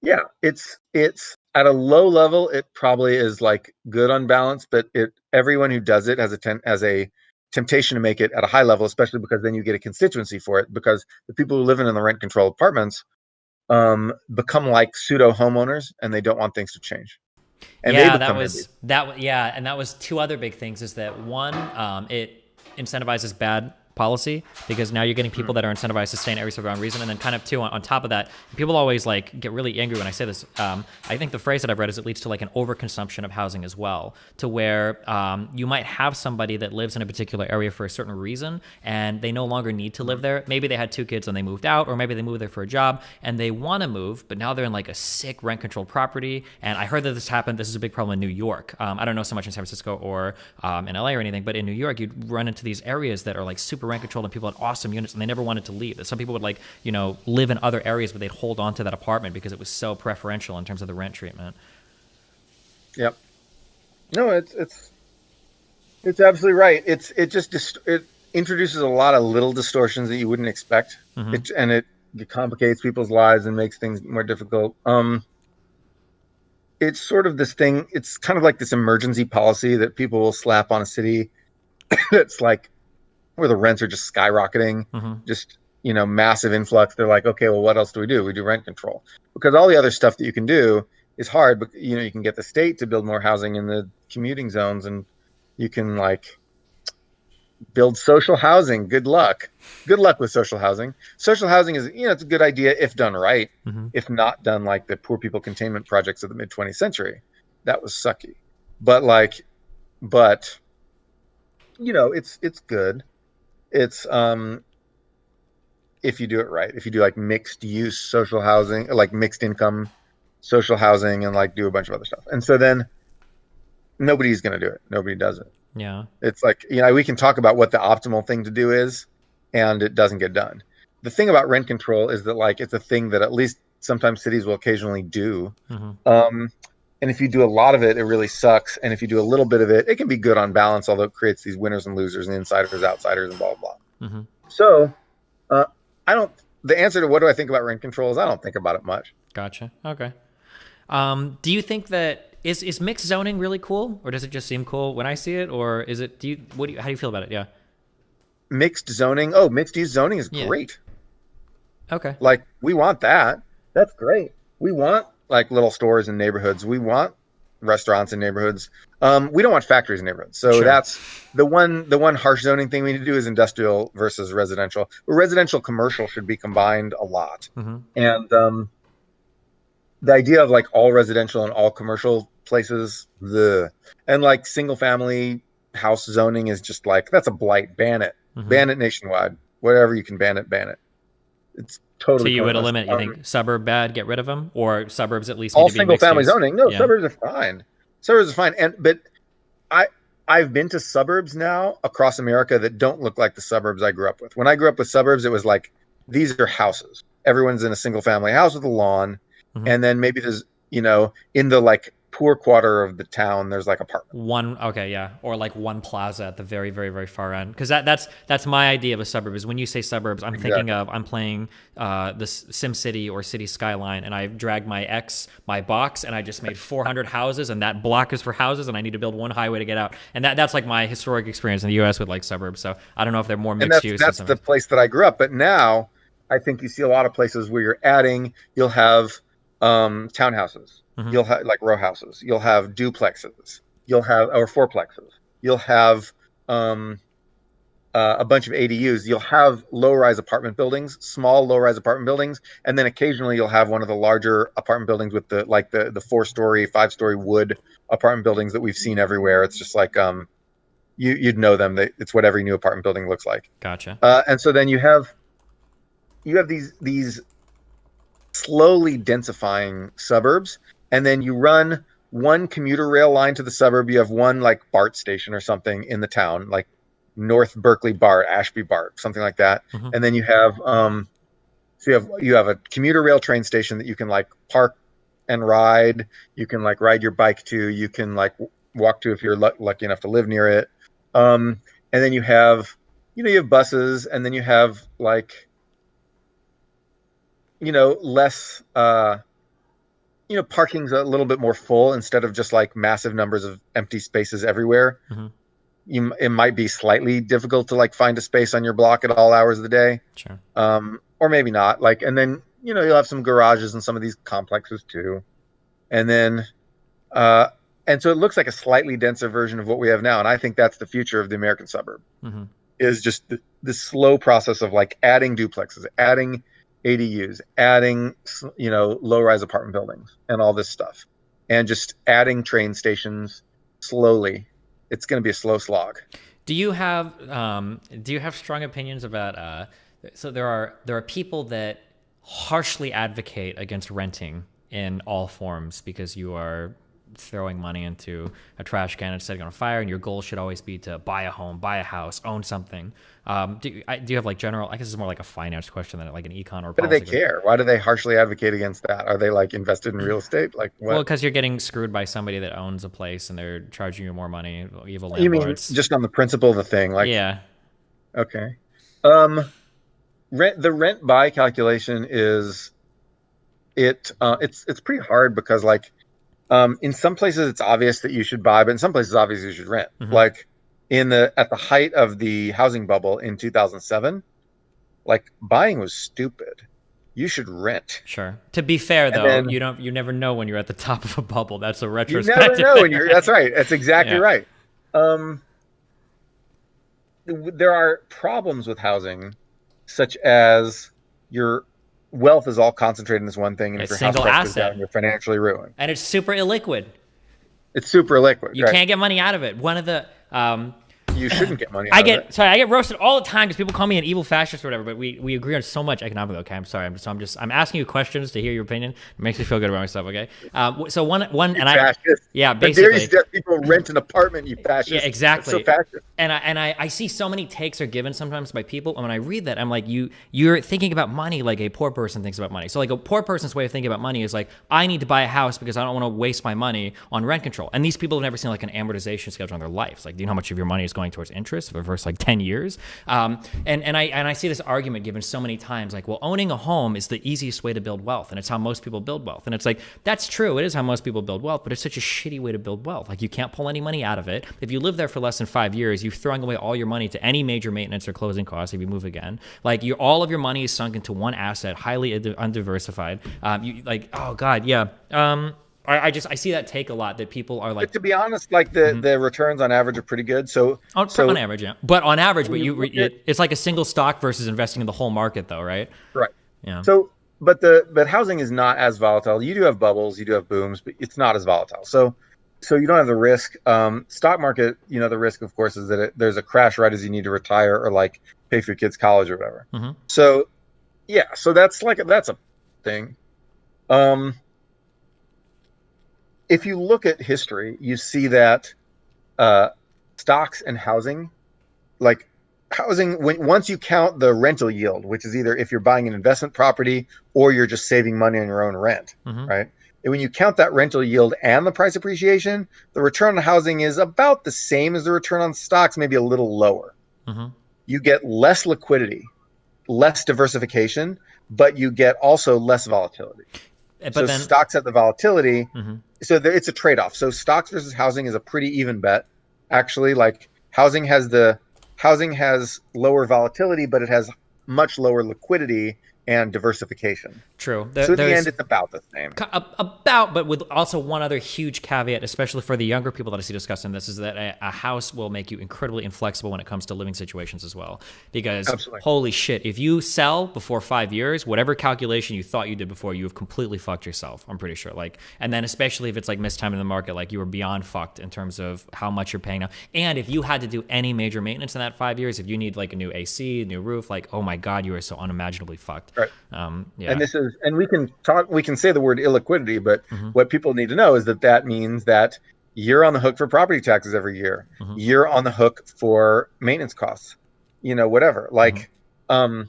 yeah, it's at a low level, it probably is like good on balance, but everyone who does it has a temptation to make it at a high level, especially because then you get a constituency for it, because the people who live in the rent control apartments become like pseudo homeowners and they don't want things to change. And yeah, that was two other big things. Is that one, it incentivizes bad policy, because now you're getting people that are incentivized to stay in areas for the wrong reason. And then kind of two, on top of that, people always like get really angry when I say this. I think the phrase that I've read is it leads to like an overconsumption of housing as well, to where you might have somebody that lives in a particular area for a certain reason and they no longer need to live there. Maybe they had 2 kids and they moved out, or maybe they moved there for a job and they want to move, but now they're in like a sick rent controlled property. And I heard that this happened. This is a big problem in New York. I don't know so much in San Francisco or in LA or anything, but in New York, you'd run into these areas that are like super rent controlled and people had awesome units and they never wanted to leave. Some people would like, live in other areas, but they'd hold on to that apartment because it was so preferential in terms of the rent treatment. Yep. No, it's absolutely right. It introduces a lot of little distortions that you wouldn't expect. It complicates people's lives and makes things more difficult. It's sort of this thing. It's kind of like this emergency policy that people will slap on a city. That's like where the rents are just skyrocketing, just, massive influx. They're like, okay, well, what else do? We do rent control, because all the other stuff that you can do is hard, but you know, you can get the state to build more housing in the commuting zones, and you can like build social housing. Good luck with social housing. Social housing is, you know, it's a good idea if done right. If not done like the poor people containment projects of the mid 20th century, that was sucky. But you know, it's good. It's if you do it right, if you do like mixed use social housing, like mixed income social housing, and like do a bunch of other stuff. And so then nobody's going to do it. Nobody does it. Yeah. It's like, you know, we can talk about what the optimal thing to do is, and it doesn't get done. The thing about rent control is that like it's a thing that at least sometimes cities will occasionally do. And if you do a lot of it, it really sucks. And if you do a little bit of it, it can be good on balance, although it creates these winners and losers and insiders, outsiders, and blah, blah, blah. So the answer to what do I think about rent control is I don't think about it much. Gotcha. Okay. Do you think that is mixed zoning really cool, or does it just seem cool when I see it, or is it? How do you feel about it? Yeah. Mixed zoning. Oh, mixed use zoning is great. Okay. Like we want that. That's great. We want like little stores in neighborhoods. We want restaurants in neighborhoods. We don't want factories in neighborhoods. So that's the one harsh zoning thing we need to do is industrial versus residential. Residential commercial should be combined a lot. And the idea of like all residential and all commercial places, and like single family house zoning is just like, that's a blight. Ban it. Ban it nationwide. Whatever you can ban it, ban it. It's totally. So you would pointless. eliminate. You think suburb bad, get rid of them, or suburbs at least All need to be single family mixed use? zoning? No, suburbs are fine. Suburbs are fine. But I've been to suburbs now across America that don't look like the suburbs I grew up with. When I grew up with suburbs, it was like, these are houses. Everyone's in a single family house with a lawn. And then maybe there's, you know, in the like poor quarter of the town, there's like apartments. Or like one plaza at the very, very, very far end. Because that's my idea of a suburb. Is when you say suburbs, I'm thinking of I'm playing the Sim City or City Skyline, and I've dragged my box, and I just made 400 houses, and that block is for houses, and I need to build one highway to get out. And that's like my historic experience in the U.S. with like suburbs. So I don't know if they're more mixed use. That's the place that I grew up. But now I think you see a lot of places where you'll have townhouses. You'll have like row houses. You'll have duplexes. You'll have or fourplexes. You'll have a bunch of ADUs. You'll have low-rise apartment buildings, small low-rise apartment buildings, and then occasionally you'll have one of the larger apartment buildings with the 4-story, 5-story wood apartment buildings that we've seen everywhere. It's just like you'd know them. It's what every new apartment building looks like. Gotcha. And so then you have these slowly densifying suburbs, and then you run one commuter rail line to the suburb. You have one like BART station or something in the town, like North Berkeley BART, Ashby BART, something like that. And then you have you have a commuter rail train station that you can like park and ride. You can like ride your bike to. You can like walk to if you're lucky enough to live near it. And then you have buses, and then you have like less parking's a little bit more full instead of just like massive numbers of empty spaces everywhere. It might be slightly difficult to like find a space on your block at all hours of the day. Sure. Or maybe not. Like, and then you'll have some garages in some of these complexes too. And then and so it looks like a slightly denser version of what we have now. And I think that's the future of the American suburb. Is just the slow process of like adding duplexes, adding ADUs, adding low-rise apartment buildings and all this stuff, and just adding train stations slowly. It's going to be a slow slog. Do you have strong opinions about so there are people that harshly advocate against renting in all forms because you are throwing money into a trash can and setting on fire, and your goal should always be to buy a home, buy a house, own something. Do you have like general, I guess it's more like a finance question than like an econ or policy. Why do they care? Why do they harshly advocate against that? Are they like invested in real estate? Like what? Well, because you're getting screwed by somebody that owns a place and they're charging you more money, evil landlords. You mean just on the principle of the thing? Like, yeah. Okay. The rent buy calculation is it's pretty hard because like in some places it's obvious that you should buy, but in some places obviously you should rent. Like at the height of the housing bubble in 2007, like buying was stupid. you should rent. Sure. To be fair, though, then, you never know when you're at the top of a bubble. That's a You retrospective. never know when you're. That's right. That's exactly right. There are problems with housing, such as your wealth is all concentrated in this one thing, and if your house price goes down, you're financially ruined. And it's super illiquid. It's super illiquid. You can't get money out of it. One of the you shouldn't get money out of it. Sorry, I get roasted all the time because people call me an evil fascist or whatever, but we agree on so much economically. Okay, I'm sorry. I'm asking you questions to hear your opinion. It makes me feel good about myself, okay? So one and fascist. Basically. How dare you suggest people rent an apartment, you fascist. Yeah, exactly. That's so fascist. And I see so many takes are given sometimes by people, and when I read that, I'm like, you're thinking about money like a poor person thinks about money. So like a poor person's way of thinking about money is like, I need to buy a house because I don't want to waste my money on rent control. And these people have never seen like an amortization schedule on their lives. Like, do you know how much of your money is going towards interest for the first like 10 years? And I see this argument given so many times, like, well, owning a home is the easiest way to build wealth, and it's how most people build wealth. And it's like, that's true. It is how most people build wealth, but it's such a shitty way to build wealth. Like, you can't pull any money out of it. If you live there for less than 5 years, you're throwing away all your money to any major maintenance or closing costs if you move again. Like, all of your money is sunk into one asset, highly undiversified. Oh God, yeah. I see that take a lot, that people are like. But to be honest, like the returns on average are pretty good. So on average, yeah. But on average, it's like a single stock versus investing in the whole market, though, right? Right. Yeah. So, but housing is not as volatile. You do have bubbles, you do have booms, but it's not as volatile. So you don't have the risk. Stock market, the risk, of course, is that there's a crash right as you need to retire or like pay for your kids' college or whatever. Mm-hmm. So, yeah. So that's a thing. If you look at history, you see that stocks and housing, like housing, once you count the rental yield, which is either if you're buying an investment property or you're just saving money on your own rent, right? And when you count that rental yield and the price appreciation, the return on housing is about the same as the return on stocks, maybe a little lower. You get less liquidity, less diversification, but you get also less volatility. But then stocks have the volatility. So it's a trade-off. So stocks versus housing is a pretty even bet. Actually, like housing has lower volatility, but it has much lower liquidity and diversification. True. So at the end, it's about the same. But with also one other huge caveat, especially for the younger people that I see discussing this, is that a house will make you incredibly inflexible when it comes to living situations as well. Because holy shit, if you sell before 5 years, whatever calculation you thought you did before, you have completely fucked yourself. I'm pretty sure. And then especially if it's like missed time in the market, like you were beyond fucked in terms of how much you're paying now. And if you had to do any major maintenance in that 5 years, if you need like a new AC, new roof, like, oh my God, you are so unimaginably fucked. Right. Yeah. And we can say the word illiquidity, but what people need to know is that means that you're on the hook for property taxes every year. You're on the hook for maintenance costs, whatever. And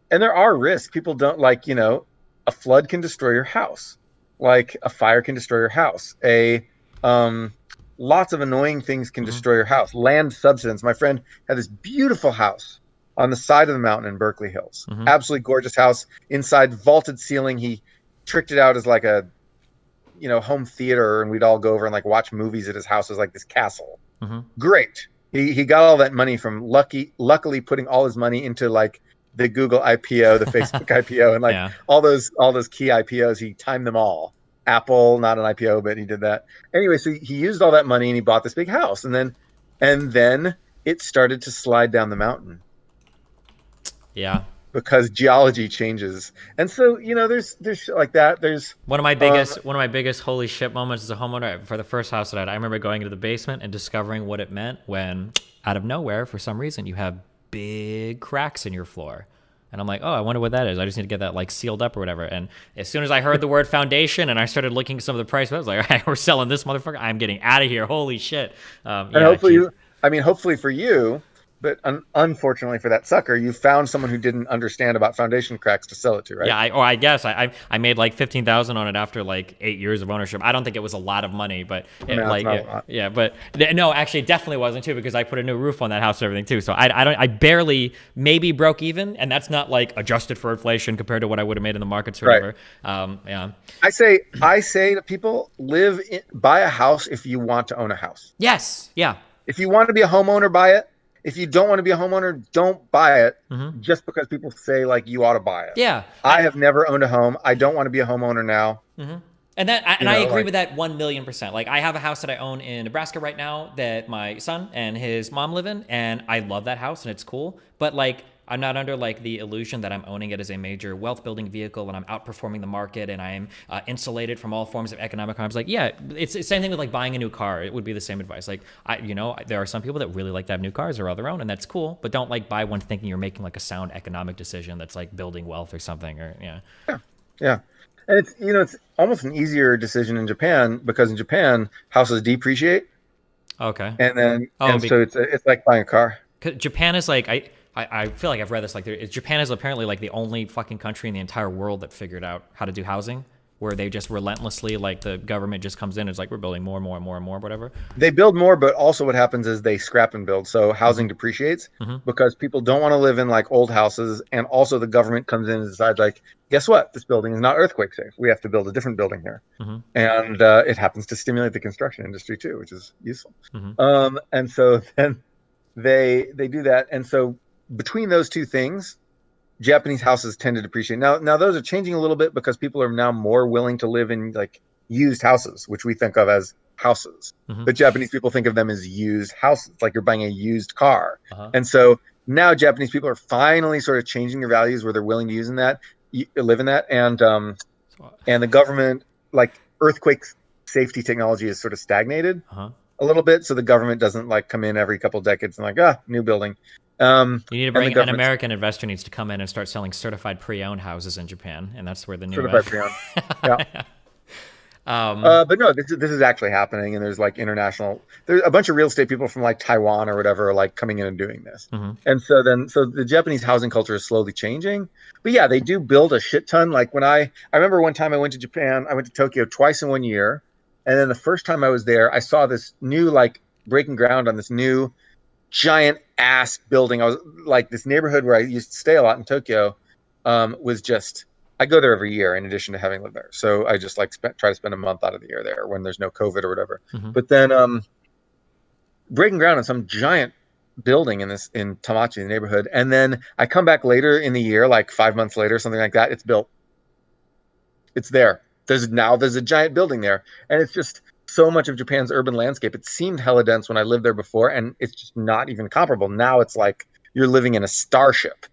there are risks. People don't a flood can destroy your house. Like a fire can destroy your house. Lots of annoying things can destroy your house. Land subsidence. My friend had this beautiful house on the side of the mountain in Berkeley Hills. Absolutely gorgeous house. Inside, vaulted ceiling. He tricked it out as like a, home theater, and we'd all go over and like watch movies at his house. It was like this castle. Great. He got all that money from luckily putting all his money into like the Google IPO, the Facebook IPO, and like all those key IPOs. He timed them all. Apple, not an IPO, but he did that. Anyway, so he used all that money and he bought this big house, and then it started to slide down the mountain. Yeah. Because geology changes. And so, there's shit like that. There's one of my biggest holy shit moments as a homeowner for the first house that I remember going into the basement and discovering what it meant when out of nowhere, for some reason, you have big cracks in your floor. And I'm like, oh, I wonder what that is. I just need to get that like sealed up or whatever. And as soon as I heard the word foundation and I started looking at some of the price, I was like, all right, we're selling this motherfucker. I'm getting out of here. Holy shit. And hopefully for you, but unfortunately for that sucker, you found someone who didn't understand about foundation cracks to sell it to, right? Yeah, I guess I made like $15,000 on it after like 8 years of ownership. I don't think it was a lot of money, but actually, it definitely wasn't too, because I put a new roof on that house and everything too. So I barely maybe broke even, and that's not like adjusted for inflation compared to what I would have made in the markets or whatever. Yeah. I say to people, buy a house if you want to own a house. Yes. Yeah. If you want to be a homeowner, buy it. if you don't want to be a homeowner, don't buy it just because people say like you ought to buy it. Yeah. I have never owned a home. I don't want to be a homeowner now. And I agree with that 1,000,000%. Like, I have a house that I own in Nebraska right now that my son and his mom live in, and I love that house and it's cool. But like, I'm not under like the illusion that I'm owning it as a major wealth building vehicle and I'm outperforming the market and I'm insulated from all forms of economic harms. Like, yeah, it's the same thing with like buying a new car. It would be the same advice. Like, there are some people that really like to have new cars or their own, and that's cool. But don't like buy one thinking you're making like a sound economic decision that's like building wealth or something. Or Yeah. And it's almost an easier decision in Japan because in Japan houses depreciate. Okay. And then so it's like buying a car. Japan is like I feel like I've read this, like Japan is apparently like the only fucking country in the entire world that figured out how to do housing, where they just relentlessly, like, the government just comes in and it's like, we're building more and more and more and more, whatever. They build more, but also what happens is they scrap and build. So housing depreciates because people don't want to live in like old houses. And also the government comes in and decides like, guess what? This building is not earthquake safe. We have to build a different building here. And it happens to stimulate the construction industry too, which is useful. And so then they do that. And so between those two things, Japanese houses tend to depreciate. Now those are changing a little bit because people are now more willing to live in like used houses, which we think of as houses. But Japanese people think of them as used houses, like you're buying a used car. And so now Japanese people are finally sort of changing their values where they're willing to live in that. And the government, like, earthquake safety technology is sort of stagnated a little bit. So the government doesn't like come in every couple of decades and like, new building. You need to bring an American investor needs to come in and start selling certified pre-owned houses in Japan, and that's where the new certified pre-owned. Yeah. But no, this is actually happening, and there's like there's a bunch of real estate people from like Taiwan or whatever are like coming in and doing this. And so the Japanese housing culture is slowly changing. But yeah, they do build a shit ton. Like when I remember one time I went to Japan, I went to Tokyo twice in 1 year. And then the first time I was there, I saw this new, like, breaking ground on this new giant ass building. I was like, this neighborhood where I used to stay a lot in Tokyo was just, I go there every year in addition to having lived there. So I just like try to spend a month out of the year there when there's no COVID or whatever. But then breaking ground on some giant building in Tamachi, the neighborhood. And then I come back later in the year, like 5 months later, something like that. It's built. It's there. There's a giant building there. And it's just so much of Japan's urban landscape. It seemed hella dense when I lived there before, and it's just not even comparable. Now it's like you're living in a starship.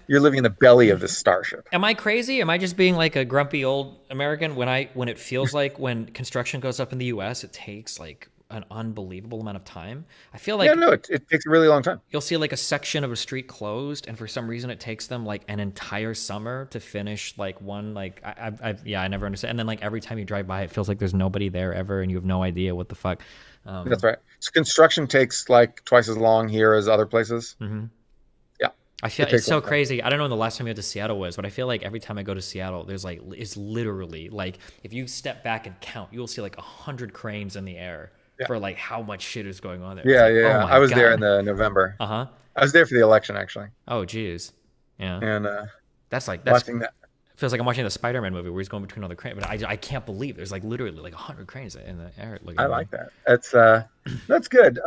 You're living in the belly of this starship. Am I crazy? Am I just being like a grumpy old American when it feels like when construction goes up in the US, it takes like an unbelievable amount of time? I feel like it takes a really long time. You'll see like a section of a street closed, and for some reason it takes them like an entire summer to finish like one. Like I never understand. And then like every time you drive by, it feels like there's nobody there ever, and you have no idea what the fuck. That's right. So construction takes like twice as long here as other places. Yeah, I feel it's so crazy. I don't know when the last time you went to Seattle was, but I feel like every time I go to Seattle, there's like, it's literally like, if you step back and count, you will see like 100 cranes in the air. For like how much shit is going on there. Yeah. Like, I was there in the November. I was there for the election actually. Oh geez. Yeah. And that's watching that. Feels like I'm watching the Spider-Man movie where he's going between all the cranes, but I can't believe there's like literally like 100 cranes in the air. I like that. That's good.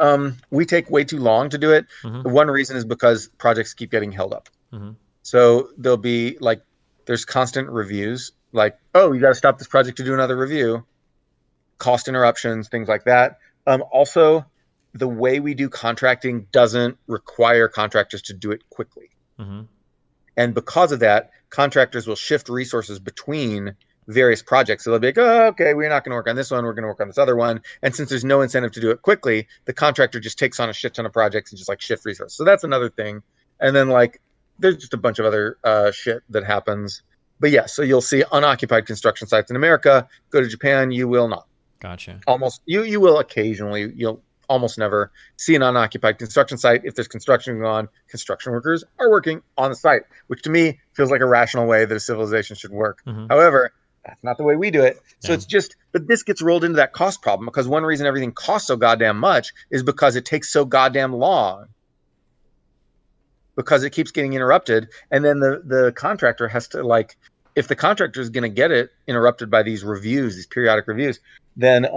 We take way too long to do it. One reason is because projects keep getting held up. So there'll be like, there's constant reviews. Like, oh, you got to stop this project to do another review. Cost interruptions, things like that. Also, the way we do contracting doesn't require contractors to do it quickly. And because of that, contractors will shift resources between various projects. So they'll be like, oh, okay, we're not going to work on this one. We're going to work on this other one. And since there's no incentive to do it quickly, the contractor just takes on a shit ton of projects and just like shift resources. So that's another thing. And then like, there's just a bunch of other shit that happens. But yeah, so you'll see unoccupied construction sites in America. Go to Japan, you will not. Gotcha. Almost you will occasionally, you'll almost never see an unoccupied construction site. If there's construction going on, construction workers are working on the site, which to me feels like a rational way that a civilization should work. However, that's not the way we do it. So it's just, but this gets rolled into that cost problem because one reason everything costs so goddamn much is because it takes so goddamn long. Because it keeps getting interrupted. And then the contractor has to like, if the contractor is going to get it interrupted by these reviews, these periodic reviews, then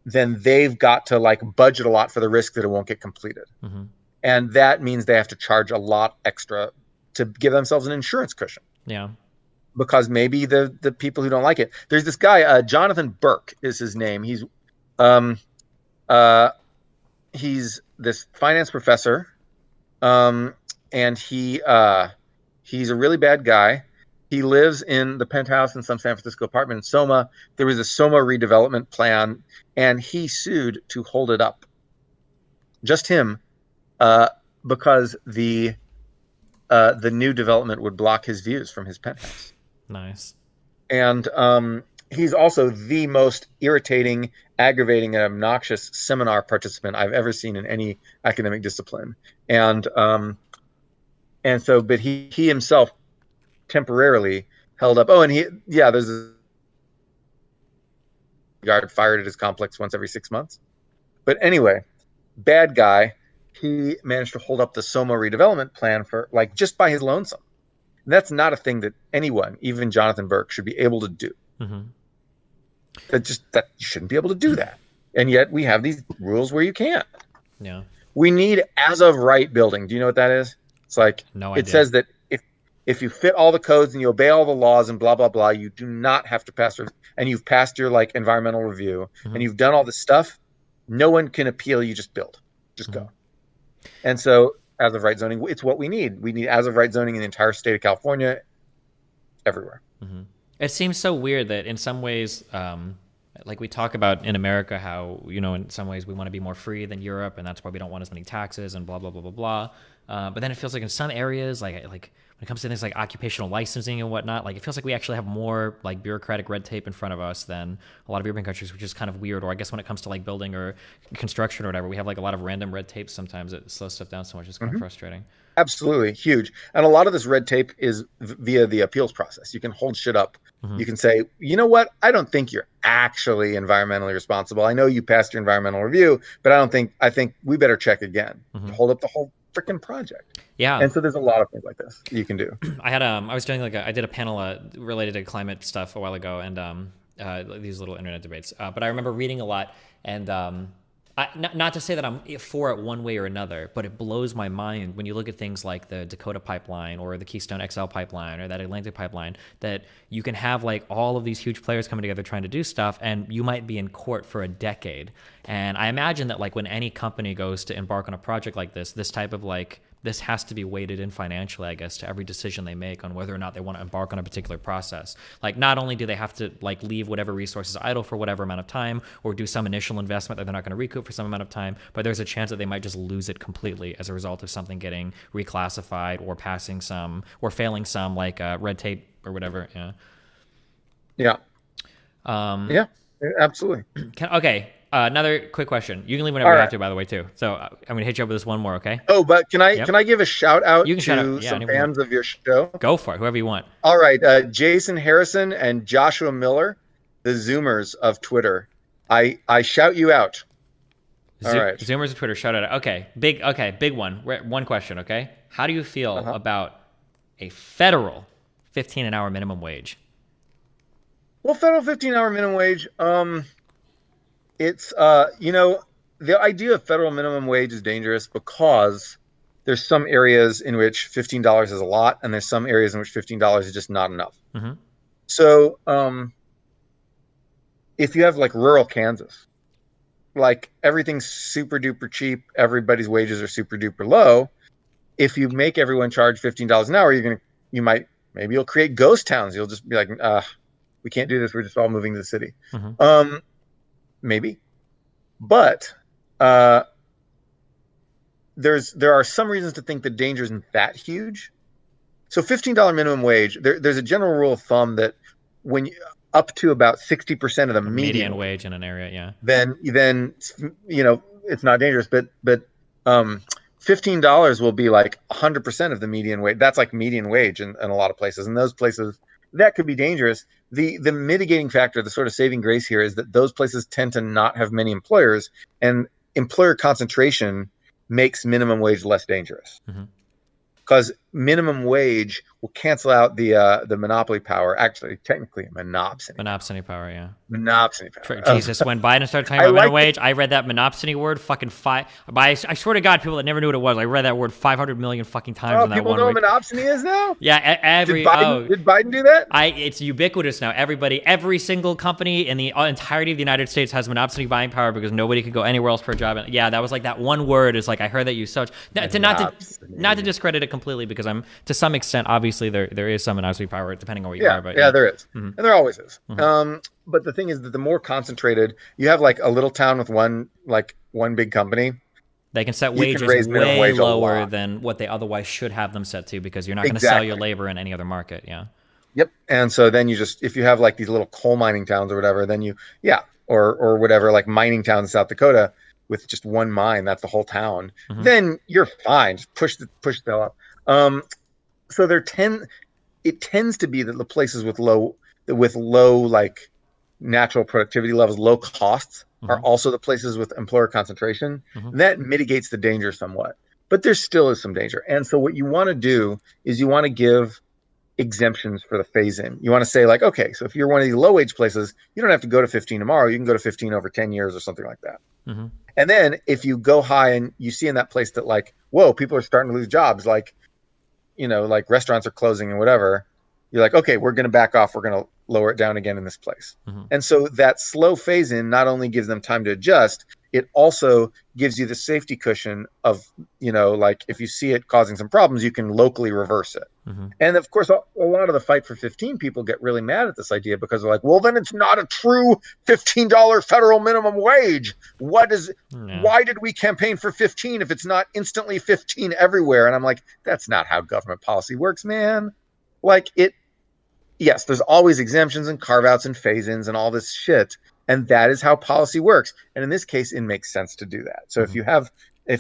they've got to like budget a lot for the risk that it won't get completed. and that means they have to charge a lot extra to give themselves an insurance cushion. Yeah. Because maybe the people who don't like it. There's this guy, Jonathan Burke is his name. He's this finance professor, and he's a really bad guy. He lives in the penthouse in some San Francisco apartment in Soma. There was a Soma redevelopment plan, and he sued to hold it up. Just him, because the new development would block his views from his penthouse. Nice. And he's also the most irritating, aggravating, and obnoxious seminar participant I've ever seen in any academic discipline. And so, but he himself temporarily held up. Oh, and there's a guard fired at his complex once every 6 months. But anyway, bad guy. He managed to hold up the Soma redevelopment plan for just by his lonesome. And that's not a thing that anyone, even Jonathan Burke, should be able to do. Mm-hmm. That you shouldn't be able to do that. And yet we have these rules where you can't. Yeah. We need as of right building. Do you know what that is? It's No it idea. says that if you fit all the codes and you obey all the laws and blah blah blah, you do not have to pass, and you've passed your environmental review, and you've done all this stuff, no one can appeal. You just build, go. And so as of right zoning, it's what we need. We need as of right zoning in the entire state of California, everywhere. Mm-hmm. It seems so weird that in some ways, we talk about in America how, in some ways we want to be more free than Europe, and that's why we don't want as many taxes and blah, blah, blah, blah, blah. But then it feels like in some areas, like when it comes to things like occupational licensing and whatnot, it feels like we actually have more bureaucratic red tape in front of us than a lot of European countries, which is kind of weird. Or I guess when it comes to building or construction or whatever, we have a lot of random red tape sometimes that slows stuff down so much. It's kind of frustrating. Absolutely. Huge. And a lot of this red tape is via the appeals process. You can hold shit up. Mm-hmm. You can say, you know what? I don't think you're actually environmentally responsible. I know you passed your environmental review, but I think we better check again. Mm-hmm. Hold up the whole freaking project. Yeah. And so there's a lot of things like this you can do. I was doing I did a panel related to climate stuff a while ago, and these little internet debates. But I remember reading a lot, and not to say that I'm for it one way or another, but it blows my mind when you look at things like the Dakota pipeline or the Keystone XL pipeline or that Atlantic pipeline, that you can have all of these huge players coming together trying to do stuff, and you might be in court for a decade. And I imagine that when any company goes to embark on a project like this type of this has to be weighted in financially, I guess, to every decision they make on whether or not they want to embark on a particular process. Not only do they have to leave whatever resources idle for whatever amount of time or do some initial investment that they're not going to recoup for some amount of time, but there's a chance that they might just lose it completely as a result of something getting reclassified or passing some or failing some red tape or whatever. Yeah. Yeah, absolutely. Okay. Another quick question. You can leave whenever you have to, by the way, too. So I'm going to hit you up with this one more, okay? Oh, but can I give a shout out to some fans of your show? Go for it, whoever you want. All right, Jason Harrison and Joshua Miller, the Zoomers of Twitter. I shout you out. All right. Zoomers of Twitter, shout out. Okay, big one. One question, okay? How do you feel about a federal 15 an hour minimum wage? Well, federal 15-hour minimum wage, it's, the idea of federal minimum wage is dangerous because there's some areas in which $15 is a lot, and there's some areas in which $15 is just not enough. Mm-hmm. So if you have rural Kansas, everything's super duper cheap, everybody's wages are super duper low. If you make everyone charge $15 an hour, maybe you'll create ghost towns. You'll just be like, we can't do this. We're just all moving to the city. Mm-hmm. Maybe, but there are some reasons to think the danger isn't that huge. So $15 minimum wage, there's a general rule of thumb that when up to about 60% of the median wage in an area, then it's not dangerous. But $15 will be 100% of the median wage. That's median wage in a lot of places. In those places, that could be dangerous. The mitigating factor, the sort of saving grace here, is that those places tend to not have many employers, and employer concentration makes minimum wage less dangerous. Mm-hmm. Because minimum wage will cancel out the monopoly power. Actually, technically, monopsony power, yeah. Monopsony power. Jesus, when Biden started talking about minimum wage, I read that monopsony word I swear to God, people that never knew what it was, I read that word 500 million fucking times in that one week. People know what monopsony is now? Yeah, did Biden do that? It's ubiquitous now. Every single company in the entirety of the United States has monopsony buying power because nobody could go anywhere else for a job. And yeah, that was like that one word is like I heard that used so much. Not to discredit it completely because I'm to some extent obviously there is some monopsony power depending on where you are. But there is, and there always is. But the thing is that the more concentrated you have, like a little town with one big company, they can set wages way lower than what they otherwise should have them set to because you're not going to sell your labor in any other market. Yeah. Yep. And so then you just, if you have like these little coal mining towns or whatever, then or whatever, like mining towns in South Dakota with just one mine, that's the whole town. Then you're fine. Just push the up. So it tends to be that the places with low like natural productivity levels, low costs, are also the places with employer concentration. That mitigates the danger somewhat, but there still is some danger. And so what you want to do is you want to give exemptions for the phase in. You want to say like, okay, so if you're one of these low wage places, you don't have to go to 15 tomorrow. You can go to 15 over 10 years or something like that. And then if you go high and you see in that place that like, whoa, people are starting to lose jobs, like, like restaurants are closing and whatever, you're like, okay, we're going to back off. We're going to lower it down again in this place. And so that slow phase in not only gives them time to adjust, it also gives you the safety cushion of, like if you see it causing some problems, you can locally reverse it. And of course, a lot of the fight for 15 people get really mad at this idea because they're like, well, then it's not a true $15 federal minimum wage. Why did we campaign for 15 if it's not instantly 15 everywhere? And I'm like, that's not how government policy works, man. Like yes, there's always exemptions and carve outs and phase ins and all this shit. And that is how policy works. And in this case, it makes sense to do that. So if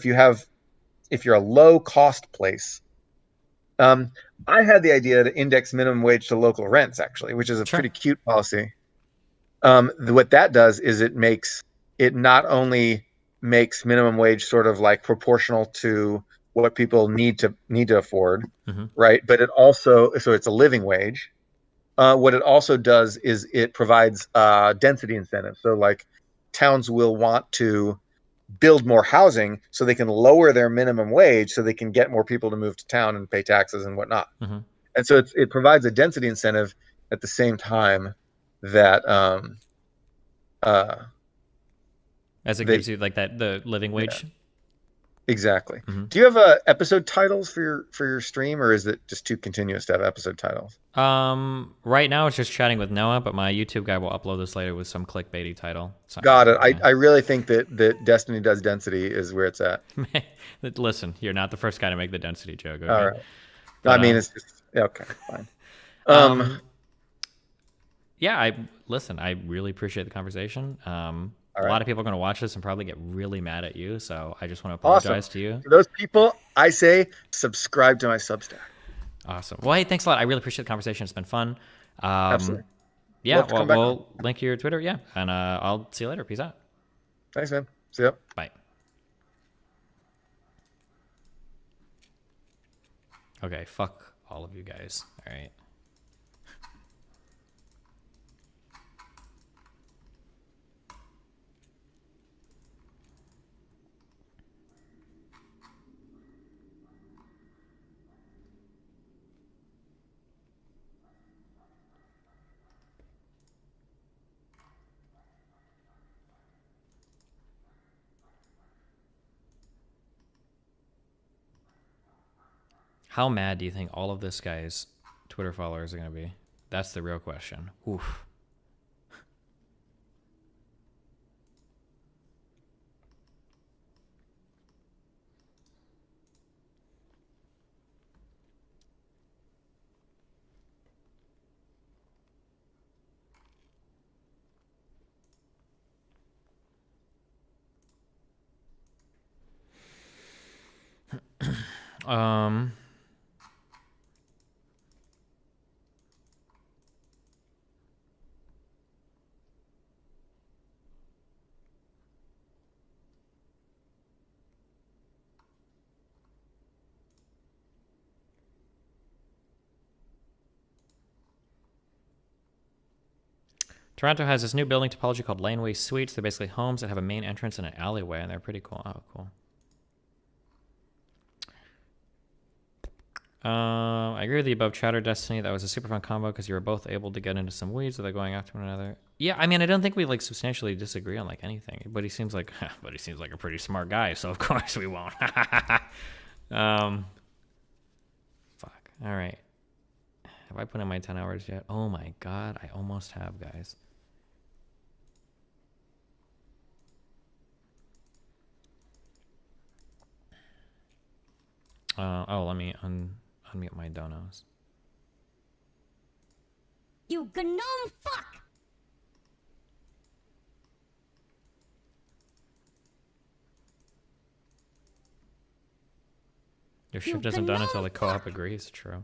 you're a low cost place, I had the idea to index minimum wage to local rents, actually, which is a pretty cute policy. What that does is it not only makes minimum wage sort of like proportional to what people need to afford, right? But it also, so it's a living wage. What it also does is it provides density incentives. So like towns will want to build more housing so they can lower their minimum wage so they can get more people to move to town and pay taxes and whatnot. And so it provides a density incentive at the same time that as it gives you like the living wage. Exactly. Do you have episode titles for your stream, or is it just too continuous to have episode titles? Right now it's just chatting with Noah, but my YouTube guy will upload this later with some clickbaitty title. Got it. I really think that Destiny Does Density is where it's at. Listen, you're not the first guy to make the density joke. Okay? All right. But, I mean, it's just okay, fine. Yeah, I really appreciate the conversation. A lot of people are going to watch this and probably get really mad at you, so I just want to apologize to you. For those people, I say subscribe to my Substack. Awesome. Well, hey, thanks a lot. I really appreciate the conversation. It's been fun. Absolutely. Yeah, we'll link your Twitter, yeah, and I'll see you later. Peace out. Thanks, man. See ya. Bye. Okay, fuck all of you guys. All right. How mad do you think all of this guy's Twitter followers are going to be? That's the real question. Oof. Toronto has this new building topology called laneway suites. They're basically homes that have a main entrance and an alleyway, and they're pretty cool. Oh, cool. I agree with the above chatter, Destiny. That was a super fun combo because you were both able to get into some weeds without going after one another. Yeah, I mean, I don't think we like substantially disagree on like anything, but he seems like a pretty smart guy, so of course we won't. Fuck. All right. Have I put in my 10 hours yet? Oh my god, I almost have, guys. Oh, let me unmute my donos. You gnome fuck! Your shift isn't done until the co-op agrees. True.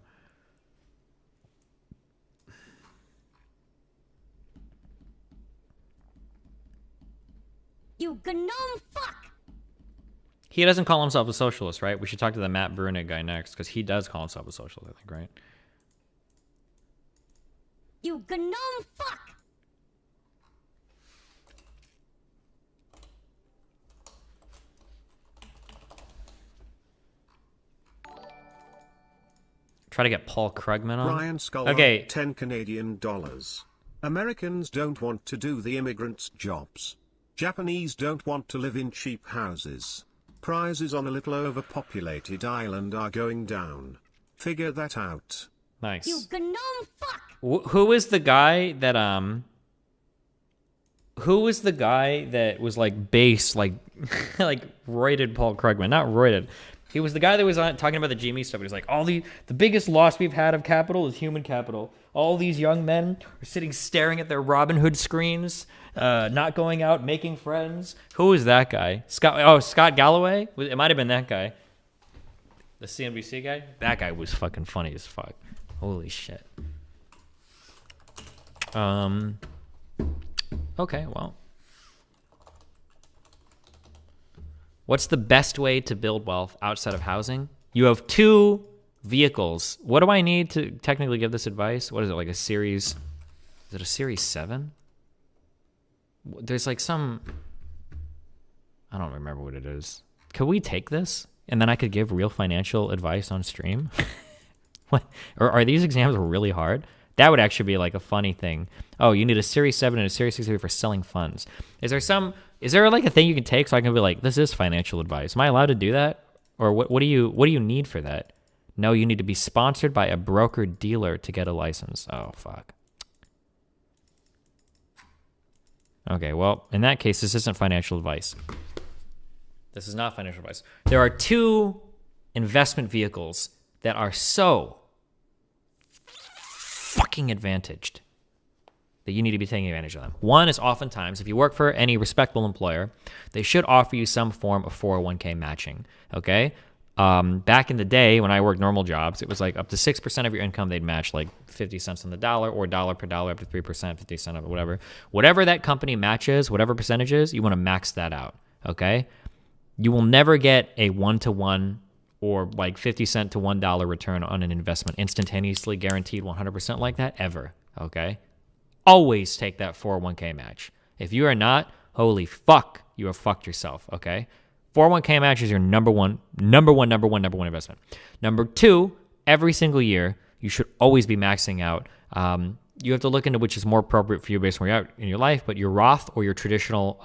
You gnome fuck! He doesn't call himself a socialist, right? We should talk to the Matt Brunig guy next, because he does call himself a socialist, I think, right? You gnome fuck! Try to get Paul Krugman on. Brian Scholar, okay. 10 Canadian dollars. Americans don't want to do the immigrants' jobs. Japanese don't want to live in cheap houses. Prices on a little overpopulated island are going down. Figure that out. Nice. You gnome fuck! Who is the guy that Who was the guy that was like base, like like roided Paul Krugman? Not roided. He was the guy that was talking about the GME stuff. He was like, all the biggest loss we've had of capital is human capital. All these young men are sitting staring at their Robinhood screens, not going out, making friends. Who is that guy? Scott Galloway? It might have been that guy. The CNBC guy? That guy was fucking funny as fuck. Holy shit. Okay, well. What's the best way to build wealth outside of housing? You have 2 vehicles. What do I need to technically give this advice? What is it, like a series? Is it a series 7? There's like some... I don't remember what it is. Could we take this? And then I could give real financial advice on stream? What? Or are these exams really hard? That would actually be like a funny thing. Oh, you need a Series 7 and a Series 6 for selling funds. Is there like a thing you can take so I can be like, this is financial advice? Am I allowed to do that? Or what do you need for that? No, you need to be sponsored by a broker dealer to get a license. Oh, fuck. Okay, well, in that case, this isn't financial advice. This is not financial advice. There are 2 investment vehicles that are so fucking advantaged that you need to be taking advantage of them. One is oftentimes, if you work for any respectable employer, they should offer you some form of 401k matching, okay? Back in the day when I worked normal jobs, it was like up to 6% of your income, they'd match like 50 cents on the dollar or dollar per dollar up to 3%, 50 cents of whatever. Whatever that company matches, whatever percentages, you want to max that out, okay? You will never get a 1-to-1 or like 50 cent to $1 return on an investment instantaneously guaranteed 100% like that ever, okay? Always take that 401k match. If you are not, holy fuck, you have fucked yourself, okay? 401k match is your number one investment. Number 2, every single year, you should always be maxing out. You have to look into which is more appropriate for you based on where you're at in your life, but your Roth or your traditional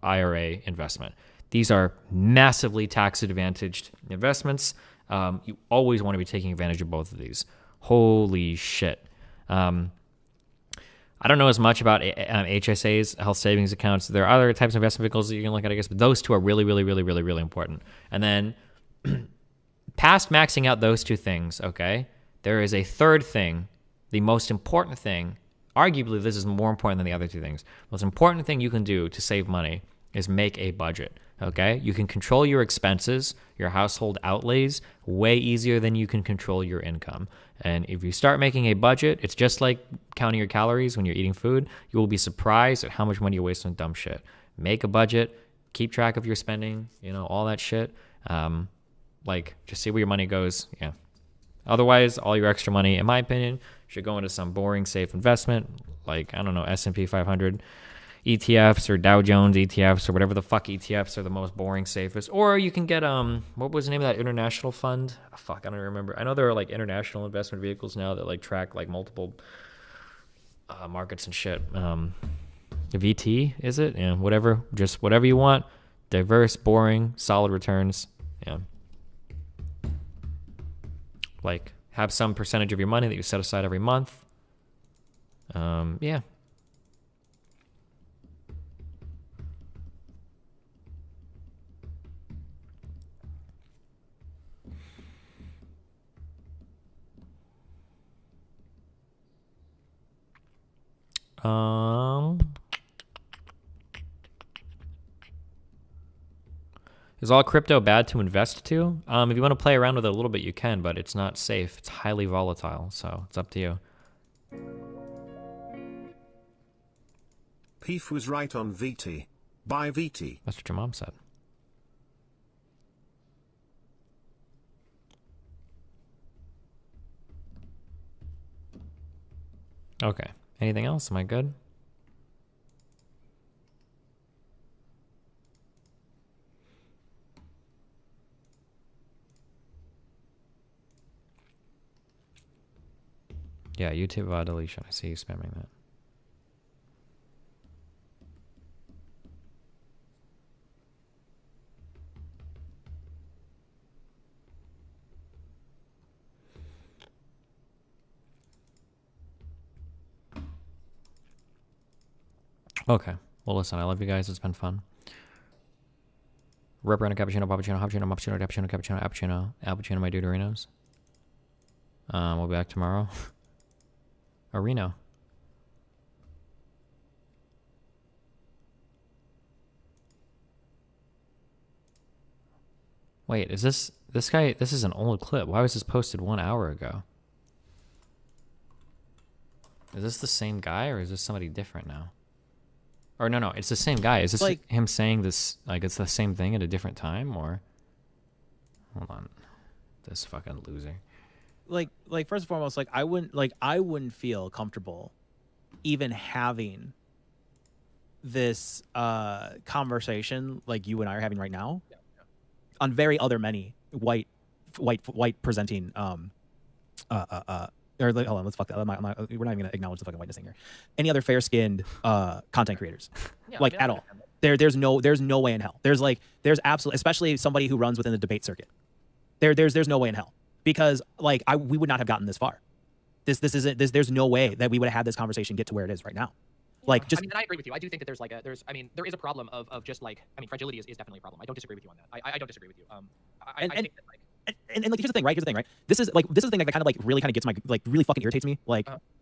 IRA investment. These are massively tax-advantaged investments. You always want to be taking advantage of both of these. Holy shit. I don't know as much about HSAs, health savings accounts. There are other types of investment vehicles that you can look at, I guess, but those 2 are really, really, really, really, really important. And then past maxing out those 2 things, okay, there is a third thing, the most important thing. Arguably, this is more important than the other 2 things. The most important thing you can do to save money is make a budget. Okay, you can control your expenses, your household outlays, way easier than you can control your income. And if you start making a budget, it's just like counting your calories when you're eating food. You will be surprised at how much money you waste on dumb shit. Make a budget, keep track of your spending, all that shit. Just see where your money goes. Yeah. Otherwise, all your extra money, in my opinion, should go into some boring, safe investment, like, I don't know, S&P 500 ETFs or Dow Jones ETFs or whatever the fuck ETFs are the most boring, safest. Or you can get, what was the name of that international fund? Oh, fuck, I don't remember. I know there are, like, international investment vehicles now that, like, track, like, multiple markets and shit. VT, is it? Yeah, whatever. Just whatever you want. Diverse, boring, solid returns. Yeah. Like, have some percentage of your money that you set aside every month. Yeah. Is all crypto bad to invest to? If you want to play around with it a little bit, you can, but it's not safe. It's highly volatile, so it's up to you. Peef was right on VT. Buy VT. That's what your mom said. Okay. Anything else? Am I good? Yeah, YouTube deletion. I see you spamming that. Okay. Well, listen, I love you guys. It's been fun. Representative Cappuccino, Pappuccino, Hoppuccino, Muppuccino, Cappuccino, Cappuccino, Appuccino, Alpuccino, my Duderinos. We'll be back tomorrow. Reno. Wait, is this guy? This is an old clip. Why was this posted 1 hour ago? Is this the same guy or is this somebody different now? Or no, it's the same guy. Is this like him saying this, like it's the same thing at a different time, or? Hold on. This fucking loser. Like first and foremost, like I wouldn't feel comfortable even having this conversation like you and I are having right now on very other many white presenting or hold on, let's fuck that. We're not even gonna acknowledge the fucking whiteness thing here. Any other fair-skinned content creators, at all? There's no way in hell. There's absolutely, especially somebody who runs within the debate circuit. There's no way in hell, because we would not have gotten this far. There's no way that we would have had this conversation get to where it is right now. I mean, and I agree with you. I do think that there is a problem of just fragility is definitely a problem. I don't disagree with you on that. I don't disagree with you. I think that And here's the thing, right? This is the thing that kind of really gets my really fucking irritates me.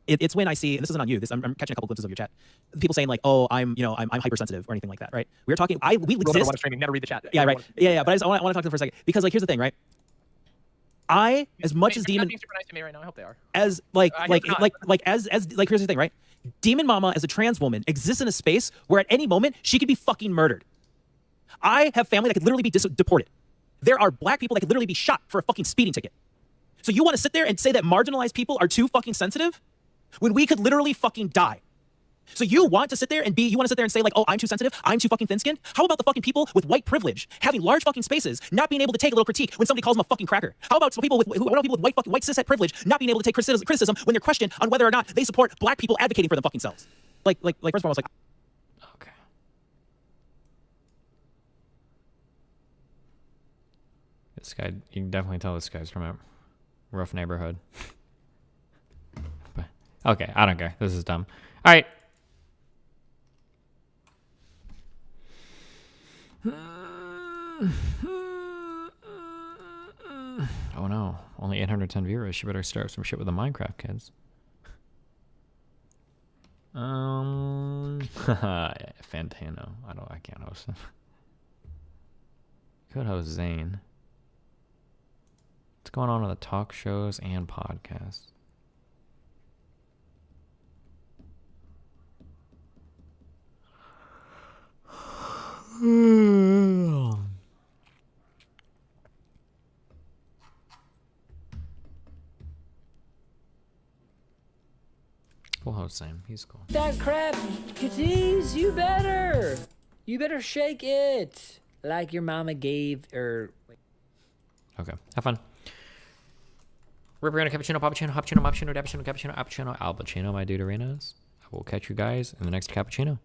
It's when I see, and this isn't on you. I'm catching a couple glimpses of your chat. People saying oh, I'm hypersensitive or anything like that, right? We were talking. We exist. Streaming, never read the chat. Yeah, right. Yeah. But I want to talk to them for a second, because here's the thing, right? As much as Demon, super nice to me right now. I hope they are. As here's the thing, right? Demon Mama, as a trans woman, exists in a space where at any moment she could be fucking murdered. I have family that could literally be deported. There are black people that could literally be shot for a fucking speeding ticket. So you want to sit there and say that marginalized people are too fucking sensitive when we could literally fucking die? So you want to sit there and say oh, I'm too sensitive, I'm too fucking thin-skinned? How about the fucking people with white privilege having large fucking spaces, not being able to take a little critique when somebody calls them a fucking cracker? How about people with white cishet privilege not being able to take criticism when they're questioned on whether or not they support black people advocating for them fucking selves? First of all, okay. This guy, you can definitely tell this guy's from a rough neighborhood. But, okay, I don't care. This is dumb. All right. Oh no, only 810 viewers. She better start some shit with the Minecraft kids. Fantano. I can't host him. Could host Zane. What's going on with the talk shows and podcasts? the same. He's cool. That crap, Katiz, you better shake it like your mama gave her. Okay, have fun. Ribriano, cappuccino, pappuccino, hoppuccino, moppuccino, dappuccino, cappuccino, appuccino, albacino, my dude arenas. I will catch you guys in the next cappuccino.